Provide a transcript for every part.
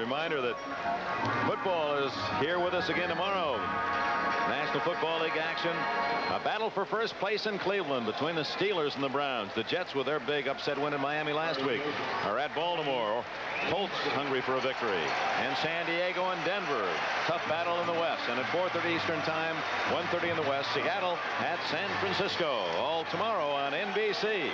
reminder that football is here with us again tomorrow. National Football League action. A battle for first place in Cleveland between the Steelers and the Browns. The Jets, with their big upset win in Miami last week, are at Baltimore. Colts hungry for a victory. And San Diego and Denver. Tough battle in the West. And at 4:30 Eastern Time, 1:30 in the West, Seattle at San Francisco. All tomorrow on NBC.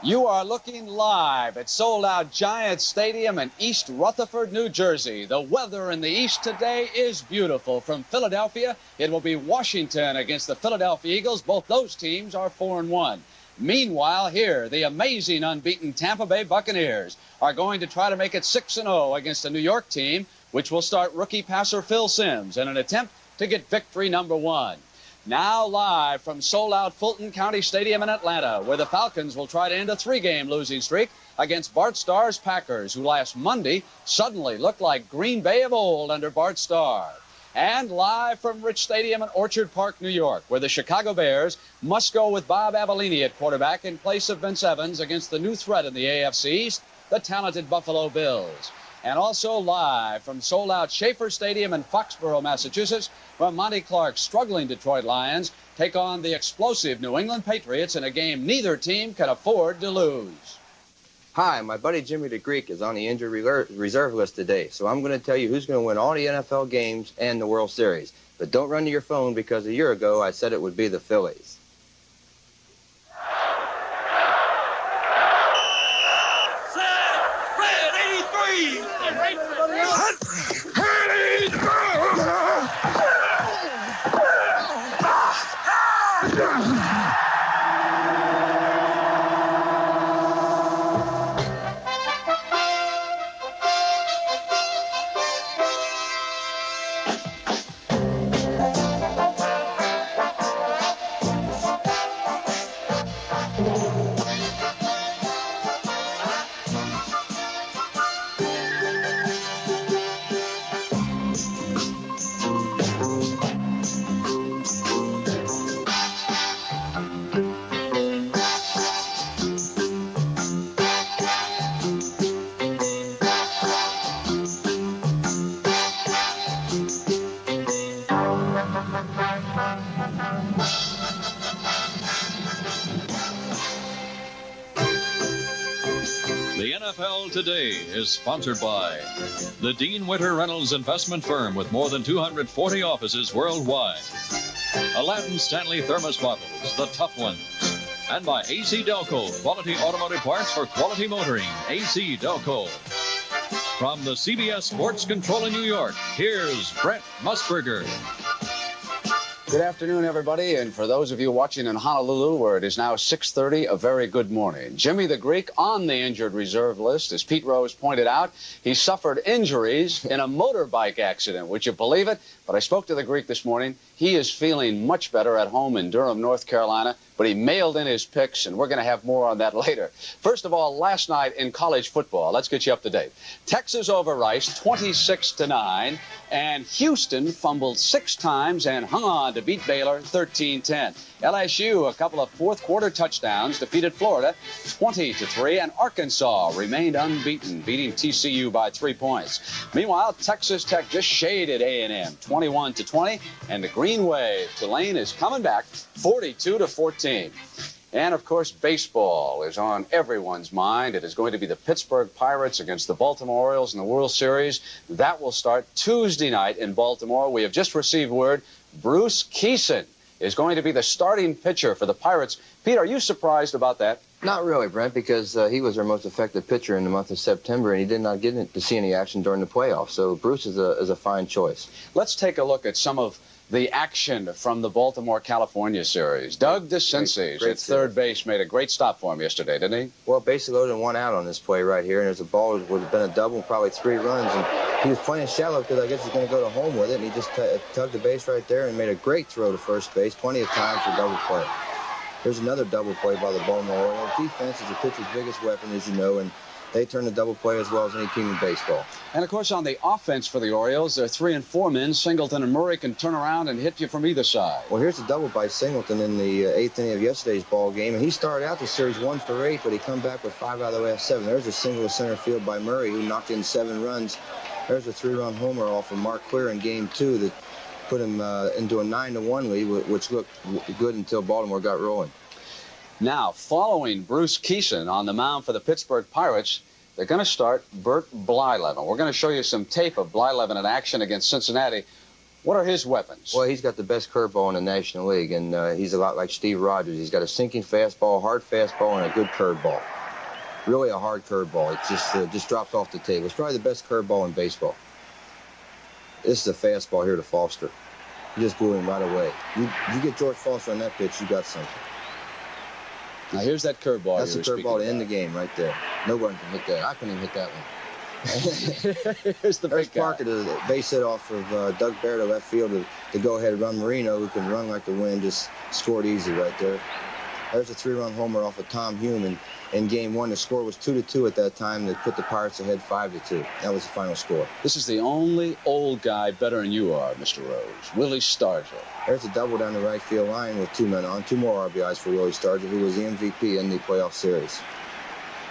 You are looking live at sold-out Giant Stadium in East Rutherford, New Jersey. The weather in the East today is beautiful. From Philadelphia, it will be Washington against the Philadelphia Eagles. Both those teams are 4-1. Meanwhile, here, the amazing unbeaten Tampa Bay Buccaneers are going to try to make it 6-0 against the New York team, which will start rookie passer Phil Simms in an attempt to get victory number 1. Now live from sold-out Fulton County Stadium in Atlanta, where the Falcons will try to end a 3-game losing streak against Bart Starr's Packers, who last Monday suddenly looked like Green Bay of old under Bart Starr. And live from Rich Stadium in Orchard Park, New York, where the Chicago Bears must go with Bob Avellini at quarterback in place of Vince Evans against the new threat in the AFC East, the talented Buffalo Bills. And also live from sold-out Schaefer Stadium in Foxborough, Massachusetts, where Monty Clark's struggling Detroit Lions take on the explosive New England Patriots in a game neither team can afford to lose. Hi, my buddy Jimmy the Greek is on the injured reserve list today, so I'm going to tell you who's going to win all the NFL games and the World Series. But don't run to your phone, because a year ago I said it would be the Phillies. The NFL Today is sponsored by the Dean Winter Reynolds Investment Firm with more than 240 offices worldwide. Aladdin Stanley Thermos Bottles, the tough ones. And by AC Delco, quality automotive parts for quality motoring. AC Delco. From the CBS Sports Control in New York, here's Brent Musburger. Good afternoon, everybody, and for those of you watching in Honolulu, where it is now 6:30, a very good morning. Jimmy the Greek on the injured reserve list. As Pete Rose pointed out, he suffered injuries in a motorbike accident. Would you believe it? But I spoke to the Greek this morning. He is feeling much better at home in Durham, North Carolina, but he mailed in his picks, and we're going to have more on that later. First of all, last night in college football, let's get you up to date. Texas over Rice, 26-9, and Houston fumbled 6 times and hung on to beat Baylor 13-10. LSU, a couple of fourth-quarter touchdowns, defeated Florida 20-3, and Arkansas remained unbeaten, beating TCU by 3 points. Meanwhile, Texas Tech just shaded A&M 21-20, and the Green Wave, Tulane, is coming back 42-14. And, of course, baseball is on everyone's mind. It is going to be the Pittsburgh Pirates against the Baltimore Orioles in the World Series. That will start Tuesday night in Baltimore. We have just received word Bruce Keeson is going to be the starting pitcher for the Pirates. Pete, are you surprised about that? Not really, Brent, because he was their most effective pitcher in the month of September, and he did not get to see any action during the playoffs. So Bruce is a fine choice. Let's take a look at some of the action from the Baltimore, California series. Doug DeCinces at third base made a great stop for him yesterday, didn't he? Well, bases loaded and 1 out on this play right here, and there's a ball that would have been a double, probably 3 runs, and he was playing shallow because I guess he's going to go to home with it, and he just tugged the base right there and made a great throw to first base, plenty of time for double play. There's another double play by the Baltimore Orioles. Defense is the pitcher's biggest weapon, as you know, and They turn the double play as well as any team in baseball. And, of course, on the offense for the Orioles, there are 3 and 4 men. Singleton and Murray can turn around and hit you from either side. Well, here's a double by Singleton in the 8th inning of yesterday's ball game. And he started out the series 1 for 8, but he come back with 5 out of the last 7. There's a single to center field by Murray, who knocked in 7 runs. There's a 3-run homer off of Mark Clear in Game 2 that put him into a 9-1 lead, which looked good until Baltimore got rolling. Now, following Bruce Keeson on the mound for the Pittsburgh Pirates, they're going to start Bert Blyleven. We're going to show you some tape of Blyleven in action against Cincinnati. What are his weapons? Well, he's got the best curveball in the National League, and he's a lot like Steve Rogers. He's got a sinking fastball, hard fastball, and a good curveball. Really a hard curveball. It just drops off the table. It's probably the best curveball in baseball. This is a fastball here to Foster. He just blew him right away. You get George Foster on that pitch, you got something. Now, here's that curveball. That's the curveball to end the game right there. No one can hit that. I couldn't even hit that one. Here's the big guy. Parker, the base hit off of Doug Bear to left field to go ahead and run. Marino, who can run like the wind, just scored easy right there. There's a 3-run homer off of Tom Hume in Game 1. The score was 2-2 at that time. That put the Pirates ahead 5-2. That was the final score. This is the only old guy better than you are, Mr. Rose. Willie Stargell. There's a double down the right field line with 2 men on. 2 more RBIs for Willie Stargell, who was the MVP in the playoff series.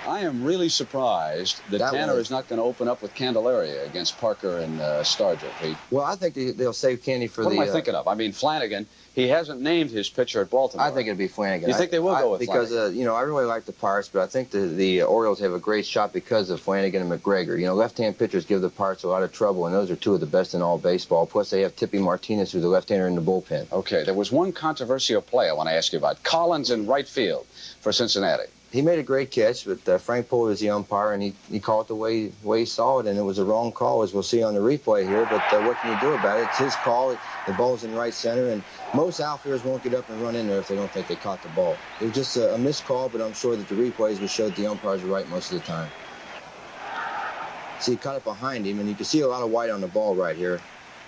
I am really surprised that Tanner is not going to open up with Candelaria against Parker and Stargell, Pete. Well, I think they'll save Candy for What am I thinking of? I mean, Flanagan, he hasn't named his pitcher at Baltimore. I think it'll be Flanagan. You think they will go with Flanagan? Flanagan? Because, I really like the Pirates, but I think the Orioles have a great shot because of Flanagan and McGregor. Left-hand pitchers give the Pirates a lot of trouble, and those are 2 of the best in all baseball. Plus, they have Tippy Martinez, who's a left-hander in the bullpen. Okay, there was one controversial play I want to ask you about. Collins in right field for Cincinnati. He made a great catch, but Frank Poole is the umpire, and he called it the way he saw it, and it was a wrong call, as we'll see on the replay here. But what can you do about it? It's his call. The ball's in right center, and most outfielders won't get up and run in there if they don't think they caught the ball. It was just a missed call, but I'm sure that the replays will show that the umpires are right most of the time. See, he caught it behind him, and you can see a lot of white on the ball right here.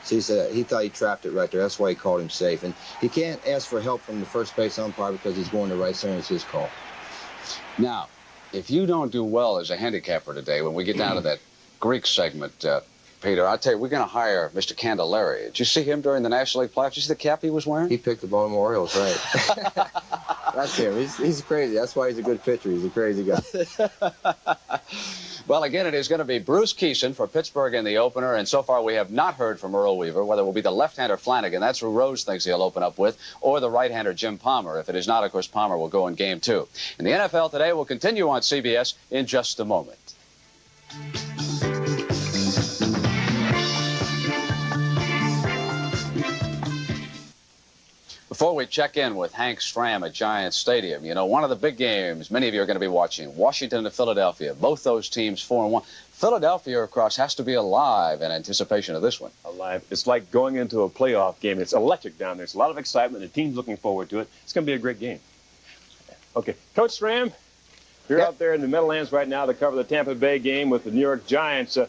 See, he thought he trapped it right there. That's why he called him safe. And he can't ask for help from the first base umpire because he's going to right center. It's his call. Now, if you don't do well as a handicapper today, when we get down to that Greek segment, Peter, I'll tell you, we're going to hire Mr. Candelaria. Did you see him during the National League playoffs? Did you see the cap he was wearing? He picked the Baltimore Orioles, right. That's him. He's crazy. That's why he's a good pitcher. He's a crazy guy. Well, again, it is going to be Bruce Keeson for Pittsburgh in the opener, and so far we have not heard from Earl Weaver, whether it will be the left-hander Flanagan, that's who Rose thinks he'll open up with, or the right-hander Jim Palmer. If it is not, of course, Palmer will go in Game 2. And the NFL today will continue on CBS in just a moment. Before we check in with Hank Stram at Giants Stadium, one of the big games many of you are going to be watching, Washington to Philadelphia. Both those teams 4-1. Philadelphia, of course, has to be alive in anticipation of this one. Alive. It's like going into a playoff game. It's electric down there. There's a lot of excitement. The team's looking forward to it. It's going to be a great game. Okay, Coach Stram, you're out there in the Meadowlands right now to cover the Tampa Bay game with the New York Giants. The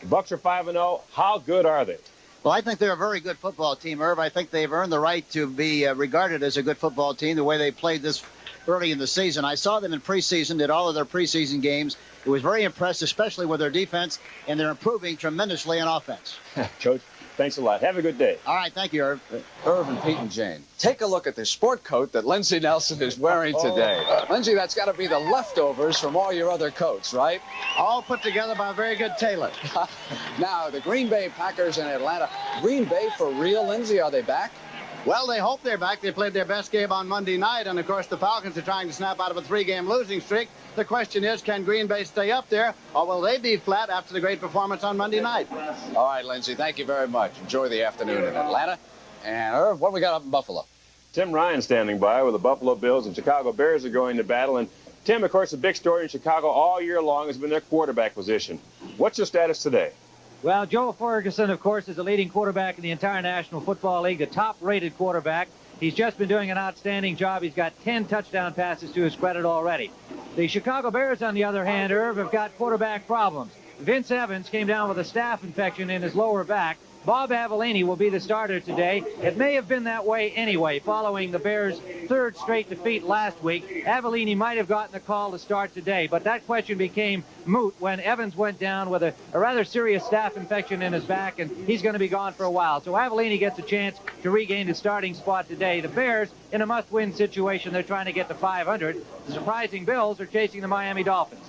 Bucs are 5-0. How good are they? Well, I think they're a very good football team, Irv. I think they've earned the right to be regarded as a good football team the way they played this early in the season. I saw them in preseason, did all of their preseason games. It was very impressed, especially with their defense, and they're improving tremendously in offense. Coach, thanks a lot. Have a good day. All right, thank you, Irv. Irv and Pete and Jane, take a look at the sport coat that Lindsey Nelson is wearing today. Lindsey, that's got to be the leftovers from all your other coats, right? All put together by a very good tailor. Now, the Green Bay Packers in Atlanta. Green Bay for real, Lindsey? Are they back? Well, they hope they're back. They played their best game on Monday night, and, of course, the Falcons are trying to snap out of a 3-game losing streak. The question is, can Green Bay stay up there, or will they be flat after the great performance on Monday night? All right, Lindsey, thank you very much. Enjoy the afternoon in Atlanta. And, Irv, what do we got up in Buffalo? Tim Ryan standing by with the Buffalo Bills and Chicago Bears are going to battle. And, Tim, of course, the big story in Chicago all year long has been their quarterback position. What's your status today? Well, Joe Ferguson, of course, is the leading quarterback in the entire National Football League, the top-rated quarterback. He's just been doing an outstanding job. He's got 10 touchdown passes to his credit already. The Chicago Bears, on the other hand, Irv, have got quarterback problems. Vince Evans came down with a staph infection in his lower back. Bob Avellini will be the starter today. It may have been that way anyway, following the Bears' third straight defeat last week. Avellini might have gotten the call to start today, but that question became moot when Evans went down with a rather serious staph infection in his back, and he's going to be gone for a while. So Avellini gets a chance to regain his starting spot today. The Bears, in a must-win situation, they're trying to get to 500. The surprising Bills are chasing the Miami Dolphins.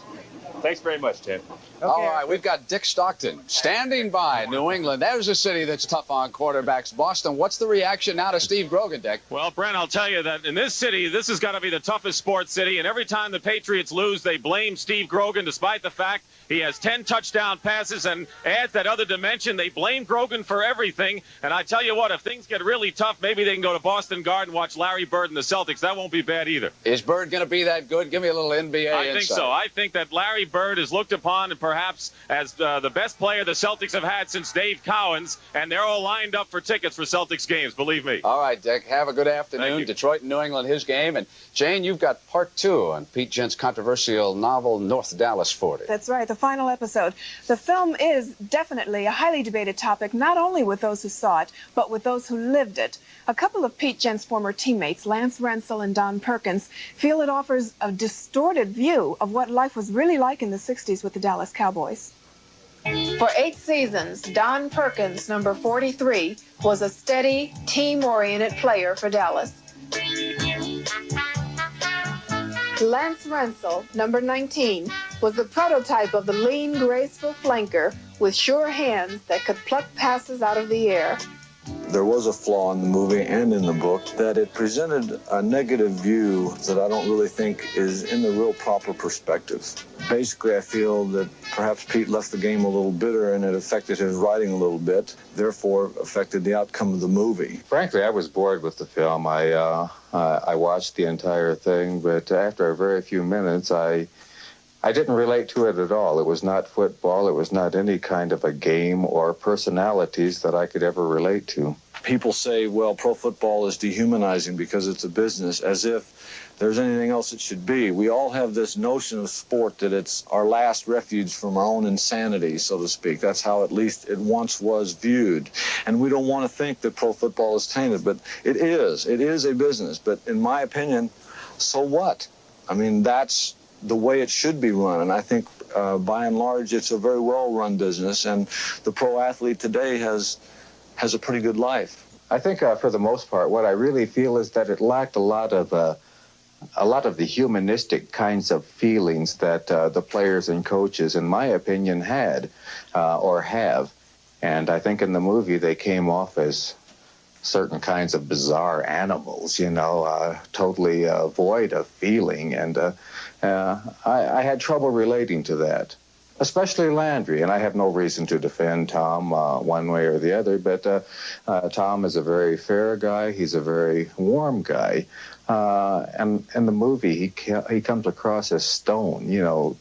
Thanks very much, Ted. Okay. All right, we've got Dick Stockton standing by. New England. There's a city that's tough on quarterbacks. Boston, what's the reaction now to Steve Grogan, Dick? Well, Brent, I'll tell you that in this city, this has got to be the toughest sports city, and every time the Patriots lose, they blame Steve Grogan, despite the fact he has 10 touchdown passes and adds that other dimension. They blame Grogan for everything, and I tell you what, if things get really tough, maybe they can go to Boston Garden and watch Larry Bird and the Celtics. That won't be bad either. Is Bird going to be that good? Give me a little NBA I insight. think so. I think that Larry Bird is looked upon perhaps as the best player the Celtics have had since Dave Cowens, and they're all lined up for tickets for Celtics games, believe me. All right, Dick, have a good afternoon. Detroit and New England, his game. And Jane, you've got part 2 on Pete Gent's controversial novel, North Dallas 40. That's right, the final episode. The film is definitely a highly debated topic, not only with those who saw it, but with those who lived it. A couple of Pete Gent's former teammates, Lance Rensel and Don Perkins, feel it offers a distorted view of what life was really like in the 60s with the Dallas Cowboys. For 8 seasons, Don Perkins, number 43, was a steady, team-oriented player for Dallas. Lance Rensel, number 19, was the prototype of the lean, graceful flanker with sure hands that could pluck passes out of the air. There was a flaw in the movie and in the book that it presented a negative view that I don't really think is in the real proper perspective. Basically, I feel that perhaps Pete left the game a little bitter and it affected his writing a little bit, therefore affected the outcome of the movie. Frankly, I was bored with the film. I watched the entire thing, but after a very few minutes, I didn't relate to it at all. It was not football. It was not any kind of a game or personalities that I could ever relate to. People say, well, pro football is dehumanizing because it's a business, as if there's anything else it should be. We all have this notion of sport that it's our last refuge from our own insanity, so to speak. That's how at least it once was viewed. And we don't want to think that pro football is tainted, but it is. It is a business. But in my opinion, so what? I mean, that's the way it should be run, and I think by and large it's a very well-run business, and the pro athlete today has a pretty good life. I think for the most part, what I really feel is that it lacked a lot of the humanistic kinds of feelings that the players and coaches, in my opinion, had or have, and I think in the movie they came off as certain kinds of bizarre animals, totally void of feeling, and I had trouble relating to that, especially Landry, and I have no reason to defend Tom one way or the other, but Tom is a very fair guy. He's a very warm guy, and in the movie he comes across as stone,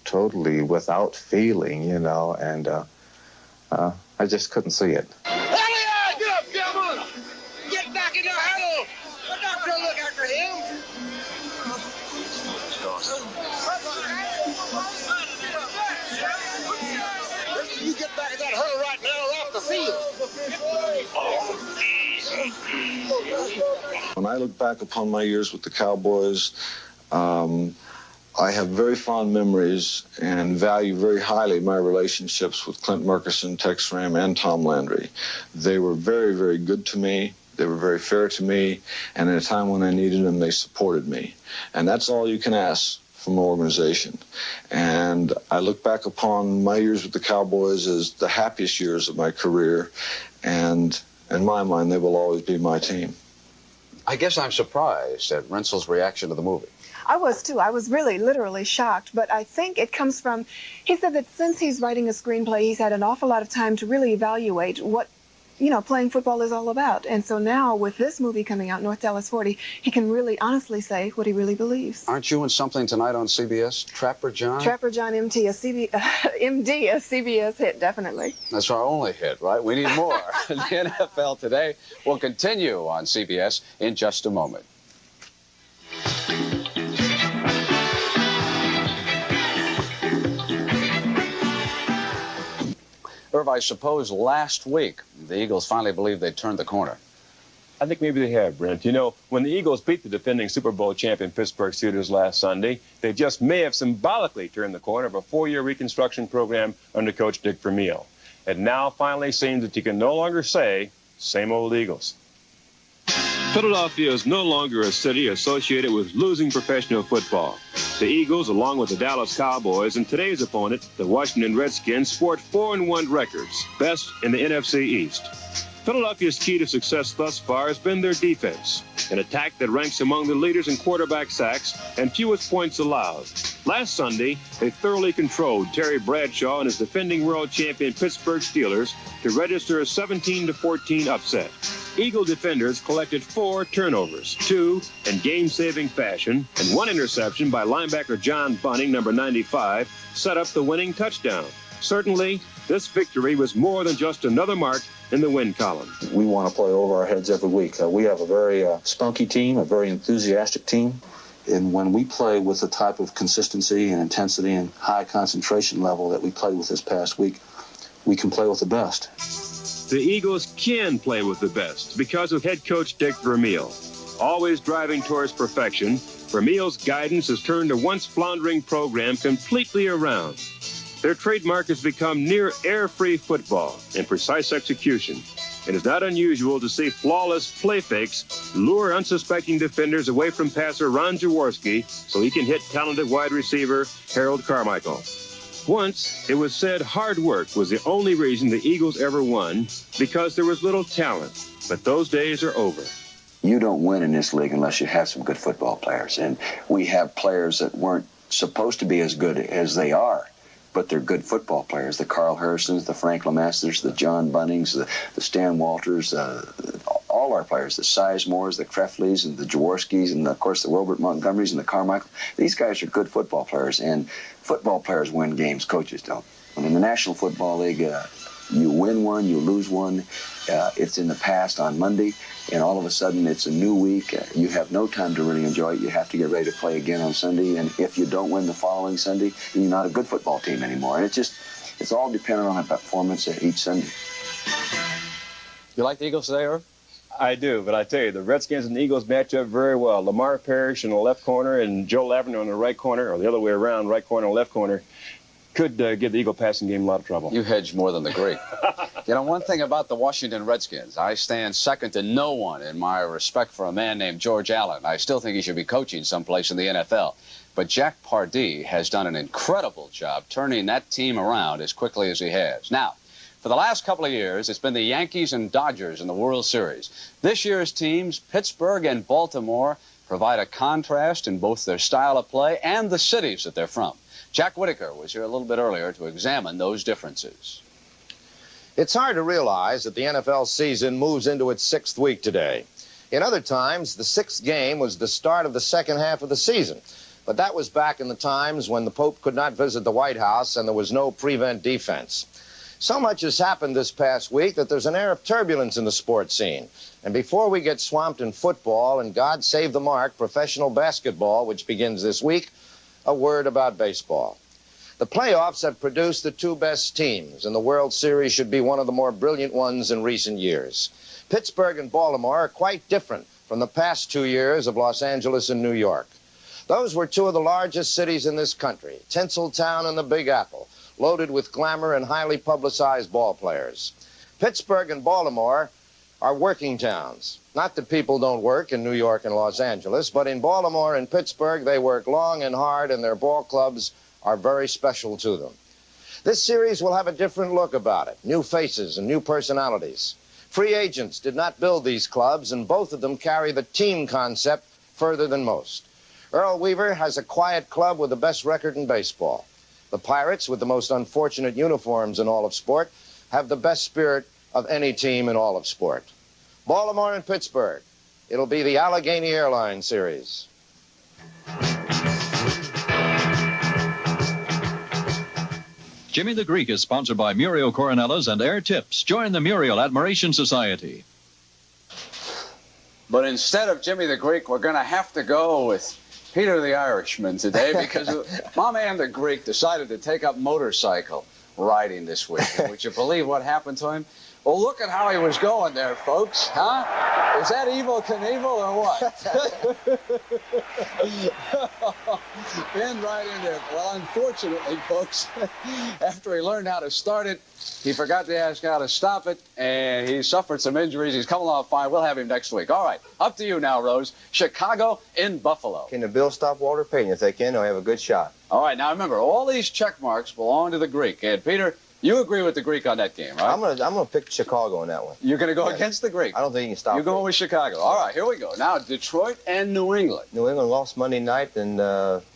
totally without feeling, and I just couldn't see it. You get back in that hole right now or off the field. When I look back upon my years with the Cowboys, I have very fond memories and value very highly my relationships with Clint Murkison, Tex Ram, and Tom Landry. They were very, very good to me. They were very fair to me, and at a time when I needed them, they supported me. And that's all you can ask from an organization. And I look back upon my years with the Cowboys as the happiest years of my career, and in my mind, they will always be my team. I guess I'm surprised at Rensel's reaction to the movie. I was too. I was really literally shocked, but I think it comes from, he said that since he's writing a screenplay, he's had an awful lot of time to really evaluate what playing football is all about. And so now with this movie coming out, North Dallas 40, he can really honestly say what he really believes. Aren't you in something tonight on CBS? Trapper John? Trapper John MD, a CBS hit, definitely. That's our only hit, right? We need more. The NFL Today will continue on CBS in just a moment. Irv, I suppose last week the Eagles finally believed they'd turned the corner. I think maybe they have, Brent. You know, when the Eagles beat the defending Super Bowl champion Pittsburgh Steelers last Sunday, they just may have symbolically turned the corner of a 4-year reconstruction program under Coach Dick Vermeil. It now finally seems that you can no longer say, same old Eagles. Philadelphia is no longer a city associated with losing professional football. The Eagles, along with the Dallas Cowboys and today's opponent, the Washington Redskins, sport 4-1 records, best in the NFC East. Philadelphia's key to success thus far has been their defense, an attack that ranks among the leaders in quarterback sacks and fewest points allowed. Last Sunday, they thoroughly controlled Terry Bradshaw and his defending world champion Pittsburgh Steelers to register a 17-14 upset. Eagle defenders collected 4 turnovers, 2 in game-saving fashion, and 1 interception by linebacker John Bunting, number 95, set up the winning touchdown. Certainly, this victory was more than just another mark in the win column. We want to play over our heads every week. We have a very spunky team, a very enthusiastic team. And when we play with the type of consistency and intensity and high concentration level that we played with this past week, we can play with the best. The Eagles can play with the best because of head coach Dick Vermeil. Always driving towards perfection, Vermeil's guidance has turned a once floundering program completely around. Their trademark has become near air-free football and precise execution. It is not unusual to see flawless play fakes lure unsuspecting defenders away from passer Ron Jaworski so he can hit talented wide receiver Harold Carmichael. Once, it was said hard work was the only reason the Eagles ever won because there was little talent. But those days are over. You don't win in this league unless you have some good football players. And we have players that weren't supposed to be as good as they are, but they're good football players. The Carl Harrisons, the Frank Lemasters, the John Bunnings, the Stan Walters, all our players, the Sizemores, the Krefleys, and the Jaworskis, and, of course, the Wilbert Montgomerys and the Carmichael. These guys are good football players, and football players win games. Coaches don't. And in the National Football League, you win one, you lose one. It's in the past on Monday, and all of a sudden it's a new week. You have no time to really enjoy it. You have to get ready to play again on Sunday, and if you don't win the following Sunday, you're not a good football team anymore. And it's all dependent on a performance each Sunday. You like the Eagles today, Irv? I do, but I tell you, the Redskins and the Eagles match up very well. Lamar Parrish in the left corner and Joe Lavender on the right corner, or the other way around, right corner and left corner, could give the Eagle passing game a lot of trouble. You hedge more than the Greek. You know, one thing about the Washington Redskins, I stand second to no one in my respect for a man named George Allen. I still think he should be coaching someplace in the NFL. But Jack Pardee has done an incredible job turning that team around as quickly as he has. Now, for the last couple of years, it's been the Yankees and Dodgers in the World Series. This year's teams, Pittsburgh and Baltimore, provide a contrast in both their style of play and the cities that they're from. Jack Whitaker was here a little bit earlier to examine those differences. It's hard to realize that the NFL season moves into its 6th week today. In other times, the 6th game was the start of the second half of the season. But that was back in the times when the Pope could not visit the White House and there was no prevent defense. So much has happened this past week that there's an air of turbulence in the sports scene. And before we get swamped in football and, God save the mark, professional basketball, which begins this week, a word about baseball. The playoffs have produced the 2 best teams, and the World Series should be one of the more brilliant ones in recent years. Pittsburgh and Baltimore are quite different from the past 2 years of Los Angeles and New York. Those were 2 of the largest cities in this country, Tinseltown and the Big Apple, loaded with glamour and highly publicized ball players. Pittsburgh and Baltimore are working towns. Not that people don't work in New York and Los Angeles, but in Baltimore and Pittsburgh, they work long and hard, and their ball clubs are very special to them. This series will have a different look about it, new faces and new personalities. Free agents did not build these clubs, and both of them carry the team concept further than most. Earl Weaver has a quiet club with the best record in baseball. The Pirates, with the most unfortunate uniforms in all of sport, have the best spirit of any team in all of sport. Baltimore and Pittsburgh. It'll be the Allegheny Airlines series. Jimmy the Greek is sponsored by Muriel Coronellas and Air Tips. Join the Muriel Admiration Society. But instead of Jimmy the Greek, we're going to have to go with Peter the Irishman today because Mama and the Greek decided to take up motorcycle riding this week. And would you believe what happened to him? Well, look at how he was going there, folks. Huh? Is that Evel Knievel or what? Been right in there. Well, unfortunately, folks, after he learned how to start it, he forgot to ask how to stop it, and he suffered some injuries. He's coming along fine. We'll have him next week. All right, up to you now, Rose. Chicago in Buffalo. Can the Bills stop Walter Payton? If they can, they'll have a good shot. All right, now remember, all these check marks belong to the Greek. And, Peter, you agree with the Greek on that game, right? I'm gonna pick Chicago on that one. You're going to go against the Greek? I don't think you can stop You're going with Chicago. All right, here we go. Now, Detroit and New England. New England lost Monday night, and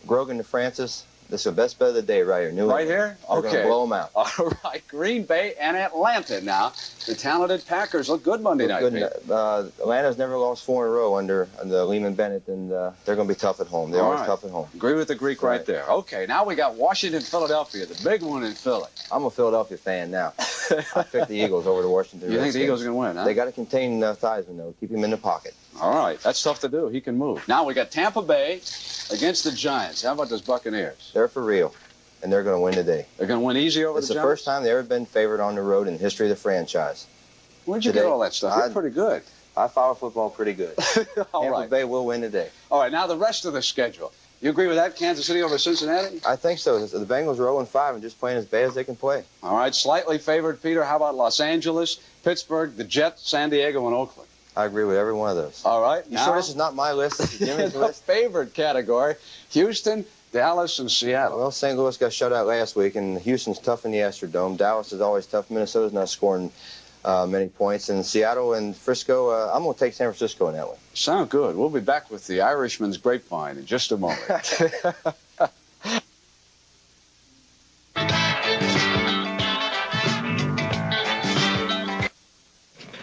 Grogan to Francis. This is the best bet of the day right here. New Right England. here? They're Okay. going to blow them out. All right, Green Bay and Atlanta now. The talented Packers look good Monday night. Atlanta's never lost 4 in a row under Lehman Bennett, and they're going to be tough at home. They're always tough at home. Agree with the Greek right there. Okay, now we got Washington, Philadelphia, the big one in Philly. I'm a Philadelphia fan now. I picked the Eagles over the Washington You think the Redskins. Eagles are going to win, huh? They got to contain Theismann, though. Keep him in the pocket. All right, that's tough to do. He can move. Now we got Tampa Bay against the Giants. How about those Buccaneers? They're for real, and they're going to win today. They're going to win easy over the It's Giants? the first time they've ever been favored on the road in the history of the franchise. Where'd you get all that stuff? You're pretty good. I follow football pretty good. Tampa Bay will win today. All right, now the rest of the schedule. You agree with that? Kansas City over Cincinnati? I think so. The Bengals are 0-5 and just playing as bad as they can play. All right, slightly favored, Peter. How about Los Angeles, Pittsburgh, the Jets, San Diego, and Oakland? I agree with every one of those. All right. You sure this is not my list? This is Jimmy's the list? favored category, Houston, Dallas, and Seattle. Well, St. Louis got shut out last week, and Houston's tough in the Astrodome. Dallas is always tough. Minnesota's not scoring many points. And Seattle and Frisco, I'm going to take San Francisco in that one. Sound good. We'll be back with the Irishman's Grapevine in just a moment.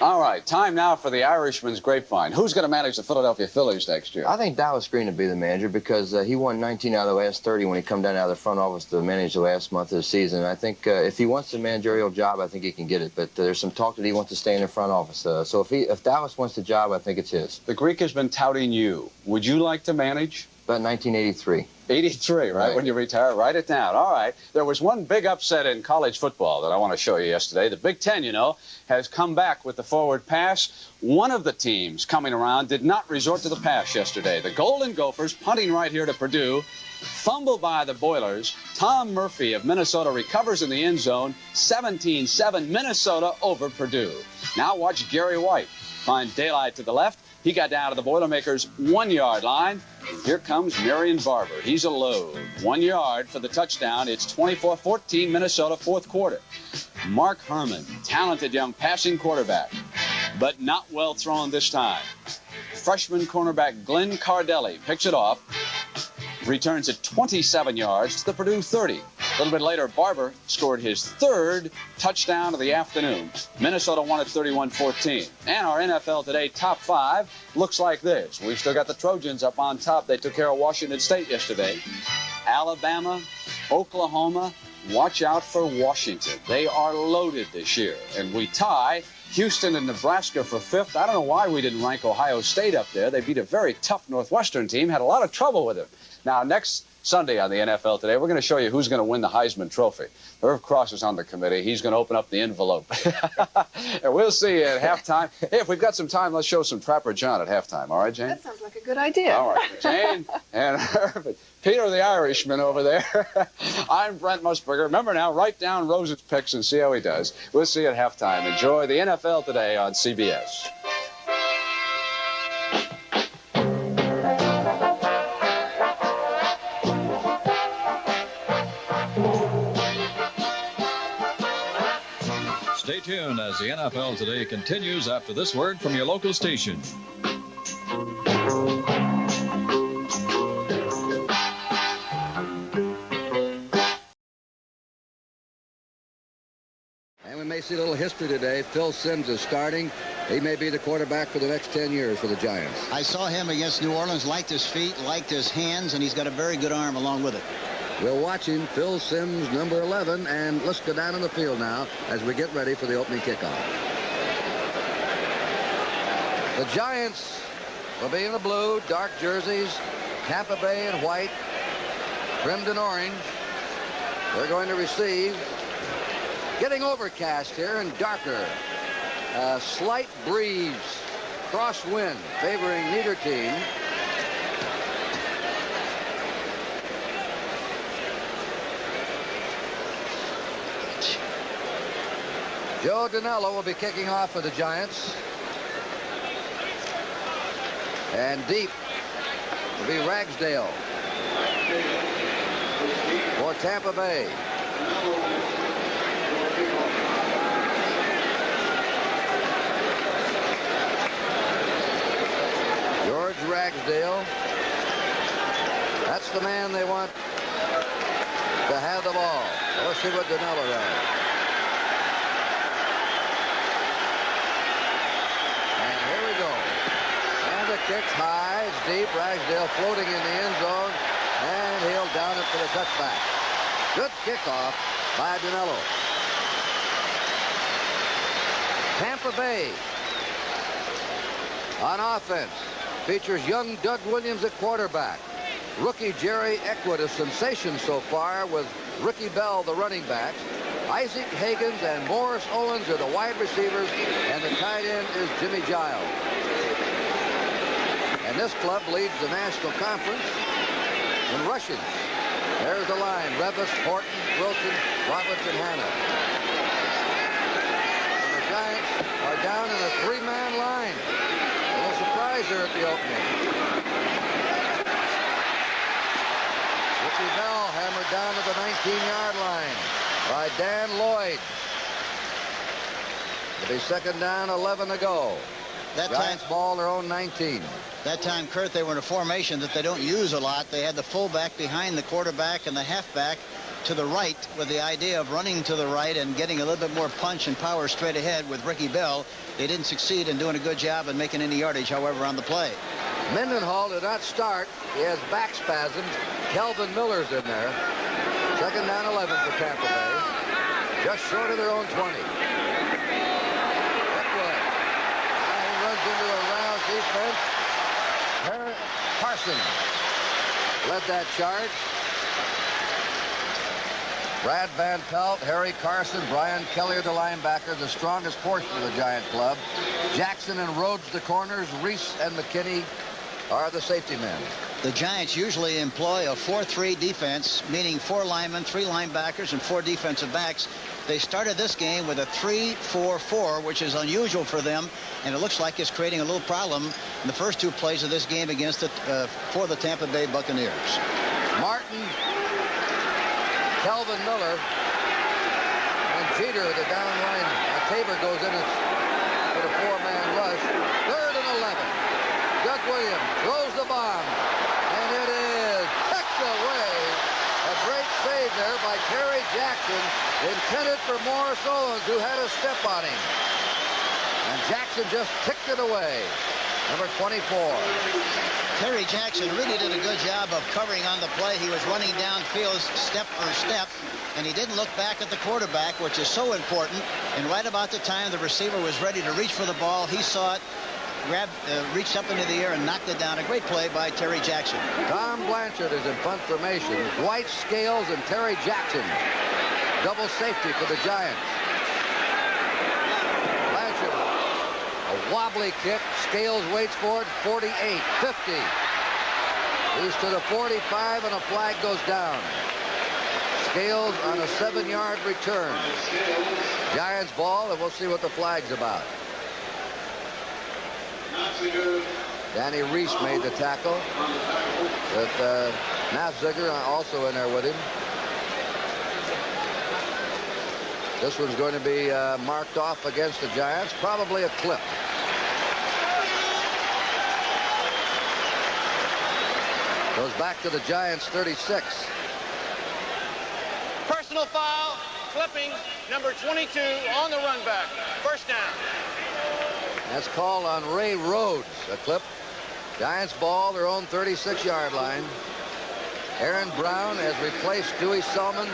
All right, time now for the Irishman's Grapevine. Who's going to manage the Philadelphia Phillies next year? I think Dallas Green will be the manager because he won 19 out of the last 30 when he come down out of the front office to manage the last month of the season. I think if he wants the managerial job, I think he can get it. But there's some talk that he wants to stay in the front office. So if Dallas wants the job, I think it's his. The Greek has been touting you. Would you like to manage? About 1983. 83, right? When you retire, write it down. All right. There was one big upset in college football that I want to show you yesterday. The Big Ten, you know, has come back with the forward pass. One of the teams coming around did not resort to the pass yesterday. The Golden Gophers, punting right here to Purdue, fumbled by the Boilers. Tom Murphy of Minnesota recovers in the end zone. 17-7, Minnesota over Purdue. Now watch Gary White find daylight to the left. He got down to the Boilermakers' 1-yard line. And here comes Marion Barber. He's a load. 1 yard for the touchdown. It's 24-14 Minnesota, fourth quarter. Mark Herman, talented young passing quarterback, but not well thrown this time. Freshman cornerback Glenn Cardelli picks it off, returns it 27 yards to the Purdue 30. A little bit later, Barber scored his third touchdown of the afternoon. Minnesota won at 31-14. And our NFL Today top 5 looks like this. We've still got the Trojans up on top. They took care of Washington State yesterday. Alabama, Oklahoma, watch out for Washington. They are loaded this year. And we tie Houston and Nebraska for 5th. I don't know why we didn't rank Ohio State up there. They beat a very tough Northwestern team, had a lot of trouble with them. Now, next Sunday on the NFL Today, we're going to show you who's going to win the Heisman Trophy. Irv Cross is on the committee. He's going to open up the envelope. And we'll see you at halftime. Hey, if we've got some time, let's show some Trapper John at halftime. All right, Jane? That sounds like a good idea. All right, Jane and Irv. Peter the Irishman over there. I'm Brent Musburger. Remember now, write down Rose's picks and see how he does. We'll see you at halftime. Enjoy the NFL Today on CBS. Stay tuned as the NFL Today continues after this word from your local station. And we may see a little history today. Phil Simms is starting. He may be the quarterback for the next 10 years for the Giants. I saw him against New Orleans, liked his feet, liked his hands, and he's got a very good arm along with it. We'll watch him, Phil Simms, number 11, and let's go down on the field now as we get ready for the opening kickoff. The Giants will be in the blue, dark jerseys, Tampa Bay in white, trimmed in orange. They're going to receive Getting overcast here and darker. A slight breeze, crosswind, favoring neither team. Joe Danello will be kicking off for the Giants. And deep will be Ragsdale for Tampa Bay. George Ragsdale. That's the man they want to have the ball. Let's see what Danello does. Kicks high, it's deep. Ragsdale floating in the end zone, and he'll down it for the touchback. Good kickoff by Danello. Tampa Bay on offense features young Doug Williams at quarterback. Rookie Jerry Eckwood, a sensation so far, with Ricky Bell, the running backs. Isaac Higgins and Morris Owens are the wide receivers, and the tight end is Jimmy Giles. And this club leads the National Conference in rushing. There's the line. Revis, Horton, Wilson, Roberts, and Hanna. And the Giants are down in a three-man line. A little surprise here at the opening. Ricky Bell hammered down to the 19-yard line by Dan Lloyd. It'll be second down, 11 to go. Giants ball their own 19. That time, Kurt, they were in a formation that they don't use a lot. They had the fullback behind the quarterback and the halfback to the right, with the idea of running to the right and getting a little bit more punch and power straight ahead with Ricky Bell. They didn't succeed in doing a good job in making any yardage, however, on the play. Mendenhall did not start. He has back spasms. Kelvin Miller's in there. Second down, 11 for Tampa Bay. Just short of their own 20. Eckwood. He runs into a round defense. Carson led that charge. Brad Van Pelt, Harry Carson, Brian Kelly are the linebackers, the strongest portion of the Giant club. Jackson and Rhodes the corners. Reese and McKinney are the safety men. The Giants usually employ a 4-3 defense, meaning 4 linemen, 3 linebackers, and 4 defensive backs. They started this game with a 3-4-4, which is unusual for them, and it looks like it's creating a little problem in the first 2 plays of this game against for the Tampa Bay Buccaneers. Martin, Kelvin Miller, and Jeter, the down line. Tabor goes in for the 4-man rush. Third and 11. Doug Williams throws the bomb, and it is picked away. A great save there by Terry Jackson, intended for Morris Owens, who had a step on him. And Jackson just picked it away. Number 24. Terry Jackson really did a good job of covering on the play. He was running downfield step for step, and he didn't look back at the quarterback, which is so important. And right about the time the receiver was ready to reach for the ball, he saw it, reached up into the air and knocked it down. A great play by Terry Jackson. Tom Blanchard is in punt formation. Dwight Scales and Terry Jackson. Double safety for the Giants. Blanchard, a wobbly kick. Scales waits for it. 48, 50. He's to the 45, and a flag goes down. Scales on a 7-yard return. Giants ball, and we'll see what the flag's about. Danny Reese made the tackle, with Nafziger also in there with him. This one's going to be marked off against the Giants, probably a clip. Goes back to the Giants 36. Personal foul, clipping, number 22 on the run back. First down. That's called on Ray Rhodes, a clip. Giants ball their own 36-yard line. Aaron Brown has replaced Dewey Selman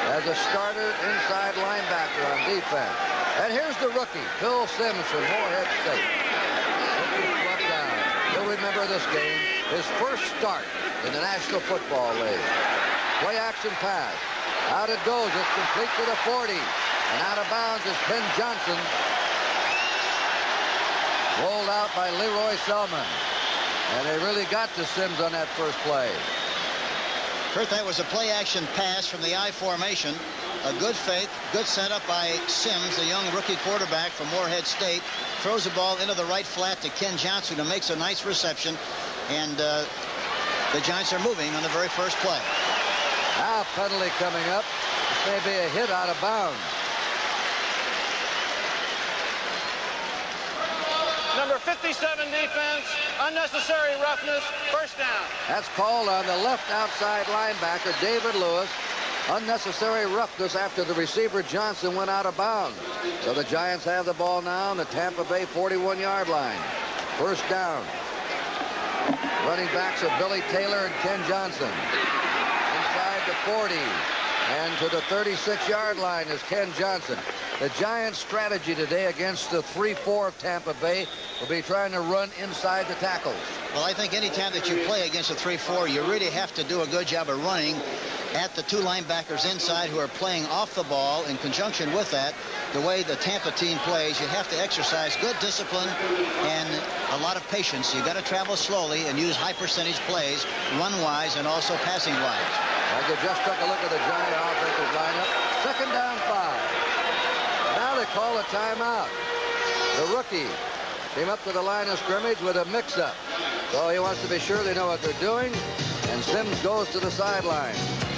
as a starter inside linebacker on defense. And here's the rookie, Phil Simms from Morehead State. You'll remember this game, his first start in the National Football League. Play action pass. Out it goes. It's complete to the 40. And out of bounds is Ken Johnson. Rolled out by Leroy Selman. And they really got to Sims on that first play. Kurt, that was a play-action pass from the I formation. A good fake, good setup by Sims, the young rookie quarterback from Morehead State. Throws the ball into the right flat to Ken Johnson, who makes a nice reception. And the Giants are moving on the very first play. Now penalty coming up. This may be a hit out of bounds. Number 57 defense, unnecessary roughness, first down. That's called on the left outside linebacker, David Lewis. Unnecessary roughness after the receiver Johnson went out of bounds. So the Giants have the ball now on the Tampa Bay 41-yard line. First down. Running backs are Billy Taylor and Ken Johnson. Inside the 40. And to the 36-yard line is Ken Johnson. The Giants' strategy today against the 3-4 of Tampa Bay will be trying to run inside the tackles. Well, I think any time that you play against a 3-4, you really have to do a good job of running at the two linebackers inside who are playing off the ball. In conjunction with that, the way the Tampa team plays, you have to exercise good discipline and a lot of patience. You got to travel slowly and use high percentage plays, run-wise and also passing-wise. I just took a look at the Giant offensive lineup. Second down 5. Now they call a timeout. The rookie came up to the line of scrimmage with a mix-up. So he wants to be sure they know what they're doing. And Sims goes to the sideline.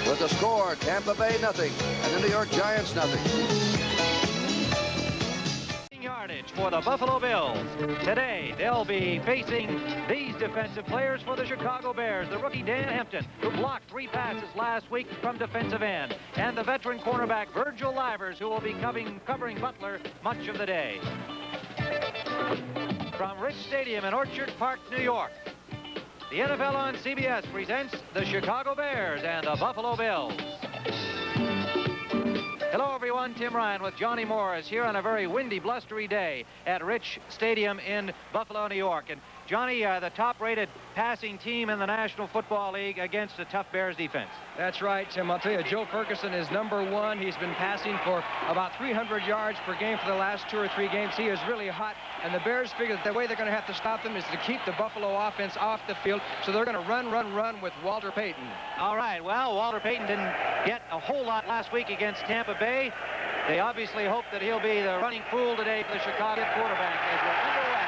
With the score, Tampa Bay nothing, and the New York Giants nothing. Yardage for the Buffalo Bills. Today, they'll be facing these defensive players for the Chicago Bears. The rookie Dan Hampton, who blocked 3 passes last week from defensive end, and the veteran cornerback Virgil Livers, who will be covering Butler much of the day. From Rich Stadium in Orchard Park, New York, the NFL on CBS presents the Chicago Bears and the Buffalo Bills. Hello, everyone. Tim Ryan with Johnny Morris here on a very windy, blustery day at Rich Stadium in Buffalo, New York. And Johnny, the top-rated passing team in the National Football League against a tough Bears defense. That's right, Tim. I'll tell you, Joe Ferguson is #1. He's been passing for about 300 yards per game for the last 2 or 3 games. He is really hot, and the Bears figure that the way they're going to have to stop them is to keep the Buffalo offense off the field, so they're going to run with Walter Payton. All right, well, Walter Payton didn't get a whole lot last week against Tampa Bay. They obviously hope that he'll be the running fool today for the Chicago quarterback as we're underway.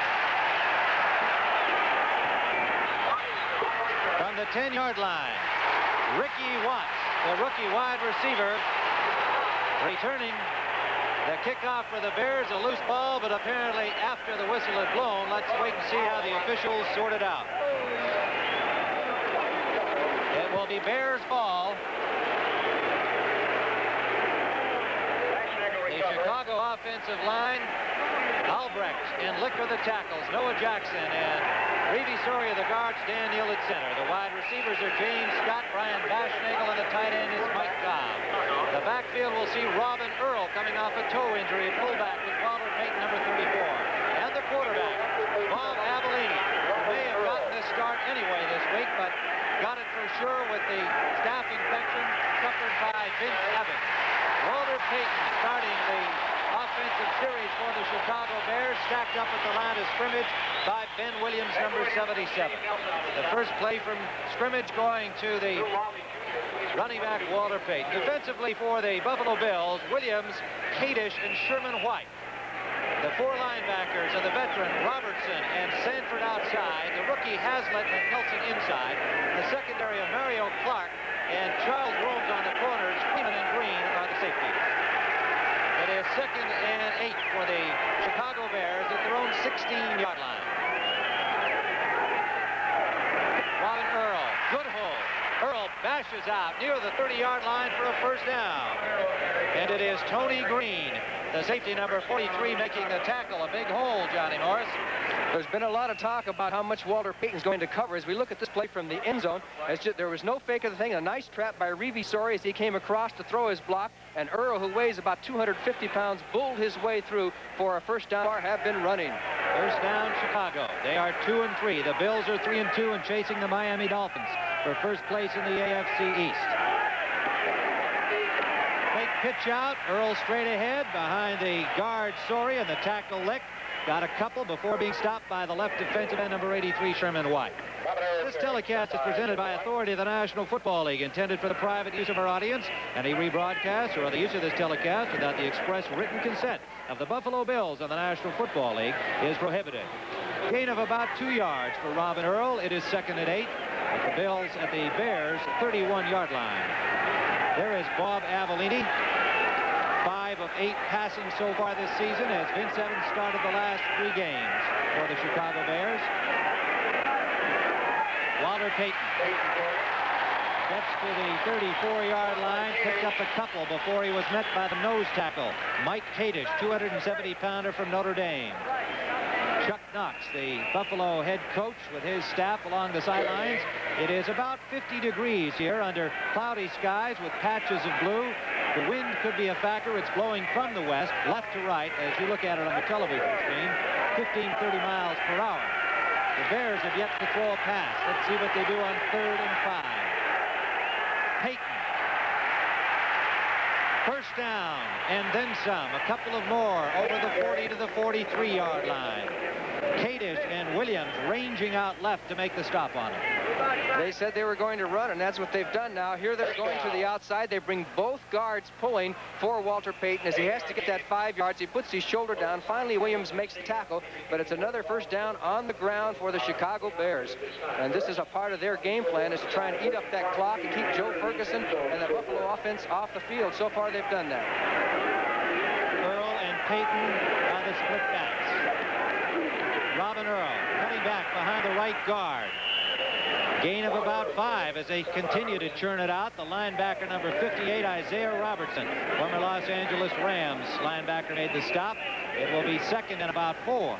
From the 10-yard line, Ricky Watts, the rookie wide receiver, returning the kickoff for the Bears. A loose ball, but apparently after the whistle had blown, let's wait and see how the officials sort it out. It will be Bears ball. The Chicago offensive line, Albrecht and Licker the tackles, Noah Jackson and Reevy Soria the guards, Dan Neal at center. The wide receivers are James Scott, Brian Bashnagel, and the tight end is Mike Cobb. The backfield will see Robin Earl coming off a toe injury at fullback with Walter Payton, number 34. And the quarterback, Bob Avellini, who may have gotten this start anyway this week, but got it for sure with the staph infection suffered by Vince Evans. Walter Payton starting the offensive series for the Chicago Bears, stacked up at the line of scrimmage by Ben Williams, number 77. The first play from scrimmage going to the running back Walter Payton. Defensively for the Buffalo Bills, Williams, Kadish, and Sherman White. The 4 linebackers are the veteran Robertson and Sanford outside, the rookie Haslett and Nelson inside, the secondary of Mario Clark and Charles Rhodes on the corners. Freeman and Green are the safeties. It is 2nd and 8 for the Chicago Bears at their own 16-yard line. Robin Earl, good hold. Earl bashes out near the 30-yard line for a first down. And it is Tony Green, the safety number 43, making the tackle. A big hole, Johnny Morris. There's been a lot of talk about how much Walter Payton's going to cover. As we look at this play from the end zone, there was no fake of the thing. A nice trap by Reevy Soria as he came across to throw his block. And Earl, who weighs about 250 pounds, bulled his way through for a first down. Have been running. First down, Chicago. They are 2-3. The Bills are 3-2 and chasing the Miami Dolphins for first place in the AFC East. Fake pitch out. Earl straight ahead behind the guard, Sorey, and the tackle Lick. Got a couple before being stopped by the left defensive end, number 83, Sherman White. This telecast is presented by authority of the National Football League, intended for the private use of our audience. Any rebroadcast or other use of this telecast without the express written consent of the Buffalo Bills and the National Football League is prohibited. Gain of about 2 yards for Robin Earl. It is 2nd and 8 at the Bills at the Bears 31-yard line. There is Bob Avellini. 5 of 8 passing so far this season as Vince Evans started the last 3 games for the Chicago Bears. Walter Payton gets to the 34-yard line, picked up a couple before he was met by the nose tackle, Mike Kadish, 270-pounder from Notre Dame. Chuck Knox, the Buffalo head coach, with his staff along the sidelines. It is about 50 degrees here under cloudy skies with patches of blue. The wind could be a factor. It's blowing from the west, left to right, as you look at it on the television screen, 15-30 miles per hour. The Bears have yet to throw a pass. Let's see what they do on 3rd and 5. Payton. First down, and then some. A couple of more over the 40 to the 43-yard line. Kadish and Williams ranging out left to make the stop on him. They said they were going to run, and that's what they've done now. Here they're going to the outside. They bring both guards pulling for Walter Payton as he has to get that 5 yards. He puts his shoulder down. Finally, Williams makes the tackle, but it's another first down on the ground for the Chicago Bears. And this is a part of their game plan, is to try and eat up that clock and keep Joe Ferguson and the Buffalo offense off the field. So far, they've done that. Earl and Payton are the split backs. Robin Earl cutting back behind the right guard. Gain of about 5 as they continue to churn it out. The linebacker, number 58, Isaiah Robertson, former Los Angeles Rams linebacker, made the stop. It will be 2nd and about 4.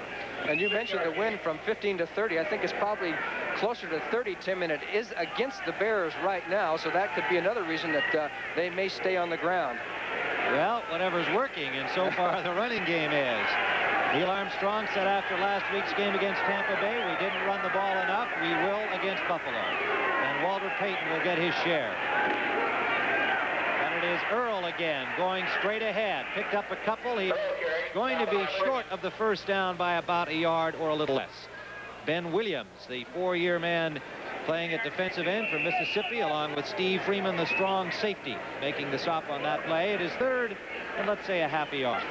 And you mentioned the win from 15 to 30. I think it's probably closer to 30, Tim, and it is against the Bears right now, so that could be another reason that they may stay on the ground. Well, whatever's working, and so far the running game is. Neil Armstrong said after last week's game against Tampa Bay, we didn't run the ball enough. We will against Buffalo. And Walter Payton will get his share. And it is Earl again going straight ahead. Picked up a couple. He's going to be short of the first down by about a yard or a little less. Ben Williams, the 4-year man playing at defensive end for Mississippi, along with Steve Freeman, the strong safety, making the stop on that play. It is 3rd and let's say a half a yard.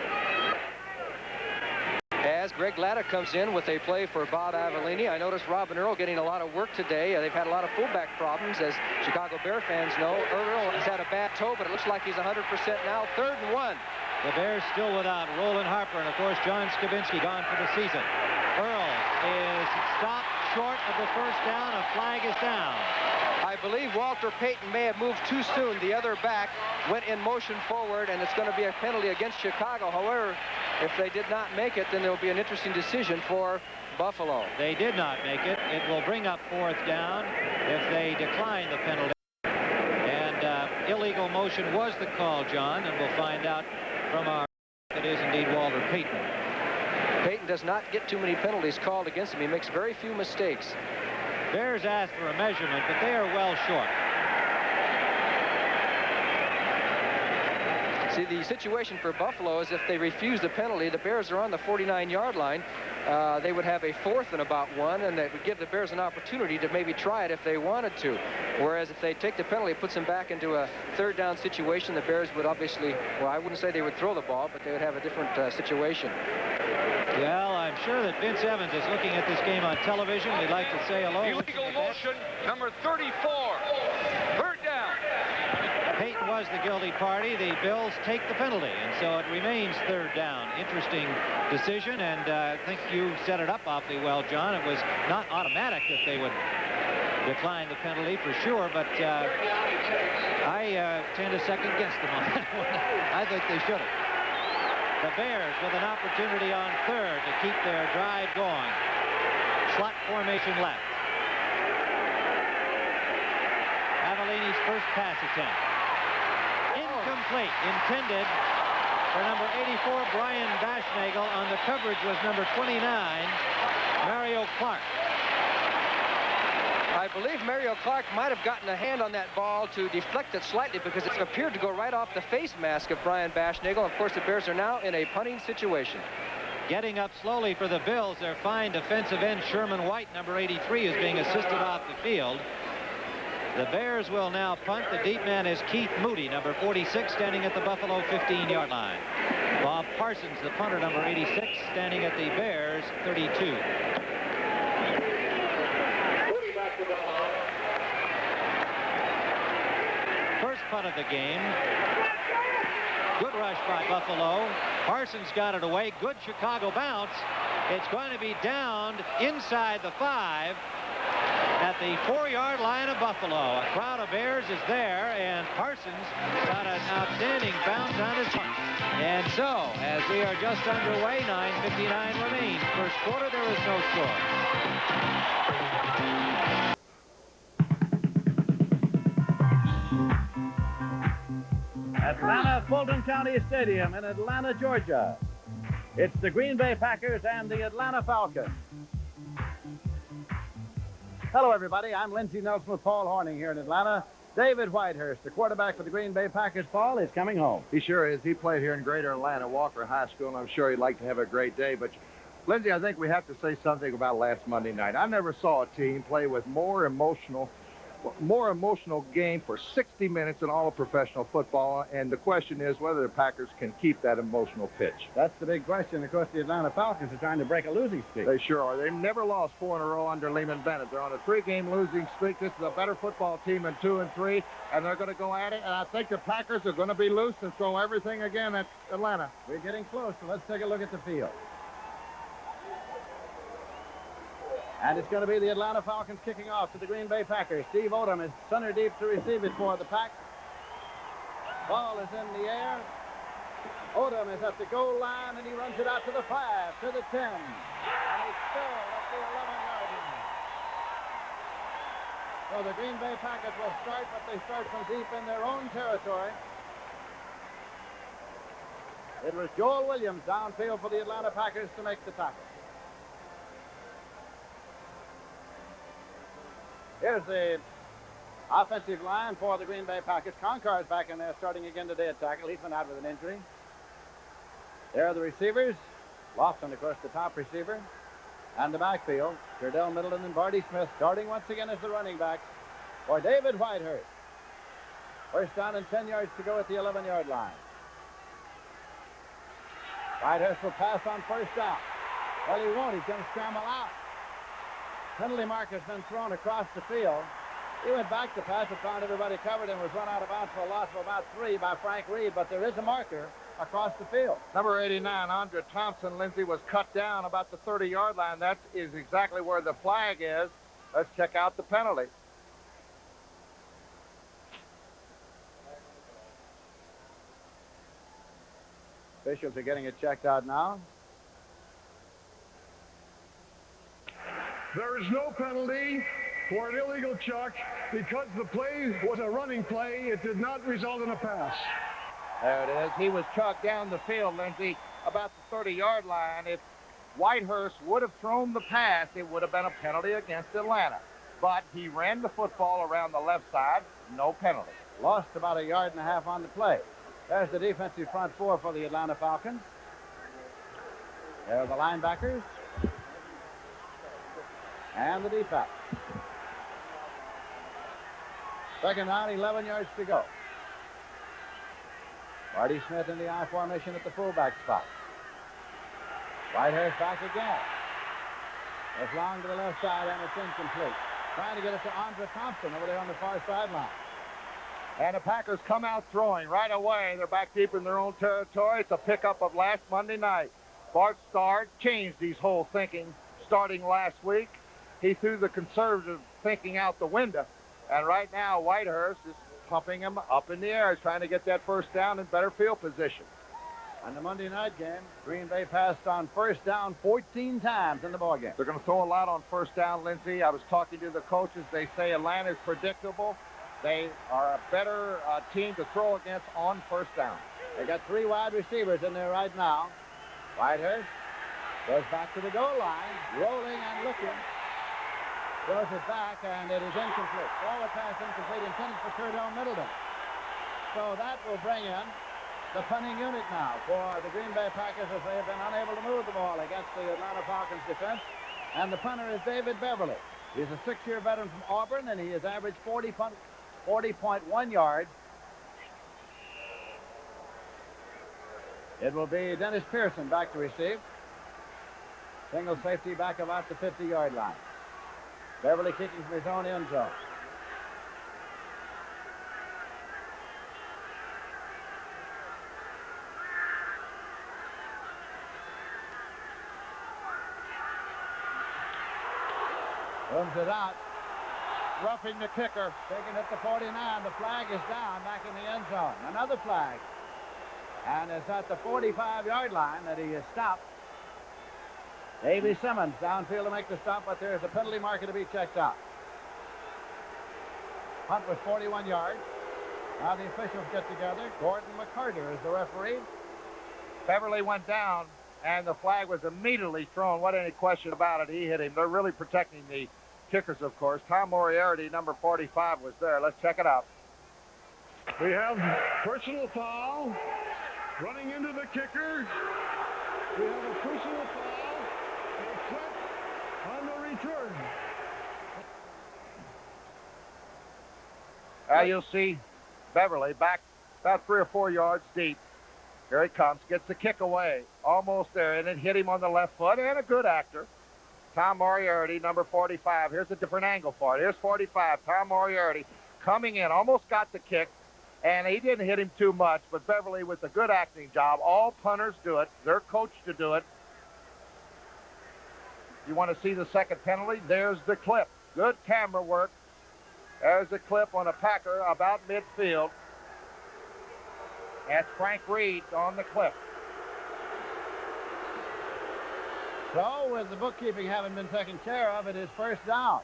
As Greg Latta comes in with a play for Bob Avellini. I noticed Robin Earl getting a lot of work today. They've had a lot of fullback problems, as Chicago Bear fans know. Earl has had a bad toe, but it looks like he's 100% now. 3rd and 1. The Bears still without Roland Harper, and of course John Skibinski gone for the season. Earl is stopped short of the first down. A flag is down. I believe Walter Payton may have moved too soon. The other back went in motion forward, and it's going to be a penalty against Chicago. However, if they did not make it, then there will be an interesting decision for Buffalo. They did not make it. It will bring up 4th down if they decline the penalty. And illegal motion was the call, John, and we'll find out from our it is indeed Walter Payton. Payton does not get too many penalties called against him. He makes very few mistakes. Bears asked for a measurement, but they are well short. See, the situation for Buffalo is if they refuse the penalty, the Bears are on the 49-yard line. They would have a 4th and about 1, and that would give the Bears an opportunity to maybe try it if they wanted to. Whereas if they take the penalty, it puts them back into a 3rd down situation. The Bears would obviously, well, I wouldn't say they would throw the ball, but they would have a different situation. Well, I'm sure that Vince Evans is looking at this game on television. We'd like to say hello. Illegal motion, number 34. 3rd down. Payton was the guilty party. The Bills take the penalty, and so it remains 3rd down. Interesting decision, and I think you set it up awfully well, John. It was not automatic that they would decline the penalty for sure, but I tend to second guess them on that one. I think they should have. The Bears with an opportunity on 3rd to keep their drive going. Slot formation left. Avellini's first pass attempt. Incomplete. Intended for number 84, Brian Bashnagel. On the coverage was number 29, Mario Clark. I believe Mario Clark might have gotten a hand on that ball to deflect it slightly because it appeared to go right off the face mask of Brian Baschnagel. Of course, the Bears are now in a punting situation. Getting up slowly for the Bills, their fine defensive end Sherman White, number 83, is being assisted off the field. The Bears will now punt. The deep man is Keith Moody, number 46, standing at the Buffalo 15-yard line. Bob Parsons, the punter, number 86, standing at the Bears 32. First punt of the game. Good rush by Buffalo. Parsons got it away. Good Chicago bounce. It's going to be downed inside the 5 at the 4-yard line of Buffalo. A crowd of Bears is there, and Parsons got an outstanding bounce on his punt. And so, as we are just underway, 9:59 remains. First quarter, there is no score. Atlanta Fulton County Stadium in Atlanta, Georgia. It's the Green Bay Packers and the Atlanta Falcons. Hello, everybody. I'm Lindsey Nelson with Paul Horning here in Atlanta. David Whitehurst, the quarterback for the Green Bay Packers, Paul, is coming home. He sure is. He played here in Greater Atlanta, Walker High School, and I'm sure he'd like to have a great day. But, Lindsey, I think we have to say something about last Monday night. I never saw a team play with more emotional game for 60 minutes in all of professional football, and the question is whether the Packers can keep that emotional pitch. That's the big question. Of course, the Atlanta Falcons are trying to break a losing streak. They sure are. They've never lost 4 in a row under Lehman Bennett. They're on a 3-game losing streak. This is a better football team than 2 and 3, and they're going to go at it, and I think the Packers are going to be loose and throw everything again at Atlanta. We're getting close, so let's take a look at the field. And it's going to be the Atlanta Falcons kicking off to the Green Bay Packers. Steve Odom is center deep to receive it for the Pack. Ball is in the air. Odom is at the goal line, and he runs it out to the 5, to the 10. And he's still at the 11-yard line. So the Green Bay Packers will start, but they start from deep in their own territory. It was Joel Williams downfield for the Atlanta Packers to make the tackle. Here's the offensive line for the Green Bay Packers. Concar's back in there starting again today at tackle. He's been out with an injury. There are the receivers. Lofton, of course, the top receiver. And the backfield, Cordell Middleton and Barty Smith starting once again as the running backs for David Whitehurst. First down and 10 yards to go at the 11-yard line. Whitehurst will pass on first down. Well, he won't. He's going to scramble out. Penalty mark has been thrown across the field. He went back to pass, but found everybody covered and was run out of bounds for a loss of about 3 by Frank Reed, but there is a marker across the field. Number 89, Andre Thompson, Lindsey, was cut down about the 30-yard line. That is exactly where the flag is. Let's check out the penalty. Officials are getting it checked out now. There is no penalty for an illegal chuck because the play was a running play. It did not result in a pass. There it is. He was chucked down the field, Lindsey, about the 30-yard line. If Whitehurst would have thrown the pass, it would have been a penalty against Atlanta. But he ran the football around the left side, no penalty. Lost about 1.5 yards on the play. There's the defensive front 4 for the Atlanta Falcons. There are the linebackers. And the deep back. Second down, 11 yards to go. Marty Smith in the I formation at the fullback spot. Whitehurst back again. It's long to the left side, and it's incomplete. Trying to get it to Andre Thompson over there on the far sideline. And the Packers come out throwing right away. They're back deep in their own territory. It's a pickup of last Monday night. Bart Starr changed his whole thinking starting last week. He threw the conservative thinking out the window. And right now, Whitehurst is pumping him up in the air, trying to get that first down in better field position. On the Monday night game, Green Bay passed on first down 14 times in the ballgame. They're going to throw a lot on first down, Lindsey. I was talking to the coaches. They say Atlanta's predictable. They are a better team to throw against on first down. They got 3 wide receivers in there right now. Whitehurst goes back to the goal line, rolling and looking. Throws it back, and it is incomplete. Forward pass incomplete, intended for Cordell Middleton. So that will bring in the punting unit now for the Green Bay Packers, as they have been unable to move the ball against the Atlanta Falcons defense. And the punter is David Beverly. He's a 6-year veteran from Auburn, and he has averaged 40.1 yards. It will be Dennis Pearson back to receive. Single safety back about the 50-yard line. Beverly kicking from his own end zone. Rooms it out. Roughing the kicker. Taking it to 49. The flag is down back in the end zone. Another flag. And it's at the 45-yard line that he is stopped. Davey Simmons downfield to make the stop, but there is a penalty marker to be checked out. Punt was 41 yards. Now the officials get together. Gordon McCarter is the referee. Beverly went down, and the flag was immediately thrown. What any question about it? He hit him. They're really protecting the kickers, of course. Tom Moriarty, number 45, was there. Let's check it out. We have personal foul. Running into the kicker. We have a personal foul. A flip on the return. You'll see Beverly back about 3 or 4 yards deep. Here he comes, gets the kick away, almost there, and it hit him on the left foot, and a good actor. Tom Moriarty, number 45. Here's a different angle for it. Here's 45, Tom Moriarty coming in, almost got the kick, and he didn't hit him too much, but Beverly with a good acting job. All punters do it. They're coached to do it. You want to see the second penalty? There's the clip. Good camera work. There's the clip on a Packer about midfield. That's Frank Reed on the clip. So, with the bookkeeping having been taken care of, it is first down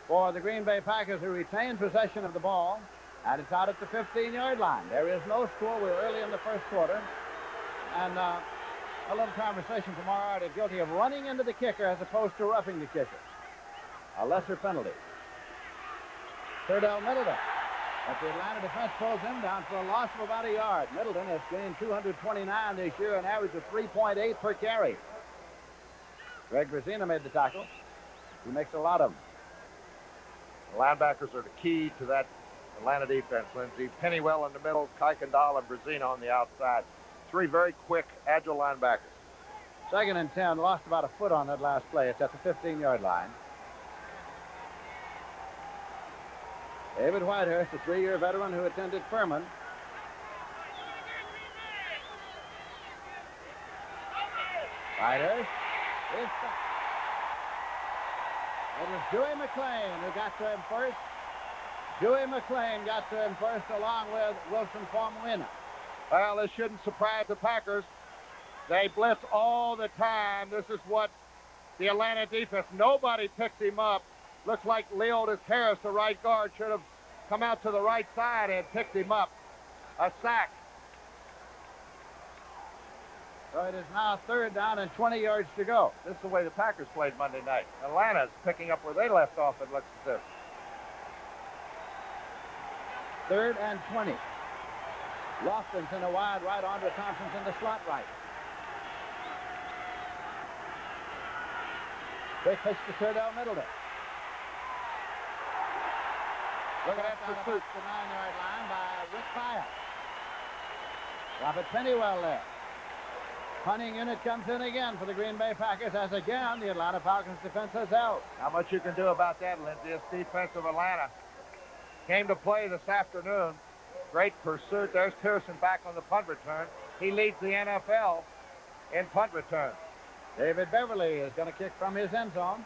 for the Green Bay Packers, who retain possession of the ball. And it's out at the 15-yard line. There is no score. We're early in the first quarter. And a little conversation from Moriarty, guilty of running into the kicker as opposed to roughing the kicker. A lesser penalty. Cordell Middleton. But the Atlanta defense pulls him down for a loss of about a yard. Middleton has gained 229 this year, an average of 3.8 per carry. Greg Grazina made the tackle. He makes a lot of them. The linebackers are the key to that Atlanta defense, Lindsey. Pennywell in the middle, Kuykendall and Brazina on the outside. 3 very quick, agile linebackers. 2nd and 10, lost about a foot on that last play. It's at the 15-yard line. David Whitehurst, a 3-year veteran who attended Furman. Whitehurst is back. It was Dewey McClain who got to him first. Dewey McClain got to him first along with Wilson Formuina. Well, this shouldn't surprise the Packers. They blitz all the time. This is what the Atlanta defense, nobody picks him up. Looks like Leotis Harris, the right guard, should have come out to the right side and picked him up. A sack. So it is now 3rd down and 20 yards to go. This is the way the Packers played Monday night. Atlanta's picking up where they left off, it looks as if. 3rd and 20. Lofton's in a wide right, Andre Thompson's in the slot right. Quick pitch to Cordell Middleton. Look at that pursuit. The 9-yard line by Rick Fire. Robert Pennywell there. Punting unit comes in again for the Green Bay Packers, as again the Atlanta Falcons defense has held. Not much you can do about that, Lindsey. This defense of Atlanta came to play this afternoon. Great pursuit. There's Pearson back on the punt return. He leads the NFL in punt returns. David Beverly is going to kick from his end zone.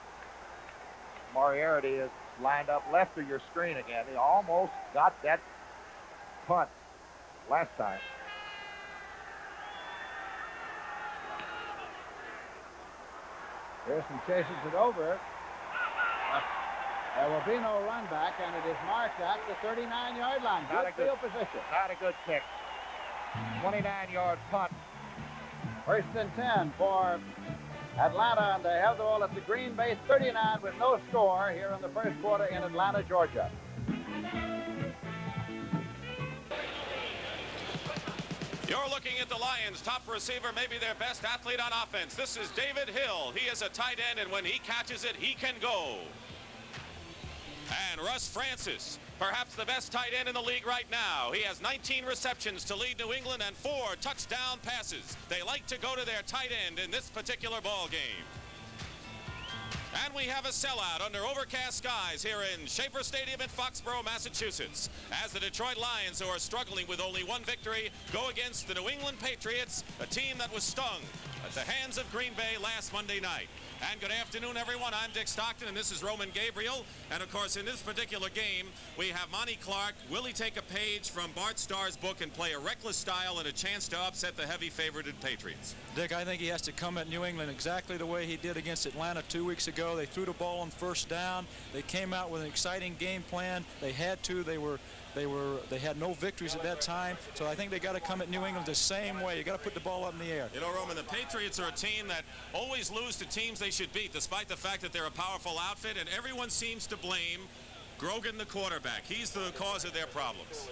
Moriarty is lined up left of your screen again. He almost got that punt last time. Pearson chases it over. There will be no run back, and it is marked at the 39-yard line. Good field position. Not a good kick. 29-yard punt. 1st and 10 for Atlanta, and they have the ball at the Green Bay 39 with no score here in the first quarter in Atlanta, Georgia. You're looking at the Lions' top receiver, maybe their best athlete on offense. This is David Hill. He is a tight end, and when he catches it, he can go. And Russ Francis, perhaps the best tight end in the league right now. He has 19 receptions to lead New England and 4 touchdown passes. They like to go to their tight end in this particular ball game. And we have a sellout under overcast skies here in Schaefer Stadium in Foxborough, Massachusetts, as the Detroit Lions, who are struggling with only one victory, go against the New England Patriots, a team that was stung at the hands of Green Bay last Monday night. And good afternoon, everyone. I'm Dick Stockton, and this is Roman Gabriel. And, of course, in this particular game, we have Monty Clark. Will he take a page from Bart Starr's book and play a reckless style and a chance to upset the heavy favorited Patriots? Dick, I think he has to come at New England exactly the way he did against Atlanta 2 weeks ago. They threw the ball on first down. They came out with an exciting game plan. They had to. They had no victories at that time, so I think they got to come at New England the same way. You got to put the ball up in the air. You know, Roman, the Patriots are a team that always lose to teams they should beat, despite the fact that they're a powerful outfit, and everyone seems to blame Grogan, the quarterback. He's the cause of their problems.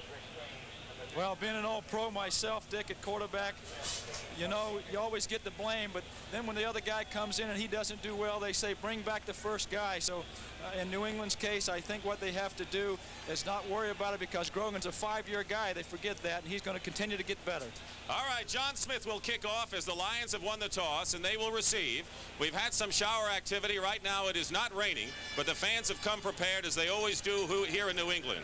Well, being an all-pro myself, Dick, at quarterback, you know, you always get the blame, but then when the other guy comes in and he doesn't do well, they say, bring back the first guy. So in New England's case, I think what they have to do is not worry about it, because Grogan's a 5-year guy. They forget that, and he's going to continue to get better. All right, John Smith will kick off as the Lions have won the toss, and they will receive. We've had some shower activity. Right now it is not raining, but the fans have come prepared, as they always do here in New England.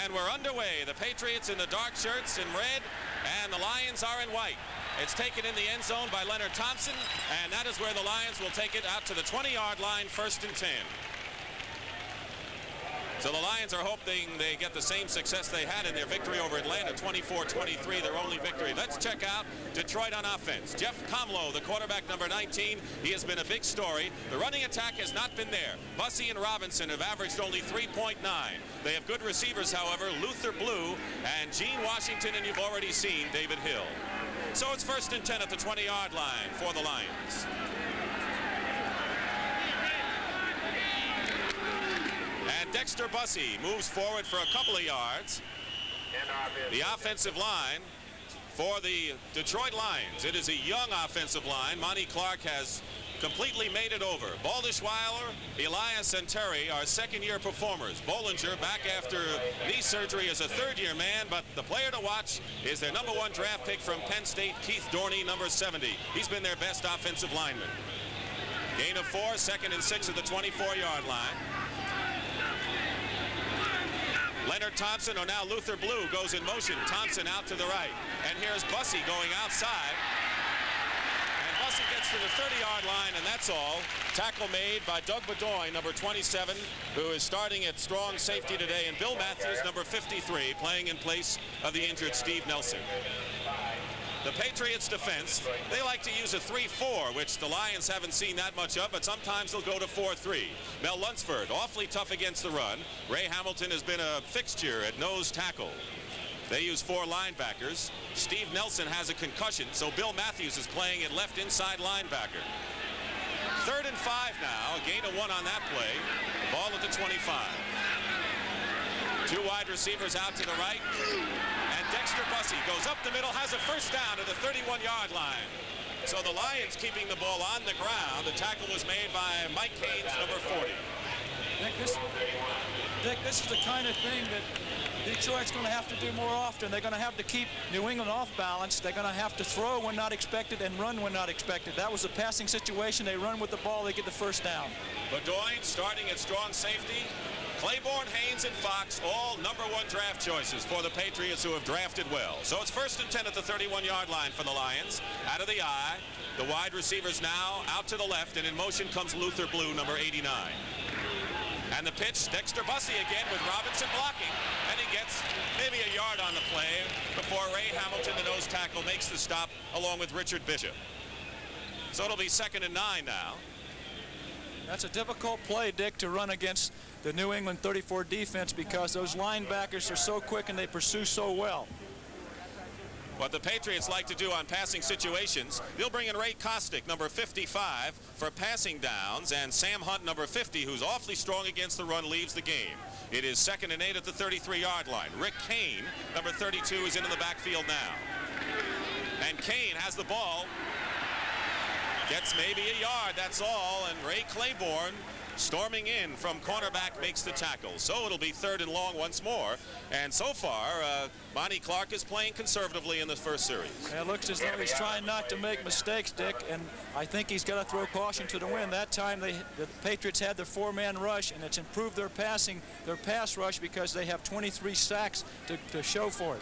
And we're underway. The Patriots in the dark shirts in red, and the Lions are in white. It's taken in the end zone by Leonard Thompson, and that is where the Lions will take it out to the 20-yard line, 1st and 10. So the Lions are hoping they get the same success they had in their victory over Atlanta, 24-23, their only victory. Let's check out Detroit on offense. Jeff Comlow, the quarterback, number 19. He has been a big story. The running attack has not been there. Bussey and Robinson have averaged only 3.9. They have good receivers, however, Luther Blue and Gene Washington, and you've already seen David Hill. So it's 1st and 10 at the 20-yard line for the Lions. And Dexter Bussey moves forward for a couple of yards. The offensive line for the Detroit Lions. It is a young offensive line. Monty Clark has completely made it over. Baldishweiler, Elias, and Terry are second-year performers. Bollinger back after knee surgery as a third-year man, but the player to watch is their number 1 draft pick from Penn State, Keith Dorney, number 70. He's been their best offensive lineman. Gain of 4, 2nd and 6 at the 24-yard line. Leonard Thompson, or now Luther Blue, goes in motion. Thompson out to the right. And here's Bussey going outside. And Bussey gets to the 30-yard line, and that's all. Tackle made by Doug Bedoin, number 27, who is starting at strong safety today, and Bill Matthews, number 53, playing in place of the injured Steve Nelson. The Patriots defense, they like to use a 3-4, which the Lions haven't seen that much of, but sometimes they'll go to 4-3. Mel Lunsford, awfully tough against the run. Ray Hamilton has been a fixture at nose tackle. They use 4 linebackers. Steve Nelson has a concussion, so Bill Matthews is playing at left inside linebacker. 3rd and 5 now, a gain of 1 on that play. Ball at the 25. 2 wide receivers out to the right. And Dexter Bussey goes up the middle, has a first down to the 31-yard line. So the Lions keeping the ball on the ground. The tackle was made by Mike Haynes, number 40. Dick, this is the kind of thing that Detroit's going to have to do more often. They're going to have to keep New England off balance. They're going to have to throw when not expected and run when not expected. That was a passing situation. They run with the ball, they get the first down. Bedoin starting at strong safety. Claiborne, Haynes, and Fox, all number 1 draft choices for the Patriots, who have drafted well. So it's 1st and 10 at the 31-yard line for the Lions. Out of the eye, the wide receivers now out to the left, and in motion comes Luther Blue, number 89. And the pitch, Dexter Bussey again with Robinson blocking, and he gets maybe a yard on the play before Ray Hamilton, the nose tackle, makes the stop along with Richard Bishop. So it'll be 2nd and 9 now. That's a difficult play, Dick, to run against the New England 34 defense, because those linebackers are so quick and they pursue so well. what the Patriots like to do on passing situations. They'll bring in Ray Kostick, number 55, for passing downs, and Sam Hunt, number 50, who's awfully strong against the run, leaves the game. It is 2nd and 8 at the 33-yard line. Rick Kane, number 32, is in the backfield now. And Kane has the ball. Gets maybe a yard, that's all, and Ray Claiborne, storming in from cornerback, makes the tackle. So it'll be 3rd and long once more. And so far, Monty Clark is playing conservatively in the first series. It looks as though he's trying not to make mistakes, Dick, and I think he's got to throw caution to the wind. That time the Patriots had their 4-man rush, and it's improved their pass rush because they have 23 sacks to show for it.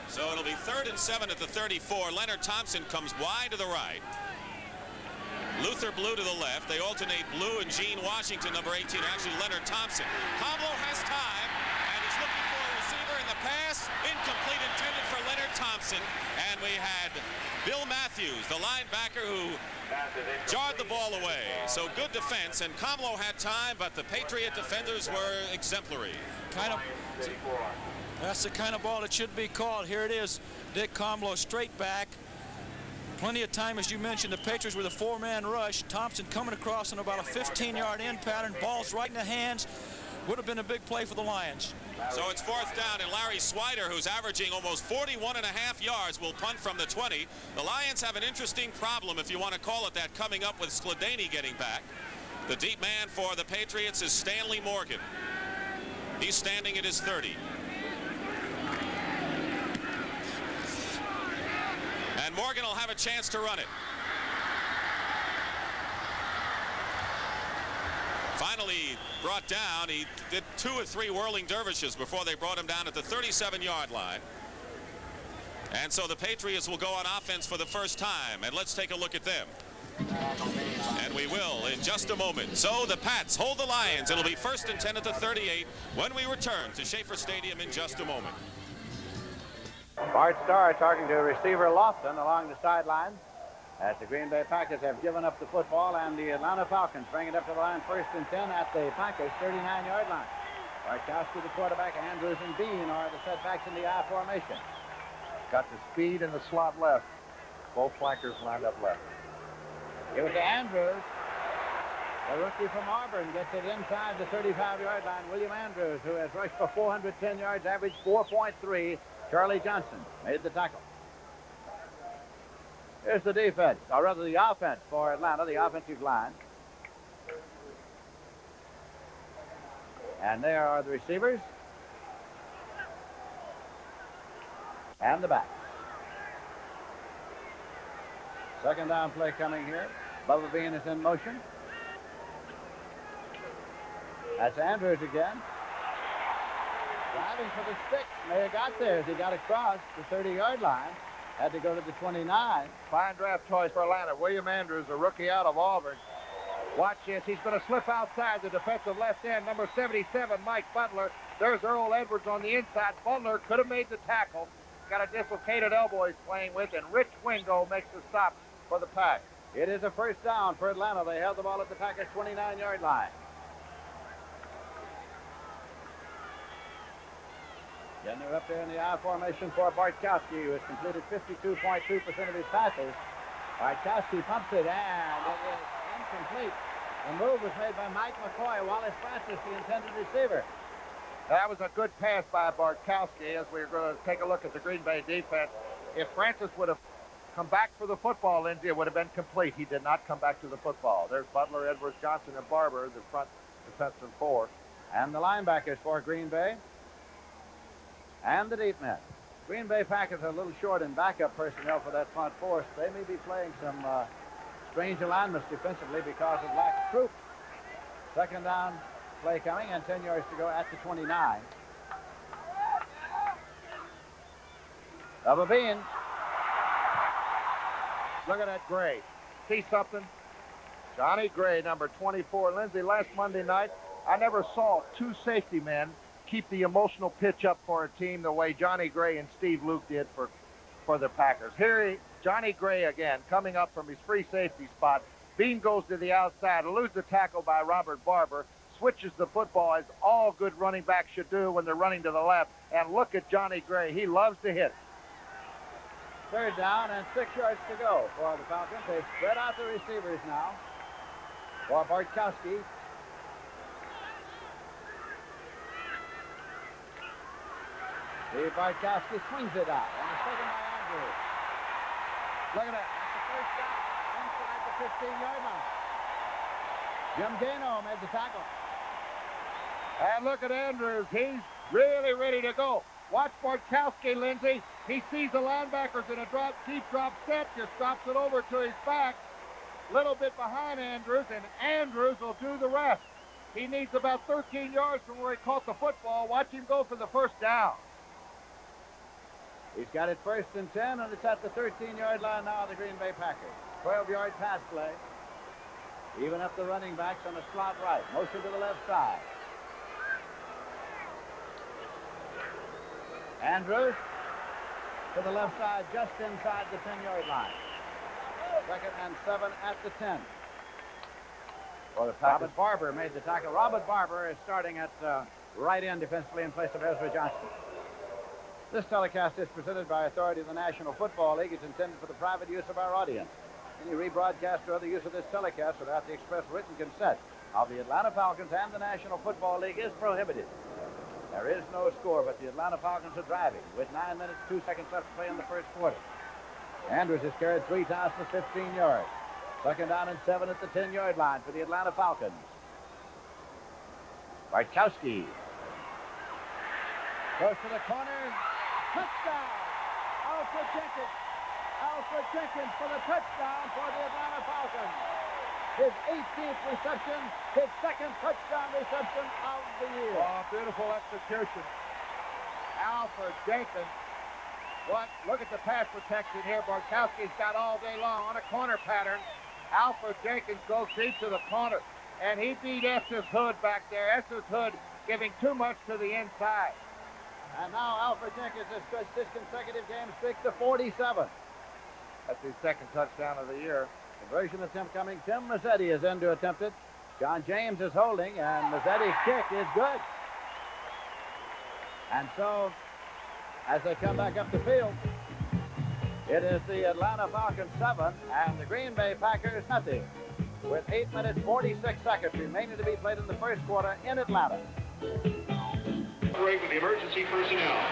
So it'll be 3rd and 7 at the 34. Leonard Thompson comes wide to the right. Luther Blue to the left. They alternate Blue and Gene Washington, number 18. Actually, Leonard Thompson. Comlo has time, and he's looking for a receiver in the pass. Incomplete, intended for Leonard Thompson. And we had Bill Matthews, the linebacker, who jarred the ball away. So good defense, and Comlo had time, but the Patriot defenders were exemplary. That's the kind of ball that should be called. Here it is. Dick Comlo straight back. Plenty of time, as you mentioned, the Patriots with a 4-man rush. Thompson coming across on about a 15-yard end pattern. Ball's right in the hands. Would have been a big play for the Lions. So it's 4th down, and Larry Swider, who's averaging almost 41.5 yards, will punt from the 20. The Lions have an interesting problem, if you want to call it that, coming up with Skladany getting back. The deep man for the Patriots is Stanley Morgan. He's standing at his 30. And Morgan will have a chance to run it. Finally brought down. He did 2 or 3 whirling dervishes before they brought him down at the 37-yard line. And so the Patriots will go on offense for the first time. And let's take a look at them. And we will in just a moment. So the Pats hold the Lions. It'll be 1st and 10 at the 38 when we return to Schaefer Stadium in just a moment. Bart Starr talking to receiver Lofton along the sideline as the Green Bay Packers have given up the football, and the Atlanta Falcons bring it up to the line 1st and 10 at the Packers 39-yard line. Bartkowski, the quarterback, Andrews and Bean are the setbacks in the I formation. Got the speed in the slot left. Both flankers lined up left. It was to Andrews. The rookie from Auburn gets it inside the 35-yard line. William Andrews, who has rushed for 410 yards, averaged 4.3. Charlie Johnson made the tackle. Here's the defense, or rather the offense for Atlanta, the offensive line. And there are the receivers. And the backs. 2nd down play coming here. Bubba Bean is in motion. That's Andrews again. Driving for the stick. May have got there as he got across the 30-yard line. Had to go to the 29. Fine draft choice for Atlanta. William Andrews, a rookie out of Auburn. Watch this. He's going to slip outside the defensive left end. Number 77, Mike Butler. There's Earl Edwards on the inside. Butler could have made the tackle. Got a dislocated elbow he's playing with, and Rich Wingo makes the stop for the Pack. It is a 1st down for Atlanta. They held the ball at the Packers' 29-yard line. Then they're up there in the I formation for Bartkowski, who has completed 52.2% of his passes. Bartkowski pumps it, and it is incomplete. The move was made by Mike McCoy. Wallace Francis, the intended receiver. That was a good pass by Bartkowski, as we're going to take a look at the Green Bay defense. If Francis would have come back for the football, Lindsay, it would have been complete. He did not come back to the football. There's Butler, Edwards, Johnson, and Barber, the front defensive 4. And the linebackers for Green Bay. And the deep men. Green Bay Packers are a little short in backup personnel for that front 4. So they may be playing some strange alignments defensively because of lack of troops. 2nd down play coming, and 10 yards to go at the 29. Bubba Bean. Look at that Gray. See something? Johnny Gray, number 24. Lindsay, last Monday night, I never saw 2 safety men keep the emotional pitch up for a team the way Johnny Gray and Steve Luke did for the Packers. Here, Johnny Gray again, coming up from his free safety spot. Bean goes to the outside, eludes the tackle by Robert Barber, switches the football as all good running backs should do when they're running to the left. And look at Johnny Gray. He loves to hit. Third down and 6 yards to go for the Falcons. They spread out the receivers now for Bartkowski. Steve Bartkowski swings it out, and it's taken by Andrews. Look at that. That's the first down inside the 15-yard line. Jim Gano made the tackle. And look at Andrews. He's really ready to go. Watch Bartkowski, Lindsey. He sees the linebackers in a deep drop set, just drops it over to his back. Little bit behind Andrews, and Andrews will do the rest. He needs about 13 yards from where he caught the football. Watch him go for the first down. He's got it 1st and 10, and it's at the 13-yard line now of the Green Bay Packers. 12-yard pass play. Even up the running backs on the slot right. Motion to the left side. Andrews to the left side, just inside the 10-yard line. 2nd and 7 at the 10. Robert Barber made the tackle. Robert Barber is starting at right end defensively in place of Ezra Johnson. This telecast is presented by authority of the National Football League. It's intended for the private use of our audience. Any rebroadcast or other use of this telecast without the express written consent of the Atlanta Falcons and the National Football League is prohibited. There is no score, but the Atlanta Falcons are driving with 9 minutes, 2 seconds left to play in the first quarter. Andrews has carried 3 times for 15 yards. 2nd down and 7 at the 10-yard line for the Atlanta Falcons. Bartkowski goes to the corner. Touchdown! Alfred Jenkins. Alfred Jenkins for the touchdown for the Atlanta Falcons. His 18th reception, his 2nd touchdown reception of the year. Oh, beautiful execution. Alfred Jenkins. Look at the pass protection here. Bartkowski's got all day long on a corner pattern. Alfred Jenkins goes deep to the corner, and he beat Estes Hood back there. Estes Hood giving too much to the inside. And now Alfred Jenkins has stretched this consecutive game streak to 47. That's his 2nd touchdown of the year. Conversion attempt coming. Tim Mazzetti is in to attempt it. John James is holding, and Mazzetti's kick is good. And so, as they come back up the field, it is the Atlanta Falcons 7 and the Green Bay Packers nothing. With 8 minutes, 46 seconds remaining to be played in the first quarter in Atlanta. With the emergency personnel.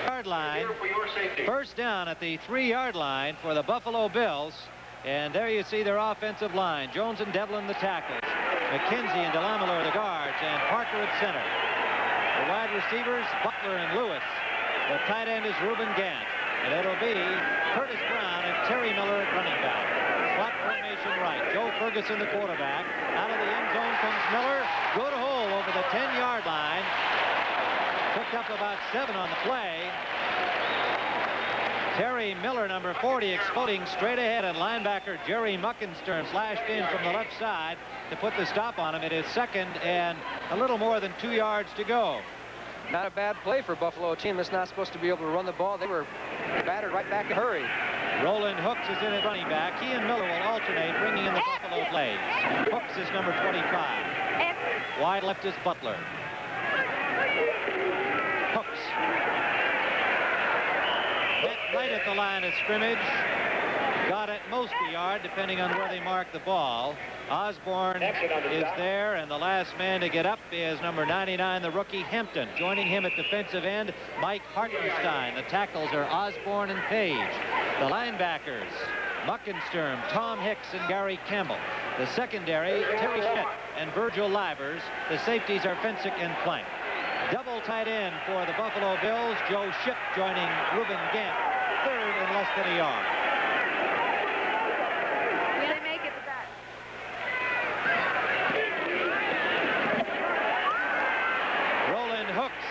Yard line. First down at the 3-yard line for the Buffalo Bills. And there you see their offensive line. Jones and Devlin the tackles. McKenzie and DeLamielleure the guards. And Parker at center. The wide receivers, Butler and Lewis. The tight end is Reuben Gant. And it'll be Curtis Brown and Terry Miller at running back. Slot formation right. Joe Ferguson the quarterback. Out of the end zone comes Miller. Good hole over the 10-yard line. Picked up about 7 on the play. Terry Miller, number 40, exploding straight ahead, and linebacker Jerry Muckenstern slashed in from the left side to put the stop on him. It is 2nd and a little more than 2 yards to go. Not a bad play for Buffalo, a team that's not supposed to be able to run the ball. They were battered right back in a hurry. Roland Hooks is in at running back. He and Miller will alternate, bringing in the Buffalo plays. Hooks is number 25. Wide left is Butler. Hooks. Hit right at the line of scrimmage. Got at most a yard, depending on where they mark the ball. Osborne is there, and the last man to get up is number 99, the rookie Hampton. Joining him at defensive end, Mike Hartenstein. The tackles are Osborne and Page. The linebackers, Muckensturm, Tom Hicks, and Gary Campbell. The secondary, Terry Schmidt and Virgil Livers. The safeties are Fensick and Plank. Double tight end for the Buffalo Bills. Joe Shipp joining Reuben Gant. 3rd and less than a yard. Will they make it to that? Roland Hooks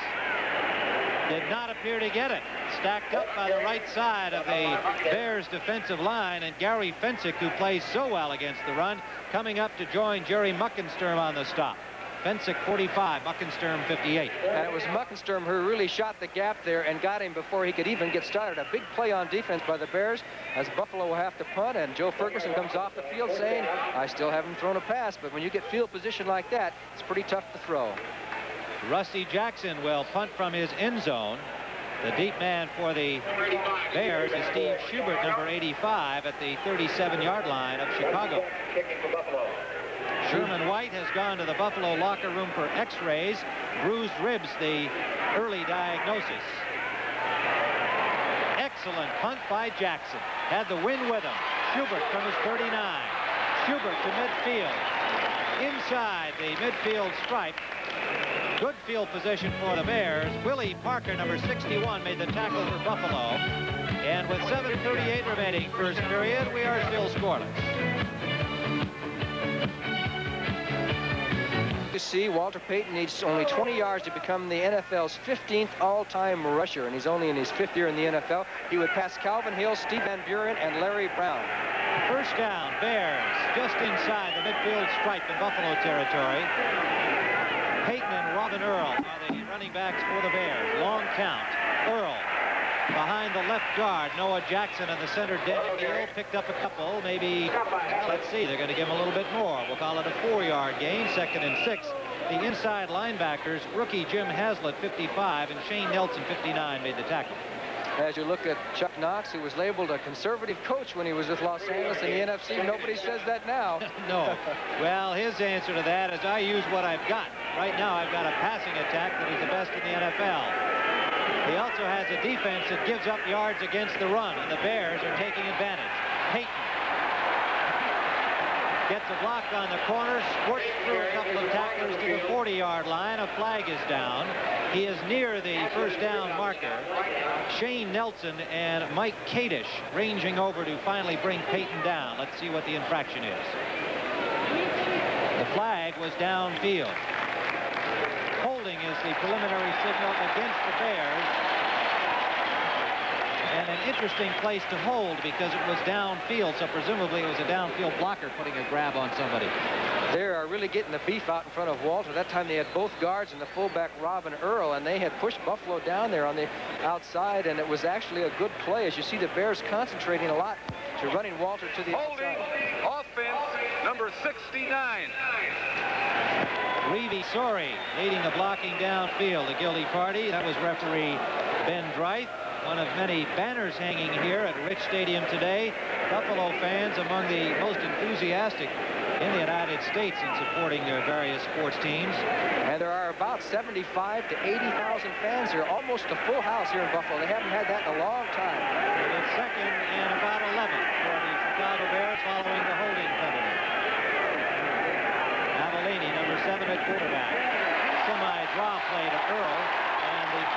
did not appear to get it. Stacked up by the right side of the Bears defensive line, and Gary Fensick, who plays so well against the run, coming up to join Jerry Muckensturm on the stop. Fensick 45, Muckensturm 58. And it was Muckensturm who really shot the gap there and got him before he could even get started. A big play on defense by the Bears, as Buffalo will have to punt, and Joe Ferguson comes off the field saying, I still haven't thrown a pass, but when you get field position like that, it's pretty tough to throw. Rusty Jackson will punt from his end zone. The deep man for the Bears is Steve Schubert, number 85, at the 37-yard line of Chicago. Sherman White has gone to the Buffalo locker room for x-rays. Bruised ribs, the early diagnosis. Excellent punt by Jackson. Had the wind with him. Schubert from his 39. Schubert to midfield. Inside the midfield stripe. Good field position for the Bears. Willie Parker, number 61, made the tackle for Buffalo. And with 7:38 remaining first period, we are still scoreless. You see, Walter Payton needs only 20 yards to become the NFL's 15th all-time rusher, and he's only in his 5th year in the NFL. He would pass Calvin Hill, Steve Van Buren, and Larry Brown. First down, Bears, just inside the midfield stripe in Buffalo territory. Payton and Robin Earl are the running backs for the Bears. Long count. Earl behind the left guard. Noah Jackson in the center. Denny Neal picked up a couple. Maybe, let's see, they're going to give him a little bit more. We'll call it a 4-yard gain. 2nd and 6. The inside linebackers, rookie Jim Haslett, 55, and Shane Nelson, 59, made the tackle. As you look at Chuck Knox, who was labeled a conservative coach when he was with Los Angeles in the NFC, nobody says that now. No. Well, his answer to that is I use what I've got. Right now, I've got a passing attack that is the best in the NFL. He also has a defense that gives up yards against the run, and the Bears are taking advantage. Payton gets a block on the corner, squirts through a couple of tacklers to the 40-yard line. A flag is down. He is near the first down marker. Shane Nelson and Mike Kadish ranging over to finally bring Payton down. Let's see what the infraction is. The flag was downfield. Holding is the preliminary signal against the Bears. And an interesting place to hold because it was downfield, so presumably it was a downfield blocker putting a grab on somebody. They are really getting the beef out in front of Walter. That time they had both guards and the fullback Robin Earl, and they had pushed Buffalo down there on the outside, and it was actually a good play. As you see, the Bears concentrating a lot to running Walter to the outside. Offense, number 69. Reeve Sorey leading the blocking downfield, the guilty party. That was referee Ben Dreith. One of many banners hanging here at Rich Stadium today. Buffalo fans among the most enthusiastic in the United States in supporting their various sports teams. And there are about 75 to 80,000 fans here, almost a full house here in Buffalo. They haven't had that in a long time. It's 2nd and about 11 for the Chicago Bears following the holding penalty. Avellini, number 7 at quarterback. Semi-draw play to Earl. The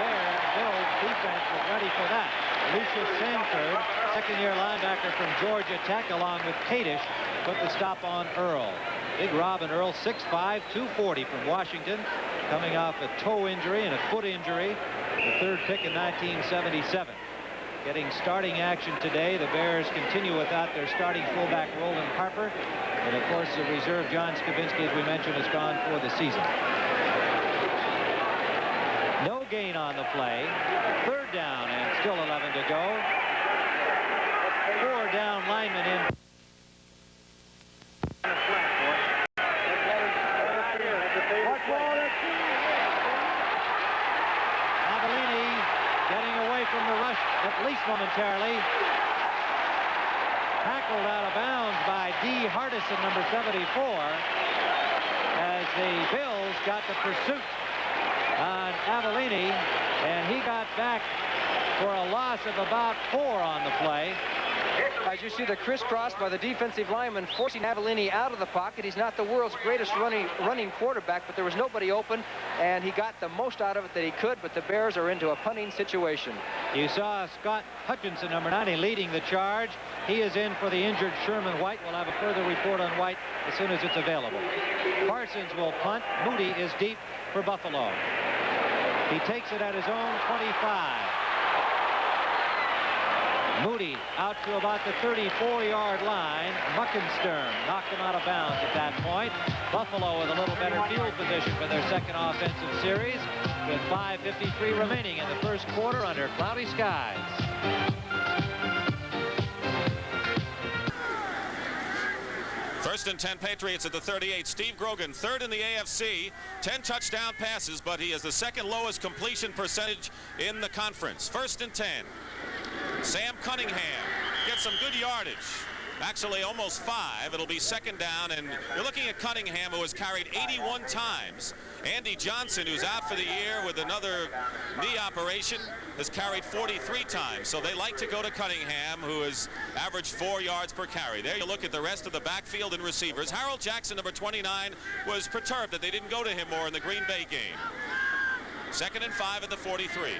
Bills defense was ready for that. Lucius Sanford, second-year linebacker from Georgia Tech, along with Kadish, put the stop on Earl. Big Robin Earl, 6'5", 240 from Washington, coming off a toe injury and a foot injury. The 3rd pick in 1977. Getting starting action today. The Bears continue without their starting fullback Roland Harper. And, of course, the reserve John Skavinsky, as we mentioned, is gone for the season. No gain on the play. 3rd down and still 11 to go. 4 down linemen in. Avellini getting away from the rush at least momentarily. Tackled out of bounds by D. Hardison, number 74, as the Bills got the pursuit on Avellini, and he got back for a loss of about 4 on the play. As you see the crisscross by the defensive lineman forcing Avellini out of the pocket. He's not the world's greatest running quarterback, but there was nobody open, and he got the most out of it that he could, but the Bears are into a punting situation. You saw Scott Hutchinson, number 90, leading the charge. He is in for the injured Sherman White. We'll have a further report on White as soon as it's available. Parsons will punt. Moody is deep for Buffalo. He takes it at his own 25. Moody out to about the 34-yard line. Muckenstern knocked him out of bounds at that point. Buffalo with a little better field position for their 2nd offensive series with 5:53 remaining in the first quarter under cloudy skies. First and 10 Patriots at the 38. Steve Grogan, third in the AFC, 10 touchdown passes, but he has the second lowest completion percentage in the conference. First and 10. Sam Cunningham gets some good yardage. Actually, almost 5. It'll be second down, and you're looking at Cunningham, who has carried 81 times. Andy Johnson, who's out for the year with another knee operation, has carried 43 times. So they like to go to Cunningham, who has averaged 4 yards per carry. There you look at the rest of the backfield and receivers. Harold Jackson, number 29, was perturbed that they didn't go to him more in the Green Bay game. Second and 5 at the 43.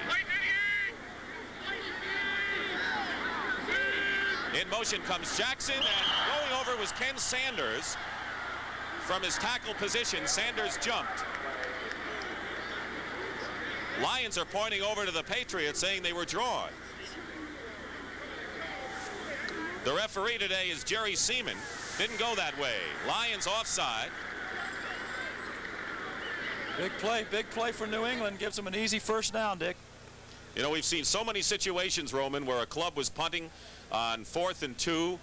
In motion comes Jackson, and going over was Ken Sanders. From his tackle position, Sanders jumped. Lions are pointing over to the Patriots, saying they were drawn. The referee today is Jerry Seaman. Didn't go that way. Lions offside. Big play for New England. Gives them an easy first down, Dick. You know, we've seen so many situations, Roman, where a club was punting on 4th and 2,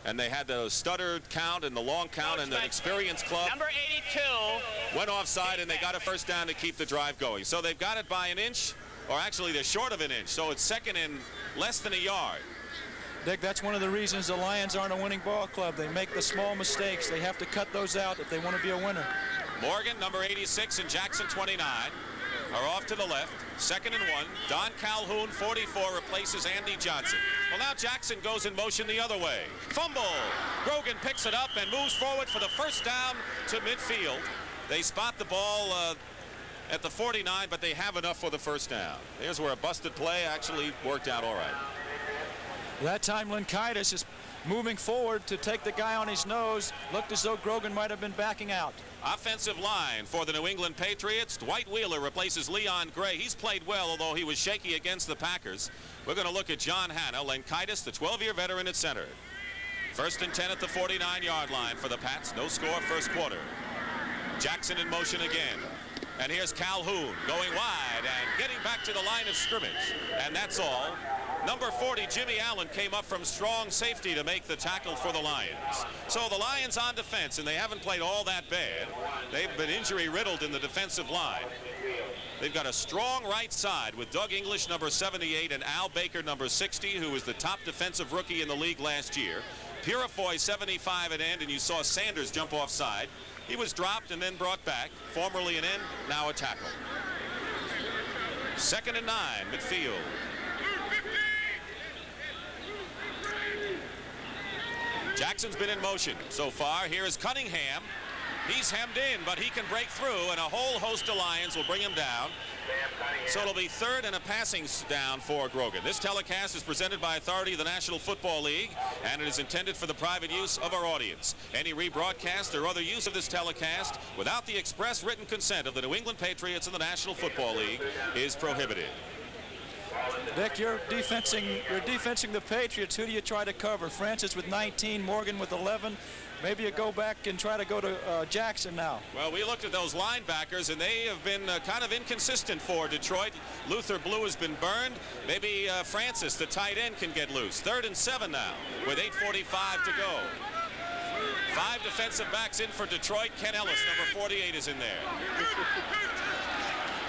and they had the stuttered count and the long count, and the experienced club number 82 went offside, and they got a first down to keep the drive going. So they've got it by an inch, or actually they're short of an inch, so it's second and less than a yard. Dick, that's one of the reasons the Lions aren't a winning ball club. They make the small mistakes. They have to cut those out if they want to be a winner. Morgan, number 86, and Jackson, 29, are off to the left. Second and 1. Don Calhoun, 44, replaces Andy Johnson. Well, now Jackson goes in motion the other way. Fumble. Grogan picks it up and moves forward for the first down to midfield. They spot the ball at the 49, but they have enough for the first down. Here's where a busted play actually worked out all right. That time Linkaitis is moving forward to take the guy on his nose. Looked as though Grogan might have been backing out. Offensive line for the New England Patriots. Dwight Wheeler replaces Leon Gray. He's played well, although he was shaky against the Packers. We're going to look at John Hanna. Linkaitis, the 12-year veteran, at center. First and 10 at the 49-yard line for the Pats. No score first quarter. Jackson in motion again. And here's Calhoun going wide and getting back to the line of scrimmage. And that's all. Number 40, Jimmy Allen, came up from strong safety to make the tackle for the Lions. So the Lions on defense, and they haven't played all that bad. They've been injury-riddled in the defensive line. They've got a strong right side with Doug English, number 78, and Al Baker, number 60, who was the top defensive rookie in the league last year. Purifoy, 75 at end, and you saw Sanders jump offside. He was dropped and then brought back. Formerly an end, now a tackle. Second and 9, midfield. Jackson's been in motion so far. Here is Cunningham. He's hemmed in, but he can break through, and a whole host of Lions will bring him down. So it'll be third and a passing down for Grogan. This telecast is presented by authority of the National Football League, and it is intended for the private use of our audience. Any rebroadcast or other use of this telecast without the express written consent of the New England Patriots and the National Football League is prohibited. Dick, you're defensing the Patriots. Who do you try to cover? Francis with 19, Morgan with 11. Maybe you go back and try to go to Jackson now. Well, we looked at those linebackers, and they have been kind of inconsistent for Detroit. Luther Blue has been burned. Maybe Francis, the tight end, can get loose. Third and 7 now with 8:45 to go. 5 defensive backs in for Detroit. Ken Ellis, number 48, is in there.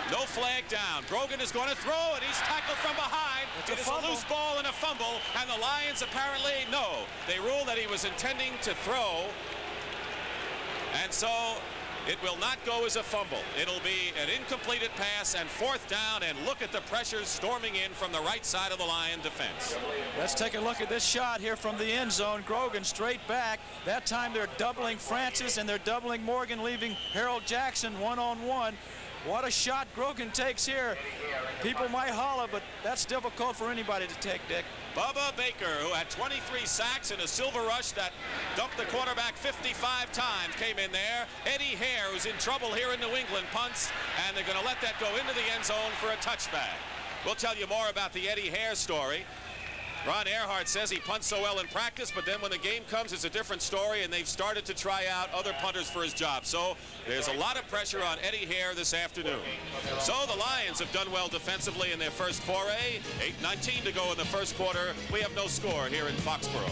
No flag down. Grogan is going to throw, and he's tackled from behind. It is a loose ball and a fumble, and the Lions apparently, no. They ruled that he was intending to throw, and so it will not go as a fumble. It'll be an incompleted pass and fourth down, and look at the pressures storming in from the right side of the Lion defense. Let's take a look at this shot here from the end zone. Grogan straight back. That time they're doubling Francis, and they're doubling Morgan, leaving Harold Jackson one-on-one. What a shot Grogan takes here. People might holler, but that's difficult for anybody to take, Dick. Bubba Baker, who had 23 sacks in a silver rush that dumped the quarterback 55 times, came in there. Eddie Hare, who's in trouble here in New England, punts, and they're going to let that go into the end zone for a touchback. We'll tell you more about the Eddie Hare story. Ron Earhart says he punts so well in practice, but then when the game comes, it's a different story, and they've started to try out other punters for his job. So there's a lot of pressure on Eddie Hare this afternoon. So the Lions have done well defensively in their first foray. 8:19 to go in the first quarter. We have no score here in Foxborough.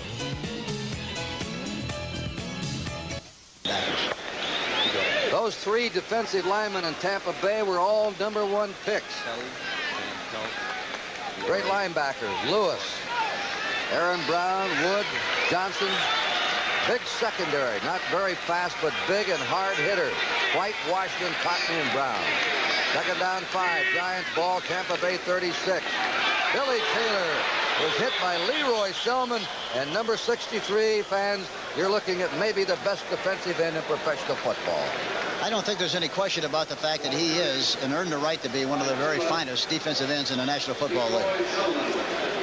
Those 3 defensive linemen in Tampa Bay were all #1 picks. Great linebackers. Lewis, Aaron Brown, Wood, Johnson. Big secondary. Not very fast, but big and hard hitter. White, Washington, Cotton, and Brown. Second down 5. Giants ball, Tampa Bay 36. Billy Taylor was hit by Leroy Selman, and number 63, fans, you're looking at maybe the best defensive end in professional football. I don't think there's any question about the fact that he is and earned the right to be one of the very finest defensive ends in the National Football League.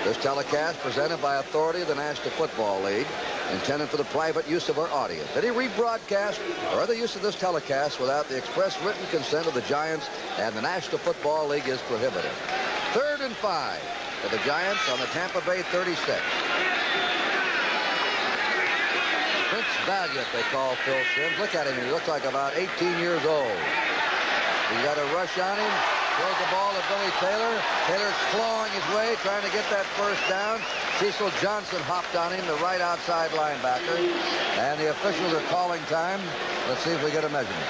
This telecast presented by authority of the National Football League, intended for the private use of our audience. Any rebroadcast or other use of this telecast without the express written consent of the Giants and the National Football League is prohibited. 3rd and 5 for the Giants on the Tampa Bay 36. Prince Valiant, they call Phil Simms. Look at him. He looks like about 18 years old. He's got a rush on him. Throws the ball to Billy Taylor. Taylor's clawing his way, trying to get that first down. Cecil Johnson hopped on him, the right outside linebacker. And the officials are calling time. Let's see if we get a measurement.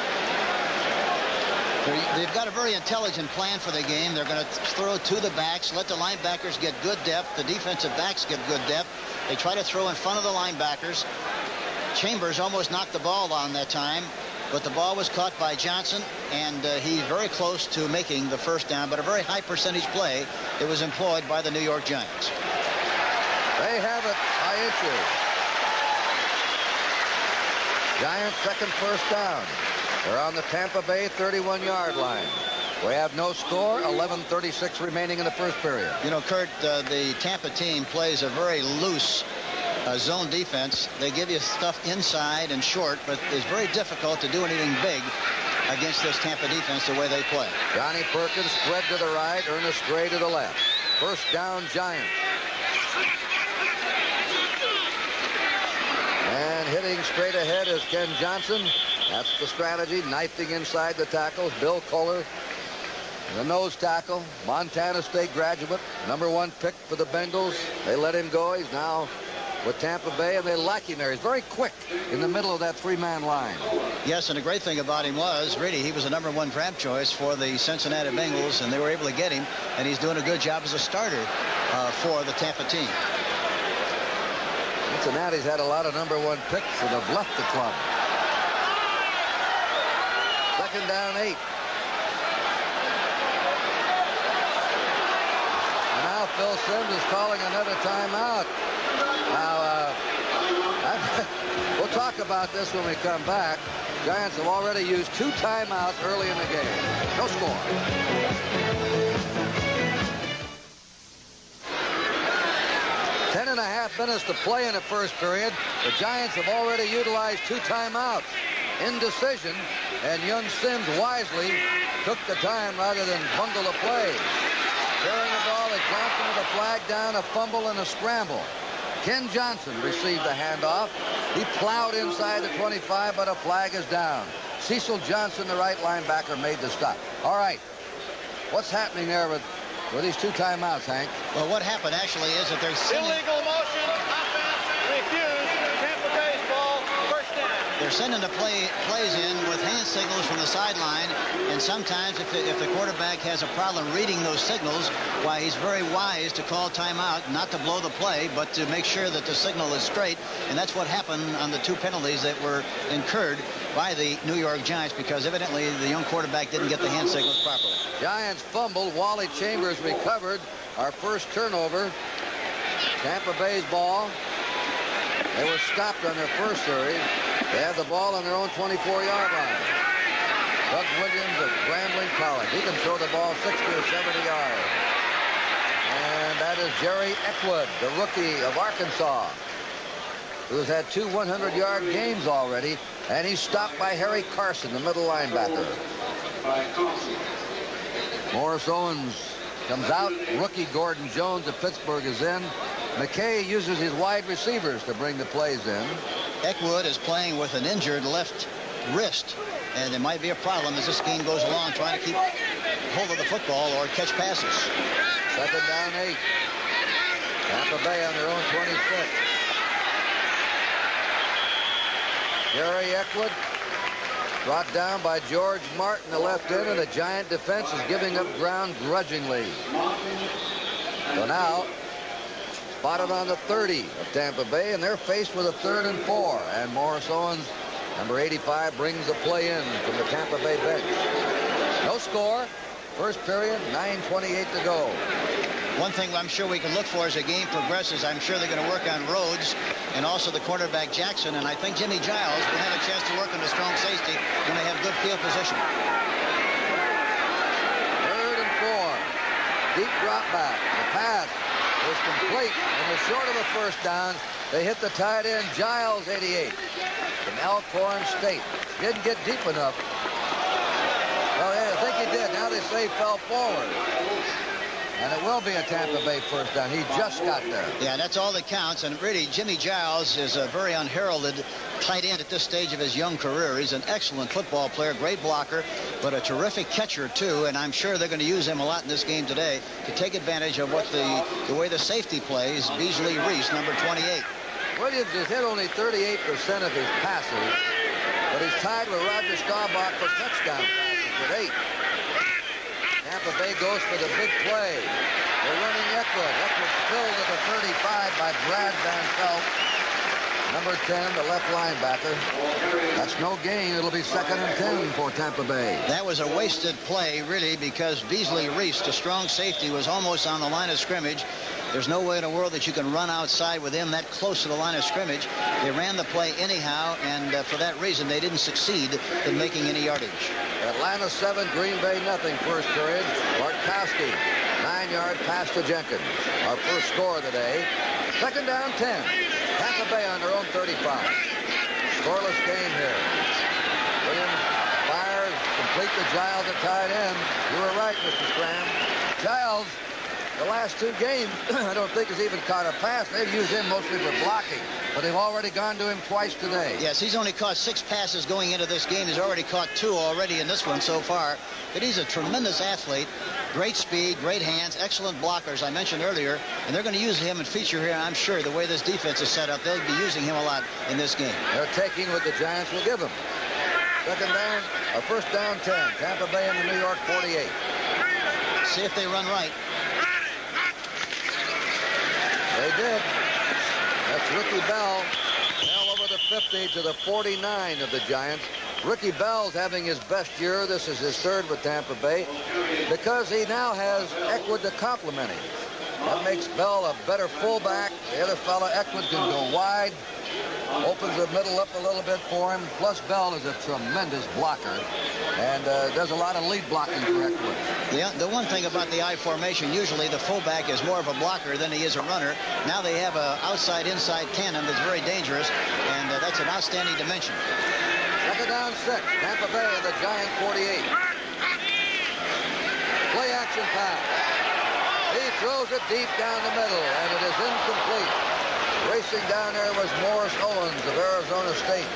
They've got a very intelligent plan for the game. They're going to throw to the backs, let the linebackers get good depth. The defensive backs get good depth. They try to throw in front of the linebackers. Chambers almost knocked the ball on that time, but the ball was caught by Johnson, and he's very close to making the first down, but a very high percentage play that was employed by the New York Giants. They have it by inches. Giants' second first down. They're on the Tampa Bay 31-yard line. We have no score, 11:36 remaining in the first period. You know, Kurt, the Tampa team plays a very loose zone defense. They give you stuff inside and short, but it's very difficult to do anything big against this Tampa defense the way they play. Johnny Perkins spread to the right, Ernest Gray to the left. First down, Giants. And hitting straight ahead is Ken Johnson. That's the strategy, knifing inside the tackles. Bill Kohler, the nose tackle, Montana State graduate, #1 pick for the Bengals. They let him go. He's now with Tampa Bay, and they like him there. He's very quick in the middle of that 3-man line. Yes, and the great thing about him was, really, he was the #1 draft choice for the Cincinnati Bengals, and they were able to get him, and he's doing a good job as a starter for the Tampa team. Cincinnati's had a lot of #1 picks that have left the club. Second down 8. And now Phil Simms is calling another timeout. Now, we'll talk about this when we come back. Giants have already used 2 timeouts early in the game. No score. Ten and a half minutes to play in the first period. The Giants have already utilized 2 timeouts. Indecision, and young Simms wisely took the time rather than bungle the play. Carrying the ball is Johnson with a flag down, a fumble, and a scramble. Ken Johnson received the handoff. He plowed inside the 25, but a flag is down. Cecil Johnson, the right linebacker, made the stop. All right. What's happening there with these 2 timeouts, Hank? Well, what happened actually is that there's illegal motion, offense, refused, Tampa Bay's ball, first down. They're sending the plays in with hand signals from the sideline, and sometimes if the quarterback has a problem reading those signals, why, he's very wise to call timeout, not to blow the play, but to make sure that the signal is straight, and that's what happened on the 2 penalties that were incurred by the New York Giants, because evidently the young quarterback didn't get the hand signals properly. Giants fumbled. Wally Chambers recovered. Our first turnover. Tampa Bay's ball. They were stopped on their first series. They have the ball on their own 24-yard line. Doug Williams of Grambling College. He can throw the ball 60 or 70 yards. And that is Jerry Eckwood, the rookie of Arkansas, who's had 2 100-yard games already, and he's stopped by Harry Carson, the middle linebacker. Morris Owens comes out. Rookie Gordon Jones of Pittsburgh is in. McKay uses his wide receivers to bring the plays in. Eckwood is playing with an injured left wrist, and it might be a problem as this game goes along, trying to keep hold of the football or catch passes. Second down 8. Tampa Bay on their own 26. Gary Eckwood Brought down by George Martin, the left end, and the Giant defense is giving up ground grudgingly. So now, spotted on the 30 of Tampa Bay, and they're faced with a 3rd and 4. And Morris Owens, number 85, brings the play in from the Tampa Bay bench. No score. First period, 9:28 to go. One thing I'm sure we can look for as the game progresses, I'm sure they're going to work on Rhodes and also the quarterback Jackson, and I think Jimmy Giles will have a chance to work on the strong safety when they have good field position. 3rd and 4. Deep drop back. The pass is complete, and the short of a first down. They hit the tight end, Giles, 88, from Elkhorn State. Didn't get deep enough. Well, yeah, I think he did. Now they say he fell forward. And it will be a Tampa Bay first down. He just got there. Yeah, that's all that counts. And really, Jimmy Giles is a very unheralded tight end at this stage of his young career. He's an excellent football player, great blocker, but a terrific catcher, too. And I'm sure they're going to use him a lot in this game today to take advantage of what the way the safety plays. Beasley Reese, number 28. Williams has hit only 38% of his passes, but he's tied with Roger Staubach for touchdown passes with 8. Tampa Bay goes for the big play. They're running Eckwood. Eckwood filled at the 35 by Brad Van Pelt. Number 10, the left linebacker. That's no gain. It'll be 2nd and 10 for Tampa Bay. That was a wasted play, really, because Beasley Reese, the strong safety, was almost on the line of scrimmage. There's no way in the world that you can run outside with him that close to the line of scrimmage. They ran the play anyhow, and for that reason, they didn't succeed in making any yardage. Atlanta 7, Green Bay nothing. First period. Bartkowski, 9-yard pass to Jenkins. Our first score of the day. 2nd down, 10. Tampa Bay on their own 35. Scoreless game here. Williams fires, complete to Giles at tight end. You were right, Mr. Scram. Giles, the last 2 games, I don't think has even caught a pass. They've used him mostly for blocking, but they've already gone to him twice today. Yes, he's only caught 6 passes going into this game. He's already caught 2 already in this one so far. But he's a tremendous athlete. Great speed, great hands, excellent blockers, I mentioned earlier. And they're going to use him and feature here, I'm sure, the way this defense is set up. They'll be using him a lot in this game. They're taking what the Giants will give them. 2nd down, or 1st down, 10. Tampa Bay in the New York 48. See if they run right. They did. That's Ricky Bell. Bell over the 50 to the 49 of the Giants. Ricky Bell's having his best year. This is his 3rd with Tampa Bay because he now has Eckwood to complement him. That makes Bell a better fullback. The other fella, Eckwood, can go wide. Opens the middle up a little bit for him. Plus, Bell is a tremendous blocker and does a lot of lead blocking for Eckwood. The one thing about the I formation, usually the fullback is more of a blocker than he is a runner. Now they have an outside-inside tandem that's very dangerous, and that's an outstanding dimension. 2nd down, 6. Tampa Bay in the Giant 48. Play action pass. He throws it deep down the middle, and it is incomplete. Racing down there was Morris Owens of Arizona State,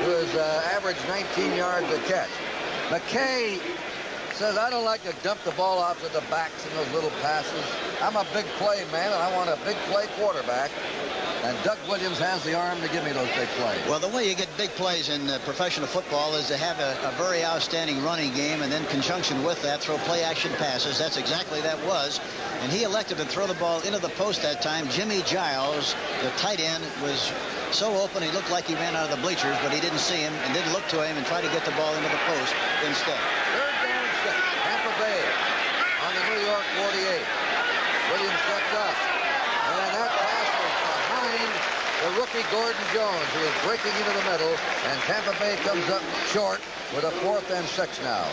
who has averaged 19 yards a catch. McKay says, I don't like to dump the ball off to the backs in those little passes. I'm a big play man, and I want a big play quarterback. And Doug Williams has the arm to give me those big plays. Well, the way you get big plays in professional football is to have a very outstanding running game, and then conjunction with that, throw play-action passes. That's exactly that was. And he elected to throw the ball into the post that time. Jimmy Giles, the tight end, was so open he looked like he ran out of the bleachers, but he didn't see him and didn't look to him and try to get the ball into the post instead. 3rd down, 6. Tampa Bay on the New York 48. Williams steps up. And that pass was behind the rookie Gordon Jones, who is breaking into the middle, and Tampa Bay comes up short with a 4th and 6 now.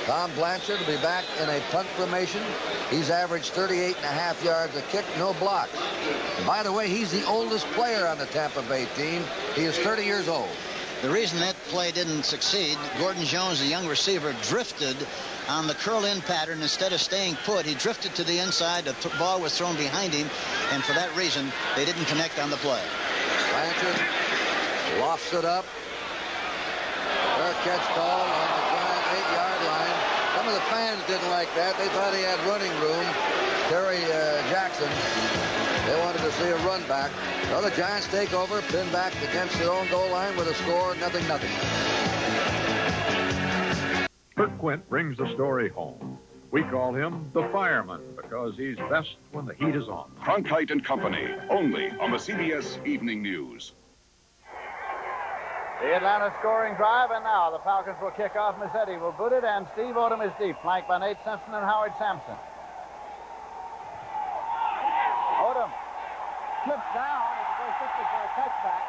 Tom Blanchard will be back in a punt formation. He's averaged 38.5 yards a kick, no blocks. And by the way, he's the oldest player on the Tampa Bay team. He is 30 years old. The reason that play didn't succeed, Gordon Jones, the young receiver, drifted on the curl-in pattern. Instead of staying put, he drifted to the inside. The ball was thrown behind him, and for that reason, they didn't connect on the play. Blanchard lofts it up. Fair catch call on the Giant 8-yard line. Some of the fans didn't like that. They thought he had running room. Terry Jackson. They wanted to see a run back. So the Giants take over, pin back against their own goal line with a score 0-0. Kirk Quint brings the story home. We call him the fireman because he's best when the heat is on. Cronkite and Company, only on the CBS Evening News. The Atlanta scoring drive, and now the Falcons will kick off. Mazzetti will boot it, and Steve Odom is deep, flanked by Nate Simpson and Howard Sampson. Odom slips down as it goes quickly for a touchback.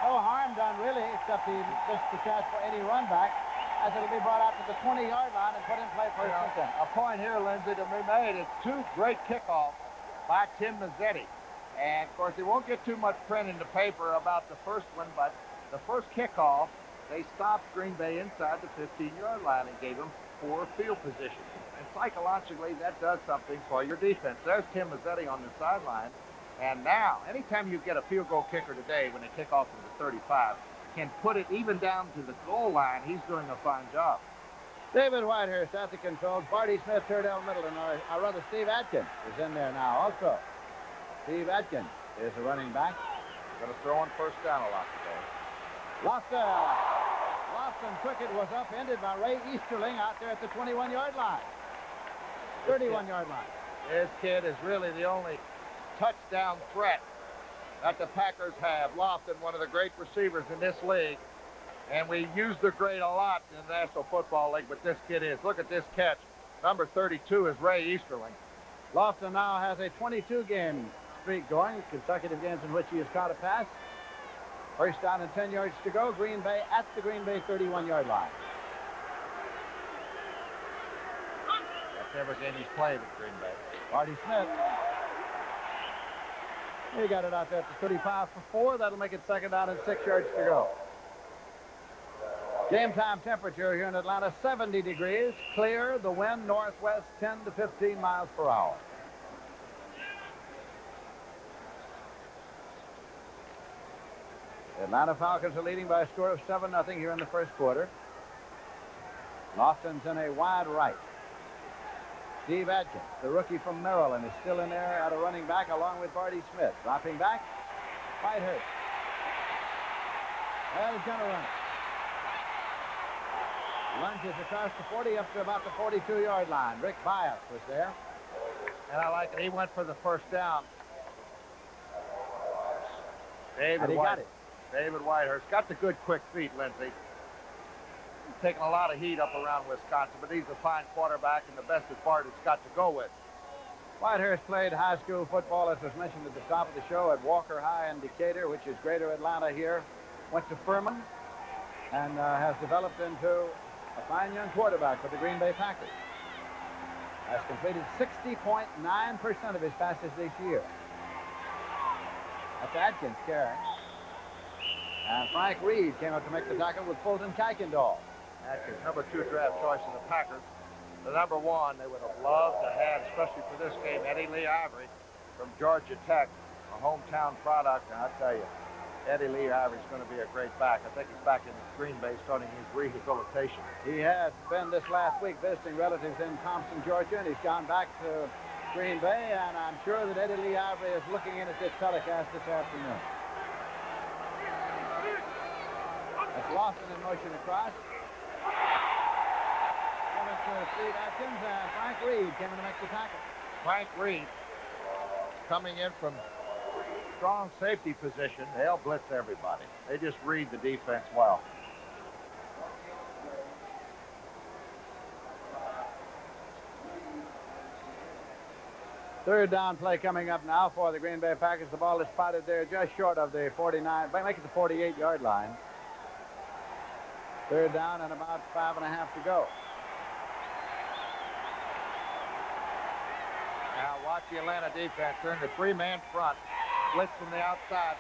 No harm done, really, except he missed the chance for any run back, as it'll be brought out to the 20-yard line and put in play for Simpson. A point here, Lindsay, to be made. It's two great kickoffs by Tim Mazzetti. And, of course, he won't get too much print in the paper about the first one, but the first kickoff, they stopped Green Bay inside the 15-yard line and gave them poor field position. And psychologically, that does something for your defense. There's Tim Mazzetti on the sideline. And now, anytime you get a field goal kicker today when they kick off from the 35, can put it even down to the goal line, he's doing a fine job. David Whitehurst at the controls. Barty Smith, third down middle, and our brother Steve Atkins is in there now also. Steve Atkins is a running back. Going to throw on first down a lot today. Lofton took it, was upended by Ray Easterling out there at the 21-yard line. 31-yard line. This kid is really the only touchdown threat that the Packers have. Lofton, one of the great receivers in this league. And we use the grade a lot in the National Football League, but this kid is. Look at this catch. Number 32 is Ray Easterling. Lofton now has a 22-game streak going, consecutive games in which he has caught a pass. First down and 10 yards to go. Green Bay at the Green Bay 31-yard line. That's every game he's played with Green Bay. Barty Smith. He got it out there at the 35 for 4. That'll make it second down and 6 yards to go. Game time temperature here in Atlanta, 70 degrees. Clear, the wind northwest 10 to 15 miles per hour. The Atlanta Falcons are leading by a score of 7-0 here in the first quarter. Lofton's in a wide right. Steve Atkins, the rookie from Maryland, is still in there at a running back along with Barty Smith. Dropping back, Whitehurst. Well, he's going to run it. Lunges across the 40 up to about the 42-yard line. Rick Bias was there. And I like it. He went for the first down. David Whitehurst got the good quick feet, Lindsay. He's taking a lot of heat up around Wisconsin, but he's a fine quarterback, and the best is Barty's got to go with. Whitehurst played high school football, as was mentioned at the top of the show, at Walker High in Decatur, which is Greater Atlanta here. Went to Furman and has developed into a fine young quarterback for the Green Bay Packers. Has completed 60.9% of his passes this year. That's Atkins carrying. And Frank Reed came up to make the tackle with Fulton Kuykendall. Atkins, number 2 draft choice of the Packers. The number 1 they would have loved to have, especially for this game, Eddie Lee Ivory from Georgia Tech, a hometown product. And I tell you, Eddie Lee Ivory's going to be a great back. I think he's back in Green Bay starting his rehabilitation. He has been this last week visiting relatives in Thompson, Georgia, and he's gone back to Green Bay, and I'm sure that Eddie Lee Ivory is looking in at this telecast this afternoon. That's Lawson in motion across. Coming to Steve Atkins, and Frank Reed came in to make the tackle. Frank Reed coming in from strong safety position. They'll blitz everybody. They just read the defense well. Third down play coming up now for the Green Bay Packers. The ball is spotted there just short of the 49, make it the 48-yard line. Third down and about 5.5 to go. Now watch the Atlanta defense. They're in the 3-man front. Blitz from the outside.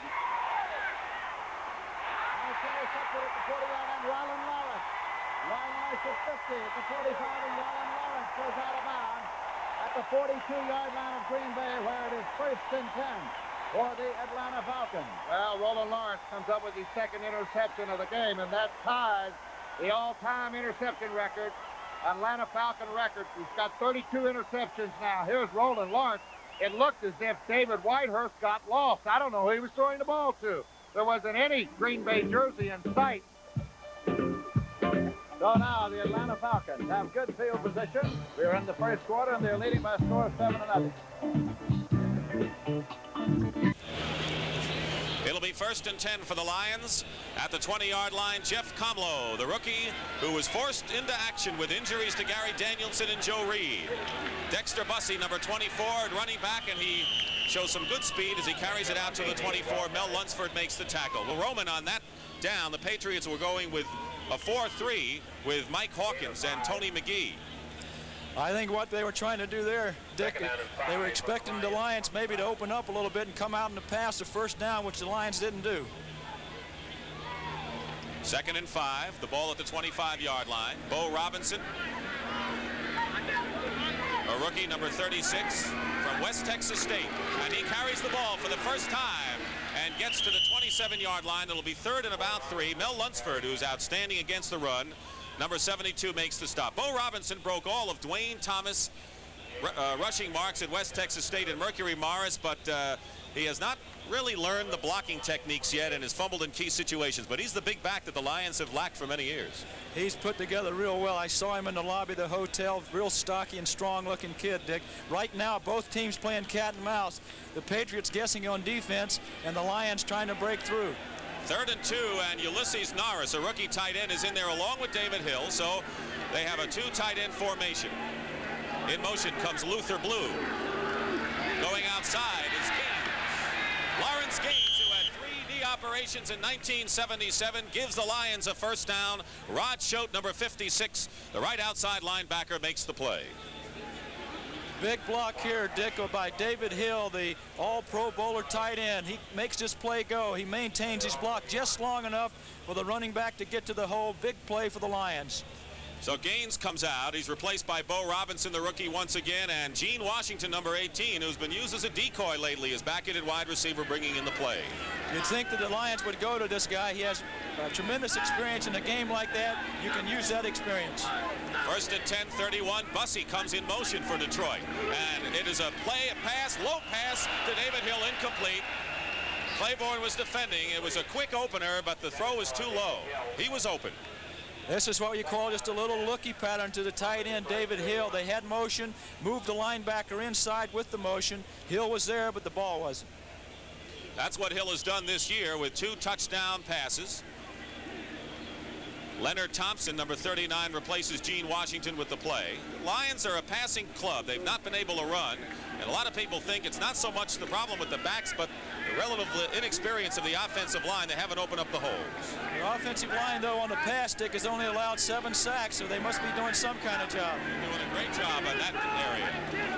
Intercepted at the 40-yard line, Roland Lawrence. Roland Lawrence at 50 at the 45, and Roland Lawrence goes out of bounds at the 42-yard line of Green Bay, where it is 1st and 10 for the Atlanta Falcons. Well, Roland Lawrence comes up with his second interception of the game, and that ties the all-time interception record Atlanta Falcon record. He's got 32 interceptions now. Here's Roland Lawrence. It looked as if David Whitehurst got lost. I don't know who he was throwing the ball to. There wasn't any Green Bay jersey in sight. So now the Atlanta Falcons have good field position. We're in the first quarter, and they're leading by a score of 7-0. It'll be 1st and 10 for the Lions. At the 20-yard line, Jeff Comlow, the rookie who was forced into action with injuries to Gary Danielson and Joe Reed. Dexter Bussey, number 24, running back, and he shows some good speed as he carries it out to the 24. Mel Lunsford makes the tackle. Well, Roman, on that down, the Patriots were going with a 4-3 with Mike Hawkins and Tony McGee. I think what they were trying to do there, Dick, they were expecting the Lions maybe to open up a little bit and come out in the pass the first down, which the Lions didn't do. 2nd and 5, the ball at the 25-yard line. Bo Robinson, a rookie, number 36, from West Texas State. And he carries the ball for the first time and gets to the 27-yard line. It'll be 3rd and about 3. Mel Lunsford, who's outstanding against the run, number 72, makes the stop. Bo Robinson broke all of Dwayne Thomas' rushing marks at West Texas State and Mercury Morris, but he has not really learned the blocking techniques yet and has fumbled in key situations. But he's the big back that the Lions have lacked for many years. He's put together real well. I saw him in the lobby of the hotel. Real stocky and strong-looking kid, Dick. Right now, both teams playing cat and mouse. The Patriots guessing on defense, and the Lions trying to break through. 3rd and 2, and Ulysses Norris, a rookie tight end, is in there along with David Hill, so they have a 2 tight end formation. In motion comes Luther Blue. Going outside is Gaines. Lawrence Gaines, who had 3 knee operations in 1977, gives the Lions a first down. Rod Schote, number 56, the right outside linebacker, makes the play. Big block here, Dick, by David Hill, the all-pro bowler tight end. He makes this play go. He maintains his block just long enough for the running back to get to the hole. Big play for the Lions. So Gaines comes out. He's replaced by Bo Robinson, the rookie, once again, and Gene Washington, number 18, who's been used as a decoy lately, is back at wide receiver, bringing in the play. You'd think that the Lions would go to this guy. He has tremendous experience in a game like that. You can use that experience. 1st and 10, 31. Bussey comes in motion for Detroit, and it is a pass, low pass to David Hill, incomplete. Claiborne was defending. It was a quick opener, but the throw was too low. He was open. This is what you call just a little looky pattern to the tight end, David Hill. They had motion, moved the linebacker inside with the motion. Hill was there, but the ball wasn't. That's what Hill has done this year with 2 touchdown passes. Leonard Thompson, number 39, replaces Gene Washington with the play. Lions are a passing club. They've not been able to run, and a lot of people think it's not so much the problem with the backs, but the relative inexperience of the offensive line. They haven't opened up the holes. The offensive line, though, on the pass stick has only allowed 7 sacks, so they must be doing some kind of job. They're doing a great job on that area.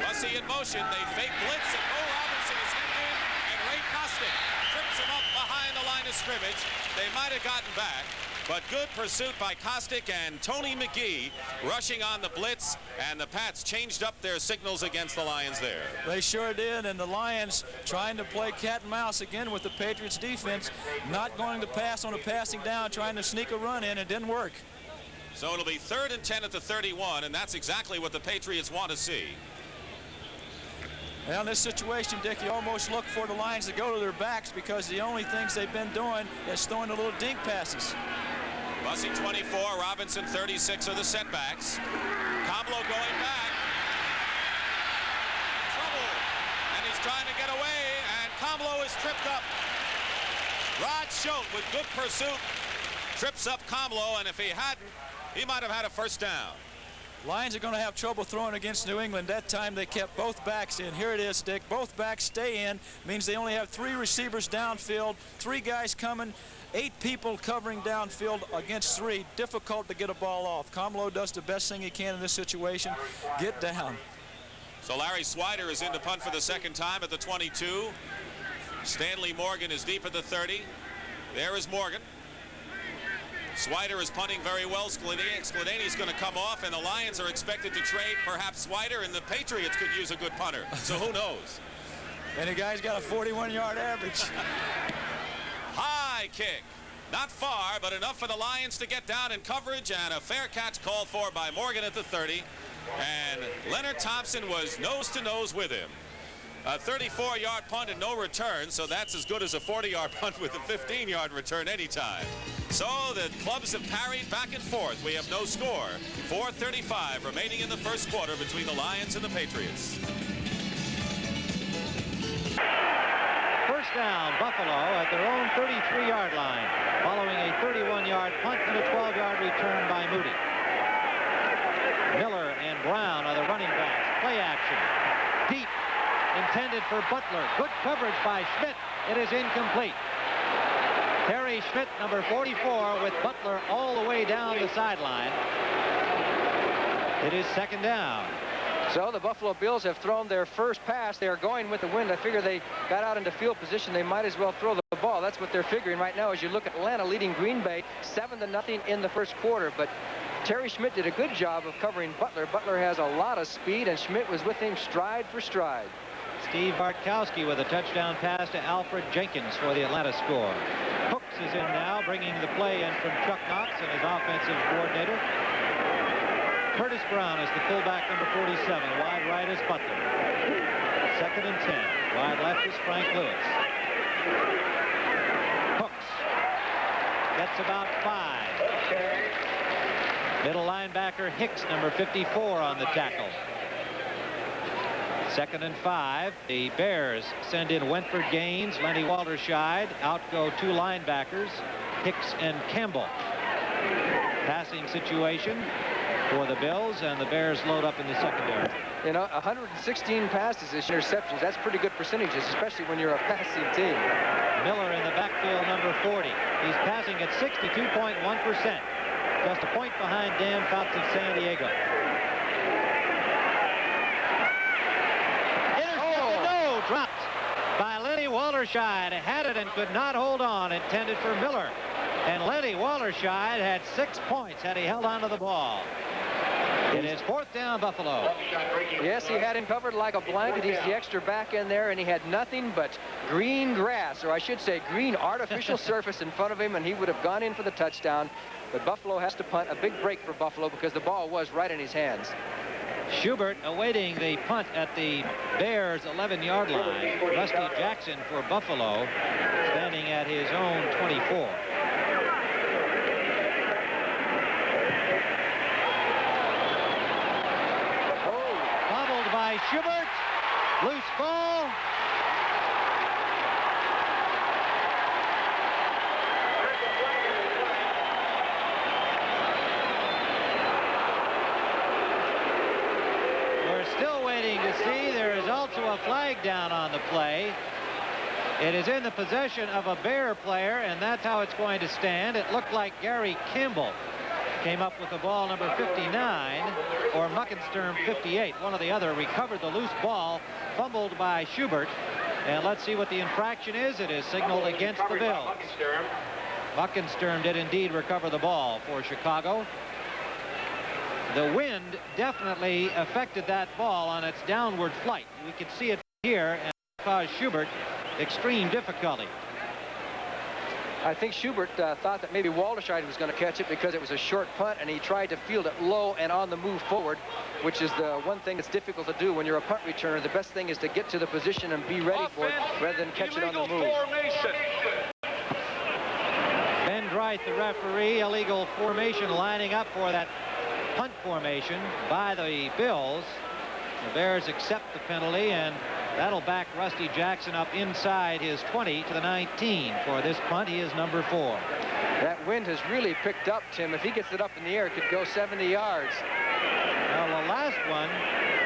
Bussey in motion. They fake blitz, and Bo Robinson is hemmed in, and Ray Kostick trips him up behind the line of scrimmage. They might have gotten back, but good pursuit by Kostick and Tony McGee rushing on the blitz, and the Pats changed up their signals against the Lions there. They sure did, and the Lions trying to play cat and mouse again with the Patriots defense, not going to pass on a passing down, trying to sneak a run in. It didn't work. So it'll be 3rd and 10 at the 31, and that's exactly what the Patriots want to see. Now in this situation, Dick, you almost look for the Lions to go to their backs because the only things they've been doing is throwing the little dink passes. Bussey 24, Robinson 36 are the setbacks. Comlow going back. Trouble. And he's trying to get away, and Comlow is tripped up. Rod Schote with good pursuit trips up Comlow, and if he hadn't, he might have had a first down. Lions are going to have trouble throwing against New England. That time they kept both backs in. Here it is, Dick. Both backs stay in. Means they only have 3 receivers downfield, 3 guys coming, 8 people covering downfield against 3. Difficult to get a ball off. Comlow does the best thing he can in this situation. Get down. So Larry Swider is in to punt for the 2nd time at the 22. Stanley Morgan is deep at the 30. There is Morgan. Swider is punting very well. Skladany's going to come off, and the Lions are expected to trade perhaps Swider, and the Patriots could use a good punter. So who knows? And the guy's got a 41-yard average. High kick. Not far, but enough for the Lions to get down in coverage, and a fair catch called for by Morgan at the 30. And Leonard Thompson was nose-to-nose with him. A 34-yard punt and no return, so that's as good as a 40-yard punt with a 15-yard return anytime. So the clubs have parried back and forth. We have no score. 4:35 remaining in the first quarter between the Lions and the Patriots. First down, Buffalo at their own 33-yard line, following a 31-yard punt and a 12-yard return by Moody. Miller and Brown are the running backs. Play action. Deep. Intended for Butler. Good coverage by Schmidt. It is incomplete. Terry Schmidt, number 44, with Butler all the way down the sideline. It is second down. So the Buffalo Bills have thrown their first pass. They are going with the wind. I figure they got out into field position. They might as well throw the ball. That's what they're figuring right now as you look at Atlanta leading Green Bay 7-0 in the first quarter. But Terry Schmidt did a good job of covering Butler. Butler has a lot of speed, and Schmidt was with him stride for stride. Steve Bartkowski with a touchdown pass to Alfred Jenkins for the Atlanta score. Hooks is in now, bringing the play in from Chuck Knox and his offensive coordinator. Curtis Brown is the fullback, number 47. Wide right is Butler. Second and 10. Wide left is Frank Lewis. Hooks gets about 5. Middle linebacker Hicks, number 54, on the tackle. Second and 5. The Bears send in Wentford Gaines, Lenny Walterscheid. Out go 2 linebackers, Hicks and Campbell. Passing situation for the Bills, and the Bears load up in the secondary. You know, 116 passes, interceptions. That's pretty good percentages, especially when you're a passing team. Miller in the backfield, number 40. He's passing at 62.1%. Just a point behind Dan Fouts of San Diego. Dropped by Lenny Walterscheid. Had it and could not hold on. Intended for Miller. And Lenny Walterscheid had 6 points had he held on to the ball. It is fourth down, Buffalo. Yes, he had him covered like a blanket. He's the extra back in there, and he had nothing but green grass, or I should say green artificial surface in front of him, and he would have gone in for the touchdown. But Buffalo has to punt. A big break for Buffalo because the ball was right in his hands. Schubert awaiting the punt at the Bears' 11-yard line. Rusty Jackson for Buffalo standing at his own 24. Oh, bobbled by Schubert. Loose ball. Still waiting to see. There is also a flag down on the play. It is in the possession of a Bear player, and that's how it's going to stand. It looked like Gary Campbell came up with the ball, number 59, or Muckensturm 58. One or the other recovered the loose ball, fumbled by Schubert. And let's see what the infraction is. It is signaled against the Bills. Muckensturm did indeed recover the ball for Chicago. The wind definitely affected that ball on its downward flight. We could see it here and caused Schubert extreme difficulty. I think Schubert thought that maybe Walterscheid was going to catch it because it was a short punt, and he tried to field it low and on the move forward, which is the one thing that's difficult to do when you're a punt returner. The best thing is to get to the position and be ready for it rather than catch it on the move. Ben Dright, the referee, illegal formation lining up for that punt formation by the Bills. The Bears accept the penalty, and that'll back Rusty Jackson up inside his 20 to the 19. For this punt, he is number 4. That wind has really picked up, Tim. If he gets it up in the air, it could go 70 yards. Well, the last one,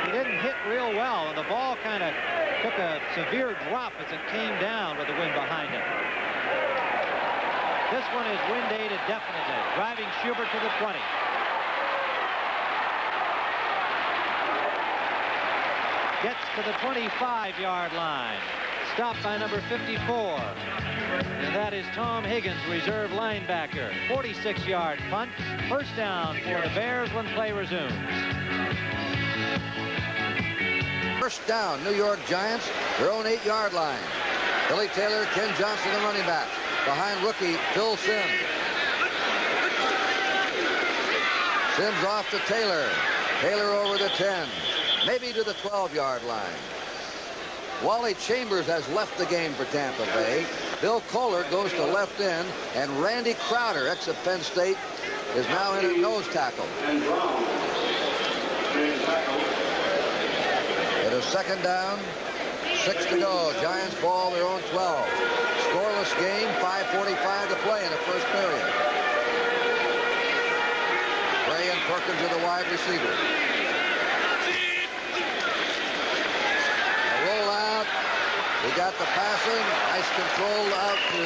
he didn't hit real well, and the ball kind of took a severe drop as it came down with the wind behind it. This one is wind aided definitely, driving Schubert to the 20. Gets to the 25-yard line. Stopped by number 54. And that is Tom Higgins, reserve linebacker. 46-yard punt. First down for the Bears when play resumes. First down, New York Giants, their own 8-yard line. Billy Taylor, Ken Johnson, the running back. behind rookie Phil Simms. Simms off to Taylor. Taylor over the 10, maybe to the 12-yard line. Wally Chambers has left the game for Tampa Bay. Bill Kohler goes to left end, and Randy Crowder, ex of Penn State, is now in at nose tackle. It is second down, 6 to go. Giants ball their own 12. Scoreless game, 5:45 to play in the first period. Ray and Perkins are the wide receivers. He got the passing. Nice control out to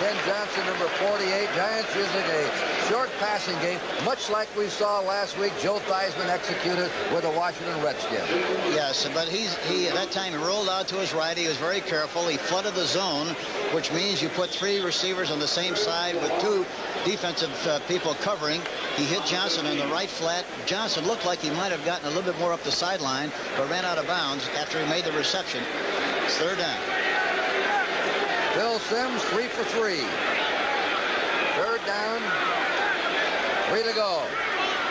Ken Johnson, number 48. Giants using a short passing game, much like we saw last week Joe Theismann executed with the Washington Redskins. Yes, but he at that time he rolled out to his right. He was very careful. He flooded the zone, which means you put 3 receivers on the same side with 2 defensive people covering. He hit Johnson in the right flat. Johnson looked like he might have gotten a little bit more up the sideline, but ran out of bounds after he made the reception. It's third down. Phil Simms, 3 for 3. Third down, 3 to go.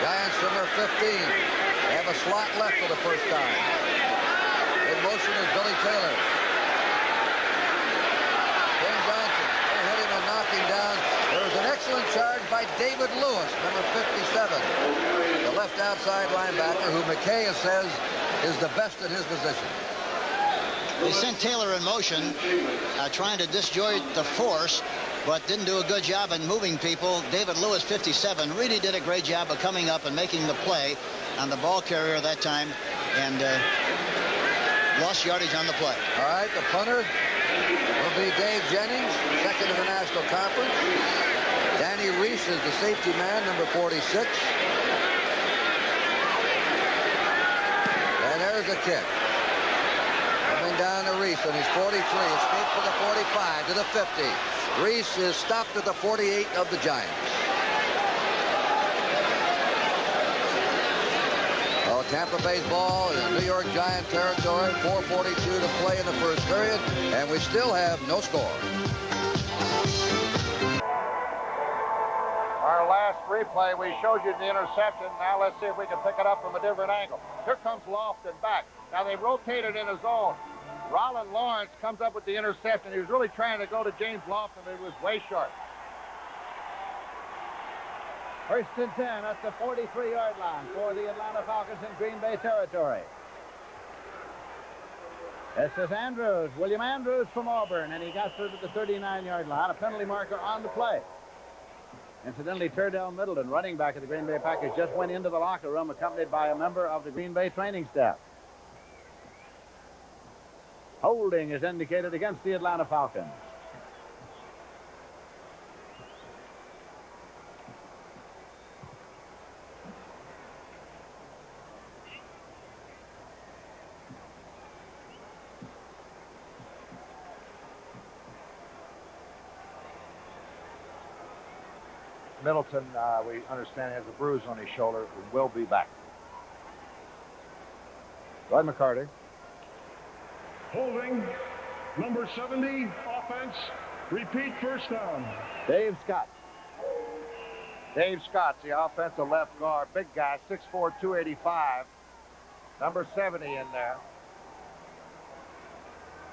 Giants from their 15. They have a slot left for the first time. In motion is Billy Taylor. Ken Johnson, they hit him and knocked him down. There was an excellent charge by David Lewis, number 57. The left outside linebacker, who McKay says is the best in his position. They sent Taylor in motion, trying to disjoint the force, but didn't do a good job in moving people. David Lewis, 57, really did a great job of coming up and making the play on the ball carrier that time, and lost yardage on the play. All right, the punter will be Dave Jennings, second in the National Conference. Danny Reese is the safety man, number 46. And there's a kick. Coming down to Reese, and he's 43. Escape for the 45 to the 50. Reese is stopped at the 48 of the Giants. Oh, Tampa Bay's ball in New York Giant territory. 4:42 to play in the first period, and we still have no score. Our last replay, we showed you the interception. Now let's see if we can pick it up from a different angle. Here comes Lofton back. Now they rotated in a zone. Rollin Lawrence comes up with the interception. He was really trying to go to James Lofton, but it was way short. First and 10 at the 43-yard line for the Atlanta Falcons in Green Bay territory. This is Andrews, William Andrews from Auburn, and he got through to the 39-yard line. A penalty marker on the play. Incidentally, Turdell Middleton, running back of the Green Bay Packers, just went into the locker room accompanied by a member of the Green Bay training staff. Holding is indicated against the Atlanta Falcons. Middleton, we understand, has a bruise on his shoulder and will be back. Rod McCarty. Holding, number 70, offense, repeat first down. Dave Scott. Dave Scott's the offensive left guard. Big guy, 6'4", 285. Number 70 in there.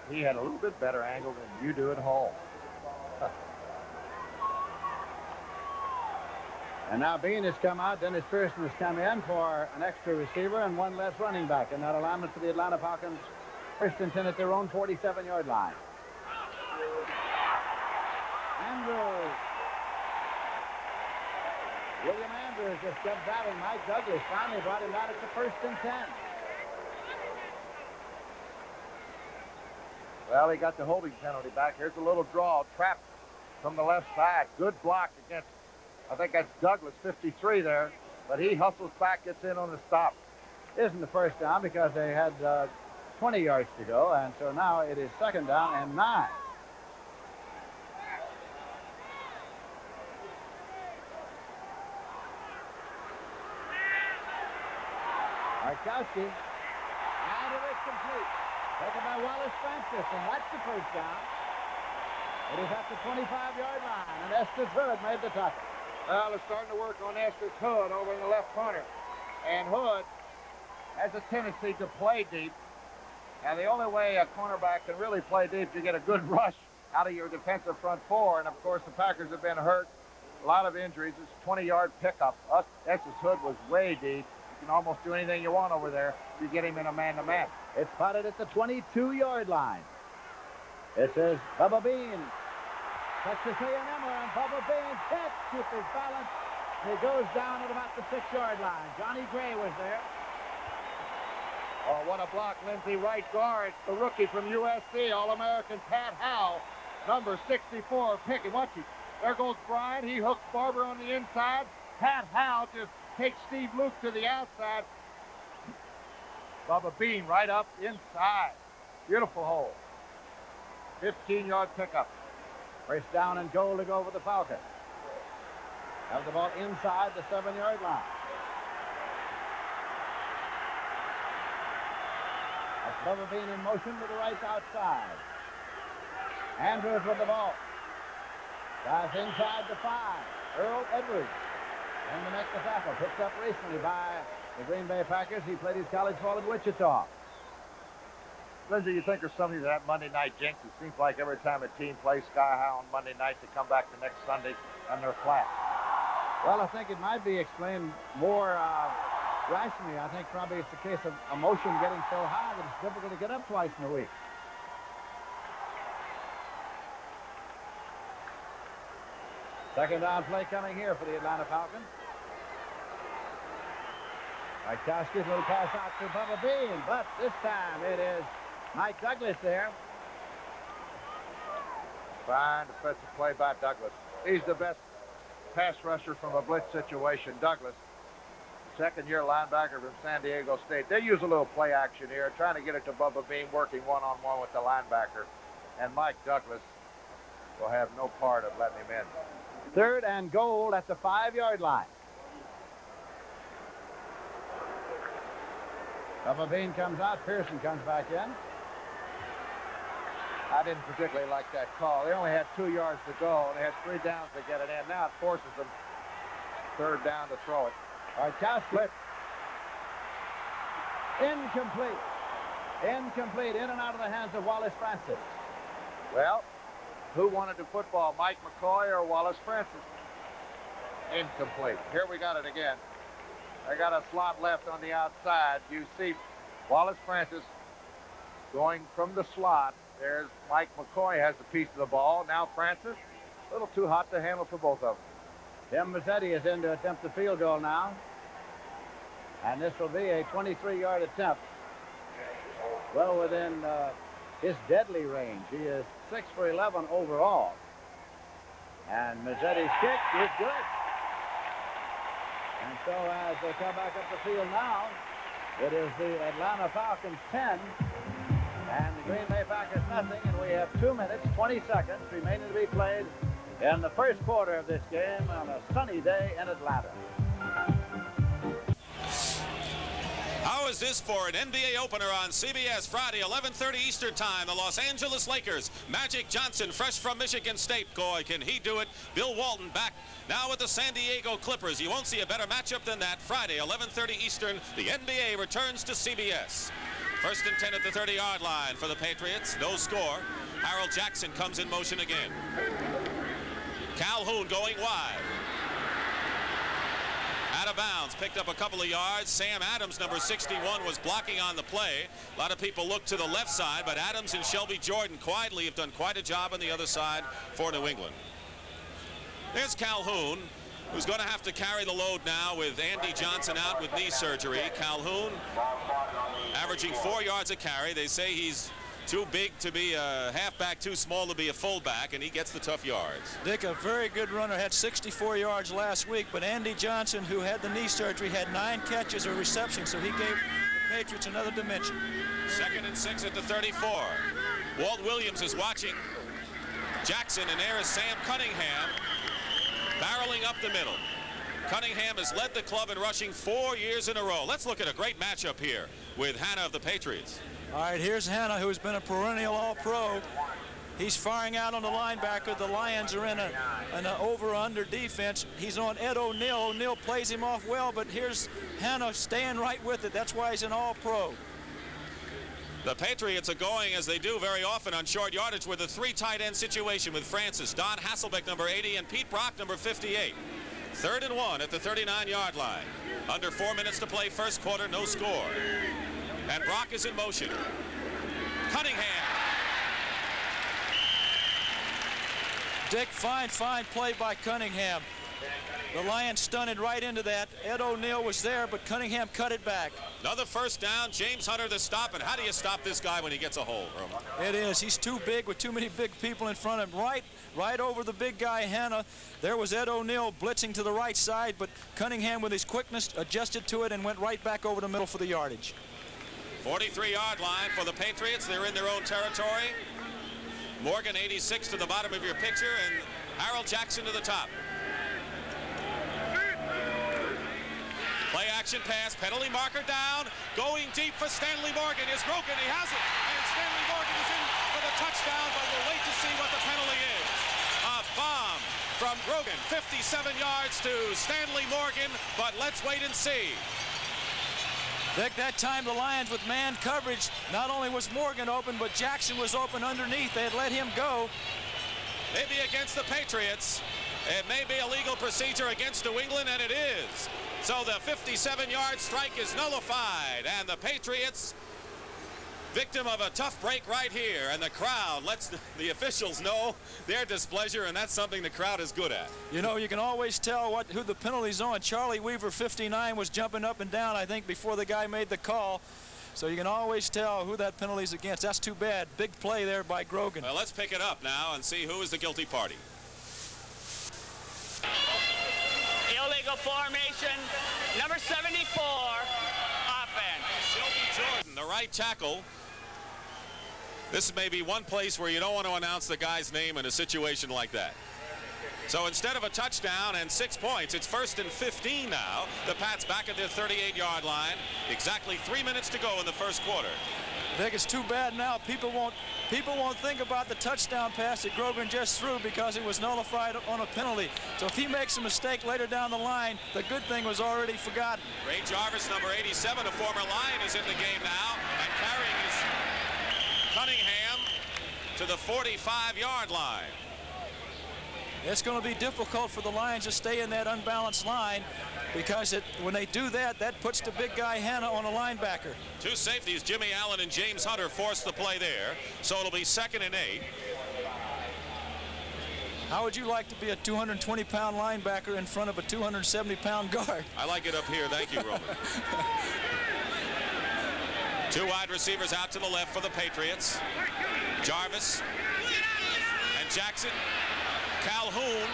He had a little bit better angle than you do at home. And now Bean has come out. Dennis Pearson has come in for an extra receiver and one less running back. And that alignment for the Atlanta Falcons. First and 10 at their own 47-yard line. Andrews. William Andrews just kept battling. Mike Douglas finally brought him out at the first and 10. Well, he got the holding penalty back. Here's a little draw, trap from the left side. Good block against, I think that's Douglas, 53 there. But he hustles back, gets in on the stop. Isn't the first down because they had 20 yards to go, and so now it is second down and 9. Markowski, and it is complete. Taken by Wallace Francis, and that's the first down. It is at the 25-yard line, and Estes Hood made the tackle. Well, they're starting to work on Estes Hood over in the left corner. And Hood has a tendency to play deep. And the only way a cornerback can really play deep, you get a good rush out of your defensive front four. And, of course, the Packers have been hurt. A lot of injuries. It's a 20-yard pickup. Estes Hood was way deep. You can almost do anything you want over there. You get him in a man-to-man. It's spotted at the 22-yard line. It says Bubba Bean. Texas A&M, and Bubba Bean can't keep his balance. He goes down at about the 6-yard line. Johnny Gray was there. Oh, what a block, Lindsey. Right guard, the rookie from USC, All-American Pat Howe, number 64, picking. Watch it. There goes Bryant. He hooks Barber on the inside. Pat Howe just takes Steve Luke to the outside. Bubba Bean right up inside. Beautiful hole. 15-yard pickup. First down and goal to go for the Falcons. Have the ball inside the 7-yard line. That's Bubba Bean in motion to the right outside. Andrews with the ball. Drives inside the 5. Earl Edwards in to make the tackle. Picked up recently by the Green Bay Packers. He played his college ball at Wichita. Lindsey, you think there's something to that Monday night jinx? It seems like every time a team plays Sky High on Monday night, they come back the next Sunday and they're flat. Well, I think it might be explained more rationally. I think probably it's a case of emotion getting so high that it's difficult to get up twice in a week. Second down play coming here for the Atlanta Falcons. Kwiatkowski's little pass out to Bubba Bean, but this time it is Mike Douglas there. Fine defensive play by Douglas. He's the best pass rusher from a blitz situation. Douglas, second-year linebacker from San Diego State. They use a little play action here, trying to get it to Bubba Bean, working one-on-one with the linebacker. And Mike Douglas will have no part of letting him in. Third and goal at the 5-yard line. Bubba Bean comes out. Pearson comes back in. I didn't particularly like that call. They only had 2 yards to go. They had 3 downs to get it in. Now it forces them third down to throw it. Kwiatkowski. Incomplete. Incomplete. In and out of the hands of Wallace Francis. Well, who wanted the football, Mike McCoy or Wallace Francis? Incomplete. Here we got it again. They got a slot left on the outside. You see Wallace Francis going from the slot. There's Mike McCoy has a piece of the ball. Now Francis, a little too hot to handle for both of them. Tim Mazzetti is in to attempt the field goal now. And this will be a 23-yard attempt. Well within his deadly range. He is 6 for 11 overall. And Mazzetti's kick is good. And so as they come back up the field now, it is the Atlanta Falcons 10 and the Green Bay Packers nothing. And we have 2 minutes, 20 seconds remaining to be played in the first quarter of this game on a sunny day in Atlanta. How is this for an NBA opener on CBS Friday, 11:30 Eastern Time? The Los Angeles Lakers. Magic Johnson, fresh from Michigan State. Boy, can he do it. Bill Walton back now with the San Diego Clippers. You won't see a better matchup than that. Friday, 11:30 Eastern. The NBA returns to CBS. First and 10 at the 30-yard line for the Patriots. No score. Harold Jackson comes in motion again. Calhoun going wide. Out of bounds, picked up a couple of yards. Sam Adams, number 61, was blocking on the play. A lot of people look to the left side, but Adams and Shelby Jordan quietly have done quite a job on the other side for New England. There's Calhoun, who's going to have to carry the load now with Andy Johnson out with knee surgery. Calhoun averaging 4 yards a carry. They say he's too big to be a halfback, too small to be a fullback, and he gets the tough yards. Dick, a very good runner, had 64 yards last week, but Andy Johnson, who had the knee surgery, had 9 catches or receptions, so he gave the Patriots another dimension. Second and 6 at the 34. Walt Williams is watching Jackson, and there is Sam Cunningham barreling up the middle. Cunningham has led the club in rushing 4 years in a row. Let's look at a great matchup here with Hanna of the Patriots. All right, here's Hanna, who's been a perennial All-Pro. He's firing out on the linebacker. The Lions are in an over-under defense. He's on Ed O'Neill. O'Neill plays him off well, but here's Hanna staying right with it. That's why he's an all-pro. The Patriots are going, as they do very often, on short yardage with a 3 tight end situation with Francis, Don Hasselbeck, number 80, and Pete Brock, number 58. 3rd and 1 at the 39-yard line. Under 4 minutes to play, first quarter, no score. And Brock is in motion. Cunningham. Dick, fine play by Cunningham. The Lions stunted right into that. Ed O'Neill was there, but Cunningham cut it back. Another first down. James Hunter to stop it. How do you stop this guy when he gets a hold, Roman? It is. He's too big with too many big people in front of him. Right over the big guy, Hanna. There was Ed O'Neill blitzing to the right side, but Cunningham with his quickness adjusted to it and went right back over the middle for the yardage. 43-yard line for the Patriots. They're in their own territory. Morgan, 86 to the bottom of your picture, and Harold Jackson to the top. Play action pass, penalty marker down, going deep for Stanley Morgan is Grogan. He has it, and Stanley Morgan is in for the touchdown, but we'll wait to see what the penalty is. A bomb from Grogan, 57 yards to Stanley Morgan, but let's wait and see. Dick, that time the Lions with man coverage, not only was Morgan open, but Jackson was open underneath. They had let him go. Maybe against the Patriots. It may be a legal procedure against New England, and it is. So the 57-yard strike is nullified, and the Patriots, victim of a tough break right here, and the crowd lets the officials know their displeasure, and that's something the crowd is good at. You know, you can always tell who the penalty's on. Charlie Weaver, 59, was jumping up and down, I think, before the guy made the call. So you can always tell who that penalty's against. That's too bad. Big play there by Grogan. Well, let's pick it up now and see who is the guilty party. Illegal formation, number 74, offense. Shelby Jordan, the right tackle. This may be one place where you don't want to announce the guy's name in a situation like that. So instead of a touchdown and 6 points, it's 1st and 15 now. The Pats back at their 38-yard line. Exactly 3 minutes to go in the first quarter. I think it's too bad now. People won't think about the touchdown pass that Grogan just threw because it was nullified on a penalty. So if he makes a mistake later down the line, the good thing was already forgotten. Ray Jarvis, number 87, a former Lion, is in the game now and carrying his Cunningham to the 45-yard line. It's going to be difficult for the Lions to stay in that unbalanced line because when they do that, that puts the big guy Hanna on a linebacker. Two safeties, Jimmy Allen and James Hunter, forced the play there. So it'll be 2nd and 8. How would you like to be a 220-pound linebacker in front of a 270-pound guard? I like it up here. Thank you, Roman. Two wide receivers out to the left for the Patriots. Jarvis and Jackson. Calhoun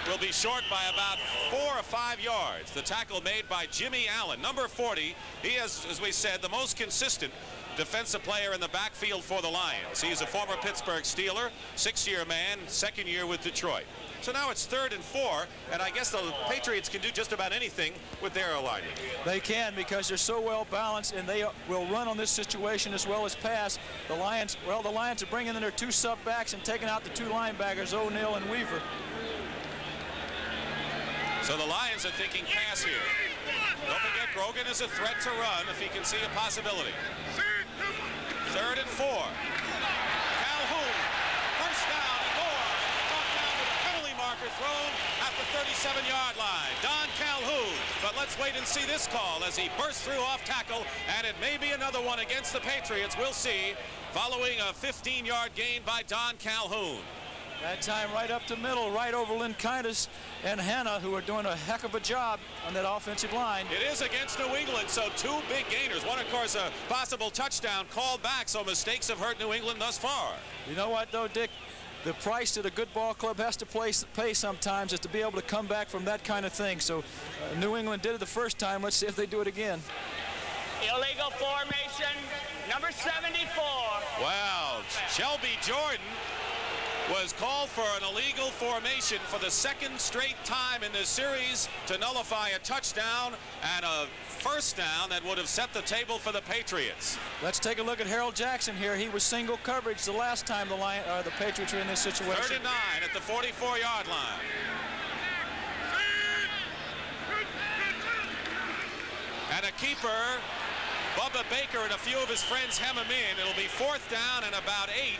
will be short by about 4 or 5 yards. The tackle made by Jimmy Allen, number 40. He is, as we said, the most consistent defensive player in the backfield for the Lions. He's a former Pittsburgh Steeler, 6-year man, 2nd year with Detroit. So now it's 3rd and 4, and I guess the Patriots can do just about anything with their alignment. They can because they're so well balanced, and they will run on this situation as well as pass. The Lions are bringing in their 2 sub backs and taking out the 2 linebackers, O'Neill and Weaver. So the Lions are thinking pass here. Don't forget, Grogan is a threat to run if he can see a possibility. 3rd and 4. Calhoun, first down and more. Brought down with a penalty marker thrown at the 37-yard line. Don Calhoun, but let's wait and see this call as he bursts through off tackle, and it may be another one against the Patriots. We'll see, following a 15-yard gain by Don Calhoun. That time right up the middle, right over Linkaitis and Hanna, who are doing a heck of a job on that offensive line. It is against New England, so 2 big gainers. One, of course, a possible touchdown called back, so mistakes have hurt New England thus far. You know what, though, Dick? The price that a good ball club has to pay sometimes is to be able to come back from that kind of thing. So New England did it the first time. Let's see if they do it again. Illegal formation, number 74. Wow, Shelby Jordan was called for an illegal formation for the second straight time in this series to nullify a touchdown and a first down that would have set the table for the Patriots. Let's take a look at Harold Jackson here. He was single coverage the last time the Patriots were in this situation. 3rd and 9 at the 44-yard line. And a keeper, Bubba Baker, and a few of his friends hem him in. It'll be 4th down and about 8.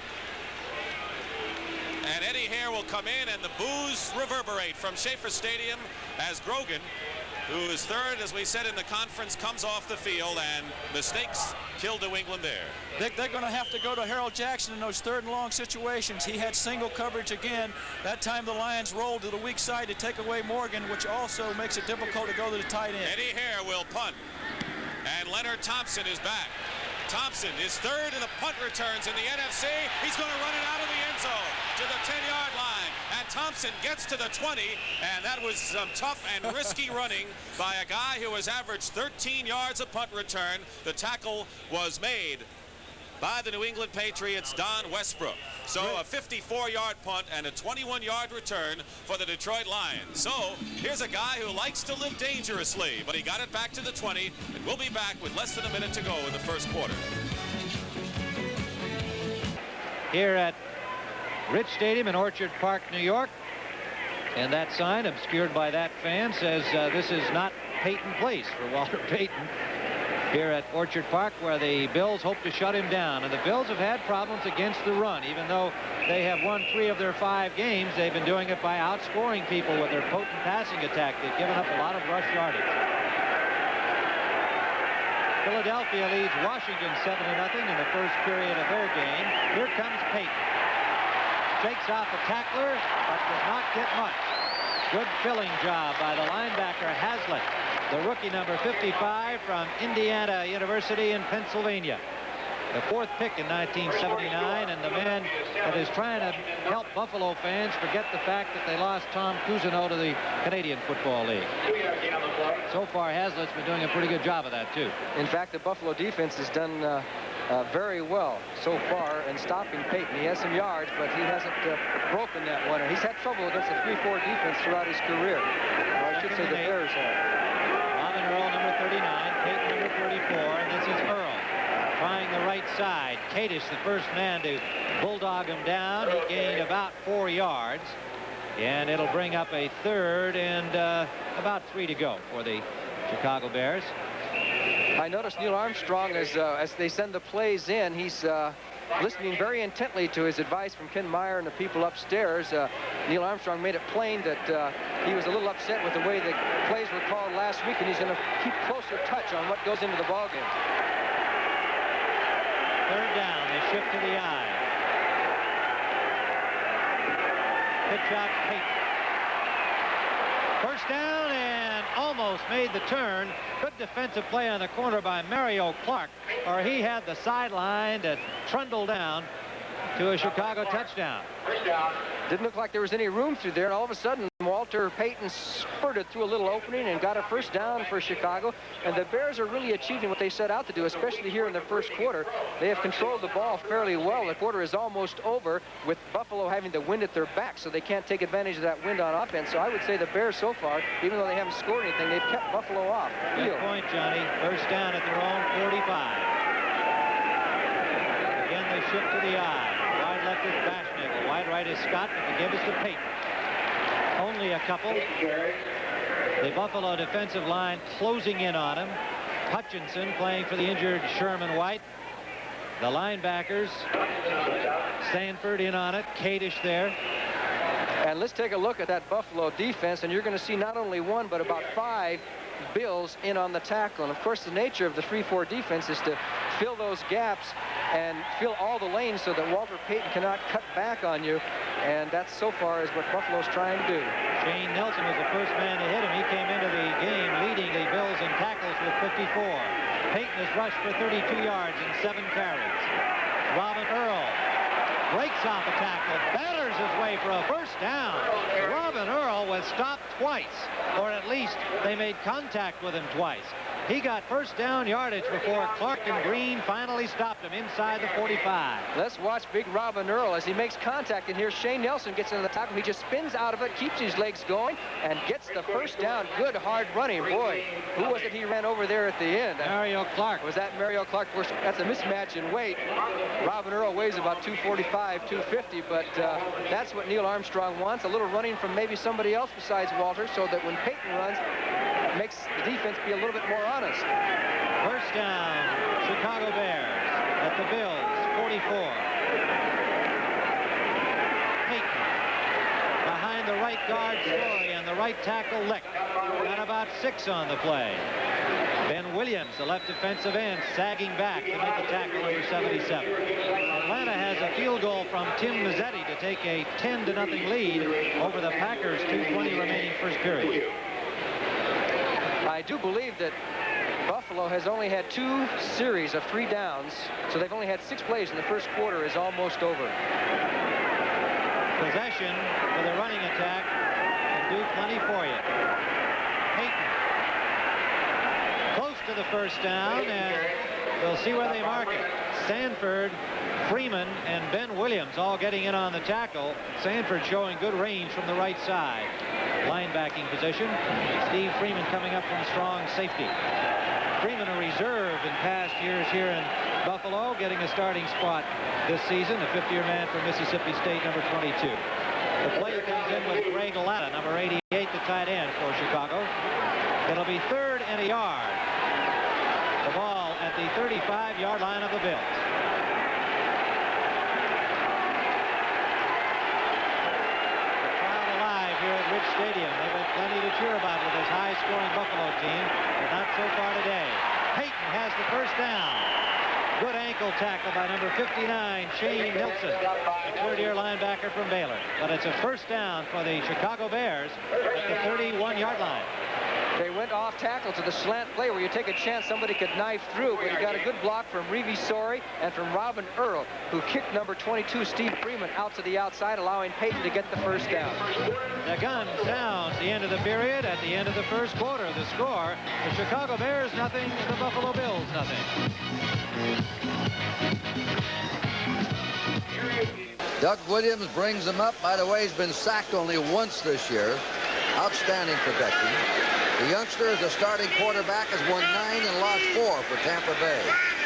And Eddie Hare will come in, and the boos reverberate from Schaefer Stadium as Grogan, who is 3rd, as we said in the conference, comes off the field, and mistakes killed New England there. They're going to have to go to Harold Jackson in those 3rd and long situations. He had single coverage again. That time the Lions rolled to the weak side to take away Morgan, which also makes it difficult to go to the tight end. Eddie Hare will punt, and Leonard Thompson is back. Thompson is 3rd in the punt returns in the NFC. He's going to run it out of the end zone to the 10-yard line. And Thompson gets to the 20, and that was some tough and risky running by a guy who has averaged 13 yards a punt return. The tackle was made by the New England Patriots, Don Westbrook. So a 54-yard punt and a 21-yard return for the Detroit Lions. So here's a guy who likes to live dangerously, but he got it back to the 20, and we'll be back with less than a minute to go in the first quarter. Here at Rich Stadium in Orchard Park, New York. And that sign, obscured by that fan, says this is not Peyton Place for Walter Payton. Here at Orchard Park, where the Bills hope to shut him down. And the Bills have had problems against the run. Even though they have won 3 of their 5 games, they've been doing it by outscoring people with their potent passing attack. They've given up a lot of rush yardage. Philadelphia leads Washington 7-0 in the first period of their game. Here comes Payton. Shakes off a tackler, but does not get much. Good filling job by the linebacker Haslett, the rookie number 55 from Indiana University in Pennsylvania. The 4th pick in 1979, and the man that is trying to help Buffalo fans forget the fact that they lost Tom Cousineau to the Canadian Football League. So far, Haslett's been doing a pretty good job of that, too. In fact, the Buffalo defense has done very well so far in stopping Payton. He has some yards, but he hasn't broken that one. And he's had trouble against the 3-4 defense throughout his career. Or I should say the Bears have. Robin Earl, number 39, Payton, number 34, and this is Earl trying the right side. Kadish, the first man to bulldog him down. He gained about 4 yards, and it'll bring up a 3rd and about 3 to go for the Chicago Bears. I noticed Neil Armstrong, as they send the plays in, he's listening very intently to his advice from Ken Meyer and the people upstairs. Neil Armstrong made it plain that he was a little upset with the way the plays were called last week, and he's going to keep closer touch on what goes into the ballgame. 3rd down, they shift to the eye. Pitch out Payton. First down, and almost made the turn. Good defensive play on the corner by Mario Clark, or he had the sideline to trundle down to a Chicago touchdown. Didn't look like there was any room through there, and all of a sudden Walter Payton spurted through a little opening and got a first down for Chicago. And the Bears are really achieving what they set out to do, especially here in the first quarter. They have controlled the ball fairly well. The quarter is almost over with Buffalo having the wind at their back, so they can't take advantage of that wind on offense. So I would say the Bears so far, even though they haven't scored anything, they've kept Buffalo off. Good point, Johnny. First down at their own 45. Again, they shift to the eye. Wide left is Bashnickel. Wide right is Scott, but the give is to Payton. Only a couple. The Buffalo defensive line closing in on him. Hutchinson playing for the injured Sherman White. The linebackers, Sanford in on it. Kadish there. And let's take a look at that Buffalo defense, and you're going to see not only 1 but about 5 Bills in on the tackle. And of course the nature of the 3-4 defense is to fill those gaps and fill all the lanes so that Walter Payton cannot cut back on you, and that's so far is what Buffalo's trying to do. Shane Nelson was the first man to hit him. He came into the game leading the Bills in tackles with 54. Payton has rushed for 32 yards and 7 carries. Robin Earl breaks off a tackle, batters his way for a first down. Robin Earl was stopped twice, or at least they made contact with him twice. He got first down yardage before Clark and Green finally stopped him inside the 45. Let's watch big Robin Earl as he makes contact. And here Shane Nelson gets into the tackle. He just spins out of it, keeps his legs going, and gets the first down. Good, hard running. Boy, who was it he ran over there at the end? Mario Clark. Was that Mario Clark? That's a mismatch in weight. Robin Earl weighs about 245, 250, but that's what Neil Armstrong wants. A little running from maybe somebody else besides Walter, so that when Peyton runs, it makes the defense be a little bit more honest. First down, Chicago Bears at the Bills, 44. Peyton behind the right guard, Story, and the right tackle, Lick. Got about 6 on the play. Ben Williams, the left defensive end, sagging back to make the tackle, number 77. Atlanta has a field goal from Tim Mazzetti to take a 10-0 lead over the Packers, 2:20 remaining first period. I do believe that Buffalo has only had 2 series of 3 downs, so they've only had 6 plays in the first quarter. Is almost over. Possession with a running attack can do plenty for you. Peyton close to the first down, and we'll see where they mark it. Sanford, Freeman, and Ben Williams all getting in on the tackle. Sanford showing good range from the right side. Linebacking position. Steve Freeman coming up from strong safety. Freeman, a reserve in past years here in Buffalo, getting a starting spot this season. A 50-year man for Mississippi State, number 22. The play comes in with Greg Latta, number 88, the tight end for Chicago. It'll be 3rd and a yard. The ball at the 35-yard line of the Bills. Rich Stadium. They've had plenty to cheer about with this high-scoring Buffalo team, but not so far today. Peyton has the first down. Good ankle tackle by number 59, Shane Nelson, the 3rd-year linebacker from Baylor. But it's a first down for the Chicago Bears at the 31-yard line. They went off tackle to the slant play where you take a chance somebody could knife through, but he got a good block from Reeve Sorey and from Robin Earl, who kicked number 22, Steve Freeman, out to the outside, allowing Peyton to get the first down. The gun sounds the end of the period. At the end of the first quarter, the score, the Chicago Bears nothing, the Buffalo Bills nothing. Doug Williams brings them up. By the way, he's been sacked only once this year. Outstanding protection. The youngster is a starting quarterback, has won 9 and lost 4 for Tampa Bay.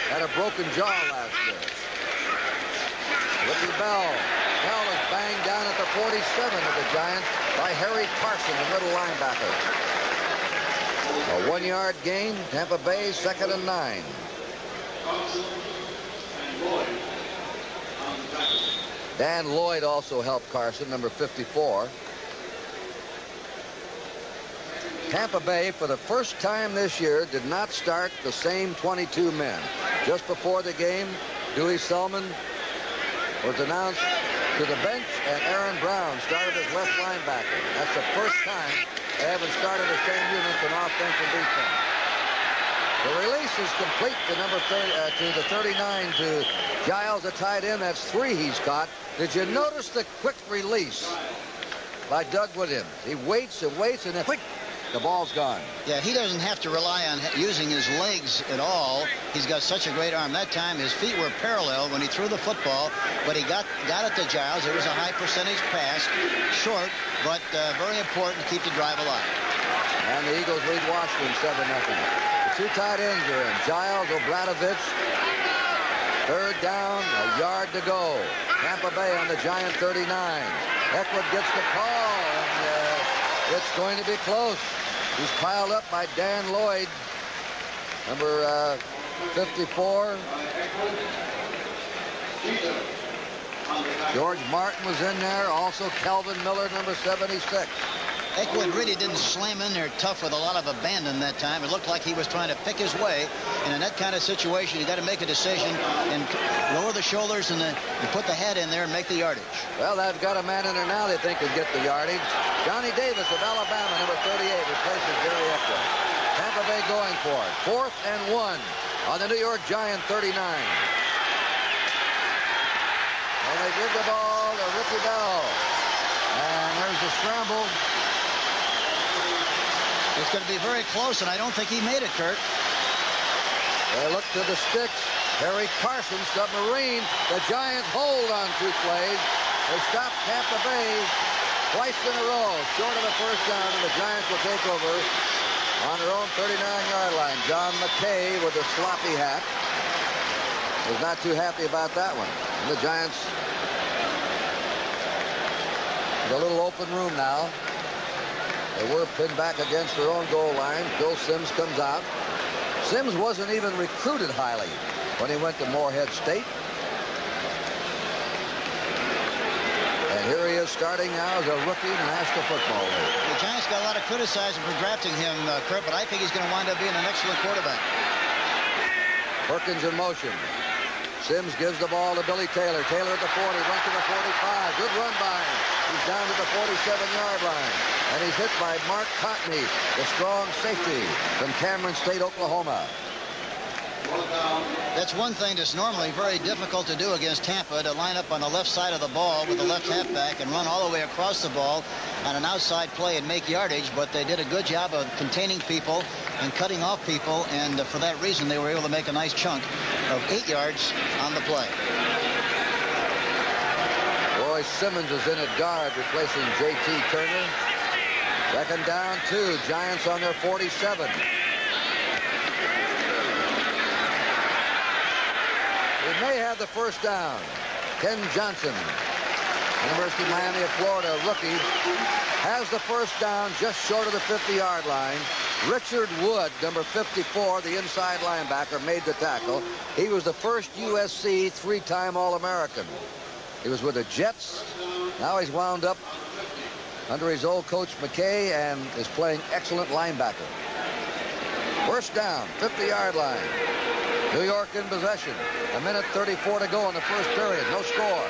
Had a broken jaw last year. Ricky Bell. Bell is banged down at the 47 of the Giants by Harry Carson, the middle linebacker. A 1-yard gain. Tampa Bay 2nd and 9. Dan Lloyd also helped Carson, number 54. Tampa Bay, for the first time this year, did not start the same 22 men. Just before the game, Dewey Selman was announced to the bench, and Aaron Brown started as left linebacker. That's the first time they haven't started the same units in offense and defense. The release is complete to number 30, to the 39 to Giles, the tight end. That's 3 he's caught. Did you notice the quick release by Doug Williams? He waits and waits, and then quick, the ball's gone. Yeah, he doesn't have to rely on using his legs at all. He's got such a great arm. That time his feet were parallel when he threw the football, but he got it to Giles. It was a high percentage pass, short, but very important to keep the drive alive. And the Eagles lead Washington 7-0. The 2 tight ends are in. Giles, Obradovich. 3rd down, a yard to go. Tampa Bay on the Giant 39. Eckwood gets the call, and it's going to be close. He's piled up by Dan Lloyd, number 54. George Martin was in there. Also Kelvin Miller, number 76. Eckwood really didn't slam in there tough with a lot of abandon that time. It looked like he was trying to pick his way. And in that kind of situation, you got to make a decision and lower the shoulders and put the head in there and make the yardage. Well, they've got a man in there now they think could get the yardage. Johnny Davis of Alabama, number 38, replaces Gary Eckwood. Tampa Bay going for it. 4th and 1 on the New York Giant 39. And they give the ball to Ricky Bell. And there's a scramble. It's going to be very close, and I don't think he made it, Kurt. They look to the sticks. Harry Carson, submarine. The Giants hold on 2 plays. They stop Tampa Bay twice in a row, short of a first down, and the Giants will take over on their own 39-yard line. John McKay with a sloppy hat was not too happy about that one. And the Giants, a little open room now. They were pinned back against their own goal line. Bill Sims comes out. Sims wasn't even recruited highly when he went to Morehead State. And here he is starting now as a rookie in the National Football League. The Giants got a lot of criticism for drafting him, Kurt, but I think he's going to wind up being an excellent quarterback. Perkins in motion. Sims gives the ball to Billy Taylor. Taylor at the 40, runs to the 45. Good run by him. He's down to the 47-yard line. And he's hit by Mark Cotney, the strong safety from Cameron State, Oklahoma. That's one thing that's normally very difficult to do against Tampa, to line up on the left side of the ball with the left halfback and run all the way across the ball on an outside play and make yardage, but they did a good job of containing people and cutting off people, and for that reason they were able to make a nice chunk of 8 yards on the play. Roy Simmons is in at guard, replacing J.T. Turner. Second down 2, Giants on their 47. They may have the first down. Ken Johnson, University of Miami of Florida, rookie, has the first down just short of the 50-yard line. Richard Wood, number 54, the inside linebacker, made the tackle. He was the first USC 3-time All-American. He was with the Jets. Now he's wound up under his old coach McKay and is playing excellent linebacker. First down, 50-yard line. New York in possession. 1:34 to go in the first period. No score.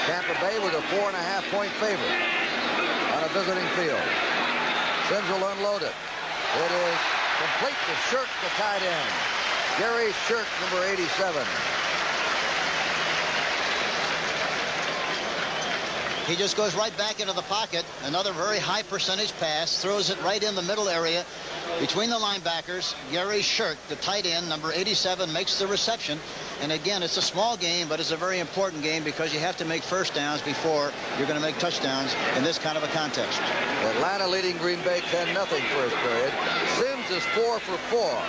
Tampa Bay was a 4.5-point favorite on a visiting field. Sims will unload it. It is complete to Shirk, the tight end. Gary Shirk, number 87. He just goes right back into the pocket. Another very high percentage pass. Throws it right in the middle area between the linebackers. Gary Shirk, the tight end, number 87, makes the reception. And again, it's a small game, but it's a very important game because you have to make first downs before you're going to make touchdowns in this kind of a contest. Atlanta leading Green Bay 10-0 first period. Sims is 4 for 4.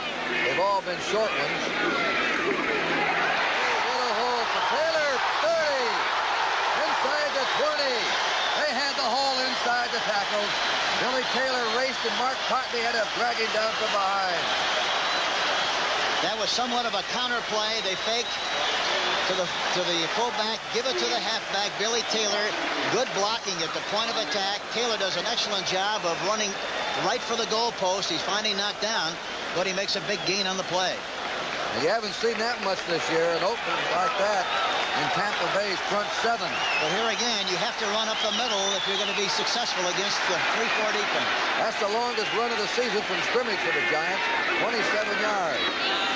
They've all been short ones. Little hole for Taylor, 30. Inside the 20. They had the hole inside the tackles. Billy Taylor raced and Mark Cotney had to drag him down from behind. That was somewhat of a counter play. They fake to the fullback, give it to the halfback, Billy Taylor. Good blocking at the point of attack. Taylor does an excellent job of running right for the goalpost. He's finally knocked down, but he makes a big gain on the play. And you haven't seen that much this year in Oakland like that in Tampa Bay's front 7. But here again, you have to run up the middle if you're going to be successful against the 3-4 defense. That's the longest run of the season from scrimmage for the Giants, 27 yards.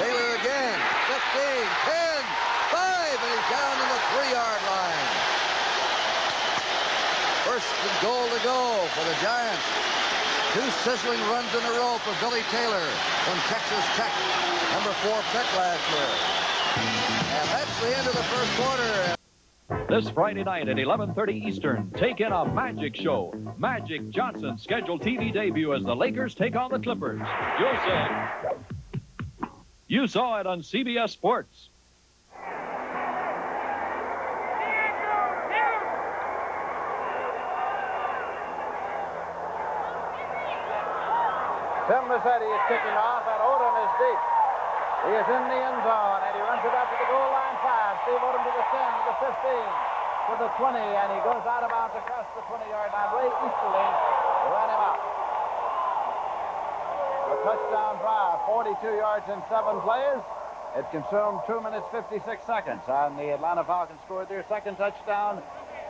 Taylor again, 15, 10, 5, and he's down to the 3-yard line. First and goal to go for the Giants. 2 sizzling runs in a row for Billy Taylor from Texas Tech, number 4 pick last year. And that's the end of the first quarter. This Friday night at 11:30 Eastern, take in a magic show. Magic Johnson's scheduled TV debut as the Lakers take on the Clippers. You'll say. You saw it on CBS Sports. Tim Mazzetti is kicking off, and Odom is deep. He is in the end zone, and he runs it up to the goal line 5. Steve Odom to the 10, to the 15, to the 20, and he goes out of bounds across the 20-yard line. Ray Easterling ran him out. A touchdown drive, 42 yards in 7 plays. It consumed 2 minutes, 56 seconds, and the Atlanta Falcons scored their second touchdown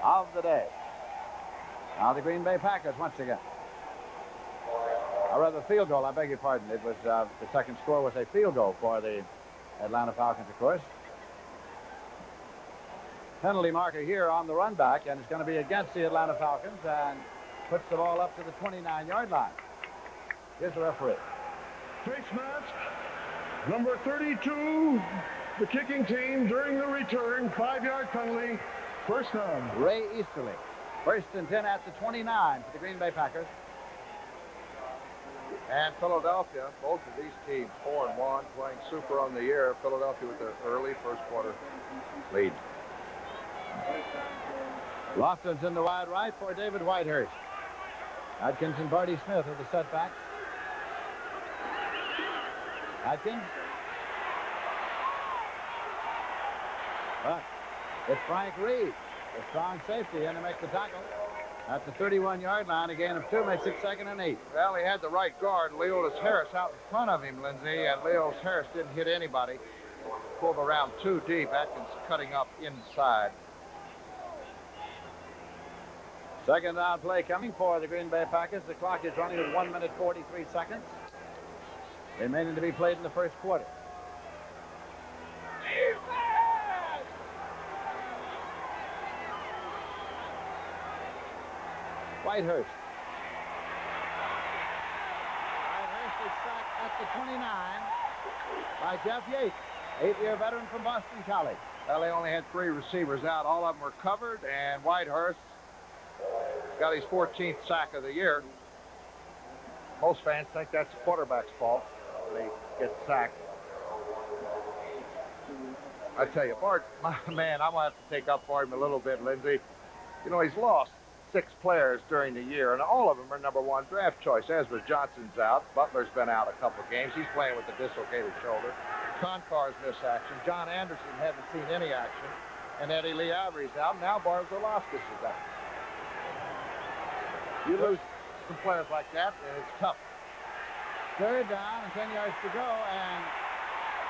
of the day. Now the Green Bay Packers once again. Or rather, field goal, I beg your pardon. It was the second score was a field goal for the Atlanta Falcons, of course. Penalty marker here on the run back, and it's going to be against the Atlanta Falcons, and puts the ball up to the 29-yard line. Here's the referee. Face mask. Number 32, the kicking team during the return, 5-yard penalty, first down. Ray Easterly. 1st and 10 at the 29 for the Green Bay Packers. And Philadelphia, both of these teams 4-1, playing super on the year. Philadelphia with their early first quarter lead. Lofton's in the wide right for David Whitehurst. Adkins and Barty Smith are the setbacks. Adkins. But it's Frank Reed, the strong safety, in to make the tackle. At the 31-yard line, a gain of 2, makes it 2nd and 8. Well, he had the right guard, Leotis Harris, out in front of him, Lindsey, and Leotis Harris didn't hit anybody. Pulled around too deep. Atkins cutting up inside. 2nd down play coming for the Green Bay Packers. The clock is running at 1 minute 43 seconds. Remaining to be played in the first quarter. Whitehurst. Whitehurst is sacked at the 29 by Jeff Yates, 8-year veteran from Boston College. Well, they only had 3 receivers out. All of them were covered, and Whitehurst got his 14th sack of the year. Most fans think that's the quarterback's fault. They get sacked. I tell you, Bart, my man, I'm going to have to take up for him a little bit, Lindsey. You know, he's lost 6 players during the year, and all of them are #1 draft choice. Ezra Johnson's out. Butler's been out a couple of games. He's playing with a dislocated shoulder. Concar's missed action. John Anderson hasn't seen any action. And Eddie Lee Avery's out. Now Barnes Orlowskis is out. You lose some players like that, and it's tough. 3rd down and 10 yards to go, and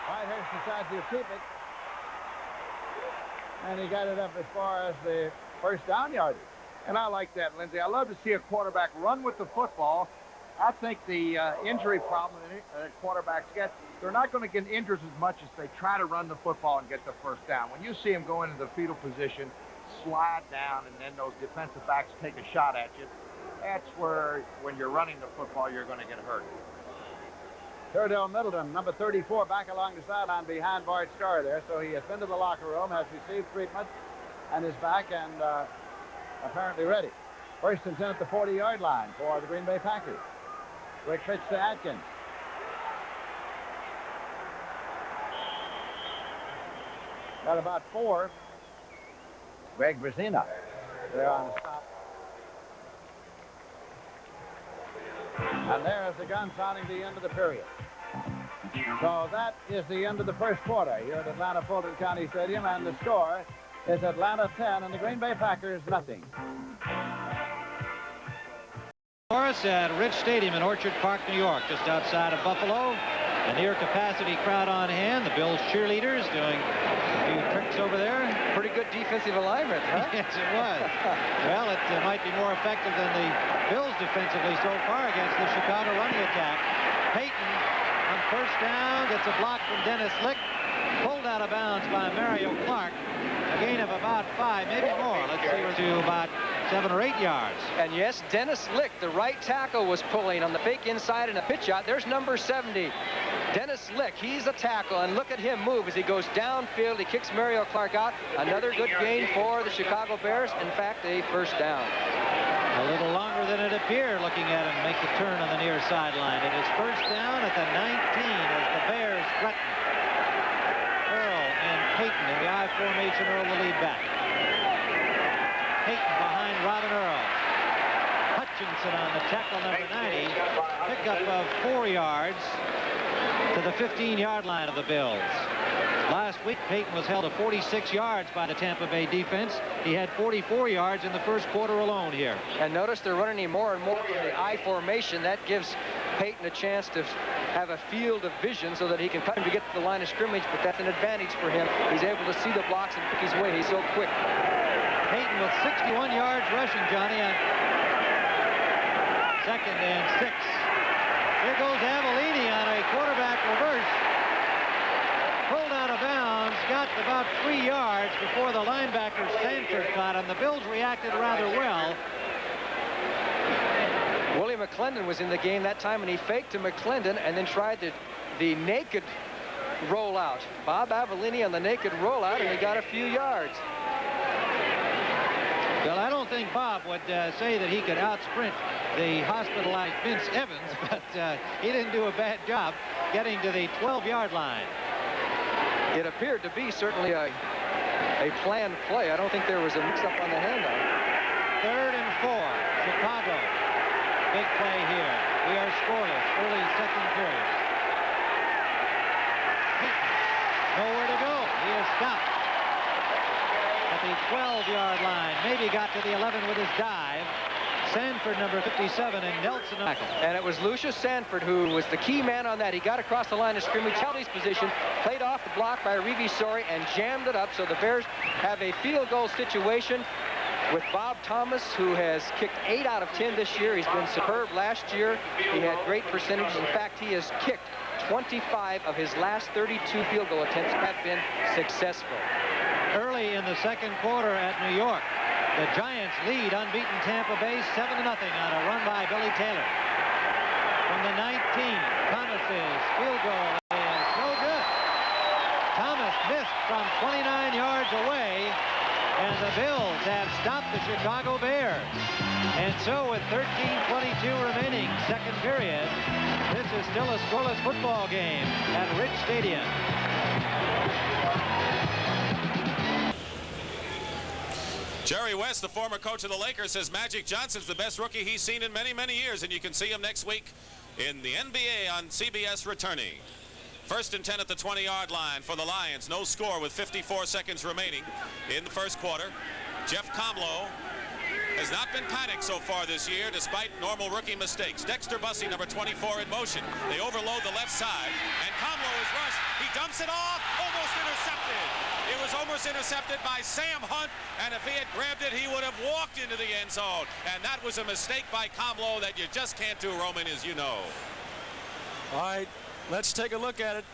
Whitehurst decides he'll keep it. And he got it up as far as the first down yardage. And I like that, Lindsey. I love to see a quarterback run with the football. I think the injury problem that quarterbacks get, they're not going to get injured as much as they try to run the football and get the first down. When you see them go into the fetal position, slide down, and then those defensive backs take a shot at you, that's where, when you're running the football, you're going to get hurt. Cordell Middleton, number 34, back along the sideline behind Bart Starr there. So he has been to the locker room, has received treatment, and is back and apparently ready. 1st and 10 at the 40-yard line for the Green Bay Packers. Quick pitch to Atkins. Got about 4. Greg Brazina there on the stop. And there's the gun sounding the end of the period. So that is the end of the first quarter here at Atlanta Fulton County Stadium, and the score is Atlanta 10 and the Green Bay Packers nothing. Morris at Rich Stadium in Orchard Park, New York, just outside of Buffalo. A near capacity crowd on hand. The Bills cheerleaders doing a few tricks over there. Pretty good defensive alignment, huh? Yes, it was. Well, it might be more effective than the Bills defensively so far against the Chicago running attack. Payton on first down gets a block from Dennis Lick. Pulled out of bounds by Mario Clark. A gain of about 5, maybe more. Let's see, we're to about 7 or 8 yards. And yes, Dennis Lick, the right tackle, was pulling on the fake inside and a pitch out. There's number 70. Dennis Lick, he's a tackle, and look at him move as he goes downfield. He kicks Mario Clark out. Another good gain for the Chicago Bears. In fact, a first down. A little longer than it appeared, looking at him make the turn on the near sideline. It is first down at the 19 as the Bears threaten. Earl and Payton in the I formation. Earl the lead back. Payton behind Robin Earl. Hutchinson on the tackle, number 90. Pickup of 4 yards to the 15-yard line of the Bills. Last week, Payton was held to 46 yards by the Tampa Bay defense. He had 44 yards in the first quarter alone here. And notice they're running him more and more in the I formation. That gives Payton a chance to have a field of vision so that he can cut him to get to the line of scrimmage, but that's an advantage for him. He's able to see the blocks and pick his way. He's so quick. Payton with 61 yards rushing, Johnny, on 2nd and 6. Here goes Avellini on a quarterback reverse. Pulled out of bounds, got about 3 yards before the linebacker Sanford caught him. The Bills reacted rather well. Willie McClendon was in the game that time, and he faked to McClendon and then tried the naked rollout. Bob Avellini on the naked rollout, and he got a few yards. Well, I don't think Bob would say that he could out-sprint the hospitalized Vince Evans, but he didn't do a bad job getting to the 12-yard line. It appeared to be certainly a planned play. I don't think there was a mix-up on the handoff. 3rd and 4, Chicago. Big play here. We are scoreless early second period. Nowhere to go. He is stopped at the 12-yard line. Maybe got to the 11 with his dive. Sanford, number 57, and Nelson. And it was Lucius Sanford who was the key man on that. He got across the line of scrimmage, held his position, played off the block by Revisori, and jammed it up. So the Bears have a field goal situation with Bob Thomas, who has kicked 8 out of 10 this year. He's been superb last year. He had great percentages. In fact, he has kicked 25 of his last 32 field goal attempts have been successful. Early in the second quarter at New York, the Giants lead unbeaten Tampa Bay 7-0 on a run by Billy Taylor. From the 19, Thomas's field goal is no good. Thomas missed from 29 yards away, and the Bills have stopped the Chicago Bears. And so with 13:22 remaining, second period, this is still a scoreless football game at Rich Stadium. Jerry West, the former coach of the Lakers, says Magic Johnson's the best rookie he's seen in many, many years, and you can see him next week in the NBA on CBS returning. 1st and 10 at the 20-yard line for the Lions. No score with 54 seconds remaining in the first quarter. Jeff Comlow has not been panicked so far this year, despite normal rookie mistakes. Dexter Bussey, number 24, in motion. They overload the left side, and Comlow is rushed. He dumps it off, almost intercepted. It was almost intercepted by Sam Hunt, and if he had grabbed it, he would have walked into the end zone. And that was a mistake by Comlow that you just can't do, Roman, as you know. All right, let's take a look at it.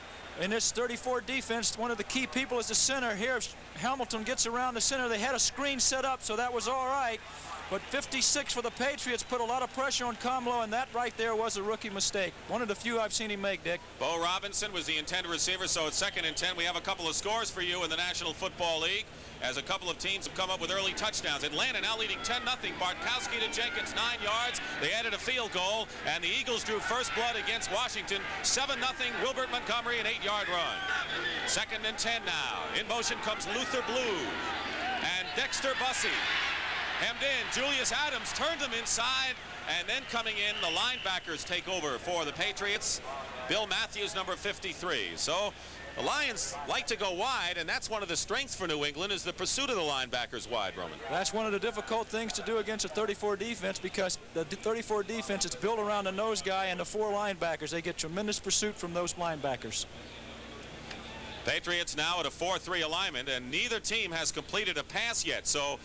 In this 34 defense, one of the key people is the center. Here, Hamilton gets around the center. They had a screen set up, so that was all right. But 56 for the Patriots put a lot of pressure on Comlow, and that right there was a rookie mistake. One of the few I've seen him make, Dick. Bo Robinson was the intended receiver, so it's 2nd and 10. We have a couple of scores for you in the National Football League, as a couple of teams have come up with early touchdowns. Atlanta now leading 10-0. Bartkowski to Jenkins, 9 yards. They added a field goal, and the Eagles drew first blood against Washington. 7-0. Wilbert Montgomery, an 8-yard run. 2nd and 10 now. In motion comes Luther Blue and Dexter Bussey. Hemmed in, Julius Adams turned them inside, and then coming in, the linebackers take over for the Patriots. Bill Matthews, number 53. So the Lions like to go wide, and that's one of the strengths for New England, is the pursuit of the linebackers wide, Roman. That's one of the difficult things to do against a 34 defense, because the 34 defense is built around the nose guy and the 4 linebackers. They get tremendous pursuit from those linebackers. Patriots now at a 4-3 alignment, and neither team has completed a pass yet, so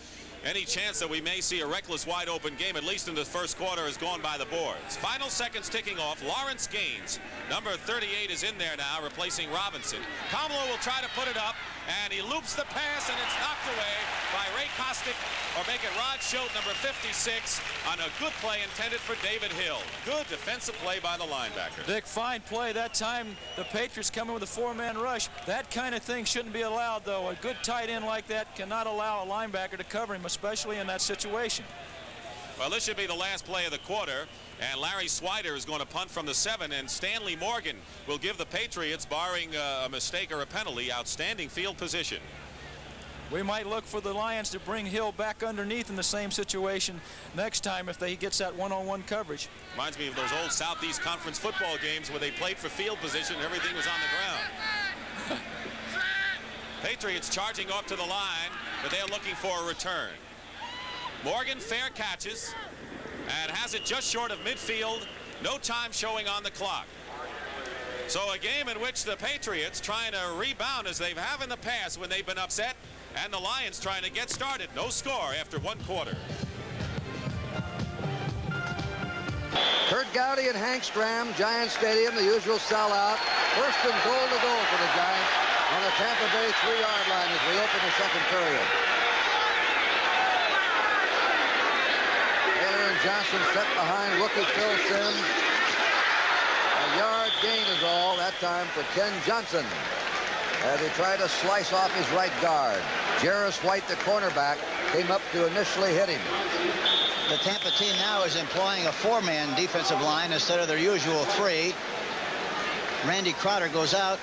any chance that we may see a reckless wide open game, at least in the first quarter, has gone by the boards. Final seconds ticking off. Lawrence Gaines, number 38, is in there now, replacing Robinson. Comlow will try to put it up, and he loops the pass, and it's knocked away by Ray Kostick, or make it Rod Schultz, number 56, on a good play intended for David Hill. Good defensive play by the linebacker. Dick, fine play. That time the Patriots come in with a 4-man rush. That kind of thing shouldn't be allowed, though. A good tight end like that cannot allow a linebacker to cover him, especially in that situation. Well, this should be the last play of the quarter, and Larry Swider is going to punt from the 7, and Stanley Morgan will give the Patriots, barring a mistake or a penalty, outstanding field position. We might look for the Lions to bring Hill back underneath in the same situation next time if he gets that one-on-one coverage. Reminds me of those old Southeast Conference football games where they played for field position and everything was on the ground. Patriots charging off to the line, but they're looking for a return. Morgan fair catches and has it just short of midfield. No time showing on the clock. So a game in which the Patriots trying to rebound as they have in the past when they've been upset, and the Lions trying to get started. No score after 1 quarter. Kurt Gowdy and Hank Stram, Giant Stadium, the usual sellout. 1st and goal to go for the Giants on the Tampa Bay 3-yard line as we open the second period. Taylor and Johnson set behind rookie Phil Simms. A yard gain is all. That that time for Ken Johnson as he tried to slice off his right guard. Jarris White, the cornerback, came up to initially hit him. The Tampa team now is employing a 4-man defensive line instead of their usual 3. Randy Crowder goes out.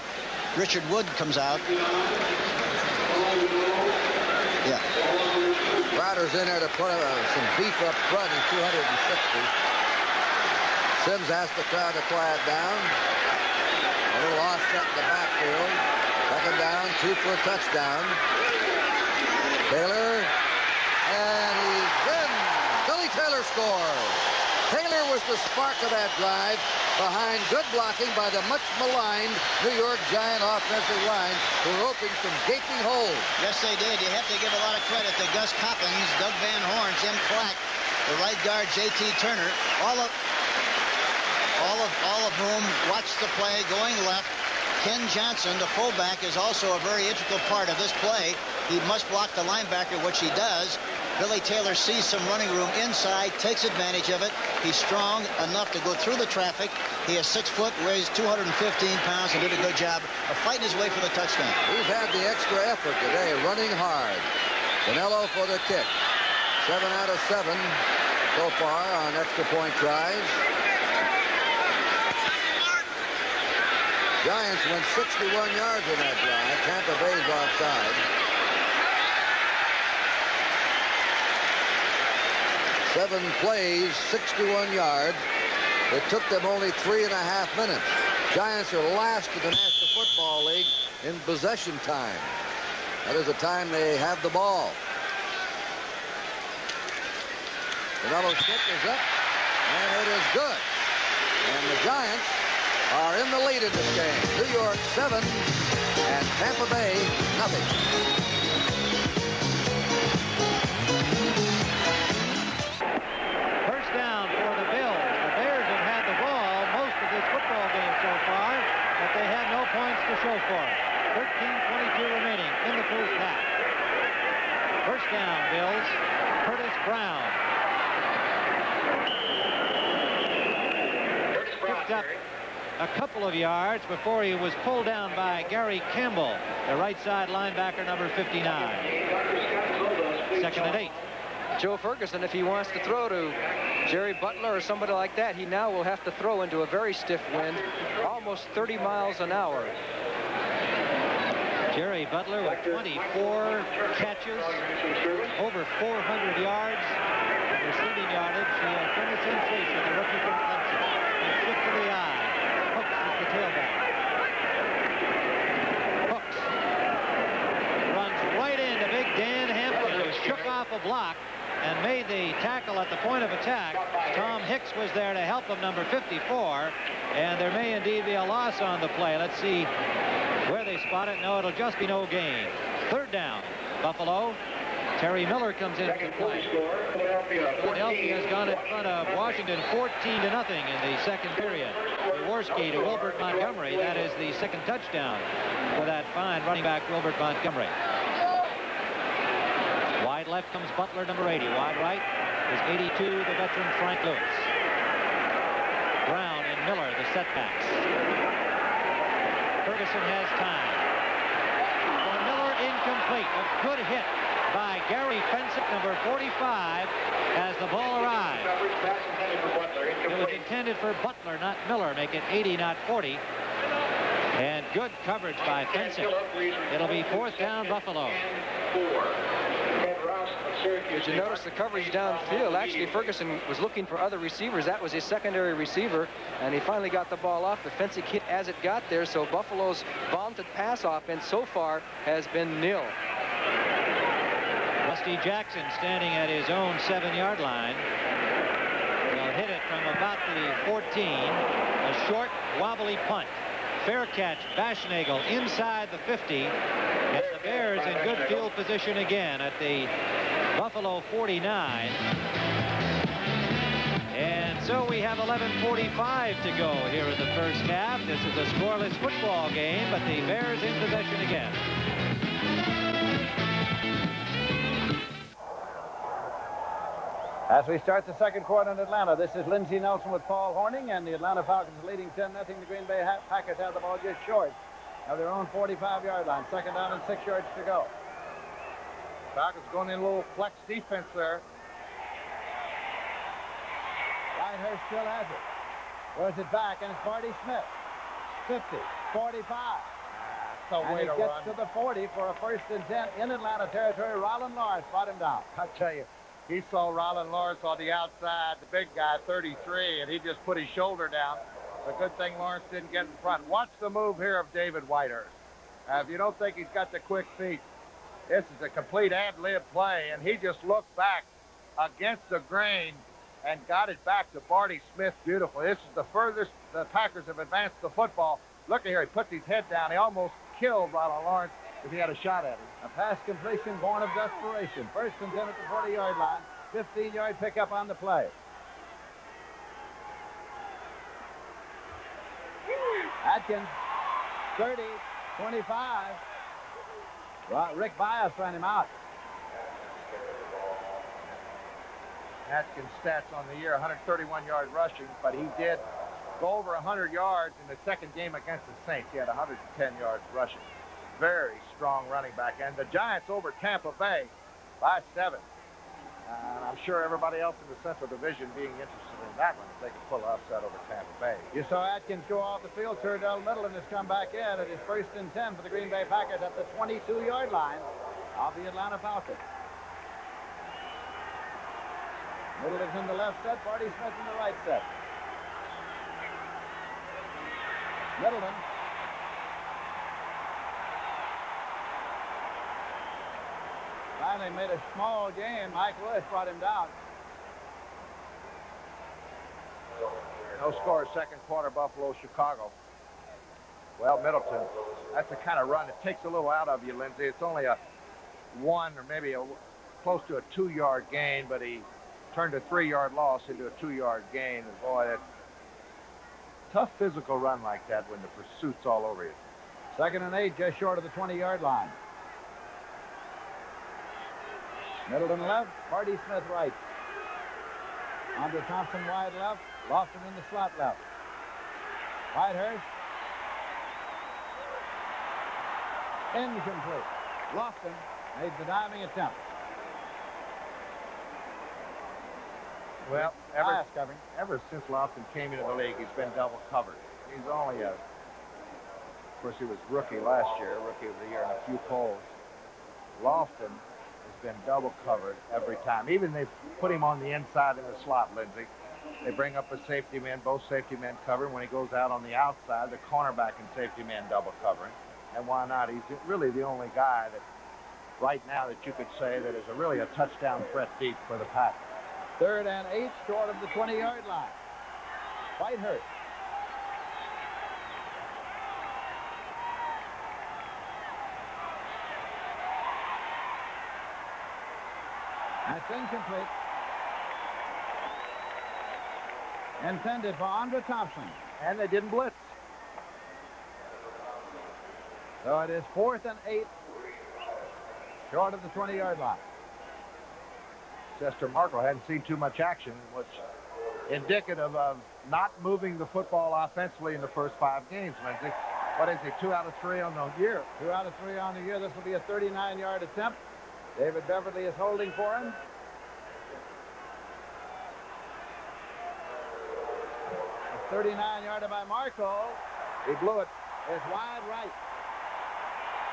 Richard Wood comes out. Yeah. Crowder's in there to put some beef up front. He's 260. Sims asked the crowd to quiet down. A little offset in the backfield. Second down, 2 for a touchdown. Taylor, and he's in. Billy Taylor scores. Taylor was the spark of that drive behind good blocking by the much maligned New York Giant offensive line, who were opening some gaping holes. Yes, they did. You have to give a lot of credit to Gus Coppins, Doug Van Horn, Jim Clack, the right guard J.T. Turner, all of whom watched the play going left. Ken Johnson, the fullback, is also a very integral part of this play. He must block the linebacker, which he does. Billy Taylor sees some running room inside, takes advantage of it. He's strong enough to go through the traffic. He is 6 foot, weighs 215 pounds, and did a good job of fighting his way for the touchdown. He's had the extra effort today, running hard. Canelo for the kick. 7 out of 7 so far on extra point tries. Giants went 61 yards in that drive. Tampa Bay's offside. 7 plays, 61 yards. It took them only 3.5 minutes. Giants are last in the National Football League in possession time. That is the time they have the ball. Canelo's kick is up, and it is good. And the Giants are in the lead in this game. New York 7 and Tampa Bay nothing. First down for the Bills. The Bears have had the ball most of this football game so far, but they have no points to show for it. 13:22 remaining in the first half. First down, Bills. Curtis Brown. Picked up a couple of yards before he was pulled down by Gary Campbell, the right side linebacker, number 59. 2nd and 8. Joe Ferguson, if he wants to throw to Jerry Butler or somebody like that, he now will have to throw into a very stiff wind, almost 30 miles an hour. Jerry Butler with 24 catches, over 400 yards of receiving yardage. He has been a sensation, the rookie from Clemson. He's swift to the eye. Hooks is the tailback. Hooks runs right into big Dan Hampton, who shook off a block and made the tackle at the point of attack. Tom Hicks was there to help him, number 54, and there may indeed be a loss on the play. Let's see where they spot it. No, it'll just be no gain. 3rd down, Buffalo. Terry Miller comes in to play. Philadelphia has gone in front of Washington 14-0 in the second period. Jaworski to Wilbert Montgomery. That is the second touchdown for that fine running back, Wilbert Montgomery. Wide left comes Butler, number 80. Wide right is 82, the veteran Frank Lewis. Brown and Miller, the setbacks. Ferguson has time. For Miller, incomplete. A good hit by Gary Fensick, number 45, as the ball arrived. It was intended for Butler, not Miller. Make it 80, not 40. And good coverage by Fensick. It'll be 4th down, Buffalo. Did you notice the coverage downfield? Actually, Ferguson was looking for other receivers. That was his secondary receiver, and he finally got the ball off. The Fensick hit as it got there, so Buffalo's vaunted pass offense so far has been nil. Rusty Jackson standing at his own 7-yard line. He'll hit it from about the 14. A short, wobbly punt. Fair catch, Baschnagel inside the 50. And the Bears in good field position again at the Buffalo 49. And so we have 11:45 to go here in the first half. This is a scoreless football game, but the Bears in possession again. As we start the second quarter in Atlanta, this is Lindsey Nelson with Paul Hornung, and the Atlanta Falcons leading 10-0. The Green Bay Packers have the ball just short of their own 45-yard line. Second down and 6 yards to go. Falcons going in a little flex defense there. Whitehurst still has it. Throws it back, and it's Marty Smith. 50, 45. And he gets to the 40 for a 1st and 10 in Atlanta territory. Rollin Lawrence brought him down. I tell you, he saw Rollin Lawrence on the outside, the big guy, 33, and he just put his shoulder down. A good thing Lawrence didn't get in front. Watch the move here of David Whitehurst. If you don't think he's got the quick feet, this is a complete ad-lib play, and he just looked back against the grain and got it back to Barty Smith beautifully. This is the furthest the Packers have advanced the football. Look at here, he puts his head down. He almost killed Rollin Lawrence if he had a shot at him. A pass completion born of desperation. 1st and 10 at the 40-yard line. 15-yard pickup on the play. Atkins, 30, 25. Well, Rick Bias ran him out. Atkins' stats on the year, 131-yard rushing, but he did go over 100 yards in the second game against the Saints. He had 110 yards rushing. Very strong running back. And the Giants over Tampa Bay by 7. And I'm sure everybody else in the Central Division being interested in that one, if they can pull an upset over Tampa Bay. You saw Atkins go off the field. Turdell Middleton has come back in. It is 1st and 10 for the Green Bay Packers at the 22-yard line of the Atlanta Falcons. Middleton's in the left set. Barty Smith in the right set. Middleton. Finally made a small gain. Mike Lewis brought him down. No score, second quarter, Buffalo, Chicago. Well, Middleton, that's the kind of run it takes a little out of you, Lindsey. It's only a 1 or maybe close to a 2-yard gain, but he turned a 3-yard loss into a 2-yard gain. And boy, that's tough physical run like that when the pursuit's all over you. 2nd and 8, just short of the 20-yard line. Middleton left, Barty Smith right. Andre Thompson wide left, Lofton in the slot left. Whitehurst. Incomplete. Lofton made the diving attempt. Well, ever since Lofton came into the league, he's been double covered. He's only of course, he was rookie last year, rookie of the year in a few polls. Lofton has been double covered every time. Even they put him on the inside in the slot, Lindsey. They bring up a safety man, both safety men covering. When he goes out on the outside, the cornerback and safety man double covering. And why not? He's really the only guy that right now that you could say that is really a touchdown threat deep for the Packers. 3rd and 8, short of the 20-yard line. Whitehurst. That's incomplete. Intended for Andre Thompson. And they didn't blitz. So it is 4th and 8, short of the 20-yard line. Chester Markle hadn't seen too much action, which indicative of not moving the football offensively in the first 5 games, Lindsey. What is it, 2 out of 3 on the year? 2 out of 3 on the year. This will be a 39-yard attempt. David Beverly is holding for him. A 39-yarder by Marco. He blew it. It's wide right.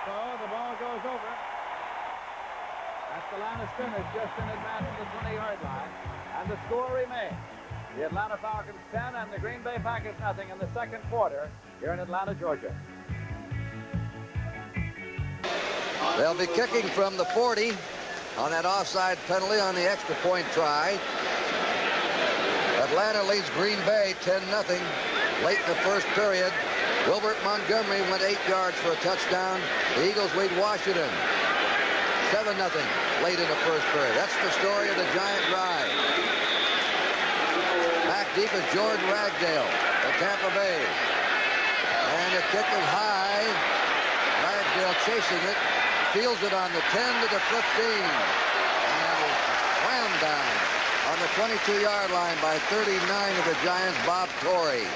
So the ball goes over. That's the line of scrimmage just in advance of the 20-yard line. And the score remains. The Atlanta Falcons 10 and the Green Bay Packers nothing in the second quarter here in Atlanta, Georgia. They'll be kicking from the 40 on that offside penalty on the extra point try. Atlanta leads Green Bay 10-0 late in the first period. Wilbert Montgomery went 8 yards for a touchdown. The Eagles lead Washington 7-0 late in the first period. That's the story of the Giant drive. Back deep is Jordan Ragdale of Tampa Bay. And the kick is high. Ragdale chasing it. Fields it on the 10 to the 15. And is slammed down on on the 22-yard line by 39 of the Giants, Bob Torrey.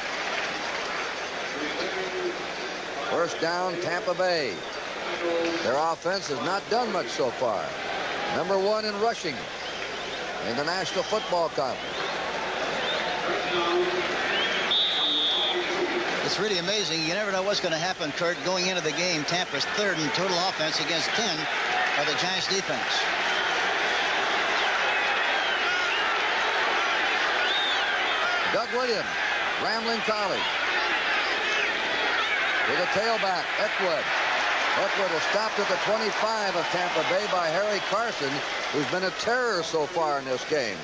First down, Tampa Bay. Their offense has not done much so far. Number 1 in rushing in the National Football Conference. It's really amazing. You never know what's going to happen, Kurt. Going into the game, Tampa's third in total offense against 10 of the Giants defense. Doug Williams, Grambling College. To the tailback, Eckwood. Eckwood was stopped at the 25 of Tampa Bay by Harry Carson, who's been a terror so far in this game,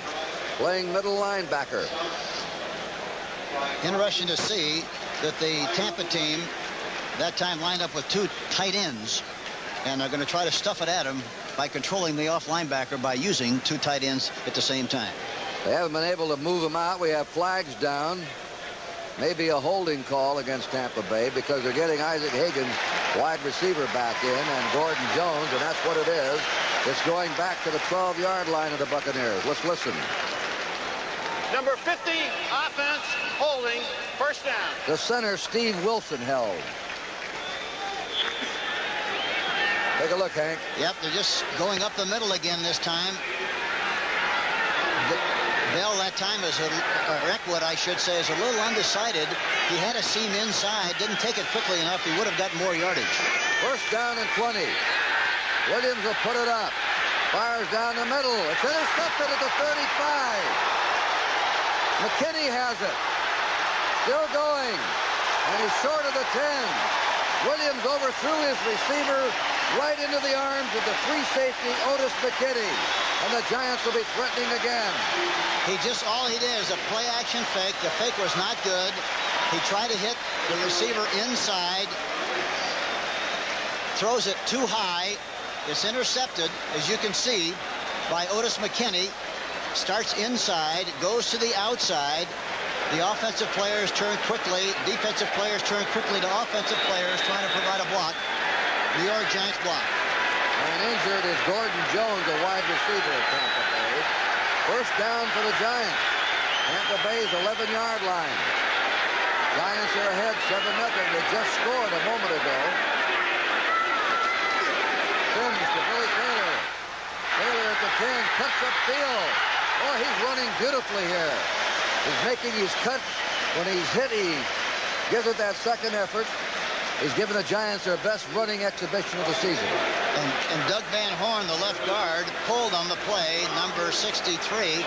playing middle linebacker. Interesting to see that the Tampa team that time lined up with 2 tight ends, and they're going to try to stuff it at him by controlling the off linebacker by using 2 tight ends at the same time. They haven't been able to move him out. We have flags down. Maybe a holding call against Tampa Bay because they're getting Isaac Higgins, wide receiver, back in, and Gordon Jones, and that's what it is. It's going back to the 12-yard line of the Buccaneers. Let's listen. Number 50, offense, holding, first down. The center, Steve Wilson, held. Take a look, Hank. Yep, they're just going up the middle again this time. Bell that time is Eckwood, I should say, is a little undecided. He had a seam inside, didn't take it quickly enough. He would have gotten more yardage. First down and 20. Williams will put it up. Fires down the middle. It's intercepted at the 35. McKinney has it. Still going. And he's short of the 10. Williams overthrew his receiver right into the arms of the free safety, Otis McKinney. And the Giants will be threatening again. All he did is a play-action fake. The fake was not good. He tried to hit the receiver inside. Throws it too high. It's intercepted, as you can see, by Otis McKinney. Starts inside, goes to the outside. The offensive players turn quickly. Defensive players turn quickly to offensive players trying to provide a block. New York Giants block. And injured is Gordon Jones, a wide receiver at Tampa Bay. First down for the Giants. Tampa Bay's 11-yard line. Giants are ahead 7-0. They just scored a moment ago. Sims to Billy Taylor. Taylor at the 10, cuts upfield. Oh, he's running beautifully here. He's making his cut. When he's hit, he gives it that second effort. He's given the Giants their best running exhibition of the season. And Doug Van Horn, the left guard, pulled on the play, number 63,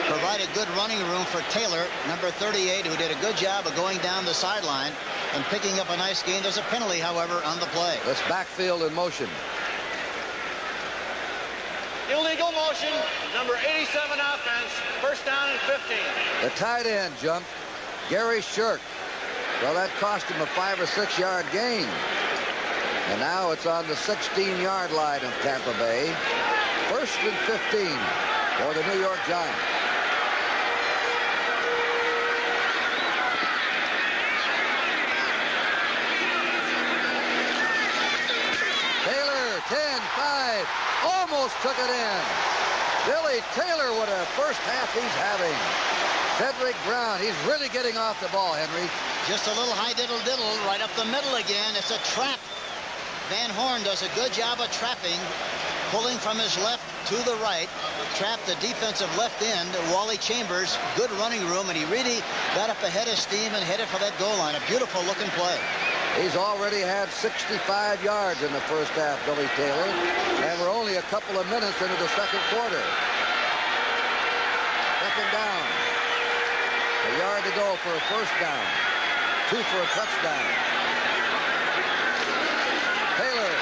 provided good running room for Taylor, number 38, who did a good job of going down the sideline and picking up a nice gain. There's a penalty, however, on the play. That's backfield in motion. Illegal motion, number 87 offense, first down and 15. The tight end jumped, Gary Shirk. Well, that cost him a 5 or 6 yard gain. And now it's on the 16-yard line of Tampa Bay. First and 15 for the New York Giants. Taylor, 10-5, almost took it in. Billy Taylor, what a first half he's having. Cedric Brown, he's really getting off the ball, Henry. Just a little high diddle-diddle right up the middle again. It's a trap. Van Horn does a good job of trapping, pulling from his left to the right. Trapped the defensive left end, Wally Chambers. Good running room, and he really got up ahead of steam and headed for that goal line. A beautiful-looking play. He's already had 65 yards in the first half, Billy Taylor, and we're only a couple of minutes into the second quarter. Second down. A yard to go for a first down. 2 for a touchdown. Taylor.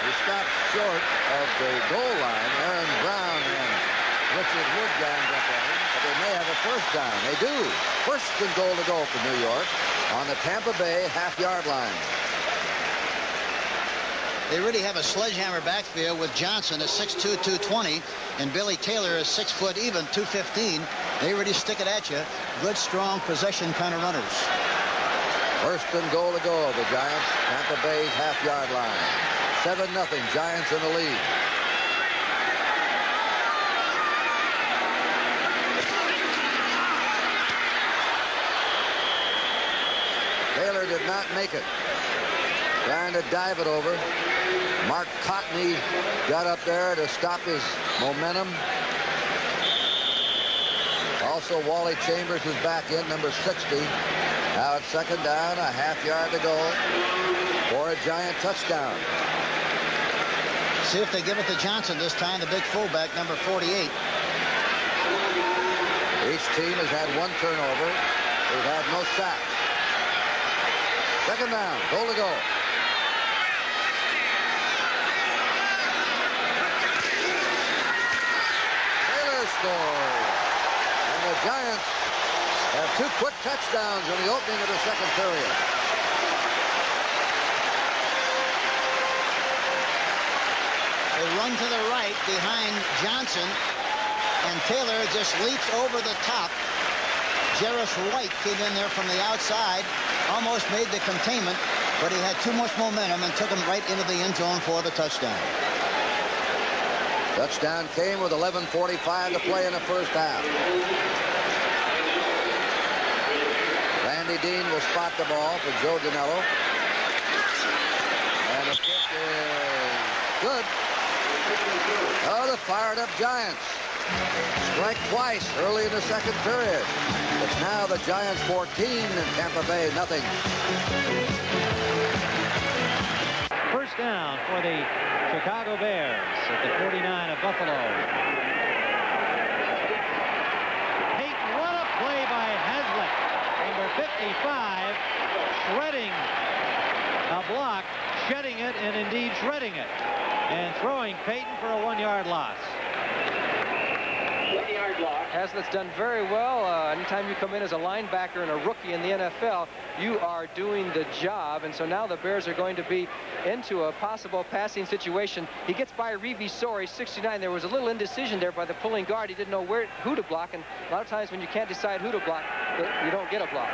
He stopped short of the goal line. Aaron Brown and Richard Wood ganged up on him, but they may have a first down. They do. First and goal to go for New York on the Tampa Bay half-yard line. They really have a sledgehammer backfield with Johnson at 6'2", 220, and Billy Taylor is 6 foot even, 215. They really stick it at you. Good, strong possession kind of runners. First and goal to go, the Giants, Tampa Bay's half-yard line. 7-0, Giants in the lead. Taylor did not make it. Trying to dive it over. Mark Cotney got up there to stop his momentum. Also, Wally Chambers is back in, number 60. Now it's second down, a half yard to go for a Giant touchdown. See if they give it to Johnson this time, the big fullback, number 48. Each team has had one turnover. They've had no sacks. Second down, goal to go. Taylor scores. And the Giants have two quick touchdowns in the opening of the second period. They run to the right behind Johnson, and Taylor just leaps over the top. Jarris White came in there from the outside, almost made the containment, but he had too much momentum and took him right into the end zone for the touchdown. Touchdown came with 11:45 to play in the first half. Randy Dean will spot the ball for Joe Danello. And the kick is good. Oh, the fired-up Giants. Strike twice early in the second period. It's now the Giants 14 and Tampa Bay nothing. First down for the Chicago Bears at the 49 of Buffalo. Peyton, what a play by Hazlitt. Number 55, shredding a block, shedding it, and indeed shredding it. And throwing Peyton for a 1-yard loss. Hazlitt's done very well. Anytime you come in as a linebacker and a rookie in the NFL, you are doing the job. And so now the Bears are going to be into a possible passing situation. He gets by Revisori, 69. There was a little indecision there by the pulling guard. He didn't know who to block. And a lot of times when you can't decide who to block, you don't get a block.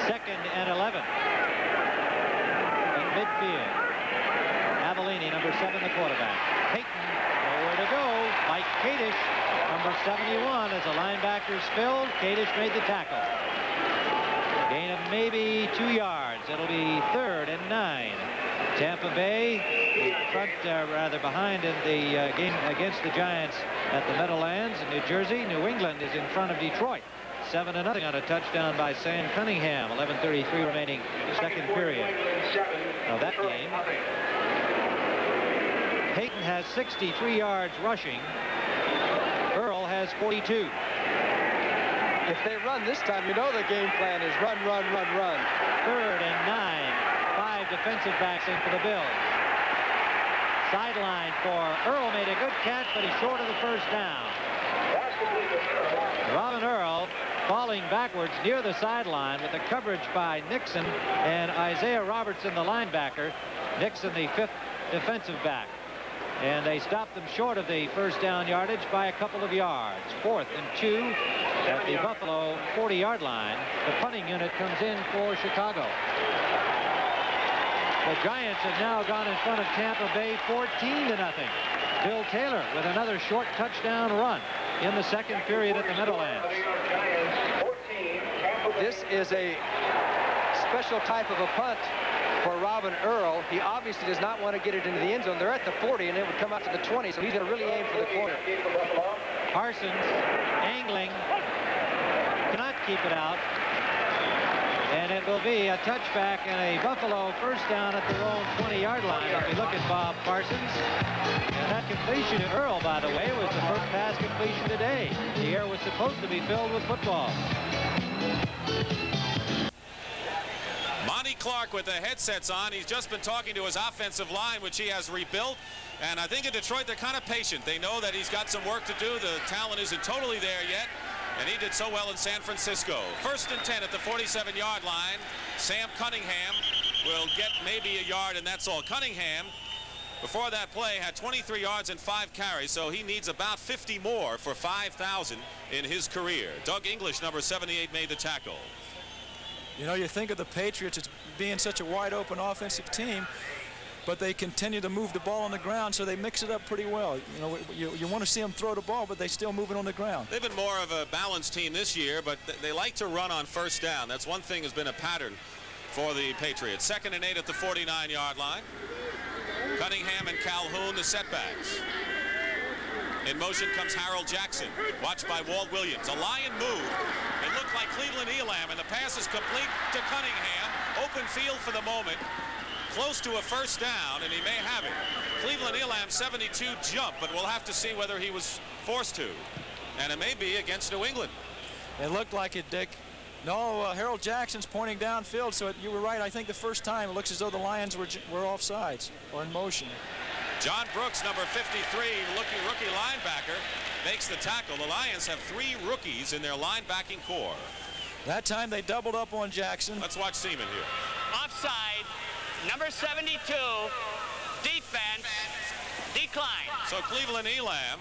Second and 11. In midfield. Avellini, number 7, the quarterback. Peyton, nowhere to go. Mike Kadish, number 71, as the linebackers filled. Kadish made the tackle. Gain of maybe 2 yards. It'll be 3rd and 9. Tampa Bay in front, rather behind in the game against the Giants at the Meadowlands in New Jersey. New England is in front of Detroit. 7-0 on a touchdown by Sam Cunningham. 11:33 remaining second period of that game. Peyton has 63 yards rushing. Earl has 42. If they run this time, you know the game plan is run, run, run, run. 3rd and 9. 5 defensive backs in for the Bills. Sideline for Earl, made a good catch, but he's short of the first down. Robin Earl falling backwards near the sideline with the coverage by Nixon and Isaiah Robertson, the linebacker. Nixon, the 5th defensive back. And they stopped them short of the first down yardage by a couple of yards. 4th and 2 at the Buffalo 40-yard line. The punting unit comes in for Chicago. The Giants have now gone in front of Tampa Bay 14-0. Bill Taylor with another short touchdown run in the second period at the Meadowlands. This is a special type of a punt for Robin Earl. He obviously does not want to get it into the end zone. They're at the 40, and it would come out to the 20, so he's going to really aim for the corner. Parsons angling, cannot keep it out, and it will be a touchback and a Buffalo first down at their own 20-yard line. If we look at Bob Parsons, and that completion to Earl, by the way, was the first pass completion today. The air was supposed to be filled with football. Monty Clark with the headsets on. He's just been talking to his offensive line, which he has rebuilt. And I think in Detroit, they're kind of patient. They know that he's got some work to do. The talent isn't totally there yet. And he did so well in San Francisco. 1st and 10 at the 47-yard line. Sam Cunningham will get maybe a yard, and that's all. Cunningham, before that play, had 23 yards and 5 carries, so he needs about 50 more for 5,000 in his career. Doug English, number 78, made the tackle. You know, you think of the Patriots as being such a wide-open offensive team, but they continue to move the ball on the ground, so they mix it up pretty well. You know, you want to see them throw the ball, but they still move it on the ground. They've been more of a balanced team this year, but they like to run on first down. That's one thing has been a pattern for the Patriots. 2nd and 8 at the 49-yard line. Cunningham and Calhoun, the setbacks. In motion comes Harold Jackson, watched by Walt Williams. A Lion move. It looked like Cleveland Elam, and the pass is complete to Cunningham. Open field for the moment. Close to a first down, and he may have it. Cleveland Elam 72 jump, but we'll have to see whether he was forced to. And it may be against New England. It looked like it, Dick. No, Harold Jackson's pointing downfield, so you were right. I think the first time it looks as though the Lions were offsides or in motion. John Brooks, number 53, rookie linebacker, makes the tackle. The Lions have 3 rookies in their linebacking core. That time they doubled up on Jackson. Let's watch Seaman here. Offside, number 72, defense, decline. So Cleveland Elam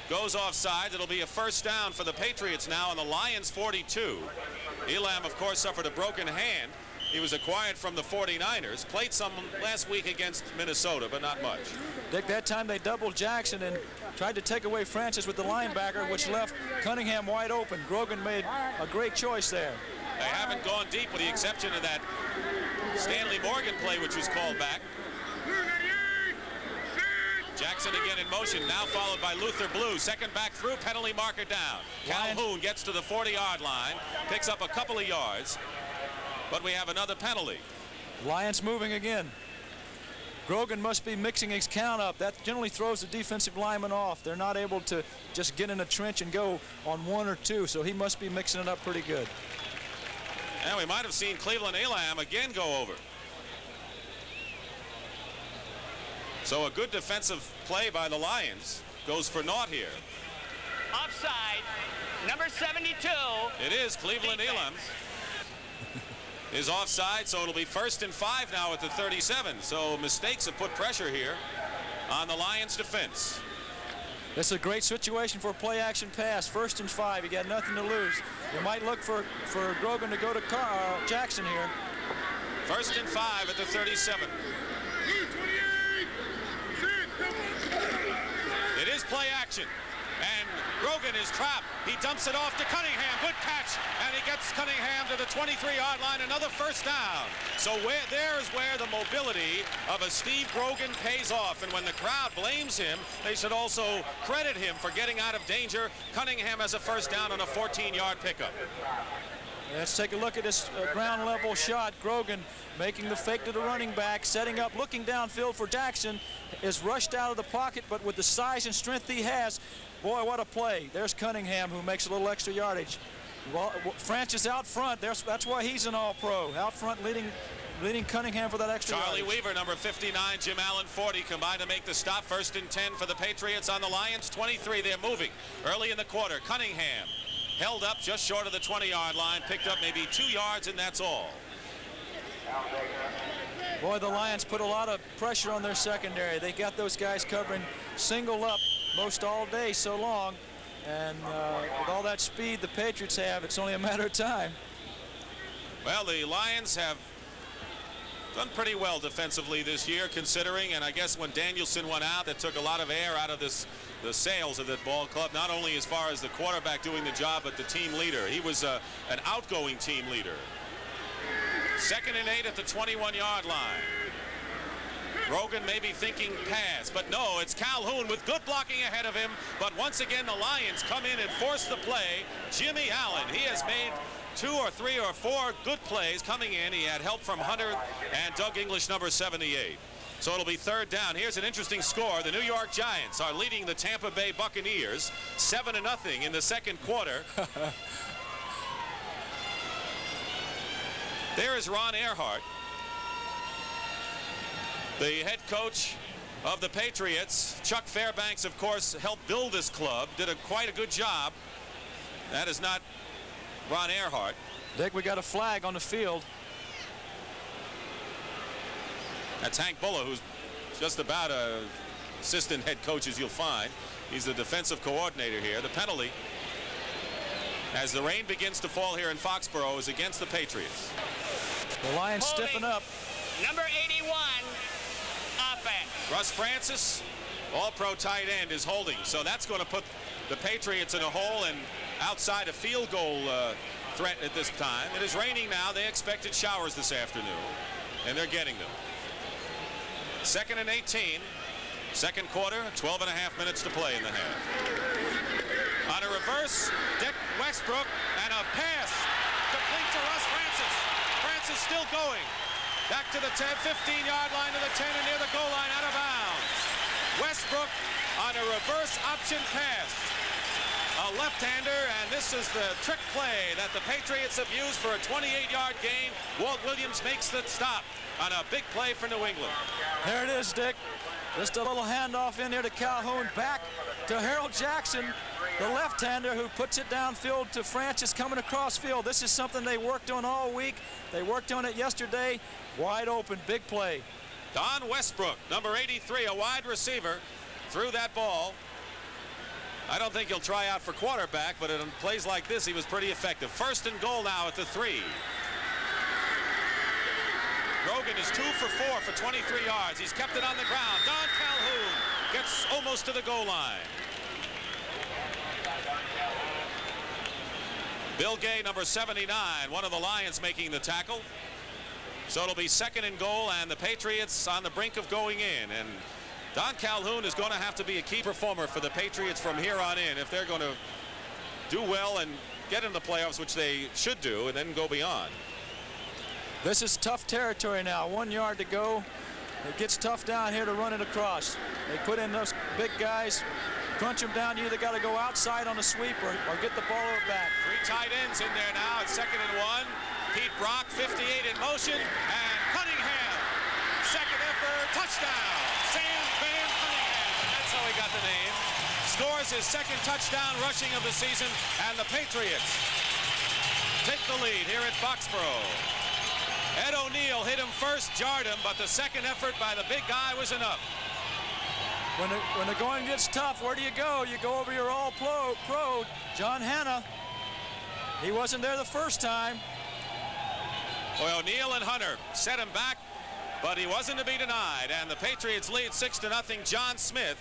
goes offside. It'll be a first down for the Patriots now on the Lions 42. Elam, of course, suffered a broken hand. He was acquired from the 49ers. Played some last week against Minnesota, but not much. Dick, that time they doubled Jackson and tried to take away Francis with the linebacker, which left Cunningham wide open. Grogan made a great choice there. They haven't gone deep with the exception of that Stanley Morgan play, which was called back. Jackson again in motion, now followed by Luther Blue. Second back through, penalty marker down. Calhoun gets to the 40-yard line, picks up a couple of yards, but we have another penalty. Lions moving again. Grogan must be mixing his count up. That generally throws the defensive lineman off. They're not able to just get in a trench and go on 1 or 2, so he must be mixing it up pretty good. And we might have seen Cleveland Elam again go over. So a good defensive play by the Lions goes for naught here. Offside, number 72. It is Cleveland Elam is offside, so it'll be 1st and 5 now at the 37. So mistakes have put pressure here on the Lions defense. This is a great situation for a play-action pass. 1st and 5. You got nothing to lose. You might look for Grogan to go to Jackson here. 1st and 5 at the 37. It is play action, and Grogan is trapped. He dumps it off to Cunningham. Good catch, and he gets Cunningham to the 23-yard line. Another first down. So there's where the mobility of a Steve Grogan pays off, and when the crowd blames him, they should also credit him for getting out of danger. Cunningham has a first down on a 14-yard pickup. Let's take a look at this ground level shot. Grogan making the fake to the running back, setting up, looking downfield for Jackson, is rushed out of the pocket, but with the size and strength he has, boy, what a play. There's Cunningham, who makes a little extra yardage. Well, Francis out front, that's why he's an all-pro. Out front leading Cunningham for that extra Charlie yardage. Weaver, number 59, Jim Allen, 40, combined to make the stop. 1st and 10 for the Patriots on the Lions. 23, they're moving early in the quarter. Cunningham held up just short of the 20-yard line, picked up maybe 2 yards, and that's all. Boy, the Lions put a lot of pressure on their secondary. They got those guys covering single up most all day so long, and with all that speed the Patriots have, it's only a matter of time. Well, the Lions have done pretty well defensively this year, considering, and I guess when Danielson went out, that took a lot of air out of the sails of that ball club, not only as far as the quarterback doing the job, but the team leader. He was an outgoing team leader. 2nd and 8 at the 21-yard line. Grogan may be thinking pass, but no, it's Calhoun with good blocking ahead of him. But once again, the Lions come in and force the play. Jimmy Allen, he has made 2 or 3 or 4 good plays coming in. He had help from Hunter and Doug English, number 78. So it'll be 3rd down. Here's an interesting score. The New York Giants are leading the Tampa Bay Buccaneers 7-0 in the 2nd quarter. There is Ron Earhart, the head coach of the Patriots. Chuck Fairbanks, of course, helped build this club, did quite a good job. That is not Ron Earhart. Dick, we got a flag on the field. That's Hank Bulla, who's just about an assistant head coach as you'll find. He's the defensive coordinator here. The penalty, as the rain begins to fall here in Foxborough, is against the Patriots. The Lions stiffen up. Number 81, offense. Russ Francis, all-pro tight end, is holding. So that's going to put the Patriots in a hole and outside a field goal threat at this time. It is raining now. They expected showers this afternoon, and they're getting them. 2nd and 18. Second quarter, 12.5 minutes to play in the half. On a reverse, Dick Westbrook, and a pass complete to Russ Francis. Francis still going. Back to the 10, 15-yard line to the 10 and near the goal line, out of bounds. Westbrook on a reverse option pass. A left-hander, and this is the trick play that the Patriots have used for a 28-yard gain. Walt Williams makes the stop on a big play for New England. There it is, Dick. Just a little handoff in there to Calhoun, back to Harold Jackson, the left-hander, who puts it downfield to Francis coming across field. This is something they worked on all week. They worked on it yesterday. Wide open, big play. Don Westbrook, number 83, a wide receiver, threw that ball. I don't think he'll try out for quarterback, but in plays like this, he was pretty effective. 1st and goal now at the 3. Grogan is 2 for 4 for 23 yards. He's kept it on the ground. Don Calhoun gets almost to the goal line. Bill Gay, number 79, one of the Lions, making the tackle. So it'll be 2nd and goal, and the Patriots on the brink of going in. And Don Calhoun is going to have to be a key performer for the Patriots from here on in if they're going to do well and get in the playoffs, which they should do, and then go beyond. This is tough territory now. 1 yard to go. It gets tough down here to run it across. They put in those big guys, crunch them down. You either got to go outside on a sweep or get the ball back. 3 tight ends in there now. It's 2nd and 1. Pete Brock, 58 in motion, and Cunningham, 2nd effort, touchdown. Sam Van Cunningham, that's how he got the name. Scores his 2nd touchdown rushing of the season, and the Patriots take the lead here at Foxborough. Ed O'Neill hit him first, jarred him, but the 2nd effort by the big guy was enough. When the going gets tough, where do you go? You go over your all-pro, John Hanna. He wasn't there the first time. Boy, O'Neill and Hunter set him back, but he wasn't to be denied. And the Patriots lead 6-0. John Smith,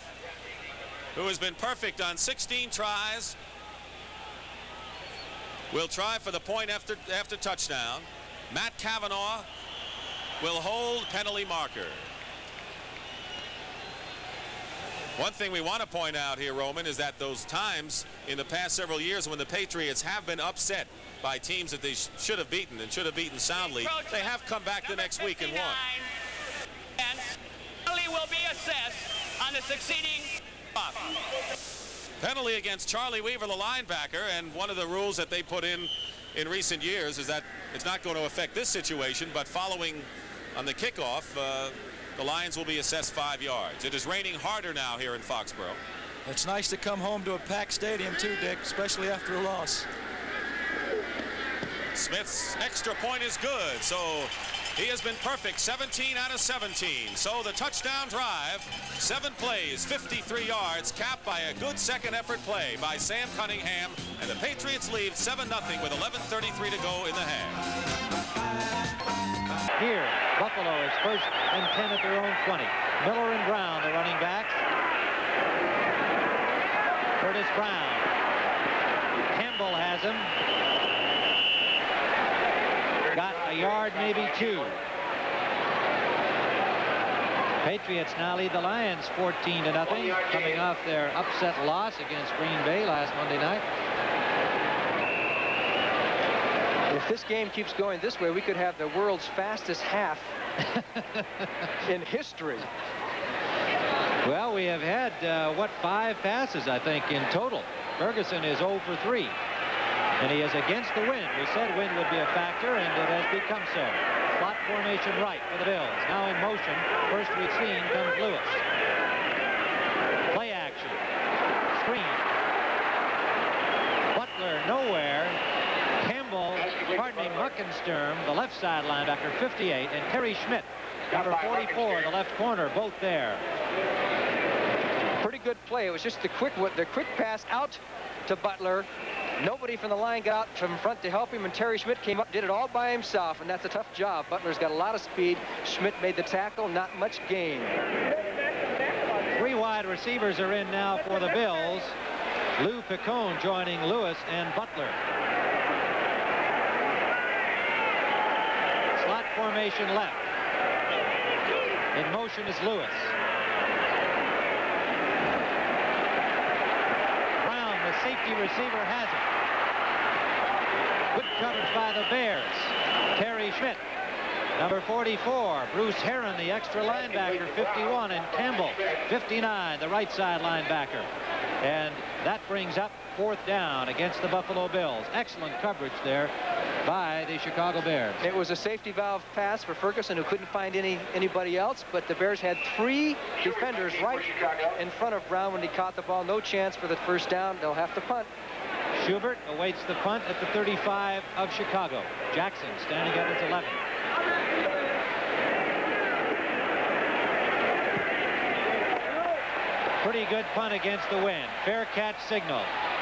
who has been perfect on 16 tries, will try for the point after touchdown. Matt Cavanaugh will hold penalty marker. One thing we want to point out here, Roman, is that those times in the past several years when the Patriots have been upset by teams that they should have beaten and should have beaten soundly, they have come back the next week and won. And penalty will be assessed on the succeeding off. Penalty against Charlie Weaver, the linebacker, and one of the rules that they put in recent years is that it's not going to affect this situation, but following on the kickoff, the Lions will be assessed 5 yards. It is raining harder now here in Foxborough. It's nice to come home to a packed stadium too, Dick, especially after a loss. Smith's extra point is good, so he has been perfect, 17 out of 17. So the touchdown drive, 7 plays, 53 yards, capped by a good 2nd effort play by Sam Cunningham, and the Patriots lead 7-0 with 11:33 to go in the half. Here, Buffalo is 1st and 10 at their own 20. Miller and Brown, the running backs. Curtis Brown. Campbell has him. Got a yard, maybe 2. Patriots now lead the Lions 14-0, coming off their upset loss against Green Bay last Monday night. If this game keeps going this way, we could have the world's fastest half in history. Well, we have had, 5 passes, I think, in total. Ferguson is 0 for 3. And he is against the wind. We said wind would be a factor, and it has become so. Slot formation right for the Bills. Now in motion. First we've seen comes Lewis. Play action. Screen. Butler nowhere. Campbell, Muckensturm, the left side linebacker, 58, and Terry Schmidt, number 44, the left corner, both there. Pretty good play. It was just the quick pass out to Butler. Nobody from the line got out from front to help him, and Terry Schmidt came up, did it all by himself, and that's a tough job. Butler's got a lot of speed. Schmidt made the tackle, not much gain. 3 wide receivers are in now for the Bills. Lou Picone joining Lewis and Butler. formation left. In motion is Lewis. Brown, the safety receiver, has it. Good coverage by the Bears. Terry Schmidt. Number 44, Bruce Herron, the extra linebacker, 51, and Campbell, 59, the right side linebacker. And that brings up 4th down against the Buffalo Bills. Excellent coverage there by the Chicago Bears. It was a safety valve pass for Ferguson, who couldn't find anybody else, but the Bears had 3 defenders right in front of Brown when he caught the ball. No chance for the first down. They'll have to punt. Schubert awaits the punt at the 35 of Chicago. Jackson standing at its 11. Pretty good punt against the wind. Fair catch signal.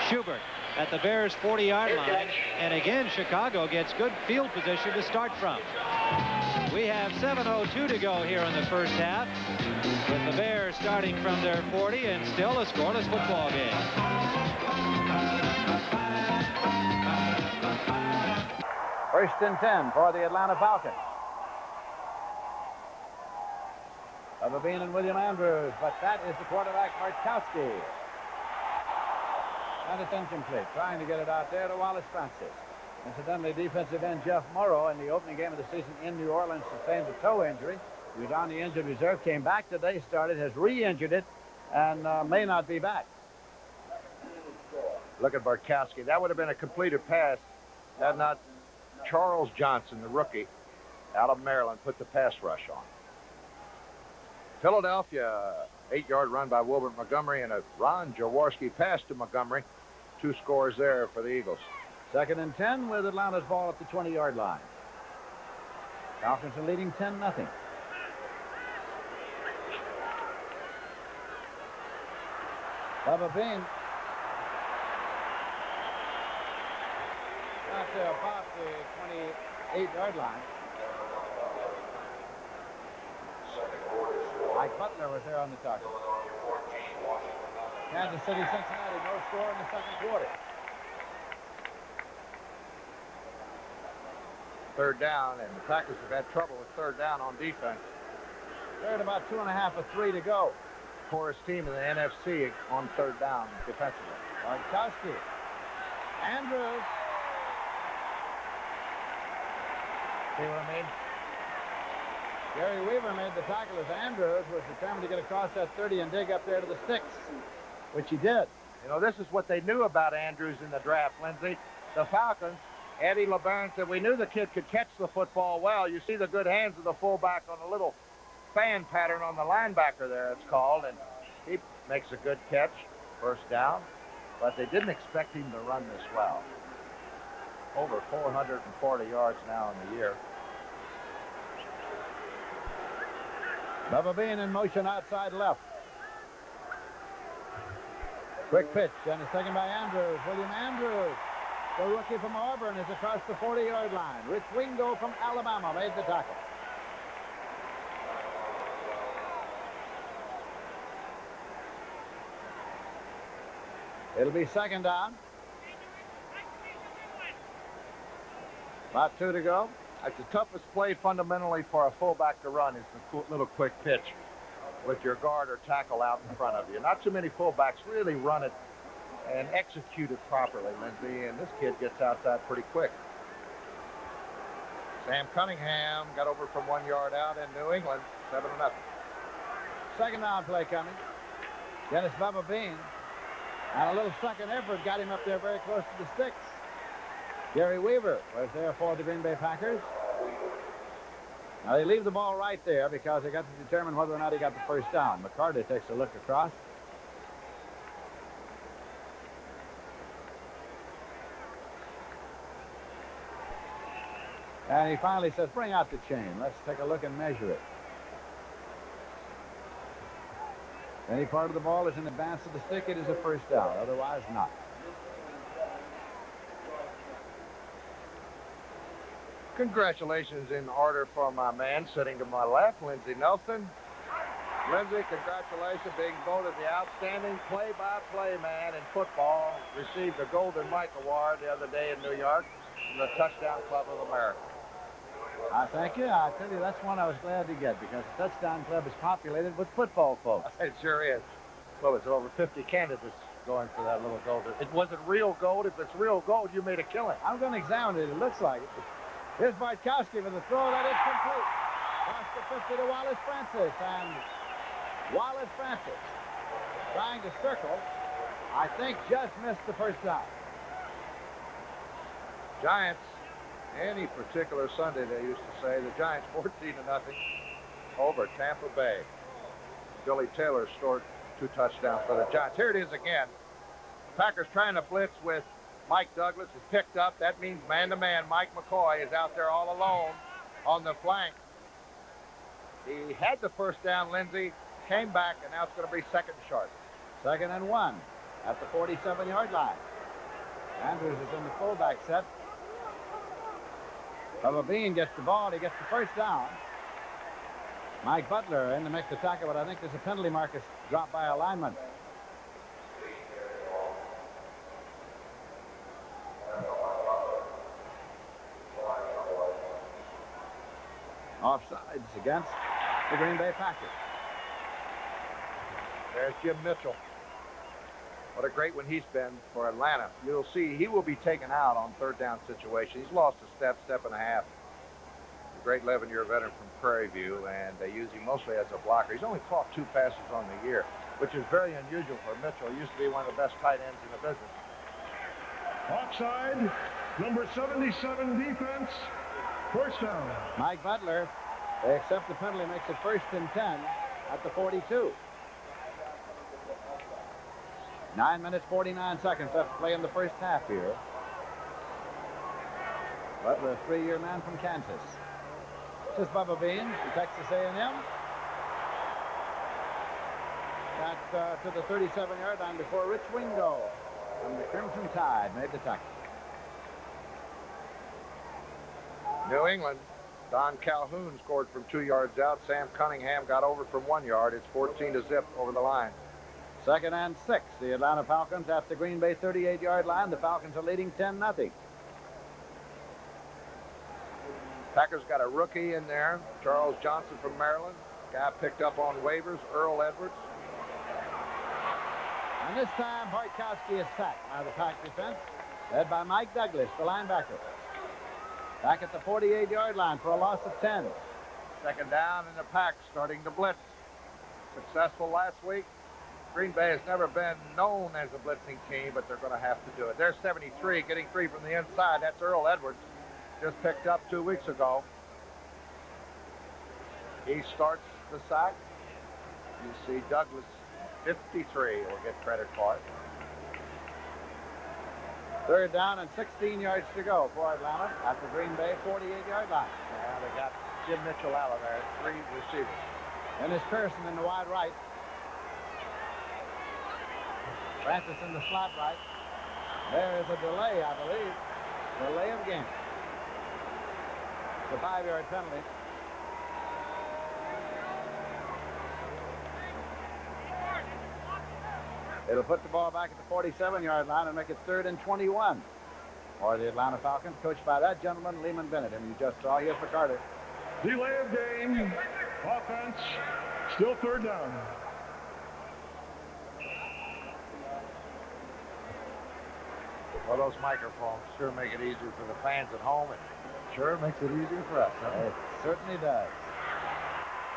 Schubert at the Bears' 40-yard line. And again, Chicago gets good field position to start from. We have 7:02 to go here in the first half, with the Bears starting from their 40 and still a scoreless football game. First and 10 for the Atlanta Falcons. Bubba Bean and William Andrews, but that is the quarterback, Markowski. And it's incomplete, trying to get it out there to Wallace Francis. Incidentally, defensive end Jeff Morrow in the opening game of the season in New Orleans sustained a toe injury. He was on the injured reserve, came back today, started, has re-injured it, and may not be back. Look at Bartkowski. That would have been a completed pass had not Charles Johnson, the rookie out of Maryland, put the pass rush on. Philadelphia, 8-yard run by Wilbert Montgomery and a Ron Jaworski pass to Montgomery. 2 scores there for the Eagles. 2nd and 10 with Atlanta's ball at the 20-yard line. Falcons are leading 10-0. Bubba Bean. Out to about the 28-yard line. Mike Butler was there on the target. Kansas City, Cincinnati, no score in the second quarter. 3rd down, and the Packers have had trouble with 3rd down on defense. They're at about 2.5 or 3 to go. Poorest team in the NFC on 3rd down defensively. Bartkowski. Andrews. See what I mean? Gary Weaver made the tackle as Andrews was determined to get across that 30 and dig up there to the sticks, which he did. You know, this is what they knew about Andrews in the draft, Lindsey. The Falcons, Eddie LeBaron said, we knew the kid could catch the football well. You see the good hands of the fullback on a little fan pattern on the linebacker there, it's called, and he makes a good catch, 1st down, but they didn't expect him to run this well. Over 440 yards now in the year. Bubba Bean in motion outside left. Quick pitch, and it's taken by Andrews. William Andrews, the rookie from Auburn, is across the 40-yard line. Rich Wingo from Alabama made the tackle. It'll be 2nd down. About 2 to go. That's the toughest play fundamentally for a fullback to run is the little quick pitch with your guard or tackle out in front of you. Not too many fullbacks really run it and execute it properly, Lindsey, and this kid gets outside pretty quick. Sam Cunningham got over from 1 yard out in New England, 7-0. 2nd down play coming. Dennis Bubba Bean. And a little second effort got him up there very close to the sticks. Gary Weaver was there for the Green Bay Packers. Now they leave the ball right there because they got to determine whether or not he got the 1st down. McCarty takes a look across. And he finally says, bring out the chain. Let's take a look and measure it. Any part of the ball is in advance of the stick, it is a 1st down. Otherwise, not. Congratulations in order for my man sitting to my left, Lindsey Nelson. Lindsey, congratulations, being voted the outstanding play-by-play man in football. Received a Golden Mike Award the other day in New York from the Touchdown Club of America. Thank you. I tell you, that's one I was glad to get because the Touchdown Club is populated with football folks. It sure is. Well, there's over 50 candidates going for that little gold. It wasn't real gold. If it's real gold, you made a killing. I'm going to examine it. It looks like it. Here's Bartkowski with the throw that is complete. Across the 50 to Wallace Francis. And Wallace Francis trying to circle. I think just missed the first down. Giants, any particular Sunday, they used to say, the Giants 14-0 over Tampa Bay. Billy Taylor scored 2 touchdowns for the Giants. Here it is again. Packers trying to blitz with Mike Douglas is picked up. That means man-to-man. Mike McCoy is out there all alone on the flank. He had the first down, Lindsey, came back, and now it's going to be second and short. 2nd and 1 at the 47-yard line. Andrews is in the fullback set. Bubba Bean gets the ball. He gets the first down. Mike Butler in to make the tackle, but I think there's a penalty marker dropped by a lineman. Offsides against the Green Bay Packers. There's Jim Mitchell. What a great one he's been for Atlanta. You'll see he will be taken out on third down situation. He's lost a step and a half. A great 11-year veteran from Prairie View, and they use him mostly as a blocker. He's only caught 2 passes on the year, which is very unusual for Mitchell. He used to be one of the best tight ends in the business. Offside, number 77 defense, first down. Mike Butler, they accept the penalty, makes it 1st and 10 at the 42. 9 minutes, 49 seconds left to play in the first half here. Butler, a 3-year man from Kansas. This is Bubba Bean from Texas A&M. Got to the 37-yard line before Rich Wingo from the Crimson Tide made the tackle. New England, Don Calhoun scored from 2 yards out. Sam Cunningham got over from 1 yard. It's 14-0 over the line. 2nd and 6. The Atlanta Falcons at the Green Bay 38-yard line. The Falcons are leading 10-0. Packers got a rookie in there, Charles Johnson from Maryland. Guy picked up on waivers, Earl Edwards. And this time, Bartkowski is sacked by the Pack defense, led by Mike Douglas, the linebacker. Back at the 48-yard line for a loss of 10. 2nd down, and the Pack starting to blitz. Successful last week. Green Bay has never been known as a blitzing team, but they're going to have to do it. There's 73, getting free from the inside. That's Earl Edwards, just picked up 2 weeks ago. He starts the sack. You see Douglas, 53, will get credit for it. 3rd down and 16 yards to go for Atlanta at the Green Bay 48-yard line. Yeah, they got Jim Mitchell out of there, 3 receivers. Dennis Pearson in the wide right. Francis in the slot right. There is a delay, I believe. Delay of game. It's a 5-yard penalty. It'll put the ball back at the 47-yard line and make it 3rd and 21 for the Atlanta Falcons, coached by that gentleman, Lehman Bennett, whom you just saw. Here's McCarter. Delay of game. Offense. Still 3rd down. Well, those microphones sure make it easier for the fans at home. It sure makes it easier for us. Huh? It certainly does.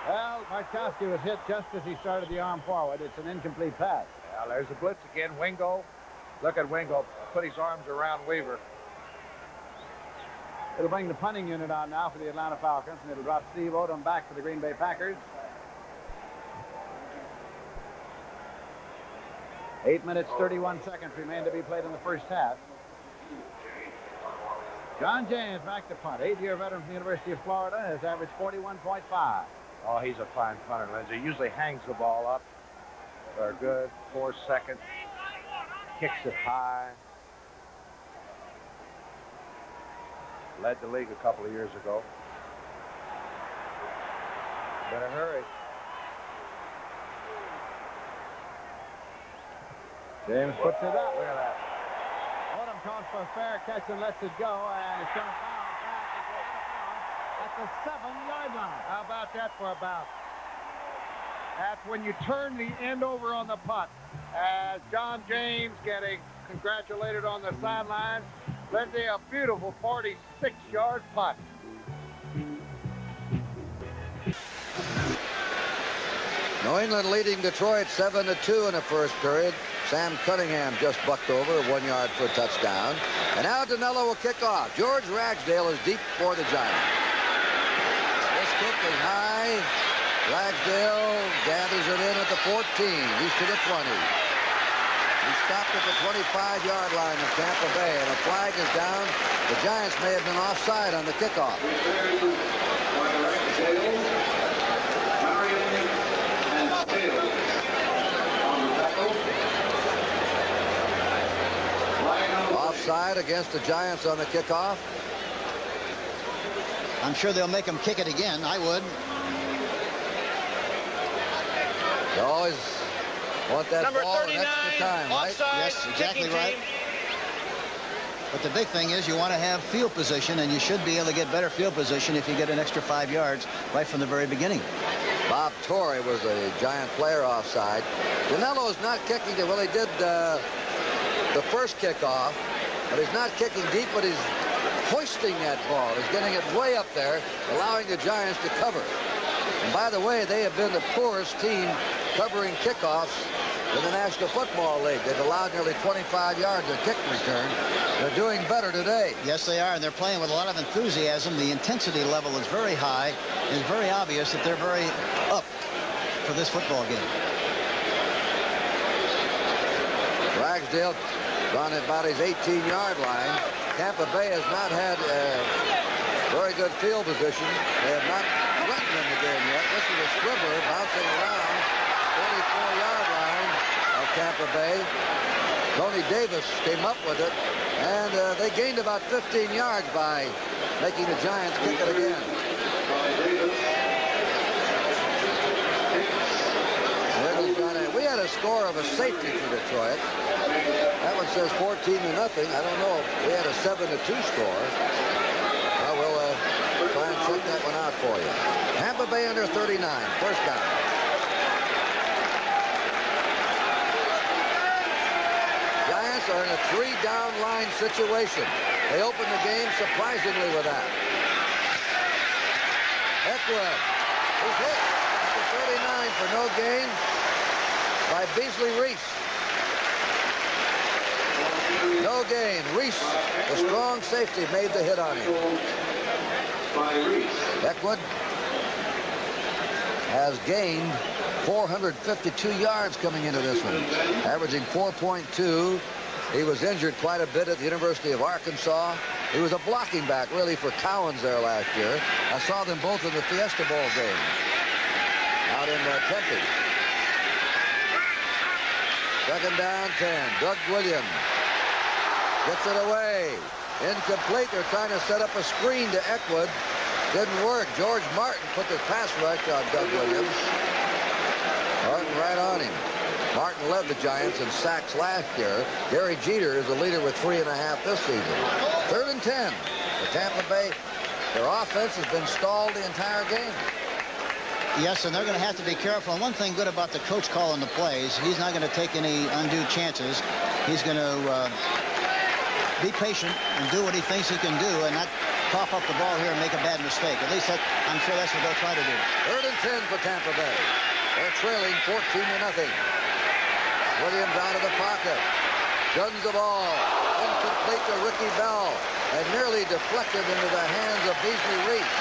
Well, Bartkowski was hit just as he started the arm forward. It's an incomplete pass. Now, there's a blitz again. Wingo. Look at Wingo. Put his arms around Weaver. It'll bring the punting unit on now for the Atlanta Falcons, and it'll drop Steve Odom back for the Green Bay Packers. 8 minutes, 31 seconds remain to be played in the first half. John James back to punt. 8-year veteran from the University of Florida has averaged 41.5. Oh, he's a fine punter, Lindsey. Usually hangs the ball up. They're good. 4 seconds. Kicks it high. Led the league a couple of years ago. Better hurry. James puts it up. Look at that. Odom calls for a fair catch and lets it go, and it's going to bounce back into the end zone at the 7-yard line. How about that for a bounce? That's when you turn the end over on the punt. As John James getting congratulated on the sideline. Lindsay, a beautiful 46-yard punt. New England leading Detroit 7-2 in the first period. Sam Cunningham just bucked over 1 yard for a touchdown. And now Danilo will kick off. George Ragsdale is deep for the Giants. This kick is high. Ragsdale gathers it in at the 14. He's to the 20. He stopped at the 25-yard line of Tampa Bay, and a flag is down. The Giants may have been offside on the kickoff. Offside against the Giants on the kickoff. I'm sure they'll make them kick it again. I would. They always want that Number ball 39, in extra time, right? offside, Yes, exactly right. team. But the big thing is you want to have field position, and you should be able to get better field position if you get an extra 5 yards right from the very beginning. Bob Torrey was a Giant player offside. Danilo's not kicking it. Well, he did the first kickoff, but he's not kicking deep, but he's hoisting that ball. He's getting it way up there, allowing the Giants to cover. And by the way, they have been the poorest team covering kickoffs in the National Football League. They've allowed nearly 25 yards of kick return. They're doing better today. Yes, they are, and they're playing with a lot of enthusiasm. The intensity level is very high. It's very obvious that they're very up for this football game. Ragsdale on about his 18-yard line. Tampa Bay has not had very good field position. They have not threatened in the game yet. This is a scribbler bouncing around 44-yard line of Tampa Bay. Tony Davis came up with it, and they gained about 15 yards by making the Giants kick it again. We had a score of a safety for Detroit. That one says 14-0. I don't know. We had a 7-2 score. We'll try and check that one out for you. Tampa Bay under 39. First down. Giants are in a 3-down line situation. They opened the game surprisingly with that. Eckwood is hit at the 39 for no gain by Beasley Reese. No gain. Reese, the strong safety, made the hit on him. Eckwood has gained 452 yards coming into this one, averaging 4.2. He was injured quite a bit at the University of Arkansas. He was a blocking back, really, for Cowens there last year. I saw them both in the Fiesta Bowl game out in Tempe. Second down, 10. Doug Williams gets it away. Incomplete. They're trying to set up a screen to Eckwood. Didn't work. George Martin put the pass rush on Doug Williams. Martin right on him. Martin led the Giants in sacks last year. Gary Jeter is the leader with 3.5 this season. 3rd and 10 for Tampa Bay. Their offense has been stalled the entire game. Yes, and they're going to have to be careful. And one thing good about the coach calling the plays, he's not going to take any undue chances. He's going to be patient and do what he thinks he can do and not cough up the ball here and make a bad mistake. At least I'm sure that's what they'll try to do. 3rd and 10 for Tampa Bay. They're trailing 14-0. Williams out of the pocket. Guns the ball. Incomplete to Ricky Bell. And nearly deflected into the hands of Beasley Reese.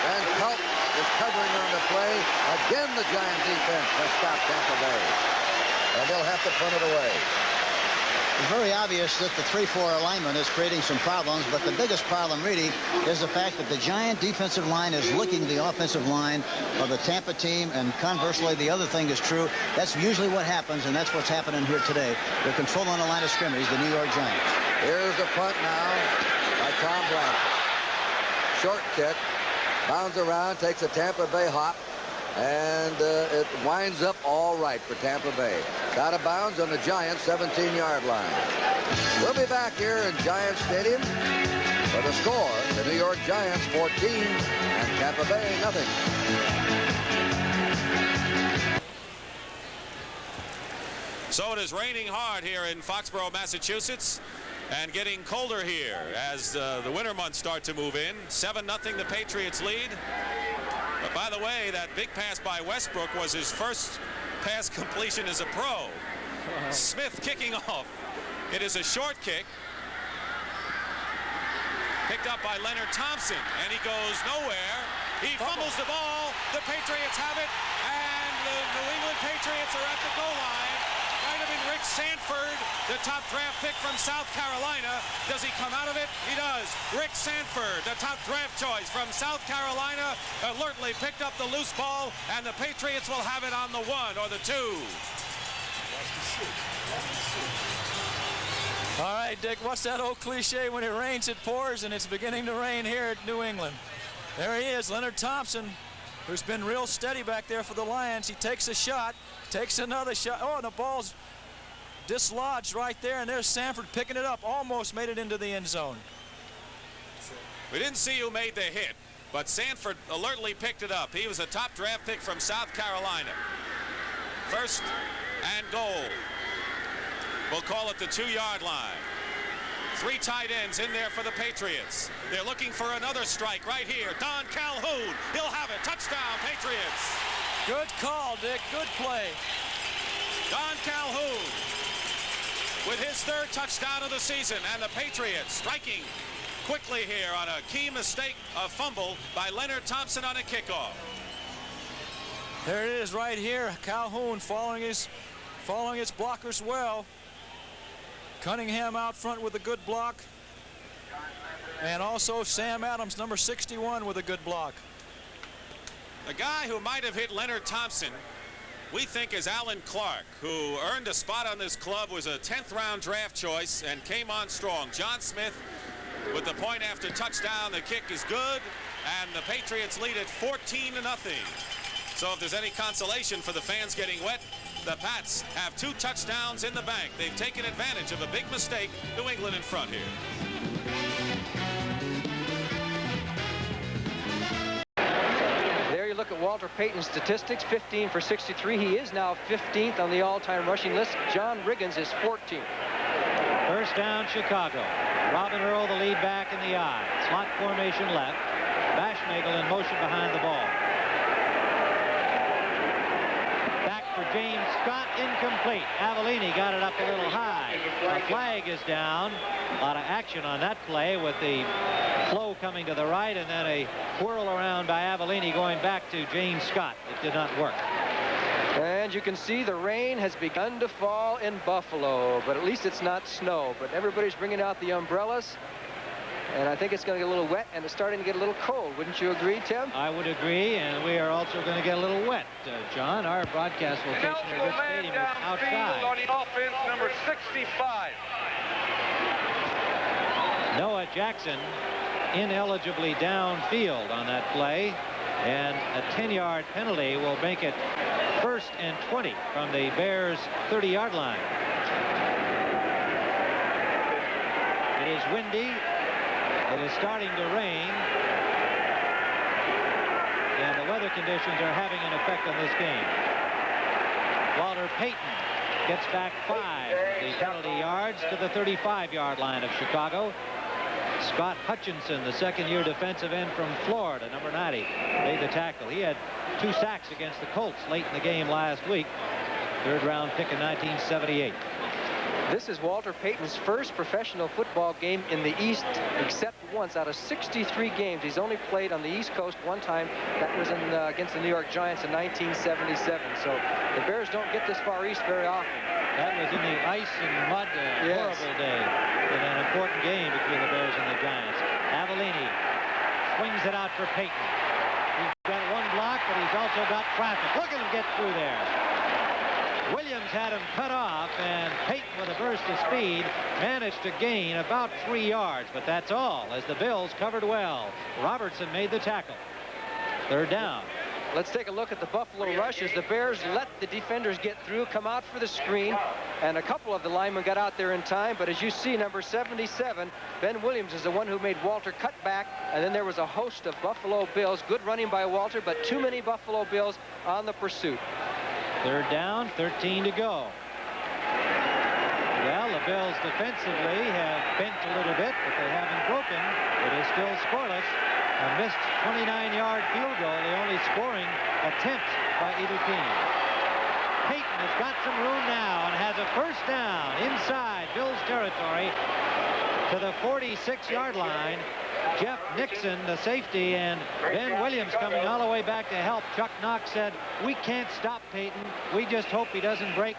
And Culp is covering on the play. Again, the Giant defense has stopped Tampa Bay. And they'll have to punt it away. It's very obvious that the 3-4 alignment is creating some problems, but the biggest problem really is the fact that the Giant defensive line is licking the offensive line of the Tampa team, and conversely, the other thing is true. That's usually what happens, and that's what's happening here today. They're controlling the line of scrimmage, the New York Giants. Here's the punt now by Tom Blanchard. Short kick, bounds around, takes a Tampa Bay hop, and it winds up all right for Tampa Bay. It's out of bounds on the Giants' 17-yard line. We'll be back here in Giant Stadium for The score, the New York Giants 14 and Tampa Bay nothing. So it is raining hard here in Foxborough, Massachusetts, and getting colder here as the winter months start to move in. 7-0 the Patriots lead. But by the way, that big pass by Westbrook was his first pass completion as a pro. Smith kicking off. It is a short kick. Picked up by Leonard Thompson, and he goes nowhere. He fumbles the ball. The Patriots have it, and the New England Patriots are at the goal line. Might have been Rick Sanford, the top draft pick from South Carolina. Does he come out of it? He does. Rick Sanford, the top draft choice from South Carolina, alertly picked up the loose ball, and the Patriots will have it on the 1 or the 2. All right, Dick, what's that old cliche? When it rains, it pours, and it's beginning to rain here at New England. There he is, Leonard Thompson, who's been real steady back there for the Lions. He takes a shot, takes another shot. Oh, and the ball's dislodged right there, and there's Sanford picking it up. Almost made it into the end zone. We didn't see who made the hit, but Sanford alertly picked it up. He was a top draft pick from South Carolina. First and goal. We'll call it the 2-yard line. 3 tight ends in there for the Patriots. They're looking for another strike right here. Don Calhoun, he'll have it. Touchdown, Patriots. Good call, Dick. Good play. Don Calhoun with his 3rd touchdown of the season, and the Patriots striking quickly here on a key mistake, a fumble by Leonard Thompson on a kickoff. There it is right here. Calhoun following his blockers well. Cunningham out front with a good block. And also Sam Adams, number 61, with a good block. The guy who might have hit Leonard Thompson, we think, is Alan Clark, who earned a spot on this club, was a 10th round draft choice, and came on strong. John Smith with the point after touchdown. The kick is good, and the Patriots lead it 14-0. So if there's any consolation for the fans getting wet, the Pats have 2 touchdowns in the bank. They've taken advantage of a big mistake. New England in front here. There you look at Walter Payton's statistics, 15 for 63. He is now 15th on the all-time rushing list. John Riggins is 14th. First down, Chicago. Robin Earl, the lead back in the I. Slot formation left. Bashmagel in motion behind the ball. For James Scott, incomplete. Avellini got it up a little high. A flag is down. A lot of action on that play with the flow coming to the right, and then a whirl around by Avellini going back to James Scott. It did not work. And you can see the rain has begun to fall in Buffalo, but at least it's not snow. But everybody's bringing out the umbrellas. And I think it's going to get a little wet, and it's starting to get a little cold. Wouldn't you agree, Tim? I would agree, and we are also going to get a little wet. John, our broadcast location at Rich Stadium is outside. On the offense, number 65. Noah Jackson ineligibly downfield on that play, and a 10-yard penalty will make it 1st and 20 from the Bears' 30-yard line. It is windy. It is starting to rain, and the weather conditions are having an effect on this game. Walter Payton gets back 5 of the penalty yards to the 35-yard line of Chicago. Scott Hutchinson, the second-year defensive end from Florida, number 90, made the tackle. He had 2 sacks against the Colts late in the game last week. 3rd-round pick in 1978. This is Walter Payton's first professional football game in the East, except once out of 63 games. He's only played on the East Coast one time. That was against the New York Giants in 1977. So the Bears don't get this far east very often. That was in the ice and mud, horrible day. In an important game between the Bears and the Giants. Avellini swings it out for Payton. He's got 1 block, but he's also got traffic. Look at him get through there. Williams had him cut off, and Payton, with a burst of speed, managed to gain about 3 yards. But that's all, as the Bills covered well. Robertson made the tackle. 3rd down. Let's take a look at the Buffalo rush as the Bears let the defenders get through, come out for the screen, and a couple of the linemen got out there in time. But as you see, number 77, Ben Williams, is the one who made Walter cut back, and then there was a host of Buffalo Bills. Good running by Walter, but too many Buffalo Bills on the pursuit. Third down, 13 to go. Well, the Bills defensively have bent a little bit, but they haven't broken. It is still scoreless. A missed 29-yard field goal, the only scoring attempt by either team. Payton has got some room now and has a first down inside Bills territory to the 46-yard line. Jeff Nixon, the safety, and Ben Williams coming all the way back to help. Chuck Knox said, "We can't stop Payton. We just hope he doesn't break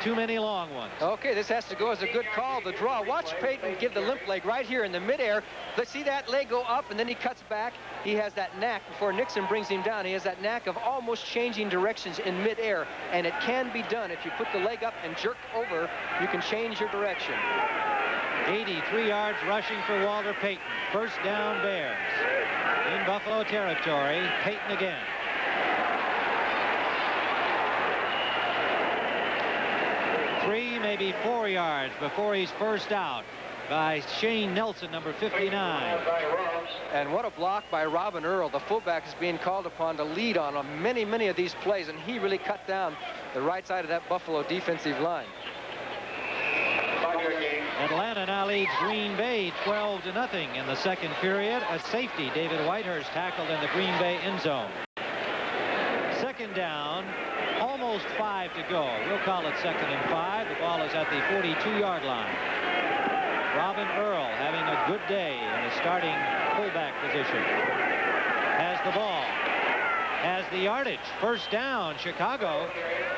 too many long ones." Okay, this has to go as a good call. The draw. Watch Payton give the limp leg right here in the midair. Let's see that leg go up, and then he cuts back. He has that knack, before Nixon brings him down, he has that knack of almost changing directions in midair, and it can be done. If you put the leg up and jerk over, you can change your direction. 83 yards rushing for Walter Payton. First down, Bears. In Buffalo territory, Payton again. 3, maybe 4 yards before he's first out by Shane Nelson, number 59. And what a block by Robin Earl. The fullback is being called upon to lead on many of these plays, and he really cut down the right side of that Buffalo defensive line. Atlanta now leads Green Bay 12-0 in the second period. A safety, David Whitehurst, tackled in the Green Bay end zone. Second down, almost 5 to go. We'll call it 2nd and 5. The ball is at the 42-yard line. Robin Earl having a good day in the starting fullback position. Has the ball. Has the yardage. First down, Chicago.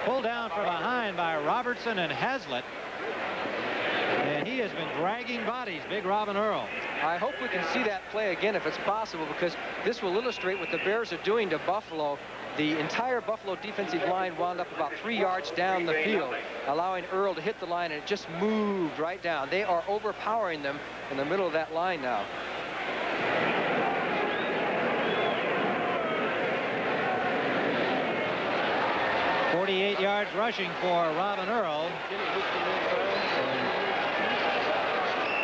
Pulled down from behind by Robertson and Hazlitt. And he has been dragging bodies, big Robin Earl. I hope we can see that play again if it's possible, because this will illustrate what the Bears are doing to Buffalo. The entire Buffalo defensive line wound up about 3 yards down the field, allowing Earl to hit the line, and it just moved right down. They are overpowering them in the middle of that line now. .48 yards rushing for Robin Earl.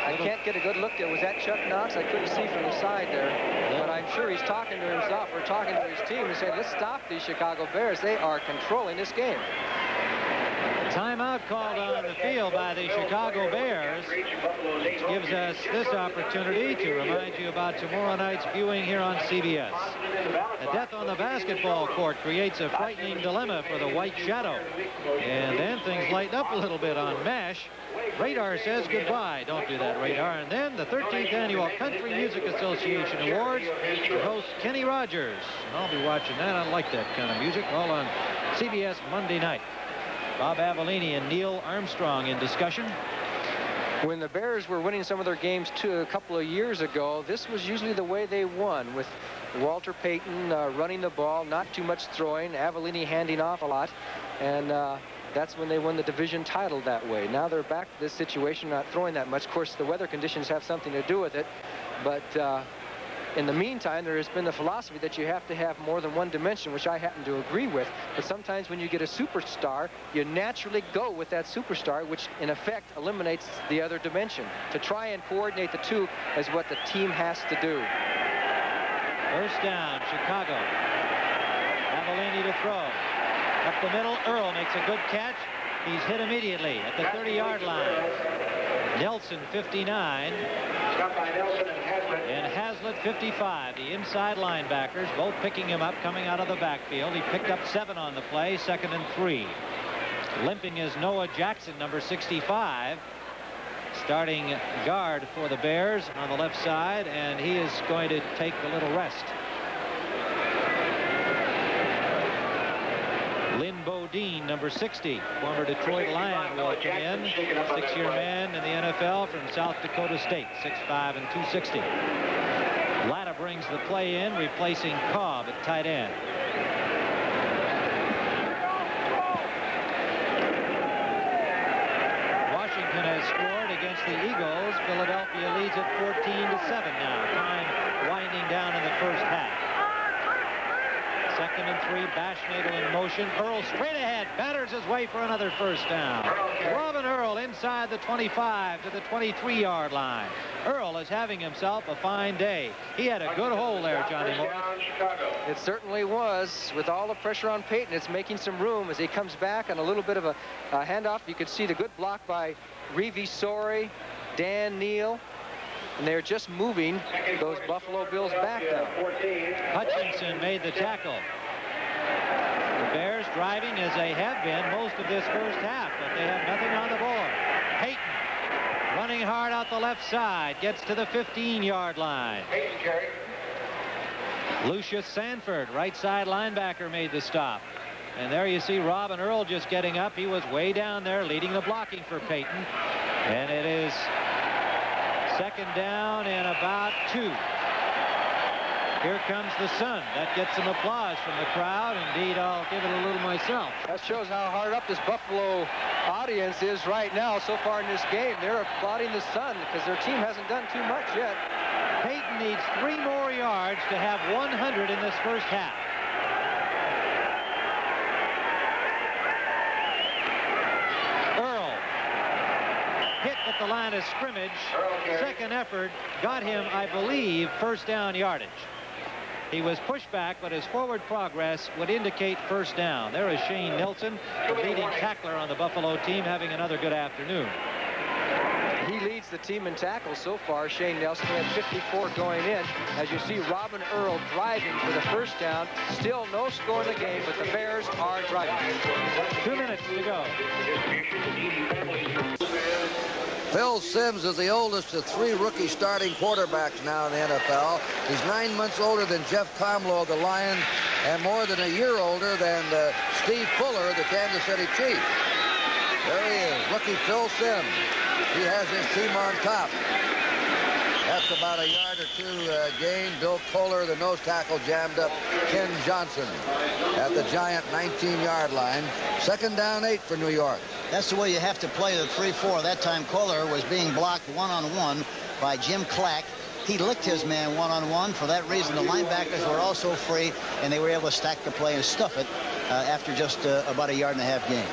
I can't get a good look there. Was that Chuck Knox? I couldn't see from the side there. But I'm sure he's talking to himself or talking to his team and saying, let's stop these Chicago Bears. They are controlling this game. Timeout called on the field by the Chicago Bears, which gives us this opportunity to remind you about tomorrow night's viewing here on CBS. A death on the basketball court creates a frightening dilemma for the White Shadow. And then things lighten up a little bit on MASH. Radar says goodbye. Don't do that, Radar. And then the 13th Annual Country Music Association Awards for host Kenny Rogers. And I'll be watching that. I like that kind of music. All on CBS Monday night. Bob Avellini and Neil Armstrong in discussion. When the Bears were winning some of their games a couple of years ago, this was usually the way they won, with Walter Payton running the ball, not too much throwing, Avellini handing off a lot, and that's when they won the division title that way. Now they're back to this situation, not throwing that much. Of course, the weather conditions have something to do with it, but in the meantime, there has been the philosophy that you have to have more than one dimension, which I happen to agree with. But sometimes when you get a superstar, you naturally go with that superstar, which in effect eliminates the other dimension. To try and coordinate the two is what the team has to do. First down, Chicago. Avellini to throw. Up the middle, Earl makes a good catch. He's hit immediately at the 30-yard line. Nelson, 59. And Hazlitt, 55. The inside linebackers both picking him up coming out of the backfield. He picked up 7 on the play, 2nd and 3. Limping is Noah Jackson, number 65. Starting guard for the Bears on the left side, and he is going to take a little rest. Lynn Bodine, number 60, former Detroit Lion, will come in. 6-year man in the NFL from South Dakota State, 6'5" and 260. Latta brings the play in, replacing Cobb at tight end. Washington has scored against the Eagles. Philadelphia leads at 14-7 now. Time winding down in the first half. 2nd and 3. Bashnagel in motion. Earl straight ahead. Batters his way for another first down. Robin Earl inside the 25 to the 23-yard line. Earl is having himself a fine day. He had a good hole there, Johnny Morris. It certainly was. With all the pressure on Payton, it's making some room as he comes back on a little bit of a handoff. You could see the good block by Revisori, Dan Neal. And they're just moving those Buffalo Bills back now. Hutchinson made the tackle. The Bears driving as they have been most of this first half, but they have nothing on the board. Payton running hard out the left side, gets to the 15-yard line. Lucius Sanford, right side linebacker, made the stop. And there you see Robin Earl just getting up. He was way down there leading the blocking for Payton. And it is 2nd down and about 2. Here comes the sun. That gets some applause from the crowd. Indeed, I'll give it a little myself. That shows how hard up this Buffalo audience is right now so far in this game. They're applauding the sun because their team hasn't done too much yet. Payton needs 3 more yards to have 100 in this first half. At the line of scrimmage, 2nd effort got him, I believe, first down yardage. He was pushed back, but his forward progress would indicate first down. There is Shane Nelson, the leading tackler on the Buffalo team, having another good afternoon. He leads the team in tackles so far. Shane Nelson had 54 going in. As you see, Robin Earl driving for the first down. Still no score in the game, but the Bears are driving. 2 minutes to go. Phil Simms is the oldest of 3 rookie starting quarterbacks now in the NFL. He's 9 months older than Jeff Comlo of the Lions and more than a year older than Steve Fuller of the Kansas City Chiefs. There he is, rookie Phil Simms. He has his team on top. That's about a yard or 2 gain. Bill Kohler, the nose tackle, jammed up Ken Johnson at the giant 19-yard line. 2nd down 8 for New York. That's the way you have to play the 3-4. That time Kohler was being blocked one-on-one by Jim Clack. He licked his man one-on-one. For that reason, the linebackers were also free, and they were able to stack the play and stuff it after just about a yard-and-a-half gain.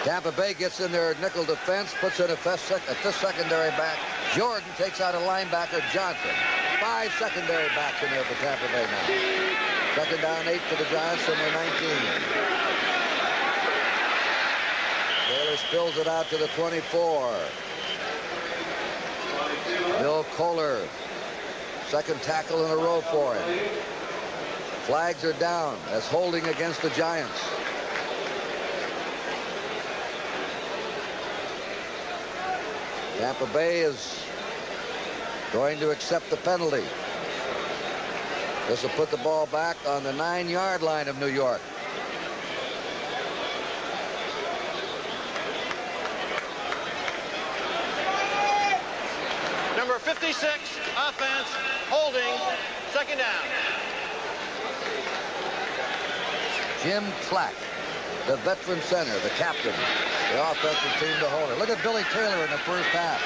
Tampa Bay gets in their nickel defense, puts in a fifth secondary back. Jordan takes out a linebacker, Johnson. 5 secondary backs in there for Tampa Bay now. 2nd down 8 for the Giants from their 19. Taylor spills it out to the 24. Bill Kohler, 2nd tackle in a row for him. Flags are down. That's holding against the Giants. Tampa Bay is going to accept the penalty. This will put the ball back on the 9-yard line of New York. Number 56, offense, holding, 2nd down. Jim Clack, the veteran center, the captain, the offensive team to hold it. Look at Billy Taylor in the first half.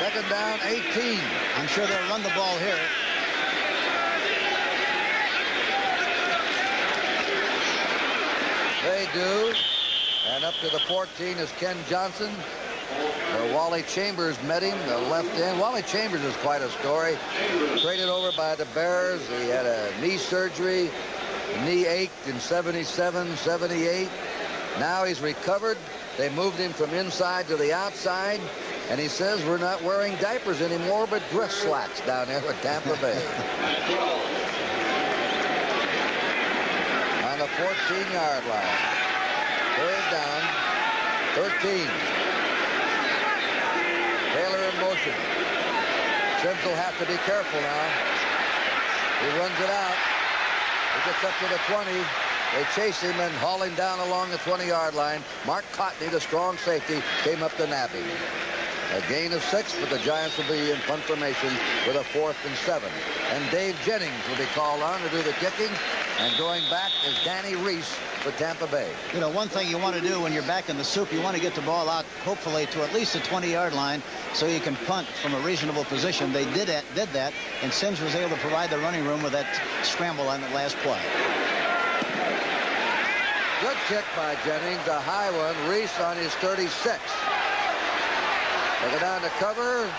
2nd down, 18. I'm sure they'll run the ball here. They do. And up to the 14 is Ken Johnson. Wally Chambers met him, the left end. Wally Chambers is quite a story. Traded over by the Bears. He had a knee surgery. Knee ached in 77, 78. Now he's recovered. They moved him from inside to the outside. And he says we're not wearing diapers anymore, but dress slacks down there at Tampa Bay. On the 14-yard line. 3rd down, 13. Taylor in motion. Simms will have to be careful now. He runs it out. He gets up to the 20. They chase him and haul him down along the 20-yard line. Mark Cotney, the strong safety, came up to nab him. A gain of 6, but the Giants will be in punt formation with a 4th and 7. And Dave Jennings will be called on to do the kicking. And going back is Danny Reese for Tampa Bay. You know, one thing you want to do when you're back in the soup, you want to get the ball out, hopefully, to at least the 20-yard line so you can punt from a reasonable position. They did that, and Sims was able to provide the running room with that scramble on the last play. Good kick by Jennings, a high one. Reese on his 36. They go down to cover.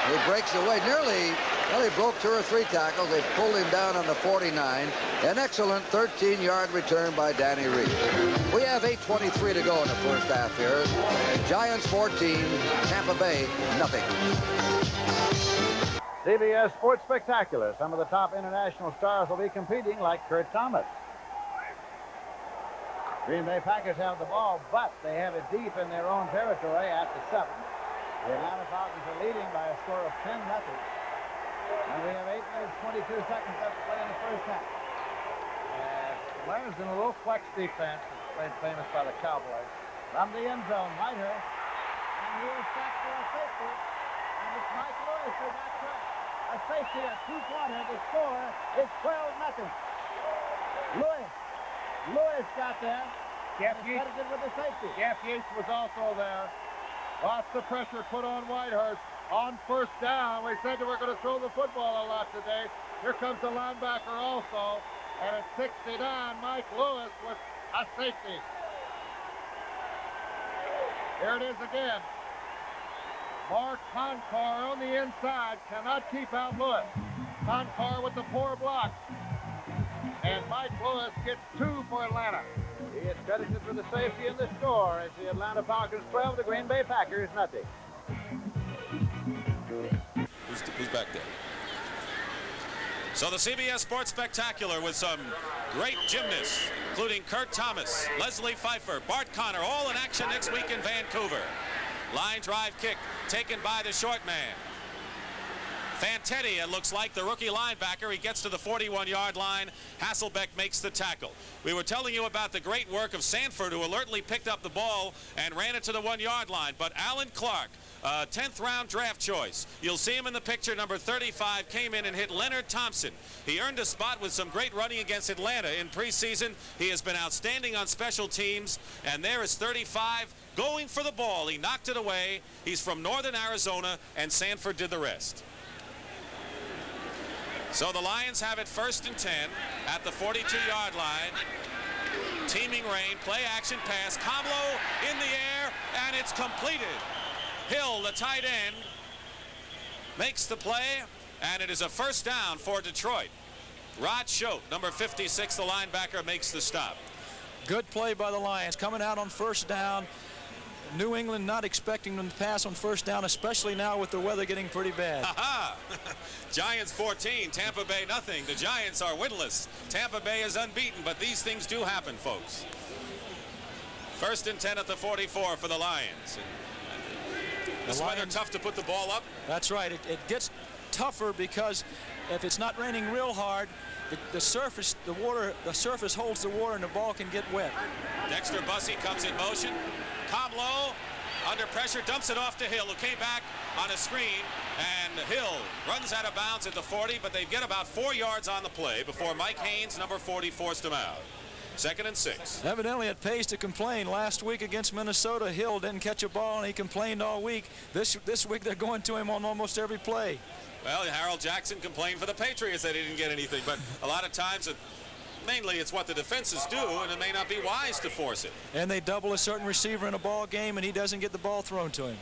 He breaks away nearly. Well, he broke 2 or 3 tackles. They pulled him down on the 49. An excellent 13-yard return by Danny Reese. We have 8:23 to go in the first half here. Giants 14, Tampa Bay nothing. CBS Sports Spectacular. Some of the top international stars will be competing, like Kurt Thomas. Green Bay Packers have the ball, but they have it deep in their own territory at the 7. The Atlanta Falcons are leading by a score of 10-0. And we have 8 minutes, 22 seconds left to play in the first half. Atlanta's in a little flex defense that's made famous by the Cowboys. From the end zone, Whitehead. And he is back for a safety. And it's Mike Lewis who got trapped. A safety, a two-pointer. The score is 12-0. Lewis got there. Jeff Yates with the safety. Jeff Yates was also there. Lots of pressure put on Whitehurst. On first down, we said that we're going to throw the football a lot today. Here comes the linebacker also. And at 69, Mike Lewis with a safety. Here it is again. Mark Concar on the inside. Cannot keep out Lewis. Concar with the 4 blocks. And Mike Lewis gets 2 for Atlanta. He is credited for the safety in the score as the Atlanta Falcons 12, the Green Bay Packers nothing. Who's back there? So the CBS Sports Spectacular with some great gymnasts, including Kurt Thomas, Leslie Pfeiffer, Bart Connor, all in action next week in Vancouver. Line drive kick taken by the short man. Fantetti, it looks like, the rookie linebacker. He gets to the 41-yard line. Hasselbeck makes the tackle. We were telling you about the great work of Sanford, who alertly picked up the ball and ran it to the 1-yard line. But Alan Clark, 10th round draft choice. You'll see him in the picture. Number 35 came in and hit Leonard Thompson. He earned a spot with some great running against Atlanta in preseason. He has been outstanding on special teams. And there is 35 going for the ball. He knocked it away. He's from northern Arizona, and Sanford did the rest. So the Lions have it 1st and 10 at the 42-yard line. Teaming rain, play action pass. Comlo in the air, and it's completed. Hill, the tight end, makes the play, and it is a first down for Detroit. Rod Schote, number 56, the linebacker, makes the stop. Good play by the Lions, coming out on first down. New England not expecting them to pass on first down, especially now with the weather getting pretty bad. Giants 14, Tampa Bay nothing. The Giants are winless. Tampa Bay is unbeaten, but these things do happen, folks. 1st and 10 at the 44 for the Lions. This weather tough to put the ball up. That's right. It gets tougher because if it's not raining real hard, the surface holds the water and the ball can get wet. Dexter Bussey comes in motion. Comlo under pressure dumps it off to Hill, who came back on a screen, and Hill runs out of bounds at the 40, but they get about 4 yards on the play before Mike Haynes, number 40, forced him out. 2nd and 6. Evidently it pays to complain. Last week against Minnesota, Hill didn't catch a ball and he complained all week. This week they're going to him on almost every play. Well, Harold Jackson complained for the Patriots that he didn't get anything, but a lot of times mainly it's what the defenses do, and it may not be wise to force it. And they double a certain receiver in a ball game, and he doesn't get the ball thrown to him.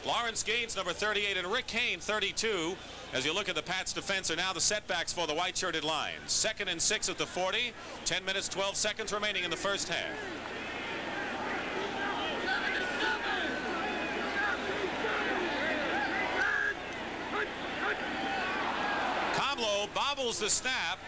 Lawrence Gaines, number 38, and Rick Kane, 32. As you look at the Pats' defense, are now the setbacks for the white-shirted Lions. 2nd and 6 at the 40. 10 minutes, 12 seconds remaining in the first half. Comlo bobbles the snap.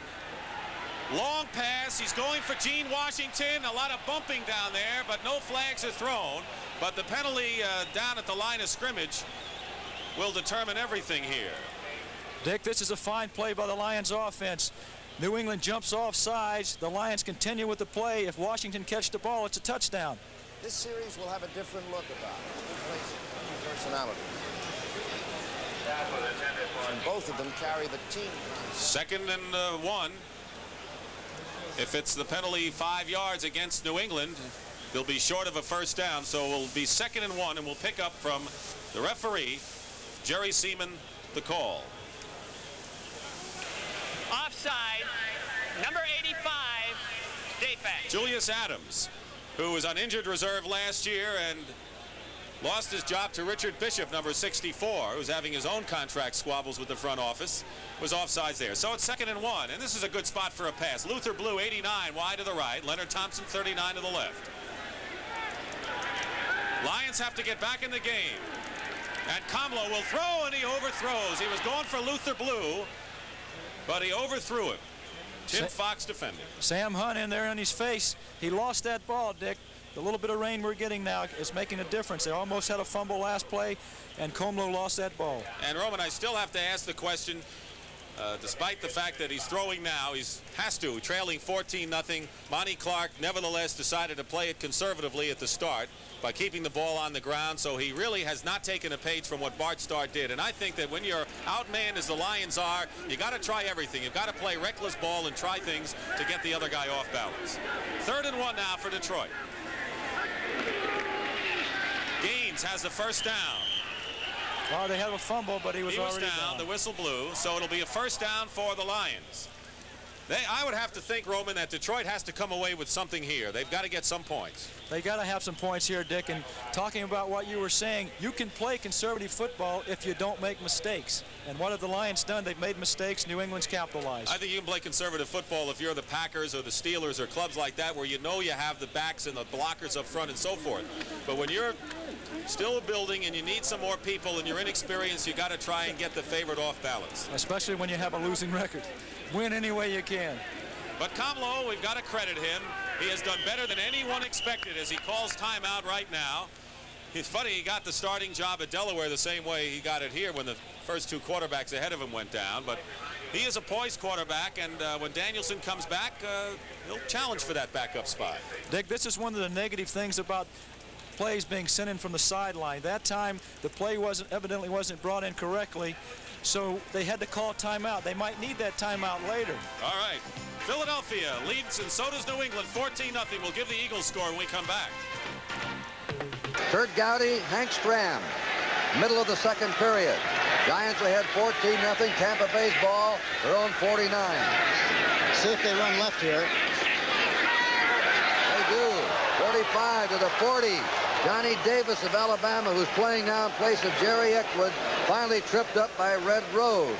Long pass. He's going for Gene Washington. A lot of bumping down there, but no flags are thrown. But the penalty down at the line of scrimmage will determine everything here. Dick, this is a fine play by the Lions offense. New England jumps off sides. The Lions continue with the play. If Washington catches the ball, it's a touchdown. This series will have a different look about it. Personality. And both of them carry the team. 2nd and 1. If it's the penalty 5 yards against New England, they'll be short of a first down, so we'll be 2nd and 1, and we'll pick up from the referee, Jerry Seaman, the call. Offside, number 85, defense. Julius Adams, who was on injured reserve last year and lost his job to Richard Bishop, number 64, who's having his own contract squabbles with the front office, was offsides there. So it's 2nd and 1, and this is a good spot for a pass. Luther Blue, 89, wide to the right. Leonard Thompson, 39 to the left. Lions have to get back in the game. And Comlo will throw, and he overthrows. He was going for Luther Blue, but he overthrew him. Tim Fox defending. Sam Hunt in there in his face. He lost that ball, Dick. The little bit of rain we're getting now is making a difference. They almost had a fumble last play, and Comlo lost that ball. And Roman, I still have to ask the question, despite the fact that he's throwing now, trailing 14-0. Monty Clark nevertheless decided to play it conservatively at the start by keeping the ball on the ground, so he really has not taken a page from what Bart Starr did. And I think that when you're outmanned as the Lions are, you got to try everything. You've got to play reckless ball and try things to get the other guy off balance. 3rd and 1 now for Detroit. Gaines has the first down. Well, they have a fumble, but he was already down. The whistle blew, so it'll be a first down for the Lions. I would have to think, Roman, that Detroit has to come away with something here. They've got to get some points. They got to have some points here, Dick. And talking about what you were saying, you can play conservative football if you don't make mistakes. And what have the Lions done? They've made mistakes. New England's capitalized. I think you can play conservative football if you're the Packers or the Steelers or clubs like that, where you know you have the backs and the blockers up front and so forth. But when you're still building and you need some more people and you're inexperienced, you got to try and get the favorite off balance. Especially when you have a losing record. Win any way you can. But Comlo, we've got to credit him. He has done better than anyone expected as he calls timeout right now. It's funny, he got the starting job at Delaware the same way he got it here when the first 2 quarterbacks ahead of him went down. But he is a poised quarterback, and when Danielson comes back, he'll challenge for that backup spot. Dick, this is one of the negative things about plays being sent in from the sideline. That time, the play evidently wasn't brought in correctly, so they had to call timeout. They might need that timeout later. All right. Philadelphia leads, and so does New England, 14-0. We'll give the Eagles score when we come back. Kurt Gowdy, Hank Stram, middle of the 2nd period. Giants ahead 14-0. Tampa Bay's ball, their own 49. See if they run left here. They do. 45 to the 40. Johnny Davis of Alabama, who's playing now in place of Jerry Eckwood, finally tripped up by Red Road.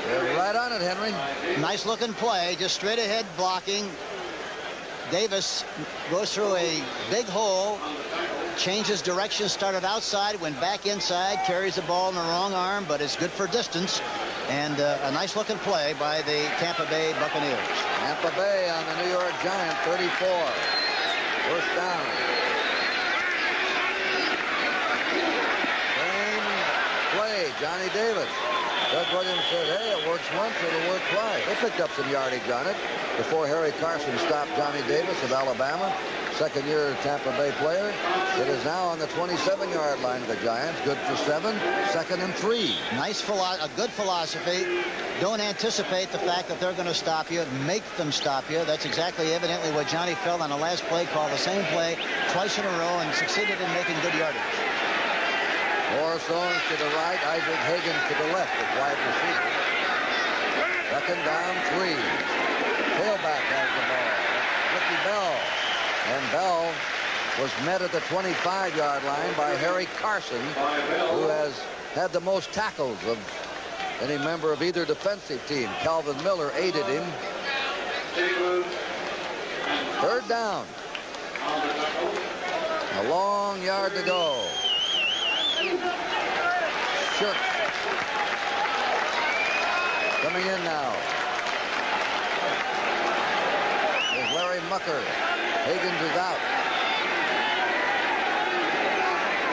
They're right on it, Henry. Nice looking play, just straight ahead blocking. Davis goes through a big hole, changes direction, started outside, went back inside, carries the ball in the wrong arm, but it's good for distance. And a nice looking play by the Tampa Bay Buccaneers. Tampa Bay on the New York Giants, 34. First down. Same play, Johnny Davis. Doug Williams said, hey, it works once, it'll work twice. They picked up some yardage on it before Harry Carson stopped Johnny Davis of Alabama, 2nd-year Tampa Bay player. It is now on the 27-yard line of the Giants. Good for 7, 2nd and 3. A good philosophy. Don't anticipate the fact that they're going to stop you. Make them stop you. That's exactly evidently what Johnny Feld on the last play called the same play twice in a row and succeeded in making good yardage. Morris Owens to the right, Isaac Higgins to the left as wide receiver. 2nd down, 3. Tailback has the ball. Ricky Bell. And Bell was met at the 25-yard line by Harry Carson, who has had the most tackles of any member of either defensive team. Calvin Miller aided him. 3rd down. A long yard to go. Shook. Coming in now. There's Larry Mucker. Higgins is out.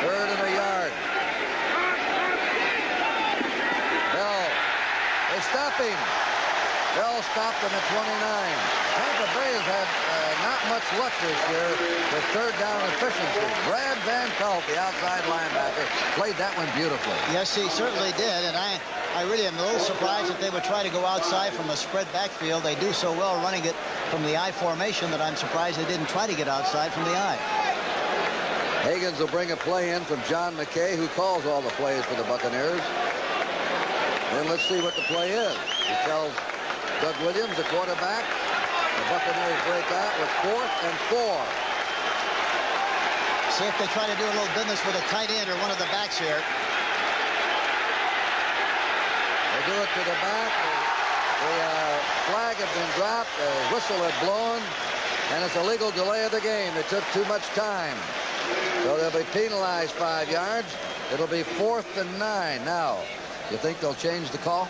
3rd and a yard. Bell. They stop him. Bell stopped him at 29. Tampa Bay has had not much luck this year with third down efficiency. Brad Van Pelt, the outside linebacker, played that one beautifully. Yes, he certainly did, and I really am a little surprised that they would try to go outside from a spread backfield. They do so well running it from the I formation that I'm surprised they didn't try to get outside from the I. Higgins will bring a play in from John McKay, who calls all the plays for the Buccaneers. And let's see what the play is. He tells Doug Williams, the quarterback. The Buccaneers break out with 4th and 4. See if they try to do a little business with a tight end or one of the backs here. They do it to the back. The flag had been dropped. The whistle had blown. And it's a legal delay of the game. It took too much time. So they'll be penalized 5 yards. It'll be 4th and 9. Now, you think they'll change the call?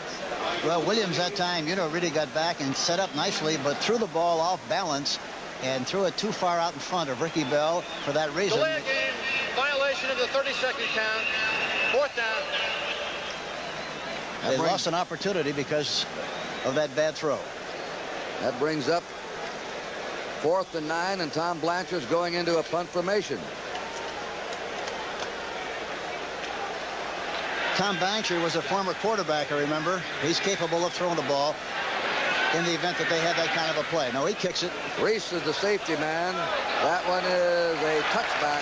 Well, Williams that time, really got back and set up nicely, but threw the ball off balance and threw it too far out in front of Ricky Bell for that reason. Delay of game, violation of the 30-second count, 4th down. They lost an opportunity because of that bad throw. That brings up 4th and 9, and Tom Blanchard's going into a punt formation. Tom Blanchard was a former quarterback, I remember. He's capable of throwing the ball in the event that they had that kind of a play. No, he kicks it. Reese is the safety man. That one is a touchback,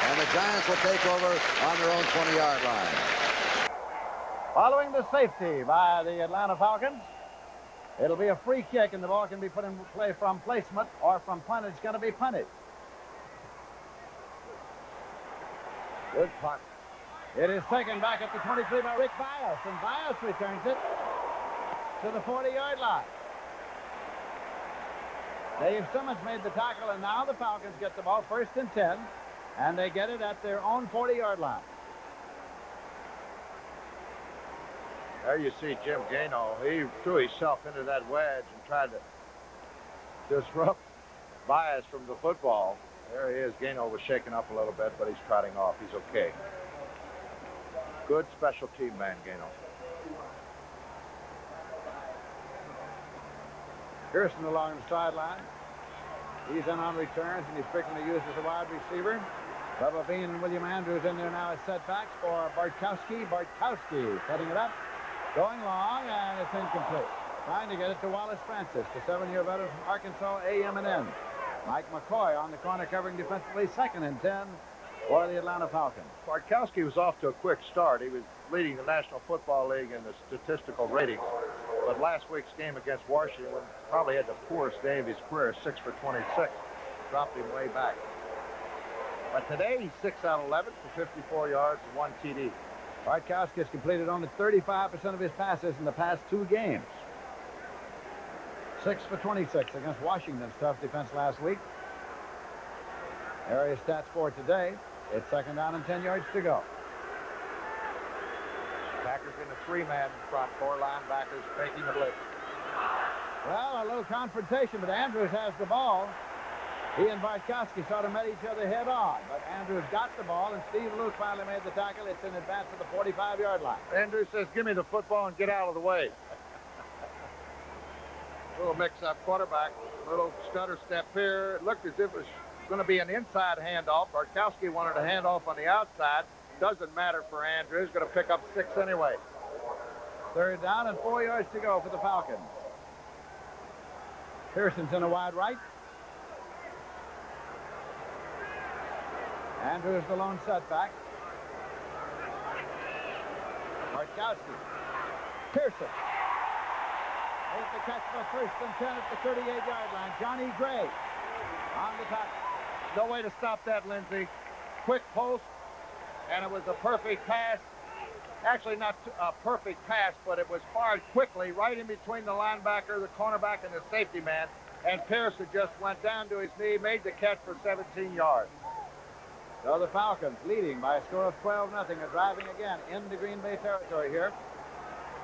and the Giants will take over on their own 20-yard line. Following the safety by the Atlanta Falcons, it'll be a free kick, and the ball can be put in play from placement or from punt. It's going to be punted. Good punt. It is taken back at the 23 by Rick Bias, and Bias returns it to the 40-yard line. Dave Simmons made the tackle, and now the Falcons get the ball 1st and 10, and they get it at their own 40-yard line. There you see Jim Gano. He threw himself into that wedge and tried to disrupt Bias from the football. There he is. Gano was shaken up a little bit, but he's trotting off. He's okay. Good special team man, Gano. Pearson along the sideline. He's in on returns, and he's frequently used as a wide receiver. Bubba Bean and William Andrews in there now as setbacks for Bartkowski. Bartkowski setting it up, going long, and it's incomplete. Trying to get it to Wallace Francis, the 7-year veteran from Arkansas A&M. Mike McCoy on the corner covering defensively, 2nd and 10 for the Atlanta Falcons. Bartkowski was off to a quick start. He was leading the National Football League in the statistical ratings. But last week's game against Washington probably had the poorest day of his career, 6 for 26. Dropped him way back. But today he's 6 out of 11 for 54 yards and 1 TD. Bartkowski has completed only 35% of his passes in the past 2 games. 6 for 26 against Washington's tough defense last week. Area stats for today. It's 2nd down and 10 yards to go. Packers in a 3-man front, 4 linebackers faking the blitz. Well, a little confrontation, but Andrews has the ball. He and Bartkowski sort of met each other head on, but Andrews got the ball, and Steve Luke finally made the tackle. It's in advance of the 45-yard line. Andrews says, give me the football and get out of the way. Little mix-up quarterback, little stutter step here. It looked as if it was going to be an inside handoff. Bartkowski wanted a handoff on the outside. Doesn't matter for Andrews. Going to pick up 6 anyway. 3rd down and 4 yards to go for the Falcons. Pearson's in a wide right. Andrews the lone setback. Bartkowski. Pearson. Made the catch for 1st and 10 at the 38-yard line. Johnny Gray on the tackle. No way to stop that, Lindsey. Quick post, and it was a perfect pass. Actually, not a perfect pass, but it was fired quickly right in between the linebacker, the cornerback, and the safety man. And Pearson just went down to his knee, made the catch for 17 yards. So the Falcons leading by a score of 12-0 are driving again into Green Bay territory here.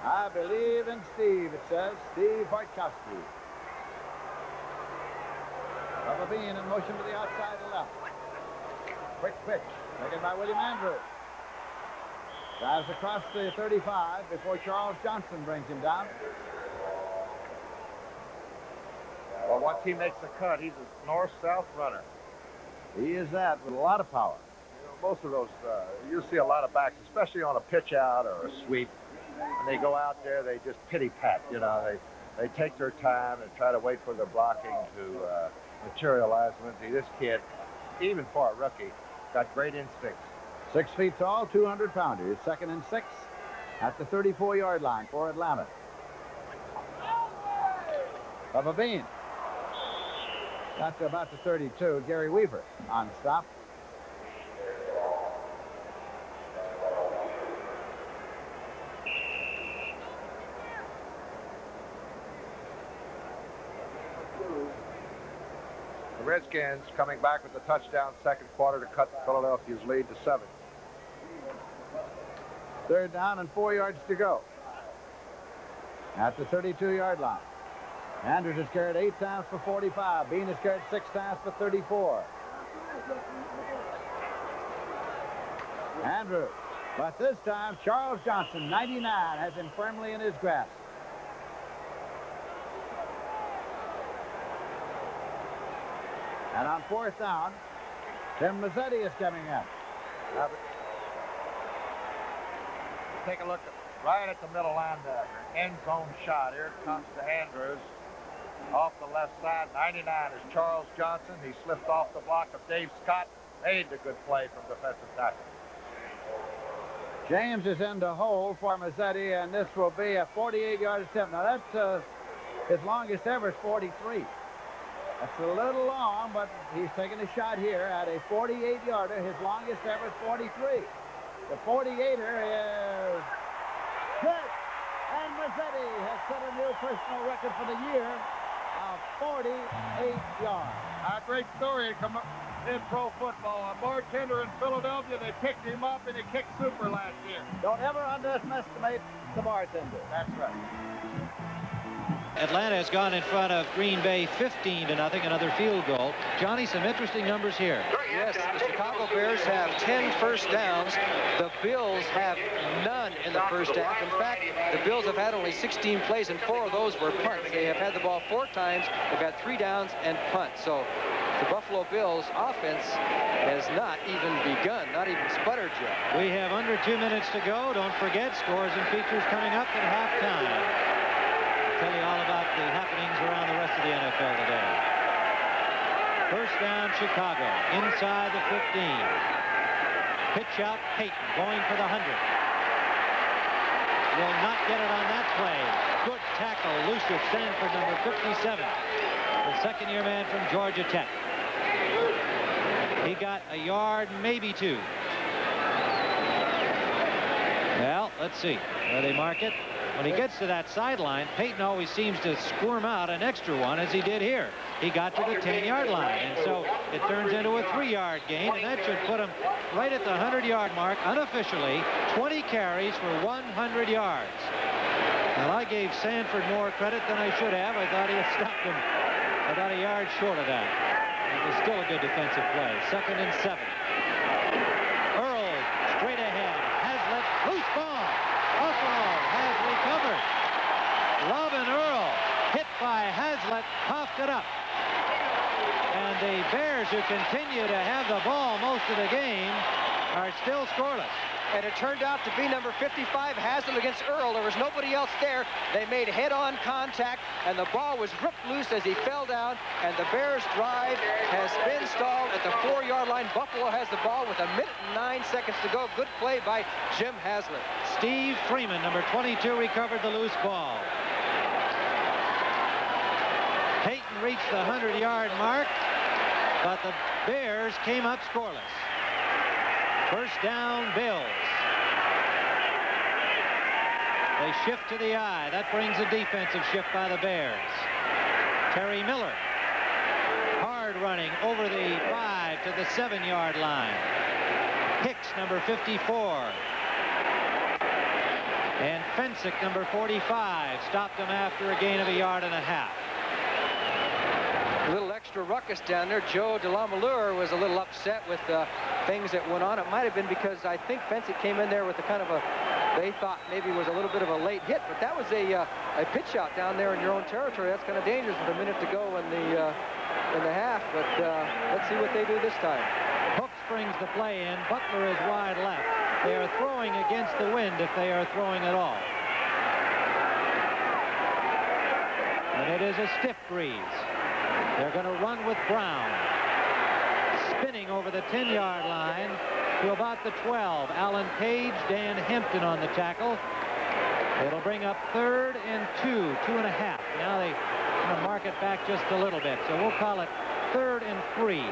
I believe in Steve, it says. Steve Bartkowski. Bubba Bean in motion to the outside left. Quick pitch, taken by William Andrews. Drives across the 35 before Charles Johnson brings him down. Well, once he makes a cut, he's a north-south runner. He is that with a lot of power. You know, most of those, you see a lot of backs, especially on a pitch out or a sweep. When they go out there, they just pity-pat. You know, they take their time and try to wait for their blocking to materialize. Lindsey, this kid, even for a rookie, got great instincts. 6 feet tall, 200-pounder. He's 2nd and 6 at the 34-yard line for Atlanta. Bubba Bean. That's about the 32. Gary Weaver on stop. The Redskins coming back with the touchdown second quarter to cut Philadelphia's lead to 7. 3rd down and 4 yards to go at the 32-yard line. Andrews is carried 8 times for 45. Bean is carried 6 times for 34. Andrews, but this time Charles Johnson, 99, has him firmly in his grasp. And on 4th down, Tim Mazzetti is coming in. Take a look right at the middle line there. End zone shot. Here it comes to Andrews. Off the left side, 99 is Charles Johnson. He slipped off the block of Dave Scott. Made the good play from defensive tackle. James is in the hole for Mazzetti, and this will be a 48-yard attempt. Now, that's his longest ever is 43. That's a little long, but he's taking a shot here at a 48-yarder. His longest ever is 43. The 48er is good. And Mazzetti has set a new personal record for the year of 48 yards. A great story in pro football. A bartender in Philadelphia, they picked him up and he kicked super last year. Don't ever underestimate the bartender. That's right. Atlanta has gone in front of Green Bay 15-0, another field goal. Johnny, some interesting numbers here. Yes, the Chicago Bears have 10 first downs. The Bills have none in the first half. In fact, the Bills have had only 16 plays, and 4 of those were punts. They have had the ball 4 times. They've got 3 downs and punts. So the Buffalo Bills offense has not even begun, not even sputtered yet. We have under 2 minutes to go. Don't forget, scores and features coming up at halftime. Tell you all about the happenings around the rest of the NFL today. First down, Chicago, inside the 15. Pitch out, Peyton, going for the 100. Will not get it on that play. Good tackle, Lucius Sanford, number 57. The second-year man from Georgia Tech. He got a yard, maybe 2. Well, let's see where they mark it. When he gets to that sideline, Peyton always seems to squirm out an extra one, as he did here. He got to the 10-yard line, and so it turns into a 3-yard gain, and that should put him right at the 100-yard mark, unofficially, 20 carries for 100 yards. Well, I gave Sanford more credit than I should have. I thought he had stopped him about a yard short of that. It was still a good defensive play. 2nd and 7. Earl, straight ahead. Hazlitt, loose ball. Buffalo has recovered. Robin Earl, hit by Hazlitt, coughed it up. And the Bears, who continue to have the ball most of the game, are still scoreless. And it turned out to be number 55, Hazlitt against Earl. There was nobody else there. They made head-on contact, and the ball was ripped loose as he fell down, and the Bears' drive has been stalled at the 4-yard line. Buffalo has the ball with 1 minute and 9 seconds to go. Good play by Jim Hazlitt. Steve Freeman, number 22, recovered the loose ball. Peyton reached the 100-yard mark, but the Bears came up scoreless. First down, Bills. They shift to the eye. That brings a defensive shift by the Bears. Terry Miller. Hard running over the 5 to the 7-yard line. Hicks, number 54. And Fensick, number 45, stopped him after a gain of 1.5 yards. A little extra ruckus down there. Joe DeLamalure was a little upset with things that went on. It might have been because I think Fensick came in there with a kind of a they thought maybe was a little bit of a late hit, but that was a pitch out down there in your own territory. That's kind of dangerous with a minute to go in the half, but let's see what they do this time. Hooks brings the play in. Butler is wide left. They are throwing against the wind if they are throwing at all. And it is a stiff breeze. They're going to run with Brown. Spinning over the 10-yard line to about the 12. Alan Page, Dan Hempton on the tackle. It'll bring up 3rd and 2.5. Now they going to mark it back just a little bit, so we'll call it 3rd and 3.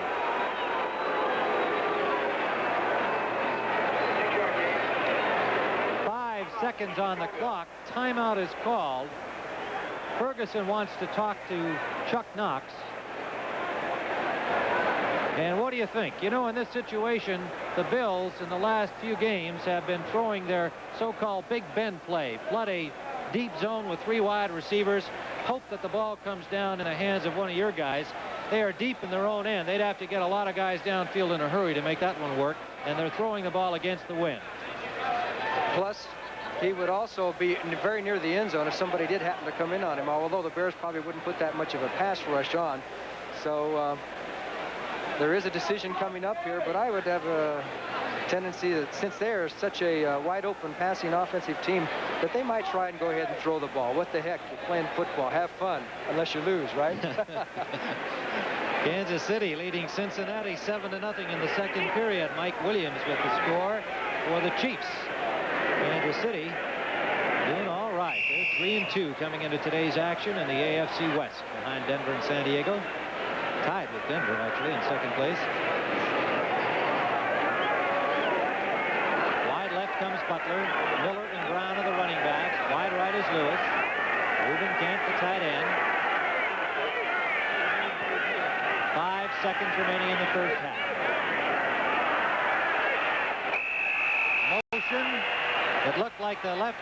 Seconds on the clock. Timeout is called. Ferguson wants to talk to Chuck Knox. And what do you think? You know, in this situation, the Bills in the last few games have been throwing their so-called Big Ben play. Flood a deep zone with 3 wide receivers. Hope that the ball comes down in the hands of one of your guys. They are deep in their own end. They'd have to get a lot of guys downfield in a hurry to make that one work. And they're throwing the ball against the wind. Plus, he would also be very near the end zone if somebody did happen to come in on him, although the Bears probably wouldn't put that much of a pass rush on. So there is a decision coming up here, but I would have a tendency that since they're such a wide-open passing offensive team, that they might try and go ahead and throw the ball. What the heck? You're playing football. Have fun, unless you lose, right? Kansas City leading Cincinnati 7-0 in the second period. Mike Williams with the score for the Chiefs. Kansas City doing all right. They're 3-2 coming into today's action in the AFC West, behind Denver and San Diego. Tied with Denver, actually, in second place. Wide left comes Butler. Miller and Brown are the running backs. Wide right is Lewis. Reuben Kent, the tight end. 5 seconds remaining in the first half. Motion. It looked like the left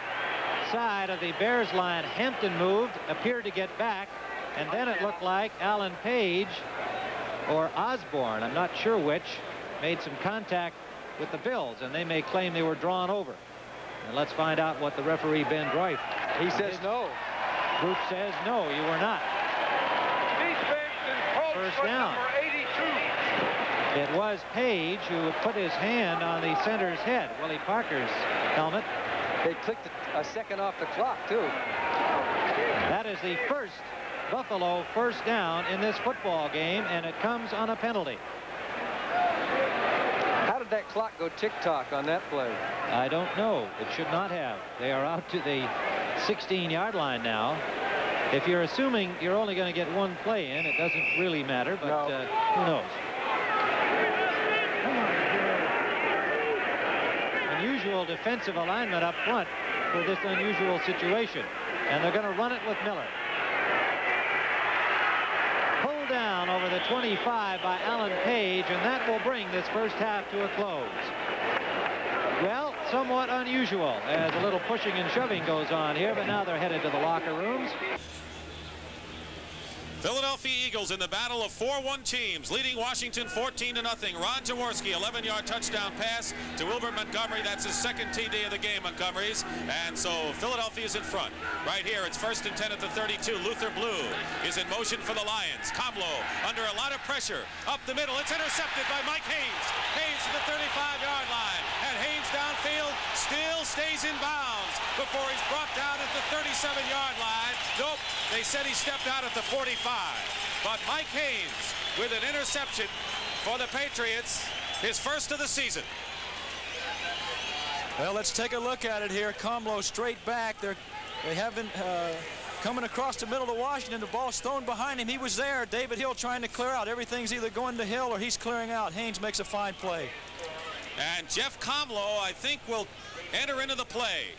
side of the Bears line. Hampton moved, appeared to get back, and then it looked like Alan Page or Osborne, I'm not sure which, made some contact with the Bills, and they may claim they were drawn over. And let's find out what the referee, Ben Droyf, he says no. Group says no, you were not. First down. It was Page who put his hand on the center's head, Willie Parker's helmet. They clicked a second off the clock, too. That is the first Buffalo first down in this football game, and it comes on a penalty. How did that clock go tick-tock on that play? I don't know. It should not have. They are out to the 16-yard line now. If you're assuming you're only going to get one play in, it doesn't really matter, but no. Who knows? Unusual defensive alignment up front for this unusual situation, and they're going to run it with Miller. Pulled down over the 25 by Alan Page, and that will bring this first half to a close. Well, somewhat unusual as a little pushing and shoving goes on here, but now they're headed to the locker rooms. Philadelphia Eagles in the battle of 4-1 teams, leading Washington 14-0. Ron Jaworski, 11-yard touchdown pass to Wilbert Montgomery. That's his second TD of the game, Montgomery's. And so Philadelphia is in front. Right here, it's 1st and 10 at the 32. Luther Blue is in motion for the Lions. Comlo under a lot of pressure. Up the middle, it's intercepted by Mike Haynes. Haynes to the 35-yard line. And Haynes downfield still stays in bounds before he's brought down at the 37-yard line. Nope, they said he stepped out at the 45. But Mike Haynes with an interception for the Patriots, his first of the season. Well, let's take a look at it here. Comlo straight back. They haven't coming across the middle of Washington. The ball's thrown behind him. He was there. David Hill trying to clear out. Everything's either going to Hill or he's clearing out. Haynes makes a fine play. And Jeff Comlo, I think, will enter into the play.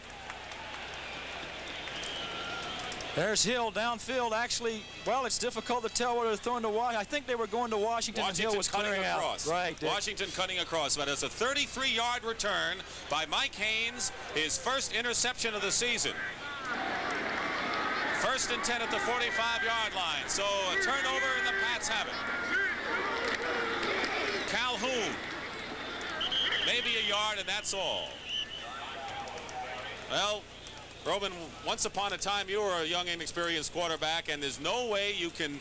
There's Hill downfield. Actually, well, it's difficult to tell whether they're throwing to Washington. I think they were going to Washington. And Hill was clearing across. Out. Right. Washington cutting across. But it's a 33-yard return by Mike Haynes, his first interception of the season. 1st and 10 at the 45-yard line. So a turnover and the Pats have it. Calhoun. Maybe a yard and that's all. Well, Robin, once upon a time you were a young, inexperienced quarterback, and there's no way you can,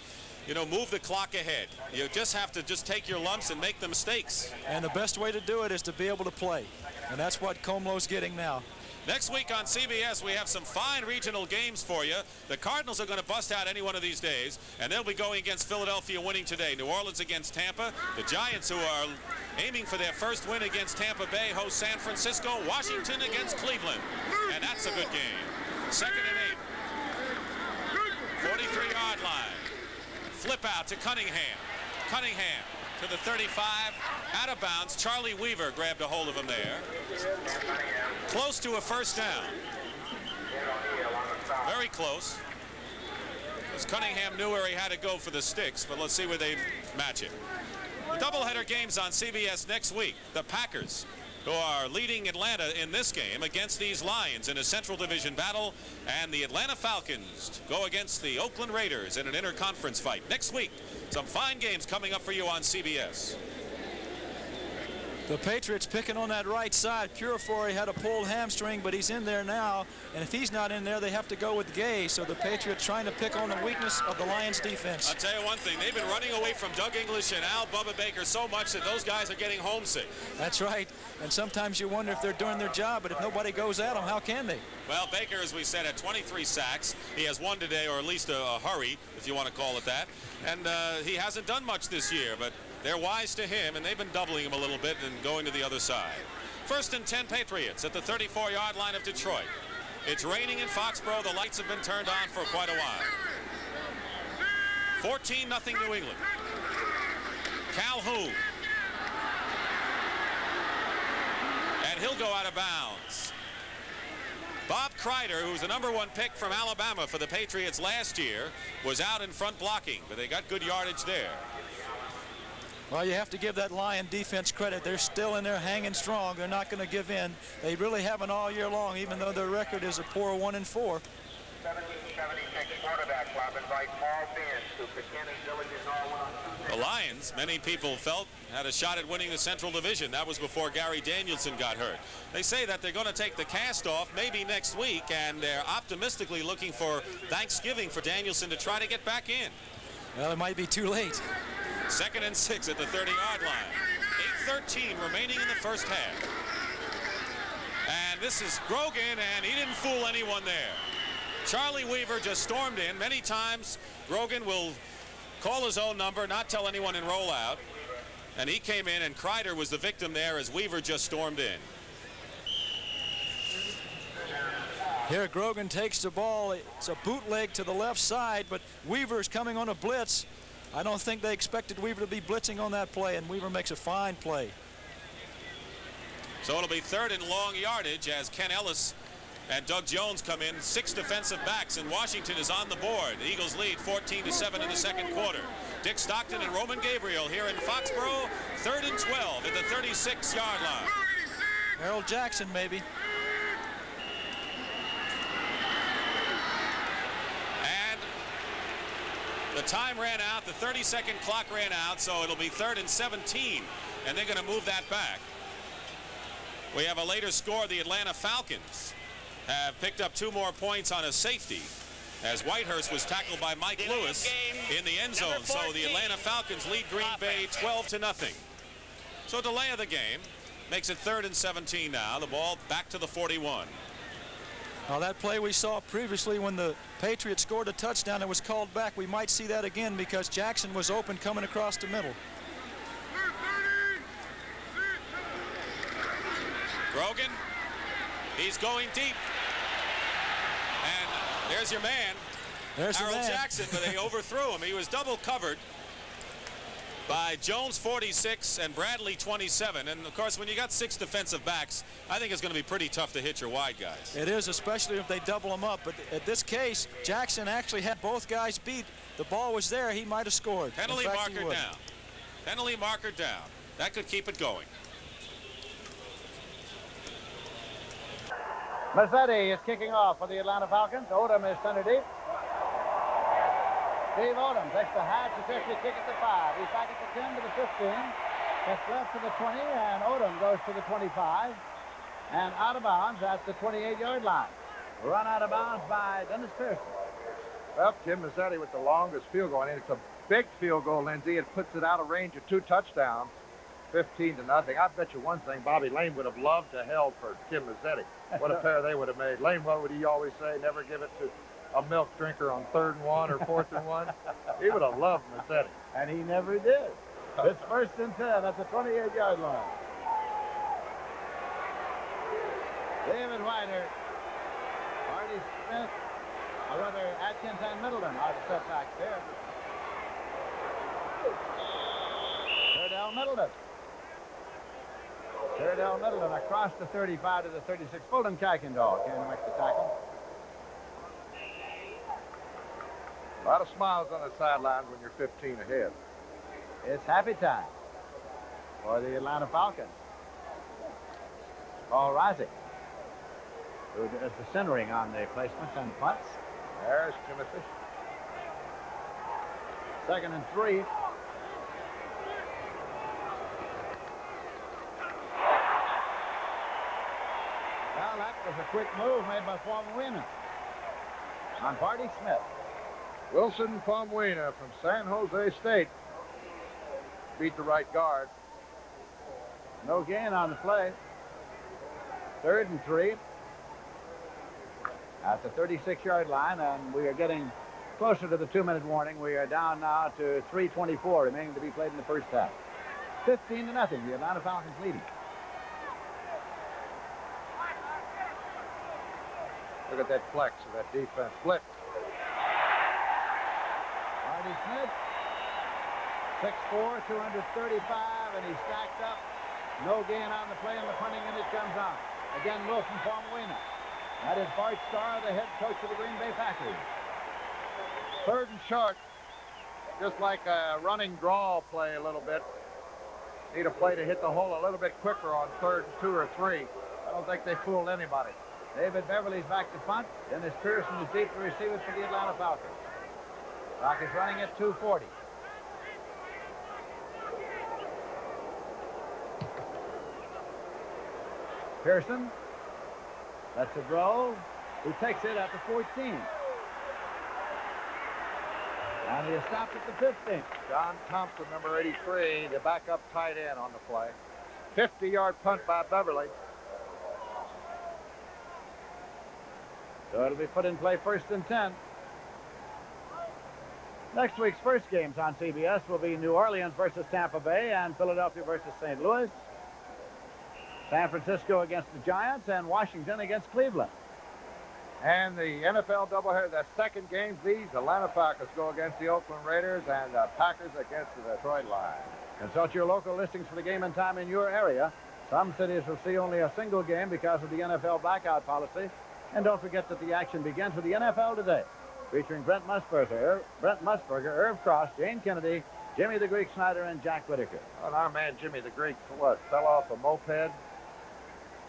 move the clock ahead. You just have to take your lumps and make the mistakes. And the best way to do it is to be able to play. And that's what Comlo's getting now. Next week on CBS, we have some fine regional games for you. The Cardinals are going to bust out any one of these days, and they'll be going against Philadelphia, winning today. New Orleans against Tampa. The Giants, who are aiming for their first win against Tampa Bay, host San Francisco. Washington against Cleveland. And that's a good game. 2nd and 8. 43-yard line. Flip out to Cunningham. Cunningham to the 35, out of bounds. Charlie Weaver grabbed a hold of him there. Close to a first down. Very close. As Cunningham knew where he had to go for the sticks, but let's see where they match it. The doubleheader games on CBS next week. The Packers, who are leading Atlanta in this game, against these Lions in a Central Division battle, and the Atlanta Falcons go against the Oakland Raiders in an interconference fight. Next week, some fine games coming up for you on CBS. The Patriots picking on that right side. Purifoy had a pulled hamstring, but he's in there now. And if he's not in there, they have to go with Gay. So the Patriots trying to pick on the weakness of the Lions defense. I'll tell you one thing. They've been running away from Doug English and Al Bubba Baker so much that those guys are getting homesick. That's right. And sometimes you wonder if they're doing their job, but if nobody goes at them, how can they? Well, Baker, as we said, had 23 sacks. He has one today, or at least a hurry, if you want to call it that. And he hasn't done much this year, but they're wise to him, and they've been doubling him a little bit and going to the other side. 1st and 10 Patriots at the 34-yard line of Detroit. It's raining in Foxborough. The lights have been turned on for quite a while. 14-0 New England. Calhoun. And he'll go out of bounds. Bob Kreider, who's the #1 pick from Alabama for the Patriots last year, was out in front blocking, but they got good yardage there. Well, you have to give that Lion defense credit. They're still in there hanging strong. They're not going to give in. They really haven't all year long, even though their record is a poor 1-4. 1776 quarterback club invite Paul Beans to Pequannock Village in Norwalk. The Lions, many people felt, had a shot at winning the Central Division. That was before Gary Danielson got hurt. They say that they're going to take the cast off maybe next week, and they're optimistically looking for Thanksgiving for Danielson to try to get back in. Well, it might be too late. 2nd and 6 at the 30-yard line. 8:13 remaining in the first half. And this is Grogan, and he didn't fool anyone there. Charlie Weaver just stormed in. Many times, Grogan will call his own number, not tell anyone and roll out. And he came in, and Kreider was the victim there as Weaver just stormed in. Here Grogan takes the ball. It's a bootleg to the left side, but Weaver's coming on a blitz. I don't think they expected Weaver to be blitzing on that play, and Weaver makes a fine play. So it'll be 3rd and long yardage as Ken Ellis and Doug Jones come in. 6 defensive backs, and Washington is on the board. The Eagles lead 14-7 in the 2nd quarter. Dick Stockton and Roman Gabriel here in Foxborough. 3rd and 12 at the 36-yard line. Harold Jackson, maybe. The time ran out, the 30-second clock ran out, so it'll be 3rd and 17, and they're going to move that back. We have a later score. The Atlanta Falcons have picked up 2 more points on a safety as Whitehurst was tackled by Mike Lewis in the end zone. So the Atlanta Falcons lead Green Bay 12-0. So delay of the game makes it 3rd and 17 now. The ball back to the 41. Now that play we saw previously when the Patriots scored a touchdown and was called back, we might see that again because Jackson was open coming across the middle. Grogan, he's going deep. And there's your man, Harold Jackson, but they overthrew him. He was double covered by Jones 46 and Bradley 27. And of course, when you got 6 defensive backs, I think it's going to be pretty tough to hit your wide guys. It is, especially if they double them up. But at this case, Jackson actually had both guys beat. The ball was there. He might have scored. Penalty marker down. Penalty marker down. That could keep it going. Mazzetti is kicking off for the Atlanta Falcons. Odom is center deep. Steve Odom takes the high successful kick at the 5. He's back at the 10 to the 15. Gets left to the 20, and Odom goes to the 25. And out of bounds at the 28-yard line. Run out of bounds by Dennis Pearson. Well, Jim Mazzetti with the longest field goal. And it's a big field goal, Lindsey. It puts it out of range of 2 touchdowns, 15-0. I bet you one thing, Bobby Lane would have loved to hell for Jim Mazzetti. What a pair they would have made. Lane, what would he always say? Never give it to a milk drinker on 3rd and 1 or 4th and 1. He would have loved Mazzetti. And he never did. It's 1st and 10 at the 28-yard line. David Whiter, Marty Smith, or rather Atkins and Middleton are the setbacks there. Turdell Middleton across the 35 to the 36. Fulton Kuykendall came to make the tackle. A lot of smiles on the sidelines when you're 15 ahead. It's happy time for the Atlanta Falcons. Paul Rising, who does the centering on the placements and punts. There's Timothy. 2nd and 3. Well, that was a quick move made by Famuina on Party Smith. Wilson Famuina from San Jose State beat the right guard. No gain on the play. 3rd and 3 at the 36-yard line, and we are getting closer to the 2-minute warning. We are down now to 3:24 remaining to be played in the first half. 15-0, the Atlanta Falcons leading. Look at that flex of that defense. Blitz. Marty Smith, 6'4", 235, and he's stacked up. No gain on the play, and the punting, and it comes on. Again, Wilson Famuina. That is Bart Starr, the head coach of the Green Bay Packers. 3rd and short. Just like a running draw play a little bit. Need a play to hit the hole a little bit quicker on 3rd and 2 or 3. I don't think they fooled anybody. David Beverly's back to punt. Dennis Pearson is deep to receive it for the Atlanta Falcons. Clock is running at 2:40. Pearson lets it roll. He takes it at the 14. And he is stopped at the 15. John Thompson, number 83, the backup tight end on the play. 50-yard punt by Beverly. So it'll be put in play 1st and 10. Next week's first games on CBS will be New Orleans versus Tampa Bay and Philadelphia versus St. Louis. San Francisco against the Giants and Washington against Cleveland. And the NFL doubleheader, the second game, these Atlanta Falcons go against the Oakland Raiders and the Packers against the Detroit Lions. Consult your local listings for the game and time in your area. Some cities will see only a single game because of the NFL blackout policy. And don't forget that the action begins with the NFL Today, featuring Brent Musburger, Irv Cross, Jane Kennedy, Jimmy the Greek Snyder, and Jack Whitaker. Well, our man Jimmy the Greek, fell off a moped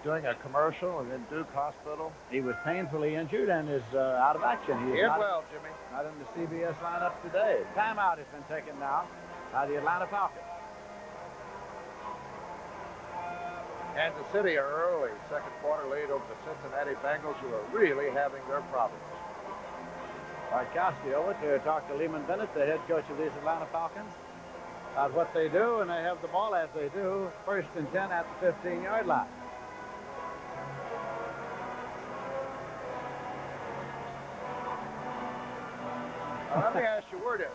doing a commercial in Duke Hospital. He was painfully injured and is out of action. He is well, Jimmy. Not in the CBS lineup today. Timeout has been taken now by the Atlanta Falcons. Kansas City are early. Second quarter lead over the Cincinnati Bengals, who are really having their problems. Bartkowski over to talk to Lehman Bennett, the head coach of these Atlanta Falcons, about what they do, and they have the ball as they do. 1st and 10 at the 15-yard line. Let me ask you, where did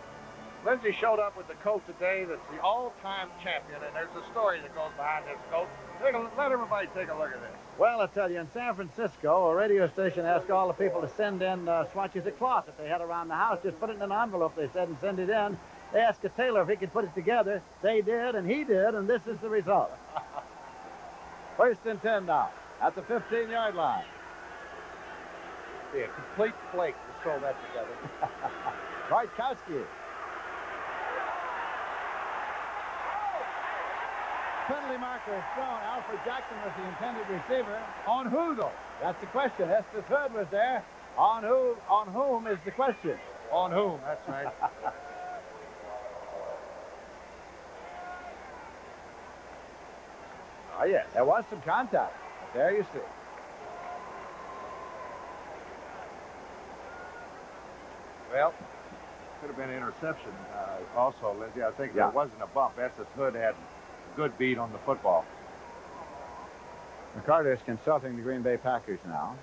Lindsey showed up with the coat today that's the all-time champion, and there's a story that goes behind this coat. Let everybody take a look at this. Well, I tell you, in San Francisco, a radio station asked all the people to send in swatches of cloth that they had around the house. Just put it in an envelope, they said, and send it in. They asked a tailor if he could put it together. They did, and he did, and this is the result. 1st and 10 now at the 15-yard line. Be a complete flake to sew that together. Bartkowski. Penalty marker is thrown. Alfred Jackson was the intended receiver. On who, though? That's the question. Estes Hood was there. On whom is the question? On whom, that's right. Oh, yes. There was some contact. There you see. Well, could have been an interception also, Lindsay. I think there wasn't a bump. Estes Hood had a good beat on the football. McCarter is consulting the Green Bay Packers now.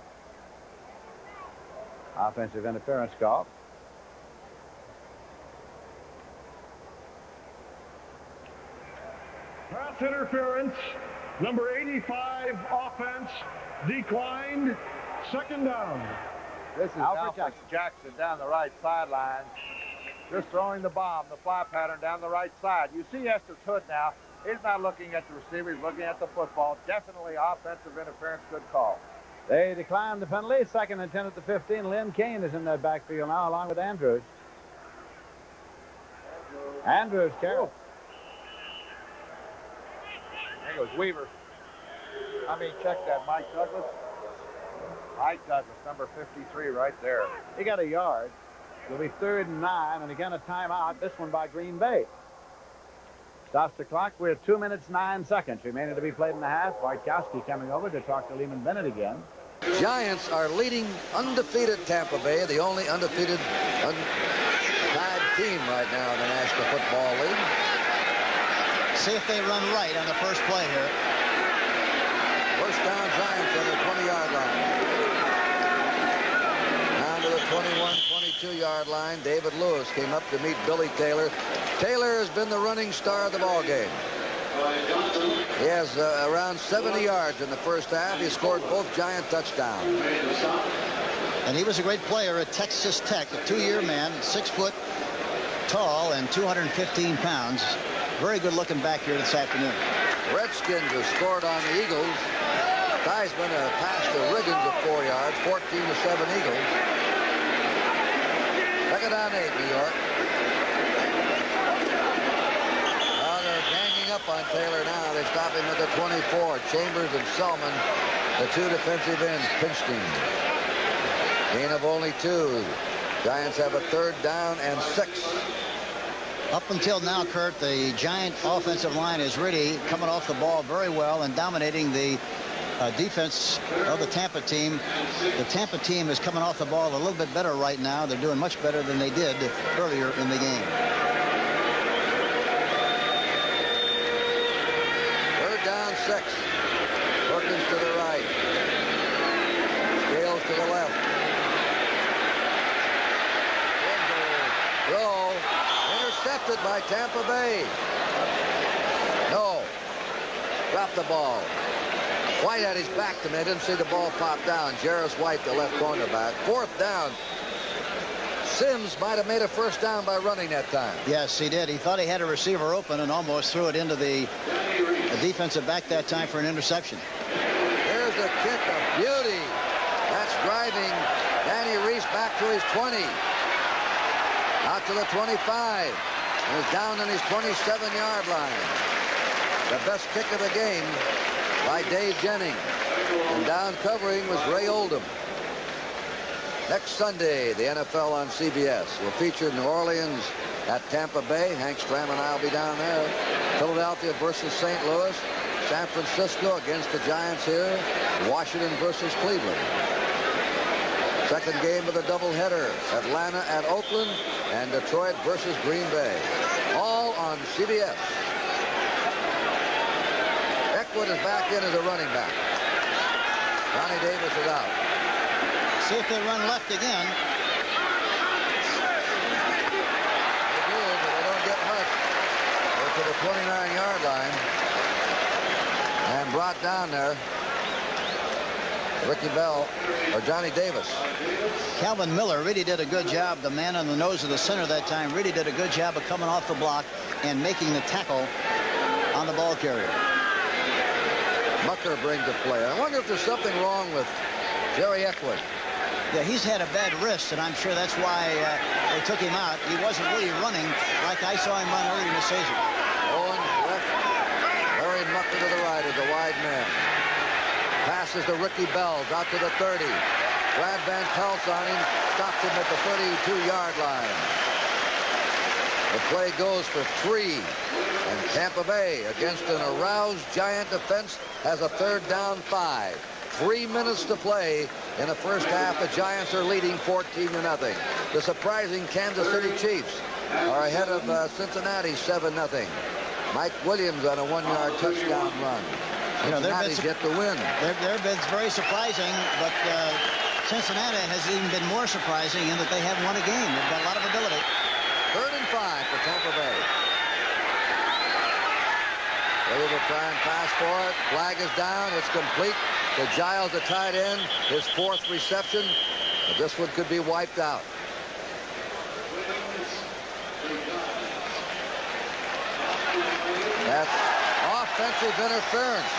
Offensive interference call. Pass interference. Number 85 offense declined. Second down. This is Alfred Jackson down the right sideline. Just throwing the bomb, the fly pattern down the right side. You see Estes Hood now. He's not looking at the receiver. He's looking at the football. Definitely offensive interference. Good call. They declined the penalty. 2nd and 10 at the 15. Lynn Kane is in that backfield now along with Andrews. Andrews carries. There goes Weaver. Check that, Mike Douglas. Mike Douglas, number 53 right there. He got a yard. It'll be 3rd and 9, and again a timeout, this one by Green Bay. Stops the clock. We're 2 minutes, 9 seconds remaining to be played in the half. Bartkowski coming over to talk to Lehman Bennett again. Giants are leading undefeated Tampa Bay, the only undefeated tied team right now in the National Football League. See if they run right on the first play here. First down, Giants on the 20-yard line. Down to the 21, 22-yard line. David Lewis came up to meet Billy Taylor. Taylor has been the running star of the ball game. He has around 70 yards in the first half. He scored both Giant touchdowns. And he was a great player at Texas Tech, a 2-year man, 6 foot tall and 215 pounds. Very good looking back here this afternoon. Redskins have scored on the Eagles. Theismann passed to Riggins of 4 yards, 14-7 Eagles. 2nd down 8, New York. Now they're ganging up on Taylor now. They stop him at the 24. Chambers and Selman, the 2 defensive ends, pinched him. Gain of only 2. Giants have a 3rd down and 6. Up until now, Kurt, the Giant offensive line is really coming off the ball very well and dominating the defense of the Tampa team. The Tampa team is coming off the ball a little bit better right now. They're doing much better than they did earlier in the game. 3rd down 6. Perkins to the right. Scales to the left. Throw. Intercepted by Tampa Bay. No. Dropped the ball. White had his back to me. I didn't see the ball pop down. Jarris White, the left cornerback. 4th down. Sims might have made a 1st down by running that time. Yes, he did. He thought he had a receiver open and almost threw it into the defensive back that time for an interception. There's the kick of beauty. That's driving Danny Reese back to his 20. Out to the 25. And is down on his 27-yard line. The best kick of the game by Dave Jennings. And down covering was Ray Oldham. Next Sunday, the NFL on CBS will feature New Orleans at Tampa Bay. Hank Stram and I will be down there. Philadelphia versus St. Louis. San Francisco against the Giants here. Washington versus Cleveland. Second game of the doubleheader. Atlanta at Oakland and Detroit versus Green Bay. All on CBS. Eckwood is back in as a running back. Johnny Davis is out. See if they run left again. They do, but they don't get much. They're to the 29-yard line. And brought down there. Ricky Bell, or Johnny Davis. Calvin Miller really did a good job. The man on the nose of the center that time really did a good job of coming off the block and making the tackle on the ball carrier. Mucker brings the play. I wonder if there's something wrong with Jerry Eckwood. Yeah, he's had a bad wrist, and I'm sure that's why they took him out. He wasn't really running like I saw him run early in the season. Owens left. Larry Mucker to the right as a wide man. Passes to Ricky Bells out to the 30. Brad Van Pelt on him. Stopped him at the 32-yard line. The play goes for 3. And Tampa Bay, against an aroused Giant defense, has a 3rd down 5. 3 minutes to play in the first half. The Giants are leading 14-0. The surprising Kansas City Chiefs are ahead of Cincinnati 7-0. Mike Williams on a 1-yard touchdown run. Cincinnati's yet to win. Their bid's very surprising, but Cincinnati has even been more surprising in that they haven't won a game. They've got a lot of ability. 3rd and 5 for Tampa Bay. They will try and pass for it. Flag is down. It's complete to Giles, the tight end. His 4th reception. But this one could be wiped out. That's offensive interference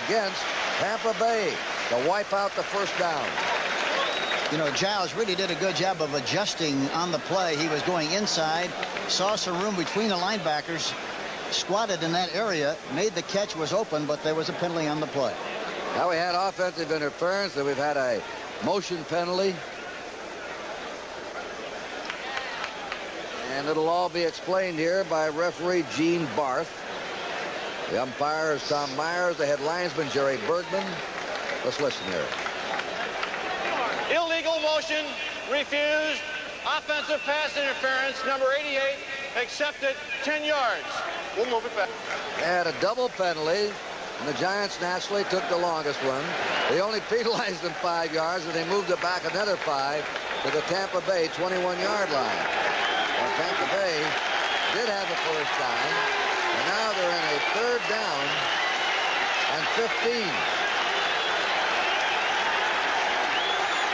against Tampa Bay to wipe out the 1st down. You know, Giles really did a good job of adjusting on the play. He was going inside, saw some room between the linebackers, squatted in that area, made the catch, was open, but there was a penalty on the play. Now we had offensive interference, and we've had a motion penalty. And it'll all be explained here by referee Gene Barth. The umpire is Tom Myers. The head linesman, Jerry Bergman. Let's listen here. Illegal motion, refused. Offensive pass interference, number 88, accepted, 10 yards. We'll move it back. They had a double penalty, and the Giants naturally took the longest one. They only penalized them 5 yards, and they moved it back another 5 to the Tampa Bay 21-yard line. Well, Tampa Bay did have a 1st down, and now they're in a 3rd down and 15.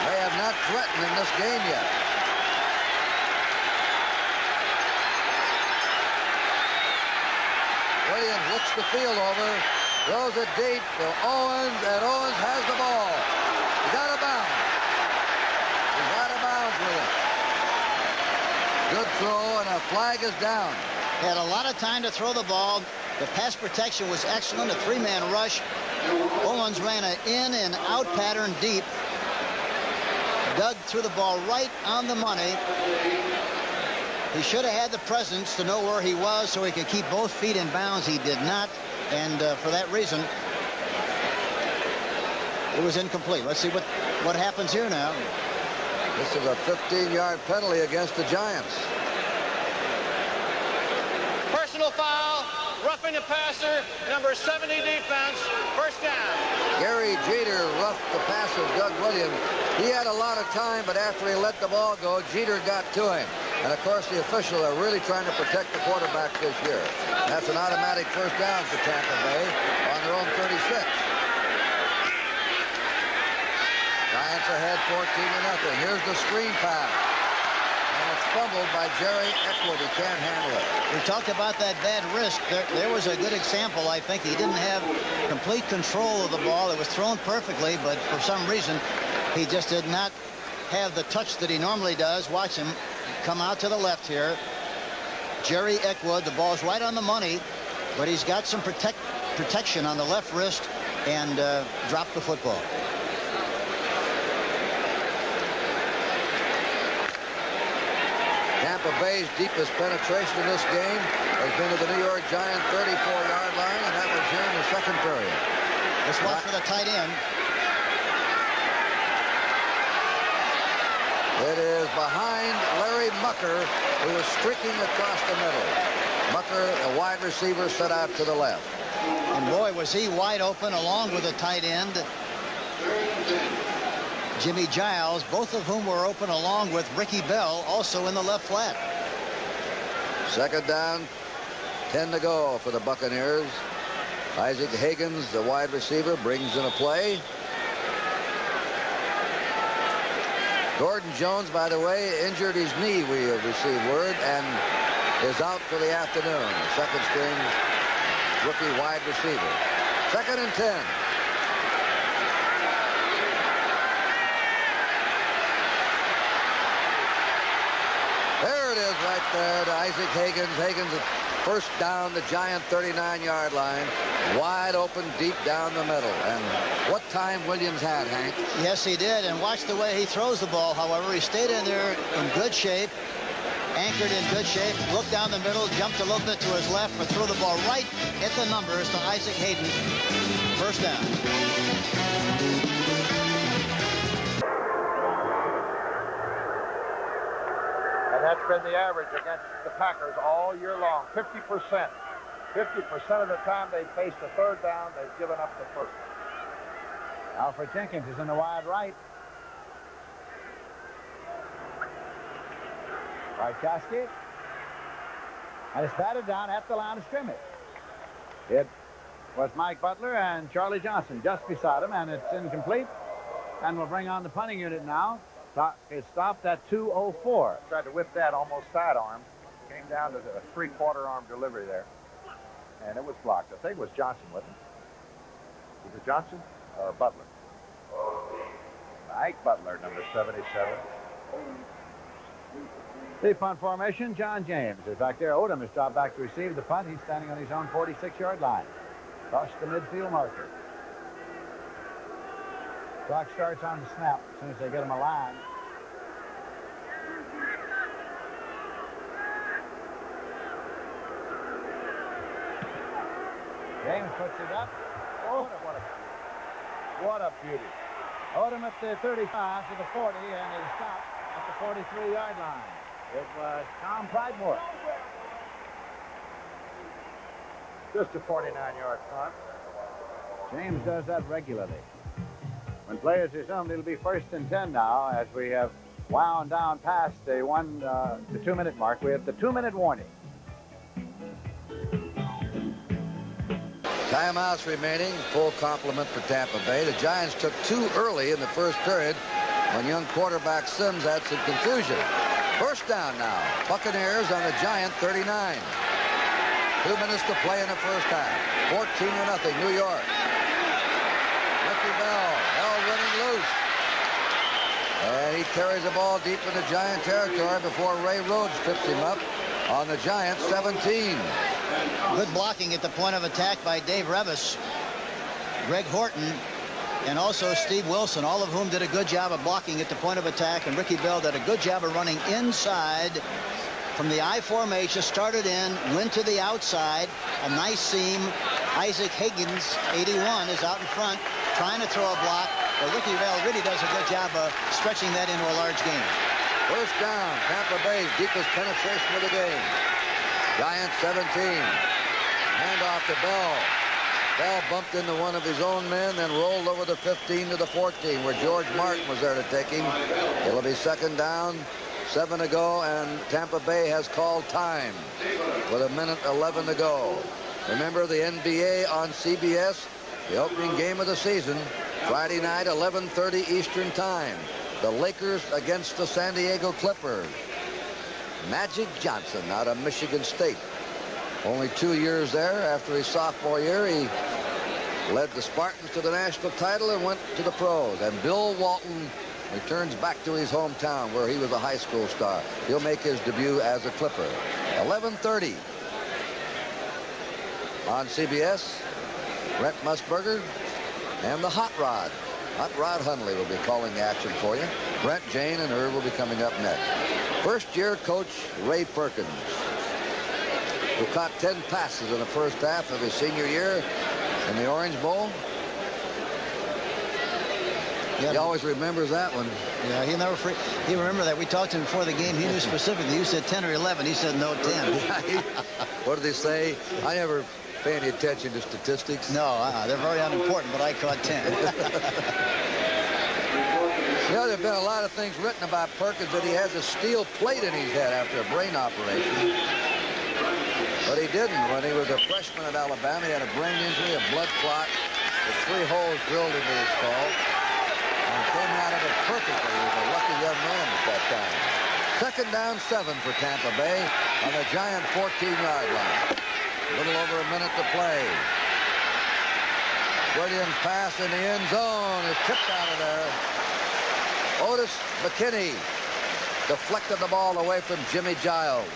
They have not threatened in this game yet. Williams looks the field over, throws it deep to Owens, and Owens has the ball. He's out of bounds. He's out of bounds with it. Good throw, and a flag is down. Had a lot of time to throw the ball. The pass protection was excellent, a 3-man rush. Owens ran an in and out pattern deep. Doug threw the ball right on the money. He should have had the presence to know where he was so he could keep both feet in bounds. He did not, and for that reason, it was incomplete. Let's see what happens here now. This is a 15-yard penalty against the Giants. Personal foul, roughing the passer, number 70 defense, 1st down. Gary Jeter roughed the passer, Doug Williams. He had a lot of time, but after he let the ball go, Jeter got to him. And, of course, the officials are really trying to protect the quarterback this year. That's an automatic 1st down for Tampa Bay on their own 36. Giants ahead 14-0. Here's the screen pass. And it's fumbled by Jerry Eckwood. He can't handle it. We talked about that bad wrist. There was a good example, I think. He didn't have complete control of the ball. It was thrown perfectly, but for some reason, he just did not have the touch that he normally does. Watch him come out to the left here. Jerry Eckwood, the ball's right on the money, but he's got some protection on the left wrist and dropped the football. Tampa Bay's deepest penetration in this game has been to the New York Giants 34-yard line, and that was here in the 2nd period. Let's watch for the tight end. It is behind Larry Mucker, who is streaking across the middle. Mucker, a wide receiver, set out to the left. And boy, was he wide open along with the tight end, Jimmy Giles, both of whom were open along with Ricky Bell, also in the left flat. 2nd down, 10 to go for the Buccaneers. Isaac Higgins, the wide receiver, brings in a play. Gordon Jones, by the way, injured his knee, we have received word, and is out for the afternoon. The 2nd string rookie wide receiver. 2nd and 10. There it is right there to Isaac Higgins. Higgins, 1st down, the Giant 39-yard line. Wide open, deep down the middle. And what time Williams had, Hank? Yes, he did. And watch the way he throws the ball. However, he stayed in there in good shape. anchored in good shape, looked down the middle, jumped a little bit to his left, but threw the ball right at the numbers to Isaac Hayden. First down. And that's been the average against the Packers all year long, 50%. 50% of the time they've faced a third down, they've given up the first. Alfred Jenkins is in the wide right. Barczewski. And it's batted down at the line of scrimmage. It was Mike Butler and Charlie Johnson just beside him, and it's incomplete. And we'll bring on the punting unit now. It stopped at 2:04. Tried to whip that almost sidearm. Came down to the three-quarter arm delivery there. And it was blocked. I think it was Johnson with him. Was it Johnson or Butler? Mike Butler, number 77. The punt formation, John James is back there. Odom has dropped back to receive the punt. He's standing on his own 46-yard line. Across the midfield marker. Clock starts on the snap as soon as they get him a line. James puts it up. Oh, what a beauty. Odom at the 35 to the 40, and he stopped at the 43-yard line. It was Tom Pridemore. Just a 49-yard punt. James does that regularly. When play is resumed, it'll be 1st and 10 now as we have wound down past the 2-minute mark. We have the 2-minute warning. Timeouts remaining, full complement for Tampa Bay. The Giants took 2 early in the first period when young quarterback Sims had some confusion. First down now. Buccaneers on the Giant 39. 2 minutes to play in the first half. 14-0, New York. Ricky Bell running loose. And he carries the ball deep in the Giant territory before Ray Rhodes trips him up on the Giants 17. Good blocking at the point of attack by Dave Revis, Greg Horton, and also Steve Wilson, all of whom did a good job of blocking at the point of attack, and Ricky Bell did a good job of running inside from the I formation, started in, went to the outside, a nice seam. Isaac Higgins, 81, is out in front, trying to throw a block, but Ricky Bell really does a good job of stretching that into a large game. First down, Tampa Bay's deepest penetration of the game. Giants 17. Handoff to Bell. Bell bumped into one of his own men, then rolled over the 15 to the 14, where George Martin was there to take him. It'll be second down, 7 to go, and Tampa Bay has called time with 1:11 to go. Remember the NBA on CBS, the opening game of the season, Friday night, 11:30 Eastern Time. The Lakers against the San Diego Clippers. Magic Johnson out of Michigan State. Only 2 years there. After his sophomore year, he led the Spartans to the national title and went to the pros. And Bill Walton returns back to his hometown where he was a high school star. He'll make his debut as a Clipper. 11:30 on CBS. Brent Musburger and the Hot Rod. Hot Rod Hundley will be calling the action for you. Brent, Jane, and Irv will be coming up next. First-year coach Ray Perkins, who caught 10 passes in the first half of his senior year in the Orange Bowl. Yeah, he always remembers that one. Yeah, he remembered that. We talked to him before the game. He knew specifically. You said 10 or 11. He said no, 10. What did they say? I never pay any attention to statistics. No, they're very unimportant, but I caught 10. You know, there have been a lot of things written about Perkins, that he has a steel plate in his head after a brain operation. But he didn't. When he was a freshman at Alabama, he had a brain injury, a blood clot, with 3 holes drilled into his skull, and came out of it perfectly. He was a lucky young man at that time. Second down, 7 for Tampa Bay on the Giant 14-yard line. A little over a minute to play. Williams' pass in the end zone is tipped out of there. Otis McKinney deflected the ball away from Jimmy Giles.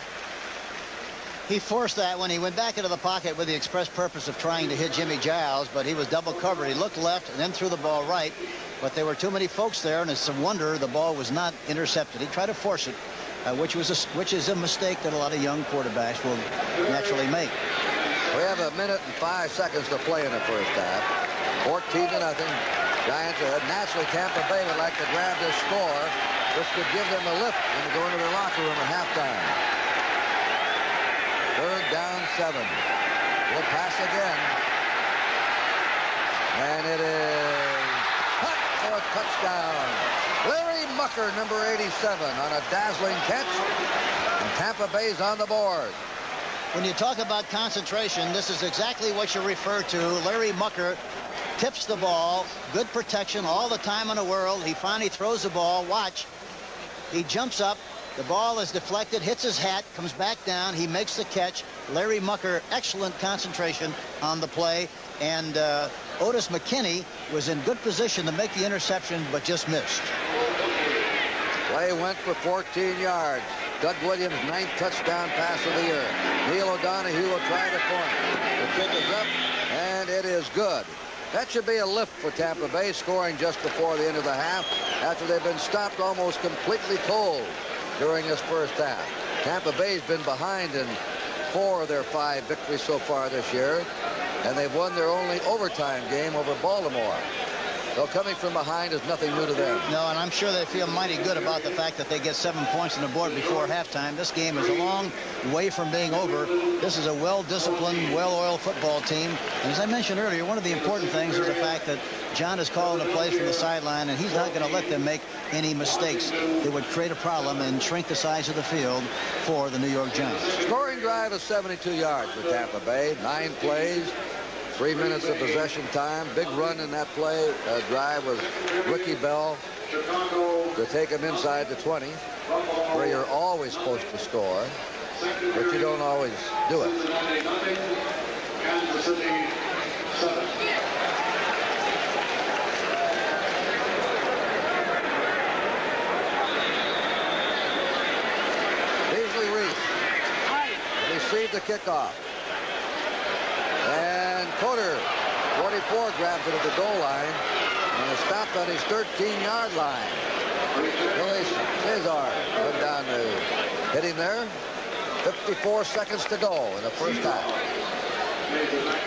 He forced that when he went back into the pocket with the express purpose of trying to hit Jimmy Giles, but he was double covered. He looked left and then threw the ball right, but there were too many folks there, and it's a wonder the ball was not intercepted. He tried to force it, which is a mistake that a lot of young quarterbacks will naturally make. We have 1 minute and 5 seconds to play in the first half. 14-0. Giants ahead. Naturally, Tampa Bay would like to grab this score. This could give them a lift when they go into their locker room at halftime. 3rd down 7. We'll pass again. And it is cut for a touchdown. Larry Mucker, number 87, on a dazzling catch. And Tampa Bay's on the board. When you talk about concentration, this is exactly what you refer to. Larry Mucker tips the ball. Good protection all the time in the world. He finally throws the ball. Watch. He jumps up. The ball is deflected, hits his hat, comes back down. He makes the catch. Larry Mucker, excellent concentration on the play. And Otis McKinney was in good position to make the interception, but just missed. Play went for 14 yards. Doug Williams' 9th touchdown pass of the year. Neil O'Donohue will try the corner. The kick is up, and it is good. That should be a lift for Tampa Bay, scoring just before the end of the half after they've been stopped almost completely cold during this first half. Tampa Bay's been behind in 4 of their 5 victories so far this year, and they've won their only overtime game over Baltimore. So coming from behind is nothing new to them. No, and I'm sure they feel mighty good about the fact that they get 7 points on the board before halftime. This game is a long way from being over. This is a well-disciplined, well-oiled football team. And as I mentioned earlier, one of the important things is the fact that John is calling the plays from the sideline, and he's not going to let them make any mistakes that would create a problem and shrink the size of the field for the New York Giants. Scoring drive of 72 yards for Tampa Bay. 9 plays. 3 minutes of possession time. Big run in that play. Drive was Ricky Bell to take him inside the 20, where you're always supposed to score, but you don't always do it. Beasley Reese received the kickoff. And Coder, 44, grabs it at the goal line and is stopped on his 13-yard line. Billy Cesar went down to hit him there. 54 seconds to go in the first half.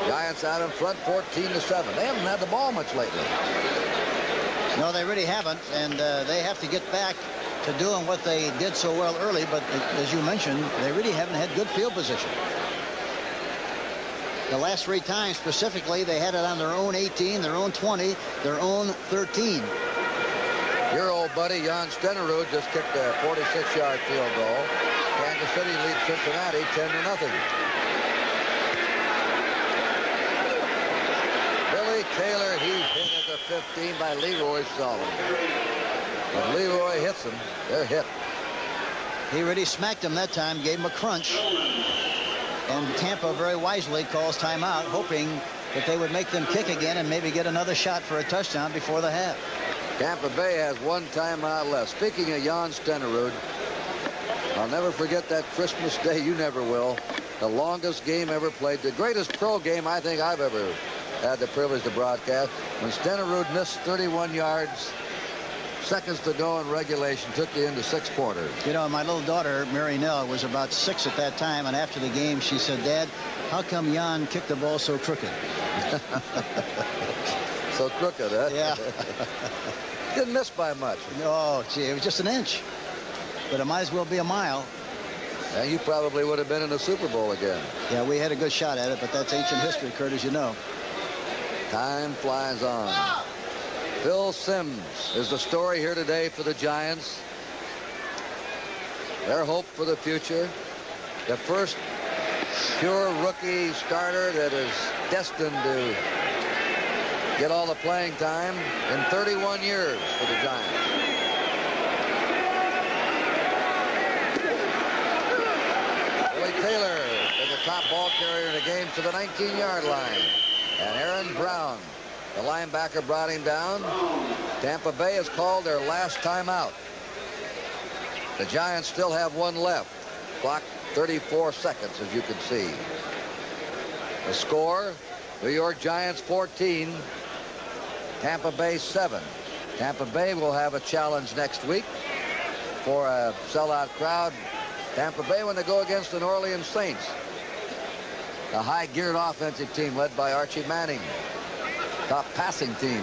Giants out in front, 14-7. They haven't had the ball much lately. No, they really haven't, and they have to get back to doing what they did so well early, but as you mentioned, they really haven't had good field position. The last 3 times specifically, they had it on their own 18, their own 20, their own 13. Your old buddy, Jan Stenerud, just kicked a 46-yard field goal. Kansas City leads Cincinnati 10-0. Billy Taylor, he's hit at the 15 by Leroy Sullivan. When Leroy hits him, they're hit. He really smacked him that time, gave him a crunch. And Tampa very wisely calls timeout, hoping that they would make them kick again and maybe get another shot for a touchdown before the half. Tampa Bay has 1 timeout left. Speaking of Jan Stenerud, I'll never forget that Christmas Day. You never will. The longest game ever played. The greatest pro game I think I've ever had the privilege to broadcast. When Stenerud missed 31 yards, seconds to go in regulation, took you into 6 quarters. You know, my little daughter, Mary Nell, was about 6 at that time, and after the game, she said, "Dad, how come Jan kicked the ball so crooked?" So crooked, huh? Yeah. Didn't miss by much. No, gee, it was just an inch. But it might as well be a mile. And you probably would have been in the Super Bowl again. Yeah, we had a good shot at it, but that's ancient history, Kurt, as you know. Time flies on. Phil Simms is the story here today for the Giants. Their hope for the future. The first pure rookie starter that is destined to get all the playing time in 31 years for the Giants. Billy Taylor is the top ball carrier in the game to the 19-yard line. And Aaron Brown, the linebacker, brought him down. Tampa Bay has called their last timeout. The Giants still have 1 left. Clock 34 seconds, as you can see. The score, New York Giants 14, Tampa Bay 7. Tampa Bay will have a challenge next week. before a sellout crowd. Tampa Bay when they go against the New Orleans Saints. A high-geared offensive team led by Archie Manning. Top passing team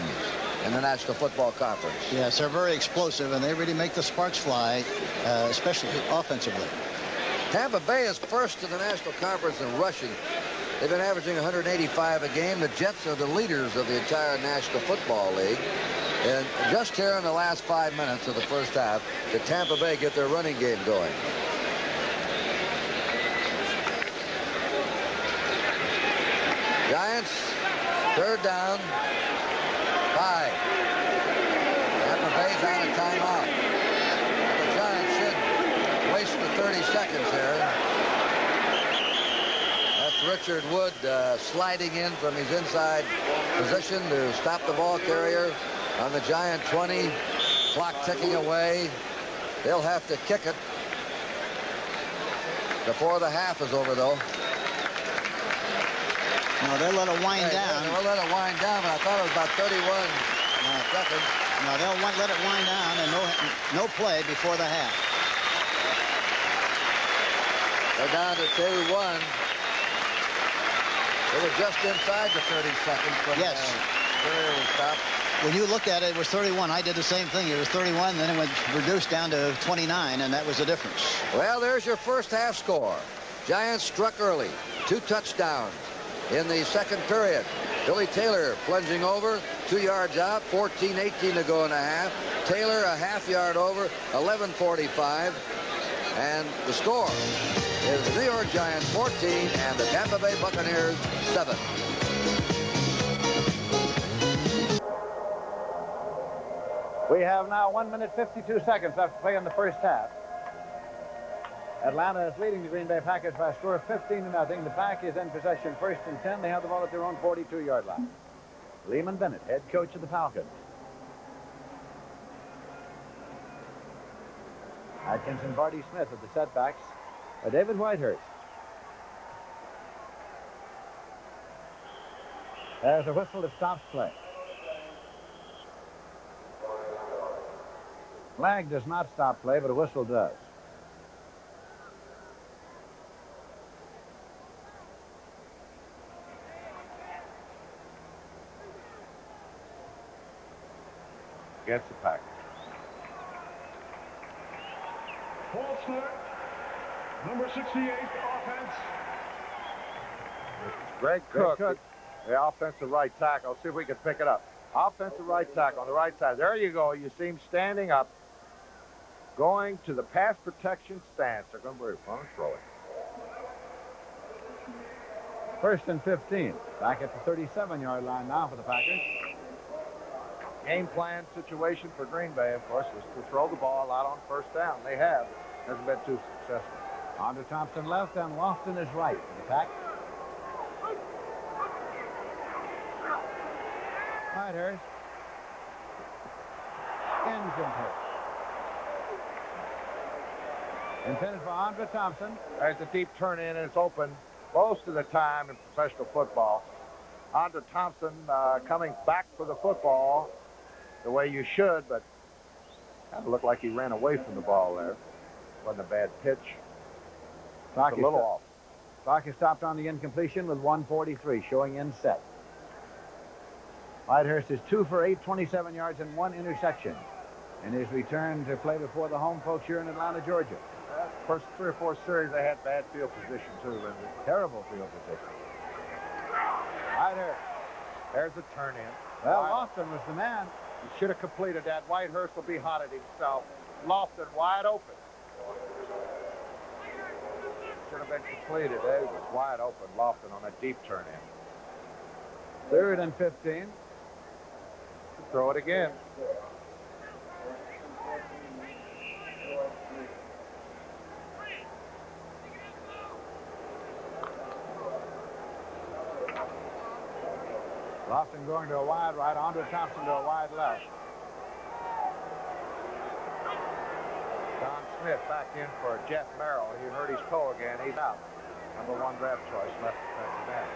in the National Football Conference. Yes, they're very explosive, and they really make the sparks fly, especially offensively. Tampa Bay is first in the National Conference in rushing. They've been averaging 185 a game. The Jets are the leaders of the entire National Football League. And just here in the last 5 minutes of the first half, did Tampa Bay get their running game going. Giants, third down, 5. Tampa Bay's out of timeout. The Giants should waste the 30 seconds here. That's Richard Wood sliding in from his inside position to stop the ball carrier on the Giant 20. Clock ticking away. They'll have to kick it before the half is over, though. No, they'll let it wind down. They'll let it wind down, but I thought it was about 31 seconds. No, they'll let it wind down and no play before the half. They're down to 2-1. They were just inside the 30 seconds when the carrier was stopped. When you looked at it, it was 31. I did the same thing. It was 31, then it went reduced down to 29, and that was the difference. Well, there's your first half score. Giants struck early. 2 touchdowns in the second period. Billy Taylor plunging over, 2 yards out, 14-18 to go in the half. Taylor a half yard over, 11:45. And the score is New York Giants 14 and the Tampa Bay Buccaneers 7. We have now 1 minute 52 seconds left to play in the first half. Atlanta is leading the Green Bay Packers by a score of 15-0. The Pack is in possession first and 10. They have the ball at their own 42-yard line. Lehman Bennett, head coach of the Falcons. Atkins and Barty Smith at the setbacks. David Whitehurst. There's a whistle that stops play. Flag does not stop play, but a whistle does. Against the Packers. False start. Number 68, offense. Greg Cook, the offensive right tackle. See if we can pick it up. Offensive right tackle on the right side. There you go. You see him standing up, going to the pass protection stance. They're going to throw it. First and 15. Back at the 37-yard line now for the Packers. Game plan situation for Green Bay, of course, was to throw the ball out on first down. They have. Hasn't been too successful. Andre Thompson left and Lofton is right for the Pack. Whitehurst. Incomplete. Intended for Andre Thompson. There's a deep turn in, and it's open most of the time in professional football. Andre Thompson coming back for the football the way you should, but kind of looked like he ran away from the ball there. Wasn't a bad pitch. Clock a little off. Clock is stopped on the incompletion with 1:43 showing in set. Whitehurst is 2 for 8, 27 yards and 1 interception in his return to play before the home folks here in Atlanta, Georgia. First 3 or 4 series, they had bad field position, too, Lindsay. Terrible field position. Whitehurst. There's a turn in. Well, Lofton was the man. He should have completed that. Whitehurst will be hot at himself. Lofton wide open. Should have been completed. It was wide open. Lofton on a deep turn in. 3rd and 15. Throw it again. Lofton going to a wide right, Andre Thompson to a wide left. Don Smith back in for Jeff Merrill. He hurt his toe again. He's out. Number 1 draft choice, left defensive end.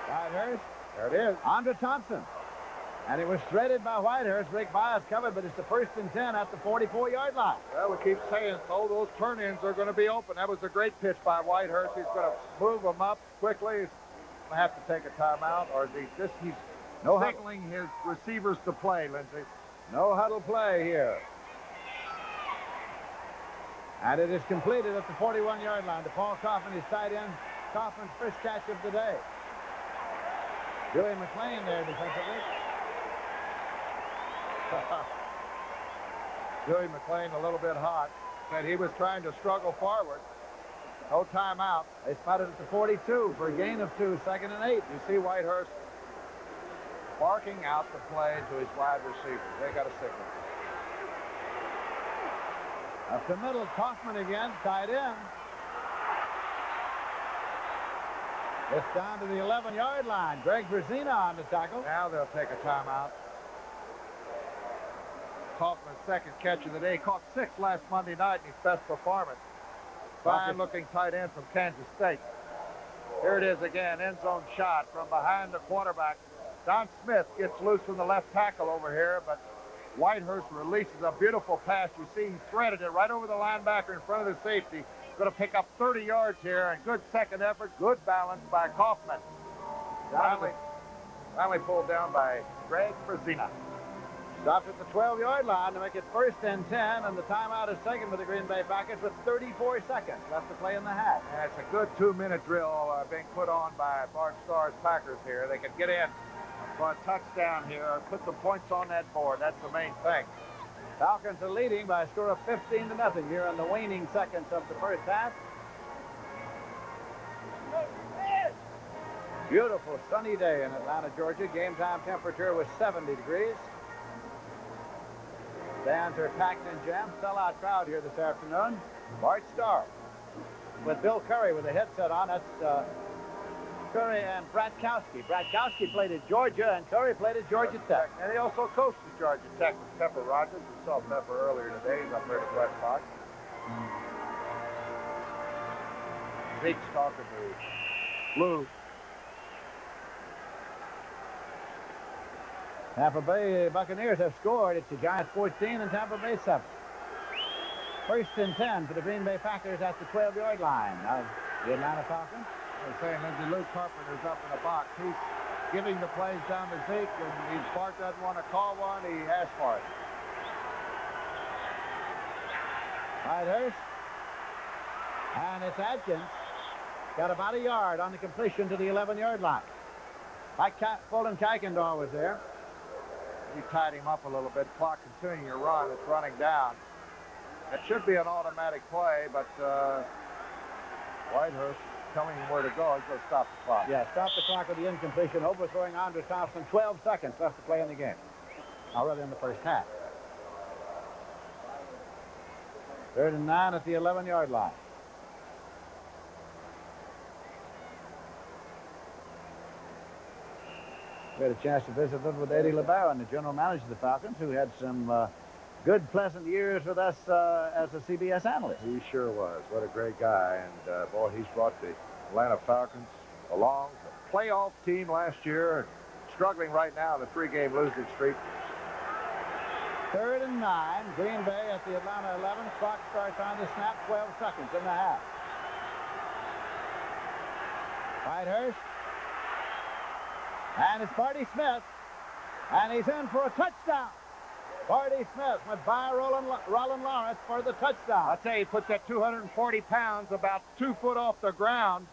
Whitehurst. There it is. Andre Thompson. And it was threaded by Whitehurst. Rick Bias covered, but it's the 1st and 10 at the 44-yard line. Well, we keep saying, so those turn-ins are going to be open. That was a great pitch by Whitehurst. He's going to move them up quickly. He's going to have to take a timeout, or he's signaling his receivers to play, Lindsey. No huddle play here. And it is completed at the 41-yard line to Paul Kaufman, his tight end. Kaufman's first catch of the day. Dewey McClain there defensively. Dewey McClain a little bit hot. Said he was trying to struggle forward. No timeout. They spotted at the 42 for a gain of 2, 2nd and 8. You see Whitehurst barking out the play to his wide receivers. They got a signal. Up the middle, Kaufman again, tight end. It's down to the 11-yard line. Greg Brzezina on the tackle. Now they'll take a timeout. Kaufman's second catch of the day. Caught 6 last Monday night in his best performance. Fine-looking tight end from Kansas State. Here it is again, end zone shot from behind the quarterback. Don Smith gets loose from the left tackle over here, but Whitehurst releases a beautiful pass. You see he threaded it right over the linebacker in front of the safety. Going to pick up 30 yards here, and good second effort, good balance by Kaufman. Finally pulled down by Greg Brzezina. Stopped at the 12-yard line to make it 1st and 10, and the timeout is taken for the Green Bay Packers with 34 seconds left to play in the half. And it's a good 2-minute drill being put on by Bart Starr's Packers here. They can get in for a touchdown here, put some points on that board. That's the main thing. Falcons are leading by a score of 15-0 here in the waning seconds of the first half. Beautiful sunny day in Atlanta, Georgia. Game time temperature was 70 degrees. Stands are packed and jammed. Sellout crowd here this afternoon. Bart Starr with Bill Curry with a headset on. That's Curry and Bratkowski. Bratkowski played at Georgia, and Curry played at Georgia Tech. And he also coached at Georgia Tech with Pepper Rogers. We saw Pepper earlier today. He's up there at West Fox. Zeke's talking to Lou. Tampa Bay Buccaneers have scored. It's the Giants 14 and Tampa Bay 7. 1st and 10 for the Green Bay Packers at the 12-yard line of the Atlanta Falcons. They're saying Lindsey, Luke Carpenter's up in the box. He's giving the plays down to Zeke, and Bart doesn't want to call one. He asked for it. Whitehurst. And it's Adkins. Got about a yard on the completion to the 11-yard line. Fulton Kuykendall was there. He tied him up a little bit. Clock continuing to run. It's running down. It should be an automatic play, but Whitehurst telling him where to go. He's going to stop the clock. Yeah, stop the clock with the incompletion. Overthrowing Andre Thompson. 12 seconds left to play in the game. Already in the first half. 3rd and 9 at the 11-yard line. We had a chance to visit with Eddie LeBaron, the general manager of the Falcons, who had some good, pleasant years with us as a CBS analyst. He sure was. What a great guy. And, boy, he's brought the Atlanta Falcons along. The playoff team last year, and struggling right now in the 3-game losing streak. 3rd and 9. Green Bay at the Atlanta 11. Clock starts on the snap. 12 seconds in the half. Whitehurst. And it's Barty Smith. And he's in for a touchdown. Barty Smith went by Roland Lawrence for the touchdown. I'll tell you, he put that 240 pounds about 2 foot off the ground,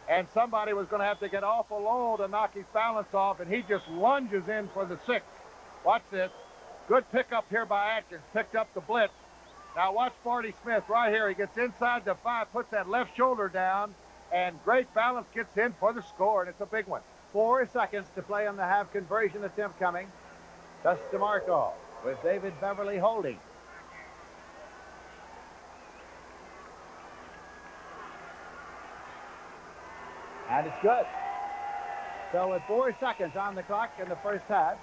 and somebody was going to have to get awful low to knock his balance off, and he just lunges in for the 6. Watch this. Good pickup here by Atkins. Picked up the blitz. Now watch Barty Smith right here. He gets inside the 5, puts that left shoulder down, and great balance, gets in for the score, and it's a big one. 4 seconds to play on the half conversion attempt coming. Just DeMarco with David Beverly holding. And it's good. So with 4 seconds on the clock in the first half,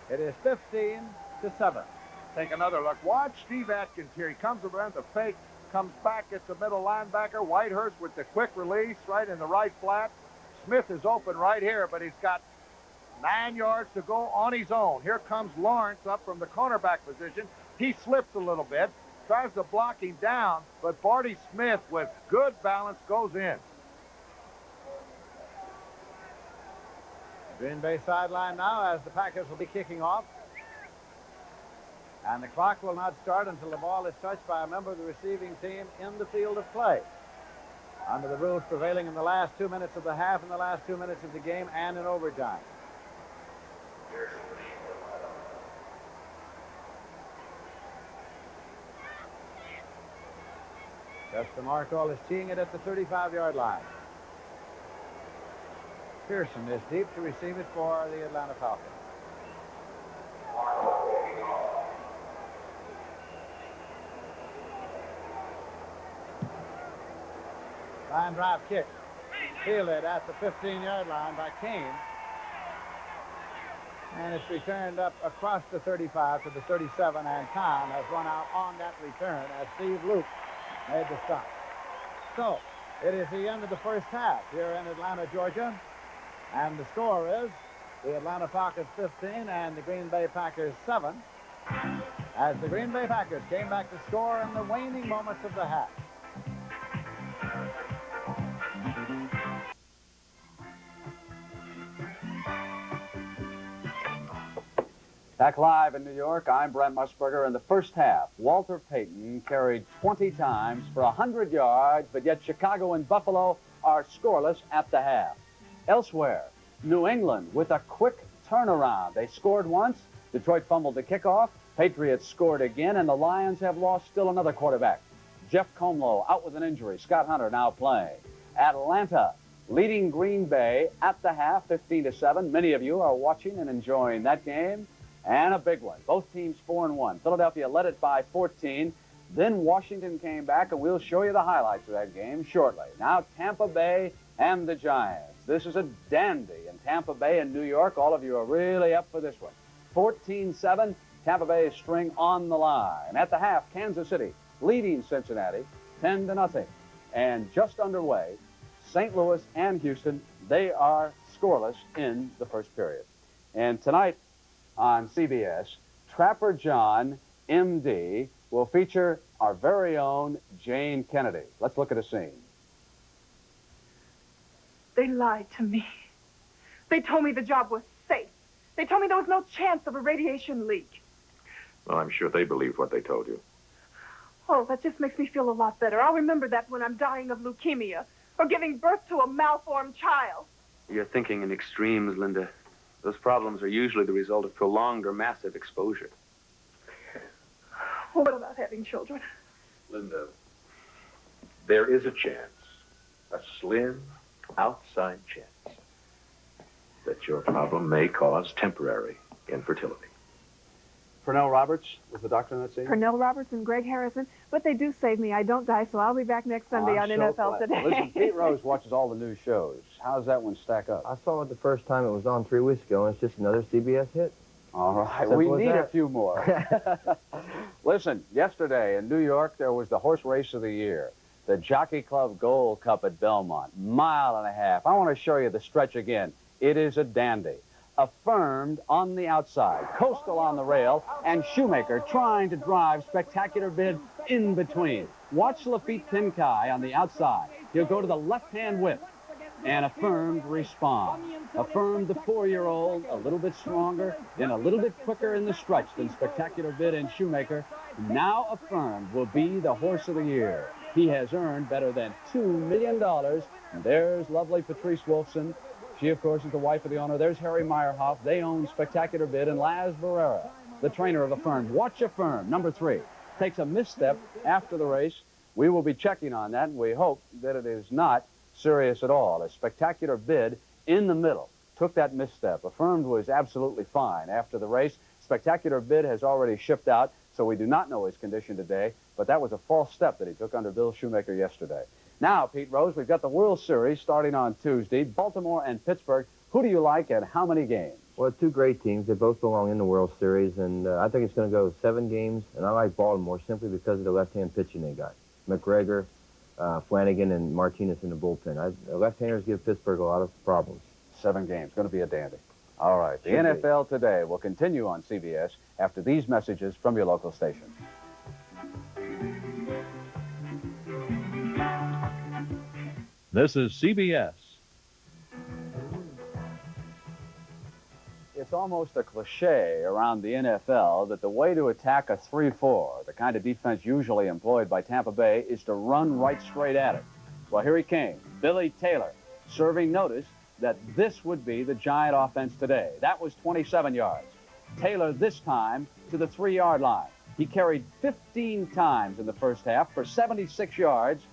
it is 15-7. Take another look. Watch Steve Atkins here. He comes around the fake, comes back at the middle linebacker. Whitehurst with the quick release right in the right flat. Smith is open right here, but he's got 9 yards to go on his own. Here comes Lawrence up from the cornerback position. He slips a little bit, tries to block him down, but Barty Smith, with good balance, goes in. Green Bay sideline now as the Packers will be kicking off. And the clock will not start until the ball is touched by a member of the receiving team in the field of play. Under the rules prevailing in the last 2 minutes of the half and the last 2 minutes of the game and in overtime. Justin Markall is teeing it at the 35-yard line. Pearson is deep to receive it for the Atlanta Falcons. Line drive kick. Fielded at the 15-yard line by Kane. And it's returned up across the 35 to the 37, and time has run out on that return as Steve Luke made the stop. So, it is the end of the first half here in Atlanta, Georgia. And the score is the Atlanta Falcons 15 and the Green Bay Packers 7. As the Green Bay Packers came back to score in the waning moments of the half. Back live in New York, I'm Brent Musburger. In the first half, Walter Payton carried 20 times for 100 yards, but yet Chicago and Buffalo are scoreless at the half. Elsewhere, New England with a quick turnaround. They scored once, Detroit fumbled the kickoff, Patriots scored again, and the Lions have lost still another quarterback. Jeff Comlow out with an injury. Scott Hunter now playing. Atlanta leading Green Bay at the half, 15-7. Many of you are watching and enjoying that game. And a big one. Both teams 4-1. Philadelphia led it by 14. Then Washington came back, and we'll show you the highlights of that game shortly. Now Tampa Bay and the Giants. This is a dandy in Tampa Bay and New York. All of you are really up for this one. 14-7, Tampa Bay's string on the line. At the half, Kansas City leading Cincinnati 10-0. And just underway, St. Louis and Houston, they are scoreless in the first period. And tonight, on CBS, Trapper John, M.D., will feature our very own Jane Kennedy. Let's look at a scene. They lied to me. They told me the job was safe. They told me there was no chance of a radiation leak. Well, I'm sure they believed what they told you. Oh, that just makes me feel a lot better. I'll remember that when I'm dying of leukemia or giving birth to a malformed child. You're thinking in extremes, Linda. Those problems are usually the result of prolonged or massive exposure. Well, what about having children? Linda, there is a chance, a slim, outside chance, that your problem may cause temporary infertility. Pernell Roberts was the doctor in that scene? Pernell Roberts and Greg Harrison, but they do save me. I don't die, so I'll be back next Sunday on NFL Today. Listen, Pete Rose watches all the new shows. How does that one stack up? I saw it the first time it was on 3 weeks ago, and it's just another CBS hit. All right, Simple we as need that. a few more. Listen, yesterday in New York, there was the horse race of the year, the Jockey Club Gold Cup at Belmont, 1.5 miles. I want to show you the stretch again. It is a dandy. Affirmed on the outside, Coastal on the rail, and Shoemaker trying to drive Spectacular Bid in between. Watch Lafitte Pinkai on the outside. He'll go to the left-hand whip, and Affirmed respond. Affirmed, the 4-year-old, a little bit stronger and a little bit quicker in the stretch than Spectacular Bid and Shoemaker. Now Affirmed will be the horse of the year. He has earned better than $2 million. And there's lovely Patrice Wolfson. She, of course, is the wife of the owner. There's Harry Meyerhoff. They own Spectacular Bid, and Laz Barrera, the trainer of Affirmed. Watch Affirmed, number 3. Takes a misstep after the race. We will be checking on that, and we hope that it is not serious at all. A Spectacular Bid in the middle took that misstep. Affirmed was absolutely fine after the race. Spectacular Bid has already shipped out, so we do not know his condition today, but that was a false step that he took under Bill Shoemaker yesterday. Now, Pete Rose, we've got the World Series starting on Tuesday. Baltimore and Pittsburgh. Who do you like and how many games? Well, 2 great teams. They both belong in the World Series, and I think it's going to go 7 games. And I like Baltimore simply because of the left-hand pitching they got. McGregor, Flanagan, and Martinez in the bullpen. The left-handers give Pittsburgh a lot of problems. 7 games. Going to be a dandy. All right. The NFL Today will continue on CBS after these messages from your local station. This is CBS. It's almost a cliche around the NFL that the way to attack a 3-4, the kind of defense usually employed by Tampa Bay, is to run right straight at it. Well, here he came, Billy Taylor, serving notice that this would be the Giant offense today. That was 27 yards. Taylor this time to the 3-yard line. He carried 15 times in the first half for 76 yards.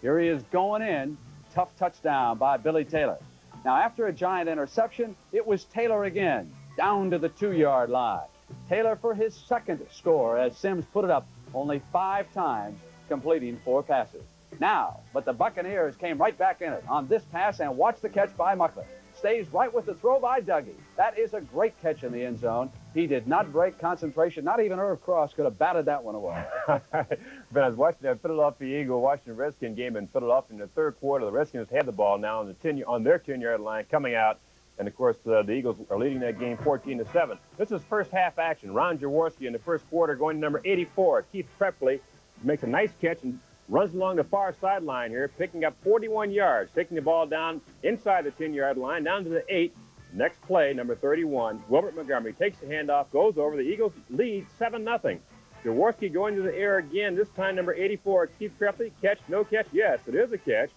Here he is going in. Tough touchdown by Billy Taylor. Now, after a Giant interception, it was Taylor again, down to the 2-yard line. Taylor for his second score, as Sims put it up, only 5 times, completing 4 passes. Now, but the Buccaneers came right back in it on this pass, and watch the catch by Muckler. Stays right with the throw by Dougie. That is a great catch in the end zone. He did not break concentration. Not even Irv Cross could have batted that one away. But I was watching that Philadelphia Eagle Washington Redskins game in Philadelphia in the third quarter. The Redskins had the ball now on their 10-yard line coming out. And, of course, the Eagles are leading that game 14-7. This is first half action. Ron Jaworski in the first quarter going to number 84. Keith Prepley makes a nice catch and runs along the far sideline here, picking up 41 yards, taking the ball down inside the 10-yard line, down to the 8. Next play, number 31, Wilbert Montgomery takes the handoff, goes over. The Eagles lead 7-0. Jaworski going to the air again, this time number 84, Keith Prepley. Catch, no catch? Yes, it is a catch.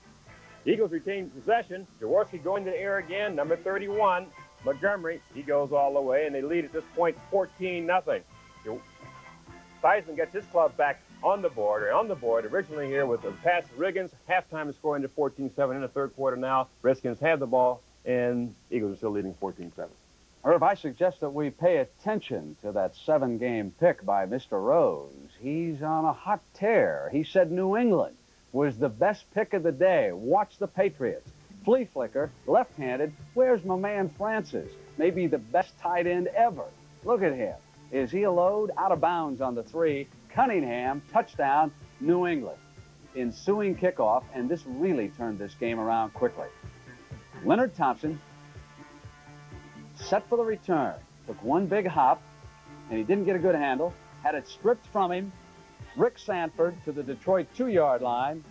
Eagles retain possession. Jaworski going to the air again, number 31, Montgomery. He goes all the way, and they lead at this point 14-0. Theismann gets his club back on the board originally here with a pass to Riggins. Halftime is scoring to 14-7 in the third quarter now. Redskins have the ball, and Eagles are still leading 14-7. Irv, I suggest that we pay attention to that 7-game pick by Mr. Rose. He's on a hot tear. He said New England was the best pick of the day. Watch the Patriots. Flea flicker, left-handed. Where's my man Francis? Maybe the best tight end ever. Look at him. Is he a load? Out of bounds on the 3. Cunningham, touchdown, New England. Ensuing kickoff, and this really turned this game around quickly. Leonard Thompson, set for the return, took one big hop, and he didn't get a good handle, had it stripped from him. Rick Sanford to the Detroit 2-yard line,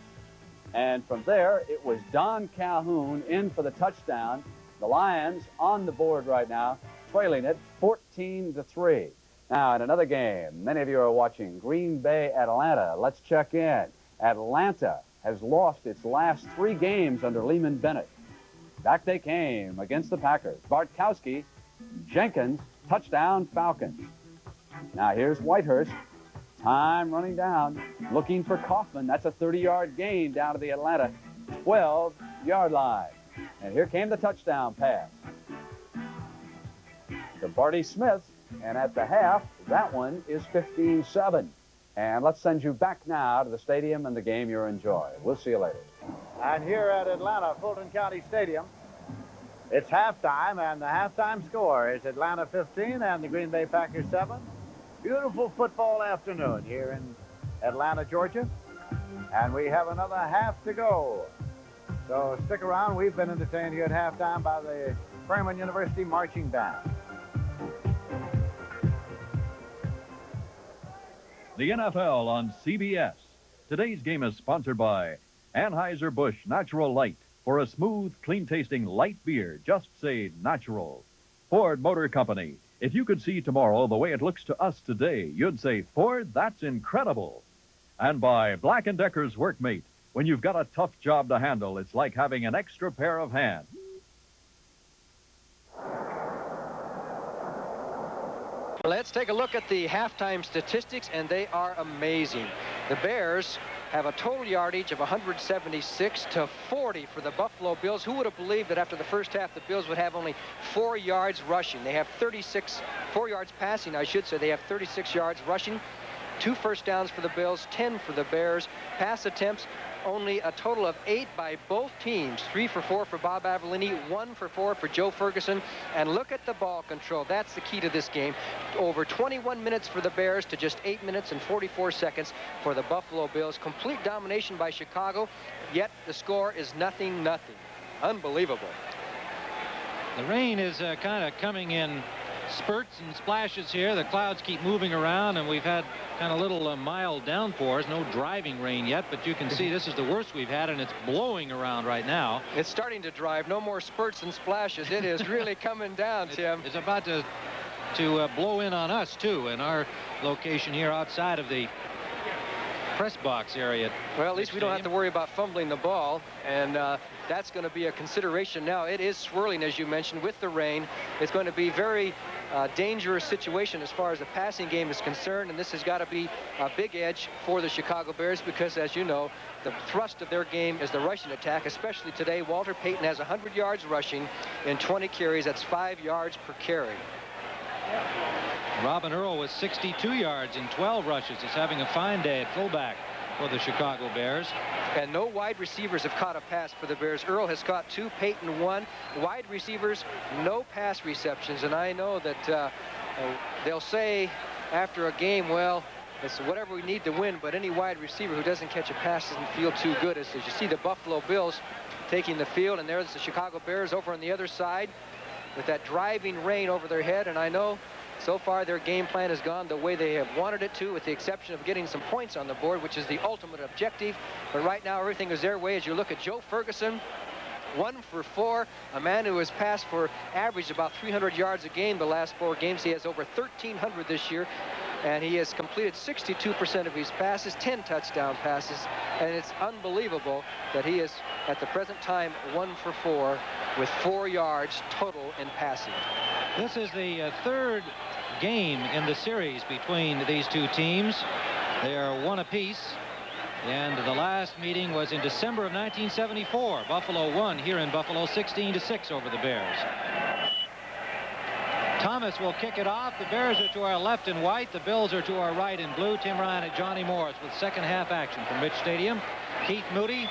and from there, it was Don Calhoun in for the touchdown. The Lions on the board right now, trailing it 14-3. Now, in another game, many of you are watching Green Bay, Atlanta. Let's check in. Atlanta has lost its last 3 games under Lehman Bennett. Back they came against the Packers. Bartkowski, Jenkins, touchdown, Falcons. Now, here's Whitehurst. Time running down, looking for Kaufman. That's a 30-yard gain down to the Atlanta 12-yard line. And here came the touchdown pass to Barty Smith. And at the half, that one is 15-7. And let's send you back now to the stadium and the game you're enjoying. We'll see you later. And here at Atlanta, Fulton County Stadium, it's halftime, and the halftime score is Atlanta 15 and the Green Bay Packers 7. Beautiful football afternoon here in Atlanta, Georgia. And we have another half to go. So stick around. We've been entertained here at halftime by the Furman University Marching Band. The NFL on CBS. Today's game is sponsored by Anheuser-Busch Natural Light. For a smooth, clean-tasting light beer, just say natural. Ford Motor Company. If you could see tomorrow the way it looks to us today, you'd say, Ford, that's incredible. And by Black & Decker's Workmate. When you've got a tough job to handle, it's like having an extra pair of hands. Let's take a look at the halftime statistics, and they are amazing. The Bears have a total yardage of 176-40 for the Buffalo Bills. Who would have believed that after the first half, the Bills would have only 4 yards rushing? They have 4 yards passing, I should say. They have 36 yards rushing. 2 first downs for the Bills, 10 for the Bears. Pass attempts, only a total of 8 by both teams. 3 for 4 for Bob Avellini, 1 for 4 for Joe Ferguson. And look at the ball control. That's the key to this game. Over 21 minutes for the Bears to just 8 minutes and 44 seconds for the Buffalo Bills. Complete domination by Chicago, yet the score is 0-0. Unbelievable. The rain is kind of coming in spurts and splashes here. The clouds keep moving around, and we've had kind of little mild downpours. No driving rain yet, but you can see this is the worst we've had, and it's blowing around right now. It's starting to drive. No more spurts and splashes. It is really coming down, Tim. It's about to blow in on us, too, in our location here outside of the press box area. Well, at least we don't have to worry about fumbling the ball, and that's going to be a consideration now. It is swirling, as you mentioned, with the rain. It's going to be very dangerous situation as far as the passing game is concerned, and this has got to be a big edge for the Chicago Bears because, as you know, the thrust of their game is the rushing attack, especially today. Walter Payton has 100 yards rushing in 20 carries. That's 5 yards per carry. Robin Earl with 62 yards in 12 rushes is having a fine day at fullback for the Chicago Bears. And no wide receivers have caught a pass for the Bears. Earl has caught 2, Payton 1. Wide receivers, no pass receptions. And I know that they'll say after a game, well, it's whatever we need to win, but any wide receiver who doesn't catch a pass doesn't feel too good. As you see the Buffalo Bills taking the field, and there's the Chicago Bears over on the other side with that driving rain over their head. And I know so far their game plan has gone the way they have wanted it to, with the exception of getting some points on the board, which is the ultimate objective. But right now everything is their way. As you look at Joe Ferguson, 1 for 4, a man who has passed for average about 300 yards a game the last 4 games. He has over 1,300 this year, and he has completed 62% of his passes, 10 touchdown passes, and it's unbelievable that he is at the present time 1 for 4 with 4 yards total in passing. This is the third game in the series between these two teams. They are 1 apiece, and the last meeting was in December of 1974. Buffalo won here in Buffalo 16-6 over the Bears. Thomas will kick it off. The Bears are to our left in white. The Bills are to our right in blue. Tim Ryan and Johnny Morris with second half action from Rich Stadium. Keith Moody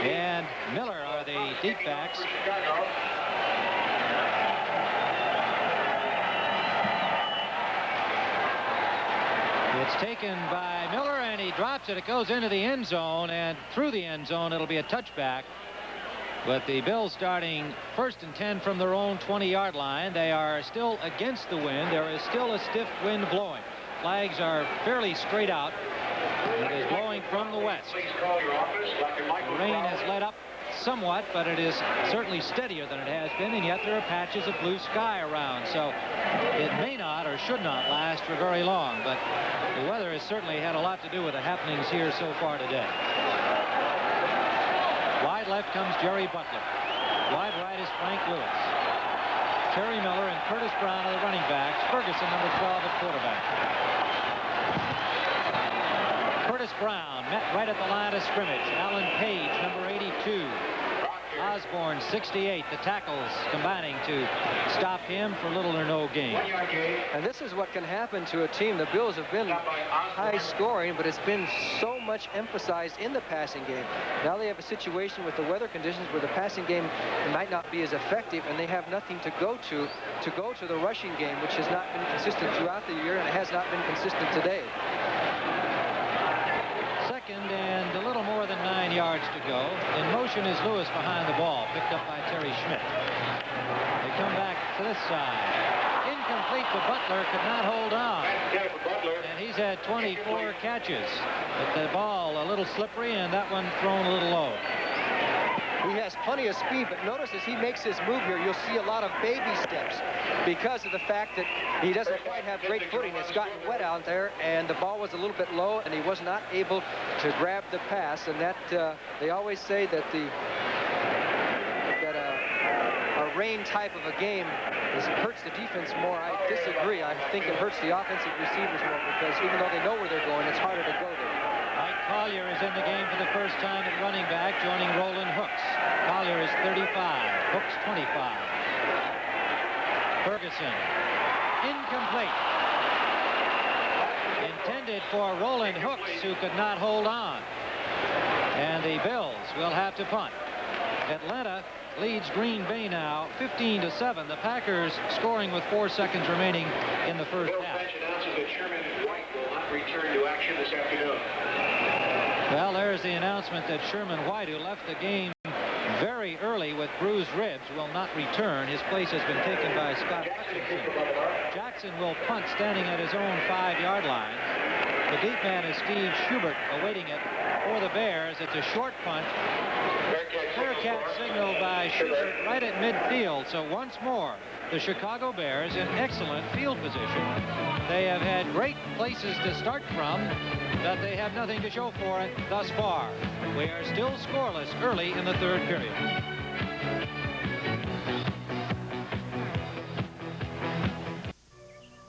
and Miller are the deep backs. It's taken by Miller, and he drops it. It goes into the end zone, and through the end zone, it'll be a touchback. But the Bills starting 1st and 10 from their own 20-yard line. They are still against the wind. There is still a stiff wind blowing. Flags are fairly straight out. It is blowing from the west. The rain has let up somewhat, but it is certainly steadier than it has been, and yet there are patches of blue sky around. So it may not or should not last for very long, but the weather has certainly had a lot to do with the happenings here so far today. Wide left comes Jerry Butler. Wide right is Frank Lewis. Terry Miller and Curtis Brown are the running backs. Ferguson, number 12, at quarterback. Curtis Brown met right at the line of scrimmage. Alan Page, number 82. Osborne, 68. The tackles combining to stop him for little or no gain. And this is what can happen to a team. The Bills have been high scoring, but it's been so much emphasized in the passing game. Now they have a situation with the weather conditions where the passing game might not be as effective, and they have nothing to go to the rushing game, which has not been consistent throughout the year, and it has not been consistent today. Second and a little more than 9 yards to go. In motion is Lewis behind the ball, picked up by Terry Schmidt. They come back to this side. Incomplete to Butler, could not hold on. And he's had 24 catches. But the ball a little slippery, and that one thrown a little low. He has plenty of speed, but notice as he makes his move here, you'll see a lot of baby steps because of the fact that he doesn't quite have great footing. It's gotten wet out there, and the ball was a little bit low, and he was not able to grab the pass. And that they always say that a rain type of a game hurts the defense more. I disagree. I think it hurts the offensive receivers more because even though they know where they're going, it's harder to go there. Mike Collier is in the game for the first time at running back, joining Roland Hooks. Collier is 35, Hooks 25. Ferguson, incomplete. Intended for Roland Hooks, who could not hold on. And the Bills will have to punt. Atlanta leads Green Bay now 15-7. The Packers scoring with 4 seconds remaining in the first half. Announces that Sherman White will not return to action this afternoon. Well, there's the announcement that Sherman White, who left the game very early with bruised ribs, will not return. His place has been taken by Scott Hutchinson. Jackson will punt standing at his own 5-yard line. The deep man is Steve Schubert awaiting it for the Bears. It's a short punt. Fair catch signaled by Schubert right at midfield. So once more, the Chicago Bears in excellent field position. They have had great places to start from, but they have nothing to show for it thus far. We are still scoreless early in the third period.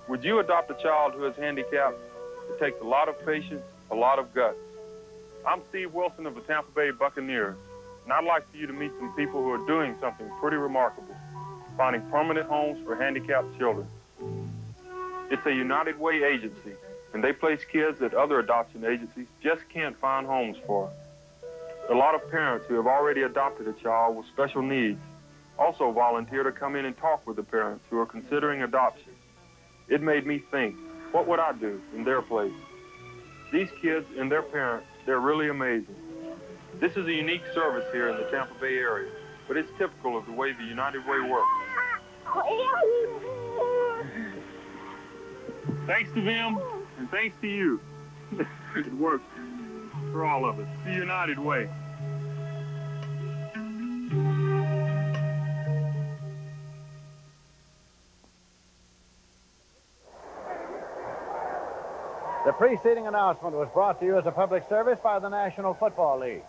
Would you adopt a child who is handicapped? It takes a lot of patience, a lot of guts. I'm Steve Wilson of the Tampa Bay Buccaneers, and I'd like for you to meet some people who are doing something pretty remarkable, finding permanent homes for handicapped children. It's a United Way agency, and they place kids that other adoption agencies just can't find homes for. A lot of parents who have already adopted a child with special needs also volunteer to come in and talk with the parents who are considering adoption. It made me think, what would I do in their place? These kids and their parents, they're really amazing. This is a unique service here in the Tampa Bay area, but it's typical of the way the United Way works. Thanks to them, and thanks to you. It works for all of us. The United Way. The preceding announcement was brought to you as a public service by the National Football League.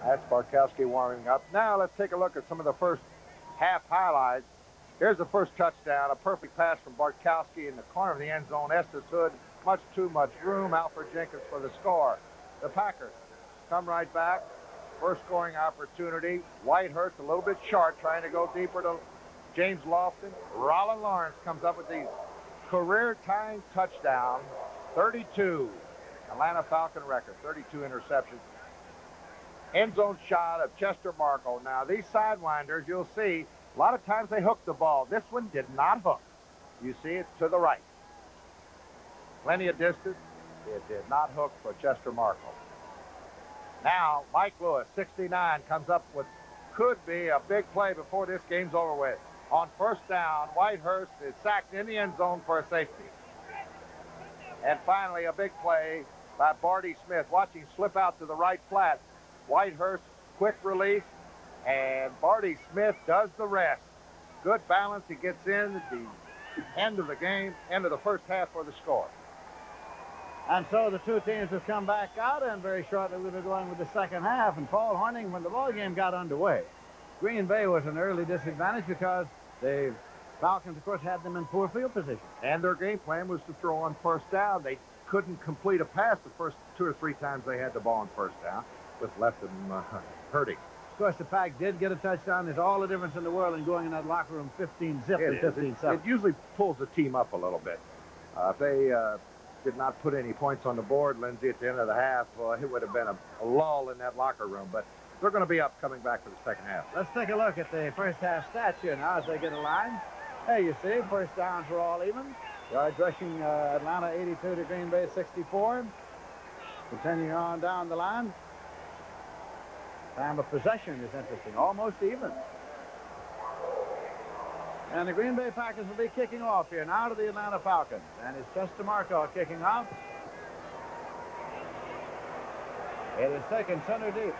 That's Bartkowski warming up. Now let's take a look at some of the first half highlights. Here's the first touchdown, a perfect pass from Bartkowski in the corner of the end zone. Estes Hood, much too much room. Alfred Jenkins for the score. The Packers come right back. First scoring opportunity. Whitehurst a little bit short, trying to go deeper to James Lofton. Rollin Lawrence comes up with the career-tying touchdown. 32. Atlanta Falcon record, 32 interceptions. End zone shot of Chester Marco. Now, these sidewinders, you'll see, a lot of times they hook the ball. This one did not hook. You see it's to the right. Plenty of distance. It did not hook for Chester Marco. Now, Mike Lewis, 69, comes up with could be a big play before this game's over with. On first down, Whitehurst is sacked in the end zone for a safety. And finally, a big play by Barty Smith. Watch him slip out to the right flat. Whitehurst, quick release, and Barty Smith does the rest. Good balance. He gets in at the end of the game, end of the first half for the score. And so the two teams have come back out, and very shortly we'll be going with the second half. And Paul Horning, when the ball game got underway, Green Bay was an early disadvantage because the Falcons, of course, had them in poor field position. And their game plan was to throw on first down. They couldn't complete a pass the first 2 or 3 times they had the ball on first down, which left them hurting. Of course, the Pack did get a touchdown. There's all the difference in the world in going in that locker room 15-zip and 15-7. It usually pulls the team up a little bit. If they did not put any points on the board, Lindsay, at the end of the half, it would have been a lull in that locker room. But they're going to be up coming back for the second half. Let's take a look at the first half stats here now as they get a line. There you see, first downs were all even. Yards rushing, Atlanta 82 to Green Bay 64. Continuing on down the line. Time of possession is interesting, almost even. And the Green Bay Packers will be kicking off here now to the Atlanta Falcons. And it's Chester Marco kicking off. It is taken center deep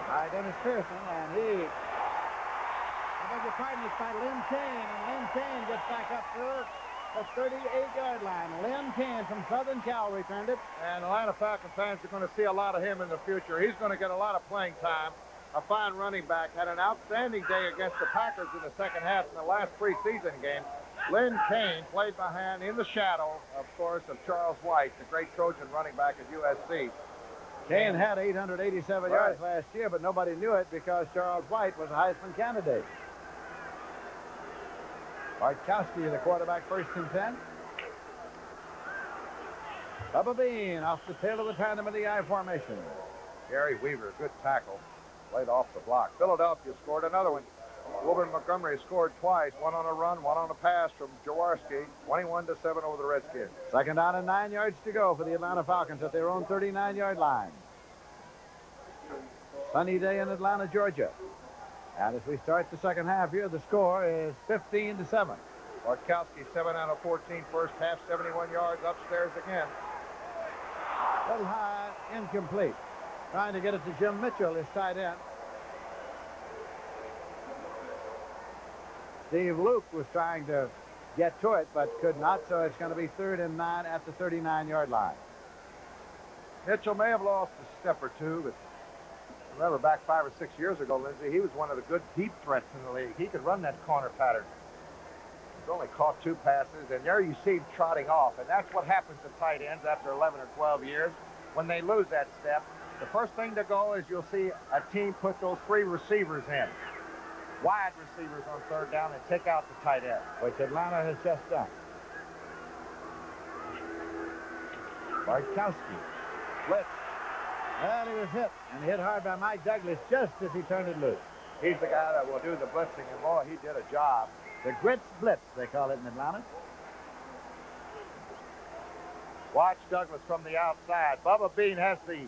by Dennis Pearson, and he, I beg your pardon, it's by Lynn Kane, and Lynn Kane gets back up to the 38-yard line. Lynn Kane from Southern Cal returned it. And Atlanta Falcon fans are going to see a lot of him in the future. He's going to get a lot of playing time. A fine running back. Had an outstanding day against the Packers in the second half in the last preseason game. Lynn Kane played behind in the shadow, of course, of Charles White, the great Trojan running back at USC. Kane had 887 yards last year, but nobody knew it because Charles White was a Heisman candidate. Bartkowski, the quarterback, first and 10. Bubba Bean off the tail of the tandem in the I formation. Gary Weaver, good tackle. Played off the block. Philadelphia scored another one. Wilbur Montgomery scored twice, one on a run, one on a pass from Jaworski, 21-7 over the Redskins. Second down and 9 yards to go for the Atlanta Falcons at their own 39-yard line. Sunny day in Atlanta, Georgia. And as we start the second half here, the score is 15-7. Bartkowski 7 out of 14 first half, 71 yards upstairs again. A little high, incomplete. Trying to get it to Jim Mitchell, his tight end. Steve Luke was trying to get to it, but could not, so it's going to be 3rd and 9 at the 39-yard line. Mitchell may have lost a step or two, but remember back 5 or 6 years ago, Lindsey, he was one of the good deep threats in the league. He could run that corner pattern. He's only caught 2 passes, and there you see him trotting off, and that's what happens to tight ends after 11 or 12 years. When they lose that step, the first thing to go is you'll see a team put those 3 receivers in. Wide receivers on 3rd down and take out the tight end. Which Atlanta has just done. Bartkowski. Blitz. Well, he was hit. And hit hard by Mike Douglas just as he turned it loose. He's the guy that will do the blitzing, and boy, he did a job. The Grits Blitz, they call it in Atlanta. Watch Douglas from the outside. Bubba Bean has the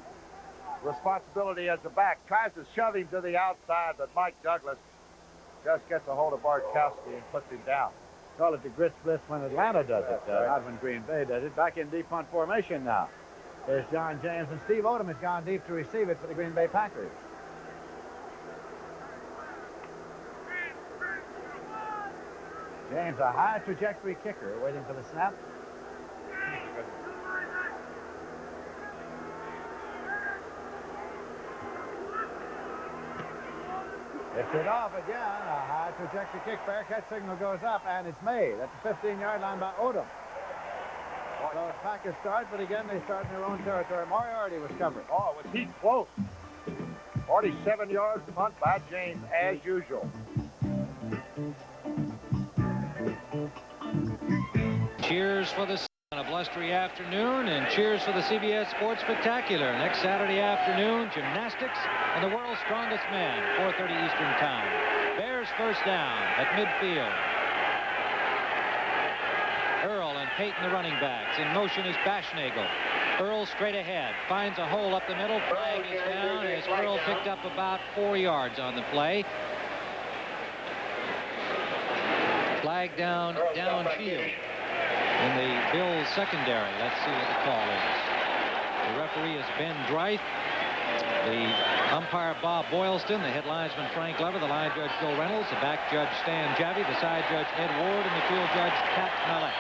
responsibility as the back. Tries to shove him to the outside, but Mike Douglas just gets a hold of Bartkowski and puts him down. Call it the Grits Blitz when Atlanta does it, right. not when Green Bay does it. Back in deep punt formation now. There's John James, and Steve Odom has gone deep to receive it for the Green Bay Packers. James, a high trajectory kicker, waiting for the snap. It's it off again. A high trajectory kick. Fair catch signal goes up, and it's made at the 15-yard line by Odom. So the Packers start, but again, they start in their own territory. Moriarty was covered. Oh, was he close? 47 yards punt by James, as usual. Cheers for the on a blustery afternoon, and cheers for the CBS Sports Spectacular. Next Saturday afternoon, gymnastics and the world's strongest man, 4:30 Eastern Time. Bears first down at midfield. Earl and Peyton, the running backs. In motion is Bashnagel. Earl straight ahead, finds a hole up the middle. Flag is down as Earl picked up about 4 yards on the play. Flag down downfield in the Bills secondary. Let's see what the call is. The referee is Ben Dreith. The umpire Bob Boylston, the head linesman Frank Glover, the line judge Bill Reynolds, the back judge Stan Javi, the side judge Ed Ward, and the field judge Pat Mallet.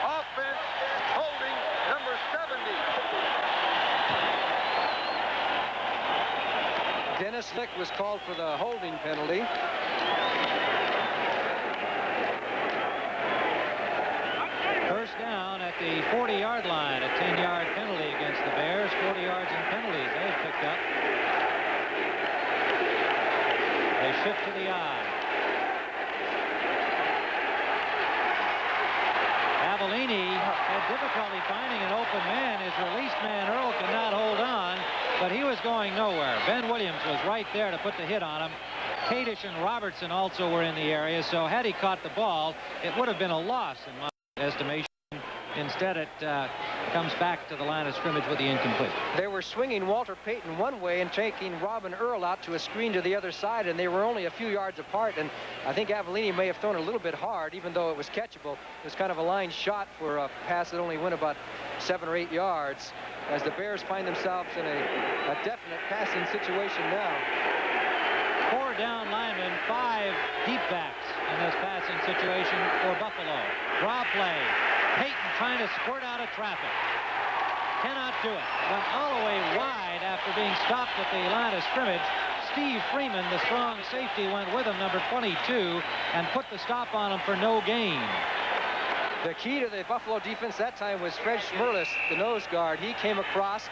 Offense holding number 70. Dennis Lick was called for the holding penalty. First down at the 40-yard line, a 10-yard penalty against the Bears. 40 yards in penalties they've picked up. They shift to the I. Avellini had difficulty finding an open man. His released man, Earl, could not hold on, but he was going nowhere. Ben Williams was right there to put the hit on him. Kadish and Robertson also were in the area, so had he caught the ball, it would have been a loss in my estimation. Instead, it comes back to the line of scrimmage with the incomplete. They were swinging Walter Payton one way and taking Robin Earl out to a screen to the other side, and they were only a few yards apart, and I think Avellini may have thrown a little bit hard, even though it was catchable. It was kind of a line shot for a pass that only went about 7 or 8 yards, as the Bears find themselves in a definite passing situation now. 4 down linemen, 5 deep backs in this passing situation for Buffalo. Draw play. Payton trying to squirt out of traffic. Cannot do it. Went all the way wide after being stopped at the line of scrimmage. Steve Freeman, the strong safety, went with him, number 22, and put the stop on him for no gain. The key to the Buffalo defense that time was Fred Schmerlis, the nose guard. He came across,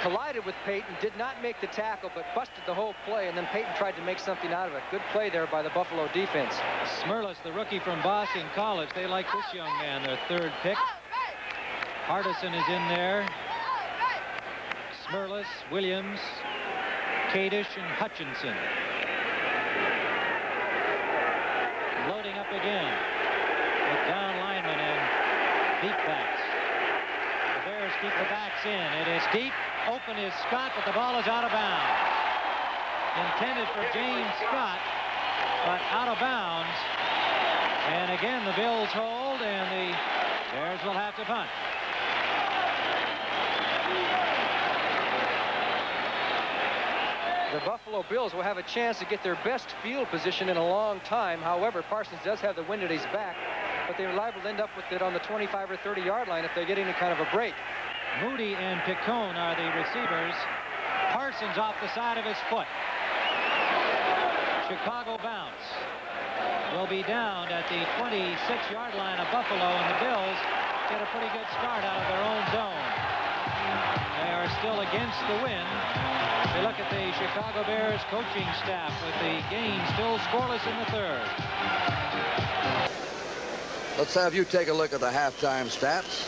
collided with Payton, did not make the tackle, but busted the whole play, and then Payton tried to make something out of it. Good play there by the Buffalo defense. Schmerlis, the rookie from Boston College. They like this young man, their 3rd pick. Hardison is in there. Schmerlis, Williams, Kadish, and Hutchinson. Loading up again with down linemen and deep backs. The Bears keep the backs in. It is deep. open is Scott, but the ball is out of bounds. Intended for James Scott, but out of bounds. And again, the Bills hold, and the Bears will have to punt. The Buffalo Bills will have a chance to get their best field position in a long time. However, Parsons does have the wind at his back, but they're liable to end up with it on the 25 or 30-yard line if they get any kind of a break. Moody and Picone are the receivers. Parsons off the side of his foot. Chicago bounce. Will be down at the 26-yard line of Buffalo, and the Bills get a pretty good start out of their own zone. They are still against the wind. They look at the Chicago Bears coaching staff with the game still scoreless in the third. Let's have you take a look at the halftime stats.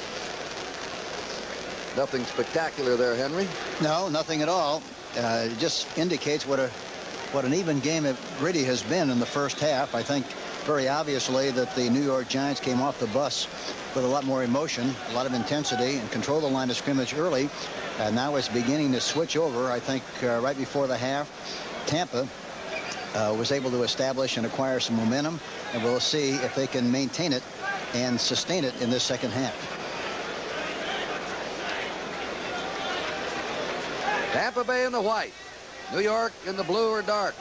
Nothing spectacular there, Henry. No, nothing at all. It just indicates what an even game it really has been in the first half. I think very obviously that the New York Giants came off the bus with a lot more emotion, a lot of intensity, and controlled the line of scrimmage early. And now it's beginning to switch over. I think right before the half, Tampa was able to establish and acquire some momentum, and we'll see if they can maintain it and sustain it in this second half. Tampa Bay in the white. New York in the blue or dark.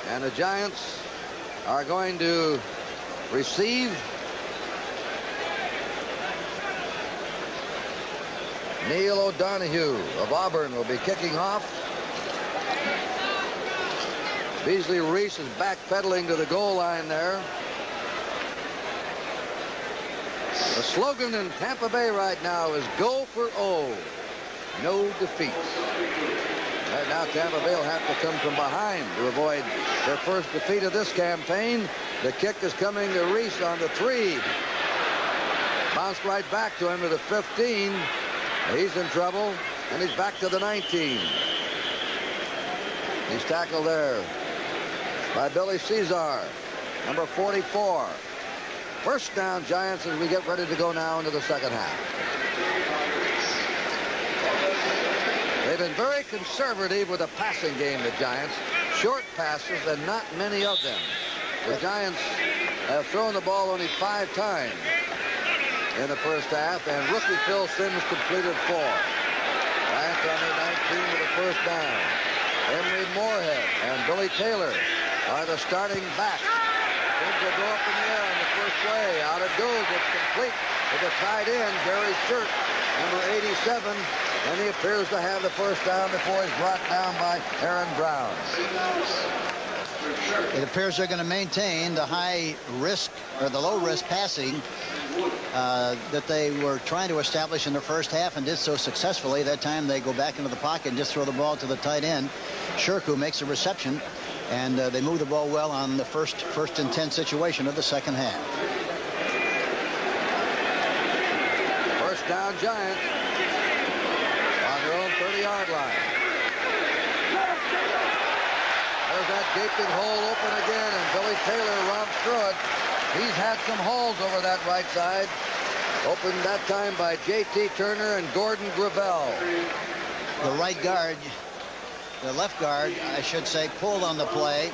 And the Giants are going to receive. Neil O'Donohue of Auburn will be kicking off. Beasley Reese is backpedaling to the goal line there. The slogan in Tampa Bay right now is "Go for O, no defeats." Right now, Tampa Bay will have to come from behind to avoid their first defeat of this campaign. The kick is coming to Reese on the 3. Bounced right back to him to the 15. He's in trouble, and he's back to the 19. He's tackled there by Billy Caesar, number 44. First down, Giants, as we get ready to go now into the second half. They've been very conservative with the passing game, the Giants. Short passes and not many of them. The Giants have thrown the ball only 5 times in the first half, and rookie Phil Simms completed 4. Giants on their 19 with the first down. Henry Moorhead and Billy Taylor are the starting backs. Things will go up in the air on the first play. Out it goes. It's complete to the tight end, Gary Shirt, number 87. And he appears to have the first down before he's brought down by Aaron Brown. It appears they're going to maintain the high risk or the low risk passing that they were trying to establish in the first half and did so successfully. That time they go back into the pocket and just throw the ball to the tight end. Shirku makes a reception, and they move the ball well on the first and 10 situation of the second half. First down, Giants on their own 30-yard line. There's that gaping hole open again, and Billy Taylor romps through it. He's had some holes over that right side. Opened that time by J.T. Turner and Gordon Gravel. The right guard, the left guard, I should say, pulled on the play.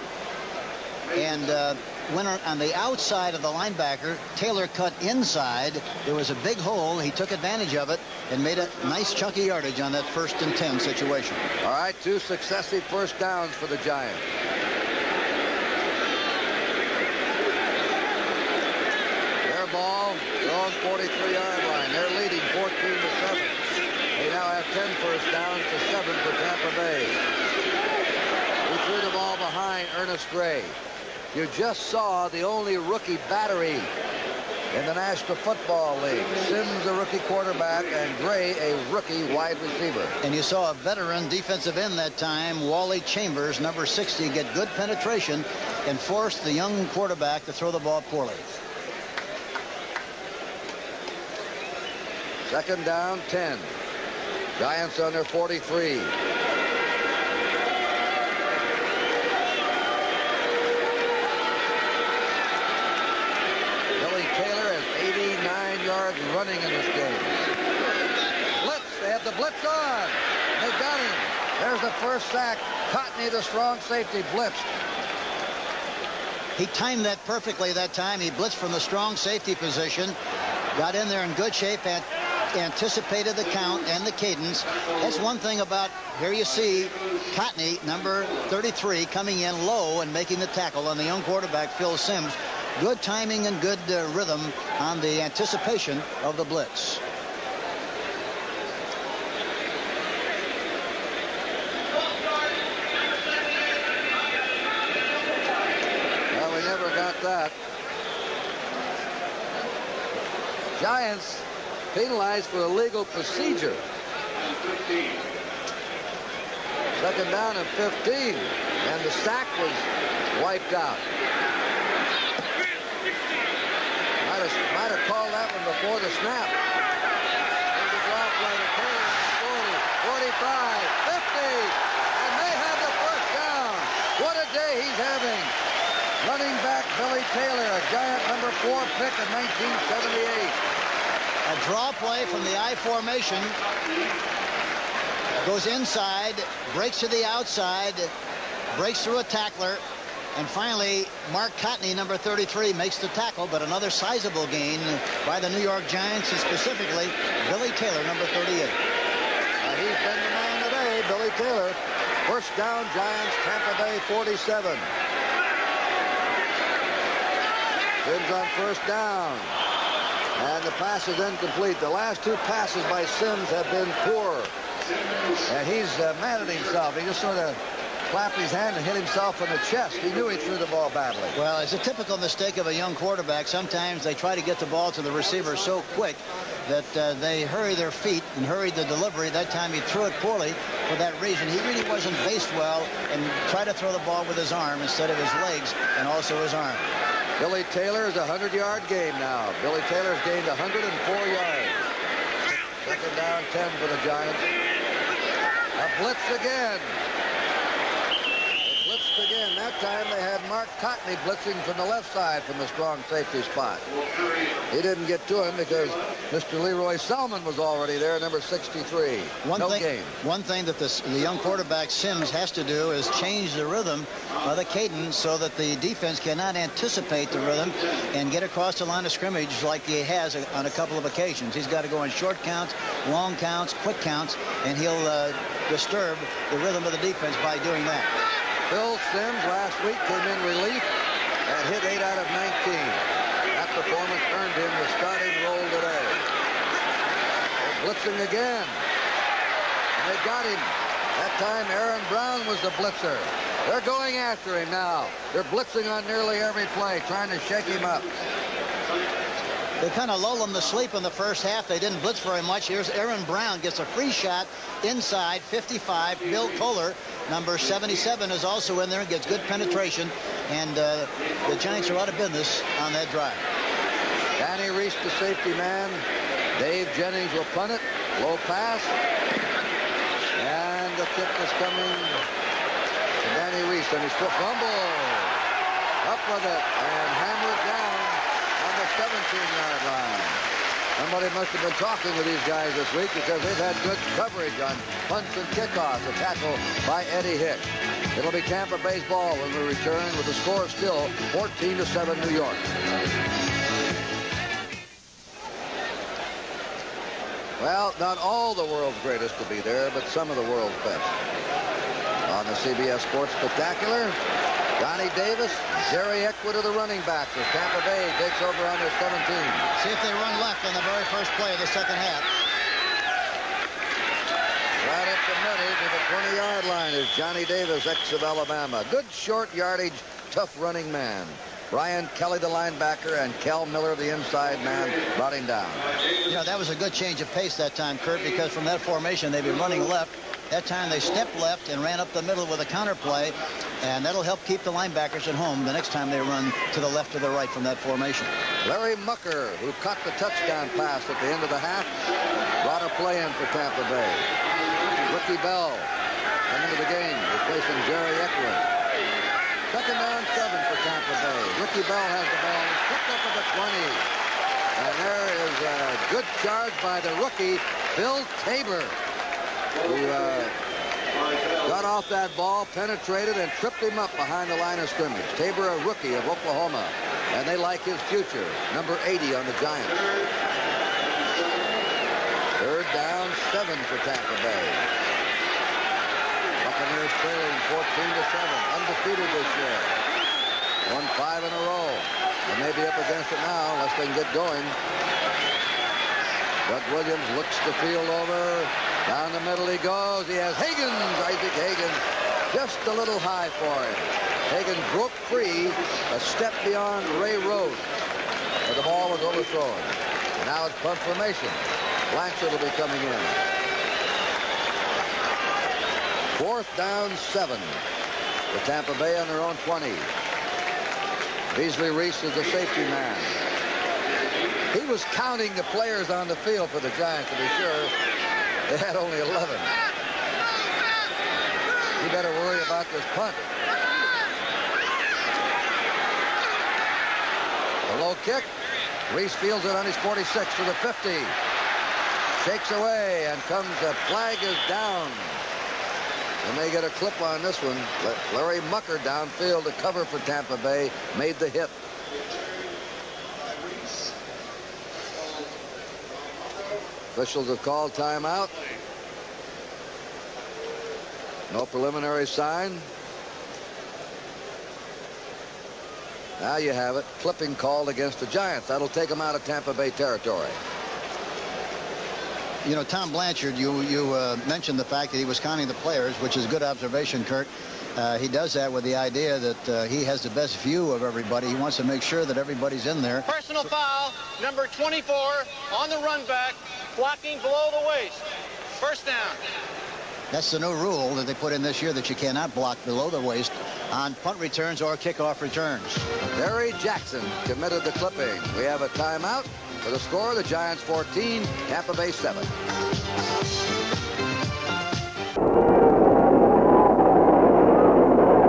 And went on the outside of the linebacker. Taylor cut inside. There was a big hole. He took advantage of it and made a nice chunky yardage on that 1st and 10 situation. All right, 2 successive first downs for the Giants. Their ball, their own 43-yard line. They're leading 14-7. They now have 10 first downs to 7 for Tampa Bay. He threw the ball behind Ernest Gray. You just saw the only rookie battery in the National Football League. Sims, a rookie quarterback, and Gray, a rookie wide receiver. And you saw a veteran defensive end that time, Wally Chambers, number 60, get good penetration and force the young quarterback to throw the ball poorly. Second down, 10. Giants on their 43. running in this game. Blitz. They have the blitz on. They got him. There's the first sack. Cotney, the strong safety, blitzed. He timed that perfectly that time. He blitzed from the strong safety position. Got in there in good shape and anticipated the count and the cadence. That's one thing about, here you see Cotney, number 33, coming in low and making the tackle on the young quarterback, Phil Simms. Good timing and good rhythm on the anticipation of the blitz. Well, we never got that. Giants penalized for illegal procedure. Second down and 15, and the sack was wiped out. Might have called that one before the snap. There's a drop play to Taylor, 40, 45, 50, and they have the first down. What a day he's having. Running back Billy Taylor, a Giant number 4 pick in 1978. A draw play from the I formation. Goes inside, breaks to the outside, breaks through a tackler, and finally Mark Cotney, number 33, makes the tackle, but another sizable gain by the New York Giants, and specifically Billy Taylor, number 38. He's been the man today, Billy Taylor. First down, Giants, Tampa Bay 47. Simms on first down. And the pass is incomplete. The last two passes by Simms have been poor. And he's mad at himself. He just sort of clapped his hand and hit himself in the chest. He knew he threw the ball badly. Well, it's a typical mistake of a young quarterback. Sometimes they try to get the ball to the receiver so quick that they hurry their feet and hurry the delivery. That time he threw it poorly for that reason. He really wasn't based well and tried to throw the ball with his arm instead of his legs and also his arm. Billy Taylor is a 100-yard game now. Billy Taylor's gained 104 yards. Second down, 10 for the Giants. A blitz again. They blitzed again. That time they had Mark Cotney blitzing from the left side from the strong safety spot. He didn't get to him because Mr. Leroy Selman was already there, number 63. One thing that the young quarterback Simms has to do is change the rhythm of the cadence so that the defense cannot anticipate the rhythm and get across the line of scrimmage like he has on a couple of occasions. He's got to go in short counts, long counts, quick counts, and he'll disturb the rhythm of the defense by doing that. Phil Simms last week came in relief and hit 8 out of 19. That performance earned him the starting role today. They're blitzing again. And they got him. That time Aaron Brown was the blitzer. They're going after him now. They're blitzing on nearly every play, trying to shake him up. They kind of lull him to sleep in the first half. They didn't blitz very much. Here's Aaron Brown, gets a free shot inside, 55. Bill Kohler, number 77, is also in there and gets good penetration. And the Giants are out of business on that drive. Danny Reese, the safety man. Dave Jennings will punt it. Low pass. And the kick is coming to Danny Reese. And he's fumble. Up with it and hammered down on the 17-yard line. Somebody must have been talking to these guys this week because they've had good coverage on punts and kickoffs. A tackle by Eddie Hicks. It'll be Tampa Bay's ball when we return with the score still 14-7 New York. Well, not all the world's greatest to be there, but some of the world's best. On the CBS Sports Spectacular, Johnny Davis, Jerry Eckwood are the running backs as Tampa Bay takes over on their 17. See if they run left on the very first play of the second half. Right up the middle to the 20-yard line is Johnny Davis, ex of Alabama. Good short yardage, tough running man. Brian Kelly, the linebacker, and Kel Miller, the inside man, brought him down. You know, that was a good change of pace that time, Kurt, because from that formation, they'd be running left. That time they stepped left and ran up the middle with a counter play, and that'll help keep the linebackers at home the next time they run to the left or the right from that formation. Larry Mucker, who caught the touchdown pass at the end of the half, brought a play in for Tampa Bay. Ricky Bell come into the game, replacing Jerry Eckwood. Second down, 7 for Tampa Bay. Ricky Bell has the ball. He's picked up at the 20. And there is a good charge by the rookie, Bill Tabor, who got off that ball, penetrated, and tripped him up behind the line of scrimmage. Tabor, a rookie of Oklahoma, and they like his future. Number 80 on the Giants. Third down, 7 for Tampa Bay. Buccaneers trailing 14-7, undefeated this year. Won 5 in a row. They may be up against it now unless they can get going. Doug Williams looks the field over. Down the middle he goes. He has Higgins, Isaac Higgins, just a little high for him. Higgins broke free a step beyond Ray Rhodes, but the ball was overthrown. And now it's punt formation. Blanchard will be coming in. 4th down, 7 for Tampa Bay on their own 20. Beasley Reese is the safety man. He was counting the players on the field for the Giants to be sure. They had only 11. You better worry about this punt. A low kick. Reese fields it on his 46 to the 50. Shakes away and comes. The flag is down. And they get a clip on this one. Larry Mucker downfield to cover for Tampa Bay made the hit. Officials have called timeout. No preliminary sign. Now you have it. Clipping called against the Giants. That'll take them out of Tampa Bay territory. You know, Tom Blanchard, you mentioned the fact that he was counting the players, which is a good observation, Kurt. He does that with the idea that he has the best view of everybody. He wants to make sure that everybody's in there. Personal foul, number 24 on the run back, blocking below the waist. First down. That's the new rule that they put in this year, that you cannot block below the waist on punt returns or kickoff returns. Barry Jackson committed the clipping. We have a timeout. For the score, the Giants 14, Tampa Bay 7.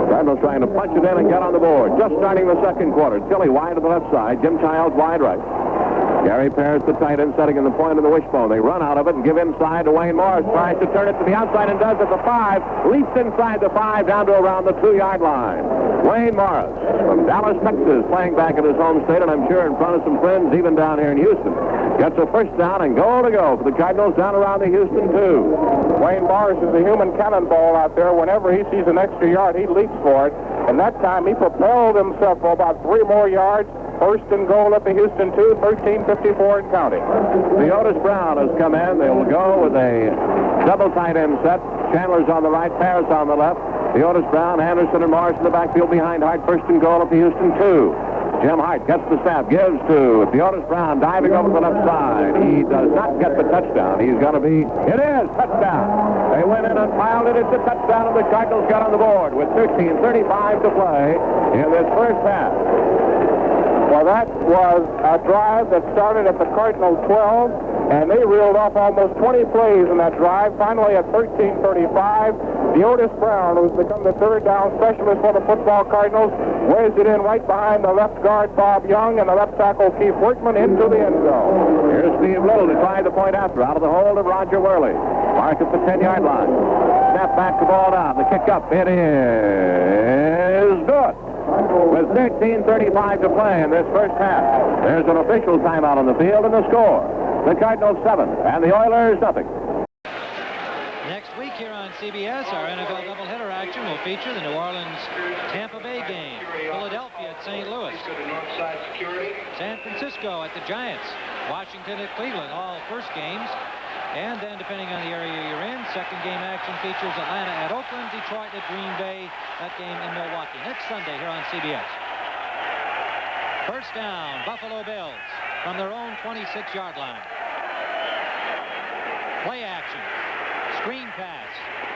Cardinals trying to punch it in and get on the board. Just starting the second quarter. Tilly wide to the left side. Jim Childs wide right. Gary Pears, the tight end, setting in the point of the wishbone. They run out of it and give inside to Wayne Morris. Tries to turn it to the outside and does at the 5. Leaps inside the 5 down to around the 2-yard line. Wayne Morris from Dallas, Texas, playing back in his home state, and I'm sure in front of some friends even down here in Houston. Gets a first down and goal to go for the Cardinals down around the Houston 2. Wayne Morris is a human cannonball out there. Whenever he sees an extra yard, he leaps for it. And that time he propelled himself for about 3 more yards. First and goal at the Houston 2, 13:54 and counting. The Otis Brown has come in. They will go with a double tight end set. Chandler's on the right, Paris on the left. The Otis Brown, Anderson, and Morris in the backfield behind Hart. First and goal at the Houston 2. Jim Hart gets the snap, gives to the Otis Brown, diving over the left side. He does not get the touchdown. He's going to be, it is, touchdown. They went in and piled it. It's a touchdown, and the Cardinals got on the board with 13:35 to play in this first half. Well, that was a drive that started at the Cardinal 12, and they reeled off almost 20 plays in that drive. Finally, at 13:35, the Otis Brown, who's become the third down specialist for the football Cardinals, waves it in right behind the left guard, Bob Young, and the left tackle, Keith Workman, into the end zone. Here's Steve Little to try the point after, out of the hold of Roger Worley. Mark at the 10-yard line. Snap back, the ball down. The kick up. It is good. With 13:35 to play in this first half. There's an official timeout on the field and the score. The Cardinals 7 and the Oilers nothing. Next week here on CBS, our NFL doubleheader action will feature the New Orleans-Tampa Bay game, Philadelphia at St. Louis, San Francisco at the Giants, Washington at Cleveland, all first games. And then, depending on the area you're in, second game action features Atlanta at Oakland, Detroit at Green Bay, that game in Milwaukee. Next Sunday here on CBS. First down, Buffalo Bills from their own 26-yard line. Play action. Screen pass.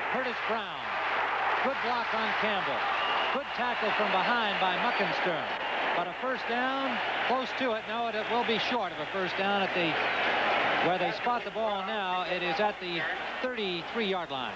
Curtis Brown. Good block on Campbell. Good tackle from behind by Muckenstern. But a first down, close to it. No, it will be short of a first down at the... Where they spot the ball now, it is at the 33-yard line.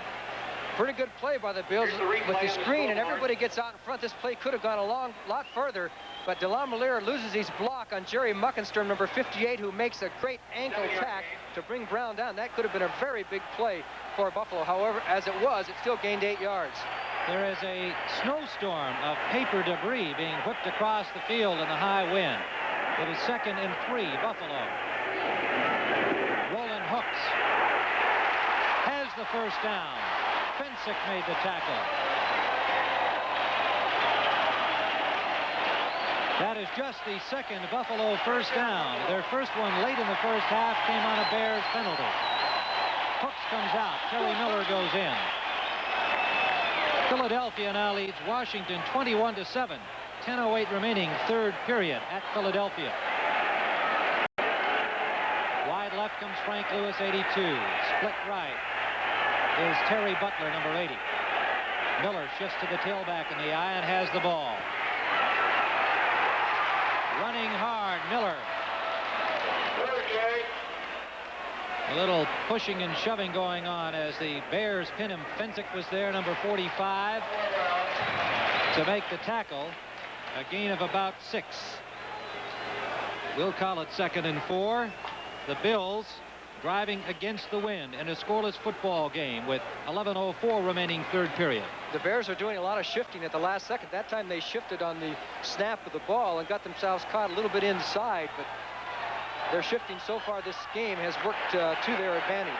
Pretty good play by the Bills with the screen, and everybody gets out in front. This play could have gone a lot further, but DeLamielleure loses his block on Jerry Muckenstern, number 58, who makes a great ankle tack to bring Brown down. That could have been a very big play for Buffalo. However, as it was, it still gained 8 yards. There is a snowstorm of paper debris being whipped across the field in the high wind. It is 2nd and 3, Buffalo. Roland Hooks has the first down. Fensick made the tackle. That is just the 2nd Buffalo first down. Their first one late in the first half came on a Bears penalty. Hooks comes out. Terry Miller goes in. Philadelphia now leads Washington 21-7. 10:08 remaining, third period at Philadelphia. Wide left comes Frank Lewis, 82. Split right is Terry Butler, number 80. Miller shifts to the tailback in the eye and has the ball. Running hard, Miller. A little pushing and shoving going on as the Bears pin him. Fensick was there, number 45, to make the tackle. A gain of about 6. We'll call it 2nd and 4. The Bills driving against the wind in a scoreless football game with 11:04 remaining, third period. The Bears are doing a lot of shifting at the last second. That time they shifted on the snap of the ball and got themselves caught a little bit inside, but their shifting so far this game has worked to their advantage.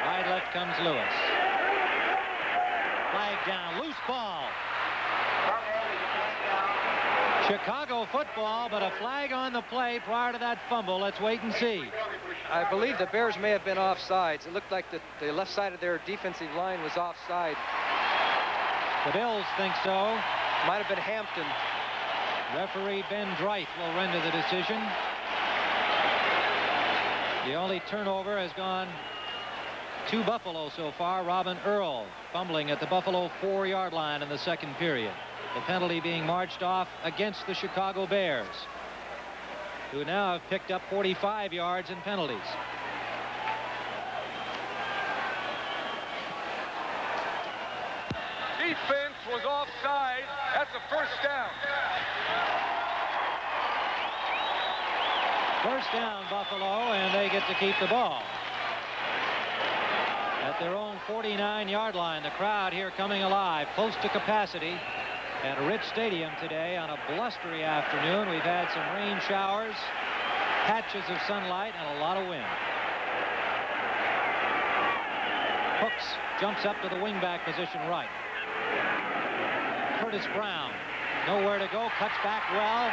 Wide left comes Lewis. Flag down, loose ball. Chicago football, but a flag on the play prior to that fumble. Let's wait and see. I believe the Bears may have been offsides. It looked like the left side of their defensive line was offside. The Bills think so. Might have been Hampton. Referee Ben Dreith will render the decision. The only turnover has gone to Buffalo so far. Robin Earl fumbling at the Buffalo 4-yard line in the second period. The penalty being marched off against the Chicago Bears, who now have picked up 45 yards in penalties. Defense was offside. That's a first down. First down, Buffalo, and they get to keep the ball. At their own 49-yard line, the crowd here coming alive, close to capacity at a rich stadium today on a blustery afternoon. We've had some rain showers, patches of sunlight, and a lot of wind. Hooks jumps up to the wingback position right. Curtis Brown, nowhere to go, cuts back well.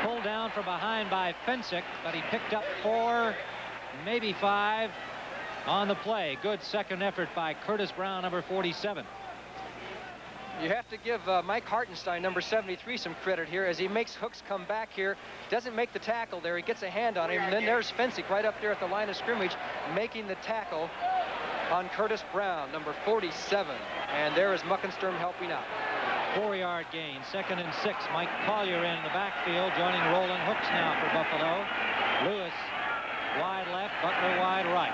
Pulled down from behind by Fensick, but he picked up 4, maybe 5 on the play. Good second effort by Curtis Brown, number 47. You have to give Mike Hartenstein, number 73, some credit here as he makes Hooks come back here. Doesn't make the tackle there. He gets a hand on him. And then there's Fensick right up there at the line of scrimmage making the tackle on Curtis Brown, number 47. And there is Muckenstern helping out. 4-yard gain, 2nd and 6. Mike Collier in the backfield, joining Roland Hooks now for Buffalo. Lewis wide left, Butler wide right.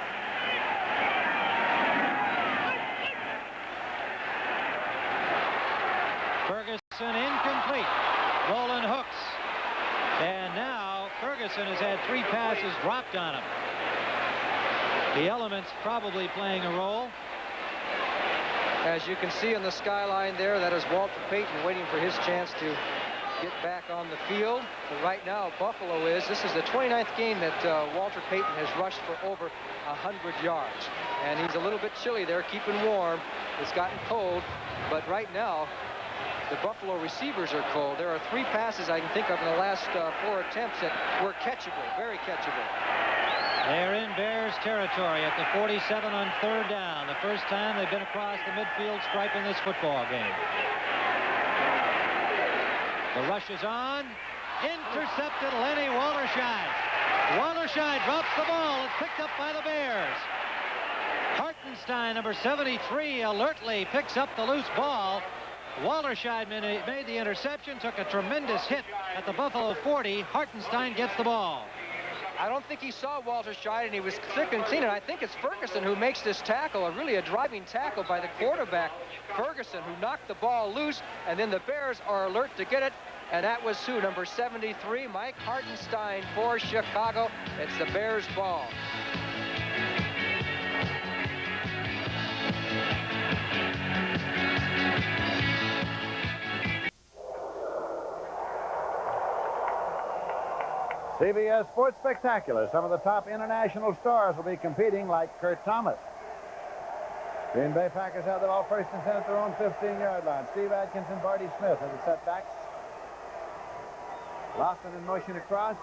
Ferguson incomplete. Roland Hooks. And now Ferguson has had 3 passes dropped on him. The elements probably playing a role. As you can see on the skyline there, that is Walter Payton waiting for his chance to get back on the field. But right now, Buffalo is. This is the 29th game that Walter Payton has rushed for over 100 yards. And he's a little bit chilly there, keeping warm. It's gotten cold. But right now, the Buffalo receivers are cold. There are 3 passes I can think of in the last 4 attempts that were catchable, very catchable. They're in Bears territory at the 47 on 3rd down. The first time they've been across the midfield stripe in this football game. The rush is on. Intercepted Lenny Wallerscheid. Wallerscheid drops the ball. It's picked up by the Bears. Hartenstein, number 73, alertly picks up the loose ball. Wallerscheid made the interception, took a tremendous hit at the Buffalo 40. Hartenstein gets the ball. I don't think he saw Walter Scheid, and he was thick and clean, and I think it's Ferguson who makes this tackle, really a driving tackle by the quarterback, Ferguson, who knocked the ball loose, and then the Bears are alert to get it, and that was who? Number 73, Mike Hartenstein for Chicago. It's the Bears' ball. CBS Sports Spectacular. Some of the top international stars will be competing, like Kurt Thomas. Green Bay Packers have the ball first and 10 at their own 15-yard line. Steve Adkins and Barty Smith are the setbacks. Lofton in motion across.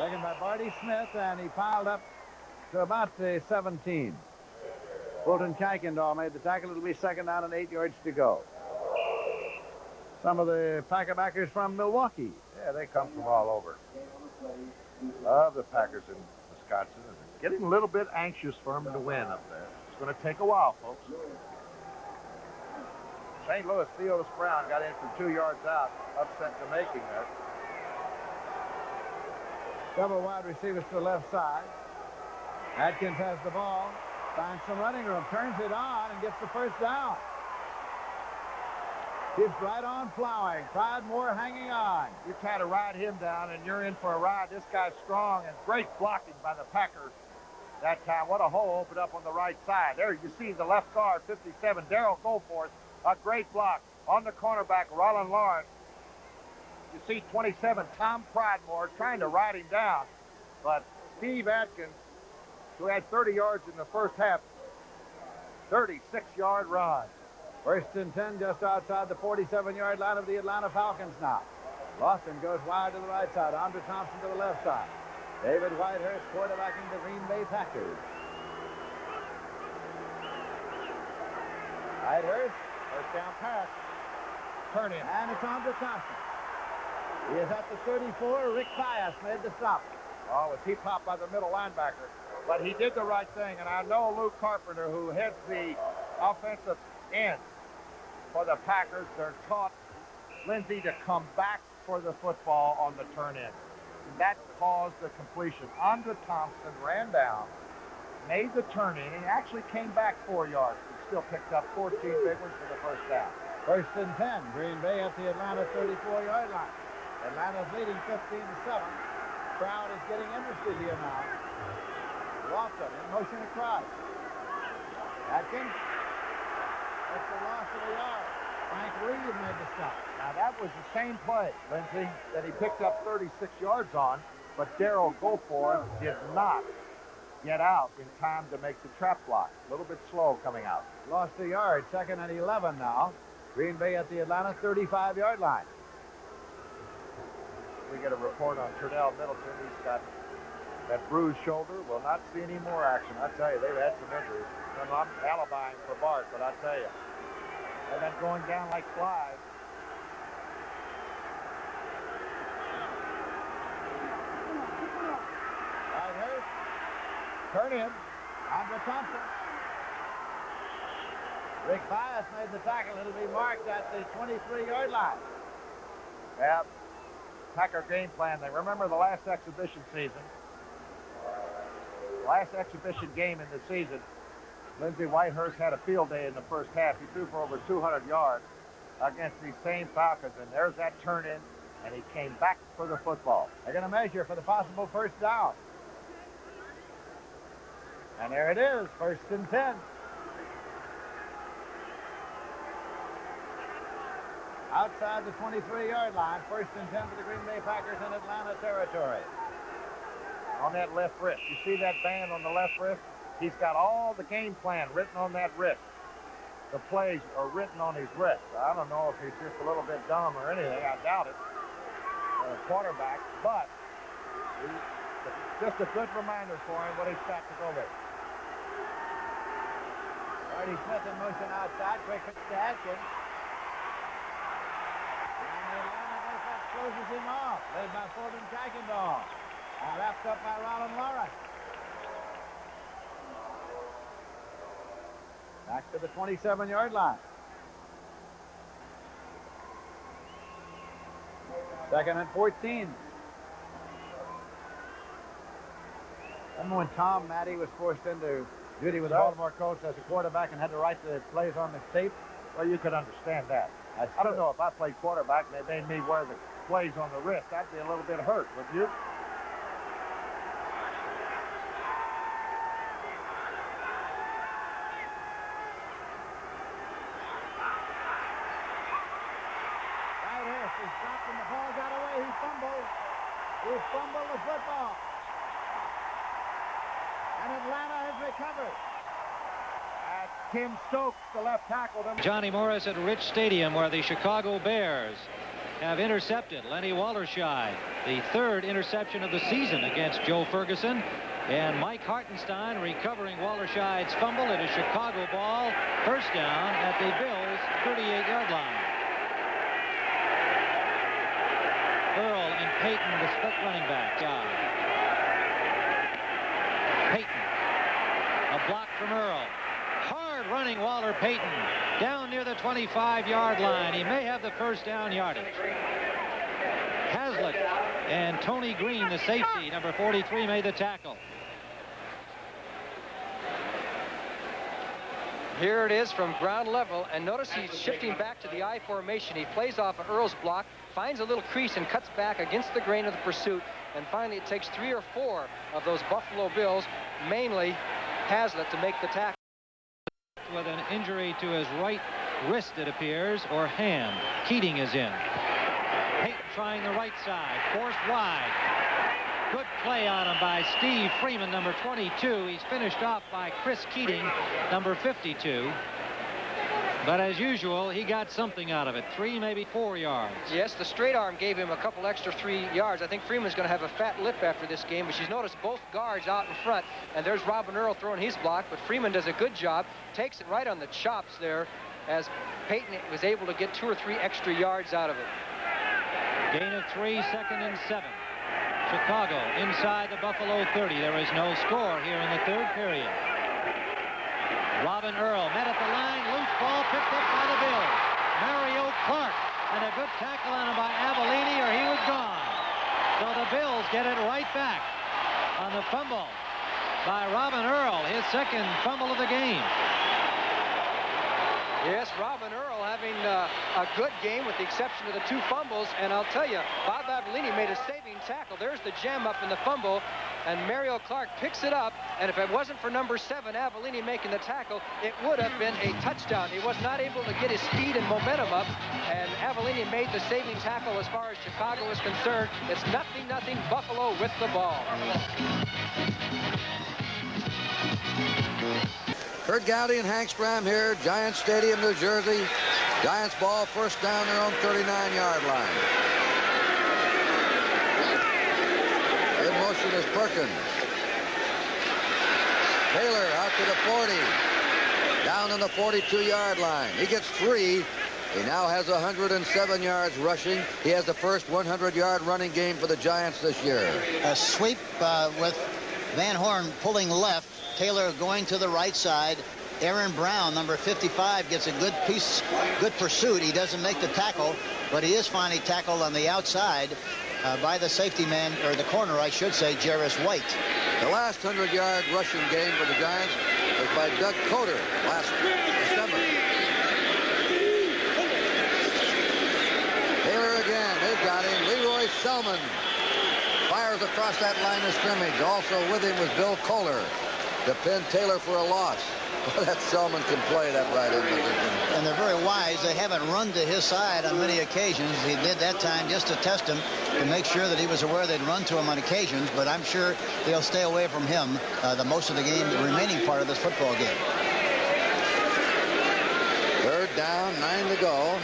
Taken by Barty Smith, and he piled up to about the 17. Fulton Kuykendall made the tackle. It'll be second down and 8 yards to go. Some of the Packer backers from Milwaukee. Yeah, they come from all over. Love the Packers in Wisconsin. Getting a little bit anxious for them to win up there. It's going to take a while, folks. St. Louis, Theodis Brown got in from 2 yards out, upset the making there. Double wide receivers to the left side. Atkins has the ball, finds some running room, turns it on, and gets the first down. Keeps right on plowing. Pride Moore hanging on. You try to ride him down, and you're in for a ride. This guy's strong, and great blocking by the Packers that time. What a hole opened up on the right side. There you see the left guard, 57, Darrell Goforth. A great block on the cornerback, Roland Lawrence. You see 27, Tom Pridemore, trying to ride him down. But Steve Atkins, who had 30 yards in the first half, 36-yard run. First and 10 just outside the 47-yard line of the Atlanta Falcons now. Lofton goes wide to the right side. Andre Thompson to the left side. David Whitehurst quarterbacking the Green Bay Packers. Whitehurst, first down pass. Turn in. And it's Andre Thompson. He is at the 34. Rick Pius made the stop. Oh, was he popped by the middle linebacker. But he did the right thing, and I know Luke Carpenter, who heads the offensive ends for the Packers, they're taught Lindsey to come back for the football on the turn-in. That caused the completion. Andre Thompson ran down, made the turn-in, and actually came back 4 yards, but still picked up 14 big ones for the first down. First and 10, Green Bay at the Atlanta 34-yard line. Atlanta's leading 15-7. Crowd is getting interested here now. Lofton in motion across. Atkins. That's the loss of a yard. Frank Reed made the stop. Now that was the same play, Lindsey, that he picked up 36 yards on, but Darrell Goforth did not get out in time to make the trap block. A little bit slow coming out. Lost a yard. Second and 11 now. Green Bay at the Atlanta 35-yard line. We get a report on Turdell Middleton. He's got that bruised shoulder. Will not see any more action. I tell you, they've had some injuries. And I'm alibiing for Bart, but I tell you, they've been going down like flies. Whitehurst. Turn in. Andre Thompson. Rick Bias made the tackle. It'll be marked at the 23-yard line. Yeah. Packer game plan. They remember the last exhibition season. Last exhibition game in the season. Lindsey Whitehurst had a field day in the first half. He threw for over 200 yards against these same Falcons, and there's that turn-in, and he came back for the football. They're going to measure for the possible first down. And there it is, first and 10. Outside the 23-yard line, first and 10 for the Green Bay Packers in Atlanta territory. On that left wrist. You see that band on the left wrist? He's got all the game plan written on that wrist. The plays are written on his wrist. I don't know if he's just a little bit dumb or anything. I doubt it. Quarterback, but just a good reminder for him what he's got to go with. Barty Smith in motion outside. Quick pitch to Atkins. And the Atlanta defense closes him off. Led by Fulton Kuykendall. And wrapped up by Roland Lawrence. Back to the 27-yard line. Second and 14. Remember when Tom Matty was forced into duty with the Baltimore Colts as a quarterback and had to write the plays on the tape? Well, you could understand that. I don't know if I played quarterback and they made me wear the plays on the wrist. I'd be a little bit hurt, would you? He's dropped and the ball got away. He fumbled. He fumbled the football. And Atlanta has recovered. That's Tim Stokes, the left tackle. Johnny Morris at Rich Stadium, where the Chicago Bears have intercepted Lenny Walterscheid, the third interception of the season against Joe Ferguson. And Mike Hartenstein recovering Walterscheid's fumble. It is Chicago ball. First down at the Bills' 38-yard line. Earl and Payton, the split running back. Payton. A block from Earl. Hard running Walter Payton down near the 25-yard line. He may have the first down yardage. Hazlitt and Tony Green, the safety, number 43, made the tackle. Here it is from ground level, and notice he's shifting back to the I formation. He plays off of Earl's block, finds a little crease and cuts back against the grain of the pursuit, and finally it takes 3 or 4 of those Buffalo Bills, mainly Hazlitt, to make the tackle. With an injury to his right wrist, it appears, or hand. Keating is in. Payton trying the right side, forced wide. Good play on him by Steve Freeman, number 22. He's finished off by Chris Keating, number 52. But as usual, he got something out of it. 3, maybe 4 yards. Yes, the straight arm gave him a couple extra 3 yards. I think Freeman's going to have a fat lip after this game, but she's noticed both guards out in front, and there's Robin Earl throwing his block, but Freeman does a good job, takes it right on the chops there, as Payton was able to get 2 or 3 extra yards out of it. Gain of 3, 2nd and 7. Chicago inside the Buffalo 30. There is no score here in the third period. Robin Earl met at the line. Loose ball picked up by the Bills. Mario Clark, and a good tackle on him by Avellini, or he was gone. So the Bills get it right back on the fumble by Robin Earl, his second fumble of the game. Yes, Robin Earl having a good game with the exception of the 2 fumbles. And I'll tell you, Bob Avellini made a saving tackle. There's the gem up in the fumble. And Mario Clark picks it up. And if it wasn't for number 7, Avellini, making the tackle, it would have been a touchdown. He was not able to get his speed and momentum up. And Avellini made the saving tackle as far as Chicago is concerned. It's 0-0 Buffalo with the ball. Kurt Gowdy and Hank Stram here, Giants Stadium, New Jersey. Giants ball, first down, their own 39-yard line. In motion is Perkins. Taylor out to the 40. Down on the 42-yard line. He gets 3. He now has 107 yards rushing. He has the first 100-yard running game for the Giants this year. A sweep with Van Horn pulling left. Taylor going to the right side. Aaron Brown, number 55, gets a good pursuit. He doesn't make the tackle, but he is finally tackled on the outside by the safety man, or the corner, I should say, Jarvis White. The last 100-yard rushing game for the Giants was by Doug Coder last December. Taylor again. They've got him. Leroy Selman fires across that line of scrimmage. Also with him was Bill Kohler to pin Taylor for a loss. Well, that Selman can play that right in position. And they're very wise. They haven't run to his side on many occasions. He did that time just to test him, to make sure that he was aware they'd run to him on occasions, but I'm sure they'll stay away from him the most of the game, the remaining part of this football game. Third down, 9 to go.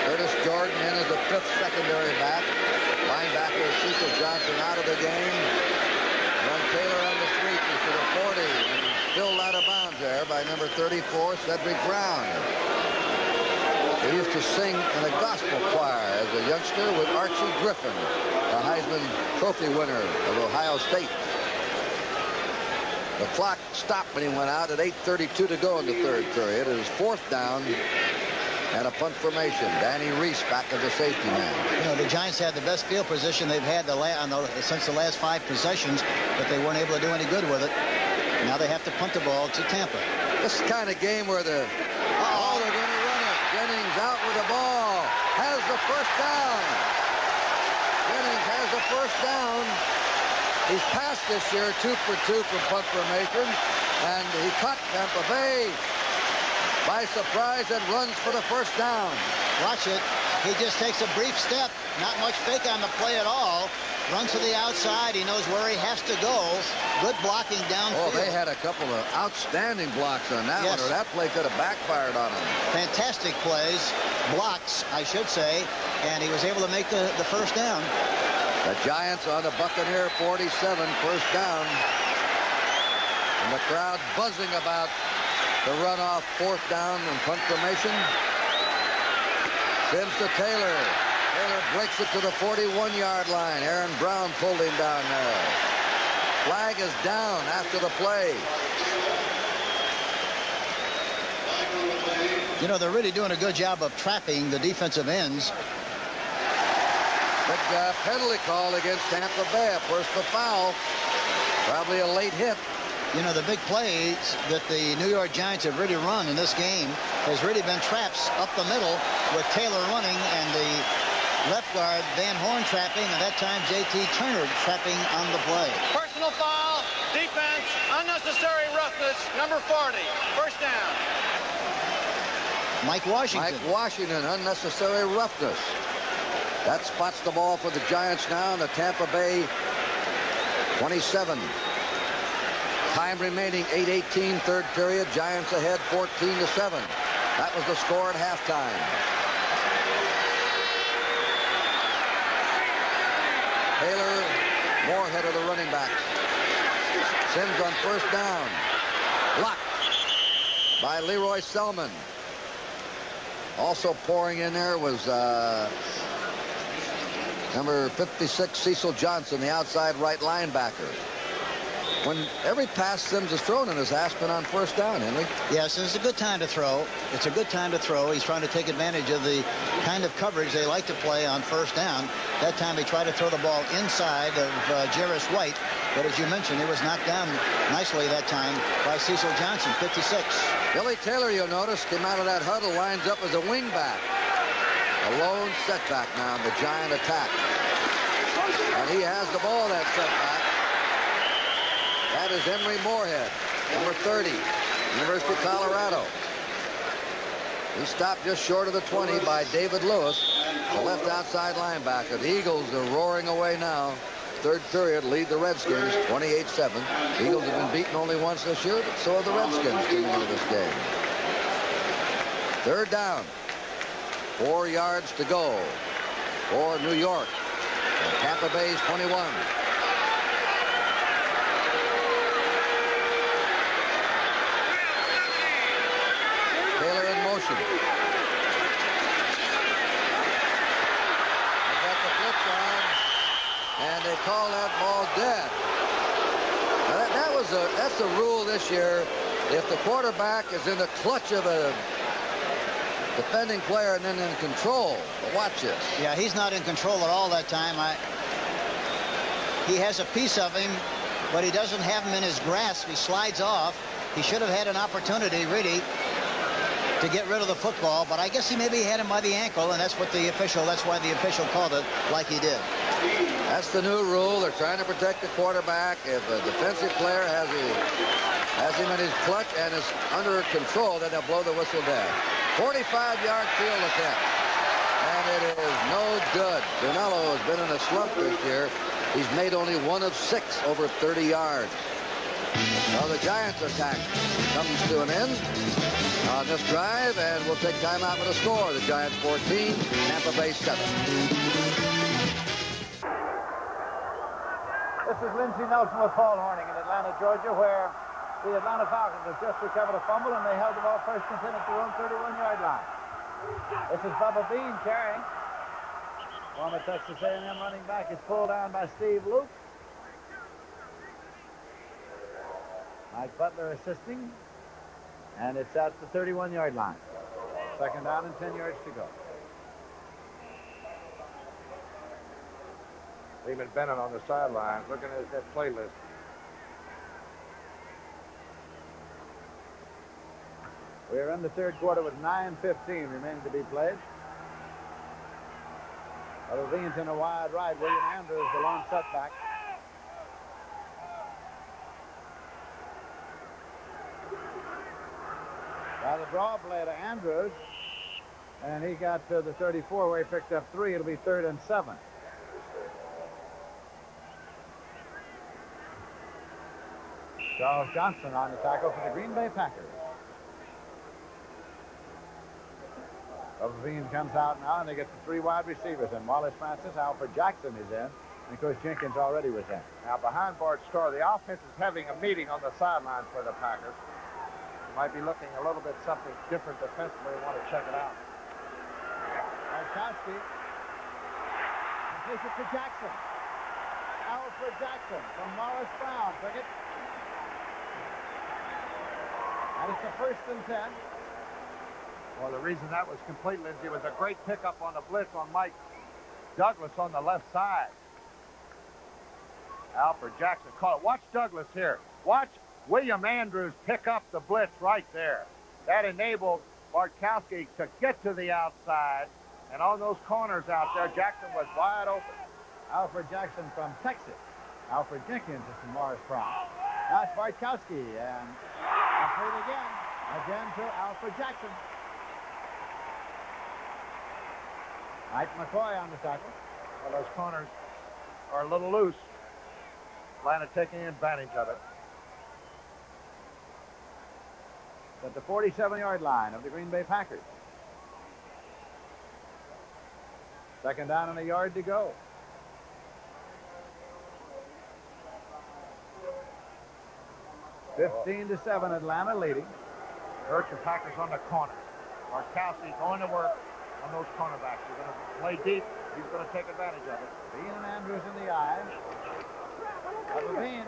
Curtis Jordan in as the 5th secondary back. Linebacker Cecil Johnson out of the game. Run Taylor on the sweep to the 40, and still out of bounds there by number 34, Cedric Brown. He used to sing in a gospel choir as a youngster with Archie Griffin, the Heisman Trophy winner of Ohio State. The clock stopped when he went out at 8:32 to go in the third period. It is 4th down And a punt formation. Danny Reese back as a safety man. You know, the Giants had the best field position they've had since the last 5 possessions, but they weren't able to do any good with it. Now they have to punt the ball to Tampa. This is the kind of game where they're going to run it. Jennings out with the ball. Has the first down. Jennings has the first down. He's passed this year 2 for 2 from punt formation. And he caught Tampa Bay by surprise and runs for the first down. Watch it. He just takes a brief step. Not much fake on the play at all. Runs to the outside. He knows where he has to go. Good blocking downfield. Oh, they had a couple of outstanding blocks on that one, or that play could have backfired on him. Fantastic plays. Blocks, I should say. And he was able to make the first down. The Giants on the Buccaneer 47, first down. And the crowd buzzing about the runoff fourth down and punt formation. Sims to Taylor. Taylor breaks it to the 41-yard line. Aaron Brown pulled him down there. Flag is down after the play. You know, they're really doing a good job of trapping the defensive ends. Big penalty call against Tampa Bay. Personal foul. Probably a late hit. You know, the big plays that the New York Giants have really run in this game has really been traps up the middle with Taylor running and the left guard Van Horn trapping, and that time J.T. Turner trapping on the play. Personal foul, defense, unnecessary roughness, number 40, first down. Mike Washington. Mike Washington, unnecessary roughness. That spots the ball for the Giants now in the Tampa Bay 27. Time remaining, 8:18, third period. Giants ahead 14-7. That was the score at halftime. Taylor, Moorhead are the running backs. Sims on first down. Blocked by Leroy Selman. Also pouring in there was number 56, Cecil Johnson, the outside right linebacker. When every pass Sims has thrown in his has been on first down, Henry. Yes, and it's a good time to throw. It's a good time to throw. He's trying to take advantage of the kind of coverage they like to play on first down. That time he tried to throw the ball inside of Jarris White, but as you mentioned, it was knocked down nicely that time by Cecil Johnson, 56. Billy Taylor, you'll notice, came out of that huddle, lines up as a wingback. A lone setback now in the Giant attack. And he has the ball, that setback. That is Emory Moorhead, number 30, University of Colorado. He stopped just short of the 20 by David Lewis, the left outside linebacker. The Eagles are roaring away now. Third period, lead the Redskins 28-7. The Eagles have been beaten only once this year, but so have the Redskins coming into this game. Third down. 4 yards to go for New York. And Tampa Bay's 21. Taylor in motion. They got the blitz on, and they call that ball dead. Now that's a rule this year. If the quarterback is in the clutch of a defending player and then in control, but watch this. Yeah, he's not in control at all that time. He has a piece of him, but he doesn't have him in his grasp. He slides off. He should have had an opportunity, really, to get rid of the football, but I guess he maybe had him by the ankle, and that's why the official called it like he did. That's the new rule. They're trying to protect the quarterback. If a defensive player has him in his clutch and is under control, then they'll blow the whistle down. 45-yard field attempt, and it is no good. Brunello has been in a slump this year. He's made only 1 of 6 over 30 yards. Well, the Giants attack comes to an end on this drive, and we'll take time out with a score. The Giants 14, Tampa Bay 7. This is Lindsey Nelson with Paul Horning in Atlanta, Georgia, where the Atlanta Falcons have just recovered a fumble, and they held the ball first and 10 at their own 31-yard line. This is Bubba Bean carrying. Former Texas A&M running back is pulled down by Steve Luke. Mike Butler assisting, and it's at the 31-yard line. Second down and 10 yards to go. Lehman Bennett on the sidelines looking at that playlist. We're in the third quarter with 9:15 remaining to be played. Levine's in a wide right. William Andrews, the long setback. Now the draw play to Andrews. And he got to the 34 where he picked up 3. It'll be 3rd and 7. Charles Johnson on the tackle for the Green Bay Packers. Levine comes out now, and they get the 3 wide receivers in. Wallace Francis, Alfred Jackson is in, and of course Jenkins already was in. Now behind Bart Starr, the offense is having a meeting on the sidelines for the Packers. You might be looking a little bit something different defensively. You want to check it out. Markowski takes it to Jackson. Alfred Jackson from Morris Brown. Took it. And it's the 1st and 10. Well, the reason that was complete, Lindsay, was a great pickup on the blitz on Mike Douglas on the left side. Alfred Jackson caught it. Watch Douglas here. Watch William Andrews pick up the blitz right there. That enabled Bartkowski to get to the outside. And on those corners out there, Jackson was wide open. Alfred Jackson from Texas. Alfred Jenkins is from Morris Brown. Now it's Bartkowski, and complete again. Again to Alfred Jackson. Mike McCoy on the tackle. Well, those corners are a little loose. Atlanta taking advantage of it. At the 47-yard line of the Green Bay Packers. Second down and a yard to go. 15-7, Atlanta leading. Hurt your Packers on the corners. Bartkowski going to work on those cornerbacks. They're going to play deep. He's going to take advantage of it. Bean and Andrews in the eye. Bean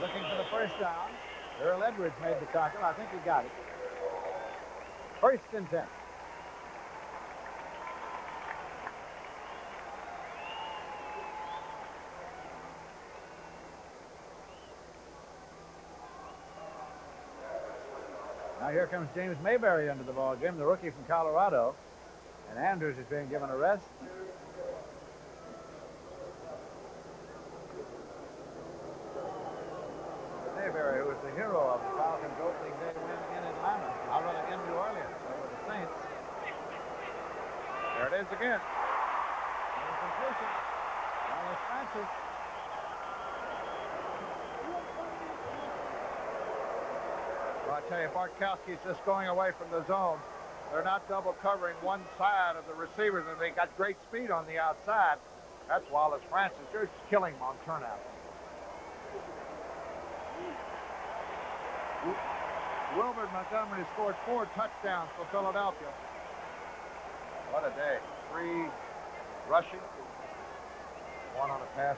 looking for the first down. Earl Edwards made the tackle. I think he got it. 1st and 10. Now here comes James Mayberry into the ball game, the rookie from Colorado. And Andrews is being given a rest. Mayberry, who was the hero of the Falcons' opening day win in Atlanta. I'll run it in New Orleans over the Saints. There it is again. Completion. Wallace Francis. Well, I tell you, Bartkowski's just going away from the zone. They're not double covering one side of the receivers, and they got great speed on the outside. That's Wallace Francis. They're just killing him on turnout. Wilbert Montgomery scored 4 touchdowns for Philadelphia. What a day. 3 rushing, 1 on a pass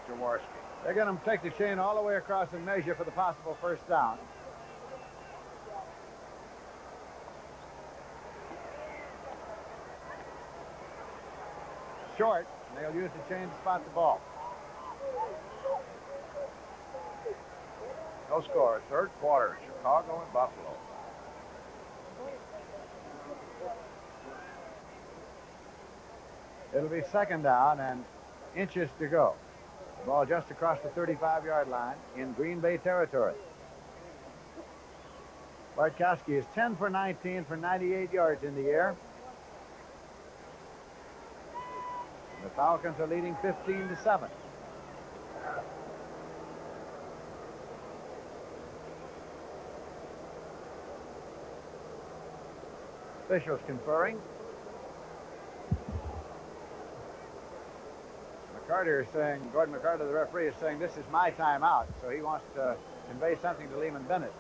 from Jaworski. They're going to take the chain all the way across and measure for the possible first down. Short, and they'll use the chain to spot the ball. No score. 3rd quarter. Chicago and Buffalo. It'll be second down and inches to go. The ball just across the 35-yard line in Green Bay territory. Bartkowski is 10 for 19 for 98 yards in the air. The Falcons are leading 15-7. Officials conferring. McCarter is saying, Gordon McCarter, the referee, is saying this is my timeout, so he wants to convey something to Lehman Bennett.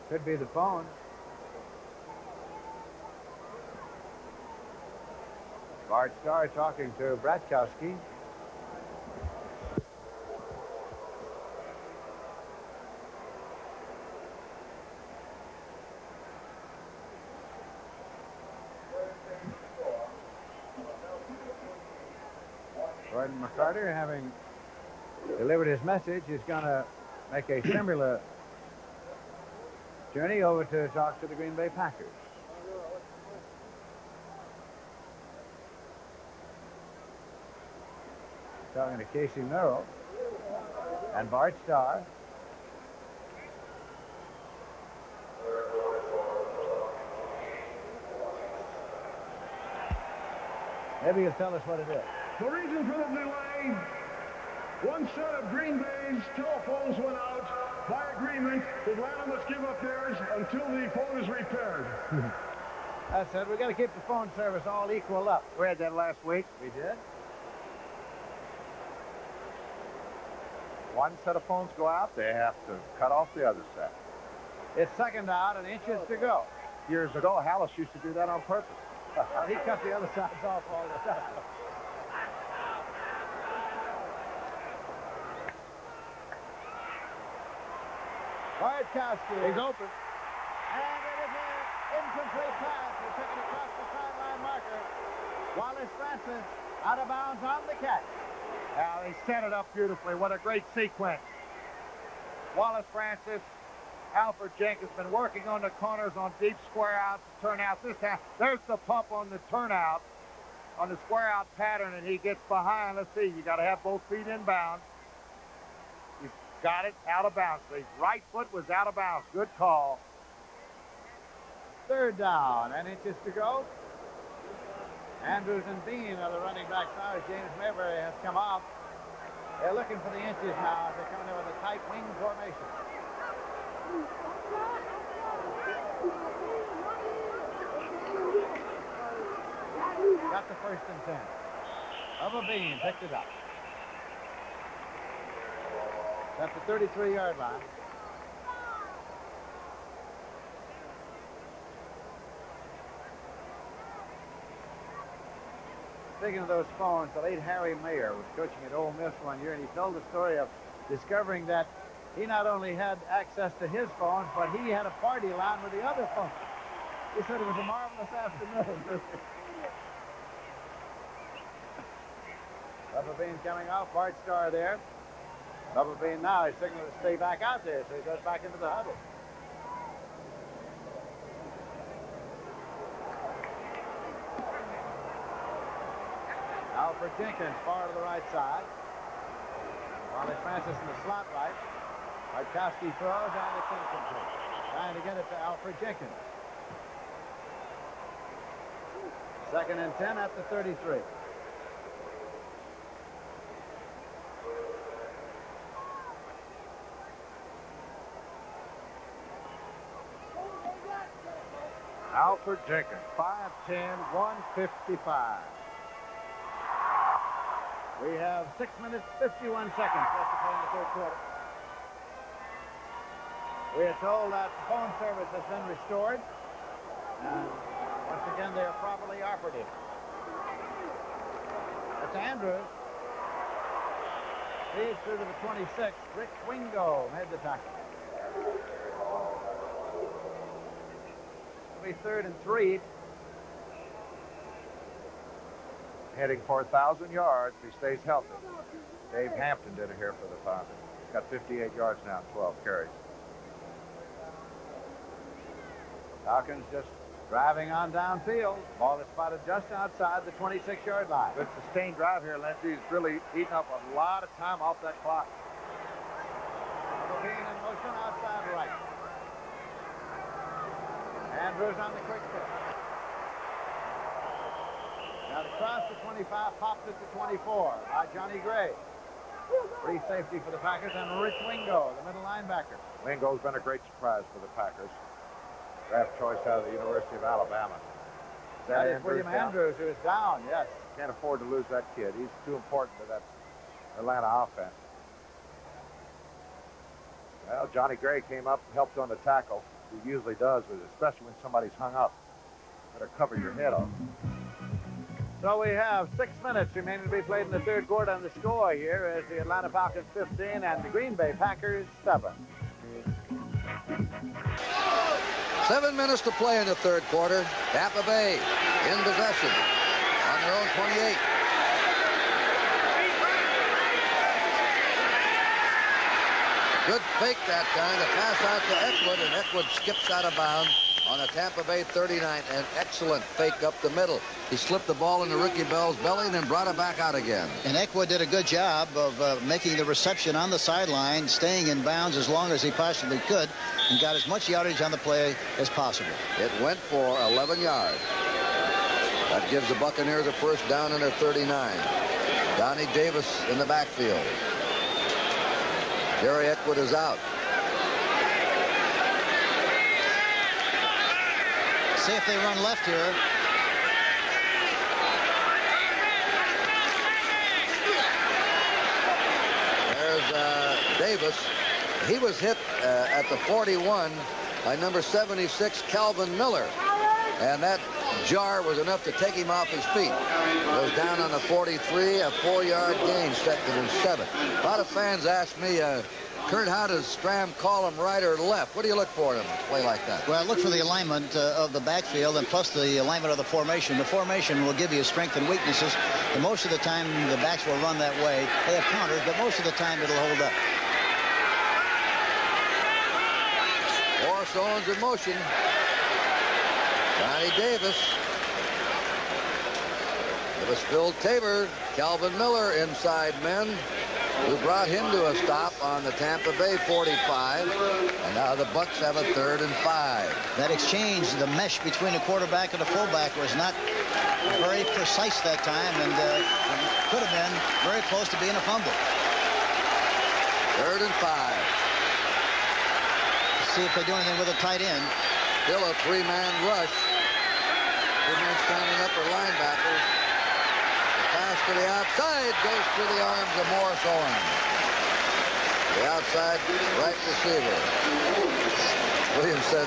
Could be the phone. Bart Starr talking to Bratkowski. Gordon McCarter, having delivered his message, is going to make a similar journey over to talk to the Green Bay Packers. Talking to Casey Merrill and Bart Starr. Maybe you'll tell us what it is. The reason for the delay, one set of Green Bay's telephones went out. By agreement, Atlanta must give up theirs until the phone is repaired. That's it. We've got to keep the phone service all equal up. We had that last week. We did. One set of phones go out, they have to cut off the other set. It's second down and inches to go. Years ago, Hallis used to do that on purpose. He cut the other sides off all the time. Bratkowski. He's open. And it is an incomplete pass. He took it across the sideline marker. Wallace Francis out of bounds on the catch. Now, they set it up beautifully. What a great sequence. Wallace Francis, Alfred Jenkins been working on the corners on deep square outs, turnouts. This time, there's the pump on the turnout, on the square out pattern, and he gets behind. Let's see, you got to have both feet inbound. He's got it out of bounds. His right foot was out of bounds. Good call. Third down and inches to go. Andrews and Bean are the running backs now as James Mayberry has come off. They're looking for the inches now as they're coming in with a tight wing formation. Got the 1st and 10. Bubba Bean picked it up. At the 33-yard line. Speaking of those phones, the late Harry Mayer was coaching at Ole Miss one year, and he told the story of discovering that he not only had access to his phones, but he had a party line with the other phones. He said it was a marvelous afternoon. Bubba Bean coming off, Bart Starr there. Bubba Bean now is signaling to stay back out there, so he goes back into the huddle. Alfred Jenkins, far to the right side. Wallace Francis in the slot right. Bratkowski throws, and it's incomplete. Trying to get it to Alfred Jenkins. 2nd and 10 at the 33. Alfred Jenkins, 5'10", 155. We have 6 minutes, 51 seconds left to play in the 3rd quarter. We are told that the phone service has been restored. And once again, they are properly operative. That's Andrews. Feeds through to the 26. Rick Wingo made the tackle. It'll be 3rd and 3. Heading for 1,000 yards. He stays healthy. Dave Hampton did it here for the Falcons. He's got 58 yards now, 12 carries. Falcons just driving on downfield. Ball is spotted just outside the 26-yard line. Good sustained drive here, Lindsey. He's really eating up a lot of time off that clock. Being in motion outside right. Andrews on the quick step. Now across the 25, popped it to 24 by Johnny Gray. Free safety for the Packers, and Rich Wingo, the middle linebacker. Wingo's been a great surprise for the Packers. Draft choice out of the University of Alabama. That is William Andrews, who is down, yes. Can't afford to lose that kid. He's too important to that Atlanta offense. Well, Johnny Gray came up and helped on the tackle. He usually does, especially when somebody's hung up. Better cover your head up. So we have 6 minutes remaining to be played in the third quarter, and the score here is the Atlanta Falcons 15 and the Green Bay Packers 7. 7 minutes to play in the third quarter. Tampa Bay in possession on their own 28. Good fake that time. The pass out to Eckwood, and Eckwood skips out of bounds on a Tampa Bay 39. An excellent fake up the middle. He slipped the ball into Ricky Bell's belly and then brought it back out again. And Eckwood did a good job of making the reception on the sideline, staying in bounds as long as he possibly could, and got as much yardage on the play as possible. It went for 11 yards. That gives the Buccaneers a first down in their 39. Donnie Davis in the backfield. Jerry Eckwood is out. See if they run left here. There's Davis. He was hit at the 41 by number 76, Calvin Miller. And that jar was enough to take him off his feet. Goes down on the 43, a 4-yard gain, second and 7. A lot of fans ask me, Kurt, how does Stram call him right or left? What do you look for in a play like that? Well, look for the alignment of the backfield and plus the alignment of the formation. The formation will give you strength and weaknesses. And most of the time, the backs will run that way. They have counters, but most of the time, it'll hold up. Morris Owens in motion. Johnny Davis. It was Phil Tabor, Calvin Miller inside men, who brought him to a stop on the Tampa Bay 45. And now the Bucs have a 3rd and 5. That exchange, the mesh between the quarterback and the fullback, was not very precise that time, and could have been very close to being a fumble. 3rd and 5. See if they do anything with a tight end. Still a 3-man rush. 2 men standing up for linebackers. The pass to the outside goes through the arms of Morris Owens. The outside right receiver. Williams said,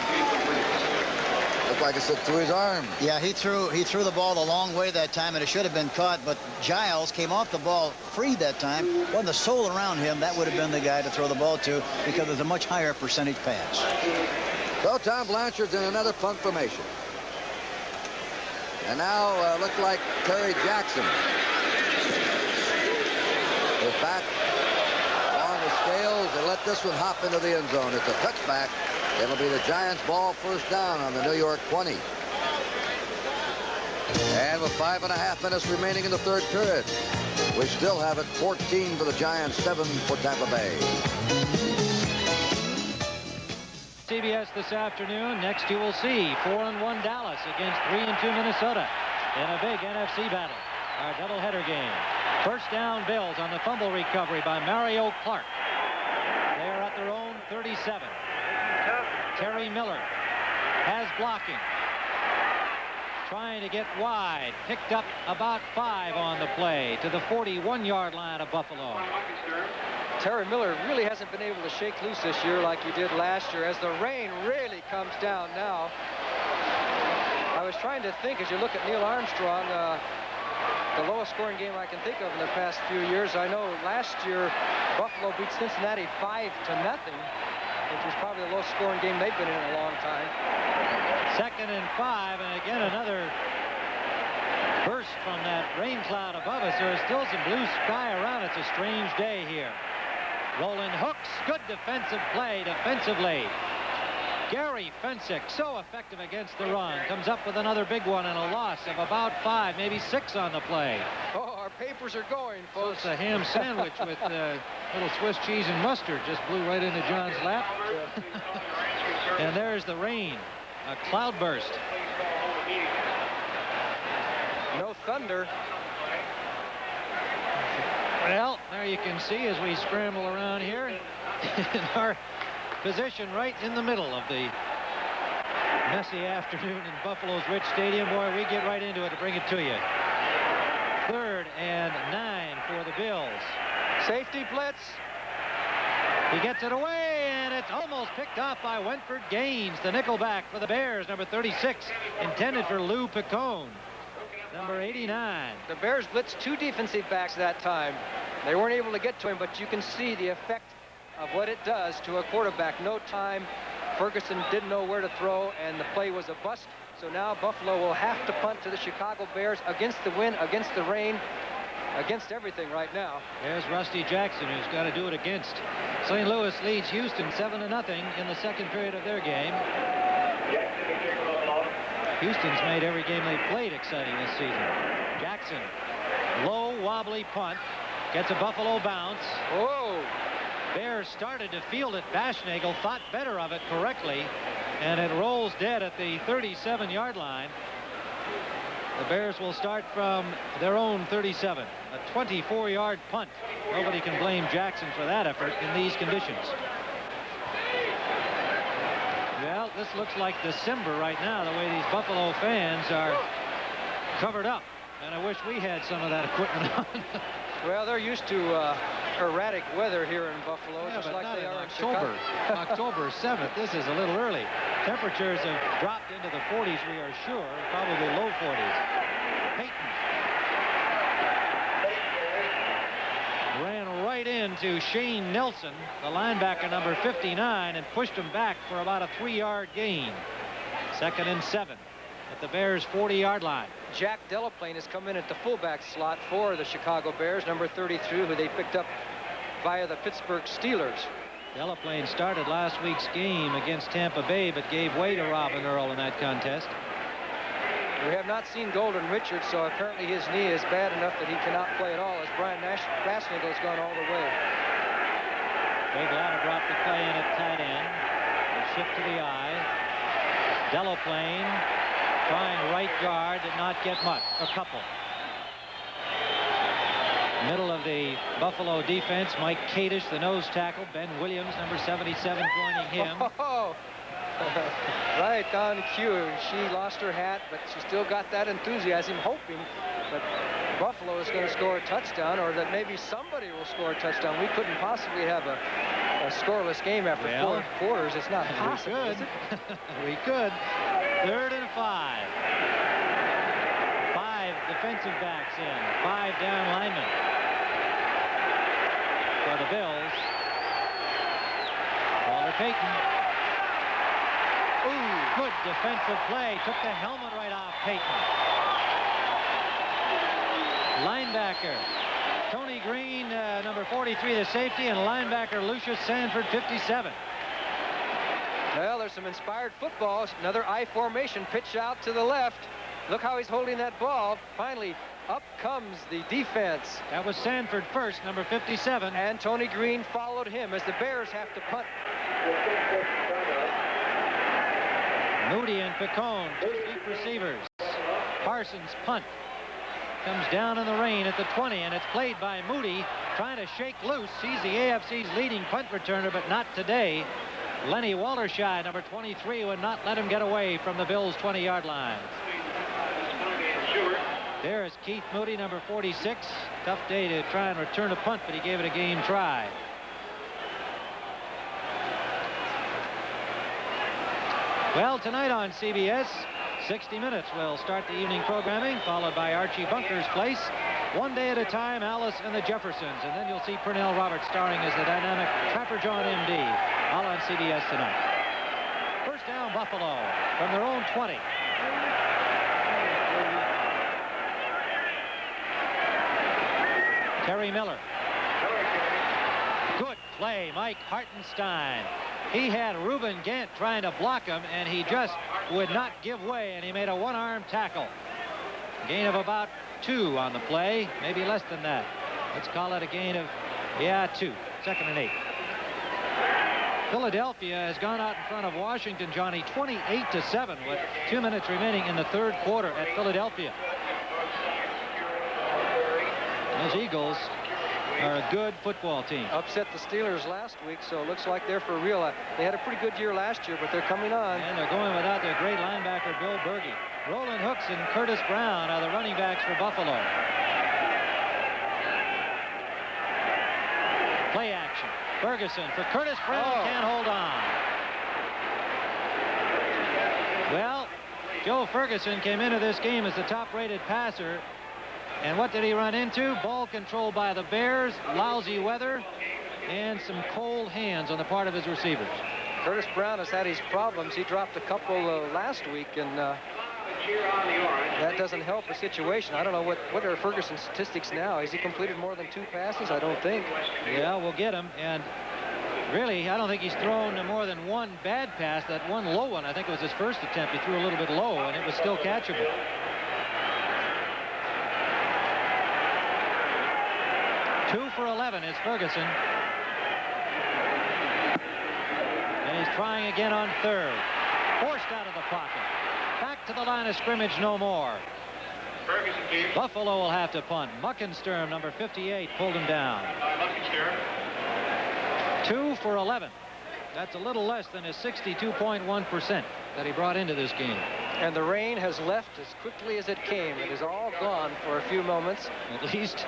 looked like it said through his arm. Yeah, he threw the ball the long way that time, and it should have been caught, but Giles came off the ball free that time. Wasn't the soul around him, that would have been the guy to throw the ball to, because there's a much higher percentage pass. So Tom Blanchard's in another punt formation. And now looked like Terry Jackson is back on the scales. They let this one hop into the end zone. It's a touchback. It'll be the Giants' ball, first down on the New York 20. And with 5.5 minutes remaining in the third period, we still have it 14 for the Giants, 7 for Tampa Bay. CBS this afternoon. Next you will see 4-1 Dallas against 3-2 Minnesota in a big NFC battle. Our doubleheader game. First down Bills on the fumble recovery by Mario Clark. They are at their own 37. Terry Miller has blocking. Trying to get wide. Picked up about 5 on the play to the 41-yard line of Buffalo. Terry Miller really hasn't been able to shake loose this year like he did last year as the rain really comes down now. I was trying to think as you look at Neil Armstrong, the lowest scoring game I can think of in the past few years. I know last year Buffalo beat Cincinnati 5-0, which was probably the lowest scoring game they've been in a long time. 2nd and 5, and again another burst from that rain cloud above us. There is still some blue sky around. It's a strange day here. Rolling hooks, good defensive play defensively. Gary Fensick, so effective against the run, comes up with another big one and a loss of about 5, maybe 6 on the play. Oh, our papers are going, folks. So it's a ham sandwich with little Swiss cheese and mustard just blew right into John's lap. And there's the rain, a cloudburst. No thunder. Well, there you can see as we scramble around here in our position right in the middle of the messy afternoon in Buffalo's Rich Stadium. Boy, we get right into it to bring it to you. 3rd and 9 for the Bills. Safety blitz. He gets it away, and it's almost picked off by Wentford Gaines, the nickelback for the Bears, number 36, intended for Lou Picone. number 89. The Bears blitzed 2 defensive backs that time. They weren't able to get to him, but you can see the effect of what it does to a quarterback. No time. Ferguson didn't know where to throw, and the play was a bust. So now Buffalo will have to punt to the Chicago Bears against the wind, against the rain, against everything right now. There's Rusty Jackson, who's got to do it against. St. Louis leads Houston 7-0 in the second period of their game. Houston's made every game they've played exciting this season. Jackson, low, wobbly punt, gets a Buffalo bounce. Whoa! Bears started to field it. Bashnagel thought better of it correctly, and it rolls dead at the 37-yard line. The Bears will start from their own 37. A 24-yard punt. Nobody can blame Jackson for that effort in these conditions. Well, this looks like December right now, the way these Buffalo fans are covered up. And I wish we had some of that equipment on. Well, they're used to erratic weather here in Buffalo, yeah, just but like not they in are October. in Chicago. October 7th. This is a little early. Temperatures have dropped into the 40s, we are sure, probably low 40s. Peyton ran right into Shane Nelson, the linebacker number 59, and pushed him back for about a 3-yard gain. 2nd and 7 at the Bears' 40-yard line. Jack Delaplane has come in at the fullback slot for the Chicago Bears, number 33, who they picked up via the Pittsburgh Steelers. Delaplane started last week's game against Tampa Bay, but gave way to Robin Earl in that contest. We have not seen Golden Richards, so apparently his knee is bad enough that he cannot play at all, as Brian Bashnagel has gone all the way. Big Ladder dropped the play in at tight end. And shift to the eye. Delaplane trying right guard, did not get much. A couple. Middle of the Buffalo defense, Mike Kadish, the nose tackle. Ben Williams, number 77, joining him. Oh, right on cue. She lost her hat, but she still got that enthusiasm, hoping that Buffalo is going to score a touchdown, or that maybe somebody will score a touchdown. We couldn't possibly have a scoreless game after 4 quarters. It's not possible. We could. We could. 3rd and 5. 5 defensive backs in. 5 down linemen for the Bills. Walter Payton. Ooh, good defensive play. Took the helmet right off Payton. Linebacker Tony Green, number 43, the safety, and linebacker Lucius Sanford, 57. Well, there's some inspired football. Another I formation, pitch out to the left. Look how he's holding that ball. Finally, up comes the defense. That was Sanford first, number 57. And Tony Green followed him as the Bears have to punt. Moody and Picone, 2 deep receivers. Parsons punt. Comes down in the rain at the 20, and it's played by Moody, trying to shake loose. He's the AFC's leading punt returner, but not today. Lenny Walterscheid, number 23, would not let him get away from the Bills' 20-yard line. There's Keith Moody, number 46. Tough day to try and return a punt, but he gave it a game try. Well, tonight on CBS, 60 Minutes will start the evening programming, followed by Archie Bunker's Place. One Day at a Time, Alice and the Jeffersons. And then you'll see Pernell Roberts starring as the dynamic Trapper John M.D. all on CBS tonight. First down, Buffalo from their own 20. Terry Miller. Good play, Mike Hartenstein. He had Reuben Gant trying to block him, and he just would not give way, and he made a one-arm tackle. Gain of about 2 on the play, maybe less than that. Let's call it a gain of, 2. 2nd and 8. Philadelphia has gone out in front of Washington, Johnny, 28-7 with 2 minutes remaining in the 3rd quarter at Philadelphia. Those Eagles are a good football team. Upset the Steelers last week, so it looks like they're for real. They had a pretty good year last year, but they're coming on. And they're going without their great linebacker, Bill Berge. Roland Hooks and Curtis Brown are the running backs for Buffalo. Play action. Ferguson for Curtis Brown. Can't hold on. Well, Joe Ferguson came into this game as the top-rated passer. And what did he run into? Ball control by the Bears, lousy weather, and some cold hands on the part of his receivers. Curtis Brown has had his problems. He dropped a couple last week, and that doesn't help the situation. I don't know what are Ferguson's statistics now. Has he completed more than 2 passes? I don't think. Yeah, we'll get him. And really, I don't think he's thrown more than 1 bad pass. That one low one, I think it was his first attempt. He threw a little bit low, and it was still catchable. Two for 11 is Ferguson. And he's trying again on third. Forced out of the pocket. Back to the line of scrimmage, no more. Buffalo will have to punt. Muckensturm, number 58, pulled him down. 2 for 11. That's a little less than his 62.1% that he brought into this game. And the rain has left as quickly as it came. It is all gone for a few moments. At least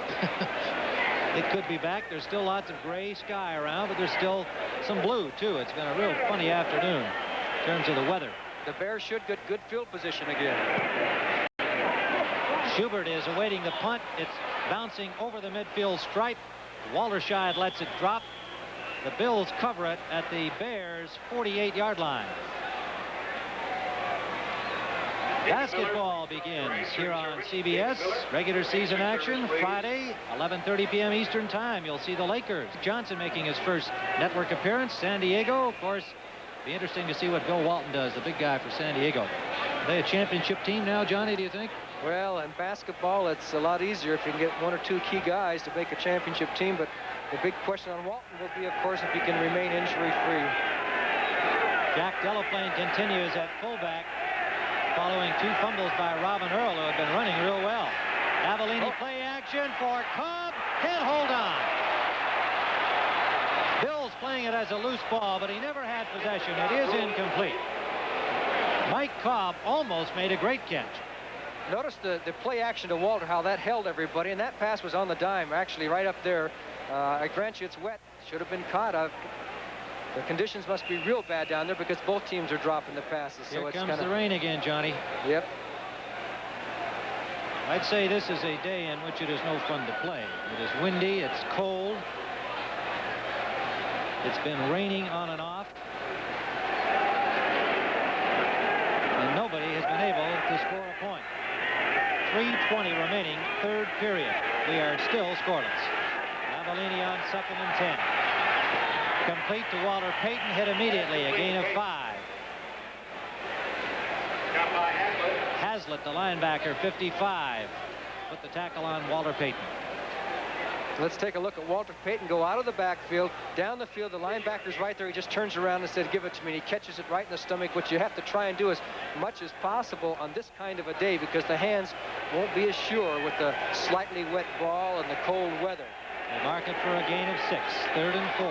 it could be back. There's still lots of gray sky around, but there's still some blue, too. It's been a real funny afternoon in terms of the weather. The Bears should get good field position again. Schubert is awaiting the punt. It's bouncing over the midfield stripe. Walterscheid lets it drop. The Bills cover it at the Bears' 48-yard line. Basketball begins here on CBS. Regular season action Friday, 11:30 p.m. Eastern Time. You'll see the Lakers. Johnson making his first network appearance. San Diego, of course. Be interesting to see what Bill Walton does, the big guy for San Diego. Are they a championship team now, Johnny, do you think? Well, in basketball, it's a lot easier if you can get 1 or 2 key guys to make a championship team. But the big question on Walton will be, of course, if he can remain injury-free. Jack Delaplane continues at fullback, following 2 fumbles by Robin Earl, who had been running real well. Avellini play action for Cobb. Can't hold on. Bill's playing it as a loose ball, but he never had possession. It is incomplete. Mike Cobb almost made a great catch. Notice the play action to Walter, how that held everybody, and that pass was on the dime, actually right up there. I grant you it's wet. Should have been caught. The conditions must be real bad down there because both teams are dropping the passes. Here comes the rain again, Johnny. Yep. I'd say this is a day in which it is no fun to play. It is windy, it's cold. It's been raining on and off. And nobody has been able to score a point. 3:20 remaining, third period. We are still scoreless. Avellini on 2nd and 10. Complete to Walter Payton, hit immediately, a gain of 5. Hazlitt, the linebacker, 55. Put the tackle on Walter Payton. Let's take a look at Walter Payton go out of the backfield, down the field. The linebacker's right there. He just turns around and said, give it to me. And he catches it right in the stomach, which you have to try and do as much as possible on this kind of a day because the hands won't be as sure with the slightly wet ball and the cold weather. They mark it for a gain of 6, 3rd and 4.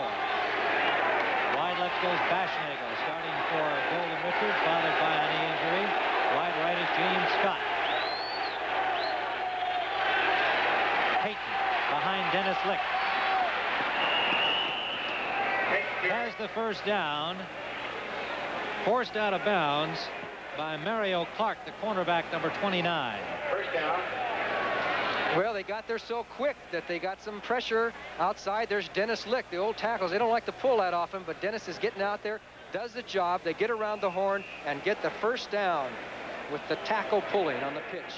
Wide left goes Baschnagel, starting for Golden Richard, bothered by a knee injury. Wide right is James Scott. Payton behind Dennis Lick. Has the first down. Forced out of bounds by Mario Clark, the cornerback, number 29. First down. Well, they got there so quick that they got some pressure outside. There's Dennis Lick, the old tackles. They don't like to pull that often, but Dennis is getting out there, does the job. They get around the horn and get the first down with the tackle pulling on the pitch.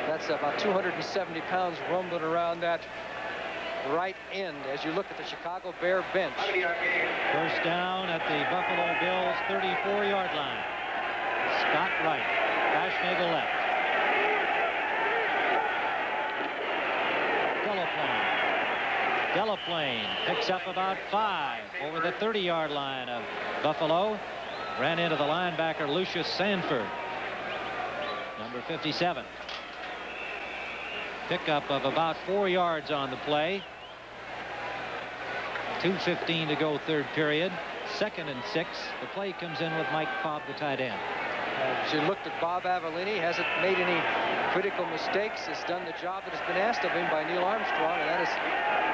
That's about 270 pounds rumbling around that right end as you look at the Chicago Bear bench. First down at the Buffalo Bills 34-yard line. Scott right, Baschnagel left. Delaplane picks up about 5 over the 30-yard line of Buffalo. Ran into the linebacker Lucius Sanford, number 57. Pickup of about 4 yards on the play. 2:15 to go, third period. 2nd and 6. The play comes in with Mike Cobb, the tight end. As you looked at Bob Avellini, hasn't made any critical mistakes, has done the job that has been asked of him by Neil Armstrong, and that is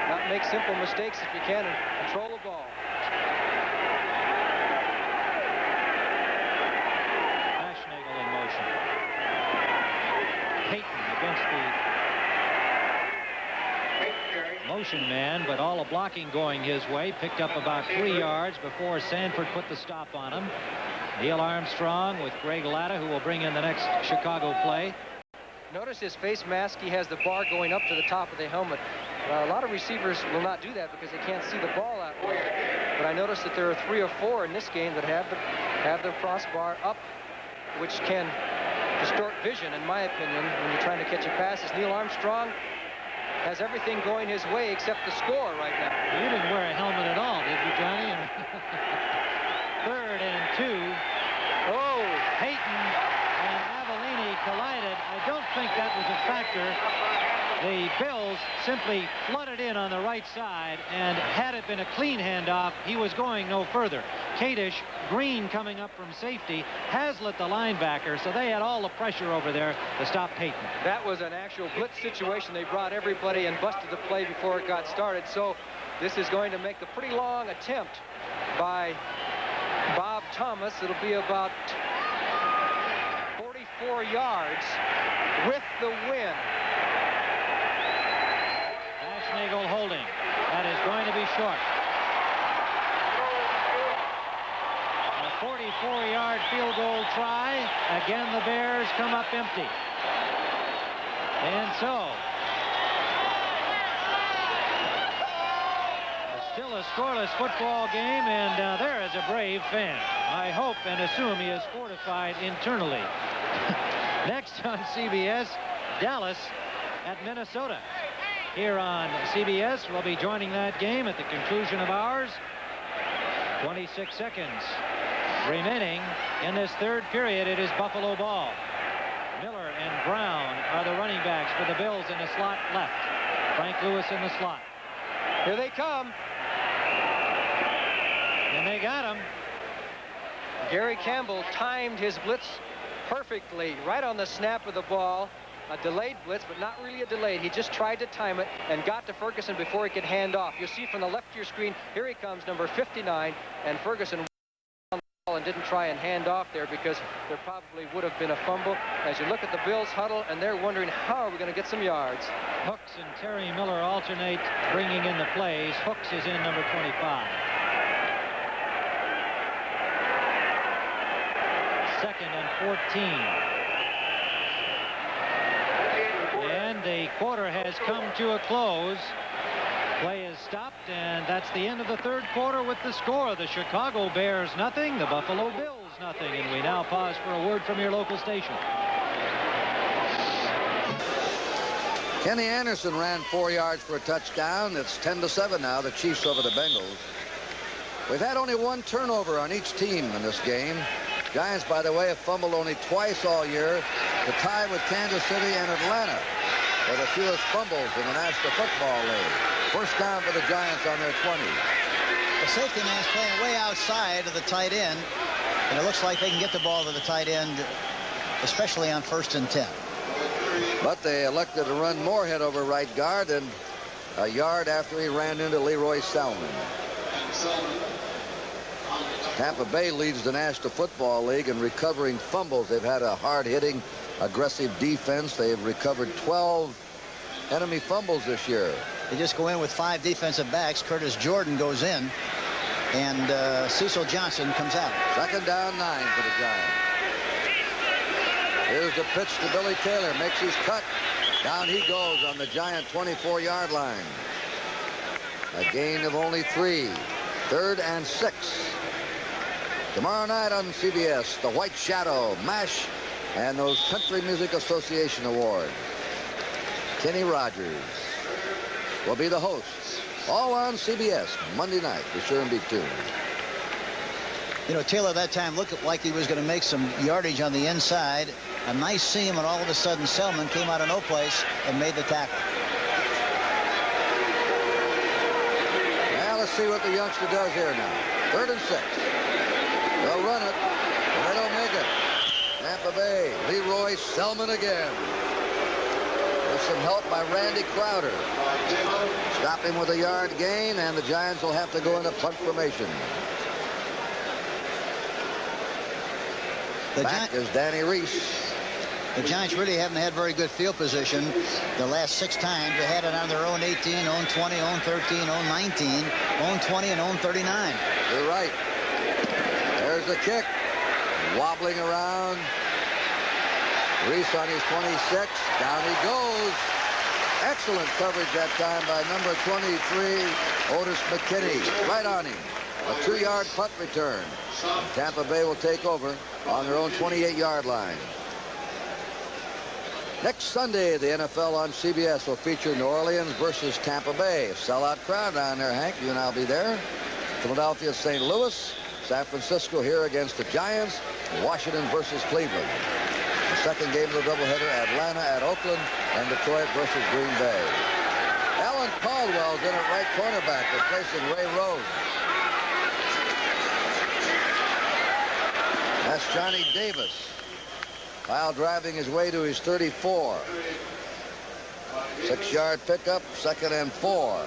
not make simple mistakes if you can and control the ball. Baschnagel in motion. Payton against the motion man, but all the blocking going his way. Picked up about 3 yards before Sanford put the stop on him. Neil Armstrong with Greg Latta, who will bring in the next Chicago play. Notice his face mask. He has the bar going up to the top of the helmet. A lot of receivers will not do that because they can't see the ball that well. But I noticed that there are 3 or 4 in this game that have the crossbar up, which can distort vision, in my opinion, when you're trying to catch a pass. Neil Armstrong has everything going his way except the score right now. You didn't wear a helmet at all, did you, Johnny? 3rd and 2. Oh, Payton and Avellini collided. I don't think that was a factor. The Bills simply flooded in on the right side, and had it been a clean handoff, he was going no further. Kadish, Green coming up from safety, Hazlitt the linebacker, so they had all the pressure over there to stop Payton. That was an actual blitz situation. They brought everybody and busted the play before it got started. So this is going to make a pretty long attempt by Bob Thomas. It'll be about 44 yards with the win. Nagel holding. That is going to be short. A 44-yard field goal try. Again, the Bears come up empty. And so, still a scoreless football game, and there is a brave fan. I hope and assume he is fortified internally. Next on CBS, Dallas at Minnesota. Here on CBS, we'll be joining that game at the conclusion of ours. 26 seconds remaining in this 3rd period. It is Buffalo ball. Miller and Brown are the running backs for the Bills in the slot left. Frank Lewis in the slot. Here they come. And they got him. Gary Campbell timed his blitz perfectly right on the snap of the ball. A delayed blitz, but not really a delayed. He just tried to time it and got to Ferguson before he could hand off. You'll see from the left of your screen, here he comes, number 59, and Ferguson on the ball and didn't try and hand off there because there probably would have been a fumble. As you look at the Bills huddle, and they're wondering, how are we going to get some yards? Hooks and Terry Miller alternate bringing in the plays. Hooks is in number 25. 2nd and 14. The quarter has come to a close. Play is stopped, and that's the end of the 3rd quarter with the score. The Chicago Bears nothing, the Buffalo Bills nothing. And we now pause for a word from your local station. Kenny Anderson ran 4 yards for a touchdown. It's 10-7 now, the Chiefs over the Bengals. We've had only 1 turnover on each team in this game. Giants, by the way, have fumbled only twice all year, to tie with Kansas City and Atlanta for the fewest fumbles in the National Football League. First down for the Giants on their 20. The safety man's playing way outside of the tight end, and it looks like they can get the ball to the tight end, especially on 1st and 10. But they elected to run Moorhead over right guard, and a yard after he ran into Leroy Selman. Tampa Bay leads the National Football League in recovering fumbles. They've had a hard-hitting, aggressive defense. They've recovered 12 enemy fumbles this year. They just go in with 5 defensive backs. Curtis Jordan goes in, and Cecil Johnson comes out. 2nd down 9 for the Giants. Here's the pitch to Billy Taylor. Makes his cut. Down he goes on the Giant 24-yard line. A gain of only 3. 3rd and 6. Tomorrow night on CBS, the White Shadow, MASH, and those Country Music Association Awards. Kenny Rogers will be the host. All on CBS Monday night. Be sure and be tuned. You know, Taylor that time looked like he was going to make some yardage on the inside. A nice seam, and all of a sudden Selman came out of no place and made the tackle. Now let's see what the youngster does here now. 3rd and 6. They'll run it, and they don't make it. Tampa Bay, Leroy Selman again. With some help by Randy Crowder. Stop him with a yard gain, and the Giants will have to go into punt formation. Back is Danny Reese. The Giants really haven't had very good field position the last 6 times. They had it on their own 18, own 20, own 13, own 19, own 20, and own 39. You're right. There's the kick. Wobbling around. Reese on his 26. Down he goes. Excellent coverage that time by number 23, Otis McKinney. Right on him. A 2-yard punt return. Tampa Bay will take over on their own 28-yard line. Next Sunday, the NFL on CBS will feature New Orleans versus Tampa Bay. A sellout crowd down there, Hank. You and I'll be there. Philadelphia, St. Louis. San Francisco here against the Giants. Washington versus Cleveland. The second game of the doubleheader, Atlanta at Oakland, and Detroit versus Green Bay. Alan Caldwell's in at right cornerback, replacing Ray Rhodes. That's Johnny Davis. Kyle driving his way to his 34. 6-yard pickup, 2nd and 4.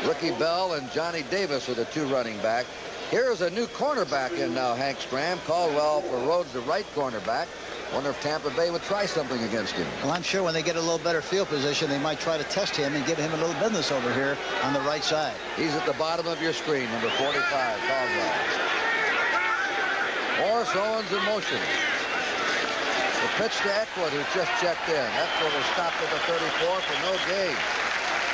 Ricky Bell and Johnny Davis are the 2 running back. Here's a new cornerback in now, Hank Stram. Caldwell for Rhodes, the right cornerback. Wonder if Tampa Bay would try something against him. Well, I'm sure when they get a little better field position, they might try to test him and give him a little business over here on the right side. He's at the bottom of your screen, number 45, Caldwell. Morris Owens in motion. The pitch to Eckwood, who just checked in. Eckwood was stopped at the 34 for no gain.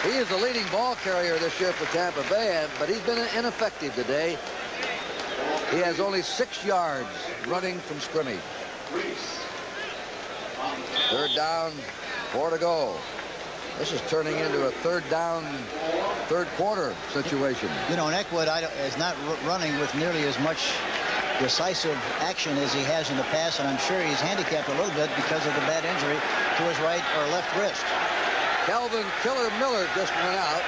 He is the leading ball carrier this year for Tampa Bay, but he's been ineffective today. He has only 6 yards running from scrimmage. 3rd down, 4 to go. This is turning into a 3rd down, 3rd quarter situation. You know, and Eckwood is not running with nearly as much decisive action as he has in the past, and I'm sure he's handicapped a little bit because of the bad injury to his right or left wrist. Kelvin Killer Miller just went out.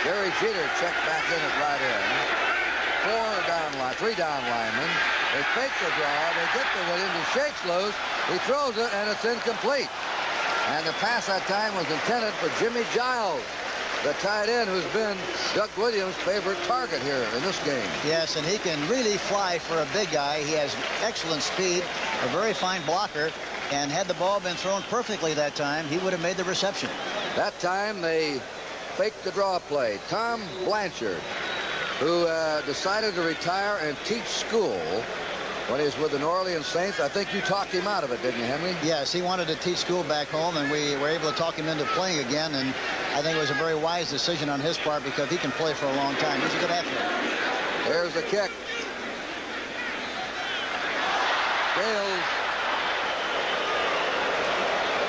Gary Jeter checked back in at right end. 3 down linemen. They fake the draw. They get to Williams. He shakes loose. He throws it, and it's incomplete. And the pass that time was intended for Jimmy Giles, the tight end who's been Doug Williams' favorite target here in this game. Yes, and he can really fly for a big guy. He has excellent speed, a very fine blocker, and had the ball been thrown perfectly that time, he would have made the reception. That time they faked the draw play. Tom Blanchard, who decided to retire and teach school when he was with the New Orleans Saints. I think you talked him out of it, didn't you, Henry? Yes, he wanted to teach school back home, and we were able to talk him into playing again, and I think it was a very wise decision on his part because he can play for a long time. He's a good athlete. There's the kick. Gales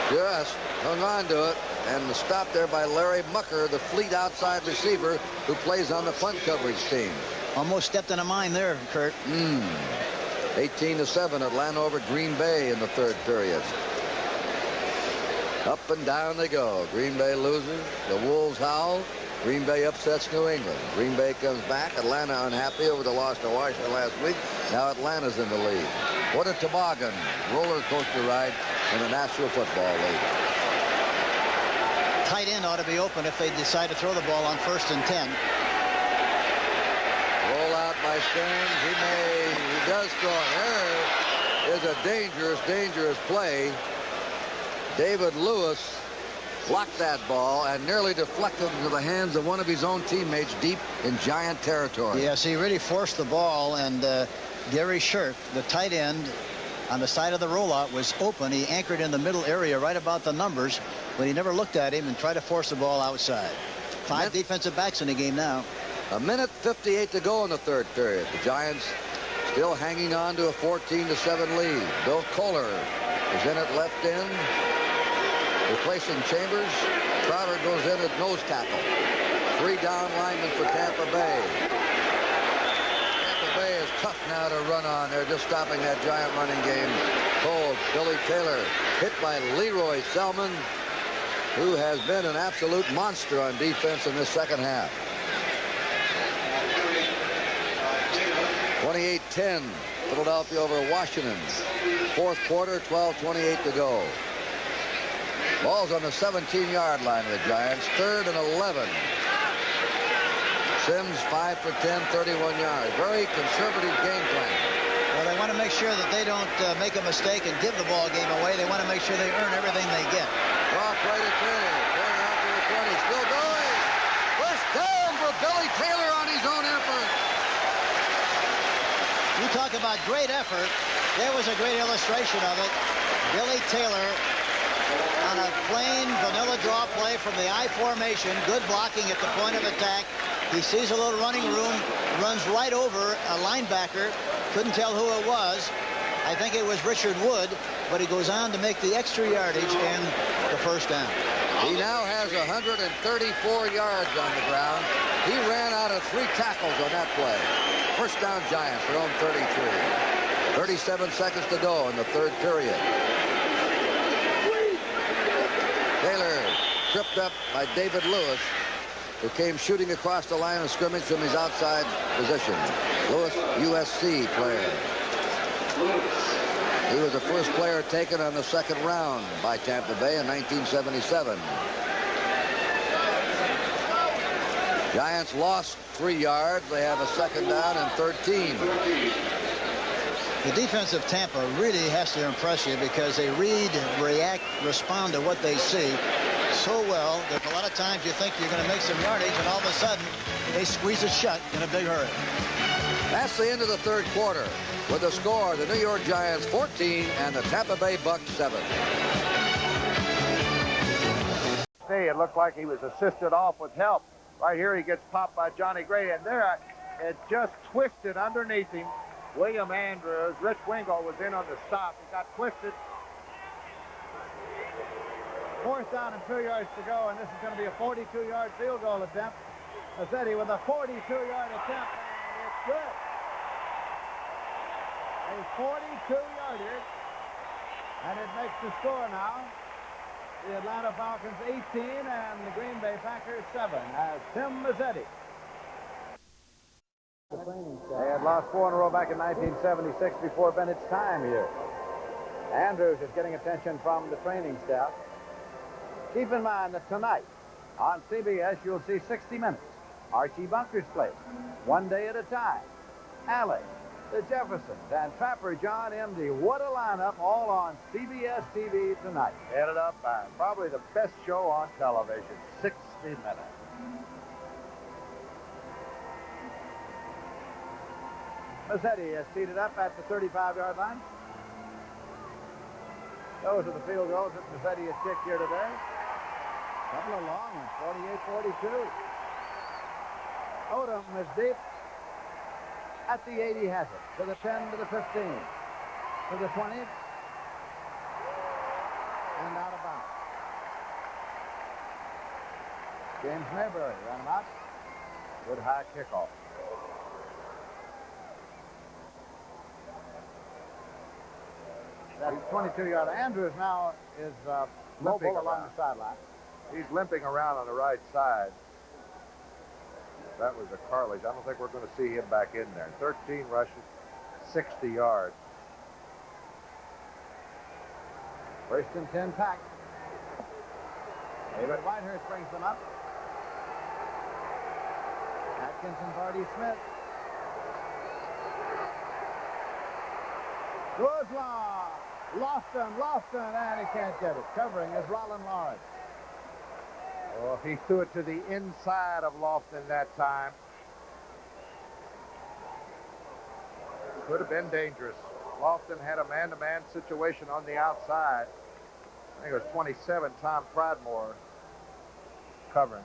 just hung on to it, and the stop there by Larry Mucker, the fleet outside receiver who plays on the punt coverage team. Almost stepped in a mine there, Kurt. 18-7, Atlanta over Green Bay in the 3rd period. Up and down they go. Green Bay loses. The Wolves howl. Green Bay upsets New England. Green Bay comes back. Atlanta unhappy over the loss to Washington last week. Now Atlanta's in the lead. What a toboggan roller coaster ride in the National Football League. Tight end ought to be open if they decide to throw the ball on 1st and 10. Roll out by Stearns. He does throw it. There is a dangerous, dangerous play. David Lewis blocked that ball and nearly deflected into the hands of one of his own teammates deep in Giant territory. Yes, he really forced the ball, and Gary Shirk, the tight end on the side of the rollout, was open. He anchored in the middle area right about the numbers, but he never looked at him and tried to force the ball outside. 5 defensive backs in the game now. 1:58 to go in the 3rd period. The Giants still hanging on to a 14-7 lead. Bill Kohler is in at left end, replacing Chambers. Crowder goes in at nose tackle. 3 down linemen for Tampa Bay. Tampa Bay is tough now to run on. They're just stopping that Giant running game cold. Billy Taylor hit by Leroy Selman, who has been an absolute monster on defense in this 2nd half. 28-10, Philadelphia over Washington. 4th quarter, 12:28 to go. Ball's on the 17-yard line of the Giants. 3rd and 11. Sims 5 for 10, 31 yards. Very conservative game plan. Well, they want to make sure that they don't make a mistake and give the ball game away. They want to make sure they earn everything they get. Off right at Taylor. Going out to the 20. Still going. First down for Billy Taylor on his own effort. You talk about great effort. There was a great illustration of it. Billy Taylor on a plain vanilla draw play from the I formation. Good blocking at the point of attack. He sees a little running room, runs right over a linebacker. Couldn't tell who it was. I think it was Richard Wood, but he goes on to make the extra yardage and the first down. He now has 134 yards on the ground. He ran out of 3 tackles on that play. First down Giants, their own 33. 37 seconds to go in the third period. Taylor tripped up by David Lewis, who came shooting across the line of scrimmage from his outside position. Lewis, USC player. He was the first player taken on the second round by Tampa Bay in 1977. Giants lost 3 yards. They have a second down and 13. The defense of Tampa really has to impress you because they read, react, respond to what they see so well that a lot of times you think you're going to make some yardage, and all of a sudden they squeeze it shut in a big hurry. That's the end of the third quarter. With the score, the New York Giants 14 and the Tampa Bay Bucks 7. Hey, it looked like he was assisted off with help. Right here he gets popped by Johnny Gray, and there it just twisted underneath him. William Andrews, Rich Wingo was in on the stop. He got twisted. 4th down and 2 yards to go, and this is going to be a 42-yard field goal attempt. Mazzetti with a 42-yard attempt, and it's good. A 42-yarder, and it makes the score now. The Atlanta Falcons 18 and the Green Bay Packers 7 as Tim Mazzetti. They had lost 4 in a row back in 1976 before Bennett's time here. Andrews is getting attention from the training staff. Keep in mind that tonight on CBS you'll see 60 Minutes. Archie Bunker's place, One Day at a Time. Alex, the Jeffersons, and Trapper John M.D. What a lineup, all on CBS TV tonight. Headed up by probably the best show on television, 60 Minutes. Mazzetti is seated up at the 35-yard line. Those are the field goals that Mazzetti has kicked here today. Couple of long ones, 48-42. Odom is deep. At the 8 he has it. To the 10, to the 15. To the 20. And out of bounds. James Mayberry ran him out. Good high kickoff. That's 22-yard. Andrews now is mobile along the sideline. He's limping around on the right side. That was a cartilage. I don't think we're going to see him back in there. 13 rushes, 60 yards. First and 10 pack. David Whitehurst brings them up. Atkinson, Barty, Smith. Goes long. Lofton, and he can't get it. Covering is Roland Lawrence. Oh, if he threw it to the inside of Lofton that time, could have been dangerous. Lofton had a man-to-man situation on the outside. I think it was 27, Tom Pridmore covering.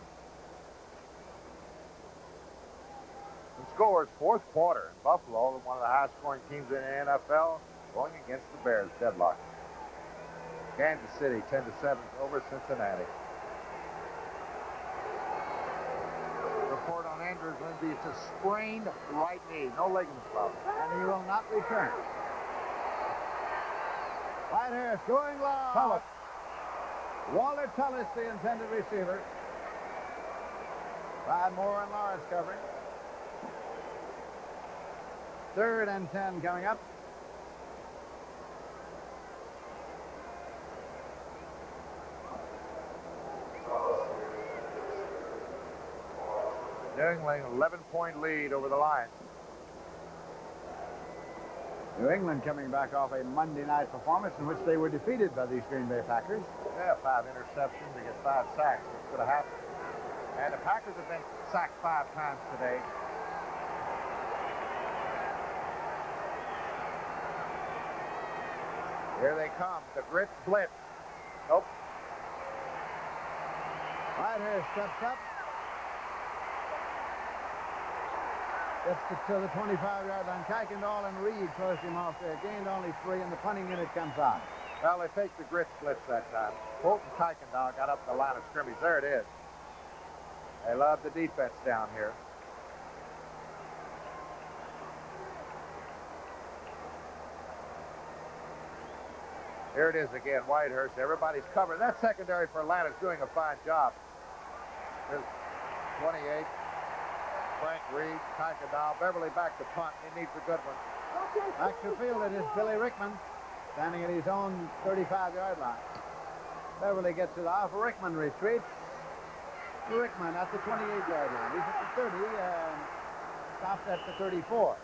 The score is fourth quarter. Buffalo, one of the highest-scoring teams in the NFL, going against the Bears, deadlock. Kansas City, 10-7 over Cincinnati. Report on Andrews, Lindsay. It's a sprained right knee. No ligament problem. And he will not return. Whitehurst going long. Tullis. Walter Tullis, the intended receiver. Pridmore and Lawrence covering. 3rd and 10 coming up. New England, 11-point lead over the Lions. New England coming back off a Monday night performance in which they were defeated by these Green Bay Packers. Yeah, 5 interceptions against 5 sacks. That's going to happen. And the Packers have been sacked 5 times today. Here they come. The Grits blitz. Nope. Whitehurst steps up. Gets to the 25-yard line. Kuykendall and Reed closed him off there. Gained only 3, and the punting unit comes on. Well, they faked the Grits blitz that time. Fulton Kuykendall got up the line of scrimmage. There it is. They love the defense down here. Here it is again, Whitehurst. Everybody's covered. That secondary for Atlanta's doing a fine job. There's 28. Frank Reed, Kuykendall. Beverly back to punt. He needs a good one. Back to field, it is Billy Rickman standing at his own 35-yard line. Beverly gets it off. Rickman retreats. Rickman at the 28-yard line. He's at the 30 and stops at the 34.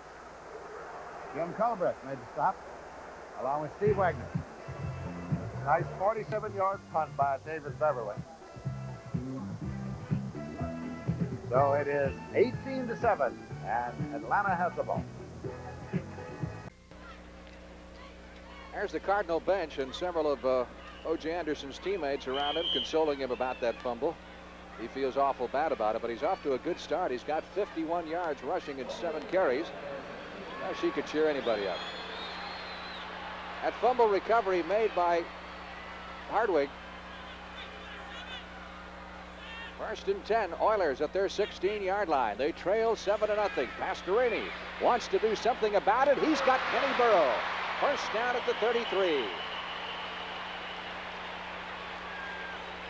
Jim Culbreth made the stop along with Steve Wagner. Nice 47-yard punt by David Beverly. So it is 18-7, and Atlanta has the ball. There's the Cardinal bench and several of O.J. Anderson's teammates around him, consoling him about that fumble. He feels awful bad about it, but he's off to a good start. He's got 51 yards rushing and 7 carries. Well, she could cheer anybody up. That fumble recovery made by Hardwick. First and 10, Oilers at their 16-yard line. They trail 7-0. Pastorini wants to do something about it. He's got Kenny Burrow. First down at the 33.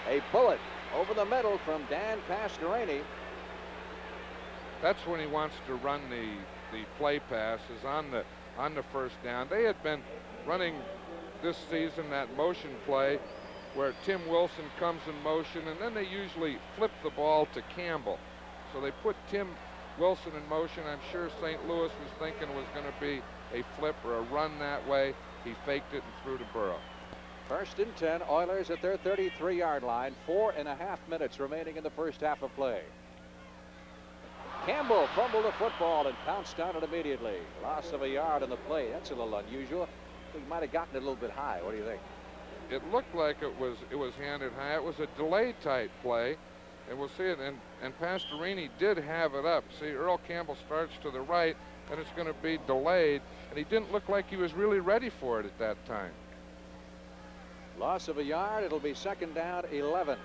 A bullet over the middle from Dan Pastorini. That's when he wants to run the play passes on the first down. They had been running this season that motion play where Tim Wilson comes in motion, and then they usually flip the ball to Campbell. So they put Tim Wilson in motion. I'm sure St. Louis was thinking it was going to be a flip or a run that way. He faked it and threw to Burrow. First and 10, Oilers at their 33-yard line. 4.5 minutes remaining in the first half of play. Campbell fumbled the football and pounced on it immediately. Loss of a yard on the play. That's a little unusual. He might have gotten it a little bit high. What do you think? It looked like it was handed high. It was a delay type play, and we'll see it. And Pastorini did have it up. See, Earl Campbell starts to the right, and it's going to be delayed, and he didn't look like he was really ready for it at that time. Loss of a yard. It'll be second down, 11.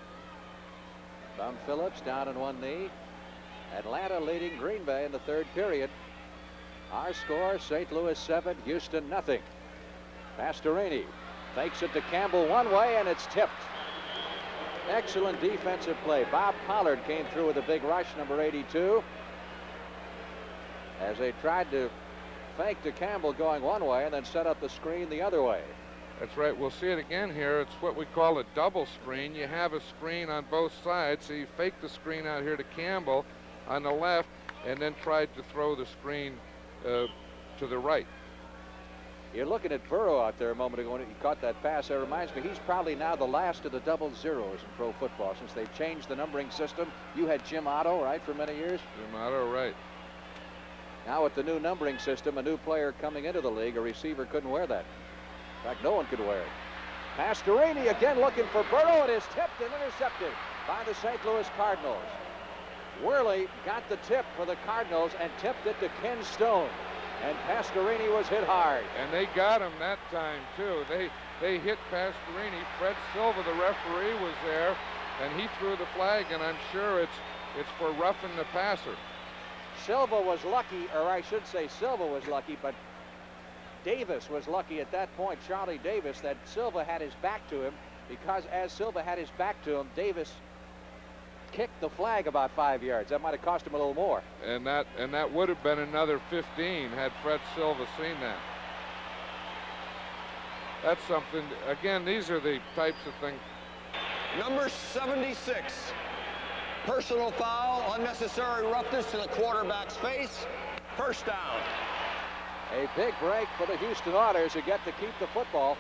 Don Phillips down on one knee. Atlanta leading Green Bay in the third period. Our score, St. Louis 7, Houston nothing. Pastorini fakes it to Campbell one way, and it's tipped. Excellent defensive play. Bob Pollard came through with a big rush, number 82. As they tried to fake to Campbell going one way and then set up the screen the other way. That's right. We'll see it again here. It's what we call a double screen. You have a screen on both sides, so you fake the screen out here to Campbell on the left and then tried to throw the screen to the right. You're looking at Burrow out there a moment ago when he caught that pass. That reminds me, he's probably now the last of the double zeros in pro football since they've changed the numbering system. You had Jim Otto, right, for many years? Jim Otto, right. Now with the new numbering system, a new player coming into the league, a receiver couldn't wear that. In fact, no one could wear it. Pastorini again looking for Burrow. It is tipped and intercepted by the St. Louis Cardinals. Worley got the tip for the Cardinals and tipped it to Ken Stone. And Pastorini was hit hard. And they got him that time, too. They hit Pastorini. Fred Silva, the referee, was there, and he threw the flag, and I'm sure it's for roughing the passer. Silva was lucky, or I should say Silva was lucky, but Davis was lucky at that point, Charlie Davis, that Silva had his back to him, because as Silva had his back to him, Davis kicked the flag about 5 yards. That might have cost him a little more. And that would have been another 15 had Fred Silva seen that. That's something. Again, these are the types of things. Number 76. Personal foul, unnecessary roughness to the quarterback's face. First down. A big break for the Houston Oilers who get to keep the football.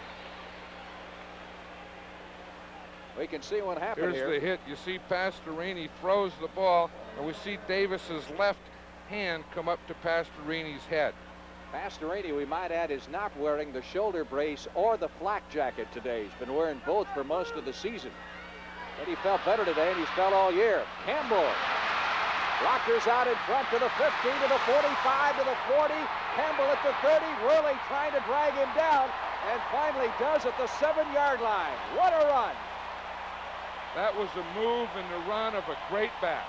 We can see what happened here. Here's the hit. You see Pastorini throws the ball, and we see Davis's left hand come up to Pastorini's head. Pastorini, we might add, is not wearing the shoulder brace or the flak jacket today. He's been wearing both for most of the season. But he felt better today, and he's felt all year. Campbell. Rockers out in front to the 15, to the 45, to the 40. Campbell at the 30, Worley trying to drag him down, and finally does at the 7-yard line. What a run. That was a move and the run of a great back.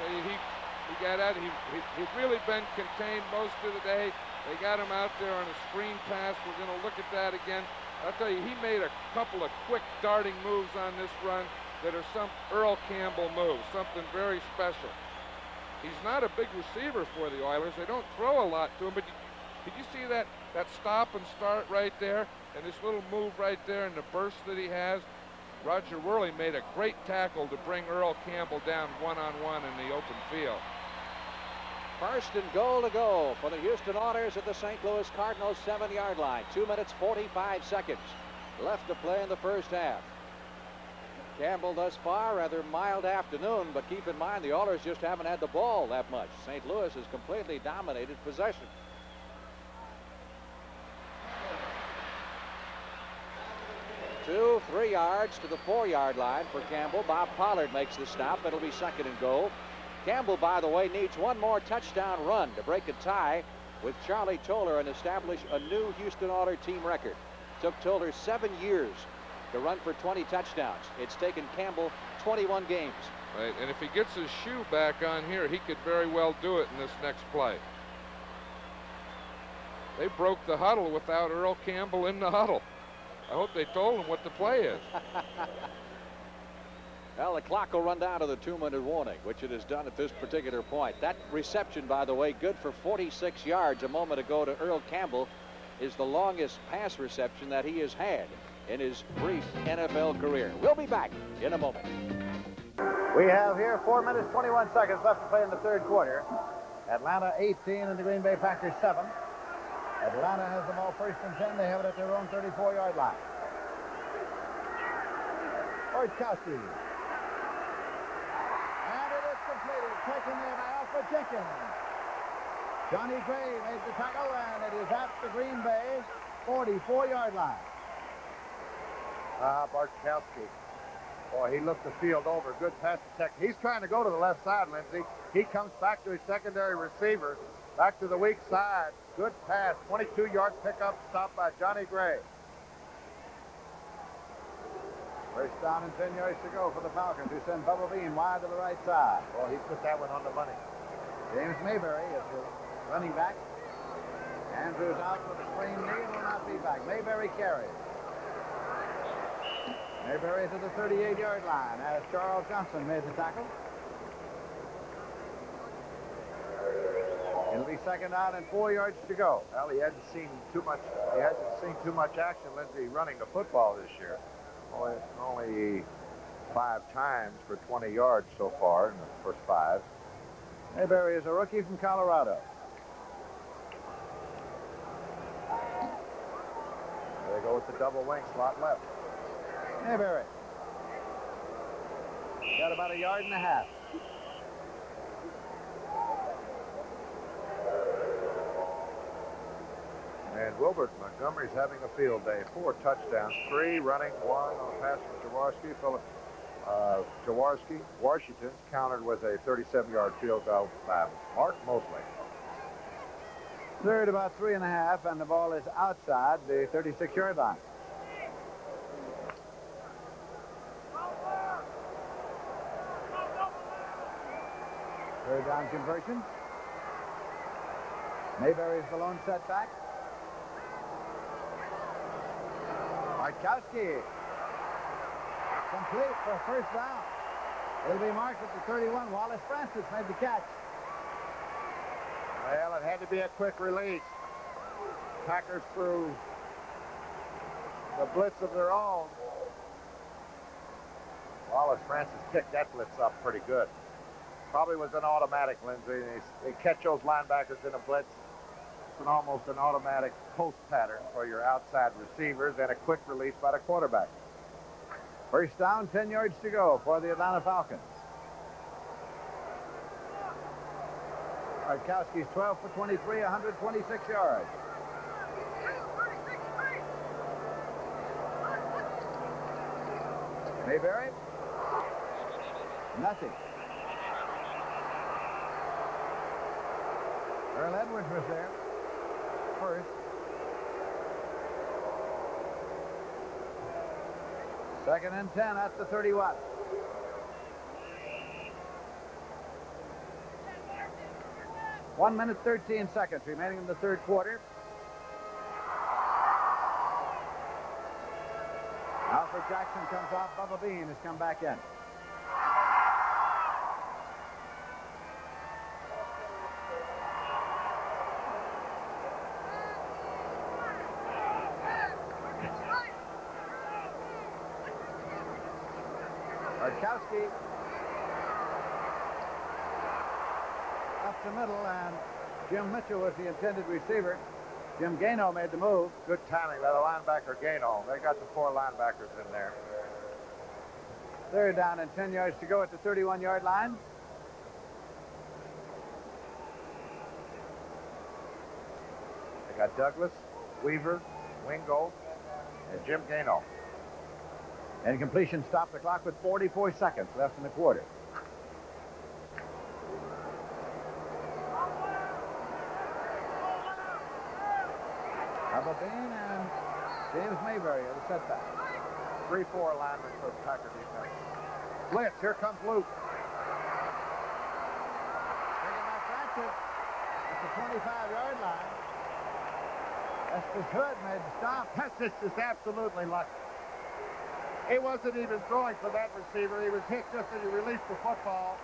He got out. He's really been contained most of the day. They got him out there on a screen pass. We're going to look at that again. I'll tell you, he made a couple of quick darting moves on this run that are some Earl Campbell moves, something very special. He's not a big receiver for the Oilers. They don't throw a lot to him, but did you see that stop and start right there and this little move right there and the burst that he has? Roger Worley made a great tackle to bring Earl Campbell down one-on-one in the open field. First and goal to go for the Houston Oilers at the St. Louis Cardinals 7-yard line. 2 minutes, 45 seconds left to play in the first half. Campbell thus far, rather mild afternoon, but keep in mind the Oilers just haven't had the ball that much. St. Louis has completely dominated possession. Two, 3 yards to the 4-yard line for Campbell. Bob Pollard makes the stop. It'll be second and goal. Campbell, by the way, needs one more touchdown run to break a tie with Charlie Toller and establish a new Houston Oilers team record. Took Toller 7 years to run for 20 touchdowns. It's taken Campbell 21 games. Right, and if he gets his shoe back on here, he could very well do it in this next play. They broke the huddle without Earl Campbell in the huddle. I hope they told him what the play is. Well, the clock will run down to the 2-minute warning, which it has done at this particular point. That reception, by the way, good for 46 yards a moment ago to Earl Campbell, is the longest pass reception that he has had in his brief NFL career. We'll be back in a moment. We have here 4 minutes, 21 seconds left to play in the third quarter. Atlanta 18 and the Green Bay Packers 7. Atlanta has the ball first and 10. They have it at their own 34-yard line. Ortkowski. And it is completed. Taken there by Alfred Jenkins. Johnny Gray made the tackle, and it is at the Green Bay 44-yard line. Bartkowski. Boy, he looked the field over. Good pass protect. He's trying to go to the left side, Lindsey. He comes back to his secondary receiver. Back to the weak side. Good pass. 22-yard pickup. Stopped by Johnny Gray. First down and 10 yards to go for the Falcons, who send Bubba Bean wide to the right side. Well, he put that one on the money. James Mayberry is the running back. Andrews out with a sprained knee and will not be back. Mayberry carries. Mayberry to the 38-yard line as Charles Johnson made the tackle. It'll be second down and 4 yards to go. Well, he hasn't seen too much action, Lindsey, running the football this year. Only 5 times for 20 yards so far in the first 5. Mayberry is a rookie from Colorado. There they go with the double wing, slot left. Mayberry. Got about 1.5 yards. And Wilbert Montgomery's having a field day. 4 touchdowns, 3 running, 1 on a pass from Jaworski. Jaworski, Washington, countered with a 37-yard field goal by Mark Mosley. Third about 3.5, and the ball is outside the 36-yard line. Third down conversion. Mayberry's the lone setback. Bartkowski. Complete for a first down. It'll be marked at the 31. Wallace Francis made the catch. Well, it had to be a quick release. Packers threw the blitz of their own. Wallace Francis picked that blitz up pretty good. Probably was an automatic, Lindsey. They catch those linebackers in a blitz. and almost an automatic post pattern for your outside receivers and a quick release by the quarterback. First down, 10 yards to go for the Atlanta Falcons. Bartkowski's 12 for 23, 126 yards. Mayberry? Nothing. Earl Edwards was there first. Second and 10 at the 31. One minute, 13 seconds remaining in the third quarter. Alfred Jackson comes off. Bubba Bean has come back in. Bartkowski up the middle, and Jim Mitchell was the intended receiver. Jim Gano made the move. Good timing by the linebacker Gano. They got the 4 linebackers in there. Third down and 10 yards to go at the 31-yard line. They got Douglas, Weaver, Wingo, and Jim Gano. And completion stopped the clock with 44 seconds left in the quarter. Bubba Bean and James Mayberry are the setback. 3-4 linemen for the Packer defense. Blitz, here comes Luke. Taking that practice at the 25-yard line. Estes Hood made the stop. Estes is absolutely lucky. He wasn't even throwing for that receiver. He was hit just as he released the football.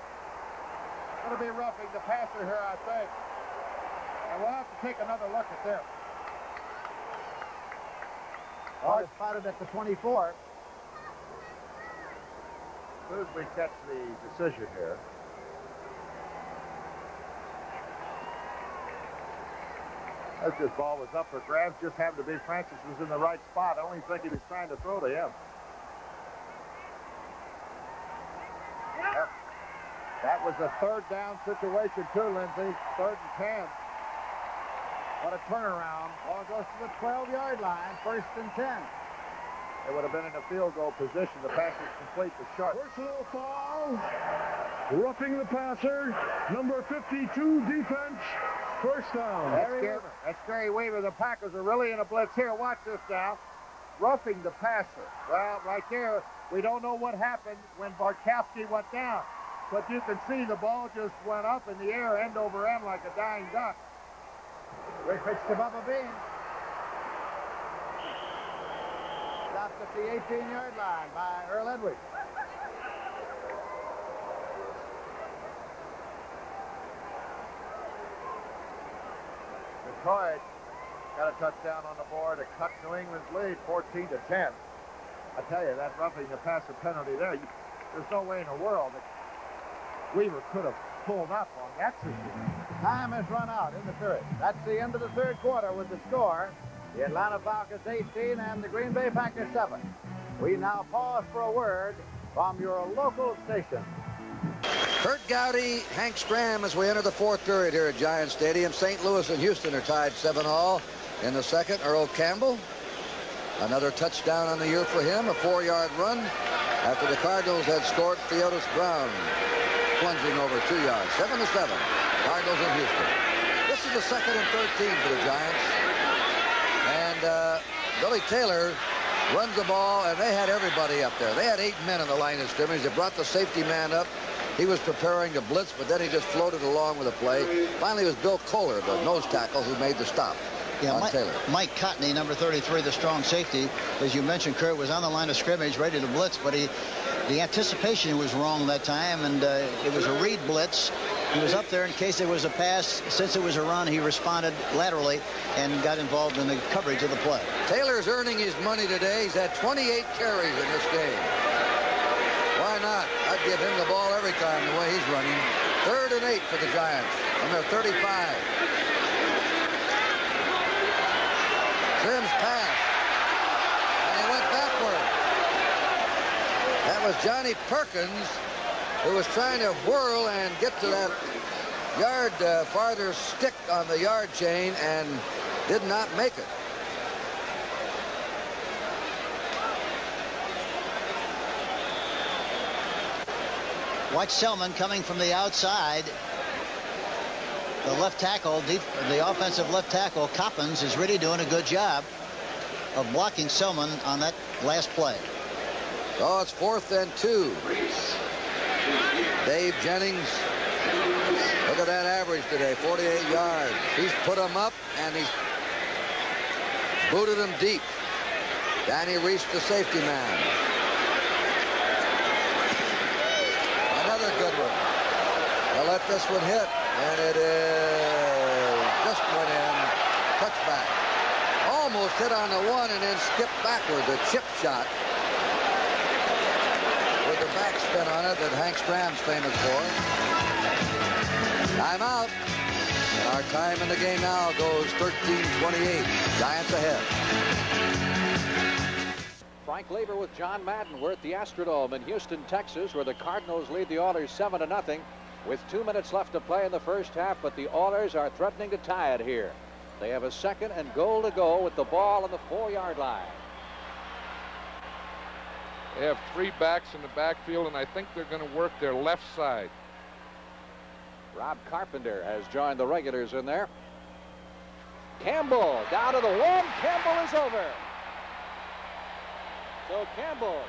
Going to be roughing the passer here, I think. And we'll have to take another look at this. Ball is spotted at the 24. As soon as we catch the decision here. As this ball was up for grabs, just happened to be Francis was in the right spot. I don't even think he was trying to throw to him. Yep. That was a third down situation too, Lindsey. 3rd and 10. What a turnaround. Ball goes to the 12-yard line. 1st and 10. They would have been in a field goal position. The pass is complete to Sharp. Personal foul. Roughing the passer. Number 52 defense. First down. That's Gary Weaver. The Packers are really in a blitz here. Watch this now. Roughing the passer. Well, right there, we don't know what happened when Bartkowski went down. But you can see the ball just went up in the air, end over end, like a dying duck. Great pitch to Bubba Bean. Stopped at the 18-yard line by Earl Edwards. Detroit got a touchdown on the board to cut New England's lead 14-10. I tell you, that roughing the passer penalty there, there's no way in the world that Weaver could have pulled up on that situation. Time has run out in the third. That's the end of the third quarter with the score. The Atlanta Falcons 18 and the Green Bay Packers 7. We now pause for a word from your local station. Kurt Gowdy, Hank Stram as we enter the fourth period here at Giant Stadium. St. Louis and Houston are tied 7-all. In the second, Earl Campbell. Another touchdown on the year for him, a 4-yard run after the Cardinals had scored. Theodis Brown plunging over 2 yards. 7-7, Cardinals in Houston. This is the 2nd and 13 for the Giants. And Billy Taylor runs the ball, and they had everybody up there. They had 8 men on the line of scrimmage. They brought the safety man up. He was preparing to blitz, but then he just floated along with the play. Finally, it was Bill Kohler, the nose tackle, who made the stop. Yeah, Mike Cotney, number 33, the strong safety, as you mentioned, Kurt, was on the line of scrimmage, ready to blitz, but the anticipation was wrong that time, and it was a read blitz. He was up there in case there was a pass. Since it was a run, he responded laterally and got involved in the coverage of the play. Taylor's earning his money today. He's had 28 carries in this game. Why not? I'd give him the ball every time the way he's running. 3rd and 8 for the Giants on their 35. Sims pass. And he went backward. That was Johnny Perkins, who was trying to whirl and get to that yard farther stick on the yard chain and did not make it. Watch Selman coming from the outside. The left tackle, the offensive left tackle, Coppins, is really doing a good job of blocking Selman on that last play. So it's 4th and 2. Dave Jennings, look at that average today, 48 yards. He's put him up and he's booted him deep. Danny Reese, the safety man. Another good one. They'll let this one hit, and it is just went in. Touchback. Almost hit on the one and then skipped backward. The chip shot with the backspin on it that Hank Stram's famous for. Timeout. And our time in the game now goes 13:28. Giants ahead. Frank Lever with John Madden. We're at the Astrodome in Houston, Texas, where the Cardinals lead the Oilers 7-0 with 2 minutes left to play in the first half, but the Oilers are threatening to tie it here. They have a 2nd and goal to go with the ball on the 4-yard line. They have 3 backs in the backfield, and I think they're going to work their left side. Rob Carpenter has joined the regulars in there. Campbell down to the 1. Campbell is over. So Campbell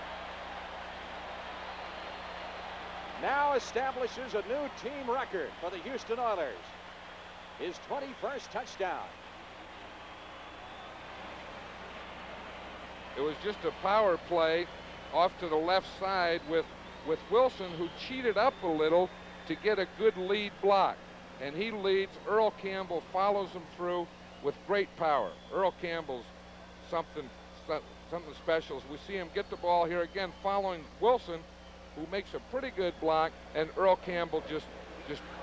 now establishes a new team record for the Houston Oilers. His 21st touchdown. It was just a power play off to the left side with Wilson, who cheated up a little to get a good lead block. And he leads. Earl Campbell follows him through with great power. Earl Campbell's something special. We see him get the ball here again following Wilson, who makes a pretty good block, and Earl Campbell just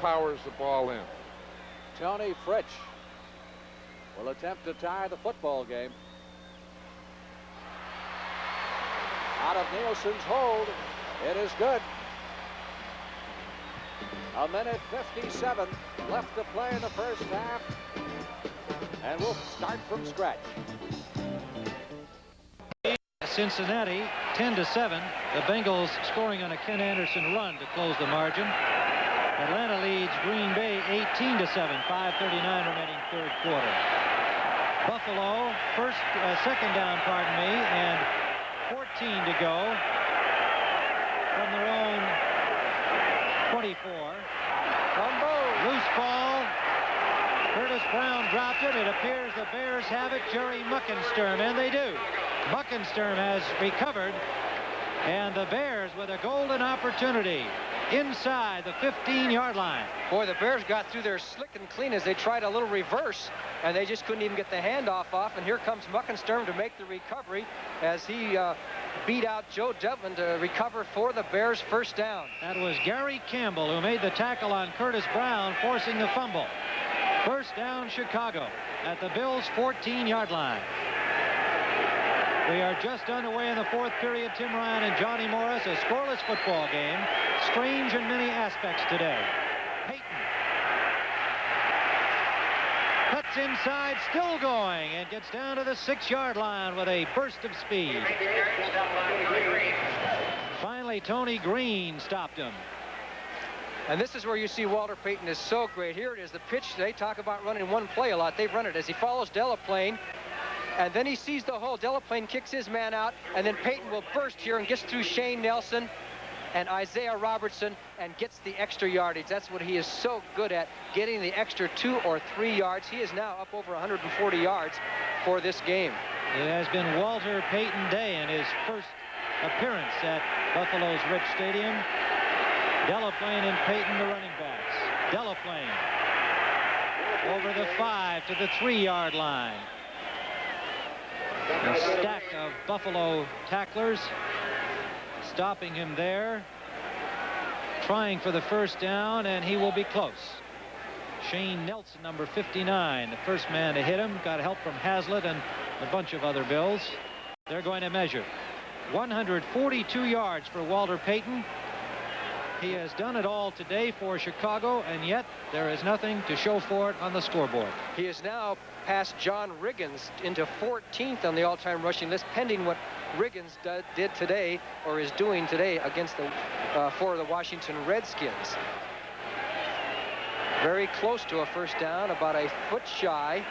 powers the ball in. Tony Fritsch will attempt to tie the football game. Out of Nielsen's hold. It is good. 1:57 left to play in the first half. And we'll start from scratch. Cincinnati 10-7. The Bengals scoring on a Ken Anderson run to close the margin. Atlanta leads Green Bay 18-7. 5:39 remaining third quarter. Buffalo second down, and 14 to go from their own 24. Loose ball. Curtis Brown dropped it. It appears the Bears have it. Jerry Muckensturm, and they do. Muckensturm has recovered, and the Bears with a golden opportunity inside the 15-yard line. Boy, the Bears got through there slick and clean as they tried a little reverse, and they just couldn't even get the handoff off. And here comes Muckensturm to make the recovery as he beat out Joe Devlin to recover for the Bears' first down. That was Gary Campbell who made the tackle on Curtis Brown, forcing the fumble. First down, Chicago at the Bills' 14-yard line. We are just underway in the fourth period. Tim Ryan and Johnny Morris, a scoreless football game. Strange in many aspects today. Payton cuts inside, still going, and gets down to the 6-yard line with a burst of speed. Finally, Tony Green stopped him. And this is where you see Walter Payton is so great. Here it is, the pitch. They talk about running one play a lot. They've run it as he follows Delaplane. And then he sees the hole. Delaplane kicks his man out, and then Payton will burst here and gets through Shane Nelson and Isaiah Robertson and gets the extra yardage. That's what he is so good at, getting the extra 2 or 3 yards. He is now up over 140 yards for this game. It has been Walter Payton Day in his first appearance at Buffalo's Rich Stadium. Delaplane and Payton, the running backs. Delaplane over the 5 to the 3-yard line. A stack of Buffalo tacklers stopping him there, trying for the first down, and he will be close. Shane Nelson, number 59, the first man to hit him, got help from Hazlitt and a bunch of other Bills. They're going to measure 142 yards for Walter Payton. He has done it all today for Chicago, and yet there is nothing to show for it on the scoreboard. He is now past John Riggins into 14th on the all-time rushing list, pending what Riggins did today, or is doing today, against the for the Washington Redskins. Very close to a first down, about a foot shy.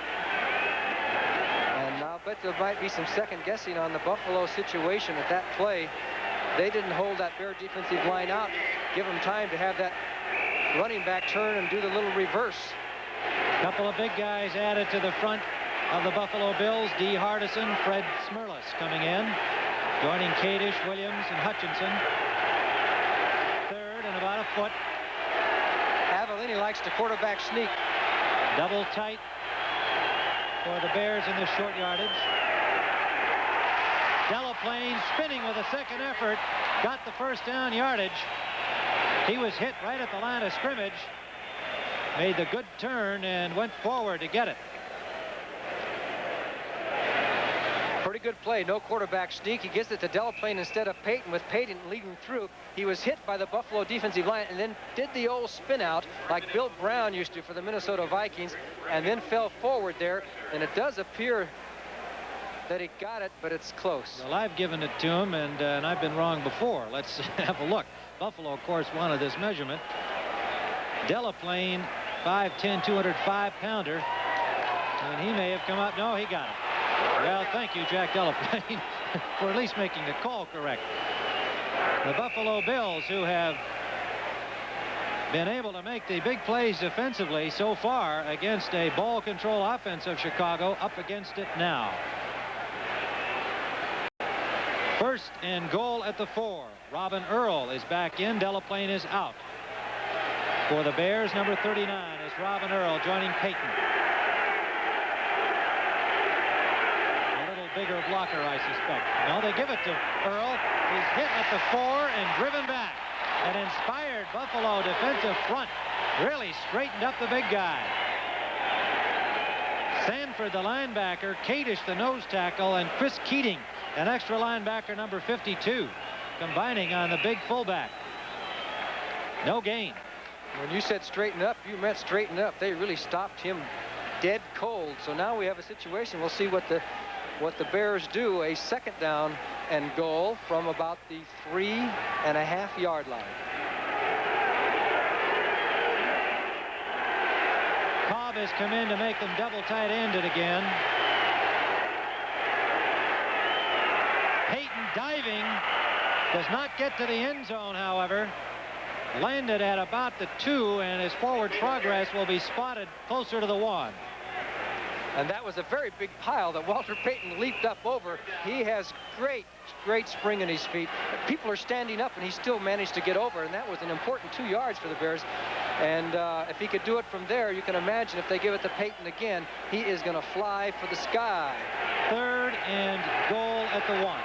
And I'll bet there might be some second guessing on the Buffalo situation at that play. They didn't hold that Bear defensive line out, give them time to have that running back turn and do the little reverse. A couple of big guys added to the front of the Buffalo Bills. D. Hardison, Fred Smirlis coming in, joining Kadish, Williams, and Hutchinson. Third and about a foot. Avellini likes the quarterback sneak. Double tight for the Bears in the short yardage. Delaplane spinning with a second effort, got the first down yardage. He was hit right at the line of scrimmage, made the good turn and went forward to get it. Pretty good play, no quarterback sneak. He gets it to Delaplane instead of Payton, with Payton leading through. He was hit by the Buffalo defensive line and then did the old spin out like Bill Brown used to for the Minnesota Vikings, and then fell forward there, and it does appear that he got it, but it's close. Well, I've given it to him, and I've been wrong before. Let's have a look. Buffalo, of course, wanted this measurement. Delaplane, 5'10", 205-pounder, and he may have come up. No, he got it. Well, thank you, Jack Delaplane, for at least making the call correct. The Buffalo Bills, who have been able to make the big plays defensively so far against a ball control offense of Chicago, up against it now. First and goal at the 4. Robin Earl is back in. Delaplane is out. For the Bears, number 39 is Robin Earl, joining Payton. A little bigger blocker, I suspect. No, they give it to Earl. He's hit at the 4 and driven back. An inspired Buffalo defensive front really straightened up the big guy. Sanford, the linebacker, Kadish, the nose tackle, and Chris Keating, an extra linebacker, number 52, combining on the big fullback. No gain. When you said straighten up, you meant straighten up. They really stopped him dead cold. So now we have a situation. We'll see what the Bears do. A second down and goal from about the 3.5-yard line. Cobb has come in to make them double tight ended again. Payton diving, does not get to the end zone, however. Landed at about the 2, and his forward progress will be spotted closer to the 1. And that was a very big pile that Walter Payton leaped up over. He has great spring in his feet. People are standing up, and he still managed to get over, and that was an important 2 yards for the Bears. And if he could do it from there, you can imagine if they give it to Payton again, he is going to fly for the sky. Third and goal at the 1.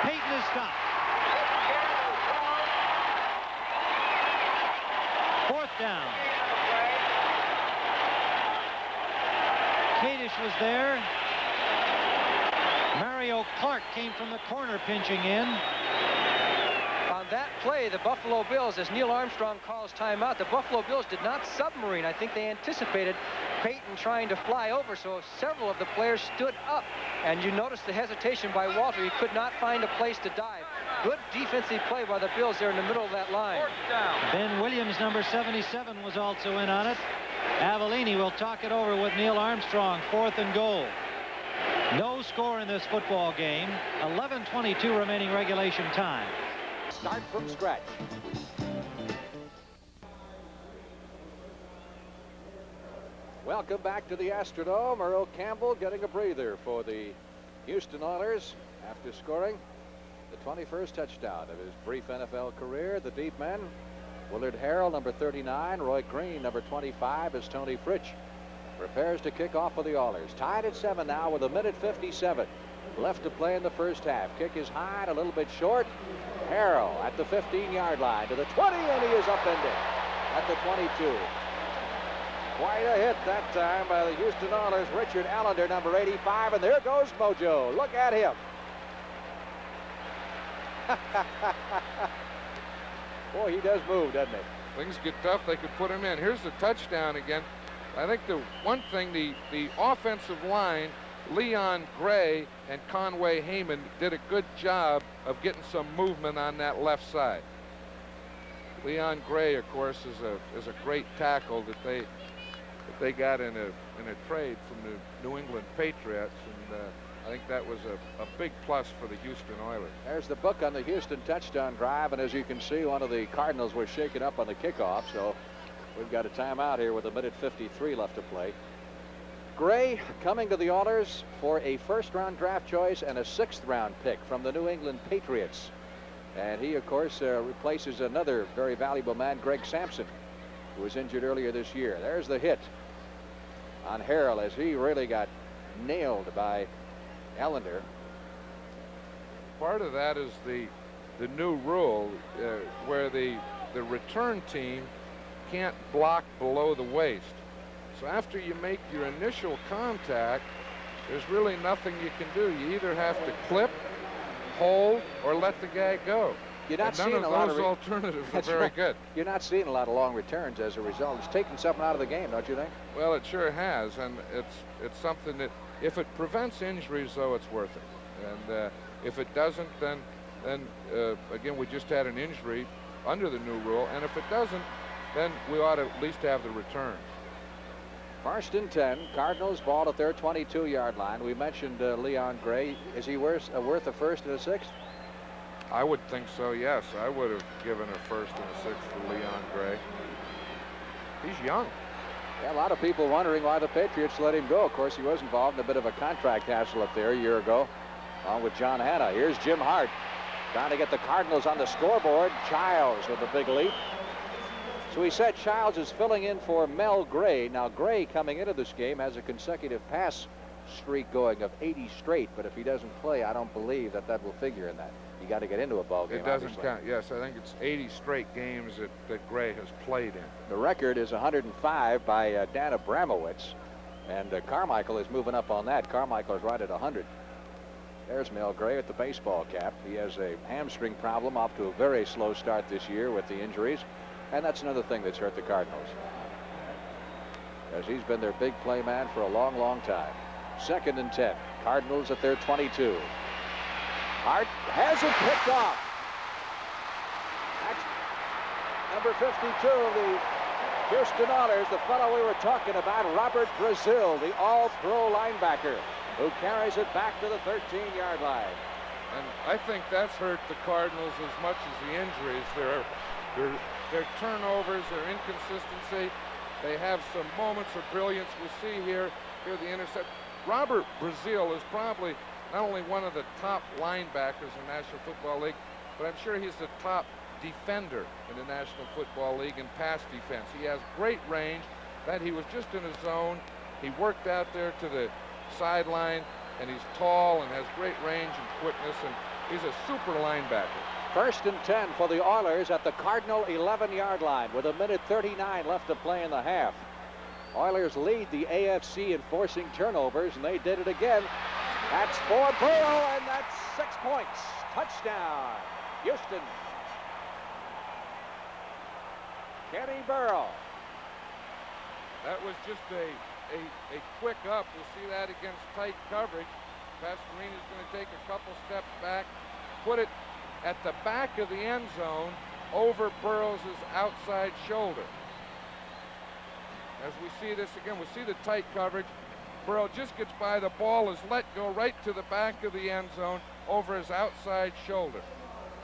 Payton is stopped. Fourth down. Kadish was there. Mario Clark came from the corner pinching in. On that play, the Buffalo Bills, as Neil Armstrong calls timeout, the Buffalo Bills did not submarine. I think they anticipated Payton trying to fly over, so several of the players stood up. And you notice the hesitation by Walter. He could not find a place to dive. Good defensive play by the Bills there in the middle of that line. Ben Williams, number 77, was also in on it. Avellini will talk it over with Neil Armstrong. 4th and goal. No score in this football game. 11:22 remaining regulation time. Start from scratch. Welcome back to the Astrodome. Earl Campbell getting a breather for the Houston Oilers after scoring the 21st touchdown of his brief NFL career. The deep men, Willard Harrell, number 39, Roy Green, number 25, as Tony Fritsch prepares to kick off for the Oilers. Tied at 7 now with 1:57. left to play in the first half. Kick is high and a little bit short. Harrell at the 15-yard line to the 20, and he is upended at the 22. Quite a hit that time by the Houston Oilers. Richard Allender, number 85, and there goes Mojo. Look at him. Boy, he does move, doesn't he? Things get tough, they could put him in. Here's the touchdown again. I think the one thing, the offensive line, Leon Gray and Conway Heyman did a good job of getting some movement on that left side. Leon Gray, of course, is a great tackle that they got in a trade from the New England Patriots, and I think that was a big plus for the Houston Oilers. There's the book on the Houston touchdown drive, and as you can see, one of the Cardinals was shaken up on the kickoff, so we've got a timeout here with 1:53 left to play. Gray coming to the Oilers for a first-round draft choice and a 6th-round pick from the New England Patriots. And he, of course, replaces another very valuable man, Greg Sampson, who was injured earlier this year. There's the hit on Harrell as he really got nailed by Allender. Part of that is the new rule where the return team can't block below the waist. So after you make your initial contact, there's really nothing you can do. You either have to clip, hold, or let the guy go. You're not and none seeing of a lot those of alternatives are That's very right. good. You're not seeing a lot of long returns as a result. It's taking something out of the game, don't you think? Well, it sure has, and it's something that if it prevents injuries, though, it's worth it. And if it doesn't, then again, we just had an injury under the new rule, and if it doesn't, then we ought to at least have the return. 1st and 10. Cardinals ball at their 22-yard line. We mentioned Leon Gray. Is he worth a first and a 6th? I would think so, yes. I would have given a 1st and a 6th for Leon Gray. He's young. Yeah, a lot of people wondering why the Patriots let him go. Of course, he was involved in a bit of a contract hassle up there a year ago, along with John Hanna. Here's Jim Hart trying to get the Cardinals on the scoreboard. Childs with a big leap. So he said Childs is filling in for Mel Gray. Now, Gray coming into this game has a consecutive pass streak going of 80 straight, but if he doesn't play, I don't believe that will figure in that. You got to get into a ball game. It doesn't obviously count. Yes, I think it's 80 straight games that Gray has played in. The record is 105 by Dan Abramowitz, and Carmichael is moving up on that. Carmichael is right at 100. There's Mel Gray at the baseball cap. He has a hamstring problem, off to a very slow start this year with the injuries, and that's another thing that's hurt the Cardinals, as he's been their big play man for a long, long time. 2nd and 10. Cardinals at their 22. Hart has it picked off. That's number 52 of the Houston Oilers, the fellow we were talking about, Robert Brazil, the all-pro linebacker, who carries it back to the 13-yard line. And I think that's hurt the Cardinals as much as the injuries. Their turnovers, their inconsistency. They have some moments of brilliance. We see here the intercept. Robert Brazil is probably not only one of the top linebackers in the National Football League, but I'm sure he's the top defender in the National Football League in pass defense. He has great range. That he was just in his zone. He worked out there to the sideline, and he's tall and has great range and quickness, and he's a super linebacker. 1st and 10 for the Oilers at the Cardinal 11-yard line with 1:39 left to play in the half. Oilers lead the AFC in forcing turnovers, and they did it again. That's for Burrow, and that's 6 points. Touchdown, Houston. Kenny Burrow. That was just a quick up. We'll see that against tight coverage. Pasquarini's going to take a couple steps back, put it at the back of the end zone over Burrow's outside shoulder. As we see this again, we see the tight coverage. Burrow just gets by the ball, is let go right to the back of the end zone over his outside shoulder.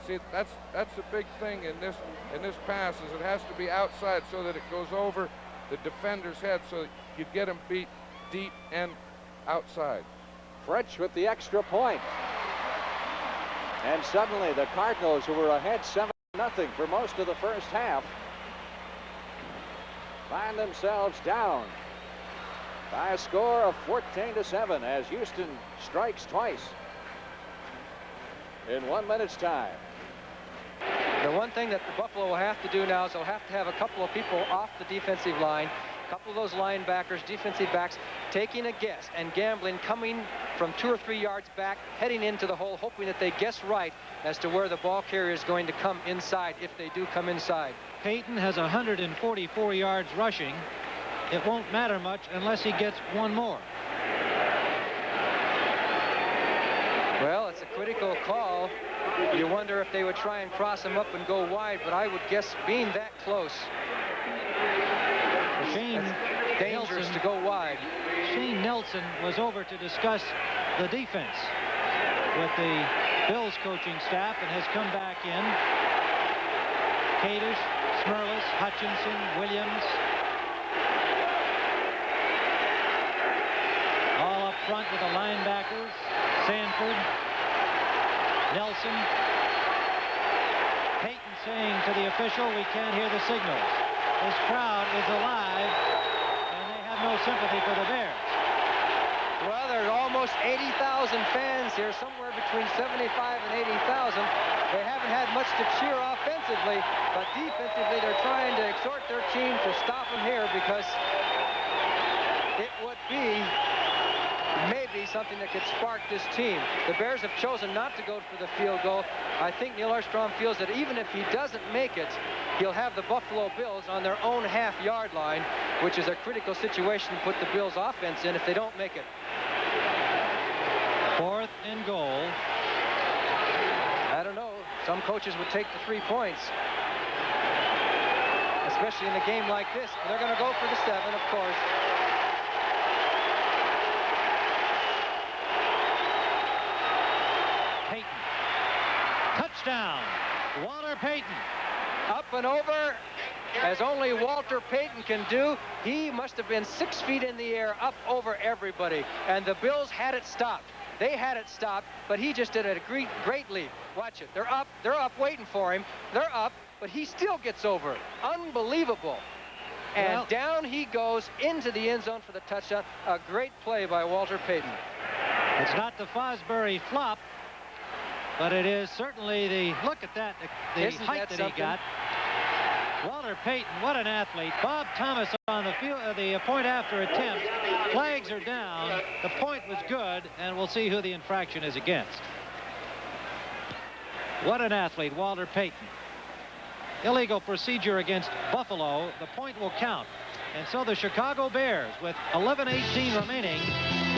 See, that's the big thing in this pass, is it has to be outside so that it goes over the defender's head, so that you get him beat deep and outside. French with the extra point. And suddenly the Cardinals, who were ahead 7-0 for most of the first half, find themselves down by a score of 14-7 as Houston strikes twice. in 1 minute's time. The one thing that the Buffalo will have to do now is they'll have to have a couple of people off the defensive line, a couple of those linebackers, defensive backs, taking a guess and gambling, coming from 2 or 3 yards back, heading into the hole, hoping that they guess right as to where the ball carrier is going to come inside, if they do come inside. Payton has 144 yards rushing. It won't matter much unless he gets one more. Well, it's a critical call. You wonder if they would try and cross him up and go wide, but I would guess being that close, Shane dangerous Nelson, to go wide. Shane Nelson was over to discuss the defense with the Bills coaching staff and has come back in. Kadish, Smirlis, Hutchinson, Williams. All up front with the linebackers. Sanford. Nelson. Payton saying to the official, we can't hear the signals. This crowd is alive, and they have no sympathy for the Bears. Well, there's almost 80,000 fans here, somewhere between 75 and 80,000. They haven't had much to cheer offensively, but defensively they're trying to exhort their team to stop them here, because it would be maybe something that could spark this team. The Bears have chosen not to go for the field goal. I think Neil Armstrong feels that even if he doesn't make it, he'll have the Buffalo Bills on their own half-yard line, which is a critical situation to put the Bills offense in if they don't make it. 4th and goal. I don't know. Some coaches would take the 3 points, especially in a game like this. They're going to go for the 7, of course. Touchdown, Walter Payton. Up and over, as only Walter Payton can do. He must have been 6 feet in the air, up over everybody. And the Bills had it stopped. They had it stopped, but he just did a great leap. Watch it. They're up waiting for him. They're up, but he still gets over. Unbelievable. And down he goes into the end zone for the touchdown. A great play by Walter Payton. It's not the Fosbury flop, but it is certainly the, look at that, the height that he got. Walter Payton, what an athlete. Bob Thomas on the field, the point after attempt. Flags are down. The point was good, and we'll see who the infraction is against. What an athlete, Walter Payton. Illegal procedure against Buffalo. The point will count. And so the Chicago Bears, with 11:18 remaining,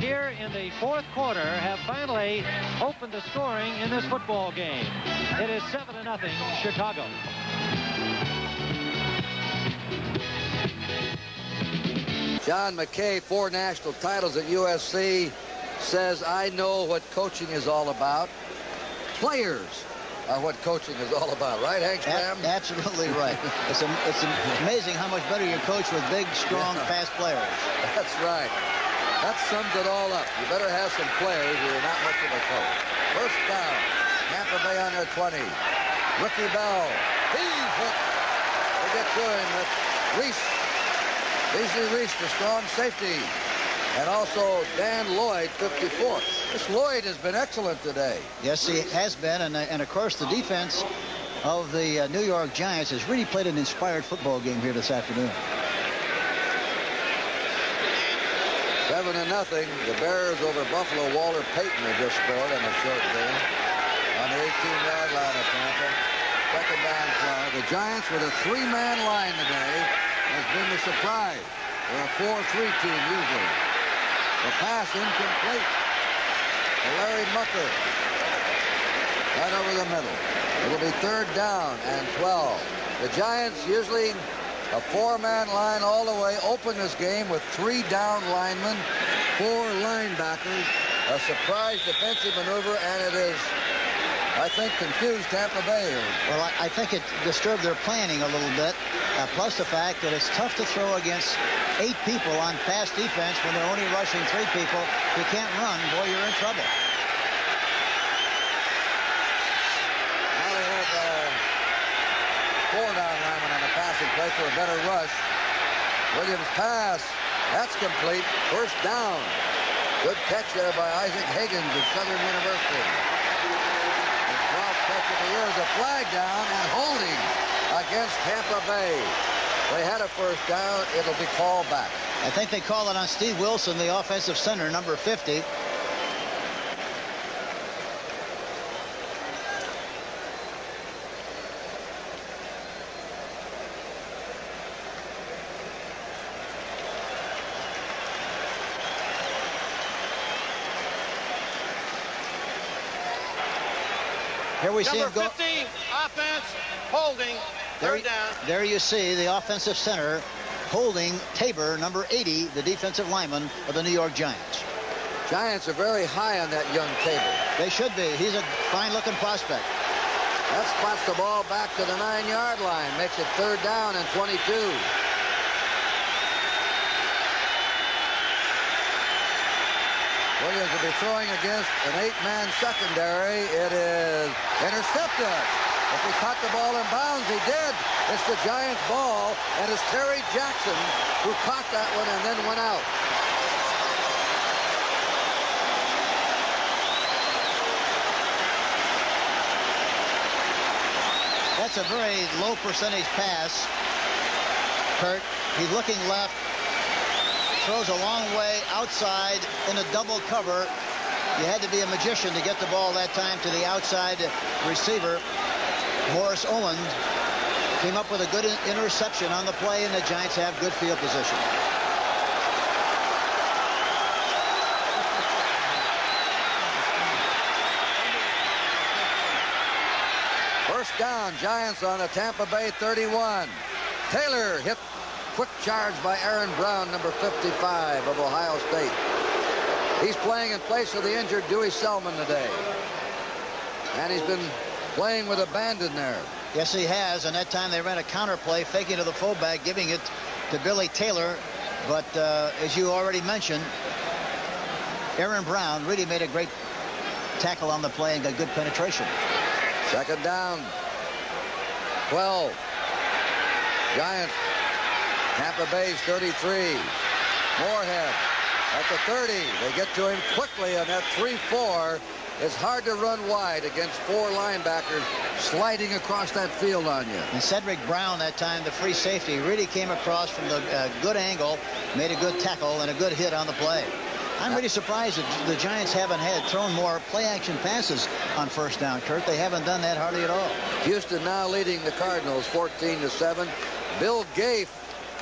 here in the 4th quarter, have finally opened the scoring in this football game. It is 7-0 Chicago. John McKay, 4 national titles at USC, says, I know what coaching is all about. Players are what coaching is all about, right, Hank Stram? Absolutely right. It's amazing how much better you coach with big, strong, fast players. That's right. That sums it all up. You better have some players or you're not much of a coach. First down. Tampa Bay on their 20. Ricky Bell. He's hit. They get to him. That's Reese. Beasley Reese, the strong safety. And also Dan Lloyd, 54. This Lloyd has been excellent today. Yes, he has been. And of course, the defense of the New York Giants has really played an inspired football game here this afternoon. 7-0. The Bears over Buffalo. Walter Payton has just scored on a short game on the 18-yard line of Tampa. Second down try. The Giants with a 3-man line today has been the surprise. They're a 4-3 team usually. The pass incomplete. Larry Mucker right over the middle. It'll be 3rd down and 12. The Giants usually a 4-man line all the way. Open this game with 3 down linemen, 4 linebackers. A surprise defensive maneuver, and it is, I think, confused Tampa Bay. Well, I think it disturbed their planning a little bit, plus the fact that it's tough to throw against 8 people on fast defense when they're only rushing 3 people. If you can't run, boy, you're in trouble. Now they have 4 down linemen on the passing play for a better rush. Williams pass. That's complete. First down. Good catch there by Isaac Higgins of Southern University. The of the year is a flag down and holding against Tampa Bay. They had a first down. It'll be called back. I think they call it on Steve Wilson, the offensive center, number 50. Here we see him go. Number 50, offense, holding, third down. There you see the offensive center holding Tabor, number 80, the defensive lineman of the New York Giants. Giants are very high on that young Tabor. They should be. He's a fine-looking prospect. That spots the ball back to the 9-yard line. Makes it third down and 22. Williams will be throwing against an 8-man secondary. It is intercepted. If he caught the ball in bounds, he did. It's the Giants' ball, and it's Terry Jackson who caught that one and then went out. That's a very low percentage pass, Kurt. He's looking left. Throws a long way outside in a double cover. You had to be a magician to get the ball that time to the outside receiver. Morris Owens came up with a good interception on the play, and the Giants have good field position. First down, Giants on the Tampa Bay 31. Taylor hit. Quick charge by Aaron Brown, number 55 of Ohio State. He's playing in place of the injured Dewey Selman today. And he's been playing with abandon there. Yes, he has. And that time they ran a counter play, faking to the fullback, giving it to Billy Taylor. But as you already mentioned, Aaron Brown really made a great tackle on the play and got good penetration. Second down. 12. Giants. Tampa Bay's 33. Moorhead at the 30. They get to him quickly, and that 3-4 is hard to run wide against 4 linebackers sliding across that field on you. And Cedric Brown that time, the free safety, really came across from the good angle, made a good tackle and a good hit on the play. I'm really surprised that the Giants haven't thrown more play-action passes on first down, Kurt. They haven't done that hardly at all. Houston now leading the Cardinals 14-7. Bill Gaife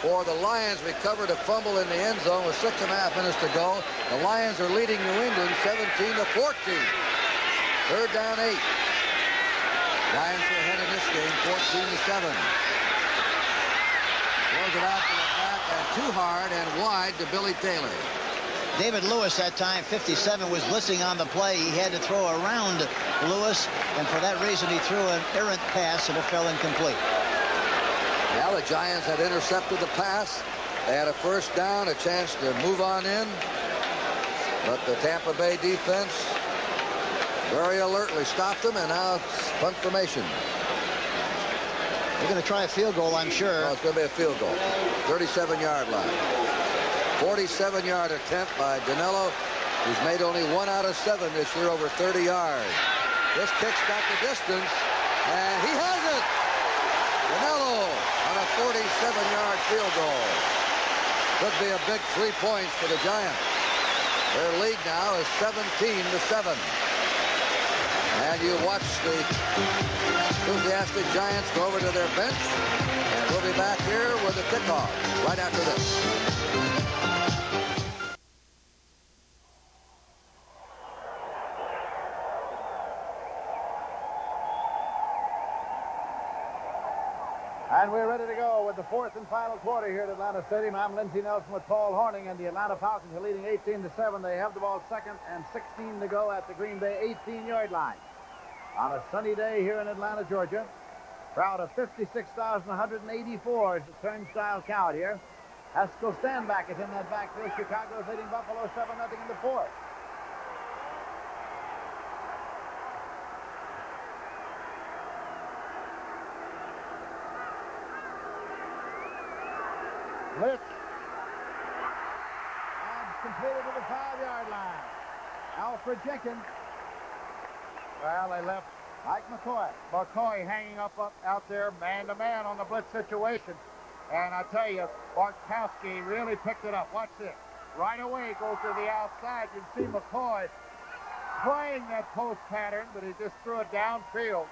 for the Lions recovered a fumble in the end zone with 6.5 minutes to go. The Lions are leading New England 17-14. Third down 8. Giants are ahead in this game 14-7. Throws it out to the back and too hard and wide to Billy Taylor. David Lewis that time, 57, was blitzing on the play. He had to throw around Lewis, and for that reason he threw an errant pass and it fell incomplete. Now the Giants had intercepted the pass. They had a first down, a chance to move on in. But the Tampa Bay defense very alertly stopped them, and now it's punt formation. They're going to try a field goal, I'm sure. Oh, it's going to be a field goal. 37-yard line. 47-yard attempt by Danilo, who's made only 1 out of 7 this year over 30 yards. This kick's got the distance, and he has it. Danilo on a 47-yard field goal. Could be a big 3 points for the Giants. Their lead now is 17-7. And you watch the enthusiastic Giants go over to their bench. And we'll be back here with the kickoff right after this. And we're ready to go with the 4th and final quarter here at Atlanta Stadium. I'm Lindsey Nelson with Paul Horning, and the Atlanta Falcons are leading 18-7. They have the ball second and 16 to go at the Green Bay 18-yard line. On a sunny day here in Atlanta, Georgia, crowd of 56,184 is the turnstile count here. Haskell Standback is in that backfield. Chicago is leading Buffalo 7-0 in the 4th. Blitz. And completed to the 5-yard line. Alfred Jenkins. Well, they left Mike McCoy. McCoy hanging up out there man-to-man on the blitz situation. And I tell you, Bartkowski really picked it up. Watch this. Right away, goes to the outside. You can see McCoy playing that post pattern, but he just threw it downfield.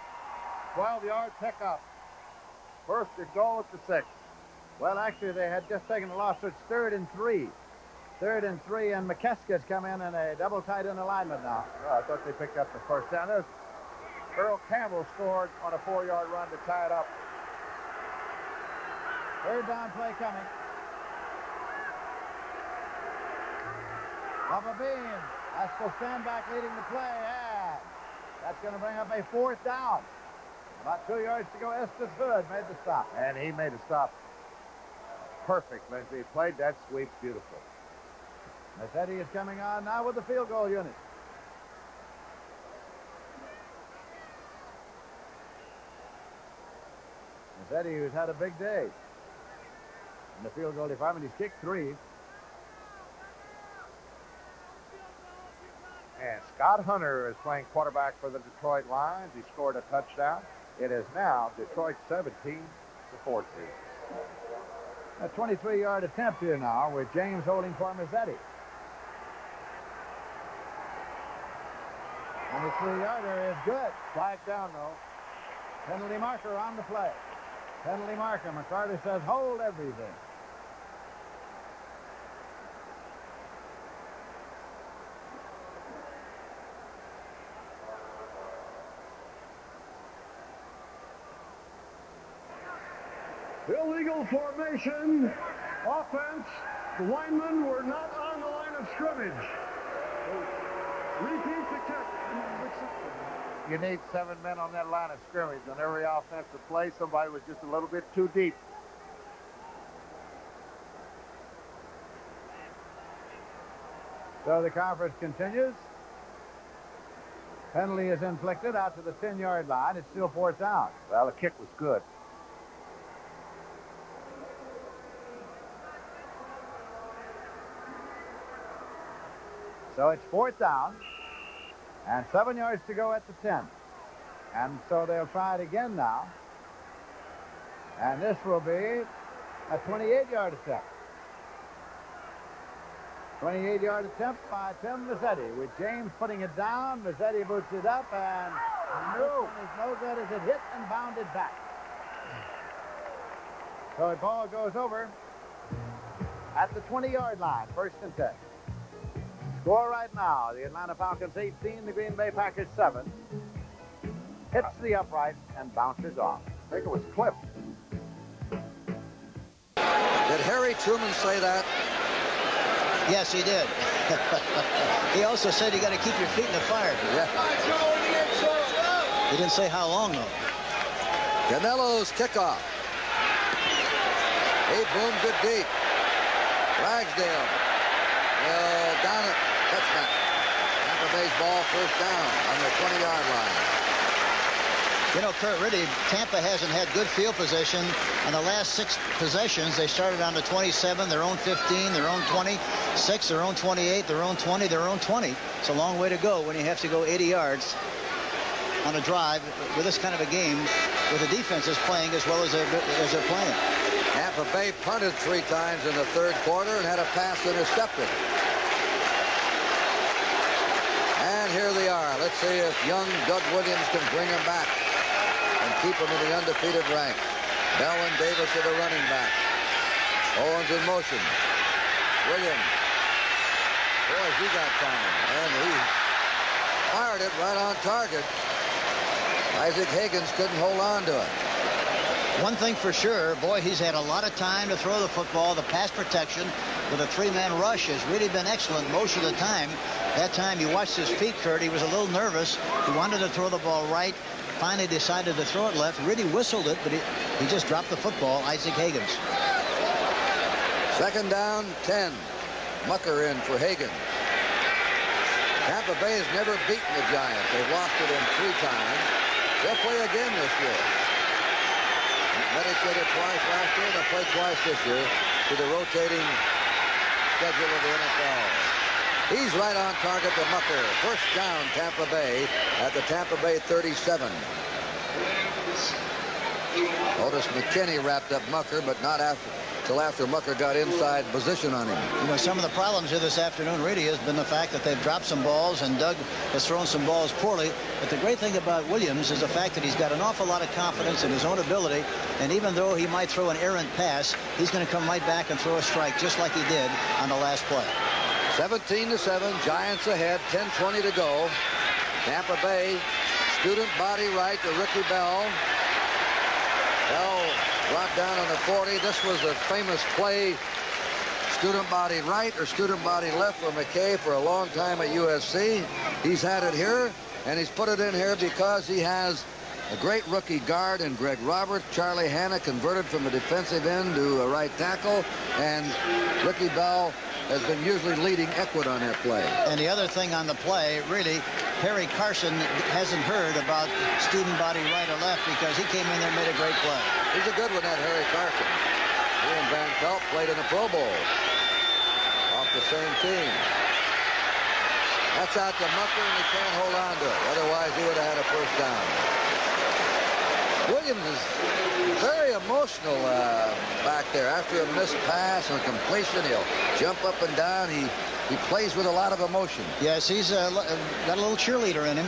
12-yard pickup. First and goal at the 6. Well, actually, they had just taken a loss, so it's 3rd and 3. 3rd and 3, and McKesket's come in a double tight end alignment now. Oh, I thought they picked up the first down. There's Earl Campbell scored on a 4-yard run to tie it up. 3rd down play coming. Bubba Bean has to stand back leading the play, and that's going to bring up a 4th down. About 2 yards to go. Estes Hood made the stop. And he made a stop. Perfect, Lindsey. He played that sweep beautiful. Massetti is coming on now with the field goal unit. Massetti, who's had a big day in the field goal department. He's kicked 3. And Scott Hunter is playing quarterback for the Detroit Lions. He scored a touchdown. It is now Detroit 17-14. A 23-yard attempt here now with James holding for Massetti. 23-yarder is good. Flag down, though. Penalty marker on the play. Penalty marker. McCarter says hold everything. Illegal formation. Offense. The linemen were not on the line of scrimmage. Repeat the kick. You need 7 men on that line of scrimmage. On every offensive play, somebody was just a little bit too deep. So the conference continues. Penalty is inflicted out to the 10-yard line. It's still 4th down. Well, the kick was good. So it's 4th down and 7 yards to go at the 10. And so they'll try it again now. And this will be a 28-yard attempt. 28-yard attempt by Tim Massetti with James putting it down. Massetti boots it up, and no, it's no good as it hit and bounded back. So the ball goes over at the 20-yard line, 1st and 10. Score right now, the Atlanta Falcons 18, the Green Bay Packers 7. Hits the upright and bounces off. I think it was clipped. Did Harry Truman say that? Yes, he did. He also said you got to keep your feet in the fire. Yeah. He didn't say how long, though. Canelo's kickoff. He booms it deep. Ragsdale will down it. Touchdown. Tampa Bay's ball 1st down on the 20-yard line. You know, Kurt, really, Tampa hasn't had good field position. On the last 6 possessions, they started on the 27, their own 15, their own 20, 6, their own 28, their own 20, their own 20. It's a long way to go when you have to go 80 yards on a drive with this kind of a game where the defense is playing as well as they're playing. Tampa Bay punted 3 times in the 3rd quarter and had a pass intercepted. And here they are. Let's see if young Doug Williams can bring them back and keep them in the undefeated rank. Bell and Davis are the running back. Owens in motion. Williams. Boy, he got time. And he fired it right on target. Isaac Higgins couldn't hold on to it. One thing for sure, boy, he's had a lot of time to throw the football. The pass protection with a 3-man rush has really been excellent most of the time. That time you watched his feet, Kurt. He was a little nervous. He wanted to throw the ball right. Finally decided to throw it left. Really whistled it, but he just dropped the football. Isaac Higgins. 2nd down, 10. Mucker in for Higgins. Tampa Bay has never beaten the Giants. They've lost it in 3 times. They'll play again this year. Medic did it twice last year. They'll play twice this year to the rotating schedule of the NFL. He's right on target to Mucker. First down, Tampa Bay at the Tampa Bay 37. Otis McKinney wrapped up Mucker, but not till after Mucker got inside position on him. You know, some of the problems here this afternoon really has been the fact that they've dropped some balls and Doug has thrown some balls poorly. But the great thing about Williams is the fact that he's got an awful lot of confidence in his own ability. And even though he might throw an errant pass, he's going to come right back and throw a strike just like he did on the last play. 17-7, Giants ahead, 10:20 to go. Tampa Bay, student body right to Ricky Bell. Bell brought down on the 40. This was a famous play, student body right or student body left for McKay for a long time at USC. He's had it here, and he's put it in here because he has a great rookie guard in Greg Roberts. Charlie Hanna converted from a defensive end to a right tackle, and Ricky Bell has been usually leading Eckwood on that play. And the other thing on the play, really, Harry Carson hasn't heard about student body right or left because he came in there and made a great play. He's a good one, that Harry Carson. He and Van Pelt played in the Pro Bowl off the same team. That's out to Mucker, and he can't hold on to it. Otherwise, he would have had a first down. Williams is very emotional back there. After a missed pass or completion, he'll jump up and down. He plays with a lot of emotion. Yes, he's got a little cheerleader in him,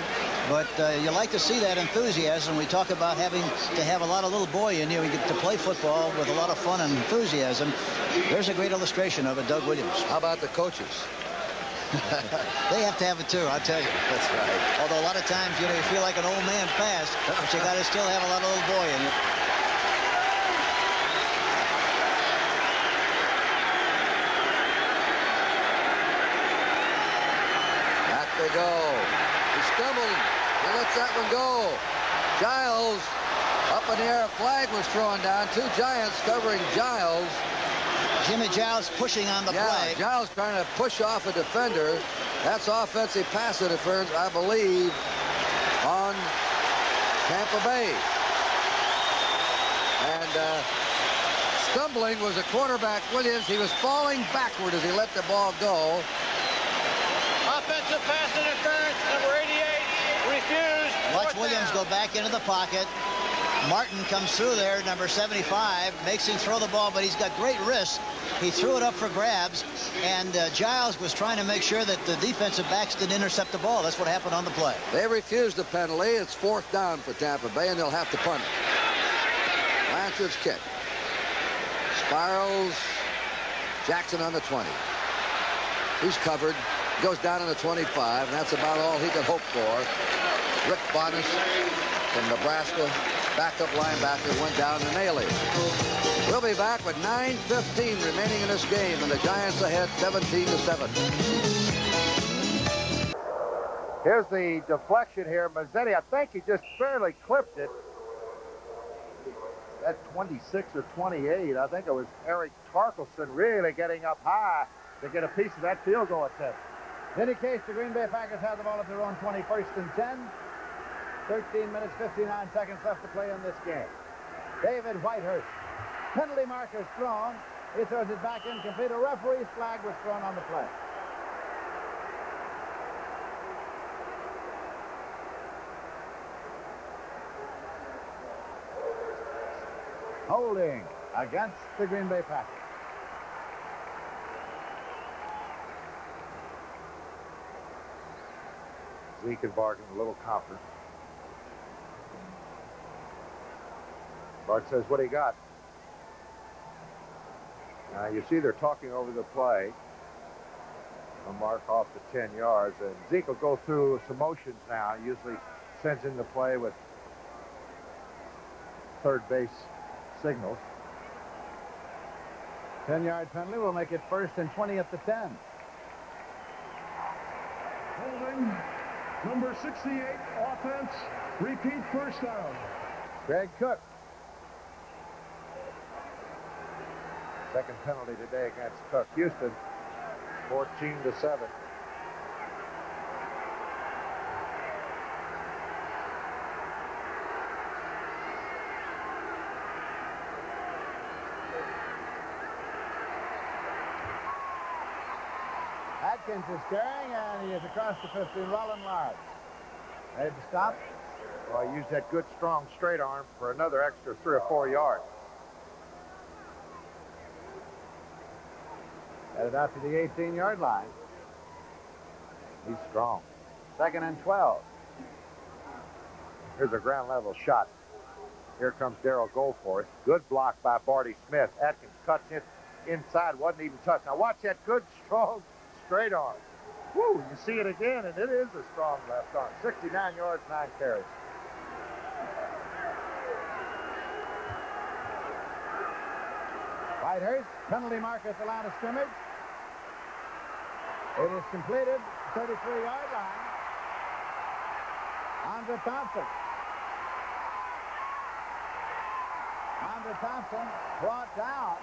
but you like to see that enthusiasm. We talk about having to have a lot of little boy in you. You get to play football with a lot of fun and enthusiasm. There's a great illustration of it, Doug Williams. How about the coaches? They have to have it too, I'll tell you. That's right. Although a lot of times, you know, you feel like an old man fast, but you got to still have a lot of little boy in you. Back they go. He stumbled. He lets that one go. Giles up in the air. A flag was thrown down. Two Giants covering Giles. Jimmy Giles pushing on the flag. Giles trying to push off a defender. That's offensive pass interference, I believe, on Tampa Bay. And stumbling was a quarterback, Williams. He was falling backward as he let the ball go. Offensive pass interference, number 88, refused. Watch Williams go back into the pocket. Martin comes through there, number 75, makes him throw the ball, but he's got great wrists. He threw it up for grabs, and Giles was trying to make sure that the defensive backs didn't intercept the ball. That's what happened on the play. They refused the penalty. It's fourth down for Tampa Bay, and they'll have to punt it. Blanchard's kick. Spirals. Jackson on the 20. He's covered. Goes down on the 25, and that's about all he could hope for. Rick Bonas from Nebraska, backup linebacker, went down to nail him. We'll be back with 9:15 remaining in this game, and the Giants ahead 17-7. Here's the deflection here. Mazzetti, I think he just barely clipped it. At 26 or 28, I think it was Eric Tarkelson really getting up high to get a piece of that field goal attempt. In any case, the Green Bay Packers have the ball at their own 21st and 10. 13 minutes, 59 seconds left to play in this game. David Whitehurst. Penalty markers thrown. He throws it back incomplete. A referee's flag was thrown on the play. Holding against the Green Bay Packers. Zeke and Barton a little confident. Bart says, what do you got? You see they're talking over the play. A mark off the 10 yards. And Zeke will go through some motions now. He usually sends in the play with third base signals. 10-yard penalty will make it 1st and 20 at the 10. Holding number 68, offense, repeat first down. Greg Cook. Second penalty today against Cook. Houston, 14-7. Atkins is carrying, and he is across the 15. Roland Lars. Ready to stop? Well, he used that good, strong straight arm for another extra 3 or 4 yards. Headed out to the 18-yard line. He's strong. 2nd and 12. Here's a ground level shot. Here comes Darrell Goldforth. Good block by Barty Smith. Atkins cuts it inside, wasn't even touched. Now watch that good, strong, straight arm. Woo, you see it again, and it is a strong left arm. 69 yards, 9 carries. Whitehurst, penalty mark at the line of scrimmage. It is completed, 33-yard line. Andre Thompson. Andre Thompson brought down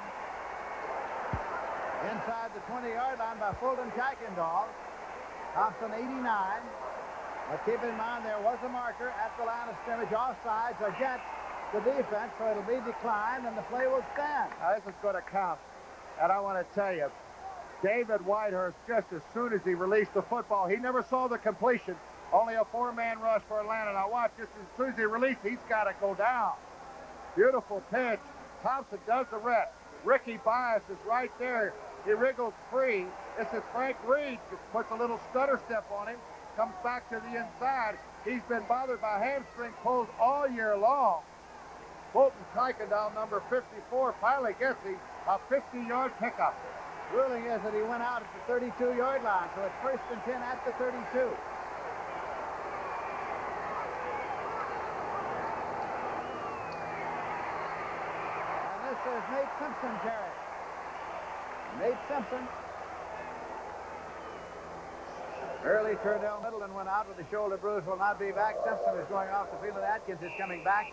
inside the 20-yard line by Fulton Kuykendall. Thompson 89. But keep in mind there was a marker at the line of scrimmage offsides against the defense, so it'll be declined and the play will stand. Now, this is going to count. And I want to tell you, David Whitehurst, just as soon as he released the football, he never saw the completion. Only a 4-man rush for Atlanta. Now watch, just as soon as he released, he's got to go down. Beautiful pitch. Thompson does the rest. Ricky Bias is right there. He wriggles free. This is Frank Reed. Puts a little stutter step on him. Comes back to the inside. He's been bothered by hamstring pulls all year long. Fulton Kuykendall, number 54, finally gets him a 50-yard pickup. Ruling is that he went out at the 32-yard line, so it's 1st and 10 at the 32. And this is Nate Simpson carrying. Nate Simpson. Early Turdell Middleton went out with a shoulder bruise, will not be back. Simpson is going off the field, and Atkins is coming back.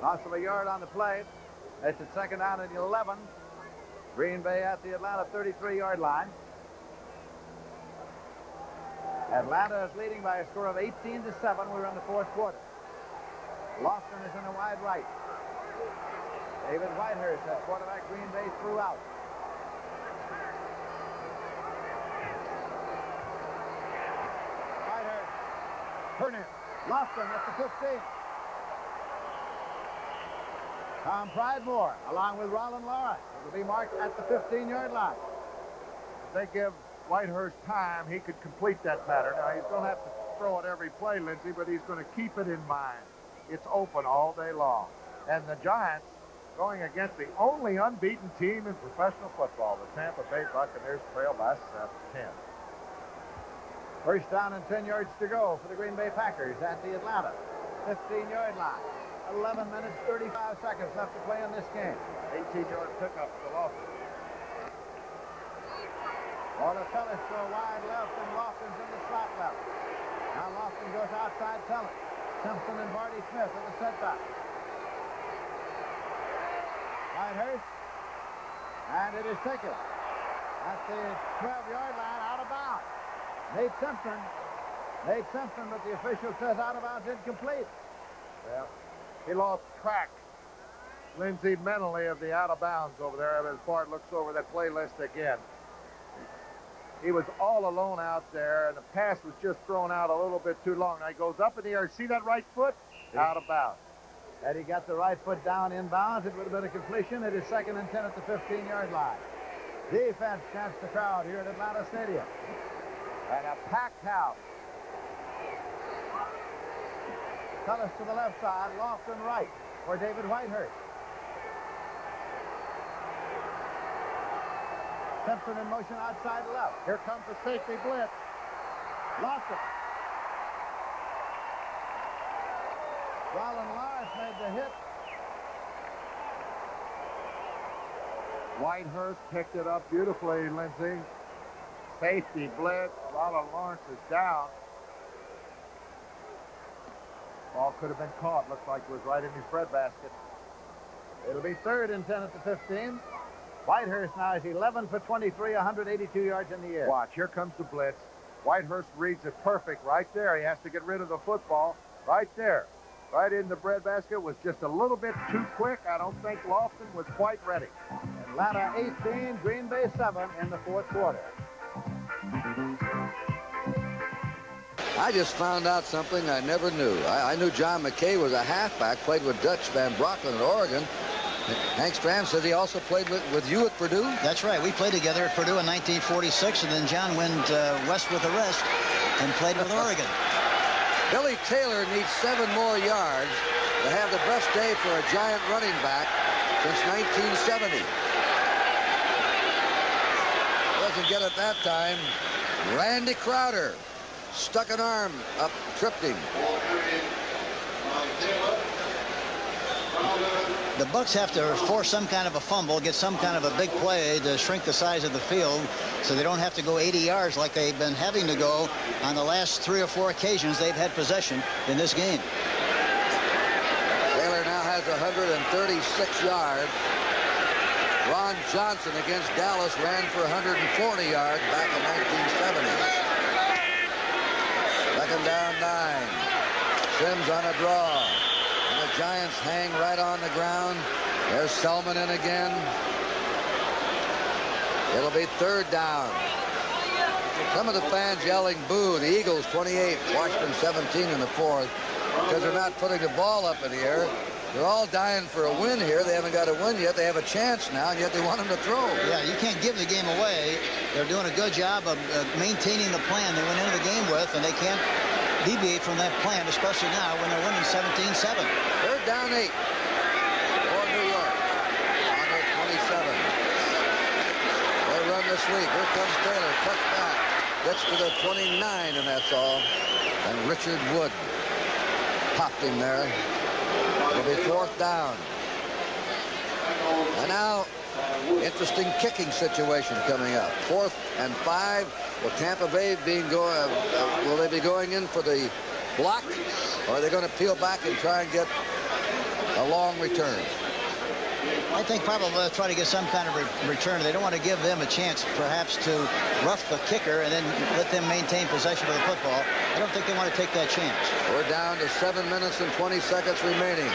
Loss of a yard on the play. It's at 2nd down and 11. Green Bay at the Atlanta 33-yard line. Atlanta is leading by a score of 18-7. We're in the 4th quarter. Lofton is in the wide right. David Whitehurst at quarterback. Green Bay throughout. Whitehurst. Turn in. Lofton at the 15. Tom Pridemore, along with Roland Lawrence. It will be marked at the 15-yard line. If they give Whitehurst time, he could complete that pattern. Now, he's going to have to throw it every play, Lindsey, but he's going to keep it in mind. It's open all day long. And the Giants going against the only unbeaten team in professional football. The Tampa Bay Buccaneers trail by 10. 1st down and 10 yards to go for the Green Bay Packers at the Atlanta 15-yard line. 11 minutes, 35 seconds left to play in this game. 18-yard pickup for Lofton. Ortopellis to a wide left, and Lofton's in the slot left. Now Lofton goes outside Teller. Simpson and Barty Smith in the setback. Whitehurst. And it is taken at the 12-yard line, out of bounds. Nate Simpson, but the official says out of bounds, incomplete. Well, he lost track, Lindsey, mentally of the out of bounds over there. As Bart looks over that play list again. He was all alone out there, and the pass was just thrown out a little bit too long. Now he goes up in the air. See that right foot? Out of bounds. Had he got the right foot down in bounds, it would have been a completion. It is 2nd and 10 at the 15-yard line. Defense chants the crowd here at Atlanta Stadium. And a packed house. Tullis to the left side, Lofton right for David Whitehurst. Simpson in motion outside left. Here comes the safety blitz. Lofton. Roland Lawrence made the hit. Whitehurst picked it up beautifully, Lindsey. Safety blitz. Roland Lawrence is down. Ball could have been caught. Looks like it was right in his breadbasket. It'll be 3rd and 10 at the 15. Whitehurst now is 11 for 23, 182 yards in the air. Watch, here comes the blitz. Whitehurst reads it perfect right there. He has to get rid of the football right there. Right in the breadbasket. Was just a little bit too quick. I don't think Lofton was quite ready. And Atlanta 18, Green Bay 7 in the fourth quarter. I just found out something I never knew. I knew John McKay was a halfback, played with Dutch Van Broecklyn at Oregon. Hank Stram says he also played with you at Purdue? That's right. We played together at Purdue in 1946, and then John went west with the rest and played with Oregon. Billy Taylor needs 7 more yards to have the best day for a Giant running back since 1970. Doesn't get it that time. Randy Crowder stuck an arm up, tripped him. The Bucs have to force some kind of a fumble, get some kind of a big play to shrink the size of the field so they don't have to go 80 yards like they've been having to go on the last 3 or 4 occasions they've had possession in this game. Taylor now has 136 yards. Ron Johnson against Dallas ran for 140 yards back in 1970. Second down 9. Sims on a draw. And the Giants hang right on the ground. There's Selman in again. It'll be third down. Some of the fans yelling boo. The Eagles 28, Washington 17 in the fourth, because they're not putting the ball up in the air. They're all dying for a win here. They haven't got a win yet. They have a chance now, and yet they want them to throw. Yeah, you can't give the game away. They're doing a good job of maintaining the plan they went into the game with, and they can't deviate from that plan, especially now when they're winning 17-7. Third down 8 for New York on their 27. They run this week. Here comes Taylor. Cut back. Gets to the 29, and that's all. And Richard Wood popped him there. It'll be fourth down. And now, interesting kicking situation coming up. 4th and 5. Will Tampa Bay will they be going in for the block, or are they going to peel back and try and get a long return? I think probably they'll try to get some kind of return. They don't want to give them a chance, perhaps, to rough the kicker and then let them maintain possession of the football. I don't think they want to take that chance. We're down to 7 minutes and 20 seconds remaining.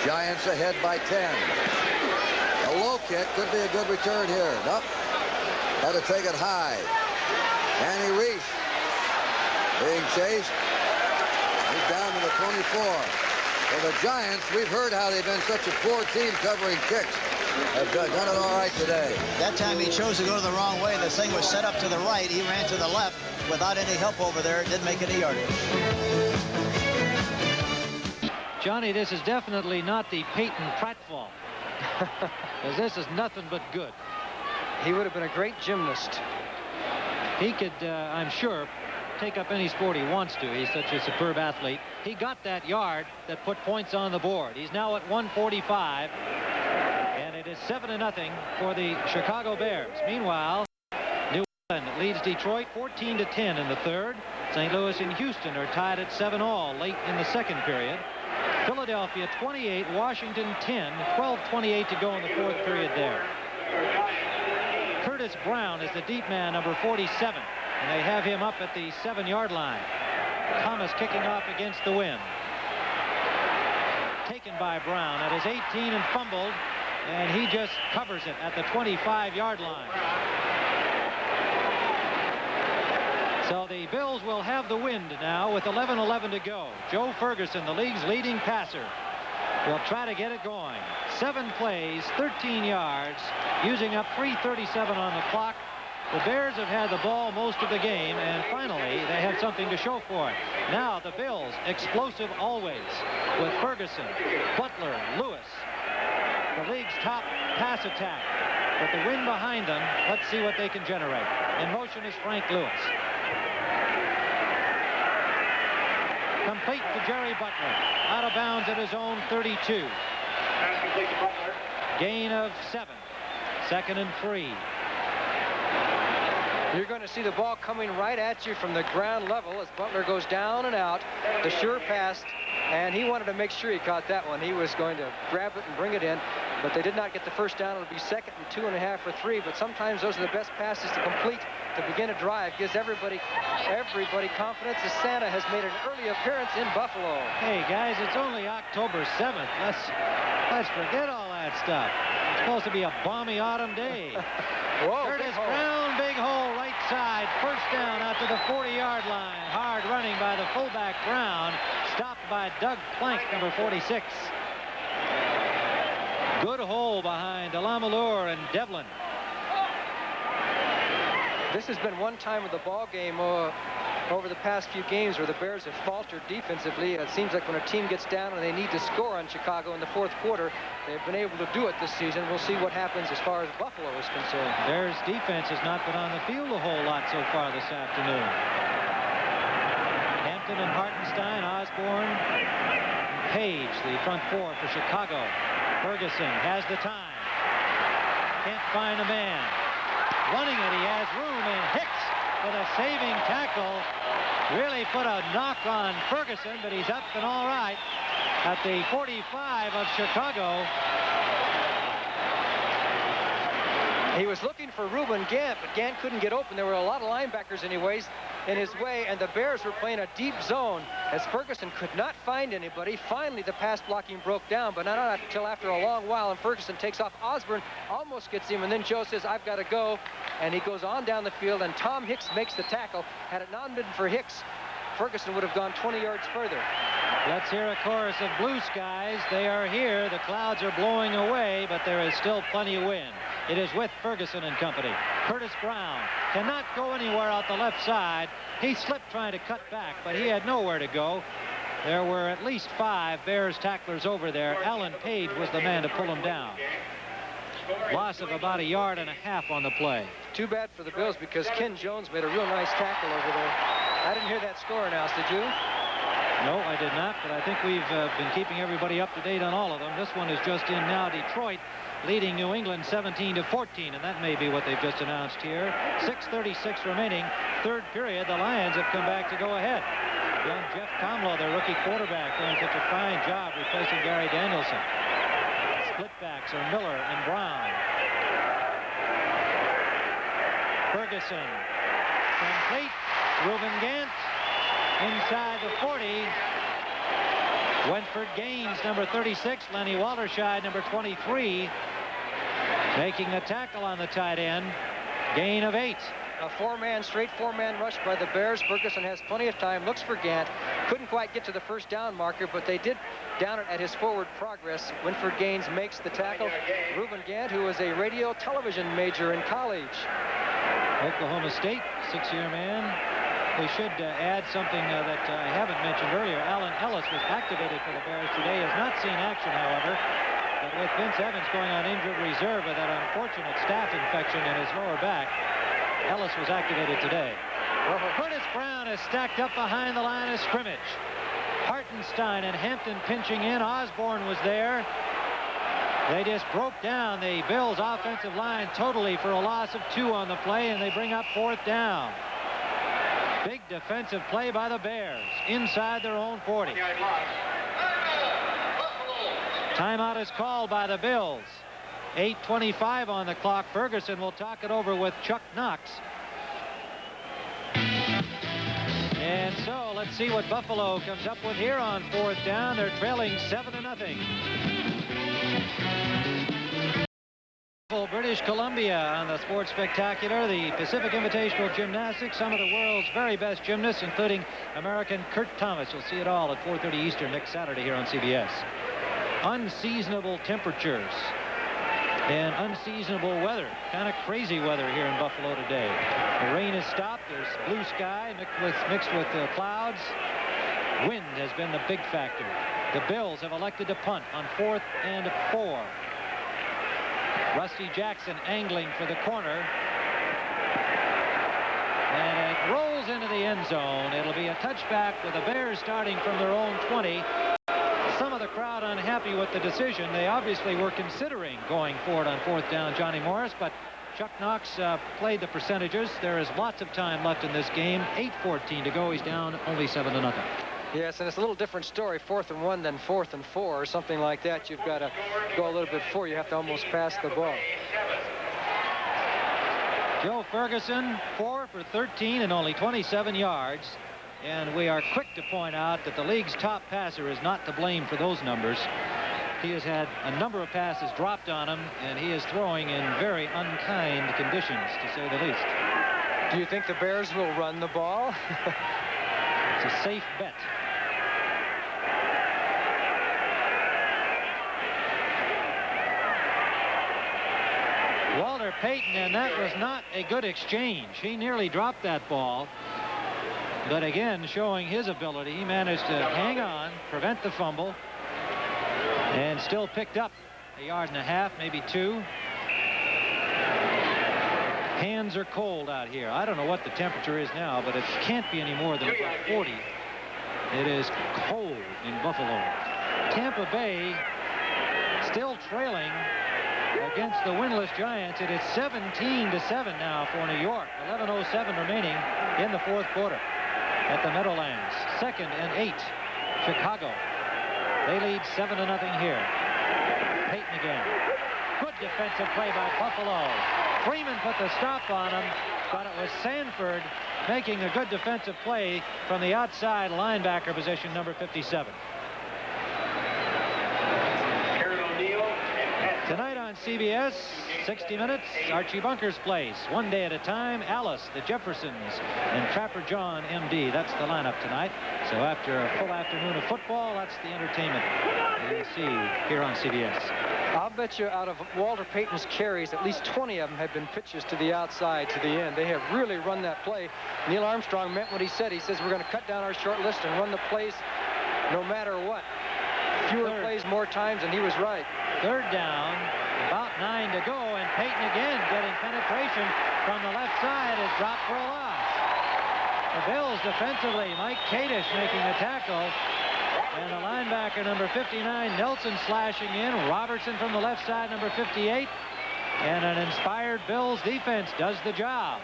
Giants ahead by 10. A low kick could be a good return here. Nope. Had to take it high. Annie Reese being chased. He's down to the 24. For the Giants, we've heard how they've been such a poor team covering kicks. Have done it all right today. That time he chose to go the wrong way. The thing was set up to the right. He ran to the left without any help over there. It didn't make any yardage. Johnny, this is definitely not the Peyton pratfall. Because this is nothing but good. He would have been a great gymnast. He could, I'm sure, take up any sport he wants to. He's such a superb athlete. He got that yard that put points on the board. He's now at 145, and it is 7-0 for the Chicago Bears. Meanwhile, New England leads Detroit 14-10 in the third. St. Louis and Houston are tied at 7-all late in the second period. Philadelphia 28, Washington 10, 12:28 to go in the fourth period there. Curtis Brown is the deep man, number 47, and they have him up at the 7-yard line. Thomas kicking off against the wind. Taken by Brown at his 18 and fumbled, and he just covers it at the 25-yard line. So the Bills will have the wind now with 11:11 to go. Joe Ferguson, the league's leading passer, will try to get it going. 7 plays, 13 yards, using up 3:37 on the clock. The Bears have had the ball most of the game, and finally they have something to show for it. Now the Bills, explosive always, with Ferguson, Butler, Lewis, the league's top pass attack. But the wind behind them, let's see what they can generate. In motion is Frank Lewis. Complete to Jerry Butler, out of bounds at his own 32. Gain of 7. 2nd and 3. You're going to see the ball coming right at you from the ground level as Butler goes down and out. The sure pass, and he wanted to make sure he caught that one. He was going to grab it and bring it in, but they did not get the first down. It'll be 2nd and 2.5 or 3, but sometimes those are the best passes to complete to begin a drive. Gives everybody confidence as Santa has made an early appearance in Buffalo. Hey guys, it's only October 7th. Let's forget all that stuff. Supposed to be a balmy autumn day. Whoa, Curtis Brown, big hole, right side. First down out to the 40-yard line. Hard running by the fullback Brown. Stopped by Doug Plank, number 46. Good hole behind Delamalure and Devlin. This has been one time of the ball game over the past few games where the Bears have faltered defensively. It seems like when a team gets down and they need to score on Chicago in the fourth quarter, they've been able to do it this season. We'll see what happens as far as Buffalo is concerned. Bears defense has not been on the field a whole lot so far this afternoon. Hampton and Hartenstein, Osborne, and Page, the front four for Chicago. Ferguson has the time. Can't find a man. Running it, he has room, and Hicks with a saving tackle. Really put a knock on Ferguson, but he's up and all right at the 45 of Chicago. He was looking for Reuben Gant, but Gant couldn't get open. There were a lot of linebackers anyways in his way, and the Bears were playing a deep zone as Ferguson could not find anybody. Finally, the pass blocking broke down, but not until after a long while, and Ferguson takes off. Osborne almost gets him, and then Joe says, I've got to go, and he goes on down the field, and Tom Hicks makes the tackle. Had it not been for Hicks, Ferguson would have gone 20 yards further. Let's hear a chorus of blue skies. They are here. The clouds are blowing away, but there is still plenty of wind. It is with Ferguson and company. Curtis Brown cannot go anywhere out the left side. He slipped trying to cut back, but he had nowhere to go. There were at least 5 Bears tacklers over there. Alan Page was the man to pull him down. Loss of about 1.5 yards on the play. Too bad for the Bills because Ken Jones made a real nice tackle over there. I didn't hear that score announced, did you? No, I did not, but I think we've been keeping everybody up to date on all of them. This one is just in now. Detroit leading New England 17-14, and that may be what they've just announced here. 6:36 remaining, third period. The Lions have come back to go ahead. Young Jeff Comlow, their rookie quarterback, doing such a fine job replacing Gary Danielson. Splitbacks are Miller and Brown. Ferguson, complete. Reuben Gant inside the 40. Wentford Gaines, number 36. Lenny Walterscheid, number 23. Making the tackle on the tight end. Gain of 8. A straight four-man rush by the Bears. Ferguson has plenty of time, looks for Gant. Couldn't quite get to the first down marker, but they did down it at his forward progress. Wentford Gaines makes the tackle. Reuben Gant, who was a radio television major in college. Oklahoma State, 6-year man. We should add something that I haven't mentioned earlier. Alan Ellis was activated for the Bears today. Has not seen action, however. But with Vince Evans going on injured reserve with that unfortunate staph infection in his lower back, Ellis was activated today. Curtis Brown is stacked up behind the line of scrimmage. Hartenstein and Hampton pinching in. Osborne was there. They just broke down the Bills' offensive line totally for a loss of 2 on the play, and they bring up 4th down. Big defensive play by the Bears inside their own 40. Timeout is called by the Bills. 8:25 on the clock. Ferguson will talk it over with Chuck Knox. And so let's see what Buffalo comes up with here on 4th down. They're trailing 7-0. British Columbia on the Sports Spectacular, the Pacific Invitational Gymnastics, some of the world's very best gymnasts, including American Kurt Thomas. You'll see it all at 4:30 Eastern next Saturday here on CBS. Unseasonable temperatures and unseasonable weather. Kind of crazy weather here in Buffalo today. The rain has stopped. There's blue sky mixed with clouds. Wind has been the big factor. The Bills have elected to punt on 4th and 4. Rusty Jackson angling for the corner. And it rolls into the end zone. It'll be a touchback with the Bears starting from their own 20. Some of the crowd unhappy with the decision. They obviously were considering going for it on 4th down, Johnny Morris, but Chuck Knox played the percentages. There is lots of time left in this game. 8:14 to go. He's down only 7-0. Yes, and it's a little different story, 4th and 1 than 4th and 4 or something like that. You've got to go a little bit forward. You have to almost pass the ball. Joe Ferguson, 4 for 13 and only 27 yards. And we are quick to point out that the league's top passer is not to blame for those numbers. He has had a number of passes dropped on him, and he is throwing in very unkind conditions, to say the least. Do you think the Bears will run the ball? It's a safe bet. Walter Payton, and that was not a good exchange. He nearly dropped that ball. But again, showing his ability, he managed to hang on, prevent the fumble, and still picked up a yard and a half, maybe 2. Hands are cold out here. I don't know what the temperature is now, but it can't be any more than about 40. It is cold in Buffalo. Tampa Bay still trailing against the winless Giants. It is 17-7 now for New York. 11:07 remaining in the fourth quarter at the Meadowlands. 2nd and 8. Chicago. They lead 7-0 here. Payton again. Good defensive play by Buffalo. Freeman put the stop on him, but it was Sanford making a good defensive play from the outside linebacker position, number 57. Tonight on CBS, 60 Minutes, Archie Bunker's Place. One day at a time, Alice, the Jeffersons, and Trapper John, M.D. That's the lineup tonight. So after a full afternoon of football, that's the entertainment you'll see here on CBS. I'll bet you out of Walter Payton's carries, at least 20 of them have been pitches to the outside, to the end. They have really run that play. Neil Armstrong meant what he said. He says we're going to cut down our short list and run the plays no matter what. Fewer plays, more times, and he was right. 3rd down, about 9 to go, and Payton again getting penetration from the left side is dropped for a loss. The Bills defensively, Mike Kadish making the tackle, and the linebacker number 59, Nelson, slashing in. Robertson from the left side, number 58, and an inspired Bills defense does the job.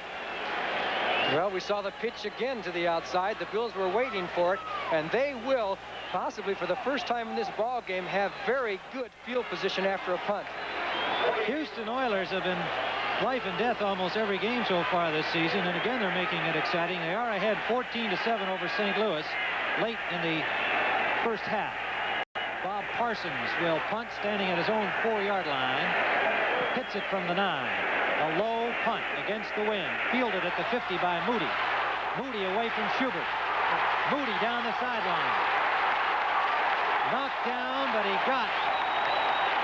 Well, we saw the pitch again to the outside. The Bills were waiting for it, and they will, possibly for the first time in this ball game, have very good field position after a punt. Houston Oilers have been life and death almost every game so far this season, and again they're making it exciting. They are ahead 14-7 over St. Louis late in the first half. Bob Parsons will punt, standing at his own 4-yard line. Hits it from the 9. A low punt against the wind. Fielded at the 50 by Moody. Moody away from Schubert. Moody down the sideline. Knocked down, but he got.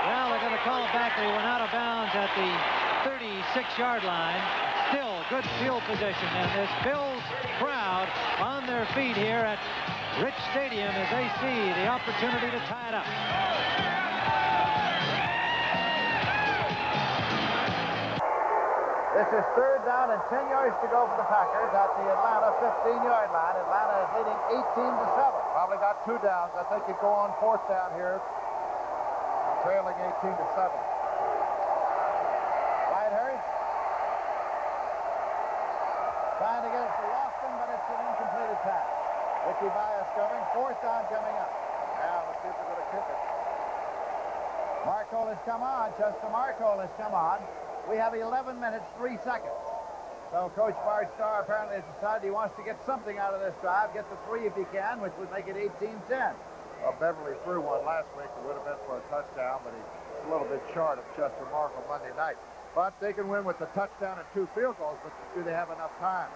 Well, they're going to call it back. They went out of bounds at the 36-yard line. Still good field position, and this Bills crowd on their feet here at Rich Stadium as they see the opportunity to tie it up. This is 3rd down and 10 yards to go for the Packers at the Atlanta 15-yard line. Atlanta is leading 18-7. Probably got 2 downs. I think you go on 4th down here, trailing 18-7. Wyatt Harris trying to get it to Lofton, but it's an incompleted pass. Ricky Bias coming. 4th down coming up. Now let's see if they're going to kick it. Marcol has come on. Chester Marcol has come on. We have 11 minutes, 3 seconds. So Coach Bart Starr apparently has decided he wants to get something out of this drive, get the 3 if he can, which would make it 18-10. Well, Beverly threw one last week. It would have been for a touchdown, but he's a little bit short of Chester Marcol Monday night. But they can win with the touchdown and 2 field goals, but do they have enough time?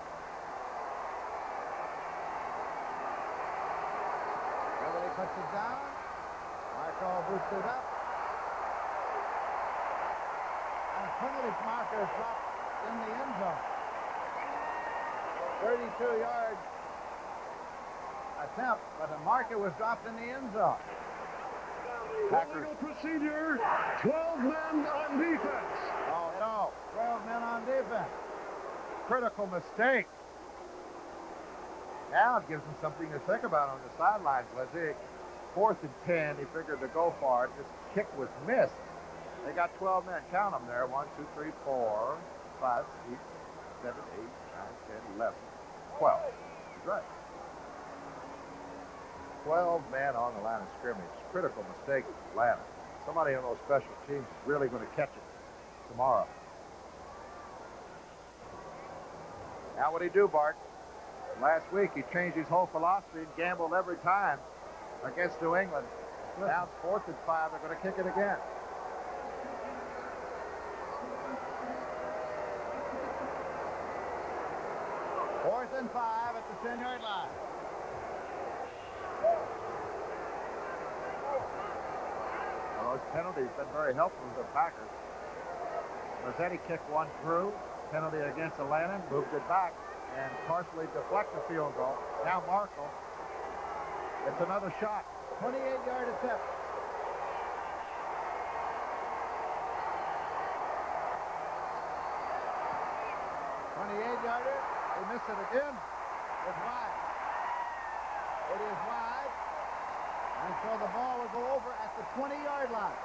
Beverly puts it down. Marcol boosts it up. Penalty marker is dropped in the end zone. 32-yard attempt, but the marker was dropped in the end zone. Packers procedure, 12 men on defense. Oh, no, 12 men on defense. Critical mistake. Now it gives them something to think about on the sidelines, Lizzie. 4th and 10, he figured to go for it. This kick was missed. They got 12 men. Count them there. 1, 2, 3, 4, 5, 6, 7, 8, 9, 10, 11, 12. That's right. 12 men on the line of scrimmage. Critical mistake for Atlanta. Somebody on those special teams is really going to catch it tomorrow. Now what did he do, Bart? Last week he changed his whole philosophy and gambled every time against New England. Now it's 4th and 5. They're going to kick it again. Fourth and 5 at the 10-yard line. Well, those penalties have been very helpful to the Packers. Rossetti kicked one through. Penalty against Atlanta, moved it back, and partially deflect the field goal. Now Markle. It's another shot. 28-yard attempt. Yarder. They miss it again. It's wide. It is wide. And so the ball will go over at the 20-yard line.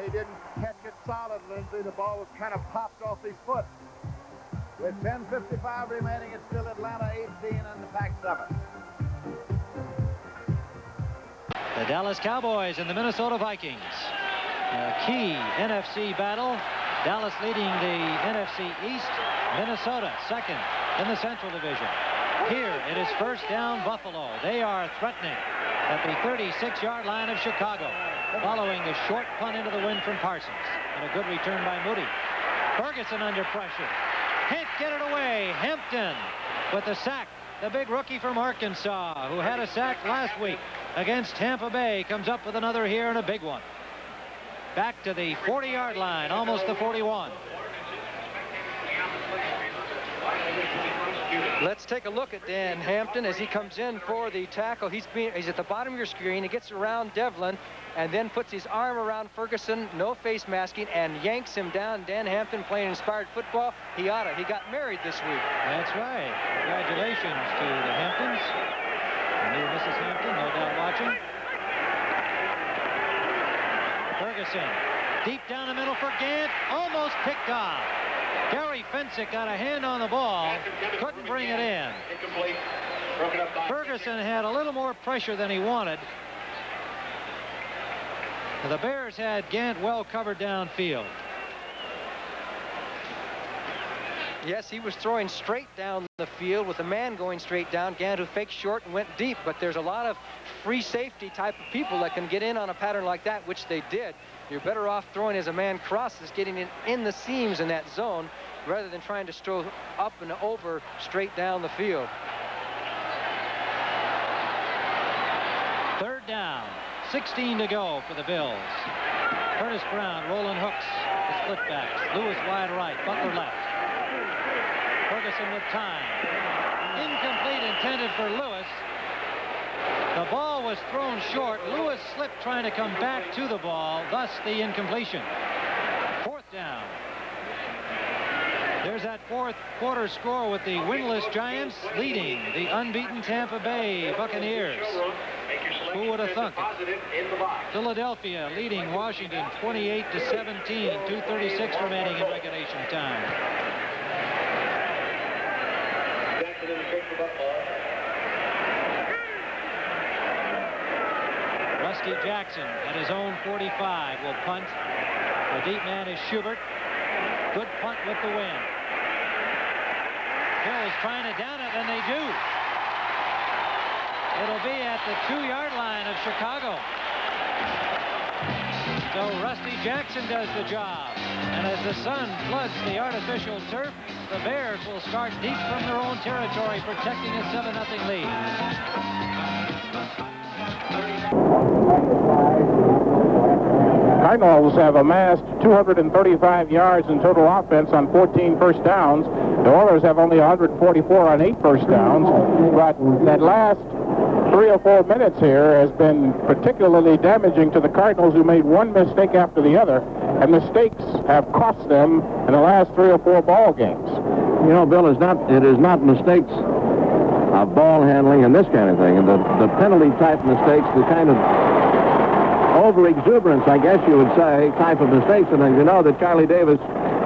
He didn't catch it solid, Lindsey. The ball was kind of popped off his foot. With 10:55 remaining, it's still Atlanta 18 and the Pack 7. The Dallas Cowboys and the Minnesota Vikings. A key NFC battle. Dallas leading the NFC East. Minnesota second in the Central Division. Here it is first down Buffalo. They are threatening at the 36-yard line of Chicago, following a short punt into the wind from Parsons. And a good return by Moody. Ferguson under pressure. Can't get it away. Hampton with the sack. The big rookie from Arkansas, who had a sack last week against Tampa Bay, comes up with another here and a big one. Back to the 40-yard line, almost the 41. Let's take a look at Dan Hampton as he comes in for the tackle. He's at the bottom of your screen. He gets around Devlin and then puts his arm around Ferguson, no face masking, and yanks him down. Dan Hampton playing inspired football. He got married this week. That's right. Congratulations to the Hamptons. And new Mrs. Hampton, no doubt watching. Ferguson, deep down the middle for Gant, almost picked off. Gary Fensick got a hand on the ball, couldn't bring it in. Ferguson had a little more pressure than he wanted. The Bears had Gant well covered downfield. Yes, he was throwing straight down the field with a man going straight down. Gant, who faked short and went deep, but there's a lot of free safety type of people that can get in on a pattern like that, which they did. You're better off throwing as a man crosses, getting in the seams in that zone, rather than trying to throw up and over straight down the field. Third down, 16 to go for the Bills. Curtis Brown rolling hooks, the split backs. Lewis wide right, Butler left. Ferguson with time. Incomplete, intended for Lewis. The ball was thrown short. Lewis slipped trying to come back to the ball, thus the incompletion. Fourth down. There's that fourth quarter score with the winless Giants leading the unbeaten Tampa Bay Buccaneers. Who would have thunk it? Philadelphia leading Washington 28-17, 2:36 remaining in regulation time. Rusty Jackson at his own 45 will punt. The deep man is Schubert. Good punt with the wind. Bills trying to down it, and they do. It'll be at the 2-yard line of Chicago. So Rusty Jackson does the job. And as the sun floods the artificial turf, the Bears will start deep from their own territory, protecting a 7-0 lead. Cardinals have amassed 235 yards in total offense on 14 first downs. The Oilers have only 144 on 8 first downs. But that last 3 or 4 minutes here has been particularly damaging to the Cardinals, who made one mistake after the other, and mistakes have cost them in the last 3 or 4 ball games. You know, Bill, it is not mistakes of ball handling and this kind of thing, and the penalty type mistakes, the kind of over-exuberance, I guess you would say, type of mistakes. And you know that Charlie Davis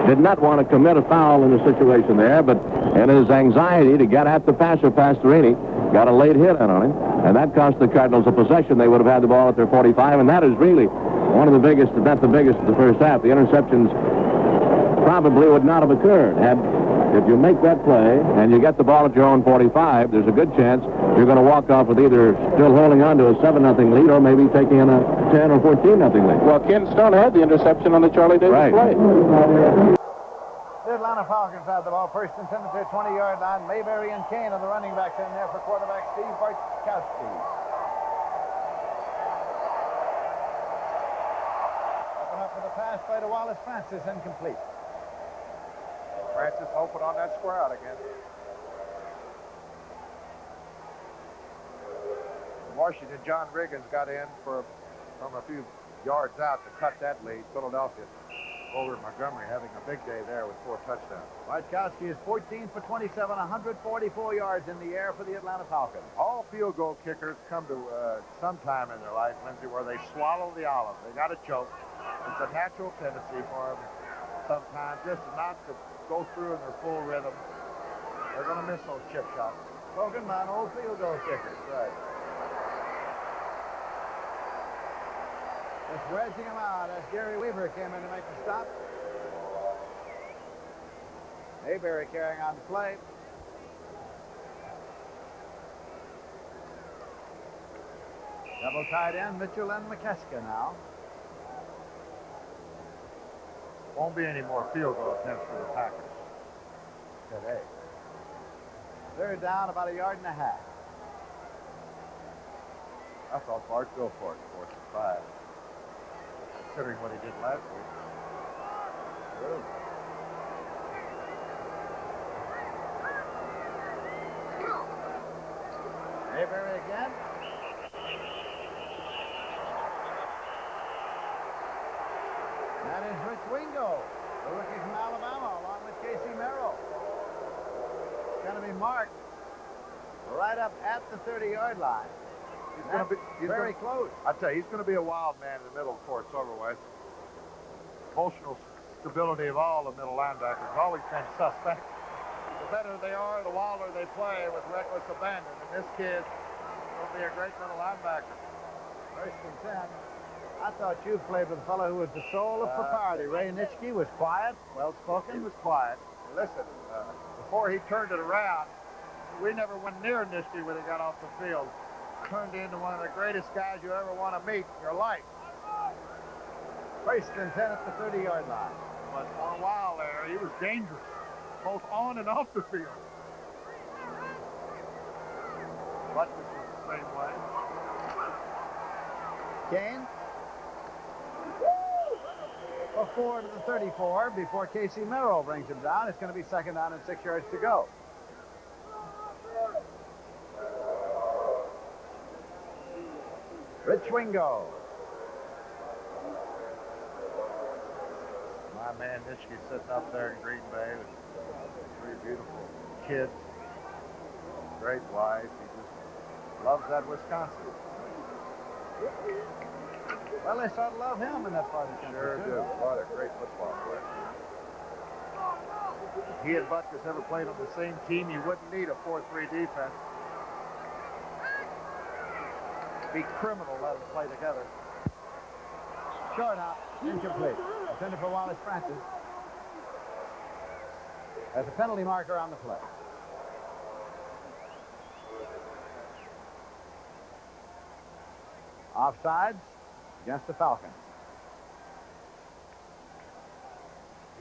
did not want to commit a foul in the situation there, but in his anxiety to get at the passer, Pastorini, got a late hit on him, and that cost the Cardinals a possession. They would have had the ball at their 45, and that is really one of the biggest, if not the biggest, of the first half. The interceptions probably would not have occurred had if you make that play and you get the ball at your own 45, there's a good chance you're going to walk off with either still holding on to a 7-0 lead or maybe taking in a 10 or 14-0 lead. Well, Ken Stone had the interception on the Charlie Davis play. The Atlanta Falcons have the ball first and 10 at their 20-yard line. Mayberry and Kane are the running backs in there for quarterback Steve Bartkowski. Open up with a pass play to Wallace Francis, incomplete. Francis hoping on that square out again. In Washington, John Riggins got in from a few yards out to cut that lead. Philadelphia over Montgomery having a big day there with 4 touchdowns. Bartkowski is 14 for 27, 144 yards in the air for the Atlanta Falcons. All field goal kickers come to some time in their life, Lindsey, where they swallow the olive. They got to choke. It's a natural tendency for them sometimes just not to go through in their full rhythm. They're going to miss those chip shots. Spoken by an old field goal kicker. Right. Just wedging him out as Gary Weaver came in to make the stop. Mayberry carrying on the play. Double tight end, Mitchell and McKeska now. Won't be any more field goal attempts for the Packers today. Third down, about 1.5 yards. I thought Bart go for it, 4th and 5. Considering what he did last week. Really? Mayberry again. That is Rich Wingo, the rookie from Alabama, along with Casey Merrill. It's going to be marked right up at the 30-yard line. He's going to be very close. I tell you, he's going to be a wild man in the middle before it's over with. Emotional stability of all the middle linebackers has always been suspect. The better they are, the wilder they play with reckless abandon. And this kid will be a great middle linebacker. First and 10. I thought you played with a fellow who was the soul of propriety. Ray Nitschke was quiet, well-spoken. He was quiet. Listen, before he turned it around, we never went near Nitschke when he got off the field. Turned into one of the greatest guys you ever want to meet in your life. First and 10 at the 30-yard line. But for a while there, he was dangerous, both on and off the field. Butkus was the same way. Kane. A 4 to the 34 before Casey Merrill brings him down. It's going to be 2nd down and 6 yards to go. Rich Wingo. My man Nitschke sitting up there in Green Bay with 3 beautiful kids. Great wife. He just loves that Wisconsin. Well, they sort of love him in that part of the country. Sure do. What a great football player. If he and Butkus ever played on the same team, you wouldn't need a 4-3 defense. It'd be criminal to let them play together. Short out, incomplete. Intended for Wallace Francis. There's a penalty marker on the play. Offsides against the Falcons.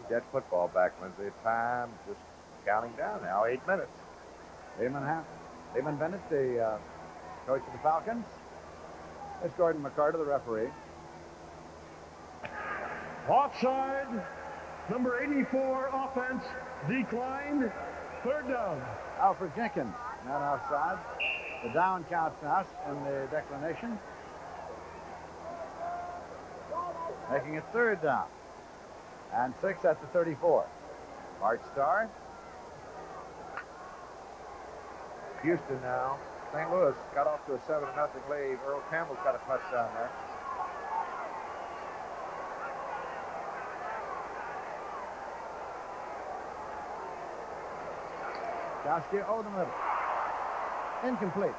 That football back, Lindsey. Time just counting down now. 8 minutes. Damon Bennett, the coach of the Falcons. There's Gordon McCarter, the referee. Offside. Number 84, offense, declined. 3rd down. Alfred Jenkins, not offside. The down counts now in the declination. Making it 3rd down. And 6 at the 34. Bart Starr. Houston now. St. Louis got off to a 7-0 lead. Earl Campbell's got a touchdown there. Kowski over the middle. Incomplete.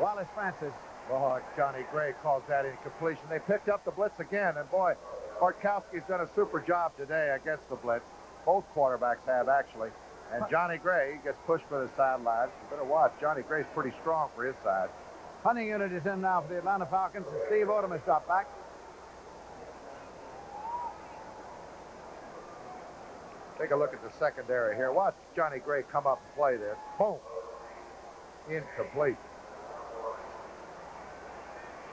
Wallace Francis. Boy, Johnny Gray calls that incompletion. They picked up the blitz again, and boy, Bartkowski's done a super job today against the blitz. Both quarterbacks have, actually. And Johnny Gray gets pushed for the sidelines. You better watch. Johnny Gray's pretty strong for his size. Punting unit is in now for the Atlanta Falcons, and Steve Odom has dropped back. Take a look at the secondary here. Watch Johnny Gray come up and play this. Boom. Incomplete.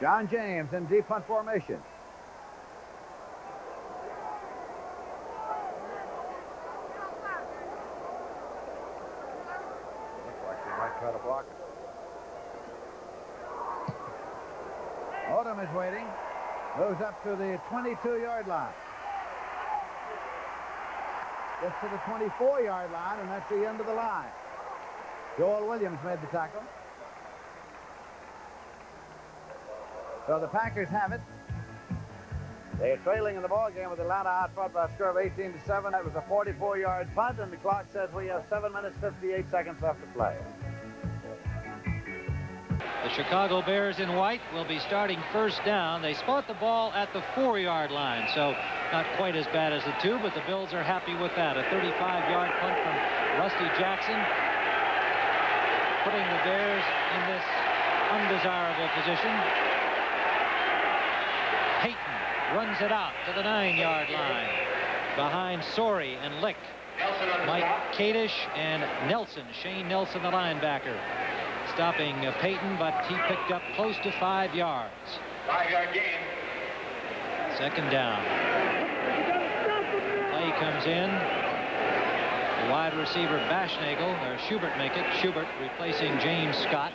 John James in deep punt formation. Looks like they might try to block it. Odom is waiting. Moves up to the 22-yard line. Gets to the 24-yard line, and that's the end of the line. Joel Williams made the tackle. So the Packers have it. They're trailing in the ball game with Atlanta out front by a score of 18-7. That was a 44-yard punt, and the clock says we have 7 minutes, 58 seconds left to play. The Chicago Bears in white will be starting first down. They spot the ball at the 4-yard line, so not quite as bad as the 2, but the Bills are happy with that. A 35-yard punt from Rusty Jackson, putting the Bears in this undesirable position. Payton runs it out to the 9-yard line behind Sorey and Lick, Mike Kadish and Nelson, Shane Nelson, the linebacker, stopping Payton, but he picked up close to 5 yards. 5-yard gain. Second down. Play comes in. The wide receiver Bashnagel, or Schubert make it. Schubert replacing James Scott.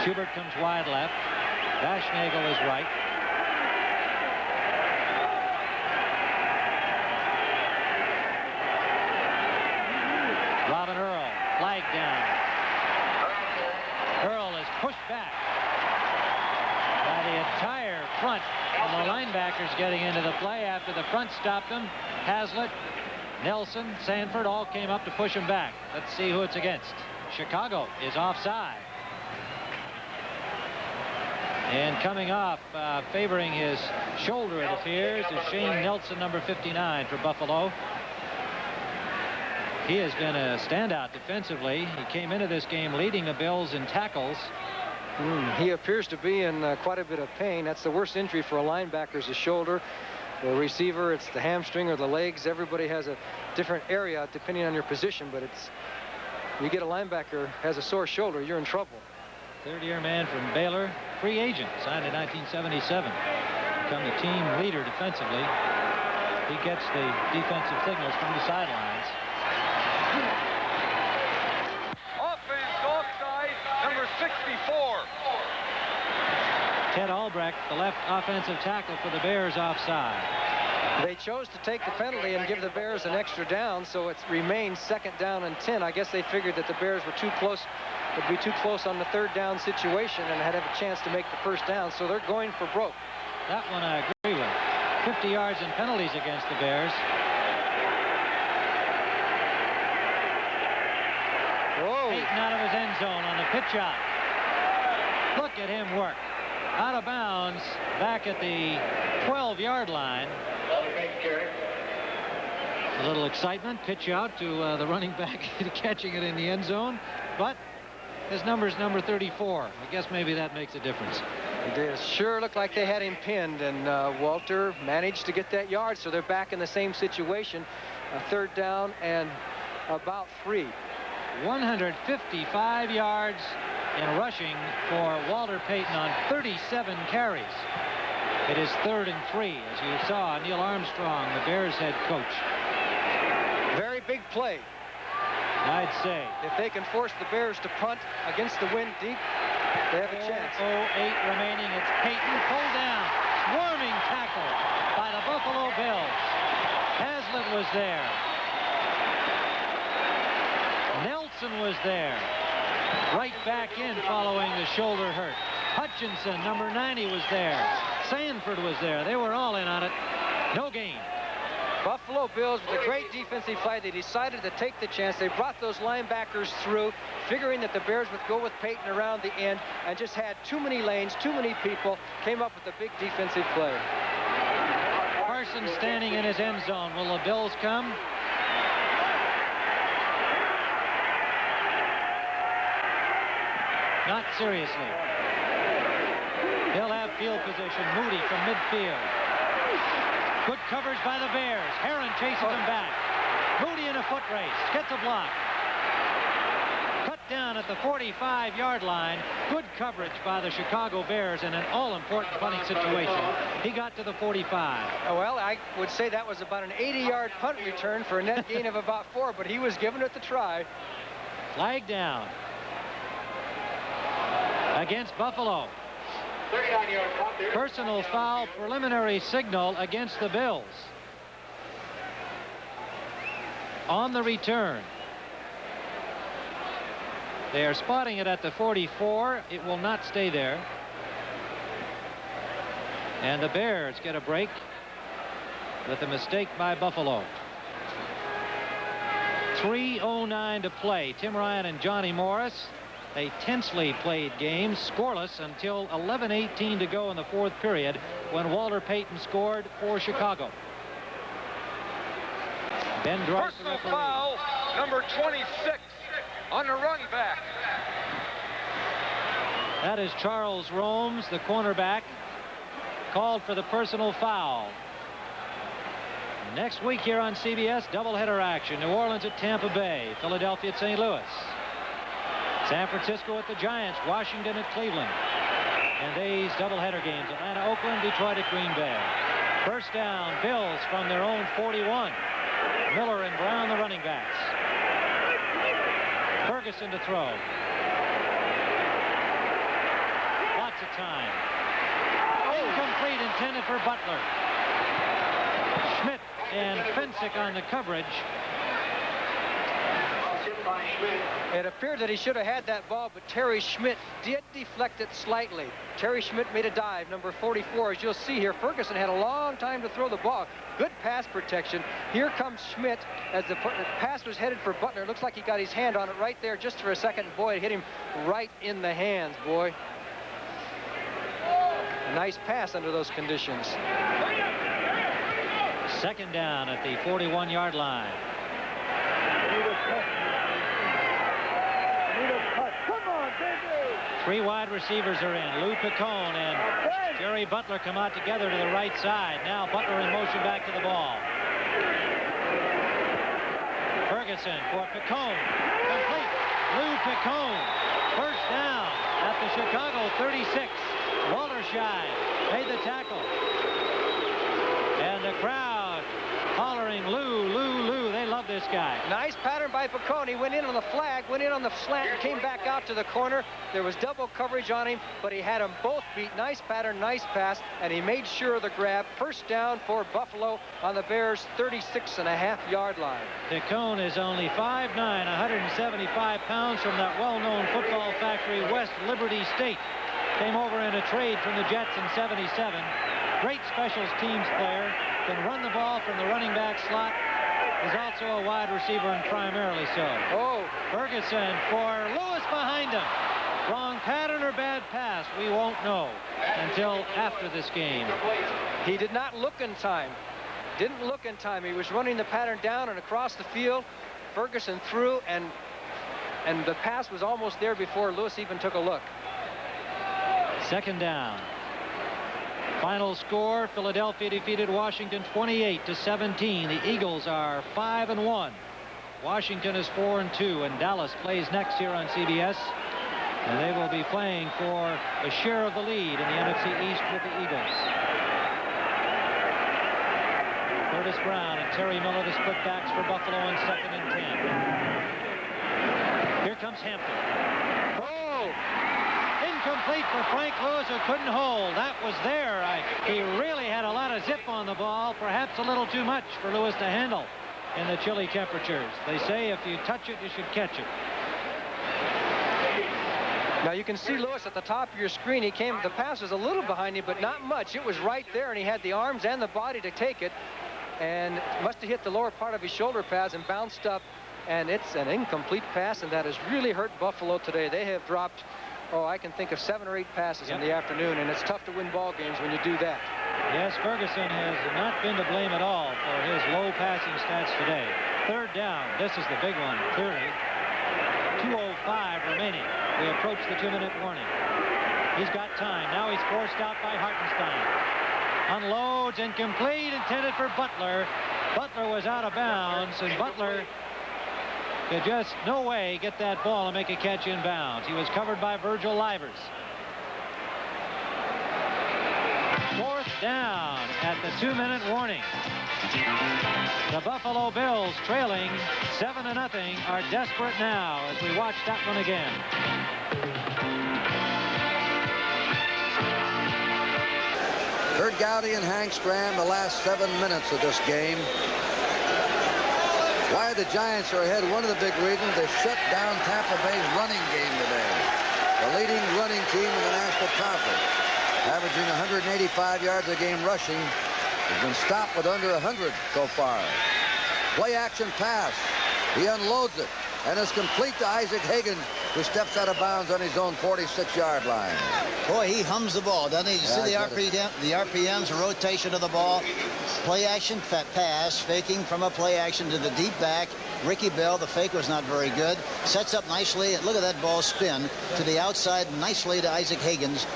Schubert comes wide left. Bashnagel is right. Robin Earl, flag down. Earl is pushed back by the entire front, and the linebackers getting into the play after the front stopped them. Hazlitt, Nelson, Sanford all came up to push him back. Let's see who it's against. Chicago is offside. And coming off, favoring his shoulder, it appears, is Shane Nelson, number 59 for Buffalo. He has been a standout defensively. He came into this game leading the Bills in tackles. He appears to be in quite a bit of pain. That's the worst injury for a linebacker, is the shoulder. The receiver, it's the hamstring or the legs. Everybody has a different area depending on your position, but it's, you get a linebacker has a sore shoulder, you're in trouble. Third-year man from Baylor, free agent, signed in 1977. Become the team leader defensively. He gets the defensive signals from the sidelines. Offense offside, number 64. Ted Albrecht, the left offensive tackle for the Bears, offside. They chose to take the penalty and give the Bears an extra down, so it remains 2nd down and 10. I guess they figured that the Bears were too close, would be too close on the 3rd down situation and had a chance to make the 1st down, so they're going for broke. That one I agree with. 50 yards in penalties against the Bears. Whoa. Payton out of his end zone on the pitch out. Look at him work. Out of bounds, back at the 12-yard line. A little excitement, pitch out to the running back catching it in the end zone, but his number's number 34. I guess maybe that makes a difference. It sure looked like they had him pinned, and Walter managed to get that yard, so they're back in the same situation. A 3rd down and about 3. 155 yards in rushing for Walter Payton on 37 carries. It is 3rd and 3, as you saw. Neil Armstrong, the Bears head coach. Very big play. I'd say. If they can force the Bears to punt against the wind deep, they have a chance. 4:08 remaining. It's Payton pulled down. Swarming tackle by the Buffalo Bills. Hazlitt was there. Nelson was there. Right back in following the shoulder hurt. Hutchinson, number 90, was there. Sanford was there. They were all in on it. No gain. Buffalo Bills with a great defensive play. They decided to take the chance. They brought those linebackers through, figuring that the Bears would go with Payton around the end, and just had too many lanes, too many people, came up with a big defensive play. Ferguson standing in his end zone. Will the Bills come? Not seriously. They'll have field position. Moody from midfield. Good coverage by the Bears. Herron chases him back. Moody in a foot race. Gets a block. Cut down at the 45-yard line. Good coverage by the Chicago Bears in an all-important punting situation. He got to the 45. Well, I would say that was about an 80-yard punt return for a net gain of about 4, but he was giving it the try. Flag down against Buffalo. 39-yard punt there. Personal foul preliminary signal against the Bills. On the return. They are spotting it at the 44. It will not stay there. And the Bears get a break with a mistake by Buffalo. 3:09 to play. Tim Ryan and Johnny Morris. A tensely played game, scoreless until 11:18 to go in the fourth period when Walter Payton scored for Chicago. Ben Drost, personal foul, number 26 on the run back. That is Charles Romes, the cornerback, called for the personal foul. Next week here on CBS, doubleheader action. New Orleans at Tampa Bay, Philadelphia at St. Louis. San Francisco at the Giants, Washington at Cleveland. And these doubleheader games, Atlanta, Oakland, Detroit at Green Bay. First down, Bills from their own 41. Miller and Brown, the running backs. Ferguson to throw. Lots of time. Incomplete, intended for Butler. Schmidt and Fensick on the coverage. It appeared that he should have had that ball, but Terry Schmidt did deflect it slightly. Terry Schmidt made a dive, number 44. As you'll see here, Ferguson had a long time to throw the ball. Good pass protection. Here comes Schmidt as the pass was headed for Butler. Looks like he got his hand on it right there just for a second. Boy, it hit him right in the hands, boy. A nice pass under those conditions. Second down at the 41-yard line. Three wide receivers are in. Lou Picone and Jerry Butler come out together to the right side. Now Butler in motion back to the ball. Ferguson for Picone. Complete. Lou Picone. First down at the Chicago 36. Waltersheim made the tackle. And the crowd hollering, Lou, Lou, Lou. They love this guy. Nice pattern by Picone. Went in on the flag, went in on the slant, and came back out to the corner. There was double coverage on him, but he had them both beat. Nice pattern, nice pass, and he made sure of the grab. First down for Buffalo on the Bears' 36.5-yard line. Picone is only 5'9", 175 pounds from that well-known football factory, West Liberty State. Came over in a trade from the Jets in '77. Great specials teams player. Can run the ball from the running back slot. Is also a wide receiver and primarily so. Oh, Ferguson for Lewis behind him. Wrong pattern or bad pass, we won't know until after this game. He did not look in time. Didn't look in time. He was running the pattern down and across the field. Ferguson threw, and the pass was almost there before Lewis even took a look. Second down. Final score, Philadelphia defeated Washington 28-17. The Eagles are 5-1. Washington is 4-2, and Dallas plays next here on CBS. And they will be playing for a share of the lead in the NFC East with the Eagles. Curtis Brown and Terry Miller, the split backs for Buffalo on 2nd and 10. Here comes Hampton. Oh! Incomplete for Frank Lewis, who couldn't hold. That was there. He really had a lot of zip on the ball, perhaps a little too much for Lewis to handle in the chilly temperatures. They say if you touch it, you should catch it. Now you can see Lewis at the top of your screen. The pass was a little behind him, but not much. It was right there, and he had the arms and the body to take it. And must have hit the lower part of his shoulder pads and bounced up. And it's an incomplete pass, and that has really hurt Buffalo today. They have dropped, I can think of 7 or 8 passes in the afternoon, and it's tough to win ball games when you do that. Yes, Ferguson has not been to blame at all for his low passing stats today. Third down. This is the big one, clearly. 2:05 remaining. We approach the 2-minute warning. He's got time. Now he's forced out by Hartenstein. Unloads, incomplete, intended for Butler. Butler was out of bounds, and Butler could just no way get that ball and make a catch in bounds. He was covered by Virgil Livers. Fourth down at the 2-minute warning. The Buffalo Bills, trailing 7-0, are desperate now as we watch that one again. Kurt Gowdy and Hank Stram the last 7 minutes of this game. Why the Giants are ahead, one of the big reasons, they shut down Tampa Bay's running game today. The leading running team in the National Conference, averaging 185 yards a game rushing, has been stopped with under 100 so far. Play action pass. He unloads it and is complete to Isaac Higgins, who steps out of bounds on his own 46-yard line. Boy, he hums the ball, doesn't he? You see the RPMs, the rotation of the ball. Play action pass, faking from a play action to the deep back. Ricky Bell, the fake was not very good. Sets up nicely. Look at that ball spin to the outside nicely to Isaac Higgins.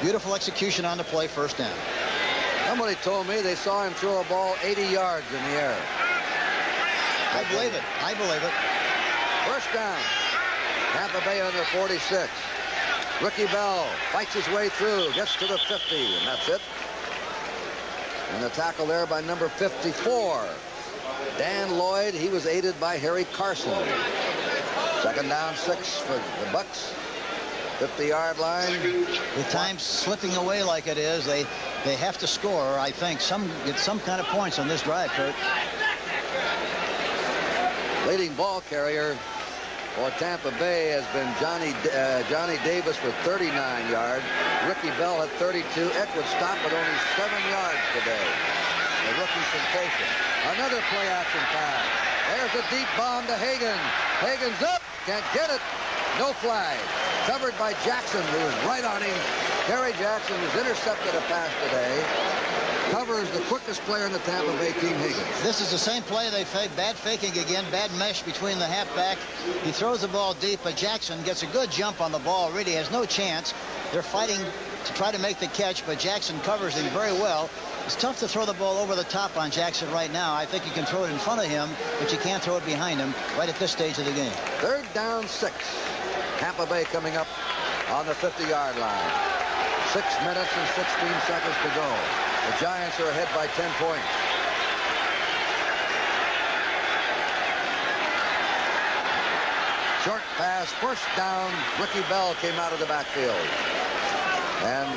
Beautiful execution on the play, first down. Somebody told me they saw him throw a ball 80 yards in the air. I believe it. I believe it. First down. Tampa Bay under 46. Ricky Bell fights his way through, gets to the 50, and that's it. And the tackle there by number 54. Dan Lloyd, he was aided by Harry Carson. Second down, 6 for the Bucks. 50-yard line. With time slipping away like it is, they have to score, I think, get some kind of points on this drive, Kurt. Leading ball carrier for Tampa Bay has been Johnny Davis for 39 yards. Ricky Bell at 32. Eckwood stopped with only 7 yards today. The rookie sensation. Another play action pass. There's a deep bomb to Hagan. Hagan's up. Can't get it. No flag. Covered by Jackson, who was right on him. Gary Jackson has intercepted a pass today. Covers the quickest player in the Tampa Bay team, Higgins. This is the same play they fake. Bad faking again. Bad mesh between the halfback. He throws the ball deep, but Jackson gets a good jump on the ball. Really has no chance. They're fighting to try to make the catch, but Jackson covers him very well. It's tough to throw the ball over the top on Jackson right now. I think you can throw it in front of him, but you can't throw it behind him right at this stage of the game. Third down, 6. Tampa Bay coming up on the 50-yard line. 6 minutes and 16 seconds to go. The Giants are ahead by 10 points. Short pass, first down. Ricky Bell came out of the backfield. And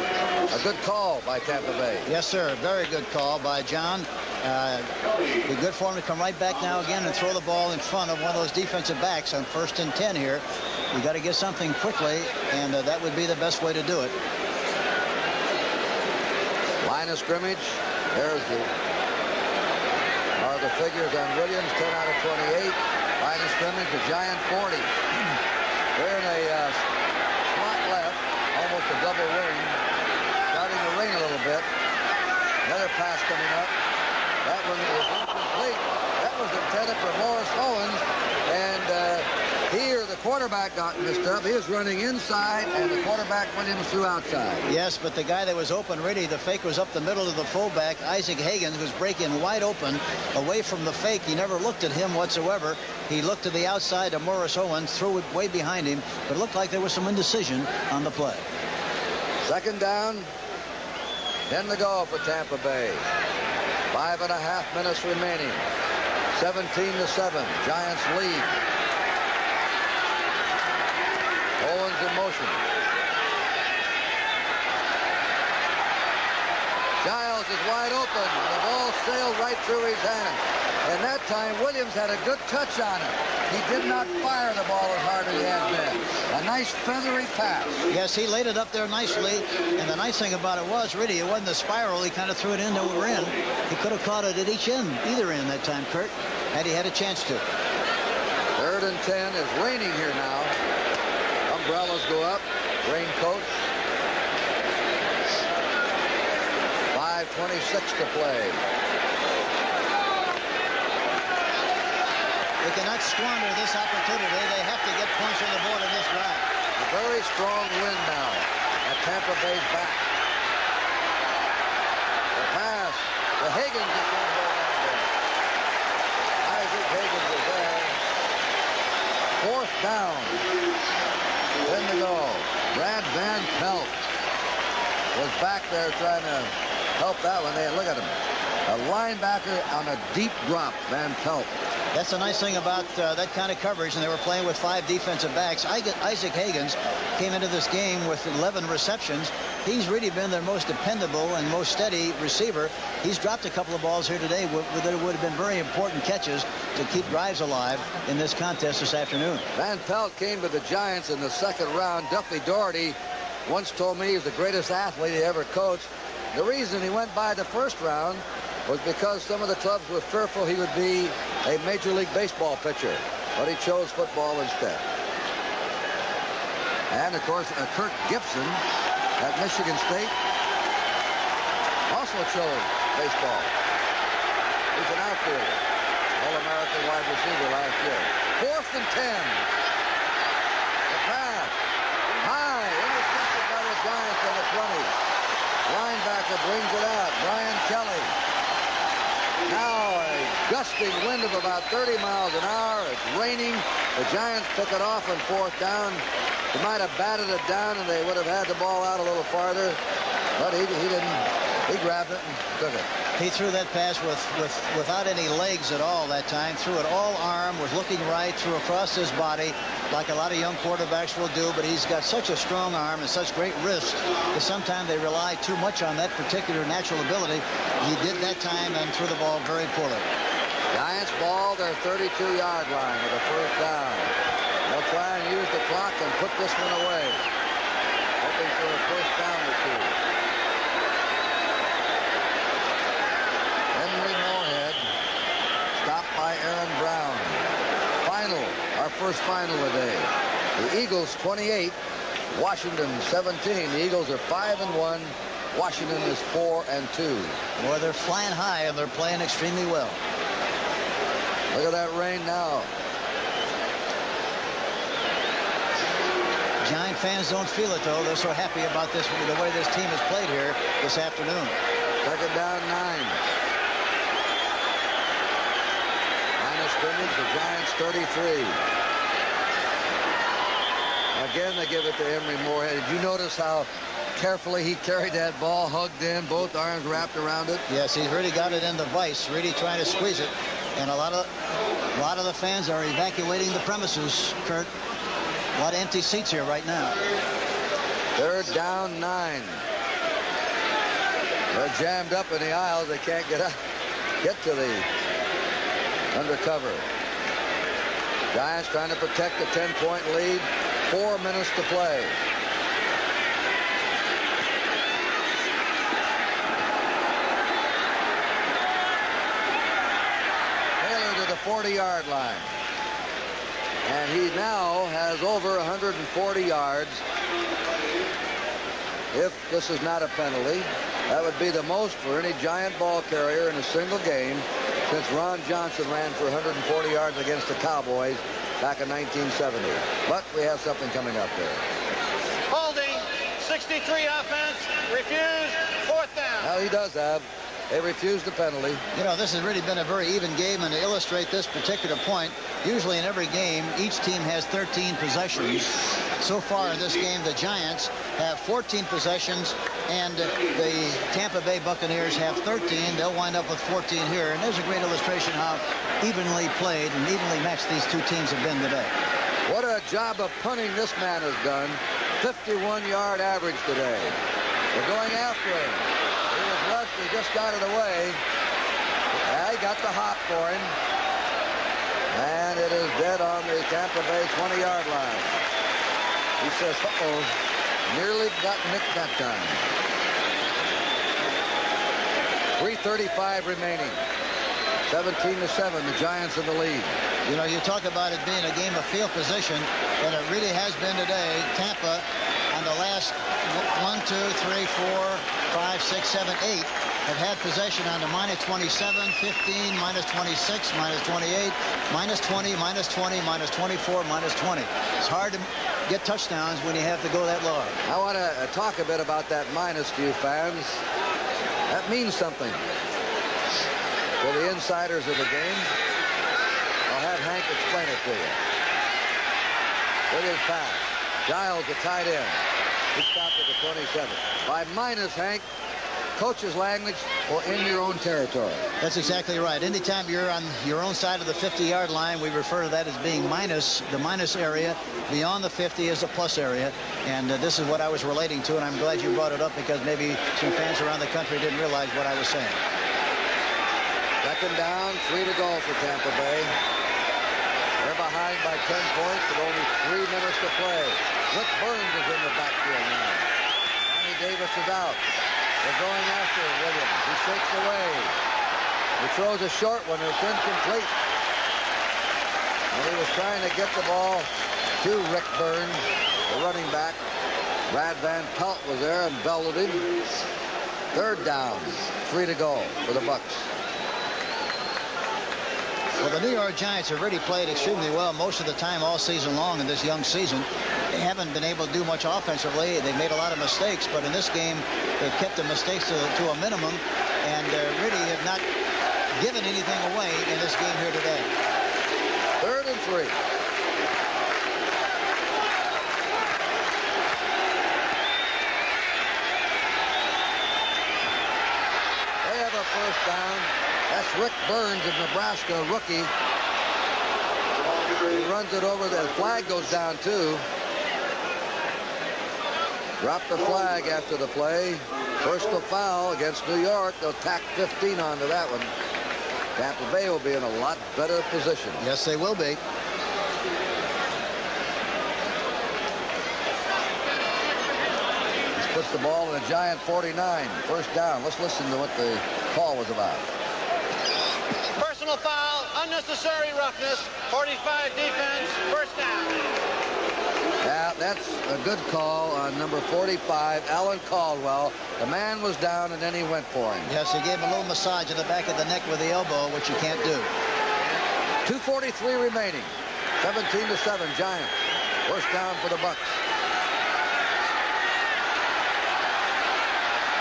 a good call by Tampa Bay. Yes, sir. Very good call by John. Be good for him to come right back now again and throw the ball in front of one of those defensive backs on 1st and 10 here. You got to get something quickly, and that would be the best way to do it. Line of scrimmage. There's the figures on Williams. 10 out of 28. Line of scrimmage. The Giant 40. They're in a slot left. Almost a double ring. Starting to ring a little bit. Another pass coming up. That one is incomplete. That was intended for Morris Owens. And here the quarterback got messed up. He was running inside, and the quarterback Williams threw outside. Yes, but the guy that was open, really, the fake was up the middle of the fullback. Isaac Higgins was breaking wide open away from the fake. He never looked at him whatsoever. He looked to the outside to Morris Owens, threw it way behind him, but it looked like there was some indecision on the play. Second down, 10 to go for Tampa Bay. 5.5 minutes remaining. 17-7. Giants lead. Owens in motion. Giles is wide open. The ball sailed right through his hand. And that time, Williams had a good touch on it. He did not fire the ball as hard as he had been. A nice feathery pass. Yes, he laid it up there nicely. And the nice thing about it was, really, it wasn't a spiral. He kind of threw it into a rim. He could have caught it at each end, either end that time, Kurt, had he had a chance to. 3rd and 10. It's raining here now. Umbrellas go up. Raincoats. 5:26 to play. They cannot squander this opportunity. They have to get points on the board in this drive. A very strong wind now at Tampa Bay's back. The pass to Higgins. He can't hold on there. Isaac Higgins is there. 4th down. 10 to go. Brad Van Pelt was back there trying to help that one. Look at him. A linebacker on a deep drop, Van Pelt. That's the nice thing about that kind of coverage, and they were playing with 5 defensive backs. Isaac Higgins came into this game with 11 receptions. He's really been their most dependable and most steady receiver. He's dropped a couple of balls here today that would have been very important catches to keep drives alive in this contest this afternoon. Van Pelt came to the Giants in the 2nd round. Duffy Daugherty once told me he was the greatest athlete he ever coached. The reason he went by the 1st round was because some of the clubs were fearful he would be a Major League Baseball pitcher, but he chose football instead. And, of course, Kirk Gibson at Michigan State also chose baseball. He's an outfielder, All-American wide receiver last year. 4th and 10. The pass, high, intercepted by the Giants on the 20. Linebacker brings it out, Brian Kelly. Now a gusting wind of about 30 miles an hour. It's raining. The Giants pick it off on 4th down. He might have batted it down and they would have had the ball out a little farther. But he didn't. He grabbed it and took it. He threw that pass without any legs at all that time. Threw it all arm, was looking right, threw across his body like a lot of young quarterbacks will do, but he's got such a strong arm and such great wrist that sometimes they rely too much on that particular natural ability. He did that time and threw the ball very poorly. Giants ball their 32-yard line with a 1st down. They'll try and use the clock and put this one away, hoping for a 1st down or 2. Henry Moorhead stopped by Aaron Brown. Our first final today. The Eagles 28, Washington 17. The Eagles are 5-1. Washington is 4-2. Boy, they're flying high and they're playing extremely well. Look at that rain now. Giant fans don't feel it, though. They're so happy about this, the way this team has played here this afternoon. 2nd down, 9. The Giants 33. Again, they give it to Henry Moorhead. Did you notice how carefully he carried that ball, hugged in, both arms wrapped around it? Yes, he's really got it in the vise, really trying to squeeze it. And a lot of the fans are evacuating the premises, Kurt. A lot of empty seats here right now. 3rd down, 9. They're jammed up in the aisles. They can't get to the undercover. Giants trying to protect the 10-point lead. 4 minutes to play. Taylor to the 40-yard line. And he now has over 140 yards. If this is not a penalty, that would be the most for any Giant ball carrier in a single game since Ron Johnson ran for 140 yards against the Cowboys back in 1970. But we have something coming up there. Holding, 63 offense, refused, 4th down. Well, he does have. They refused the penalty. You know, this has really been a very even game, and to illustrate this particular point, usually in every game, each team has 13 possessions. So far in this game, the Giants have 14 possessions, and the Tampa Bay Buccaneers have 13. They'll wind up with 14 here, and there's a great illustration how evenly played and evenly matched these two teams have been today. What a job of punting this man has done. 51-yard average today. They're going after him. He was rushed. He just got it away. Yeah, he got the hop for him. And it is dead on the Tampa Bay 20-yard line. He says, uh-oh, nearly got nicked that time. 3:35 remaining. 17-7, the Giants in the lead. You know, you talk about it being a game of field position, and it really has been today. Tampa, on the last 1, 2, 3, 4, 5, 6, 7, 8 have had possession on the minus 27, 15, minus 26, minus 28, minus 20, minus 20, minus 24, minus 20. It's hard to get touchdowns when you have to go that low. I want to talk a bit about that minus to you fans. That means something to the insiders of the game. I'll have Hank explain it to you. With his pass, Giles, the tight end. He stopped at the 27. By minus, Hank, coach's language or in your own territory. That's exactly right. Anytime you're on your own side of the 50-yard line, we refer to that as being minus. The minus area beyond the 50 is a plus area. And this is what I was relating to, and I'm glad you brought it up because maybe some fans around the country didn't realize what I was saying. Second down, 3 to go for Tampa Bay. They're behind by 10 points with only 3 minutes to play. Rick Burns is in the backfield now. Johnny Davis is out. They're going after Williams. He shakes away. He throws a short one. It's incomplete. And he was trying to get the ball to Rick Burns, the running back. Brad Van Pelt was there and belted him. Third down, 3 to go for the Bucs. Well, the New York Giants have really played extremely well most of the time all season long in this young season. They haven't been able to do much offensively. They've made a lot of mistakes, but in this game, they've kept the mistakes to a minimum and really have not given anything away in this game here today. 3rd and 3. They have a first down. That's Rick Burns of Nebraska, a rookie. He runs it over there. The flag goes down, too. Drop the flag after the play. Personal foul against New York. They'll tack 15 onto that one. Tampa Bay will be in a lot better position. Yes, they will be. This puts the ball in the Giant 49. First down. Let's listen to what the call was about. Personal foul, unnecessary roughness, 45 defense, first down. Yeah, that's a good call on number 45, Alan Caldwell. The man was down, and then he went for him. Yes, he gave him a little massage in the back of the neck with the elbow, which you can't do. 2:43 remaining. 17-7, Giants. First down for the Bucs.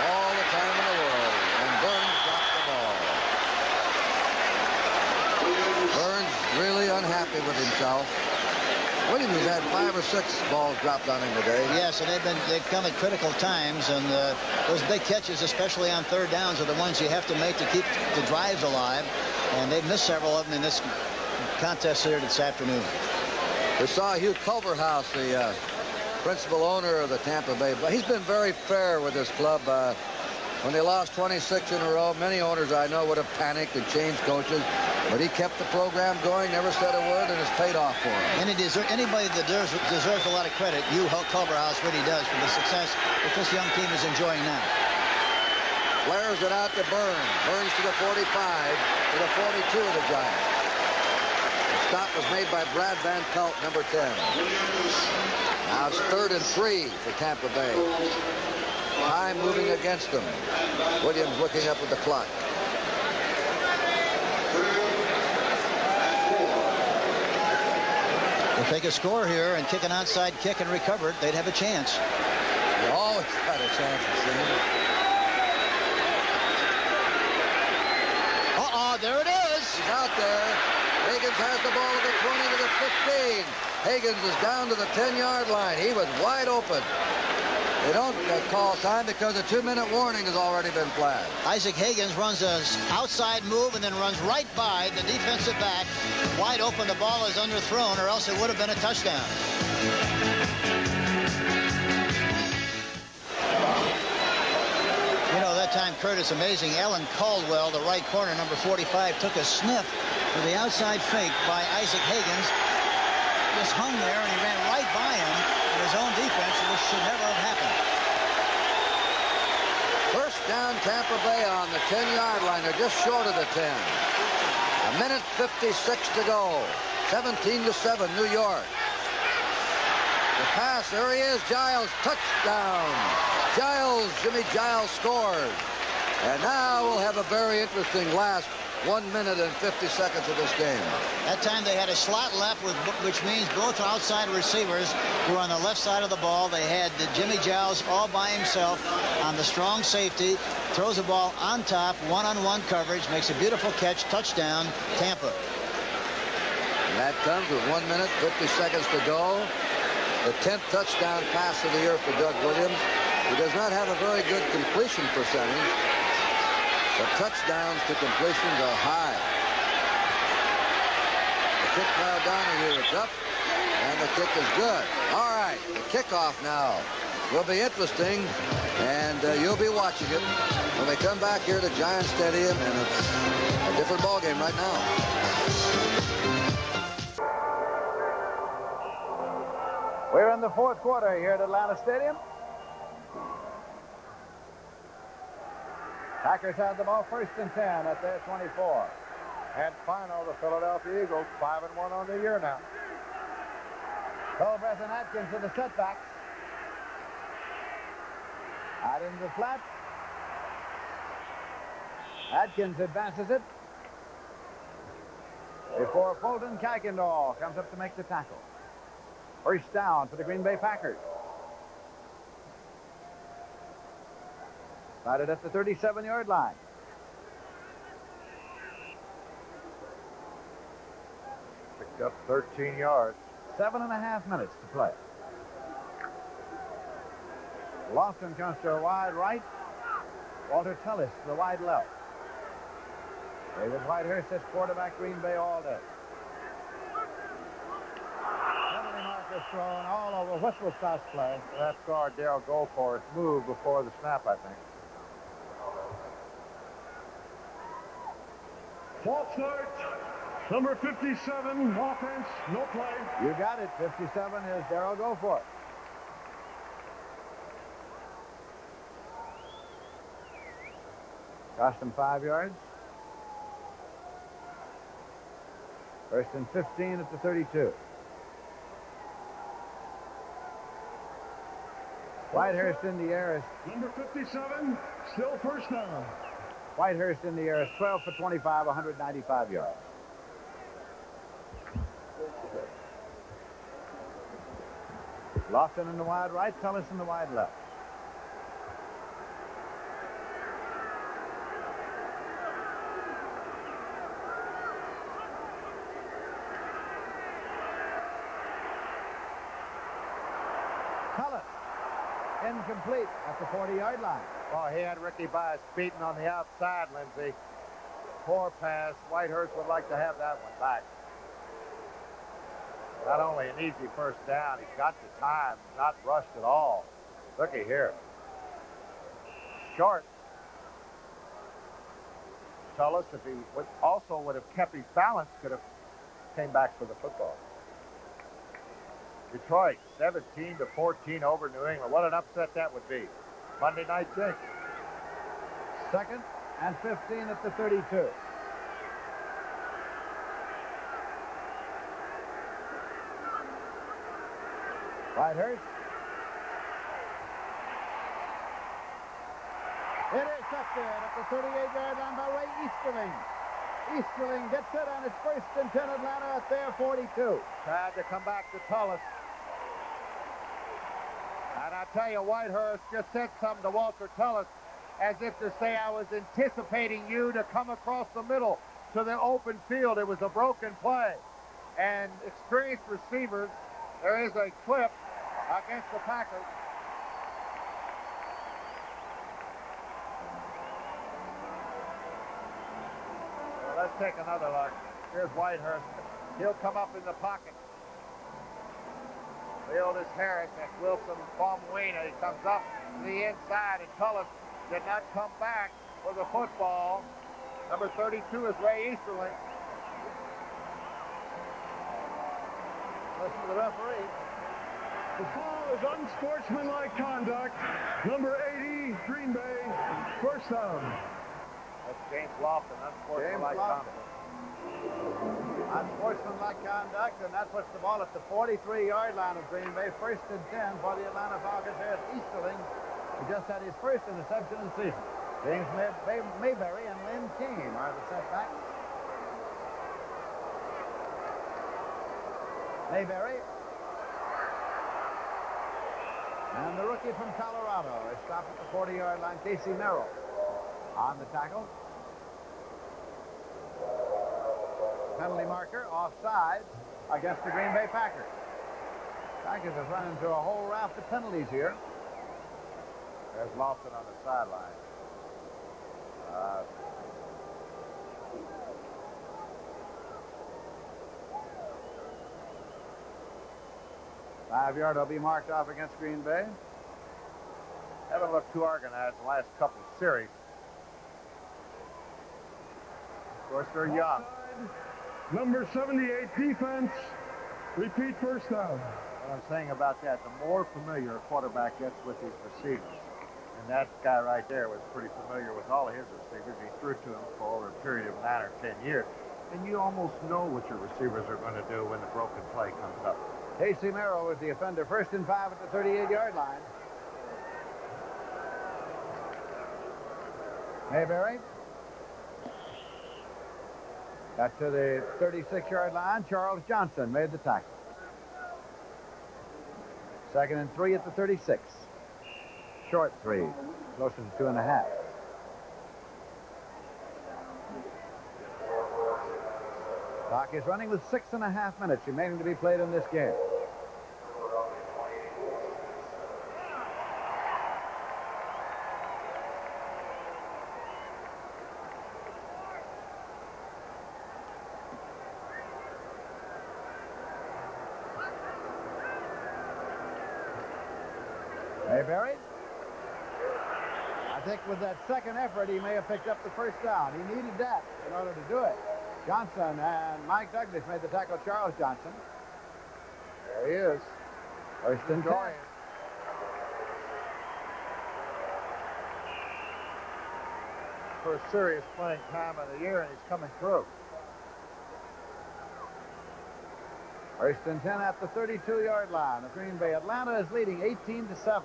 All the time in the world, and Burns dropped the ball. Burns really unhappy with himself. Williams has had 5 or 6 balls dropped on him today. Yes, and they've come at critical times, and those big catches, especially on third downs, are the ones you have to make to keep the drives alive. And they've missed several of them in this contest here this afternoon. We saw Hugh Culverhouse, the principal owner of the Tampa Bay. He's been very fair with this club. When they lost 26 in a row, many owners I know would have panicked and changed coaches. But he kept the program going, never said a word, and it's paid off for him. And anybody that deserves a lot of credit, Hugh Culverhouse really does for the success that this young team is enjoying now. Flares it out to Burns. Burns to the 45, to the 42 of the Giants. The stop was made by Brad Van Pelt, number 10. Now it's 3rd and 3 for Tampa Bay. Time moving against them. Williams looking up at the clock. If they could score here and kick an outside kick and recover it, they'd have a chance. They always got a chance, it seems. There it is. He's out there. Higgins has the ball at the 20 to the 15. Higgins is down to the 10-yard line. He was wide open. They don't call time because the 2-minute warning has already been flagged. Isaac Higgins runs an outside move and then runs right by the defensive back. Wide open, the ball is underthrown, or else it would have been a touchdown. You know, that time, Kurt, it's amazing. Alan Caldwell, the right corner, number 45, took a sniff with the outside fake by Isaac Higgins. Just hung there, and he ran right by him in his own defense, which should never have happened. First down, Tampa Bay on the 10-yard line. They're just short of the 10. A minute 56 to go. 17-7, New York. The pass, there he is, Giles, touchdown. Jimmy Giles scores. And now we'll have a very interesting last 1 minute and 50 seconds of this game. That time they had a slot left, which means both outside receivers were on the left side of the ball. They had Jimmy Giles all by himself on the strong safety, throws the ball on top, one-on-one coverage, makes a beautiful catch, touchdown, Tampa. And that comes with 1 minute, 50 seconds to go. The 10th touchdown pass of the year for Doug Williams. He does not have a very good completion percentage. The touchdowns to completions are high. The kick by O'Donoghue is up, and the kick is good. All right, the kickoff now will be interesting, and you'll be watching it when they come back here to Giant Stadium, and it's a different ballgame right now. We're in the fourth quarter here at Atlanta Stadium. Packers have the ball, 1st and 10 at their 24. And final, the Philadelphia Eagles, 5-1 on the year now. Colbreth and Atkins to the setbacks. Out into the flat. Atkins advances it. Before Fulton, Kuykendall comes up to make the tackle. 1st down for the Green Bay Packers. Started at the 37-yard line. Picked up 13 yards. 7.5 minutes to play. Lofton comes to a wide right. Walter Tullis to the wide left. David Whitehurst is quarterback Green Bay all day. Penalty markers thrown all over. Whistle stops play. That guard, Darryl Goforth, moved before the snap, I think. False start. Number 57, offense, no play. You got it. 57 is Darryl Goforth. Cost him 5 yards. 1st and 15 at the 32. Whitehurst in the air is... Number 57, still 1st down. Whitehurst in the air is 12 for 25, 195 yards. Lofton in the wide right, Tullis in the wide left. Tullis, incomplete at the 40-yard line. Well, he had Ricky Bias beaten on the outside, Lindsey. Poor pass. Whitehurst would like to have that one back. Not only an easy 1st down, he's got the time, not rushed at all. Looky here. Short. Tullis, if he would have kept his balance, could have came back for the football. Detroit, 17-14 over New England. What an upset that would be. Monday night jinx. 2nd and 15 at the 32. Whitehurst. Intercepted at the 38-yard line by Ray Easterling. Easterling gets it, and it's 1st and 10 Atlanta at their 42. Tried to come back to Tullis. And I tell you, Whitehurst just said something to Walter Tullis as if to say, I was anticipating you to come across the middle to the open field. It was a broken play. And experienced receivers, there is a clip against the Packers. Well, let's take another look. Here's Whitehurst. He'll come up in the pocket. Field is Harris and Wilson Baumwina. He comes up to the inside, and Tullis did not come back for the football. Number 32 is Ray Easterling. Listen to the referee. The foul is unsportsmanlike conduct. Number 80, Green Bay, 1st down. That's James Lofton, unsportsmanlike conduct. Unsportsmanlike conduct, and that puts the ball at the 43-yard line of Green Bay. 1st and 10 for the Atlanta Falcons here at Easterling He just had his first interception of the season. James Mayberry and Lynn King are the setbacks. Mayberry. And the rookie from Colorado is stopped at the 40-yard line. Casey Merrill on the tackle. Penalty marker offside against the Green Bay Packers. Packers have run into a whole raft of penalties here. There's Lawson on the sideline. 5-yard will be marked off against Green Bay. Haven't looked too organized the last couple of series. Of course, they're young. Number 78 defense. Repeat first down. What I'm saying about that, the more familiar a quarterback gets with his receivers, and that guy right there was pretty familiar with all of his receivers. He threw to them for over a period of 9 or 10 years. And you almost know what your receivers are going to do when the broken play comes up. Casey Merrill was the offender. 1st and 5 at the 38-yard line. Mayberry. Got to the 36-yard line. Charles Johnson made the tackle. 2nd and 3 at the 36. Short 3. Closer to 2.5. Clock is running with 6.5 minutes remaining to be played in this game. Mayberry. I think with that second effort, he may have picked up the first down. He needed that in order to do it. Johnson and Mike Douglas made the tackle. Charles Johnson. There he is. 1st and 10. First serious playing time of the year, and he's coming through. 1st and 10 at the 32-yard line of Green Bay. Atlanta is leading 18-7.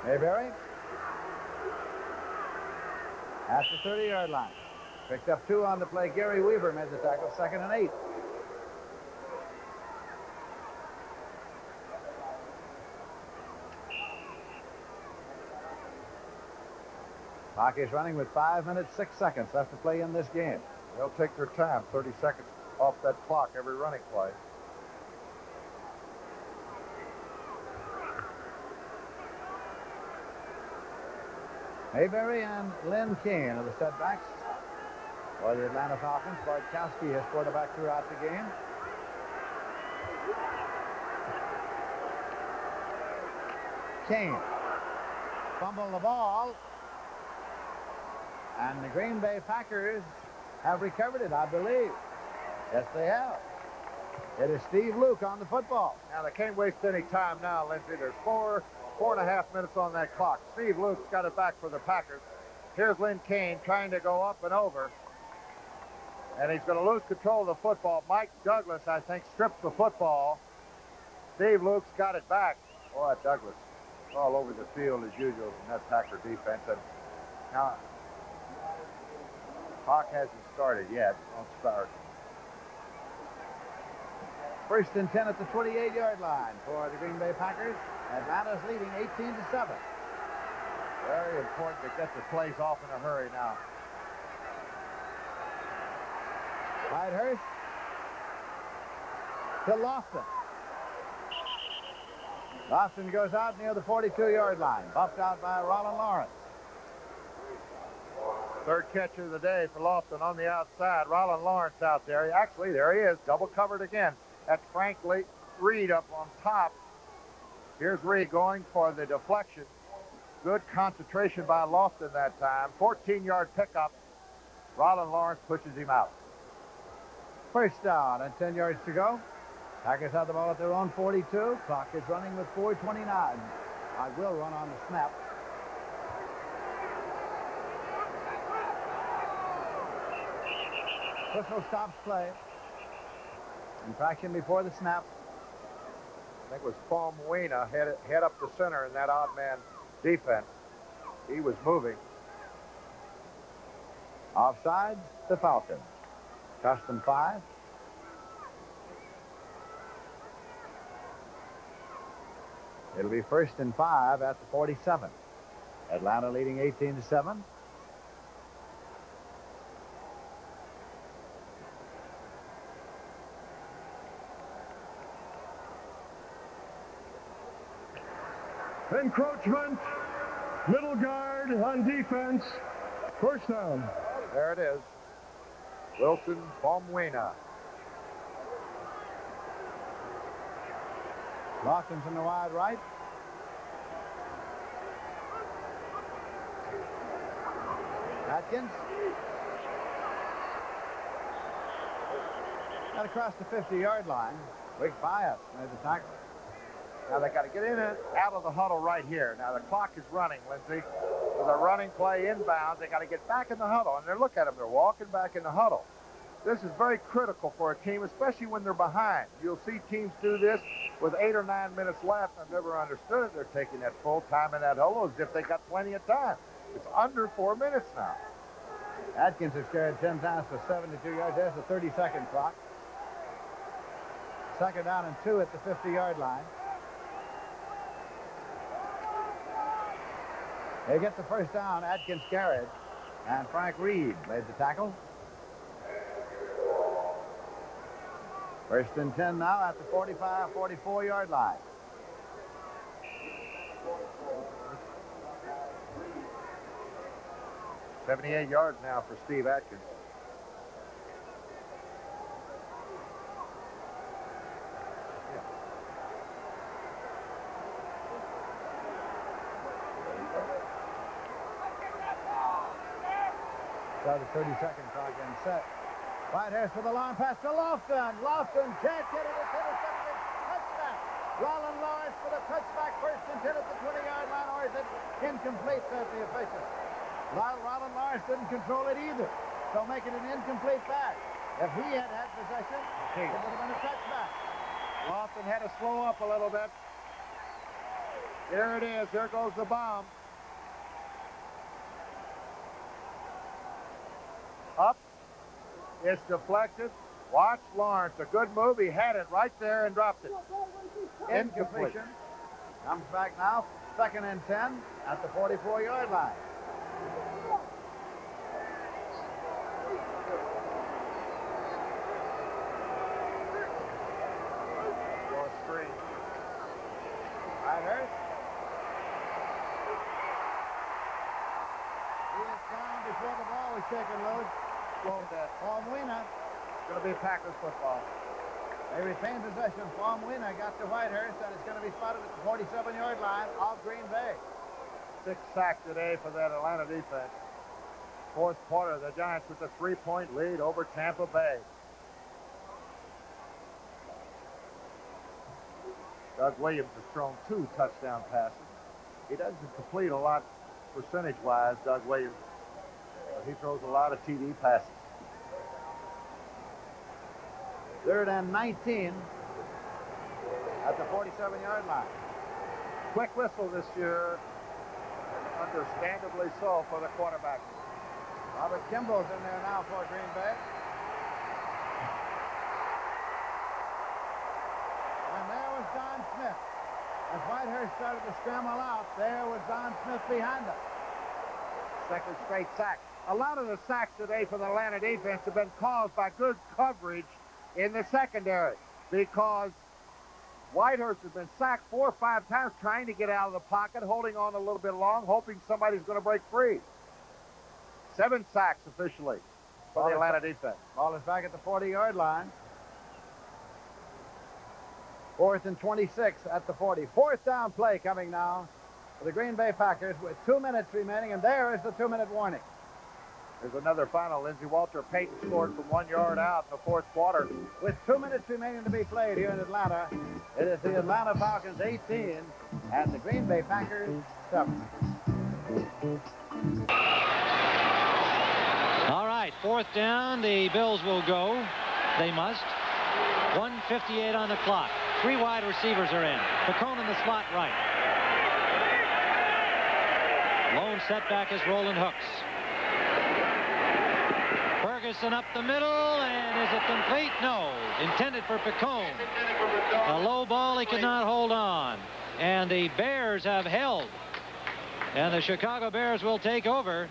Mayberry at the 30-yard line. Picked up 2 on the play. Gary Weaver made the tackle. 2nd and 8. Clock is running with 5 minutes, 6 seconds left to play in this game. They'll take their time. 30 seconds off that clock every running play. Mayberry and Lynn King are the setbacks for the Atlanta Falcons. Bartkowski has quarterback throughout the game. King fumbled the ball, and the Green Bay Packers have recovered it, I believe. Yes, they have. It is Steve Luke on the football. Now, they can't waste any time now, Lindsey. There's 4.5 minutes on that clock. Steve Luke's got it back for the Packers. Here's Lynn Kane trying to go up and over. And he's going to lose control of the football. Mike Douglas, I think, strips the football. Steve Luke's got it back. Boy, Douglas all over the field as usual in that Packer defense. And now, clock hasn't started yet. Won't start. 1st and 10 at the 28-yard line for the Green Bay Packers. Atlanta's leading 18-7. Very important to get the plays off in a hurry now. Whitehurst to Lofton. Lofton goes out near the 42-yard line. Buffed out by Roland Lawrence. Third catch of the day for Lofton on the outside. Roland Lawrence out there. Actually, there he is. Double covered again. That's Frank Reed up on top. Here's Reed going for the deflection. Good concentration by Lofton that time. 14-yard pickup. Roland Lawrence pushes him out. First down and 10 yards to go. Packers have the ball at their own 42. Clock is running with 4:29. I will run on the snap. Whistle stops play. Infraction before the snap. I think it was Falmuena head up the center in that odd man defense. He was moving. Offsides, the Falcons. Custom 5. It'll be 1st and 5 at the 47. Atlanta leading 18-7. Encroachment, middle guard on defense, first down. There it is. Wilson Falmuena. Lofton's in the wide right. Atkins. Got across the 50-yard line. Quick bias. There's the tackle. Now they got to get in and out of the huddle right here. Now the clock is running, Lindsey. There's a running play inbound. They got to get back in the huddle. And look at them. They're walking back in the huddle. This is very critical for a team, especially when they're behind. You'll see teams do this with 8 or 9 minutes left. I've never understood it. They're taking that full time in that huddle as if they got plenty of time. It's under 4 minutes now. Atkins has carried 10 times for 72 yards. There's the 30-second clock. 2nd down and 2 at the 50-yard line. They get the first down. Atkins carried. And Frank Reed made the tackle. 1st and 10 now at the 45, 44-yard line. $78 yards now for Steve Atkins. So the 30-second clock and set. Whitehurst for the long pass to Lofton. Lofton can't get it. It's intercepted. Touchback. Roland Lawrence for the touchback. 1st and 10 at the 20-yard line. Or is it incomplete, says the official. Roland Lawrence didn't control it either. So making an incomplete pass. If he had had possession, it would have been a touchback. Lofton had to slow up a little bit. There it is. There goes the bomb. Up. It's deflected. Watch Lawrence. A good move. He had it right there and dropped it. Incompletion. Comes back now. 2nd and 10 at the 44-yard line. Fourth screen. Whitehurst. He is down before the ball was taken loose. Falmuena. It's going to be Packers football. They retain possession. Falmuena got to Whitehurst, and it's going to be spotted at the 47-yard line of Green Bay. 6 sacks today for that Atlanta defense. 4th quarter, the Giants with a 3-point lead over Tampa Bay. Doug Williams has thrown 2 touchdown passes. He doesn't complete a lot percentage-wise, Doug Williams. But he throws a lot of TD passes. 3rd and 19 at the 47-yard line. Quick whistle this year, understandably so for the quarterback. Robert Kimball's in there now for Green Bay. And there was Don Smith. As Whitehurst started to scramble out, there was Don Smith behind him. 2nd straight sack. A lot of the sacks today for the Atlanta defense have been caused by good coverage in the secondary, because Whitehurst has been sacked 4 or 5 times trying to get out of the pocket, holding on a little bit long, hoping somebody's going to break free. 7 sacks officially for the Atlanta defense. Ball is back at the 40-yard line. 4th and 26 at the 40. 4th down play coming now for the Green Bay Packers with 2 minutes remaining, and there is the 2-minute warning. There's another final. Lindsey Walter Payton scored from 1 yard out in the 4th quarter. With 2 minutes remaining to be played here in Atlanta, it is the Atlanta Falcons 18 and the Green Bay Packers 7. All right, 4th down. The Bills will go. They must. 1:58 on the clock. 3 wide receivers are in. Picone in the slot right. Lone setback is Roland Hooks. Ferguson up the middle, and is it complete? No. Intended for Picone. A low ball, he could not hold on. And the Bears have held. And the Chicago Bears will take over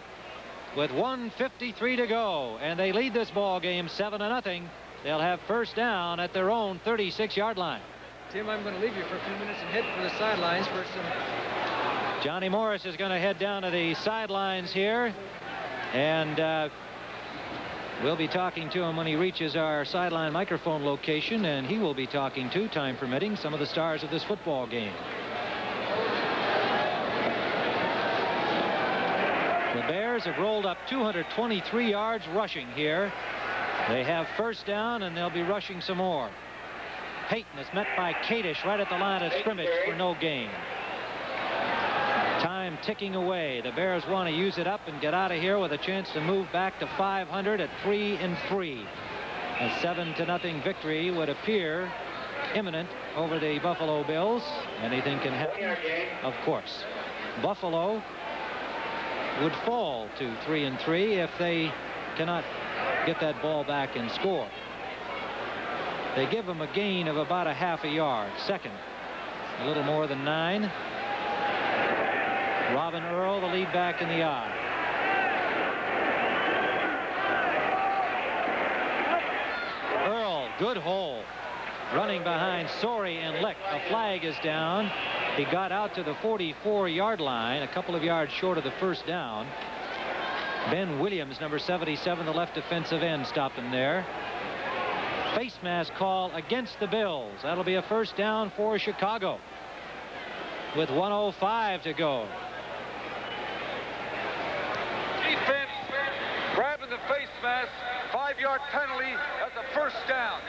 with 1:53 to go. And they lead this ball game 7-0. They'll have first down at their own 36-yard line. Tim, I'm going to leave you for a few minutes and head for the sidelines for some... Johnny Morris is going to head down to the sidelines here. And we'll be talking to him when he reaches our sideline microphone location. And he will be talking to, time permitting, some of the stars of this football game. The Bears have rolled up 223 yards rushing here. They have first down, and they'll be rushing some more. Payton is met by Kadish right at the line of scrimmage for no gain. Time ticking away. The Bears want to use it up and get out of here with a chance to move back to 500 at 3-3. A 7-0 victory would appear imminent over the Buffalo Bills. Anything can happen, of course. Buffalo would fall to 3-3 if they cannot get that ball back and score. They give them a gain of about a half a yard. Second, a little more than 9. Robin Earl, the lead back in the eye. Earl, good hole. Running behind Sorey and Lick. A flag is down. He got out to the 44-yard line, a couple of yards short of the first down. Ben Williams, number 77, the left defensive end, stopped him there. Face mask call against the Bills. That'll be a first down for Chicago with 1:05 to go. Defense grabbing the face mask. 5-yard penalty. That's a first down.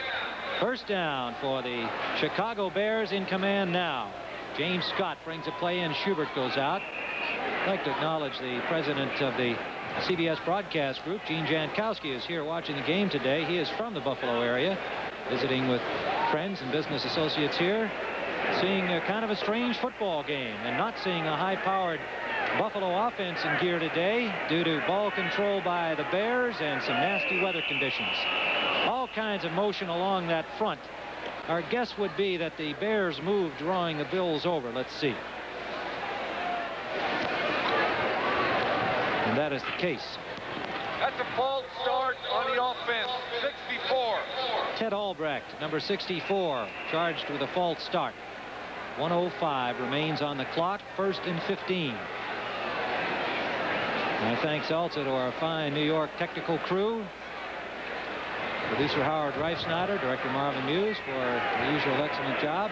First down for the Chicago Bears. In command now. James Scott brings a play in. Schubert goes out. I'd like to acknowledge the president of the CBS broadcast group. Gene Jankowski is here watching the game today. He is from the Buffalo area, visiting with friends and business associates here, seeing a kind of a strange football game and not seeing a high-powered Buffalo offense in gear today due to ball control by the Bears and some nasty weather conditions. All kinds of motion along that front. Our guess would be that the Bears move drawing the Bills over. Let's see. And that is the case. That's a false start on the offense. 64. Ted Albrecht, number 64, charged with a false start. 1:05 remains on the clock. 1st and 15. My thanks also to our fine New York technical crew. Producer Howard Reifsnyder, director Marvin Muse for the usual excellent job.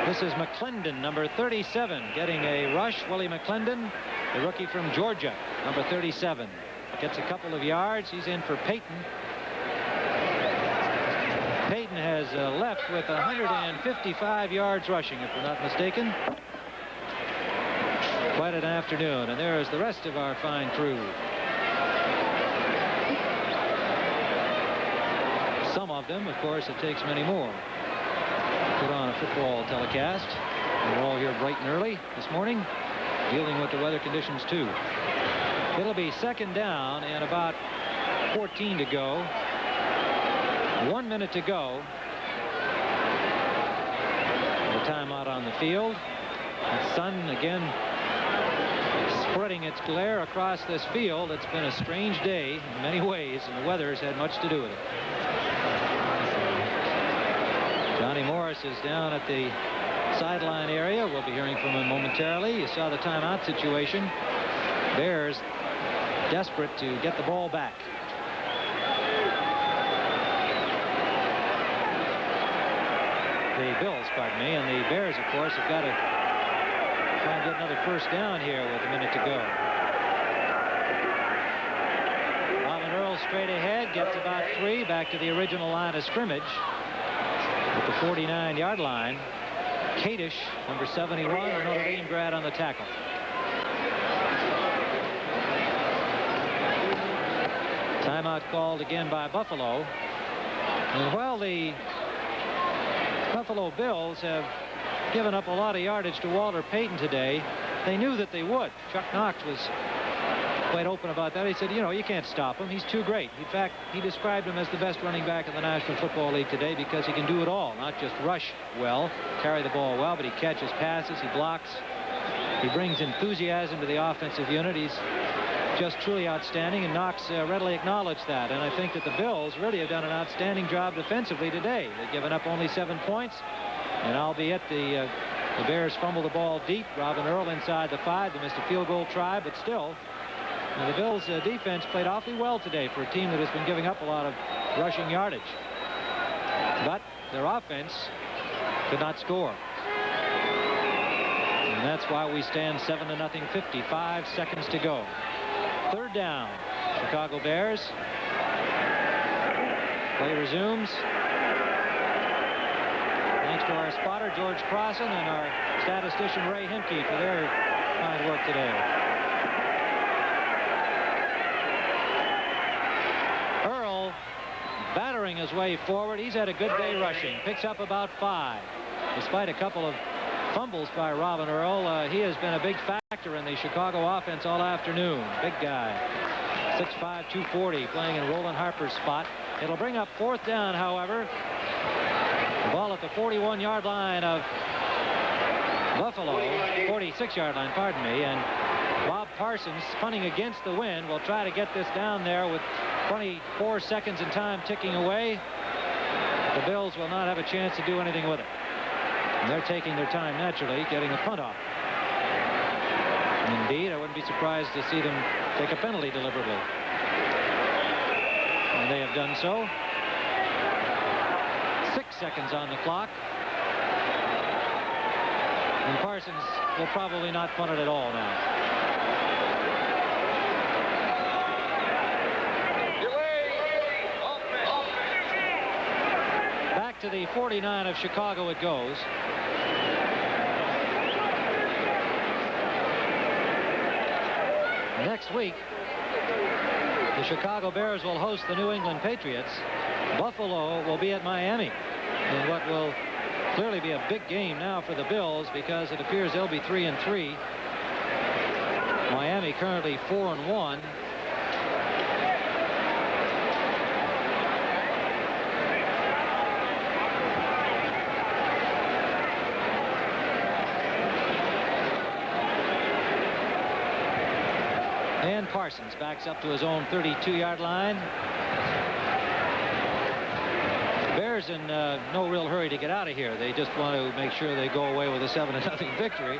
This is McClendon, number 37, getting a rush. Willie McClendon, the rookie from Georgia, number 37. Gets a couple of yards. He's in for Payton. Payton has left with 155 yards rushing, if we're not mistaken. Quite an afternoon, and there is the rest of our fine crew. Some of them, of course, it takes many more. Put on a football telecast. We're all here bright and early this morning, dealing with the weather conditions too. It'll be second down and about 14 to go. 1 minute to go. The timeout on the field. The sun again spreading its glare across this field. It's been a strange day in many ways, and the weather has had much to do with it. Johnny Morris is down at the sideline area. We'll be hearing from him momentarily. You saw the timeout situation. Bears desperate to get the ball back. The Bills, pardon me, and the Bears, of course, have got to try and get another first down here with a minute to go. Robin Earl straight ahead, gets about 3, back to the original line of scrimmage at the 49-yard line. Kadish, number 71, a Notre Dame grad on the tackle. Timeout called again by Buffalo. And while the Buffalo Bills have given up a lot of yardage to Walter Payton today, they knew that they would. Chuck Knox was quite open about that. He said, you know, you can't stop him. He's too great. In fact, he described him as the best running back in the National Football League today because he can do it all, not just rush well, carry the ball well, but he catches passes, he blocks, he brings enthusiasm to the offensive unit. He's just truly outstanding, and Knox readily acknowledged that. And I think that the Bills really have done an outstanding job defensively today. They've given up only 7 points, and albeit the Bears fumbled the ball deep. Robin Earl inside the 5. They missed a field goal try, but still, the Bills' defense played awfully well today for a team that has been giving up a lot of rushing yardage. But their offense could not score. And that's why we stand 7-0, 55 seconds to go. Third down, Chicago Bears. Play resumes. Thanks to our spotter, George Crossan, and our statistician, Ray Hemke, for their fine work today. Earl battering his way forward. He's had a good day rushing. Picks up about 5. Despite a couple of fumbles by Robin Earl, he has been a big factor in the Chicago offense all afternoon. Big guy. 6'5", 240, playing in Roland Harper's spot. It'll bring up 4th down, however. The ball at the 41-yard line of Buffalo. 46-yard line, pardon me. And Bob Parsons, punting against the wind, will try to get this down there with 24 seconds and time ticking away. The Bills will not have a chance to do anything with it. And they're taking their time, naturally, getting a punt off. And indeed, I wouldn't be surprised to see them take a penalty deliberately. And they have done so. 6 seconds on the clock. And Parsons will probably not punt it at all now. Back to the 49 of Chicago it goes. Next week, the Chicago Bears will host the New England Patriots. Buffalo will be at Miami in what will clearly be a big game now for the Bills, because it appears they'll be 3-3. Miami currently 4-1. And Parsons backs up to his own 32-yard line. Bears in no real hurry to get out of here. They just want to make sure they go away with a 7-0 victory.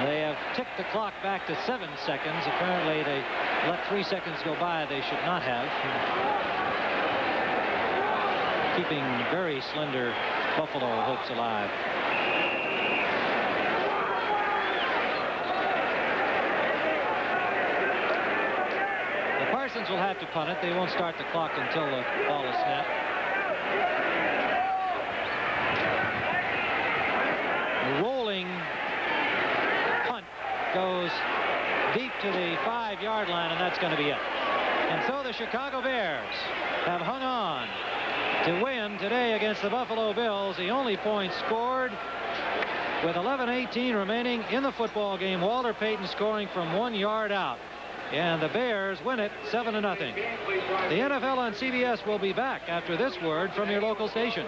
They have ticked the clock back to 7 seconds. Apparently they let 3 seconds go by they should not have. Keeping very slender Buffalo hopes alive. Parsons will have to punt it. They won't start the clock until the ball is snapped. The rolling punt goes deep to the 5-yard line, and that's going to be it. And so the Chicago Bears have hung on to win today against the Buffalo Bills. The only point scored with 11:18 remaining in the football game. Walter Payton scoring from 1 yard out. And the Bears win it 7-0. The NFL on CBS will be back after this word from your local station.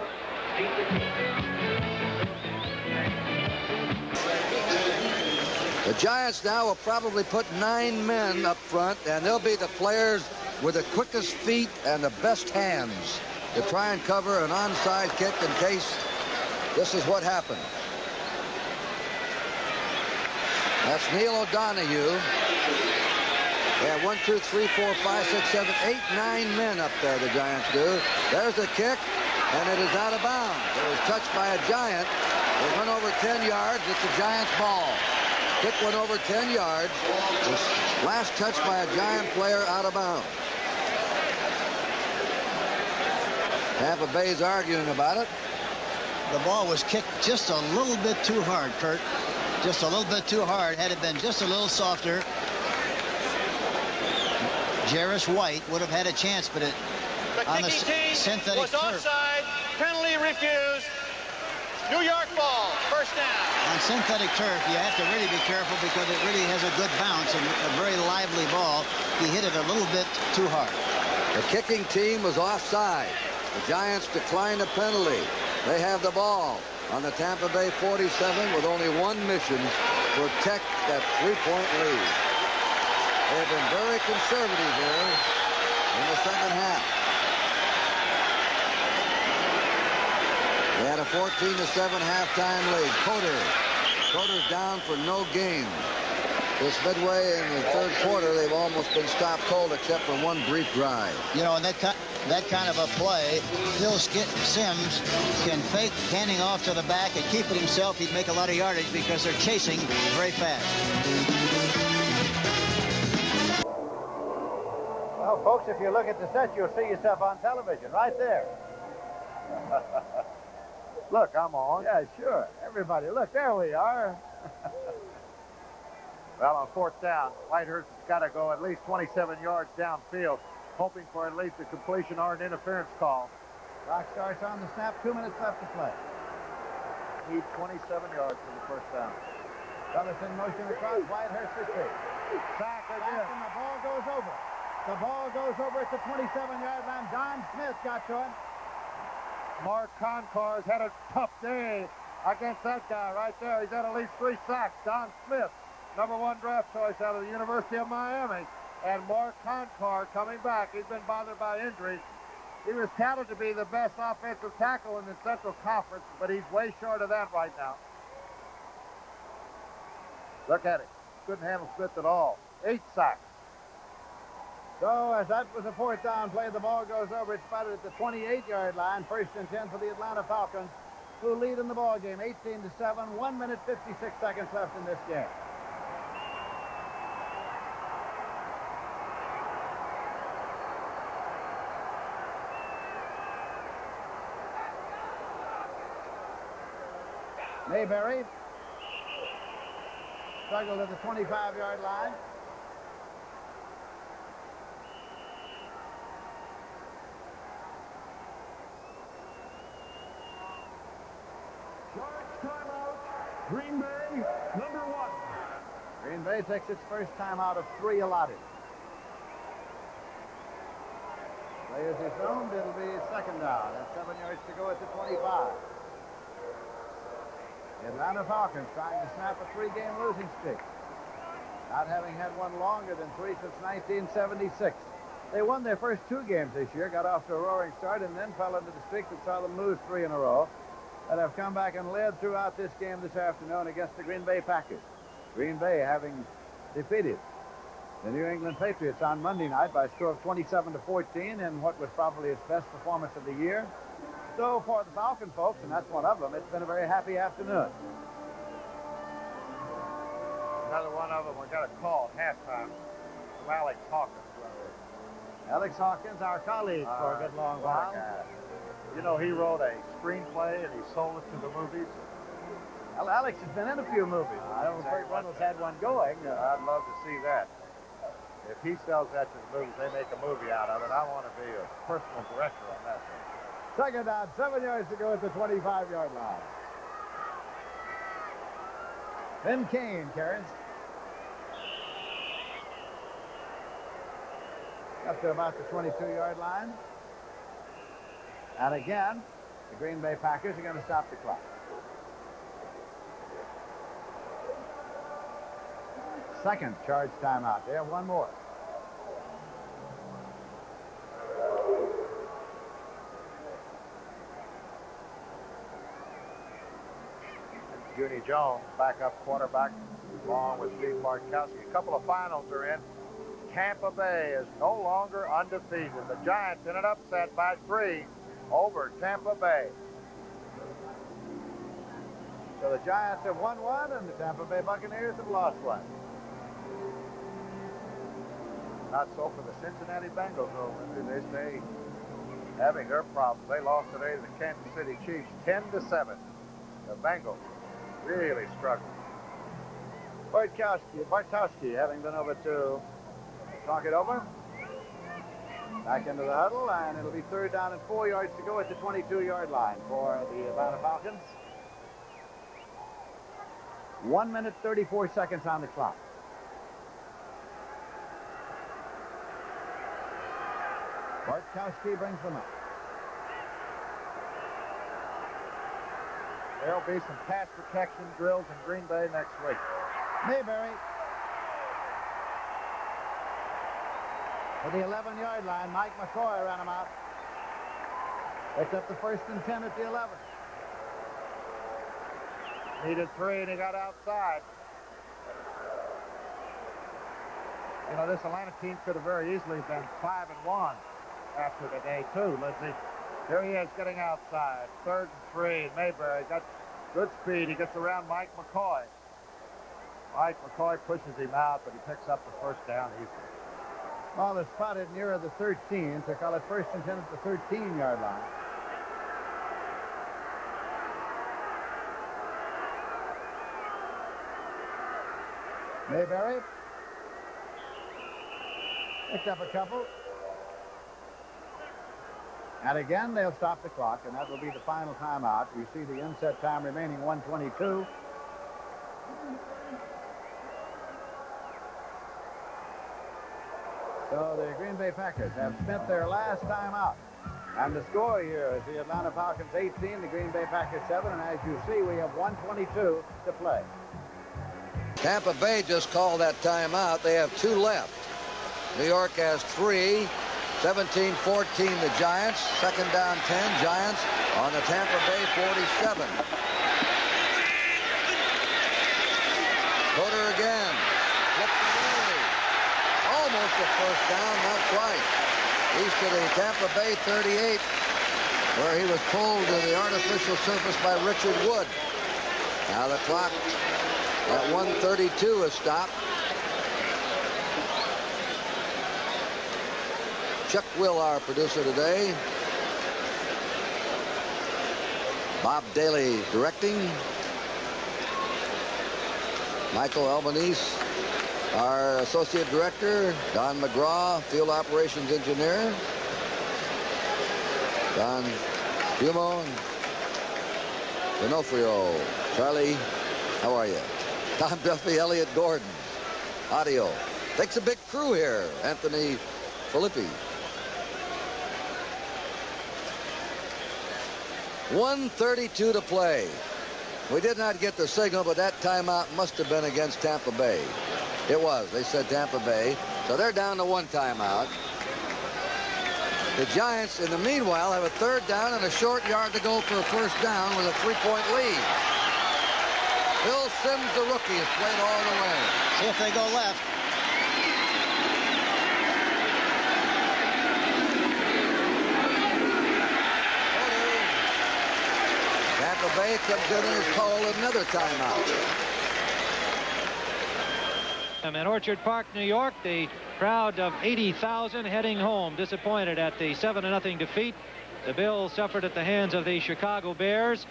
The Giants now will probably put 9 men up front, and they'll be the players with the quickest feet and the best hands to try and cover an onside kick in case this is what happened. That's Neil O'Donoghue. They have 1, 2, 3, 4, 5, 6, 7, 8, 9 men up there, the Giants do. There's the kick, and it is out of bounds. It was touched by a Giant. It went over 10 yards. It's a Giants ball. Kick went over 10 yards. Last touch by a Giant player out of bounds. Tampa Bay's arguing about it. The ball was kicked just a little bit too hard, Kurt. Just a little bit too hard. Had it been just a little softer, Jarris White would have had a chance, but it on the synthetic was turf. offside. Penalty refused. New York ball. First down. On synthetic turf, you have to really be careful because it really has a good bounce and a very lively ball. He hit it a little bit too hard. The kicking team was offside. The Giants declined a penalty. They have the ball on the Tampa Bay 47 with only one mission: protect that three-point lead. They've been very conservative here in the second half. They had a 14-7 halftime lead. Coder's down for no gain. This midway in the third quarter, they've almost been stopped cold except for one brief drive. You know, and that kind of a play, Phil Simms can fake handing off to the back and keep it himself. He'd make a lot of yardage because they're chasing very fast. Well, folks, if you look at the set, you'll see yourself on television right there. Look, I'm on. Yeah, sure. Everybody, look, there we are. Well, on fourth down, Whitehurst has got to go at least 27 yards downfield, hoping for at least a completion or an interference call. Clock starts on the snap. 2 minutes left to play. Need 27 yards for the first down. Douglas in motion across. Whitehurst retreat. Sack again. And the ball goes over. The ball goes over at the 27-yard line. Don Smith got to him. Mark Concar's had a tough day against that guy right there. He's had at least 3 sacks. Don Smith, #1 draft choice out of the University of Miami. And Mark Concar coming back. He's been bothered by injuries. He was touted to be the best offensive tackle in the Central Conference, but he's way short of that right now. Look at it. Couldn't handle Smith at all. 8 sacks. So as that was a fourth down play, the ball goes over. It's spotted at the 28-yard line. 1st and 10 for the Atlanta Falcons, who lead in the ball game 18-7. 1 minute 56 seconds left in this game. Mayberry struggled at the 25-yard line. Timeout, Green Bay, #1. Green Bay takes its first timeout of 3 allotted. Play is resumed. It'll be second down and 7 yards to go at the 25. The Atlanta Falcons trying to snap a 3-game losing streak, not having had one longer than 3 since 1976. They won their first 2 games this year, got off to a roaring start, and then fell into the streak that saw them lose 3 in a row, and have come back and led throughout this game this afternoon against the Green Bay Packers. Green Bay having defeated the New England Patriots on Monday night by a score of 27-14 in what was probably its best performance of the year. So for the Falcon folks, and that's one of them, it's been a very happy afternoon. Another one of them we got a call at halftime from Alex Hawkins. Alex Hawkins, our colleague for a good long while. You know, he wrote a screenplay and he sold it to the movies. Well, Alex has been in a few movies. I know Burt Reynolds had one going. I'd love to see that. If he sells that to the movies, they make a movie out of it. I want to be a personal director on that thing. Second down, 7 yards to go at the 25-yard line. Then Kane carries. Up to about the 22-yard line. And again, the Green Bay Packers are going to stop the clock. Second charge timeout. They have one more. Junie Jones, backup quarterback, along with Steve Bartkowski. A couple of finals are in. Tampa Bay is no longer undefeated. The Giants in an upset by 3 over Tampa Bay. So the Giants have won 1, and the Tampa Bay Buccaneers have lost 1. Not so for the Cincinnati Bengals, though. They stay having their problems. They lost today to the Kansas City Chiefs 10-7. The Bengals really struggling. Bartowski having been over to talk it over. Back into the huddle, and it'll be 3rd down and 4 yards to go at the 22-yard line for the Atlanta Falcons. 1 minute, 34 seconds on the clock. Bartkowski brings them up. There'll be some pass protection drills in Green Bay next week. Mayberry to the 11-yard line. Mike McCoy ran him out. Picked up the 1st and 10 at the 11. Needed 3, and he got outside. You know, this Atlanta team could have very easily been 5-1 after the day, too, Lindsey. Here he is getting outside. 3rd and 3. Mayberry got good speed. He gets around Mike McCoy. Mike McCoy pushes him out, but he picks up the 1st down easily. Ball is spotted nearer the 13, to call it 1st and 10 at the 13-yard line. Mayberry picked up a couple. And again, they'll stop the clock, and that will be the final timeout. We see the inset time remaining 1:22. So the Green Bay Packers have spent their last timeout. And the score here is the Atlanta Falcons 18, the Green Bay Packers 7, and as you see, we have 1:22 to play. Tampa Bay just called that timeout. They have 2 left. New York has 3. 17-14 the Giants. 2nd down 10. Giants on the Tampa Bay 47. Coder again. Flipped away. Almost a 1st down, not quite. He's to the Tampa Bay 38, where he was pulled to the artificial surface by Richard Wood. Now the clock at 1:32 is stopped. Chuck Will, our producer today. Bob Daly directing. Michael Albanese, our associate director. Don McGraw, field operations engineer. Don Humo and D'Onofrio. Charlie, how are you? Tom Duffy, Elliott Gordon. Audio. Takes a big crew here. Anthony Filippi. 1:32 to play. We did not get the signal, but that timeout must have been against Tampa Bay. It was. They said Tampa Bay. So they're down to 1 timeout. The Giants, in the meanwhile, have a 3rd down and a short yard to go for a 1st down with a 3-point lead. Bill Sims, the rookie, has played all the way. See if they go left. Tampa Bay comes in and is called another timeout. In Orchard Park, New York, the crowd of 80,000 heading home, disappointed at the 7-0 defeat. The Bills suffered at the hands of the Chicago Bears.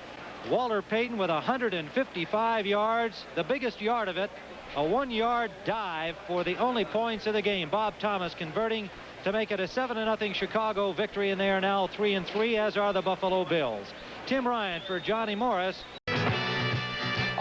Walter Payton with 155 yards, the biggest yard of it, a 1-yard dive for the only points of the game. Bob Thomas converting to make it a 7-0 Chicago victory, and they are now 3-3, as are the Buffalo Bills. Tim Ryan for Johnny Morris.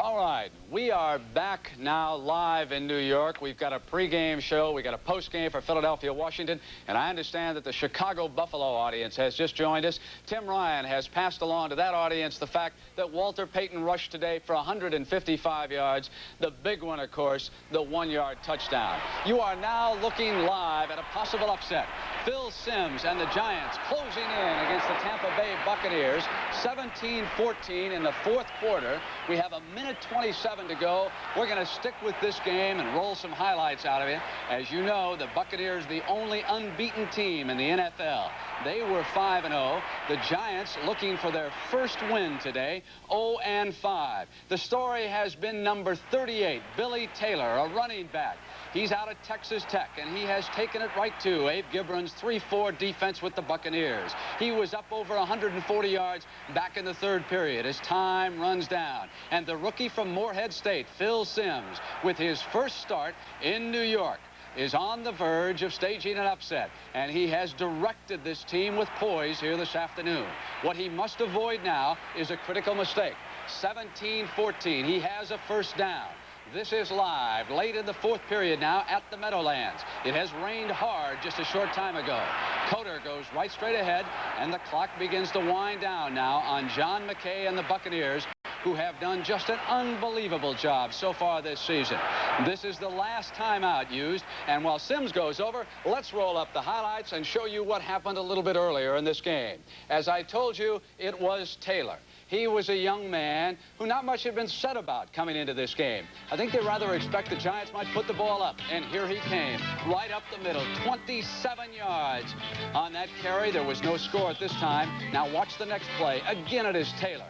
All right, we are back now live in New York. We've got a pregame show. We've got a postgame for Philadelphia, Washington, and I understand that the Chicago Buffalo audience has just joined us. Tim Ryan has passed along to that audience the fact that Walter Payton rushed today for 155 yards. The big one, of course, the 1-yard touchdown. You are now looking live at a possible upset. Phil Simms and the Giants closing in against the Tampa Bay Buccaneers, 17-14 in the 4th quarter. We have a minute 27 to go. We're going to stick with this game and roll some highlights out of it. As you know, the Buccaneers, the only unbeaten team in the NFL. They were 5-0. The Giants looking for their first win today, 0-5. The story has been number 38, Billy Taylor, a running back. He's out at Texas Tech, and he has taken it right to Abe Gibron's 3-4 defense with the Buccaneers. He was up over 140 yards back in the third period as time runs down. And the rookie from Morehead State, Phil Simms, with his first start in New York, is on the verge of staging an upset, and he has directed this team with poise here this afternoon. What he must avoid now is a critical mistake. 17-14. He has a first down. This is live late in the fourth period now at the Meadowlands. It has rained hard just a short time ago. Coder goes right straight ahead, and the clock begins to wind down now on John McKay and the Buccaneers, who have done just an unbelievable job so far this season. This is the last timeout used, and while Simms goes over, let's roll up the highlights and show you what happened a little bit earlier in this game. As I told you, it was Taylor. He was a young man who not much had been said about coming into this game. I think they rather expect the Giants might put the ball up, and here he came, right up the middle, 27 yards on that carry. There was no score at this time. Now watch the next play. Again, it is Taylor.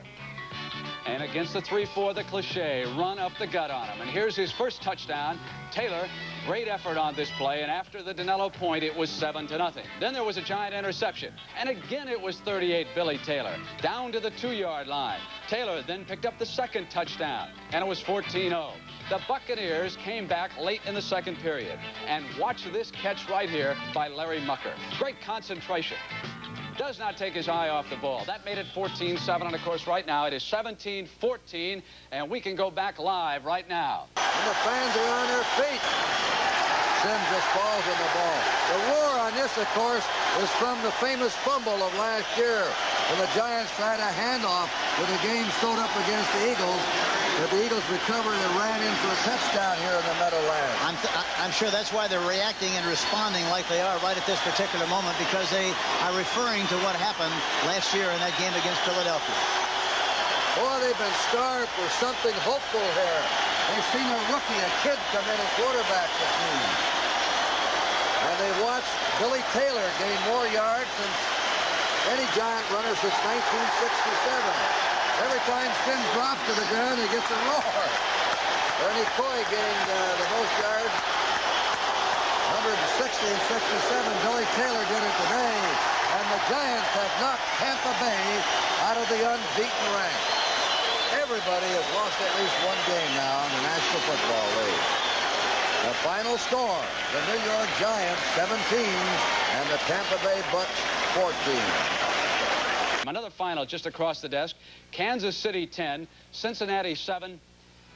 And against the 3-4, the cliche, run up the gut on him. And here's his first touchdown. Taylor, great effort on this play, and after the Danilo point, it was 7-0. Then there was a Giant interception, and again it was 38 Billy Taylor, down to the 2-yard line. Taylor then picked up the second touchdown, and it was 14-0. The Buccaneers came back late in the second period, and watch this catch right here by Larry Mucker. Great concentration. Does not take his eye off the ball. That made it 14-7, and of course right now it is 17-14, and we can go back live right now. And the fans are on their feet. Simms just falls on the ball. The roar on this, of course, is from the famous fumble of last year when the Giants tried a handoff with the game sewed up against the Eagles. But the Eagles recovered and ran in for a touchdown here in the Meadowlands. I'm sure that's why they're reacting and responding like they are right at this particular moment, because they are referring to what happened last year in that game against Philadelphia. Boy, they've been starved for something hopeful here. They've seen a rookie, a kid, come in and quarterback the team. And they watched Billy Taylor gain more yards than any Giant runner since 1967. Every time Simms drops to the ground, he gets a roar. Ernie Coy gained the most yards, 160 and 67. Billy Taylor did it today. And the Giants have knocked Tampa Bay out of the unbeaten rank. Everybody has lost at least one game now in the National Football League. The final score, the New York Giants 17 and the Tampa Bay Bucs 14. Another final just across the desk. Kansas City 10, Cincinnati 7.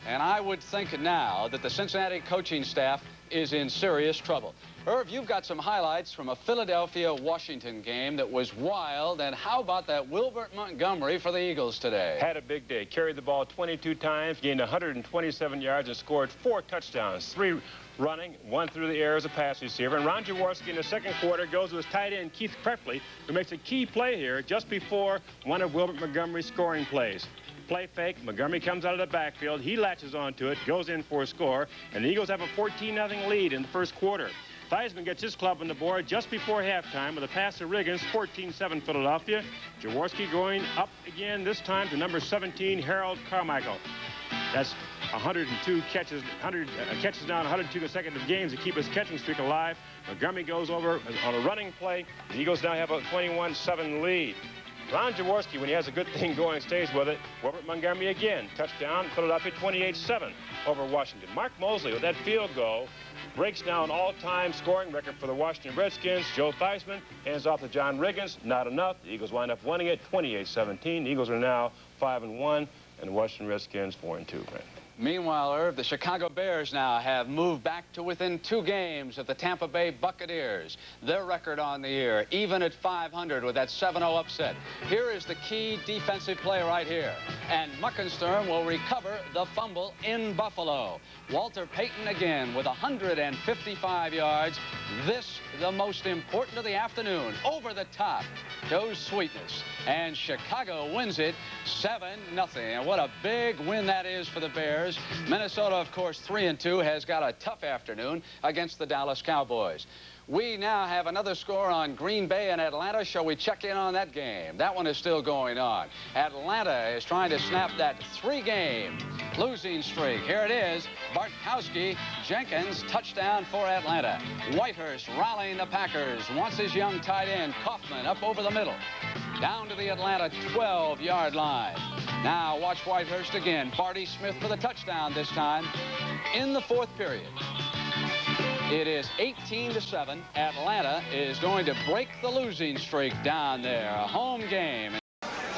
And I would think now that the Cincinnati coaching staff is in serious trouble. Irv, you've got some highlights from a Philadelphia-Washington game that was wild. And how about that Wilbert Montgomery for the Eagles today? Had a big day. Carried the ball 22 times, gained 127 yards, and scored 4 touchdowns. 3 running, 1 through the air as a pass receiver. And Ron Jaworski in the second quarter goes to his tight end, Keith Prepley, who makes a key play here just before one of Wilbert Montgomery's scoring plays. Play fake. Montgomery comes out of the backfield. He latches onto it, goes in for a score, and the Eagles have a 14-0 lead in the first quarter. Theismann gets his club on the board just before halftime with a pass to Riggins, 14-7 Philadelphia. Jaworski going up again, this time to number 17, Harold Carmichael. That's 102 catches, catches down 102 consecutive games to keep his catching streak alive. Montgomery goes over on a running play. The Eagles now have a 21-7 lead. Ron Jaworski, when he has a good thing going, stays with it. Wilbert Montgomery again. Touchdown, Philadelphia 28-7 over Washington. Mark Mosley with that field goal breaks down an all-time scoring record for the Washington Redskins. Joe Theismann hands off to John Riggins. Not enough. The Eagles wind up winning it 28-17. The Eagles are now 5-1, and the Washington Redskins 4-2. Meanwhile, Irv, the Chicago Bears now have moved back to within 2 games of the Tampa Bay Buccaneers. Their record on the year, even at 500 with that 7-0 upset. Here is the key defensive play right here. And Muckenstern will recover the fumble in Buffalo. Walter Payton again with 155 yards. This, the most important of the afternoon. Over the top goes Sweetness. And Chicago wins it 7-0. And what a big win that is for the Bears. Buccaneers. Minnesota, of course, 3-2, has got a tough afternoon against the Dallas Cowboys. We now have another score on Green Bay and Atlanta. Shall we check in on that game? That one is still going on. Atlanta is trying to snap that 3-game losing streak. Here it is. Bartkowski, Jenkins, touchdown for Atlanta. Whitehurst rallying the Packers. Wants his young tight end, Kaufman, up over the middle. Down to the Atlanta 12-yard line. Now watch Whitehurst again. Barty Smith for the touchdown this time in the fourth period. It is 18-7. Atlanta is going to break the losing streak down there. A home game.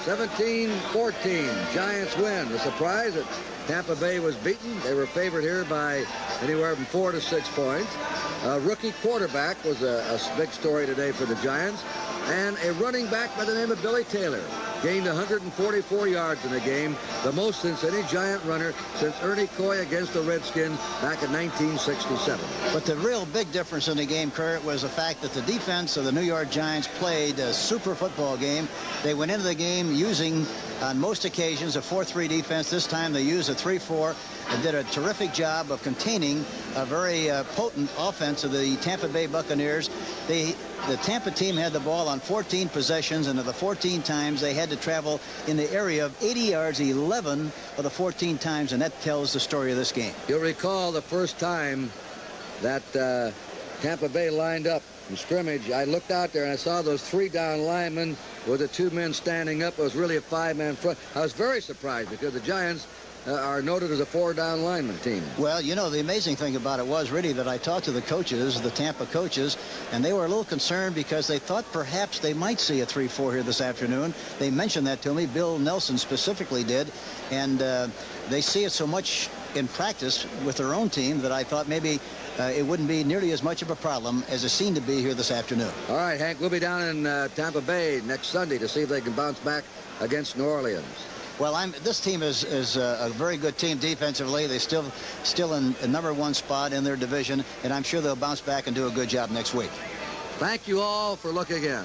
17-14. Giants win. The surprise that Tampa Bay was beaten. They were favored here by anywhere from 4 to 6 points. A rookie quarterback was a big story today for the Giants. And a running back by the name of Billy Taylor gained 144 yards in the game, the most since any Giant runner since Ernie Coy against the Redskins back in 1967. But the real big difference in the game, Kurt, was the fact that the defense of the New York Giants played a super football game. They went into the game using, on most occasions, a 4-3 defense. This time they used a 3-4 and did a terrific job of containing a very potent offense of the Tampa Bay Buccaneers. The Tampa team had the ball on 14 possessions, and of the 14 times they had to travel in the area of 80 yards 11 of the 14 times, and that tells the story of this game. You'll recall the first time that Tampa Bay lined up in scrimmage, I looked out there and I saw those 3 down linemen with the 2 men standing up. It was really a 5-man front. I was very surprised because the Giants are noted as a 4-down lineman team. Well, you know, the amazing thing about it was really that I talked to the coaches, the Tampa coaches, and they were a little concerned because they thought perhaps they might see a 3-4 here this afternoon. They mentioned that to me. Bill Nelson specifically did, and they see it so much in practice with their own team that I thought maybe it wouldn't be nearly as much of a problem as it seemed to be here this afternoon. All right, Hank, we'll be down in Tampa Bay next Sunday to see if they can bounce back against New Orleans. Well, this team is a very good team defensively. They're still in a #1 spot in their division, and I'm sure they'll bounce back and do a good job next week. Thank you all for looking in.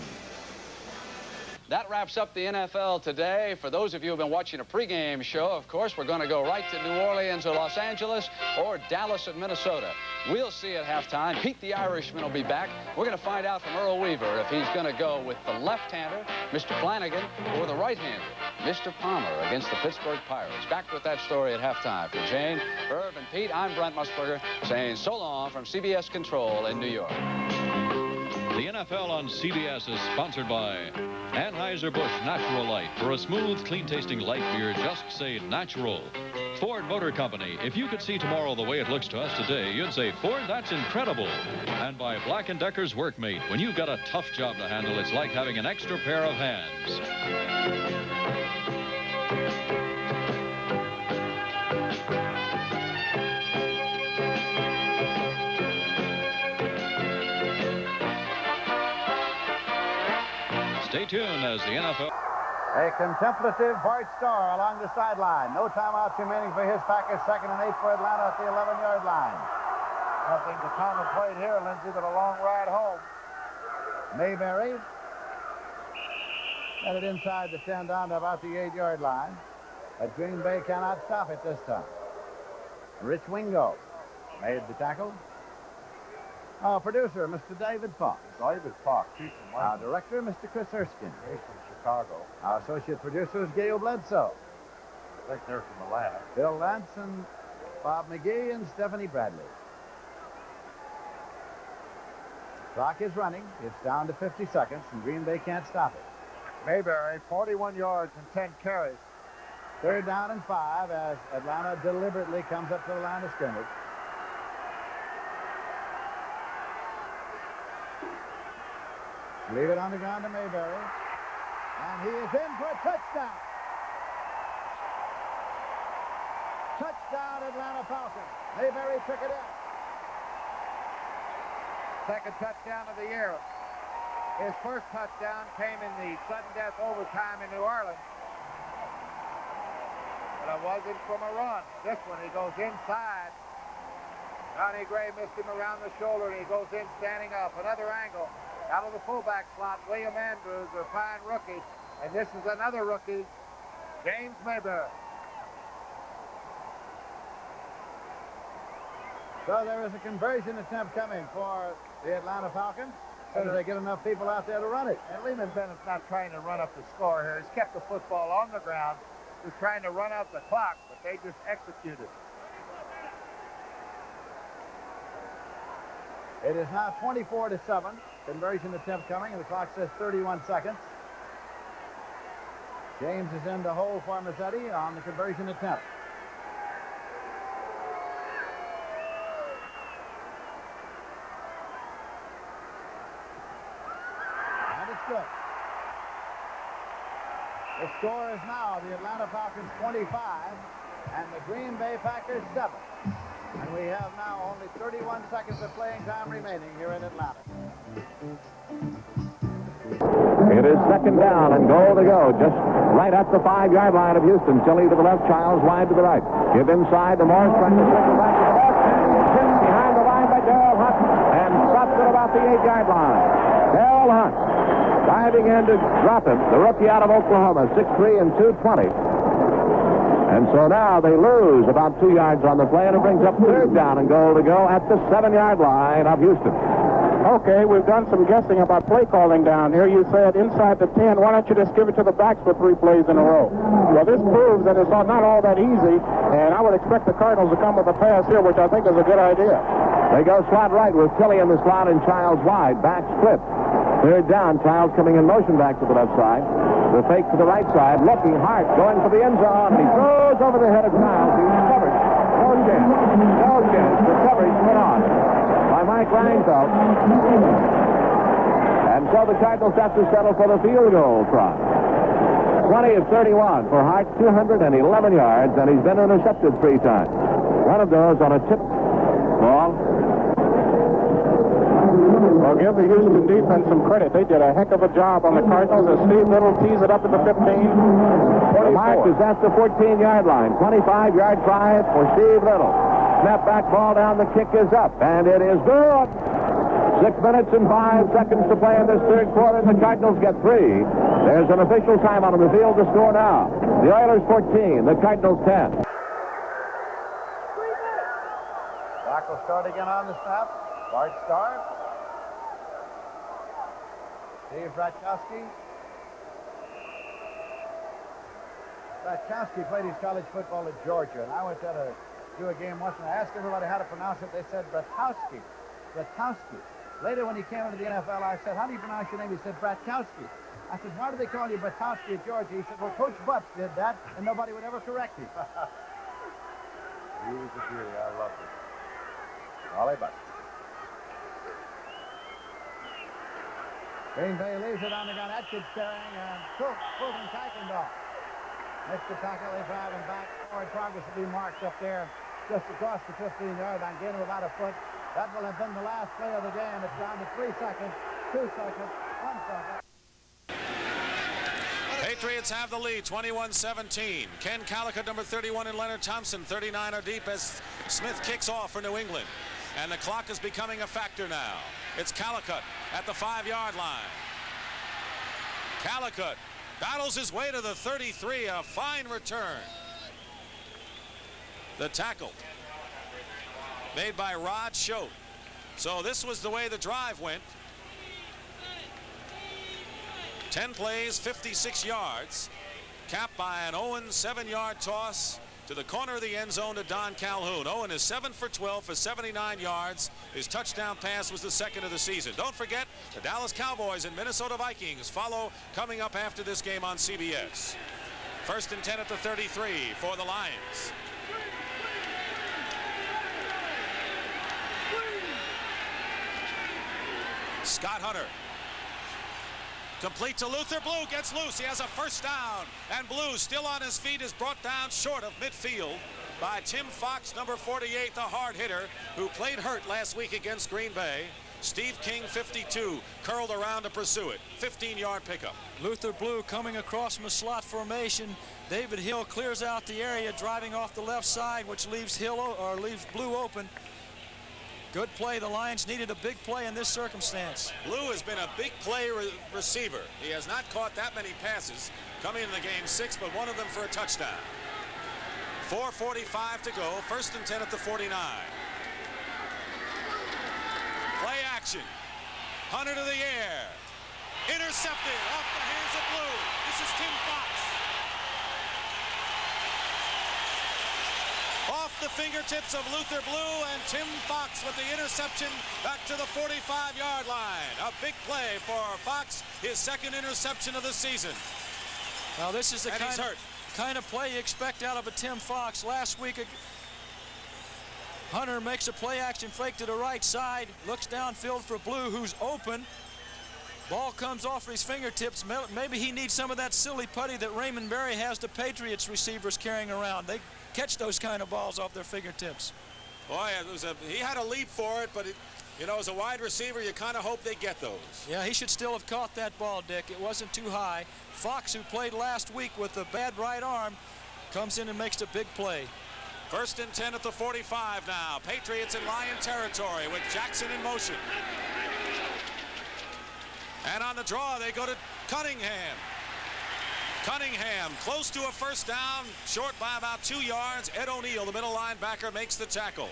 That wraps up the NFL today. For those of you who have been watching a pregame show, of course, we're going to go right to New Orleans or Los Angeles or Dallas and Minnesota. We'll see at halftime. Pete the Irishman will be back. We're going to find out from Earl Weaver if he's going to go with the left-hander, Mr. Flanagan, or the right-hander, Mr. Palmer, against the Pittsburgh Pirates. Back with that story at halftime. For Jane, Irv, and Pete, I'm Brent Musburger saying so long from CBS Control in New York. The NFL on CBS is sponsored by Anheuser-Busch Natural Light. For a smooth, clean-tasting light beer, just say natural. Ford Motor Company. If you could see tomorrow the way it looks to us today, you'd say, Ford, that's incredible. And by Black & Decker's Workmate. When you've got a tough job to handle, it's like having an extra pair of hands. Stay tuned as the NFL... A contemplative Bart Starr along the sideline. No timeouts remaining for his Packers. 2nd and 8 for Atlanta at the 11-yard line. Nothing to contemplate here, Lindsey, but a long ride home. Mayberry got it inside the 10 down to about the 8-yard line. But Green Bay cannot stop it this time. Rich Wingo made the tackle. Our producer, Mr. David Fox. David Fox. Our director, Mr. Chris Erskine. He's from Chicago. Our associate producer is Gail Bledsoe. I think they're from Atlanta. Bill Lance and Bob McGee and Stephanie Bradley. Clock is running. It's down to 50 seconds, and Green Bay can't stop it. Mayberry, 41 yards and 10 carries. 3rd down and 5 as Atlanta deliberately comes up to the line of scrimmage. Leave it on the ground to Mayberry. And he is in for a touchdown. Touchdown, Atlanta Falcons. Mayberry took it in. Second touchdown of the year. His first touchdown came in the sudden death overtime in New Orleans. But it wasn't from a run. This one, he goes inside. Johnny Gray missed him around the shoulder, and he goes in standing up. Another angle. Out of the fullback slot, William Andrews, a fine rookie. And this is another rookie, James Mayberry. So there is a conversion attempt coming for the Atlanta Falcons. So they get enough people out there to run it. And Lehman Bennett's not trying to run up the score here. He's kept the football on the ground. He's trying to run out the clock, but they just executed. It is now 24-7. Conversion attempt coming, and the clock says 31 seconds. James is in the hole for Mazzetti on the conversion attempt. And it's good. The score is now the Atlanta Falcons 25 and the Green Bay Packers 7. And we have now only 31 seconds of playing time remaining here in Atlanta. It is second down and goal to go, just right at the 5-yard line of Houston. Tilly to the left, Childs wide to the right. Give inside to Morris, trying to circle back to the left. And behind the line by Darrell Hunt, and stopped at about the 8-yard line. Darrell Hunt diving in to drop him, the rookie out of Oklahoma, 6'3" and 220. And so now they lose about 2 yards on the play, and it brings up third down and goal to go at the 7-yard line of Houston. Okay, we've done some guessing about play calling down here. You said inside the 10, why don't you just give it to the backs for 3 plays in a row? Well, this proves that it's not all that easy, and I would expect the Cardinals to come with a pass here, which I think is a good idea. They go slot right with Tilly in the slot and Childs wide. Back split. Third down, Childs coming in motion back to the left side. The fake to the right side, looking hard, going for the end zone. He throws over the head of Childs. He's covered. No chance. No chance. The coverage put on by Mike Reinfeldt. And so the Cardinals have to settle for the field goal try. 20 of 31 for Hart, 211 yards, and he's been intercepted 3 times. One of those on a tip ball. Well, give the Houston defense some credit. They did a heck of a job on the Cardinals as Steve Little tees it up at the 15. The mark is at the 14-yard line. 25-yard try for Steve Little. Snap back ball down. The kick is up, and it is good. 6 minutes and 5 seconds to play in this third quarter, and the Cardinals get 3. There's an official timeout on the field to score now. The Oilers 14, the Cardinals 10. Clock will start again on the snap. Bart Starr. Dave Bratkowski. Bratkowski played his college football at Georgia, and I went there to do a game once, and I asked everybody how to pronounce it. They said Bratkowski. Bratkowski. Later, when he came into the NFL, I said, how do you pronounce your name? He said, Bratkowski. I said, why do they call you Bratkowski at Georgia? He said, well, Coach Butts did that, and nobody would ever correct him. He was a beauty. I loved him. Ollie Butts. Green Bay leaves it on the ground. Atkins carrying, and Fulton Kuykendall makes the tackle. They drive him back. Forward progress will be marked up there just across the 15-yard line. Gain of about a foot. That will have been the last play of the game. It's down to 3 seconds, 2 seconds, 1 second. Patriots have the lead, 21-17. Ken Calicut, number 31, and Leonard Thompson, 39 are deep as Smith kicks off for New England. And the clock is becoming a factor now. It's Calicut at the 5-yard line. Calicut battles his way to the 33, a fine return. The tackle made by Rod Schote. So this was the way the drive went. 10 plays, 56 yards, capped by an Owen 7-yard toss to the corner of the end zone to Don Calhoun. Owen is 7 for 12 for 79 yards. His touchdown pass was the second of the season. Don't forget, the Dallas Cowboys and Minnesota Vikings follow coming up after this game on CBS. 1st and 10 at the 33 for the Lions. Scott Hunter. Complete to Luther. Blue gets loose. He has a first down. And Blue, still on his feet, is brought down short of midfield by Tim Fox, number 48, the hard hitter, who played hurt last week against Green Bay. Steve King, 52, curled around to pursue it. 15-yard pickup. Luther Blue coming across from a slot formation. David Hill clears out the area, driving off the left side, which leaves leaves Blue open. Good play. The Lions needed a big play in this circumstance. Blue has been a big play receiver. He has not caught that many passes coming into the game, 6, but one of them for a touchdown. 4:45 to go. 1st and 10 at the 49. motion. Hunter to the air. Intercepted off the hands of Blue. This is Tim Fox. Off the fingertips of Luther Blue, and Tim Fox with the interception back to the 45-yard line. A big play for Fox, his second interception of the season. Now this is the And he's hurt. kind of play you expect out of a Tim Fox. Last week, Hunter makes a play-action fake to the right side, looks downfield for Blue, who's open. Ball comes off his fingertips. Maybe he needs some of that silly putty that Raymond Berry has the Patriots receivers carrying around. They catch those kind of balls off their fingertips. Boy, he had a leap for it, but as a wide receiver, you kind of hope they get those. Yeah, he should still have caught that ball, Dick. It wasn't too high. Fox, who played last week with a bad right arm, comes in and makes a big play. 1st and 10 at the 45 now. Patriots in Lion territory with Jackson in motion. And on the draw, they go to Cunningham. Cunningham close to a first down, short by about 2 yards. Ed O'Neill, the middle linebacker, makes the tackle.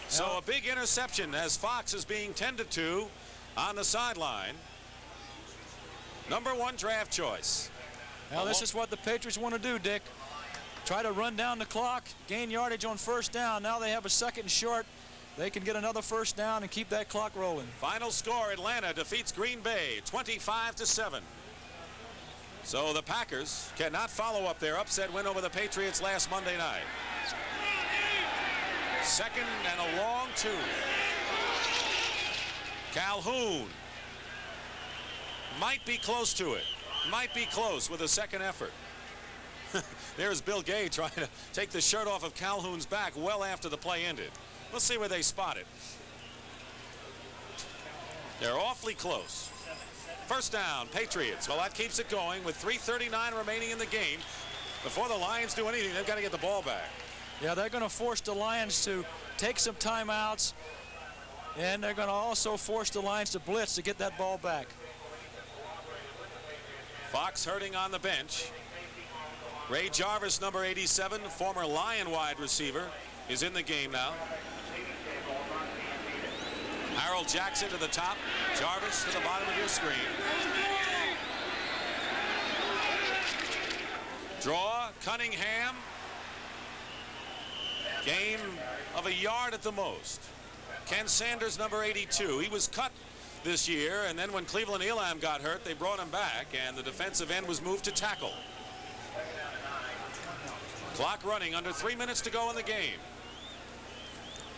So a big interception as Fox is being tended to on the sideline. Number 1 draft choice. Now this is what the Patriots want to do, Dick. Try to run down the clock, gain yardage on first down. Now they have a 2nd and short. They can get another first down and keep that clock rolling. Final score, Atlanta defeats Green Bay 25-7. So the Packers cannot follow up their upset win over the Patriots last Monday night. 2nd and a long 2. Calhoun might be close to it. Might be close with a 2nd effort. There's Bill Gay trying to take the shirt off of Calhoun's back well after the play ended. Let's see where they spot it. They're awfully close. First down, Patriots. Well, that keeps it going with 3:39 remaining in the game. Before the Lions do anything, they've got to get the ball back. Yeah, they're going to force the Lions to take some timeouts, and they're going to also force the Lions to blitz to get that ball back. Fox hurting on the bench. Ray Jarvis, number 87, former Lion wide receiver, is in the game now. Harold Jackson to the top. Jarvis to the bottom of your screen. Draw, Cunningham. Gain of a yard at the most. Ken Sanders, number 82. He was cut this year, and then when Cleveland Elam got hurt, they brought him back, and the defensive end was moved to tackle. Clock running, under 3 minutes to go in the game.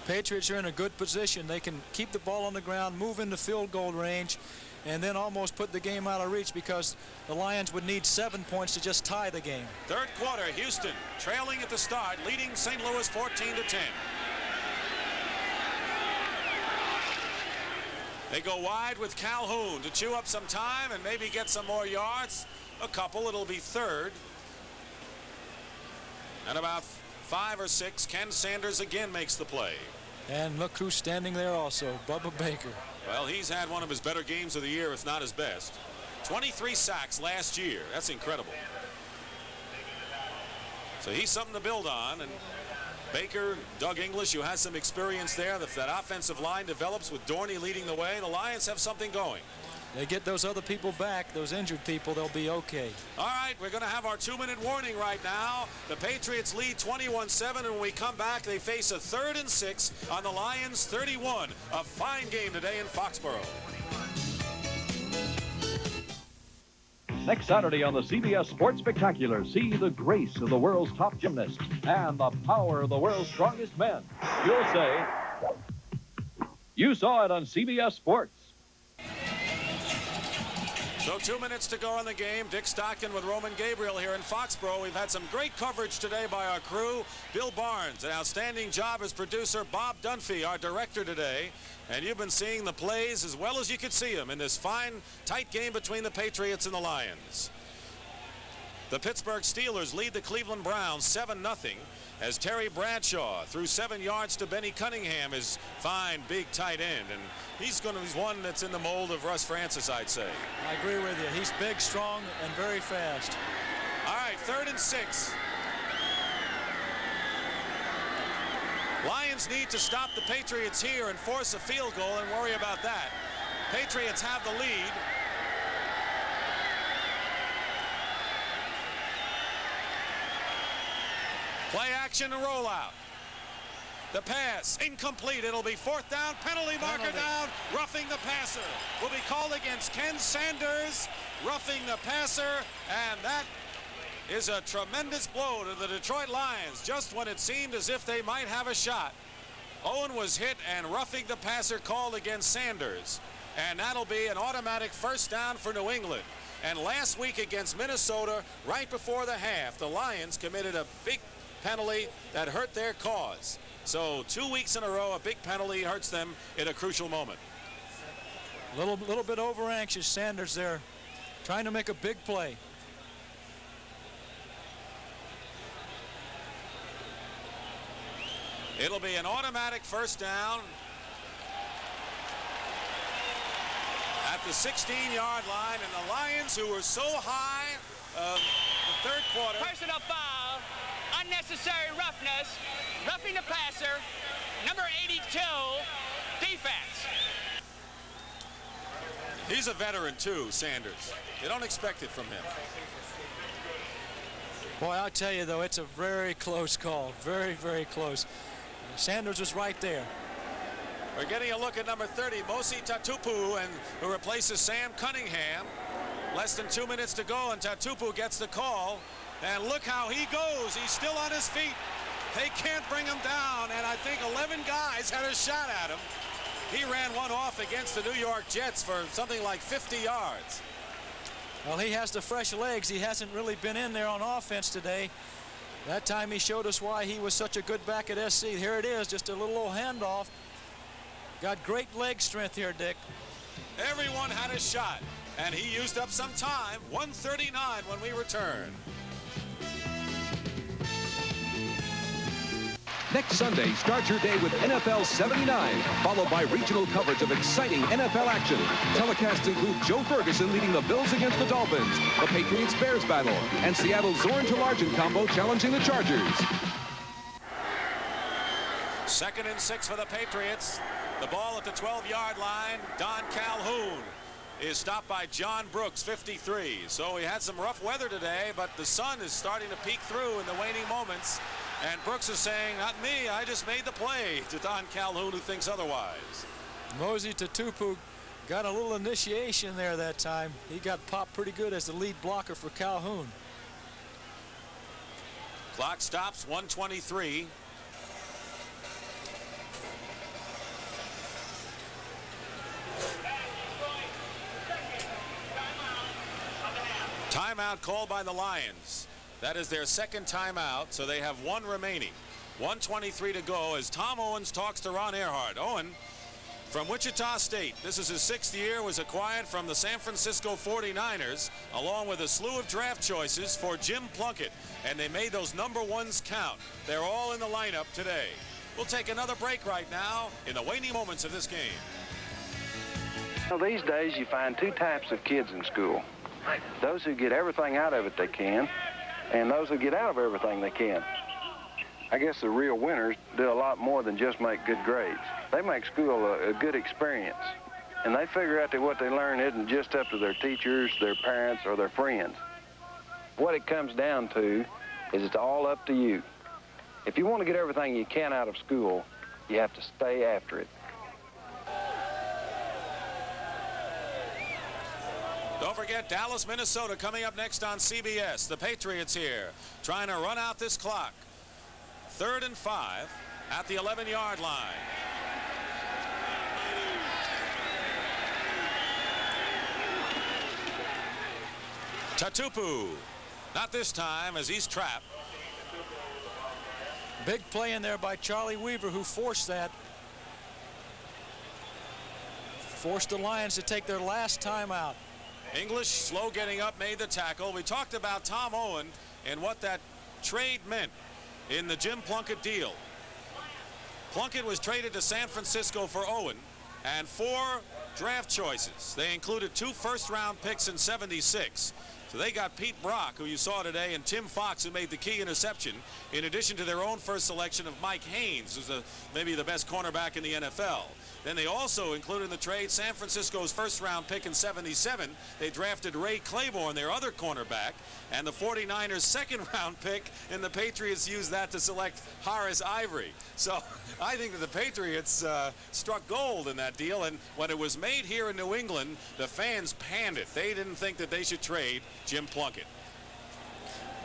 Patriots are in a good position. They can keep the ball on the ground, move into field goal range, and then almost put the game out of reach because the Lions would need 7 points to just tie the game. 3rd quarter, Houston trailing at the start, leading St. Louis 14-10. They go wide with Calhoun to chew up some time and maybe get some more yards. A couple, it'll be 3rd. And about 5 or 6, Ken Sanders again makes the play. And look who's standing there also, Bubba Baker. Well, he's had one of his better games of the year, if not his best. 23 sacks last year. That's incredible. So he's something to build on. And Baker, Doug English, who has some experience there. If that offensive line develops with Dorney leading the way, the Lions have something going. They get those other people back, those injured people, they'll be okay. All right, we're going to have our 2-minute warning right now. The Patriots lead 21-7, and when we come back, they face a 3rd and 6 on the Lions 31. A fine game today in Foxborough. Next Saturday on the CBS Sports Spectacular, see the grace of the world's top gymnasts and the power of the world's strongest men. You'll say, you saw it on CBS Sports. So 2 minutes to go in the game. Dick Stockton with Roman Gabriel here in Foxborough. We've had some great coverage today by our crew. Bill Barnes, an outstanding job as producer. Bob Dunphy, our director today. And you've been seeing the plays as well as you could see them in this fine, tight game between the Patriots and the Lions. The Pittsburgh Steelers lead the Cleveland Browns 7-0 as Terry Bradshaw threw 7 yards to Benny Cunningham, his fine, big tight end. And he's one that's in the mold of Russ Francis, I'd say. I agree with you. He's big, strong, and very fast. All right, 3rd and 6. Lions Lions need to stop the Patriots here and force a field goal and worry about that. Patriots have the lead. Play action and rollout. The pass incomplete. It'll be fourth down. Penalty marker down. Roughing the passer will be called against Ken Sanders. Roughing the passer, and that is a tremendous blow to the Detroit Lions just when it seemed as if they might have a shot. Owen was hit and roughing the passer called against Sanders, and that'll be an automatic first down for New England. And last week against Minnesota, right before the half, the Lions committed a big penalty that hurt their cause. So 2 weeks in a row, a big penalty hurts them in a crucial moment. Little bit over anxious, Sanders there, trying to make a big play. It'll be an automatic first down at the 16-yard line, and the Lions, who were so high the third quarter. Personal foul, unnecessary roughness, roughing the passer, number 82, defense. He's a veteran too, Sanders. You don't expect it from him. Boy, I'll tell you though, it's a very close call. Very, very close. Sanders was right there. We're getting a look at number 30, Mosi Tatupu, and who replaces Sam Cunningham. Less than 2 minutes to go, and Tatupu gets the call. And look how he goes. He's still on his feet. They can't bring him down, and I think 11 guys had a shot at him. He ran one off against the New York Jets for something like 50 yards. Well, he has the fresh legs. He hasn't really been in there on offense today. That time he showed us why he was such a good back at SC. Here it is, just a little handoff. Got great leg strength here, Dick. Everyone had a shot, and he used up some time. 1:39 when we return. Next Sunday, start your day with NFL 79, followed by regional coverage of exciting NFL action. Telecasts include Joe Ferguson leading the Bills against the Dolphins, the Patriots-Bears battle, and Seattle's Zorn to Largent combo challenging the Chargers. 2nd and 6 for the Patriots. The ball at the 12-yard line. Don Calhoun is stopped by John Brooks, 53. So we had some rough weather today, but the sun is starting to peek through in the waning moments. And Brooks is saying, not me, I just made the play, to Don Calhoun, who thinks otherwise. Mosi Tatupu got a little initiation there that time. He got popped pretty good as the lead blocker for Calhoun. Clock stops, 1:23. Timeout called by the Lions. That is their second timeout, so they have one remaining. 1:23 to go as Tom Owens talks to Ron Earhart. Owen, from Wichita State, this is his 6th year, was acquired from the San Francisco 49ers, along with a slew of draft choices for Jim Plunkett, and they made those number ones count. They're all in the lineup today. We'll take another break right now in the waning moments of this game. Well, these days you find two types of kids in school. Those who get everything out of it they can, and those who get out of everything they can. I guess the real winners do a lot more than just make good grades. They make school a good experience, and they figure out that what they learn isn't just up to their teachers, their parents, or their friends. What it comes down to is it's all up to you. If you want to get everything you can out of school, you have to stay after it. Don't forget Dallas, Minnesota coming up next on CBS. The Patriots here trying to run out this clock. 3rd and 5 at the 11-yard line. Tatupu, not this time as he's trapped. Big play in there by Charlie Weaver, who forced that. Forced the Lions to take their last timeout. English, slow getting up, made the tackle. We talked about Tom Owen and what that trade meant in the Jim Plunkett deal. Plunkett was traded to San Francisco for Owen and 4 draft choices. They included 2 first-round picks in '76 So they got Pete Brock, who you saw today, and Tim Fox, who made the key interception, in addition to their own first selection of Mike Haynes, who's maybe the best cornerback in the NFL. Then they also included in the trade San Francisco's first-round pick in '77. They drafted Ray Claiborne, their other cornerback, and the 49ers' second-round pick, and the Patriots used that to select Horace Ivory. So I think that the Patriots struck gold in that deal, and when it was made here in New England, the fans panned it. They didn't think that they should trade Jim Plunkett.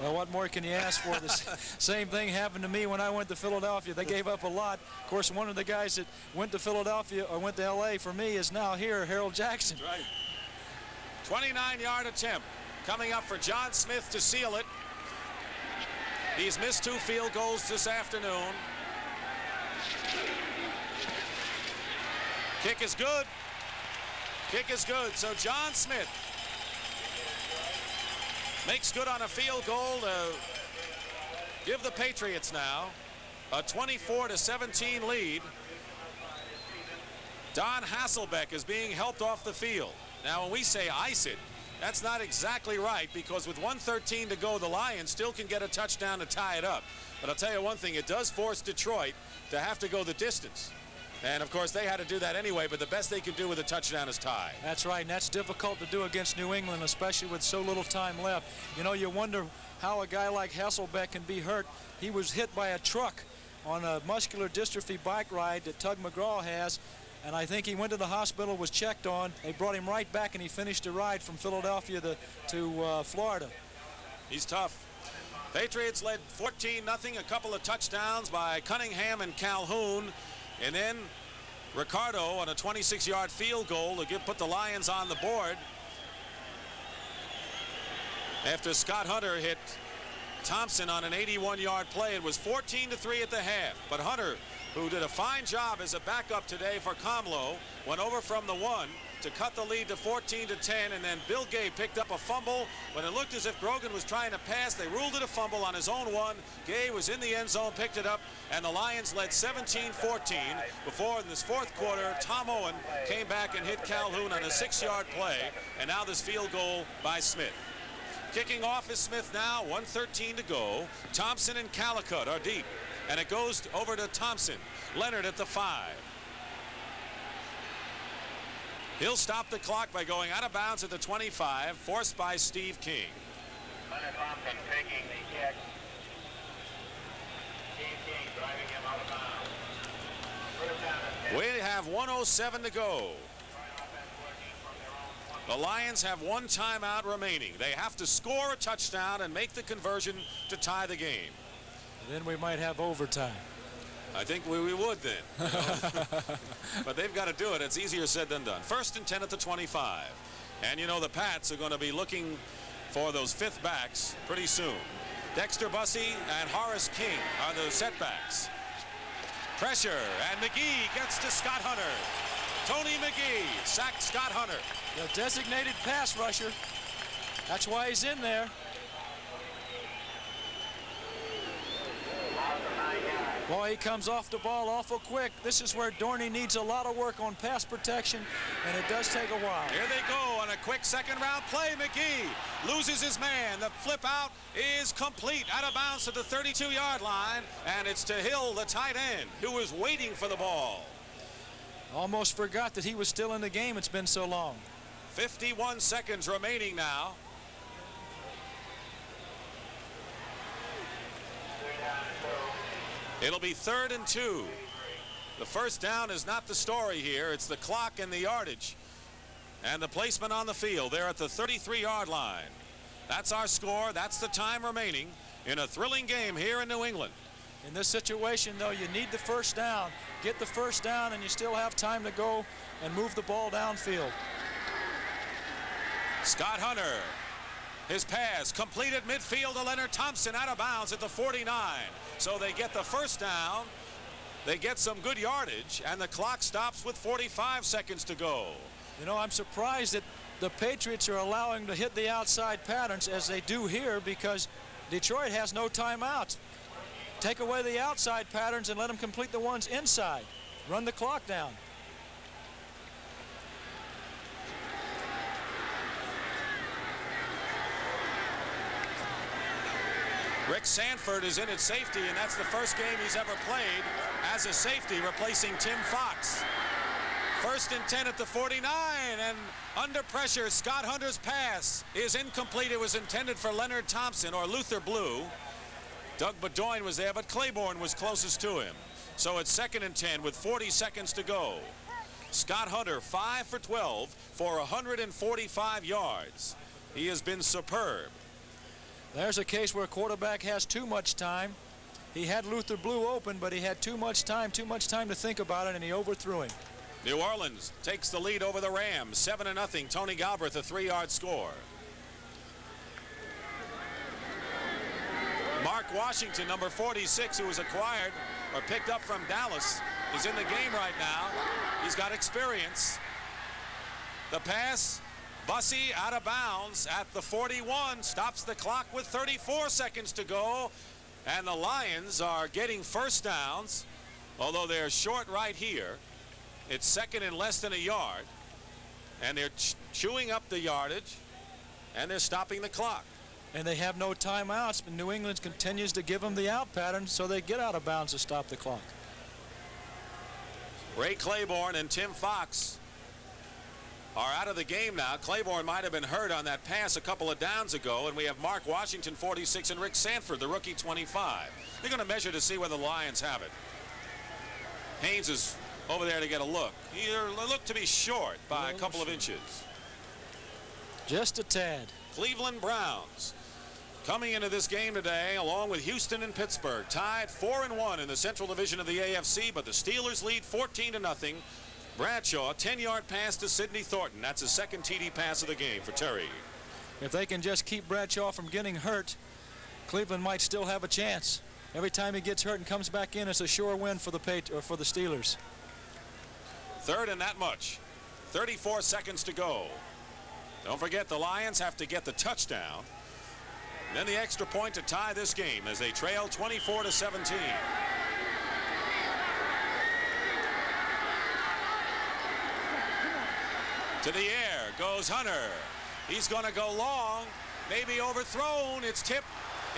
Well, what more can you ask for? The same thing happened to me when I went to Philadelphia. They gave up a lot. Of course, one of the guys that went to Philadelphia or went to L.A. for me is now here, Harold Jackson. That's right. 29-yard attempt coming up for John Smith to seal it. He's missed 2 field goals this afternoon. Kick is good. Kick is good. So John Smith makes good on a field goal to give the Patriots now a 24-17 lead. Don Hasselbeck is being helped off the field. Now, when we say ice it, that's not exactly right, because with 1:13 to go, the Lions still can get a touchdown to tie it up. But I'll tell you one thing, it does force Detroit to have to go the distance. And, of course, they had to do that anyway, but the best they could do with a touchdown is tie. That's right, and that's difficult to do against New England, especially with so little time left. You know, you wonder how a guy like Hasselbeck can be hurt. He was hit by a truck on a muscular dystrophy bike ride that Tug McGraw has, and I think he went to the hospital, was checked on. They brought him right back, and he finished the ride from Philadelphia to Florida. He's tough. Patriots led 14-0, a couple of touchdowns by Cunningham and Calhoun. And then Ricardo on a 26-yard field goal to put the Lions on the board after Scott Hunter hit Thompson on an 81-yard play. It was 14-3 at the half. But Hunter, who did a fine job as a backup today for Comlo, went over from the 1 to cut the lead to 14-10, and then Bill Gay picked up a fumble. When it looked as if Grogan was trying to pass, they ruled it a fumble on his own 1. Gay was in the end zone, picked it up, and the Lions led 17-14 before, in this fourth quarter, Tom Owen came back and hit Calhoun on a 6-yard play, and now this field goal by Smith. Kicking off is Smith now, 1:13 to go. Thompson and Calicut are deep, and it goes over to Thompson. Leonard at the 5. He'll stop the clock by going out of bounds at the 25, forced by Steve King. Leonard Thompson taking the kick. Steve King driving him out of bounds. We have 1:07 to go. The Lions have 1 timeout remaining. They have to score a touchdown and make the conversion to tie the game. Then we might have overtime. I think we would then. You know? But they've got to do it. It's easier said than done. 1st and 10 at the 25. And, you know, the Pats are going to be looking for those 5th backs pretty soon. Dexter Bussey and Horace King are the setbacks. Pressure, and McGee gets to Scott Hunter. Tony McGee sacked Scott Hunter. The designated pass rusher. That's why he's in there. Boy, he comes off the ball awful quick. This is where Dorney needs a lot of work on pass protection, and it does take a while. Here they go on a quick second-round play. McGee loses his man. The flip out is complete, out of bounds to the 32-yard line, and it's to Hill, the tight end, who was waiting for the ball. Almost forgot that he was still in the game. It's been so long. 51 seconds remaining now. It'll be 3rd and 2. The first down is not the story here. It's the clock and the yardage and the placement on the field. They're at the 33-yard line. That's our score. That's the time remaining in a thrilling game here in New England. In this situation, though, you need the first down. Get the first down, and you still have time to go and move the ball downfield. Scott Hunter. His pass completed midfield to Leonard Thompson, out of bounds at the 49. So they get the first down. They get some good yardage, and the clock stops with 45 seconds to go. You know, I'm surprised that the Patriots are allowing to hit the outside patterns as they do here, because Detroit has no timeouts. Take away the outside patterns and let them complete the ones inside. Run the clock down. Rick Sanford is in at safety, and that's the first game he's ever played as a safety, replacing Tim Fox. 1st and 10 at the 49, and under pressure, Scott Hunter's pass is incomplete. It was intended for Leonard Thompson or Luther Blue. Doug Bedoin was there, but Claiborne was closest to him. So it's 2nd and 10 with 40 seconds to go. Scott Hunter 5 for 12 for 145 yards. He has been superb. There's a case where a quarterback has too much time. He had Luther Blue open, but he had too much time to think about it, and he overthrew him. New Orleans takes the lead over the Rams, 7-0. Tony Galbraith, a 3-yard score. Mark Washington, number 46, who was acquired or picked up from Dallas, is in the game right now. He's got experience. The pass, Bussey out of bounds at the 41, stops the clock with 34 seconds to go. And the Lions are getting first downs, although they're short right here. It's 2nd and less than a yard, and they're chewing up the yardage, and they're stopping the clock. And they have no timeouts, but New England continues to give them the out pattern, so they get out of bounds to stop the clock. Ray Claiborne and Tim Fox are out of the game now. Claiborne might have been hurt on that pass a couple of downs ago, and we have Mark Washington, 46, and Rick Sanford, the rookie, 25. They're going to measure to see whether the Lions have it. Haynes is over there to get a look. He looked to be short by a couple of inches. Just a tad. Cleveland Browns coming into this game today, along with Houston and Pittsburgh, tied 4-1 in the Central Division of the AFC, but the Steelers lead 14-0. Bradshaw, 10-yard pass to Sidney Thornton. That's his 2nd TD pass of the game for Terry. If they can just keep Bradshaw from getting hurt, Cleveland might still have a chance. Every time he gets hurt and comes back in, it's a sure win for the Steelers. 3rd and that much. 34 seconds to go. Don't forget, the Lions have to get the touchdown. And then the extra point to tie this game as they trail 24-17. To the air goes Hunter. He's going to go long, maybe overthrown. It's tipped,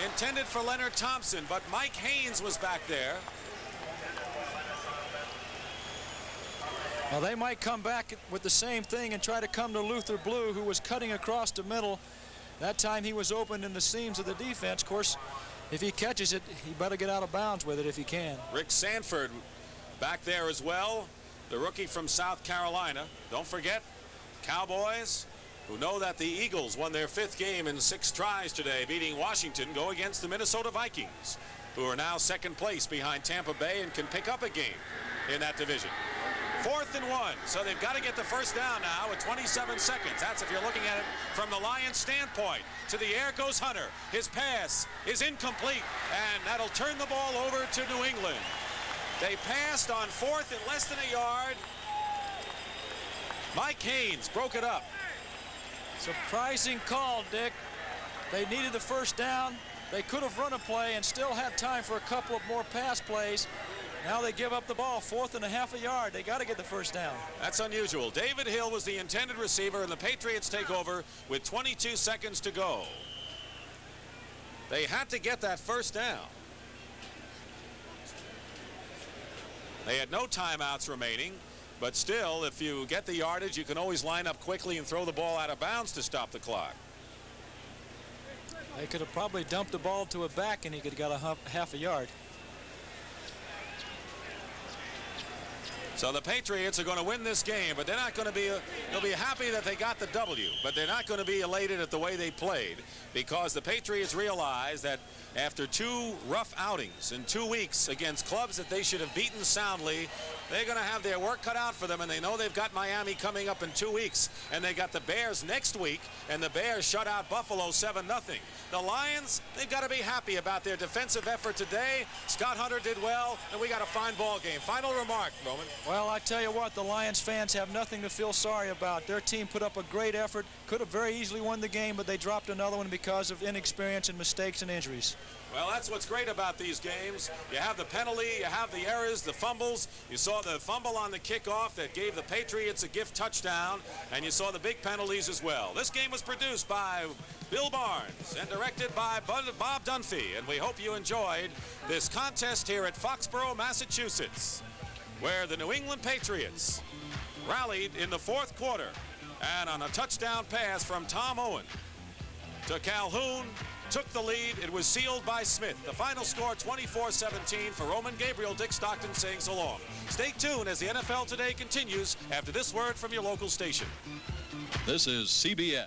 intended for Leonard Thompson, but Mike Haynes was back there. Well, they might come back with the same thing and try to come to Luther Blue, who was cutting across the middle. That time he was open in the seams of the defense. Of course, if he catches it, he better get out of bounds with it if he can. Rick Sanford back there as well, the rookie from South Carolina. Don't forget, Cowboys, who know that the Eagles won their 5th game in 6 tries today, beating Washington, go against the Minnesota Vikings, who are now 2nd place behind Tampa Bay and can pick up a game in that division. 4th and 1, so they've got to get the first down now with 27 seconds. That's if you're looking at it from the Lions' standpoint. To the air goes Hunter. His pass is incomplete, and that'll turn the ball over to New England. They passed on 4th and less than a yard. Mike Haynes broke it up. Surprising call, Dick. They needed the first down. They could have run a play and still had time for a couple of more pass plays. Now they give up the ball, 4th and a half a yard. They got to get the first down. That's unusual. David Hill was the intended receiver, and the Patriots take over with 22 seconds to go. They had to get that first down. They had no timeouts remaining, but still, if you get the yardage, you can always line up quickly and throw the ball out of bounds to stop the clock. They could have probably dumped the ball to a back, and he could have got a half a yard. So the Patriots are going to win this game, but they're not going to be, they'll be happy that they got the W, but they're not going to be elated at the way they played, because the Patriots realize that after 2 rough outings in 2 weeks against clubs that they should have beaten soundly, they're going to have their work cut out for them, and they know they've got Miami coming up in 2 weeks, and they got the Bears next week, and the Bears shut out Buffalo 7-0. The Lions, they've got to be happy about their defensive effort today. Scott Hunter did well, and we got a fine ball game. Final remark, Roman. Well, I tell you what, the Lions fans have nothing to feel sorry about. Their team put up a great effort, could have very easily won the game, but they dropped another one because of inexperience and mistakes and injuries. Well, that's what's great about these games. You have the penalty, you have the errors, the fumbles. You saw the fumble on the kickoff that gave the Patriots a gift touchdown, and you saw the big penalties as well. This game was produced by Bill Barnes and directed by Bob Dunphy, and we hope you enjoyed this contest here at Foxborough, Massachusetts, where the New England Patriots rallied in the fourth quarter, and on a touchdown pass from Tom Owen to Calhoun, took the lead. It was sealed by Smith. The final score 24-17 for Roman Gabriel. Dick Stockton saying so long. Stay tuned as the NFL Today continues after this word from your local station. This is CBS.